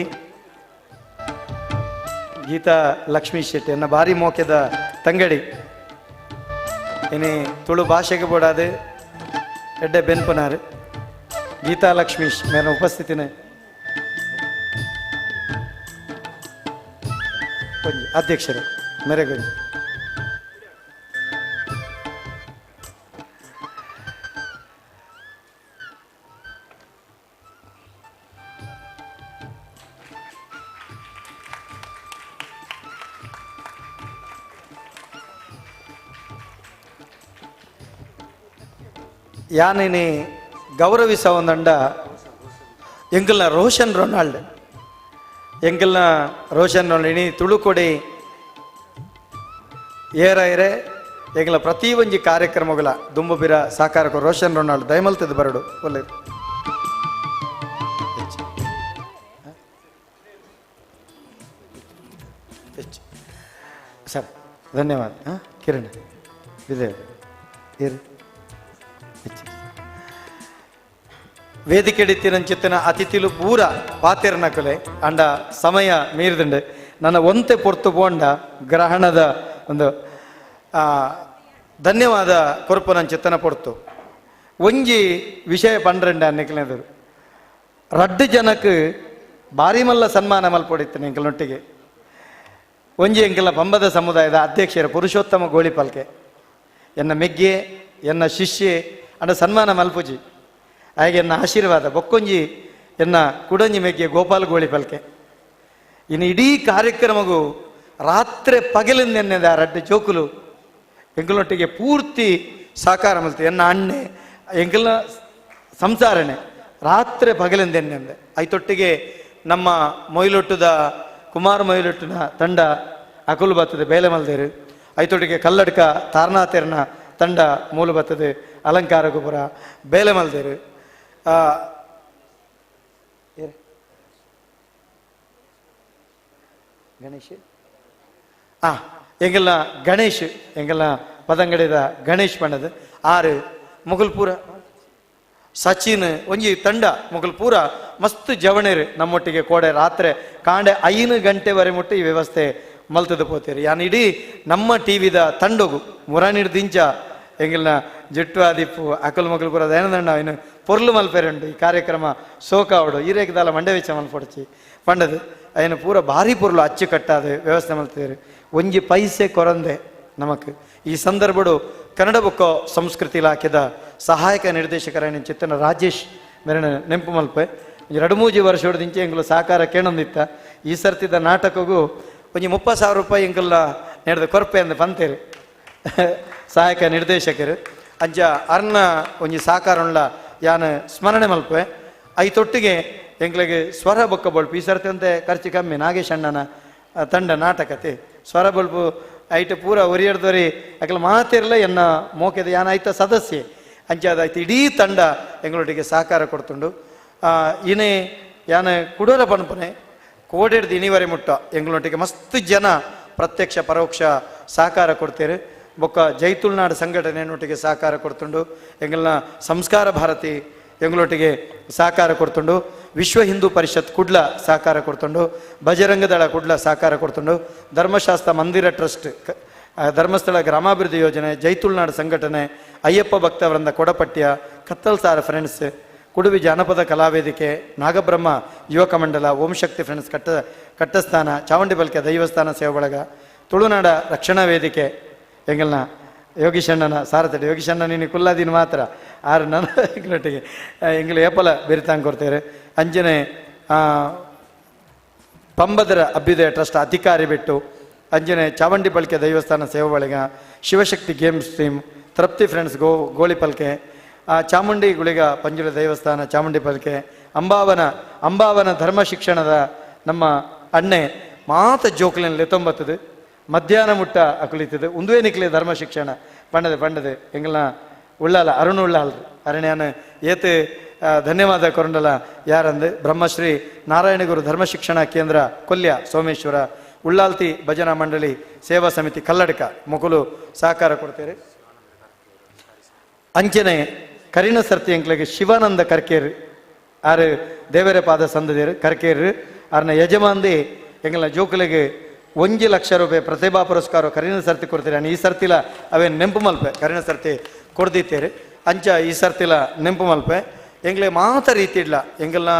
ಗೀತಾ ಲಕ್ಷ್ಮೀ ಶೆಟ್ಟಿ ಎನ್ನ ಭಾರಿ ಮೋಕೆದ ತಂಗಡಿ ಇನಿ ತುಳು ಭಾಷೆಗೆ ಬೋಡಾದು ಎಡ್ಡೆ ಬೆನ್ಪುನಾರು ಗೀತಾ ಲಕ್ಷ್ಮೀಶ್ ಮೇನ ಉಪಸ್ಥಿತಿನೇ ಅಧ್ಯಕ್ಷರು ಮೆರೆಗುಂಜಿ ಯಾನಿನಿ ಗೌರವಿಸ ಒಂದಂಡ ಎಂಗಲ್ನ ರೋಷನ್ ರೊನಾಲ್ಡ್ ಎಂಗಲ್ನ ರೋಷನ್ ರೊನಾಲ್ಡ್ ಇನಿ ತುಳುಕೊಡಿ ಏರೆ ಎಂಗಲ ಪ್ರತಿ ಒಂಜಿ ಕಾರ್ಯಕ್ರಮಗಳ ದುಂಬುಬಿರ ಸಾಕಾರಕ ರೋಷನ್ ರೊನಾಲ್ಡ್ ದಯಮಲ್ತದ ಬರಡು ಒಳ್ಳೆ ಸರ್ ಧನ್ಯವಾದ ಕಿರಣ್ ವಿಜಯ್ ಇರಿ ವೇದಿಕೆಡಿತ್ತಿನಂಚಿತ್ತಿನ ಅತಿಥಿಲು ಪೂರ ಪಾತಿರ್ನಕಲೆ ಅಂಡ ಸಮಯ ಮೀರಿದಂಡು ನನ್ನ ಒಂತೆ ಪೊರ್ತು ಪೋಂಡ ಗ್ರಹಣದ ಒಂದು ಧನ್ಯವಾದ ಕೊರ್ಪುನಂಚಿತ್ತನ ಪೊರ್ತು ಒಂಜಿ ವಿಷಯ ಪಂಡ್ರೆಂಡ ಅನ್ನಿಕ್ಲೆದರು ರಡ್ಡು ಜನಕ್ಕೆ ಭಾರಿ ಮಲ್ಲ ಸನ್ಮಾನ ಮಲ್ಪೊಡಿತ್ತೇನೆ ಎಂಕಲ್ನೊಟ್ಟಿಗೆ ಒಂಜಿ ಎಂಕಲ ಪಂಬದ ಸಮುದಾಯದ ಅಧ್ಯಕ್ಷರ ಪುರುಷೋತ್ತಮ ಗೋಳಿಪಲ್ಕೆ ಎನ್ನ ಮೆಗ್ಗೆ ಎನ್ನ ಶಿಷ್ಯೆ ಅಂಡ ಸನ್ಮಾನ ಮಲ್ಪುಜಿ ಹಾಗೆ ಎನ್ನ ಆಶೀರ್ವಾದ ಬೊಕ್ಕೊಂಜಿ ಎನ್ನ ಕುಡಂಜಿ ಮೆಗ್ಗೆ ಗೋಪಾಲ್ ಗೋಳಿಪಲ್ಕೆ ಇನ್ನು ಇಡೀ ಕಾರ್ಯಕ್ರಮಗೂ ರಾತ್ರಿ ಪಗಲಿಂದೆನ್ನದ ರಡ್ಡು ಜೋಕುಲು ಎಂಕಲೊಟ್ಟಿಗೆ ಪೂರ್ತಿ ಸಾಕಾರ ಮಲ್ತು ಎನ್ನ ಅಣ್ಣೆ ಎಂಕಲ್ನ ಸಂಸಾರಣೆ ರಾತ್ರಿ ಪಗಲಿಂದೆನ್ನೆಂದೆ ಐತೊಟ್ಟಿಗೆ ನಮ್ಮ ಮೊಯ್ಲೊಟ್ಟುದ ಕುಮಾರ್ ಮೊಯ್ಲೊಟ್ಟಿನ ತಂಡ ಅಕುಲು ಬರ್ತದೆ ಬೇಲೆ ಮಲ್ದೇರು ಐತೊಟ್ಟಿಗೆ ಕಲ್ಲಡ್ಕ ತಾರನಾಥೇರ್ನ ತಂಡ ಮೂಲ ಬರ್ತದೆ ಅಲಂಕಾರ ಗೊಬ್ಬರ ಬೇಲೆ ಮಲ್ದೇರು ಗಣೇಶ್ ಎಂಗೆಲ್ಲ ಗಣೇಶ್ ಎಂಗೆಲ್ಲ ಪದಂಗಡಿದ ಗಣೇಶ್ ಬಣ್ಣದ ಆರು ಮುಗಲ್ಪುರ ಸಚಿನ್ ಒಂಜಿ ತಂಡ ಮುಗಲ್ಪುರ ಮಸ್ತ್ ಜವಣೇರು ನಮ್ಮೊಟ್ಟಿಗೆ ಕೋಡೆ ರಾತ್ರಿ ಕಾಂಡೆ 5 ಗಂಟೆವರೆ ಮುಟ್ಟ ಈ ವ್ಯವಸ್ಥೆ ಮಲ್ತದ ಪೋತೀರಿ ಯಾನ್ ಇಡೀ ನಮ್ಮ ಟಿವಿದ ತಂಡಗು ಮುರಾನಿಡ್ ದಿಂಚ ಎಂಗಿಲ್ನ ಜಿಟ್ಟು ಆದಿಪ್ಪು ಅಕಲ್ ಮಗಲ್ಪುರ ಏನದಂಡ ಇನ್ನು ಪೊರ್ಲು ಮಲ್ಪೆರುಂಡು ಈ ಕಾರ್ಯಕ್ರಮ ಸೋಕಾವಡು ಈರೇಕದಾಲ ಮಂಡೆ ವೆಚ್ಚ ಮಲ್ಪೊಡಚಿ ಪಂಡದು ಅಯ್ಯನ ಪೂರ ಭಾರಿ ಪೊರ್ಲು ಅಚ್ಚು ಕಟ್ಟಾದ ವ್ಯವಸ್ಥೆ ಮಲ್ತಿದ್ರು ಒಂಜಿ ಪೈಸೆ ಕೊರಂದೆ ನಮಕ್ ಈ ಸಂದರ್ಭಡು ಕನ್ನಡ ಬೊಕ್ಕ ಸಂಸ್ಕೃತಿ ಇಲಾಖೆದ ಸಹಾಯಕ ನಿರ್ದೇಶಕರ ಚಿತ್ತನ ರಾಜೇಶ್ ಮೇರನ ನೆಂಪು ಮಲ್ಪೆ 2-3 ವರ್ಷದಿಂಚೆ ಎಂಗ್ಲು ಸಹಕಾರ ಕೇಳೊಂದಿತ್ತ ಈ ಸರ್ತಿದ ನಾಟಕಗೂ ಒಂಜಿ 30,000 ರೂಪಾಯಿ ಎಂಗಲ್ಲ ನಡೆದ ಕೊರಪೆ ಅಂದ ಪಂತೇರಿ ಸಹಾಯಕ ನಿರ್ದೇಶಕರು ಅಂಚ ಅರ್ನ ಒಂಜಿ ಸಾಕಾರವುಳ್ಳ ಯಾನು ಸ್ಮರಣೆ ಮಲ್ಪೆ ಐತೊಟ್ಟಿಗೆ ಎಂಕ್ಲೆಗೆ ಸ್ವರ ಬೊಕ್ಕ ಬೊಳ್ಪು ಈ ಸರ್ತಿ ಅಂತೆ ಖರ್ಚು ಕಮ್ಮಿ ನಾಗೇಶ್ ಅಣ್ಣನ ತಂಡ ನಾಟಕತೆ ಸ್ವರ ಬೊಳ್ಪು ಐಟ್ ಪೂರ ಒರಿಯಡ್ದೊರಿ ಅಕಲ್ ಮಾತಿರಲ ಎನ್ನ ಮೋಕೆದ ಯಾನ ಐತ ಸದಸ್ಯೆ ಅಂಚಾದಾಯ್ತು ಇಡೀ ತಂಡ ಎಂಗಳೊಟ್ಟಿಗೆ ಸಹಕಾರ ಕೊಡ್ತುಂಡು ಇನೇ ಯಾನ ಕುಡೋರ ಪಣಪನೆ ಕೋಡೆಡ್ದು ಇನಿವರೆ ಮುಟ್ಟ ಎಂಗಳೊಟ್ಟಿಗೆ ಮಸ್ತ್ ಜನ ಪ್ರತ್ಯಕ್ಷ ಪರೋಕ್ಷ ಸಹಕಾರ ಕೊಡ್ತೇವೆ ಬೊಕ್ಕ ಜೈತುಳ್ನಾಡು ಸಂಘಟನೆಯನ್ನೊಟ್ಟಿಗೆ ಸಹಕಾರ ಕೊಡ್ತುಂಡು ಎಂಗಳನ್ನ ಸಂಸ್ಕಾರ ಭಾರತಿ ಎಂಗಳೊಟ್ಟಿಗೆ ಸಹಕಾರ ಕೊಡ್ತುಂಡು ವಿಶ್ವ ಹಿಂದೂ ಪರಿಷತ್ ಕುಡ್ಲ ಸಹಕಾರ ಕೊಡ್ತುಂಡು ಬಜರಂಗ ದಳ ಕುಡ್ಲ ಸಹಕಾರ ಕೊಡ್ತುಂಡು ಧರ್ಮಶಾಸ್ತ್ರ ಮಂದಿರ ಟ್ರಸ್ಟ್ ಧರ್ಮಸ್ಥಳ ಗ್ರಾಮಾಭಿವೃದ್ಧಿ ಯೋಜನೆ ಜೈತುಳ್ನಾಡು ಸಂಘಟನೆ ಅಯ್ಯಪ್ಪ ಭಕ್ತವೃಂದ ಕೊಡಪಟ್ಯ ಕತ್ತಲ್ ಸಾರ ಫ್ರೆಂಡ್ಸ್ ಕುಡುಬಿ ಜಾನಪದ ಕಲಾವೇದಿಕೆ ನಾಗಬ್ರಹ್ಮ ಯುವಕ ಮಂಡಲ ಓಂ ಶಕ್ತಿ ಫ್ರೆಂಡ್ಸ್ ಕಟ್ಟಸ್ಥಾನ ಚಾವಂಡಿ ಬಲ್ಕೆ ದೈವಸ್ಥಾನ ಸೇವಾ ಬಳಗ ತುಳುನಾಡ ರಕ್ಷಣಾ ವೇದಿಕೆ ಎಂಗಲ್ನ ಯೋಗೀಶಣ್ಣನ ಸಾರಥಡಿ ಯೋಗೀಶಣ್ಣ ನೀನು ಕುಲ್ಲಾದೀನು ಮಾತ್ರ ಆರು ನಾನು ಎಂಗಳೊಟ್ಟಿಗೆ ಎಂಗಳು ಏಪಲ ಬೆರಿತಾಂಗ್ ಕೊಡ್ತೇವೆ ಅಂಜನೆ ಪಂಬದರ ಅಭ್ಯುದಯ ಟ್ರಸ್ಟ್ ಅಧಿಕಾರಿ ಬಿಟ್ಟು ಅಂಜನೆ ಚಾವಂಡಿ ಬಲ್ಕೆ ದೈವಸ್ಥಾನ ಸೇವಾ ಬಳಗ ಶಿವಶಕ್ತಿ ಗೇಮ್ಸ್ ಟೀಮ್ ತೃಪ್ತಿ ಫ್ರೆಂಡ್ಸ್ ಗೋಳಿಪಲ್ಕೆ ಚಾಮುಂಡಿ ಗುಳಿಗ ಪಂಜುಳ ದೇವಸ್ಥಾನ ಚಾಮುಂಡಿ ಪಲ್ಕೆ ಅಂಬಾವನ ಧರ್ಮ ಶಿಕ್ಷಣದ ನಮ್ಮ ಅಣ್ಣೆ ಮಾತ ಜೋಕ್ಲಿನಲ್ಲಿ 19 ಮಧ್ಯಾಹ್ನ ಮುಟ್ಟ ಅಕುಳಿತது ಉಂದುವೆ ನಿಕ್ಲೆ ಧರ್ಮ ಶಿಕ್ಷಣ ಪಂಡದೆ ಎಂಗಲ್ನ ಉಳ್ಳಾಲ ಅರುಣ್ ಉಳ್ಳಾಲ್ರಿ ಅರಣ್ಯಾನ ಏತು ಧನ್ಯವಾದ ಕೊರಂಡಲ ಯಾರಂದು ಬ್ರಹ್ಮಶ್ರೀ ನಾರಾಯಣಗುರು ಧರ್ಮ ಶಿಕ್ಷಣ ಕೇಂದ್ರ ಕೊಲ್ಯ ಸೋಮೇಶ್ವರ ಉಳ್ಳಾಲ್ತಿ ಭಜನಾ ಮಂಡಳಿ ಸೇವಾ ಸಮಿತಿ ಕಲ್ಲಡ್ಕ ಮೊಕಲು ಸಹಕಾರ ಕೊಡ್ತೇವೆ ಅಂಚನೆ ಕರಿಣ ಸರ್ತಿ ಎಂಕ್ಲೆಗೆ ಶಿವಾನಂದ ಕರ್ಕೇರು ಆರು ದೇವರ ಪಾದ ಸಂದದೇರು ಕರ್ಕೇರು ಆರ್ನ ಯಜಮಾನ್ದಿ ಎಂಗಲ್ನ ಜೋಕುಲೆಗೆ 1 ಲಕ್ಷ ರೂಪಾಯಿ ಪ್ರತಿಭಾ ಪುರಸ್ಕಾರ ಕರಿಣ ಸರ್ತಿ ಕೊಡ್ತೀರಿ ಈ ಸರ್ತಿಲ ಅವೇ ನೆಂಪು ಮಲ್ಪೆ ಕರಿಣ ಸರ್ತಿ ಕೊಡ್ದಿತ್ತೇರಿ ಅಂಚ ಈ ಸರ್ತಿಲ ನೆಂಪು ಮಲ್ಪೆ ಎಂಗ್ಲೆ ಮಾತ ರೀತಿ ಇಡ್ಲ ಎಂಗಲ್ನ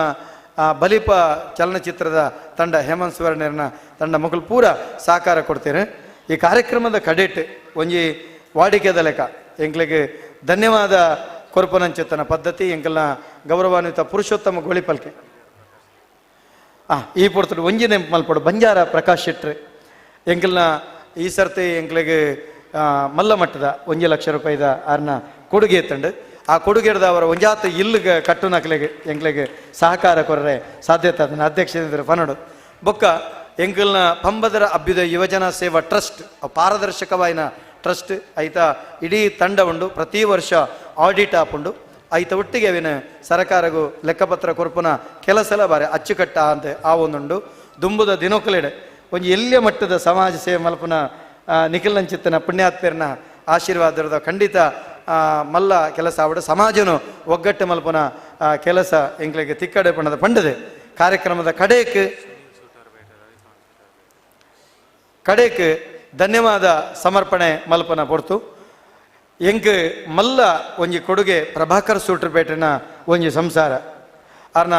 ಬಲಿಪ ಚಲನಚಿತ್ರದ ತಂಡ ಹೇಮಂತ್ ಸುವರ್ಣರ್ನ ತಂಡ ಮಕ್ಕಳು ಪೂರ ಸಹಕಾರ ಕೊಡ್ತೇನೆ ಈ ಕಾರ್ಯಕ್ರಮದ ಕಡೆಟ್ ಒಂಜಿ ವಾಡಿಕೆದ ಲೆಕ್ಕ ಎಂಗ್ಲಿಗೆ ಧನ್ಯವಾದ ಕೊರ್ಪನಂಚಿತ್ತನ ಪದ್ಧತಿ ಎಂಕಲ್ನ ಗೌರವಾನ್ವಿತ ಪುರುಷೋತ್ತಮ ಗೋಳಿಪಲ್ಕೆ ಈ ಪೊರ್ತಡು ಒಂಜಿ ನೆಂಪು ಮಲ್ಪಡು ಬಂಜಾರ ಪ್ರಕಾಶ್ ಶೆಟ್ರು ಎಂಕಲ್ನ ಈ ಸರ್ತಿ ಎಂಕ್ಲಿಗೆ ಮಲ್ಲ ಮಟ್ಟದ 1 ಲಕ್ಷ ರೂಪಾಯಿದ ಆರ್ನ ಕೊಡುಗೆ ಎತ್ತಂಡು ಆ ಕೊಡುಗೆಡ್ದ ಅವರ ಒಂಜಾತು ಇಲ್ಲಿಗೆ ಕಟ್ಟು ನಕ್ಲೆಗೆ ಎಂಕ್ಲೆಗೆ ಸಹಕಾರ ಕೊರ್ರೆ ಸಾಧ್ಯತೆ ಅದನ್ನ ಅಧ್ಯಕ್ಷ ಪನಡು ಬೊಕ್ಕ ಎಂಕಲ್ನ ಪಂಬದರ ಅಭ್ಯುದಯ ಯುವಜನ ಸೇವಾ ಟ್ರಸ್ಟ್ ಪಾರದರ್ಶಕವಾಯಿನ ಟ್ರಸ್ಟ್ ಐತ ಇಡೀ ತಂಡ ಉಂಡು ಪ್ರತಿ ವರ್ಷ ಆಡಿಟ್ ಆಪುಂಡು ಐತ ಒಟ್ಟಿಗೆ ಅವಿನ ಸರಕಾರಗೂ ಲೆಕ್ಕಪತ್ರ ಕೊರ್ಪುನ ಕೆಲಸಲ ಬಾರಿ ಅಚ್ಚುಕಟ್ಟ ಅಂತ ಆ ಒಂದುಂಡು ದುಂಬುದ ದಿನೊಕಲೆಡೆ ಒಂಜಿ ಎಲ್ಲಿಯ ಮಟ್ಟದ ಸಮಾಜ ಸೇವೆ ಮಲ್ಪುನ ನಿಖಿಲ್ನಂಚಿತ್ತನ ಪುಣ್ಯಾತ್ಮರ್ನ ಆಶೀರ್ವಾದದ ಖಂಡಿತ ಮಲ್ಲ ಕೆಲಸ ಆವಡು ಸಮಾಜನು ಒಗ್ಗಟ್ಟು ಮಲ್ಪುನ ಕೆಲಸ ಎಂಕ್ಲೆಗೆ ತಿಕ್ಕಡೆ ಪಣದ ಪಂಡದೆ ಕಾರ್ಯಕ್ರಮದ ಕಡೆಕ್ ಧನ್ಯವಾದ ಸಮರ್ಪಣೆ ಮಲ್ಪನ ಪೊರ್ತು ಎಂಕ್ ಮಲ್ಲ ಒಂಜಿ ಕೊಡುಗೆ ಪ್ರಭಾಕರ್ ಸೂಟ್ರಪೇಟೆನ ಒಂಜಿ ಸಂಸಾರ ಅರ್ನ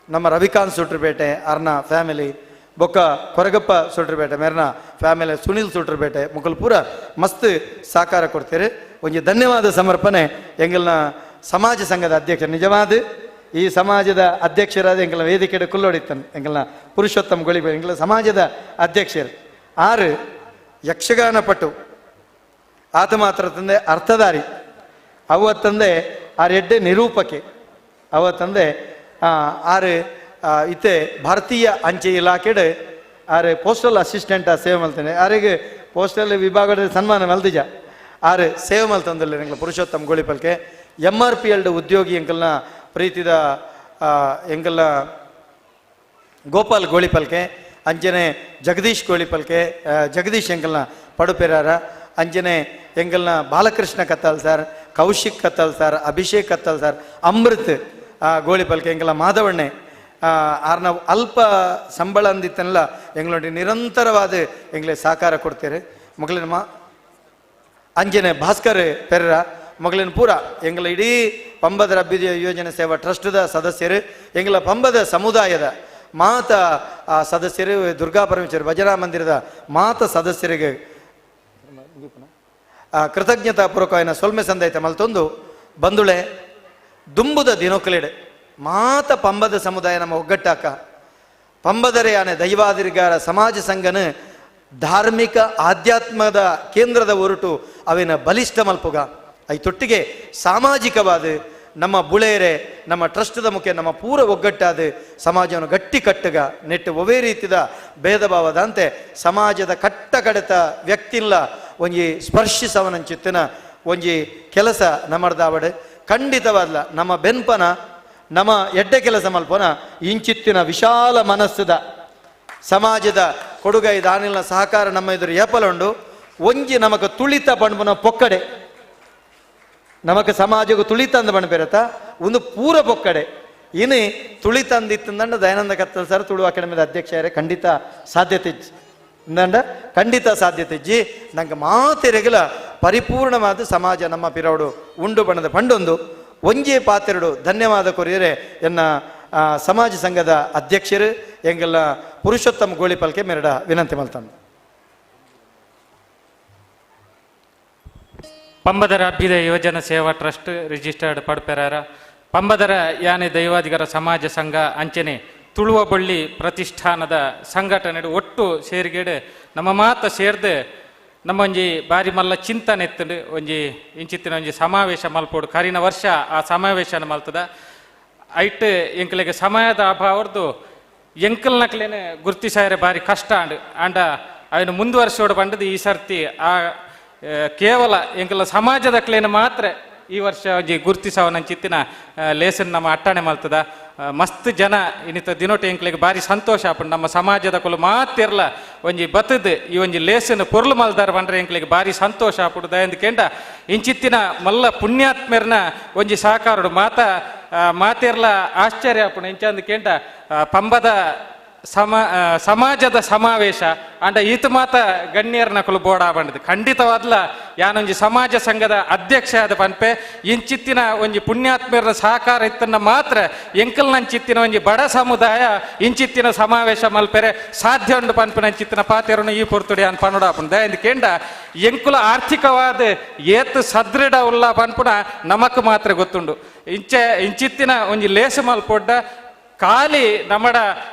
ನಮ್ಮ ರವಿಕಾಂತ್ ಸೂಟ್ರಪೇಟೆ ಅರ್ನ ಫ್ಯಾಮಿಲಿ ಬೊಕ್ಕ ಕೊರಗಪ್ಪ ಸೂಟ್ರಪೇಟೆ ಮೇರ್ನ ಫ್ಯಾಮಿಲಿ ಸುನಿಲ್ ಸೂಟ್ರಪೇಟೆ ಮುಕ್ಕಲು ಪೂರ ಮಸ್ತ್ ಸಹಕಾರ ಕೊಡ್ತೀರಿ ಒಂಜಿ ಧನ್ಯವಾದ ಸಮರ್ಪಣೆ ಎಂಗಲ್ನ ಸಮಾಜ ಸಂಘದ ಅಧ್ಯಕ್ಷ ನಿಜವಾದ ಈ ಸಮಾಜದ ಅಧ್ಯಕ್ಷರಾದ ಎಂಗಲ ವೇದಿಕೆಡೆ ಕುಲ್ಲೊಡಿತನ್ ಎಂಗಲ್ನ ಪುರುಷೋತ್ತಮ ಗೋಳಿಬ ಎಂಗಲ ಸಮಾಜದ ಅಧ್ಯಕ್ಷರು 6 ಯಕ್ಷಗಾನ ಪಟು ಆತ ಮಾತ್ರ ತಂದೆ ಅರ್ಥಧಾರಿ ಅವತ್ತಂದೆ 6 ನಿರೂಪಕೆ ಅವತ್ತಂದೆ 6 ಇತ್ತೆ ಭಾರತೀಯ ಅಂಚೆ ಇಲಾಖೆಡೆ 6 ಪೋಸ್ಟಲ್ ಅಸಿಸ್ಟೆಂಟ್ ಸೇವೆ ಮಲ್ತೇನೆ 6 ಪೋಸ್ಟಲ್ ವಿಭಾಗದ ಸನ್ಮಾನ ಮಲ್ದಿಜ 6 ಸೇವೆ ಮಲ್ತಂದಿಲ್ಲ ಎಂಗ್ಲ ಪುರುಷೋತ್ತಮ ಗೋಳಿಪಲ್ಕೆ MRPL ಉದ್ಯೋಗಿ ಎಂಕಲ್ನ ಪ್ರೀತಿದ ಎಂಗಲ್ನ ಗೋಪಾಲ್ ಗೋಳಿಪಲ್ಕೆ ಅಂಜನೆ ಜಗದೀಶ್ ಗೋಳಿಪಲ್ಕೆ ಜಗದೀಶ್ ಎಂಗಲ್ನ ಪಡುಪೆರಾರ ಅಂಜನೆ ಎಂಗಲ್ನ Balakrishna Kattalsar Kaushik Kattalsar Abhishek Kattalsar Amrit Golipalke ಎಂಗಲ ಮಾಧವಣ್ಣೆ ಆರ್ನ ಅಲ್ಪ ಸಂಬಳ ಅಂದಿತ್ತಲ್ಲ ಎಂಗ್ಲೊಂಡಿ ನಿರಂತರವಾದ ಎಂಗ್ಲೆ ಸಹಕಾರ ಕೊಡ್ತೇವೆ ಮಗಳಿನ ಅಂಜನೆ ಭಾಸ್ಕರ್ ಪೆರ್ರ ಮಗಳಿನ ಪೂರ ಎಂಗಲ ಇಡೀ ಪಂಬದರ ಅಭ್ಯುದಯ ಯೋಜನೆ ಸೇವಾ ಟ್ರಸ್ಟ್ದ ಸದಸ್ಯರು ಎಂಗಲ ಪಂಬದ ಸಮುದಾಯದ ಮಾತ ಸದಸ್ಯರು ದುರ್ಗಾ ಪರಮೇಶ್ವರಿ ಭಜನಾ ಮಂದಿರದ ಮಾತ ಸದಸ್ಯರಿಗೆ ಕೃತಜ್ಞತಾಪೂರ್ವಕವಾದ ಸೊಲ್ಮೆ ಸಂದೈತೆ ಮಲ್ತೊಂದು ಬಂದುಳೆ ದುಂಬುದ ದಿನೊಕಲೆಡೆ ಮಾತ ಪಂಬದ ಸಮುದಾಯ ನಮ್ಮ ಒಗ್ಗಟ್ಟಾಕ ಪಂಬದರೆ ಆನೆ ದೈವಾದಿರ್ಗಾರ ಸಮಾಜ ಸಂಘನ ಧಾರ್ಮಿಕ ಆಧ್ಯಾತ್ಮದ ಕೇಂದ್ರದ ಹೊರಟು ಅವೇನ ಬಲಿಷ್ಠ ಮಲ್ಪುಗ ಐತೊಟ್ಟಿಗೆ ಸಾಮಾಜಿಕವಾದ ನಮ್ಮ ಬುಳೇರೆ ನಮ್ಮ ಟ್ರಸ್ಟ್ದ ಮುಖ್ಯ ನಮ್ಮ ಪೂರ ಒಗ್ಗಟ್ಟಾದ ಸಮಾಜವನ್ನು ಗಟ್ಟಿ ಕಟ್ಟಗ ನೆಟ್ಟು ಒವೇ ರೀತಿದ ಭೇದ ಭಾವದಂತೆ ಸಮಾಜದ ಕಟ್ಟ ಕಡೆತ ವ್ಯಕ್ತಿಲ್ಲ ಒಂಜಿ ಸ್ಪರ್ಶಿಸವನಂಚಿತ್ತಿನ ಒಂಜಿ ಕೆಲಸ ನಮ್ಮದಾವಡ್ ಖಂಡಿತವಾದ್ಲ ನಮ್ಮ ಬೆನ್ಪನ ನಮ್ಮ ಎಡ್ಡೆ ಕೆಲಸ ಮಲ್ಪನ ಇಂಚಿತ್ತಿನ ವಿಶಾಲ ಮನಸ್ಸದ ಸಮಾಜದ ಕೊಡುಗೈ ದಾನಿಲ್ನ ಸಹಕಾರ ನಮ್ಮ ಎದುರು ಏಪಲುಂಡು ಒಂಜಿ ನಮಕ್ ತುಳಿತ ಪಂಡ್ಪುನ ಪೊಕ್ಕಡೆ ನಮಕ್ ಸಮಾಜಕ್ಕೂ ತುಳಿತಂದ ಬಣ್ಣ ಒಂದು ಪೂರ ಪೊಕ್ಕಡೆ ಇನ್ನು ತುಳಿತಂದಿತ್ತಂದಂಡ ದಯಾನಂದ ಕತ್ತಲ್ ಸರ್ ತುಳು ಅಕಾಡೆಮಿದ ಅಧ್ಯಕ್ಷರೇ ಖಂಡಿತ ಸಾಧ್ಯತೆ ಇಂದಂಡ ಖಂಡಿತ ಸಾಧ್ಯತೆ ಇಜ್ಜಿ ನಂಗೆ ಮಾತೆರೆಗಲ ಪರಿಪೂರ್ಣವಾದ ಸಮಾಜ ನಮ್ಮ ಪಿರವಡು ಉಂಡು ಬಣ್ಣದ ಪಂಡೊಂದು ಒಂಜೇ ಪಾತೆರಡು ಧನ್ಯವಾದ ಕೊರಿಯರೆ ಎನ್ನ ಸಮಾಜ ಸಂಘದ ಅಧ್ಯಕ್ಷರು ಎಂಗೆಲ್ಲ ಪುರುಷೋತ್ತಮ ಗೋಳಿಪಲ್ಕೆ ಮೆರಡ ವಿನಂತಿ ಮಲ್ತಾನೆ. ಪಂಬದರ ಅಭ್ಯುದಯ ಯೋಜನಾ ಸೇವಾ ಟ್ರಸ್ಟ್ ರಿಜಿಸ್ಟರ್ಡ್ ಪಡ್ಪೆರಾರ ಪಂಬದರ ಯಾನೆ ದೈವಾಧಿಕಾರ ಸಮಾಜ ಸಂಘ ಅಂಚನೆ ತುಳುವ ಬಳ್ಳಿ ಪ್ರತಿಷ್ಠಾನದ ಸಂಘಟನೆ ಒಟ್ಟು ಸೇರಿಗೇಡು ನಮ್ಮ ಮಾತ ಸೇರ್ದು ನಮ್ಮ ಒಂಜಿ ಬಾರಿ ಮಲ್ಲ ಚಿಂತನೆ ಎತ್ತುಂಡು ಒಂಜಿ ಇಂಚಿತ್ತಿನ ಒಂಜಿ ಸಮಾವೇಶ ಮಲ್ಪೋಡು ಕರಿನ ವರ್ಷ ಆ ಸಮಾವೇಶನ ಮಲ್ತದ ಐಟ್ ಎಂಕ್ಲೆಗೆ ಸಮಯದ ಅಭಾವರ್ದು ಎಂಕಲ್ನಕ್ಲೇನೆ ಗುರ್ತಿಸಾಯರೆ ಬಾರಿ ಕಷ್ಟ ಅಂಡ ಅವನು ಮುಂದುವರ್ಸೋಡು ಬಂಡದು ಈ ಸರ್ತಿ ಆ ಕೇವಲ ಎಂಕಲ ಸಮಾಜದಕ್ಲೇನು ಮಾತ್ರ ಈ ವರ್ಷ ಒಂಜಿ ಗುರ್ತಿಸವನಂಚಿತ್ತಿನ ಲೇಸನ್ ನಮ್ಮ ಅಟ್ಟಾಣೆ ಮಲ್ತದ ಮಸ್ತ್ ಜನ ಇನ್ನಿತ ದಿನೋಟ ಎಂಕ್ಲೆಗೆ ಬಾರಿ ಸಂತೋಷ ಆಪುಂಡು ನಮ್ಮ ಸಮಾಜದ ಕೊಲು ಮಾತಿರ್ಲ ಒಂಜಿ ಬತ್ತದ ಈ ಒಂಜಿ ಲೇಸನ್ ಪೊರ್ಲು ಮಲ್ದಾರ ಬಂಡ್ರೆ ಎಂಕ್ಲೆಗೆ ಬಾರಿ ಸಂತೋಷ ಆಪುಡು ದಯಂದು ಕೆಂಡ ಇಂಚಿತ್ತಿನ ಮಲ್ಲ ಪುಣ್ಯಾತ್ಮೆರ್ನ ಒಂಜಿ ಸಹಕಾರಡು ಮಾತಿರ್ಲ ಆಶ್ಚರ್ಯ ಆಪುಂಡು ಇಂಚಂದು ಕೆಂಡ ಪಂಬದ ಸಮಾಜದ ಸಮಾವೇಶ ಅಂಡ ಈತ ಮಾತ ಗಣ್ಯರ್ನ ಕುಲು ಬೋಡ ಬಂಡದು ಖಂಡಿತವಾದ್ಲ ಯಾನೊಂಜಿ ಸಮಾಜ ಸಂಘದ ಅಧ್ಯಕ್ಷ ಆದ ಪನ್ಪೆ ಇಂಚಿತ್ತಿನ ಒಂಜಿ ಪುಣ್ಯಾತ್ಮರ ಸಹಕಾರ ಇತ್ತನ್ನ ಮಾತ್ರ ಎಂಕಲ್ನಂಚಿತ್ತಿನ ಒಂಜಿ ಬಡ ಸಮುದಾಯ ಇಂಚಿತ್ತಿನ ಸಮಾವೇಶ ಮಲ್ಪೆರೆ ಸಾಧ್ಯ ಉಂಡು ಪನ್ಪನಂಚಿತ್ತಿನ ಪಾತೆರನು ಈ ಪೊರ್ತುಡಿ ಅನ್ ಪನ್ನಡ ಪುಂಡ ಎಂದು ಕೆಂಡ ಎಂಕುಲ ಆರ್ಥಿಕವಾದ ಏತ್ ಸದೃಢ ಉಲ್ಲ ಪನ್ಪುನ ನಮಕ್ ಮಾತ್ರ ಗೊತ್ತುಂಡು ಇಂಚಿತ್ತಿನ ಒಂಜಿ ಲೇಸ ಮಲ್ಪೊಡ್ಡ ಖಾಲಿ ನಮ್ಮಡ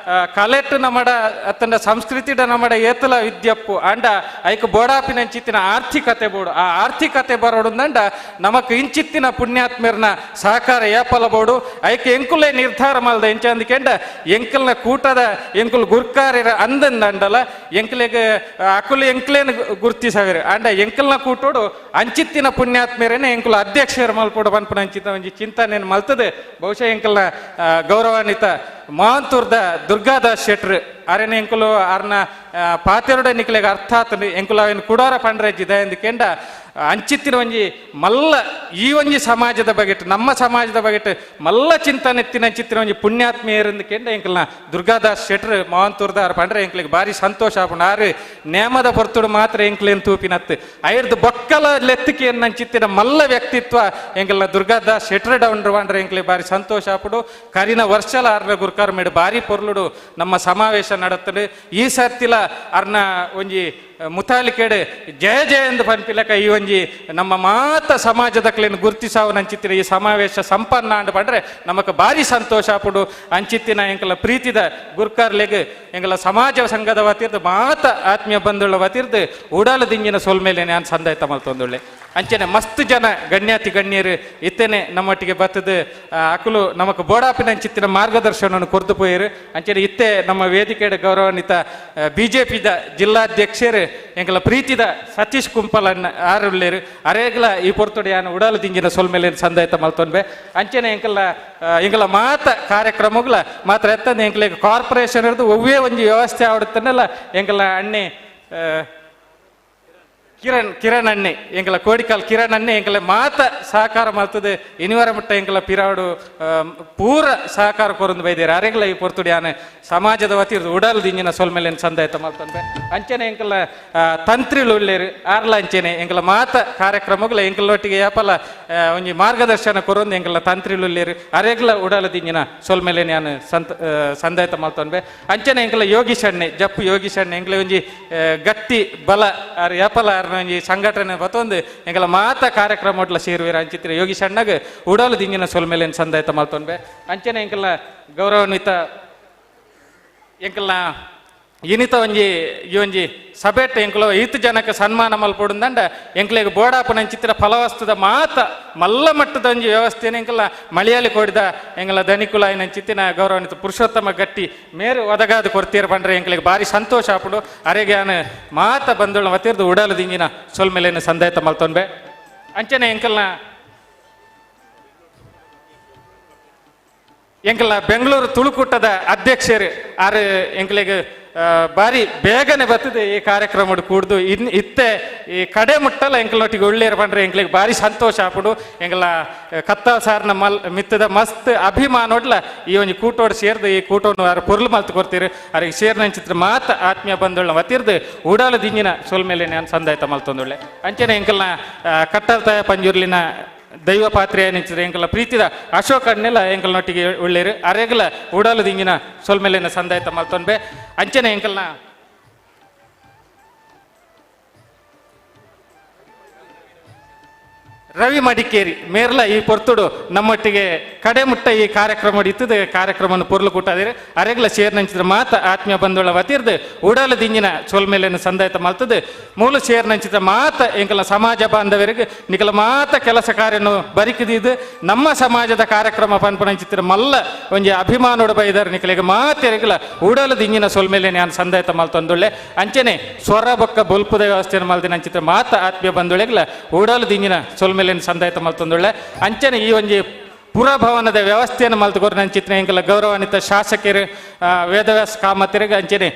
ಕಲೆಟ್ ನಮ್ಮಡ ಅತ್ತಂಡ ಸಂಸ್ಕೃತಿಡ ನಮ್ಮಡ ಏತಲ ವಿದ್ಯಪ್ಪು ಅಂಡ ಐಕ್ ಬೋಡಾಪಿನ ಇಂಚಿತ್ತಿನ ಆರ್ಥಿಕತೆ ಬೋಡು ಆ ಆರ್ಥಿಕತೆ ಬರೋಡುಂದಂಡ ನಮಕ್ ಇಂಚಿತ್ತಿನ ಪುಣ್ಯಾತ್ಮರ್ನ ಸಹಕಾರ ಏಪಲ ಬೋಡು ಐಕ್ ಎಂಕುಲೇ ನಿರ್ಧಾರ ಮಲ್ದ ಇಂಚಂದಿಕೆಂಡ ಎಂಕಲ್ನ ಕೂಟದ ಎಂಕುಲ್ ಗುರ್ಕಾರ್ಯರ ಅಂದಂದಲ್ಲ ಎಂಕ್ಲೆಗೆ ಅಕುಲು ಎಂಕ್ಲೇನು ಗುರ್ತಿಸವಿರು ಅಂಡ ಎಂಕಲ್ನ ಕೂಟೋಡು ಅಂಚಿತ್ತಿನ ಪುಣ್ಯಾತ್ಮರೇನೆ ಎಂಕುಲು ಅಧ್ಯಕ್ಷರು ಮಲ್ಪೋಡು ಪನ್ಪುನ ಅಂಚಿತ ಒಂಜಿ ಚಿಂತನೆ ಮಲ್ತದೆ ಬಹುಶಃ ಎಂಕಲ್ನ ಗೌರವಾನ್ವಿತ ಮಾಂತೂರ್ದ ದುರ್ಗಾದಾಸ್ ಶೆಟ್ರ್ ಅರೆನ ಎಂಕುಲು ಅರ್ನ ಪಾತೆರೊಡ ನಿಕ್ಲೆಗೆ ಅರ್ಥ ಆತಂಡು ಎಂಕುಲು ಅವೇನು ಕುಡಾರ ಪಂಡ್ರಜ್ಜಿದ ಎಂದು ಕೆಂಡ ಅಂಚಿತ್ತಿನ ಒಂಜಿ ಮಲ್ಲ ಈ ಒಂಜಿ ಸಮಾಜದ ಬಗೆಟ್ ನಮ್ಮ ಸಮಾಜದ ಬಗೆಟ್ ಮಲ್ಲ ಚಿಂತನೆ ಎತ್ತಿನ ಅಂಚಿತ್ತಿನ ಒಂಜಿ ಪುಣ್ಯಾತ್ಮೀಯರಿಂದ ಕೆಂಡ ಎಂಕಲ್ನ ದುರ್ಗಾದಾಸ್ ಶೆಟ್ರ್ ಮಾವಂತೂರ್ದ ಆರು ಪಂಡ್ರೆ ಎಂಕ್ಲಿಗೆ ಬಾರಿ ಸಂತೋಷ ಆಪುಂಡು ಆರು ನೇಮದ ಪೊರ್ತುಡು ಮಾತ್ರ ಎಂಕ್ಲೇನು ತೂಪಿನತ್ತು ಐರ್ದು ಬೊಕ್ಕಲ ಲೆತ್ತಿಕೆಯನ್ನು ಅಂಚಿತ್ತಿನ ಮಲ್ಲ ವ್ಯಕ್ತಿತ್ವ ಎಂಕಲ್ನ ದುರ್ಗಾದಾಸ್ ಶೆಟ್ರ್ ಡೌಂಡ್ರು ಪಂಡ್ರೆ ಎಂಕ್ಲಿಗೆ ಬಾರಿ ಸಂತೋಷ ಆಪುಡು ಕರಿನ ವರ್ಷಲ ಆರ್ನ ಗುರ್ಕಾರ್ ಮೇಡು ಬಾರಿ ಪೊರ್ಲುಡು ನಮ್ಮ ಸಮಾವೇಶ ನಡತ್ತಡು ಈ ಸರ್ತಿಲ ಅರ್ನ ಒಂಜಿ ಮುತಾಲಿಕೆಡೆ ಜಯ ಜಯ ಎಂದು ಪನ್ಪಿಲಕ ಈ ಒಂಜಿ ನಮ್ಮ ಮಾತ ಸಮಾಜದಕ್ಲೇನು ಗುರ್ತಿಸಾವು ಅಂಚಿತ್ತಿನ ಈ ಸಮಾವೇಶ ಸಂಪನ್ನ ಅಂಡ್ ಪಂಡ್ರೆ ನಮಕ್ ಬಾರಿ ಸಂತೋಷ ಆಪುಡು ಅಂಚಿತ್ತಿನ ಎಂಕಲ ಪ್ರೀತಿದ ಗುರ್ಕಾರ್ಲೆಗ್ ಎಂಕಲ ಸಮಾಜ ಸಂಘದ ವತಿರ್ದು ಮಾತ ಆತ್ಮೀಯ ಬಂಧುಗಳ ವತಿರ್ದು ಉಡಾಲ ದಿಂಜಿನ ಸೋಲ್ಮೇಲೆ ನಾನು ಸಂದಾಯ್ತ ಮಲ್ತೊಂದುಳ್ಳೆ ಅಂಚನೆ ಮಸ್ತ್ ಜನ ಗಣ್ಯಾತಿ ಗಣ್ಯರು ಇತ್ತೇನೆ ನಮ್ಮೊಟ್ಟಿಗೆ ಬತ್ತದ ಅಕುಲು ನಮಕ್ ಬೋಡಾಪಿನ ಅಂಚಿತ್ತಿನ ಮಾರ್ಗದರ್ಶನವನ್ನು ಕೊರ್ದು ಪೋಯರು ಅಂಚನೆ ಇತ್ತೆ ನಮ್ಮ ವೇದಿಕೆಯ ಗೌರವಾನ್ವಿತ ಬಿಜೆಪಿದ ಜಿಲ್ಲಾಧ್ಯಕ್ಷರು ಎಂಕಲ ಪ್ರೀತಿದ ಸತೀಶ್ ಕುಂಪಲನ್ನ ಆರುಳ್ಳೇರು ಅರೇಗಲ ಈ ಪೊರ್ತೊಡೆಯನ್ನು ಉಡಾಲು ದಿಂಜಿನ ಸೊಲ್ಮೇಲೆ ಸಂದಾಯ್ತ ಮಲ್ತೊನ್ಬೆ ಅಂಚನೆ ಎಂಕಲ ಮಾತ ಕಾರ್ಯಕ್ರಮಗಳ ಮಾತ್ರ ಎತ್ತಂದು ಎಂಕಲಿಗೆ ಕಾರ್ಪೊರೇಷನ್ ಇರೋದು ಒವ್ವೇ ಒಂಜಿ ವ್ಯವಸ್ಥೆ ಆವಡುತ್ತನ್ನಲ್ಲ ಎಂಕಲ ಅಣ್ಣೆ ಕಿರಣ್ ಅಣ್ಣೆ ಎಂಕಲ ಕೋಡಿಕಾಲ್ ಕಿರಣ್ ಅಣ್ಣೆ ಎಂಕಲ ಮಾತ ಸಹಕಾರ ಮಲ್ತದೆ ಇನಿವರ ಮುಟ್ಟ ಎಂಕಲ ಪಿರಾಡು ಪೂರ ಸಹಕಾರ ಕೊರೊಂದು ಬೈದೇರು ಅರೆಗಲ ಈ ಪೊರ್ತುಡಿ ಆನೆ ಸಮಾಜದ ವತಿರ್ದು ಉಡಾಲು ದಿಂಜಿನ ಸೊಲ್ಮೇಲೆ ಸಂದಾಯ್ತ ಮಲ್ತೊಂಬೆ ಅಂಚನೆ ಎಂಕಲ ತಂತ್ರಿಲು ಉಳ್ಳೇರು ಆರ್ಲ ಅಂಚನೆ ಎಂಕಲ ಮಾತ ಕಾರ್ಯಕ್ರಮಗಳ ಎಂಕಲೊಟ್ಟಿಗೆ ಯಾಪಲ ಒಂಜಿ ಮಾರ್ಗದರ್ಶನ ಕೊರೊಂದು ಎಂಕಲ ತಂತ್ರಿಲು ಉಳ್ಳೇರು ಅರೆಗಲ ಉಡಾಲು ದಿಂಜಿನ ಸೊಲ್ಮೇಲೆ ನಾನು ಸಂದಾಯ್ತ ಮಲ್ತೊಂಬೆ ಅಂಚನೆ ಎಂಕಲ ಯೋಗೀಶ್ ಅಣ್ಣೆ ಜಪ್ಪು ಯೋಗೀಶ್ ಅಣ್ಣೆ ಎಂಕಲ ಒಂಜಿ ಗಟ್ಟಿ ಬಲ ಆರ್ ಯಾಪಲ ಒಂಜಿ ಸಂಘಟನೆ ಬತ್ತೊಂದು ಎಂಕಲ ಮಾತ ಕಾರ್ಯಕ್ರಮ ಒಟ್ಲ ಸೇರುವೆರ ಅಂಚಿತ್ತಿರ ಯೋಗೀಶ್ ಅಣ್ಣಗ್ ಉಡಾಲು ದಿಂಜಿನ ಸೊಲ್ಮೇಲೆ ಸಂದಾಯ್ತ ಮಲ್ತೊಂಬೆ ಅಂಚನೆ ಎಂಕಲ್ನ ಗೌರವಾನ್ವಿತ ಎಂಕಲ್ನ ಇನಿತ ಒಂಜಿ ಈ ಒಂಜಿ ಸಭೆಟ್ ಎಂಕ್ಲು 5 ಜನಕ್ಕೆ ಸನ್ಮಾನ ಮಲ್ಪೊಡುಂದಂಡ ಎಂಕ್ಲೆಗ್ ಬೋಡಾಪನ ಚಿತ್ರ ಫಲವಸ್ತುದ ಮಾತ ಮಲ್ಲ ಮಟ್ಟದ ಒಂಜಿ ವ್ಯವಸ್ಥೆನ ಎಂಕಲ ಮಲಯಾಳಿ ಕೊಡಿದ ಎಂಗಲ ಧನಿಕುಲ ಐನ ಚಿತ್ತಿನ ಗೌರವಾನ್ವಿತ ಪುರುಷೋತ್ತಮ ಗಟ್ಟಿ ಮೇರು ಒದಗಾದ ಕೊಡ್ತೀರ ಬಂದ್ರೆ ಎಂಕ್ಲೆಗ್ ಭಾರಿ ಸಂತೋಷ ಆಪುಡು ಅರೆಗೆ ಆನ ಮಾತ ಬಂದುಳ ವತಿರ್ದು ಉಡಾಲು ದಿಂಜಿನ ಸೊಲ್ಮೆಲೆನ ಸಂದೇತ ಮಲ್ತೊನ್ಬೆ ಅಂಚನೆ ಎಂಕಲ ಬೆಂಗಳೂರು ತುಳುಕೂಟದ ಅಧ್ಯಕ್ಷರು ಆರು ಎಂಕ್ಲೆಗ್ ಬಾರಿ ಬೇಗನೆ ಬರ್ತದೆ ಈ ಕಾರ್ಯಕ್ರಮ ಕೂಡ್ದು ಇತ್ತೆ ಈ ಕಡೆ ಮುಟ್ಟಲ್ಲ ಎಂಕ್ಲೊಟ್ಟಿಗೆ ಒಳ್ಳೆಯ ಬಂದ್ರೆ ಎಂಕ್ಲಿಗೆ ಭಾರಿ ಸಂತೋಷ ಆಪುಡು ಎಂಗ್ಲ ಕತ್ತಲ್ ಸಾರ್ನ ಮಿತ್ತದ ಮಸ್ತ್ ಅಭಿಮಾನೋಡ್ಲ ಈ ಒಂದು ಕೂಟೋಡು ಸೇರ್ದು ಈ ಕೂಟವನ್ನು ಯಾರು ಪೊರ್ಲು ಮಲ್ತು ಕೊಡ್ತೀರಿ ಅವ್ರಿಗೆ ಸೇರ್ನ ಚಿತ್ರ ಮಾತ ಆತ್ಮೀಯ ಬಂದೋಳ ಮತ್ತಿರ್ದು ಉಡಾಲು ದಿಂಜಿನ ಸೋಲ್ ಮೇಲೆ ನಾನು ಸಂದಾಯ್ತ ಮಲ್ತೊಂದೊಳ್ಳೆ ಅಂಚನೆ ಎಂಕಲ್ನ ಕಟ್ಟಲ್ತಾಯ ಪಂಜುರ್ಲಿನ ದೈವ ಪಾತ್ರೆ ನೆಚ್ಚಿದ್ರೆ ಎಂಕಲ ಪ್ರೀತಿದ ಅಶೋಕ್ ಅಣ್ಣೆಲ್ಲ ಎಂಕಲ್ನೊಟ್ಟಿಗೆ ಒಳ್ಳೆಯರು ಅರೆಗಲ ಉಡಾಲು ದಿಂಗಿನ ಸೊಲ್ಮೇಲಿನ ಸಂದಾಯ್ತ ಮಲ್ತೊನ್ಬೆ ಅಂಚನೆ ಎಂಕಲ್ನ ರವಿ ಮಡಿಕೇರಿ ಮೇರ್ಲ ಈ ಪೊರ್ತುಡು ನಮ್ಮೊಟ್ಟಿಗೆ ಕಡೆ ಮುಟ್ಟ ಈ ಕಾರ್ಯಕ್ರಮ ಇತ್ತದ ಕಾರ್ಯಕ್ರಮವನ್ನು ಪೊರ್ಲು ಕೂಟಾದಿರು ಅರೆಗ್ಲ ಸೇರ್ನಂಚಿದ್ರ ಮಾತ ಆತ್ಮೀಯ ಬಂಧುಗಳ ವತಿರ್ದು ಉಡಾಲ ದಿಂಜಿನ ಸೋಲ್ಮೇಲೆನ ಸಂದಾಯತ ಮಲ್ತದು ಮೂಲ ಸೇರ್ನಂಚಿದ್ರ ಮಾತ ಎಂಕಲ ಸಮಾಜ ಬಾಂಧವರಿಗೆ ನಿಕಲ ಮಾತ ಕೆಲಸ ಕಾರ್ಯನು ಬರಿಕಿದಿದ್ದು ನಮ್ಮ ಸಮಾಜದ ಕಾರ್ಯಕ್ರಮ ಪನ್ಪನಂಚಿತ್ರ ಮಲ್ಲ ಒಂಜಿ ಅಭಿಮಾನೋಡ ಬೈದಾರ ನಿಕಲಿಗೆ ಮಾತೆರೆಗ್ಲ ಉಡಾಲ ದಿಂಜಿನ ಸೋಲ್ಮೇಲೆ ನಾನು ಸಂದಾಯತ ಮಲ್ತೊಂದುಳ್ಳೆ ಅಂಚನೆ ಸ್ವರ ಬೊಕ್ಕ ಬೊಲ್ಪುದ ವ್ಯವಸ್ಥೆಯನ್ನು ಮಲ್ದಿನ ಅಂಚಿತ್ರ ಮಾತ ಆತ್ಮೀಯ ಬಂಧುಳೆಗ್ಲ ಉಡಾಲ ದಿಂಜಿನ ಸೋಲ್ಮೇಲೆ ಸಂದಾಯತ ಮಲ್ತೊಂದುಳ್ಳೆ ಅಂಚನೆ ಈ ಒಂಜಿ ಪುರಭವನದ ವ್ಯವಸ್ಥೆಯನ್ನು ಮಲ್ತುಕೊರ ನನ್ನ ಚಿತ್ರ ಎಂಕಲ ಗೌರವಾನ್ವಿತ ಶಾಸಕರು ವೇದವ್ಯಾಸ ಕಾಮತಿರಿಗೆ ಅಂಚನೆ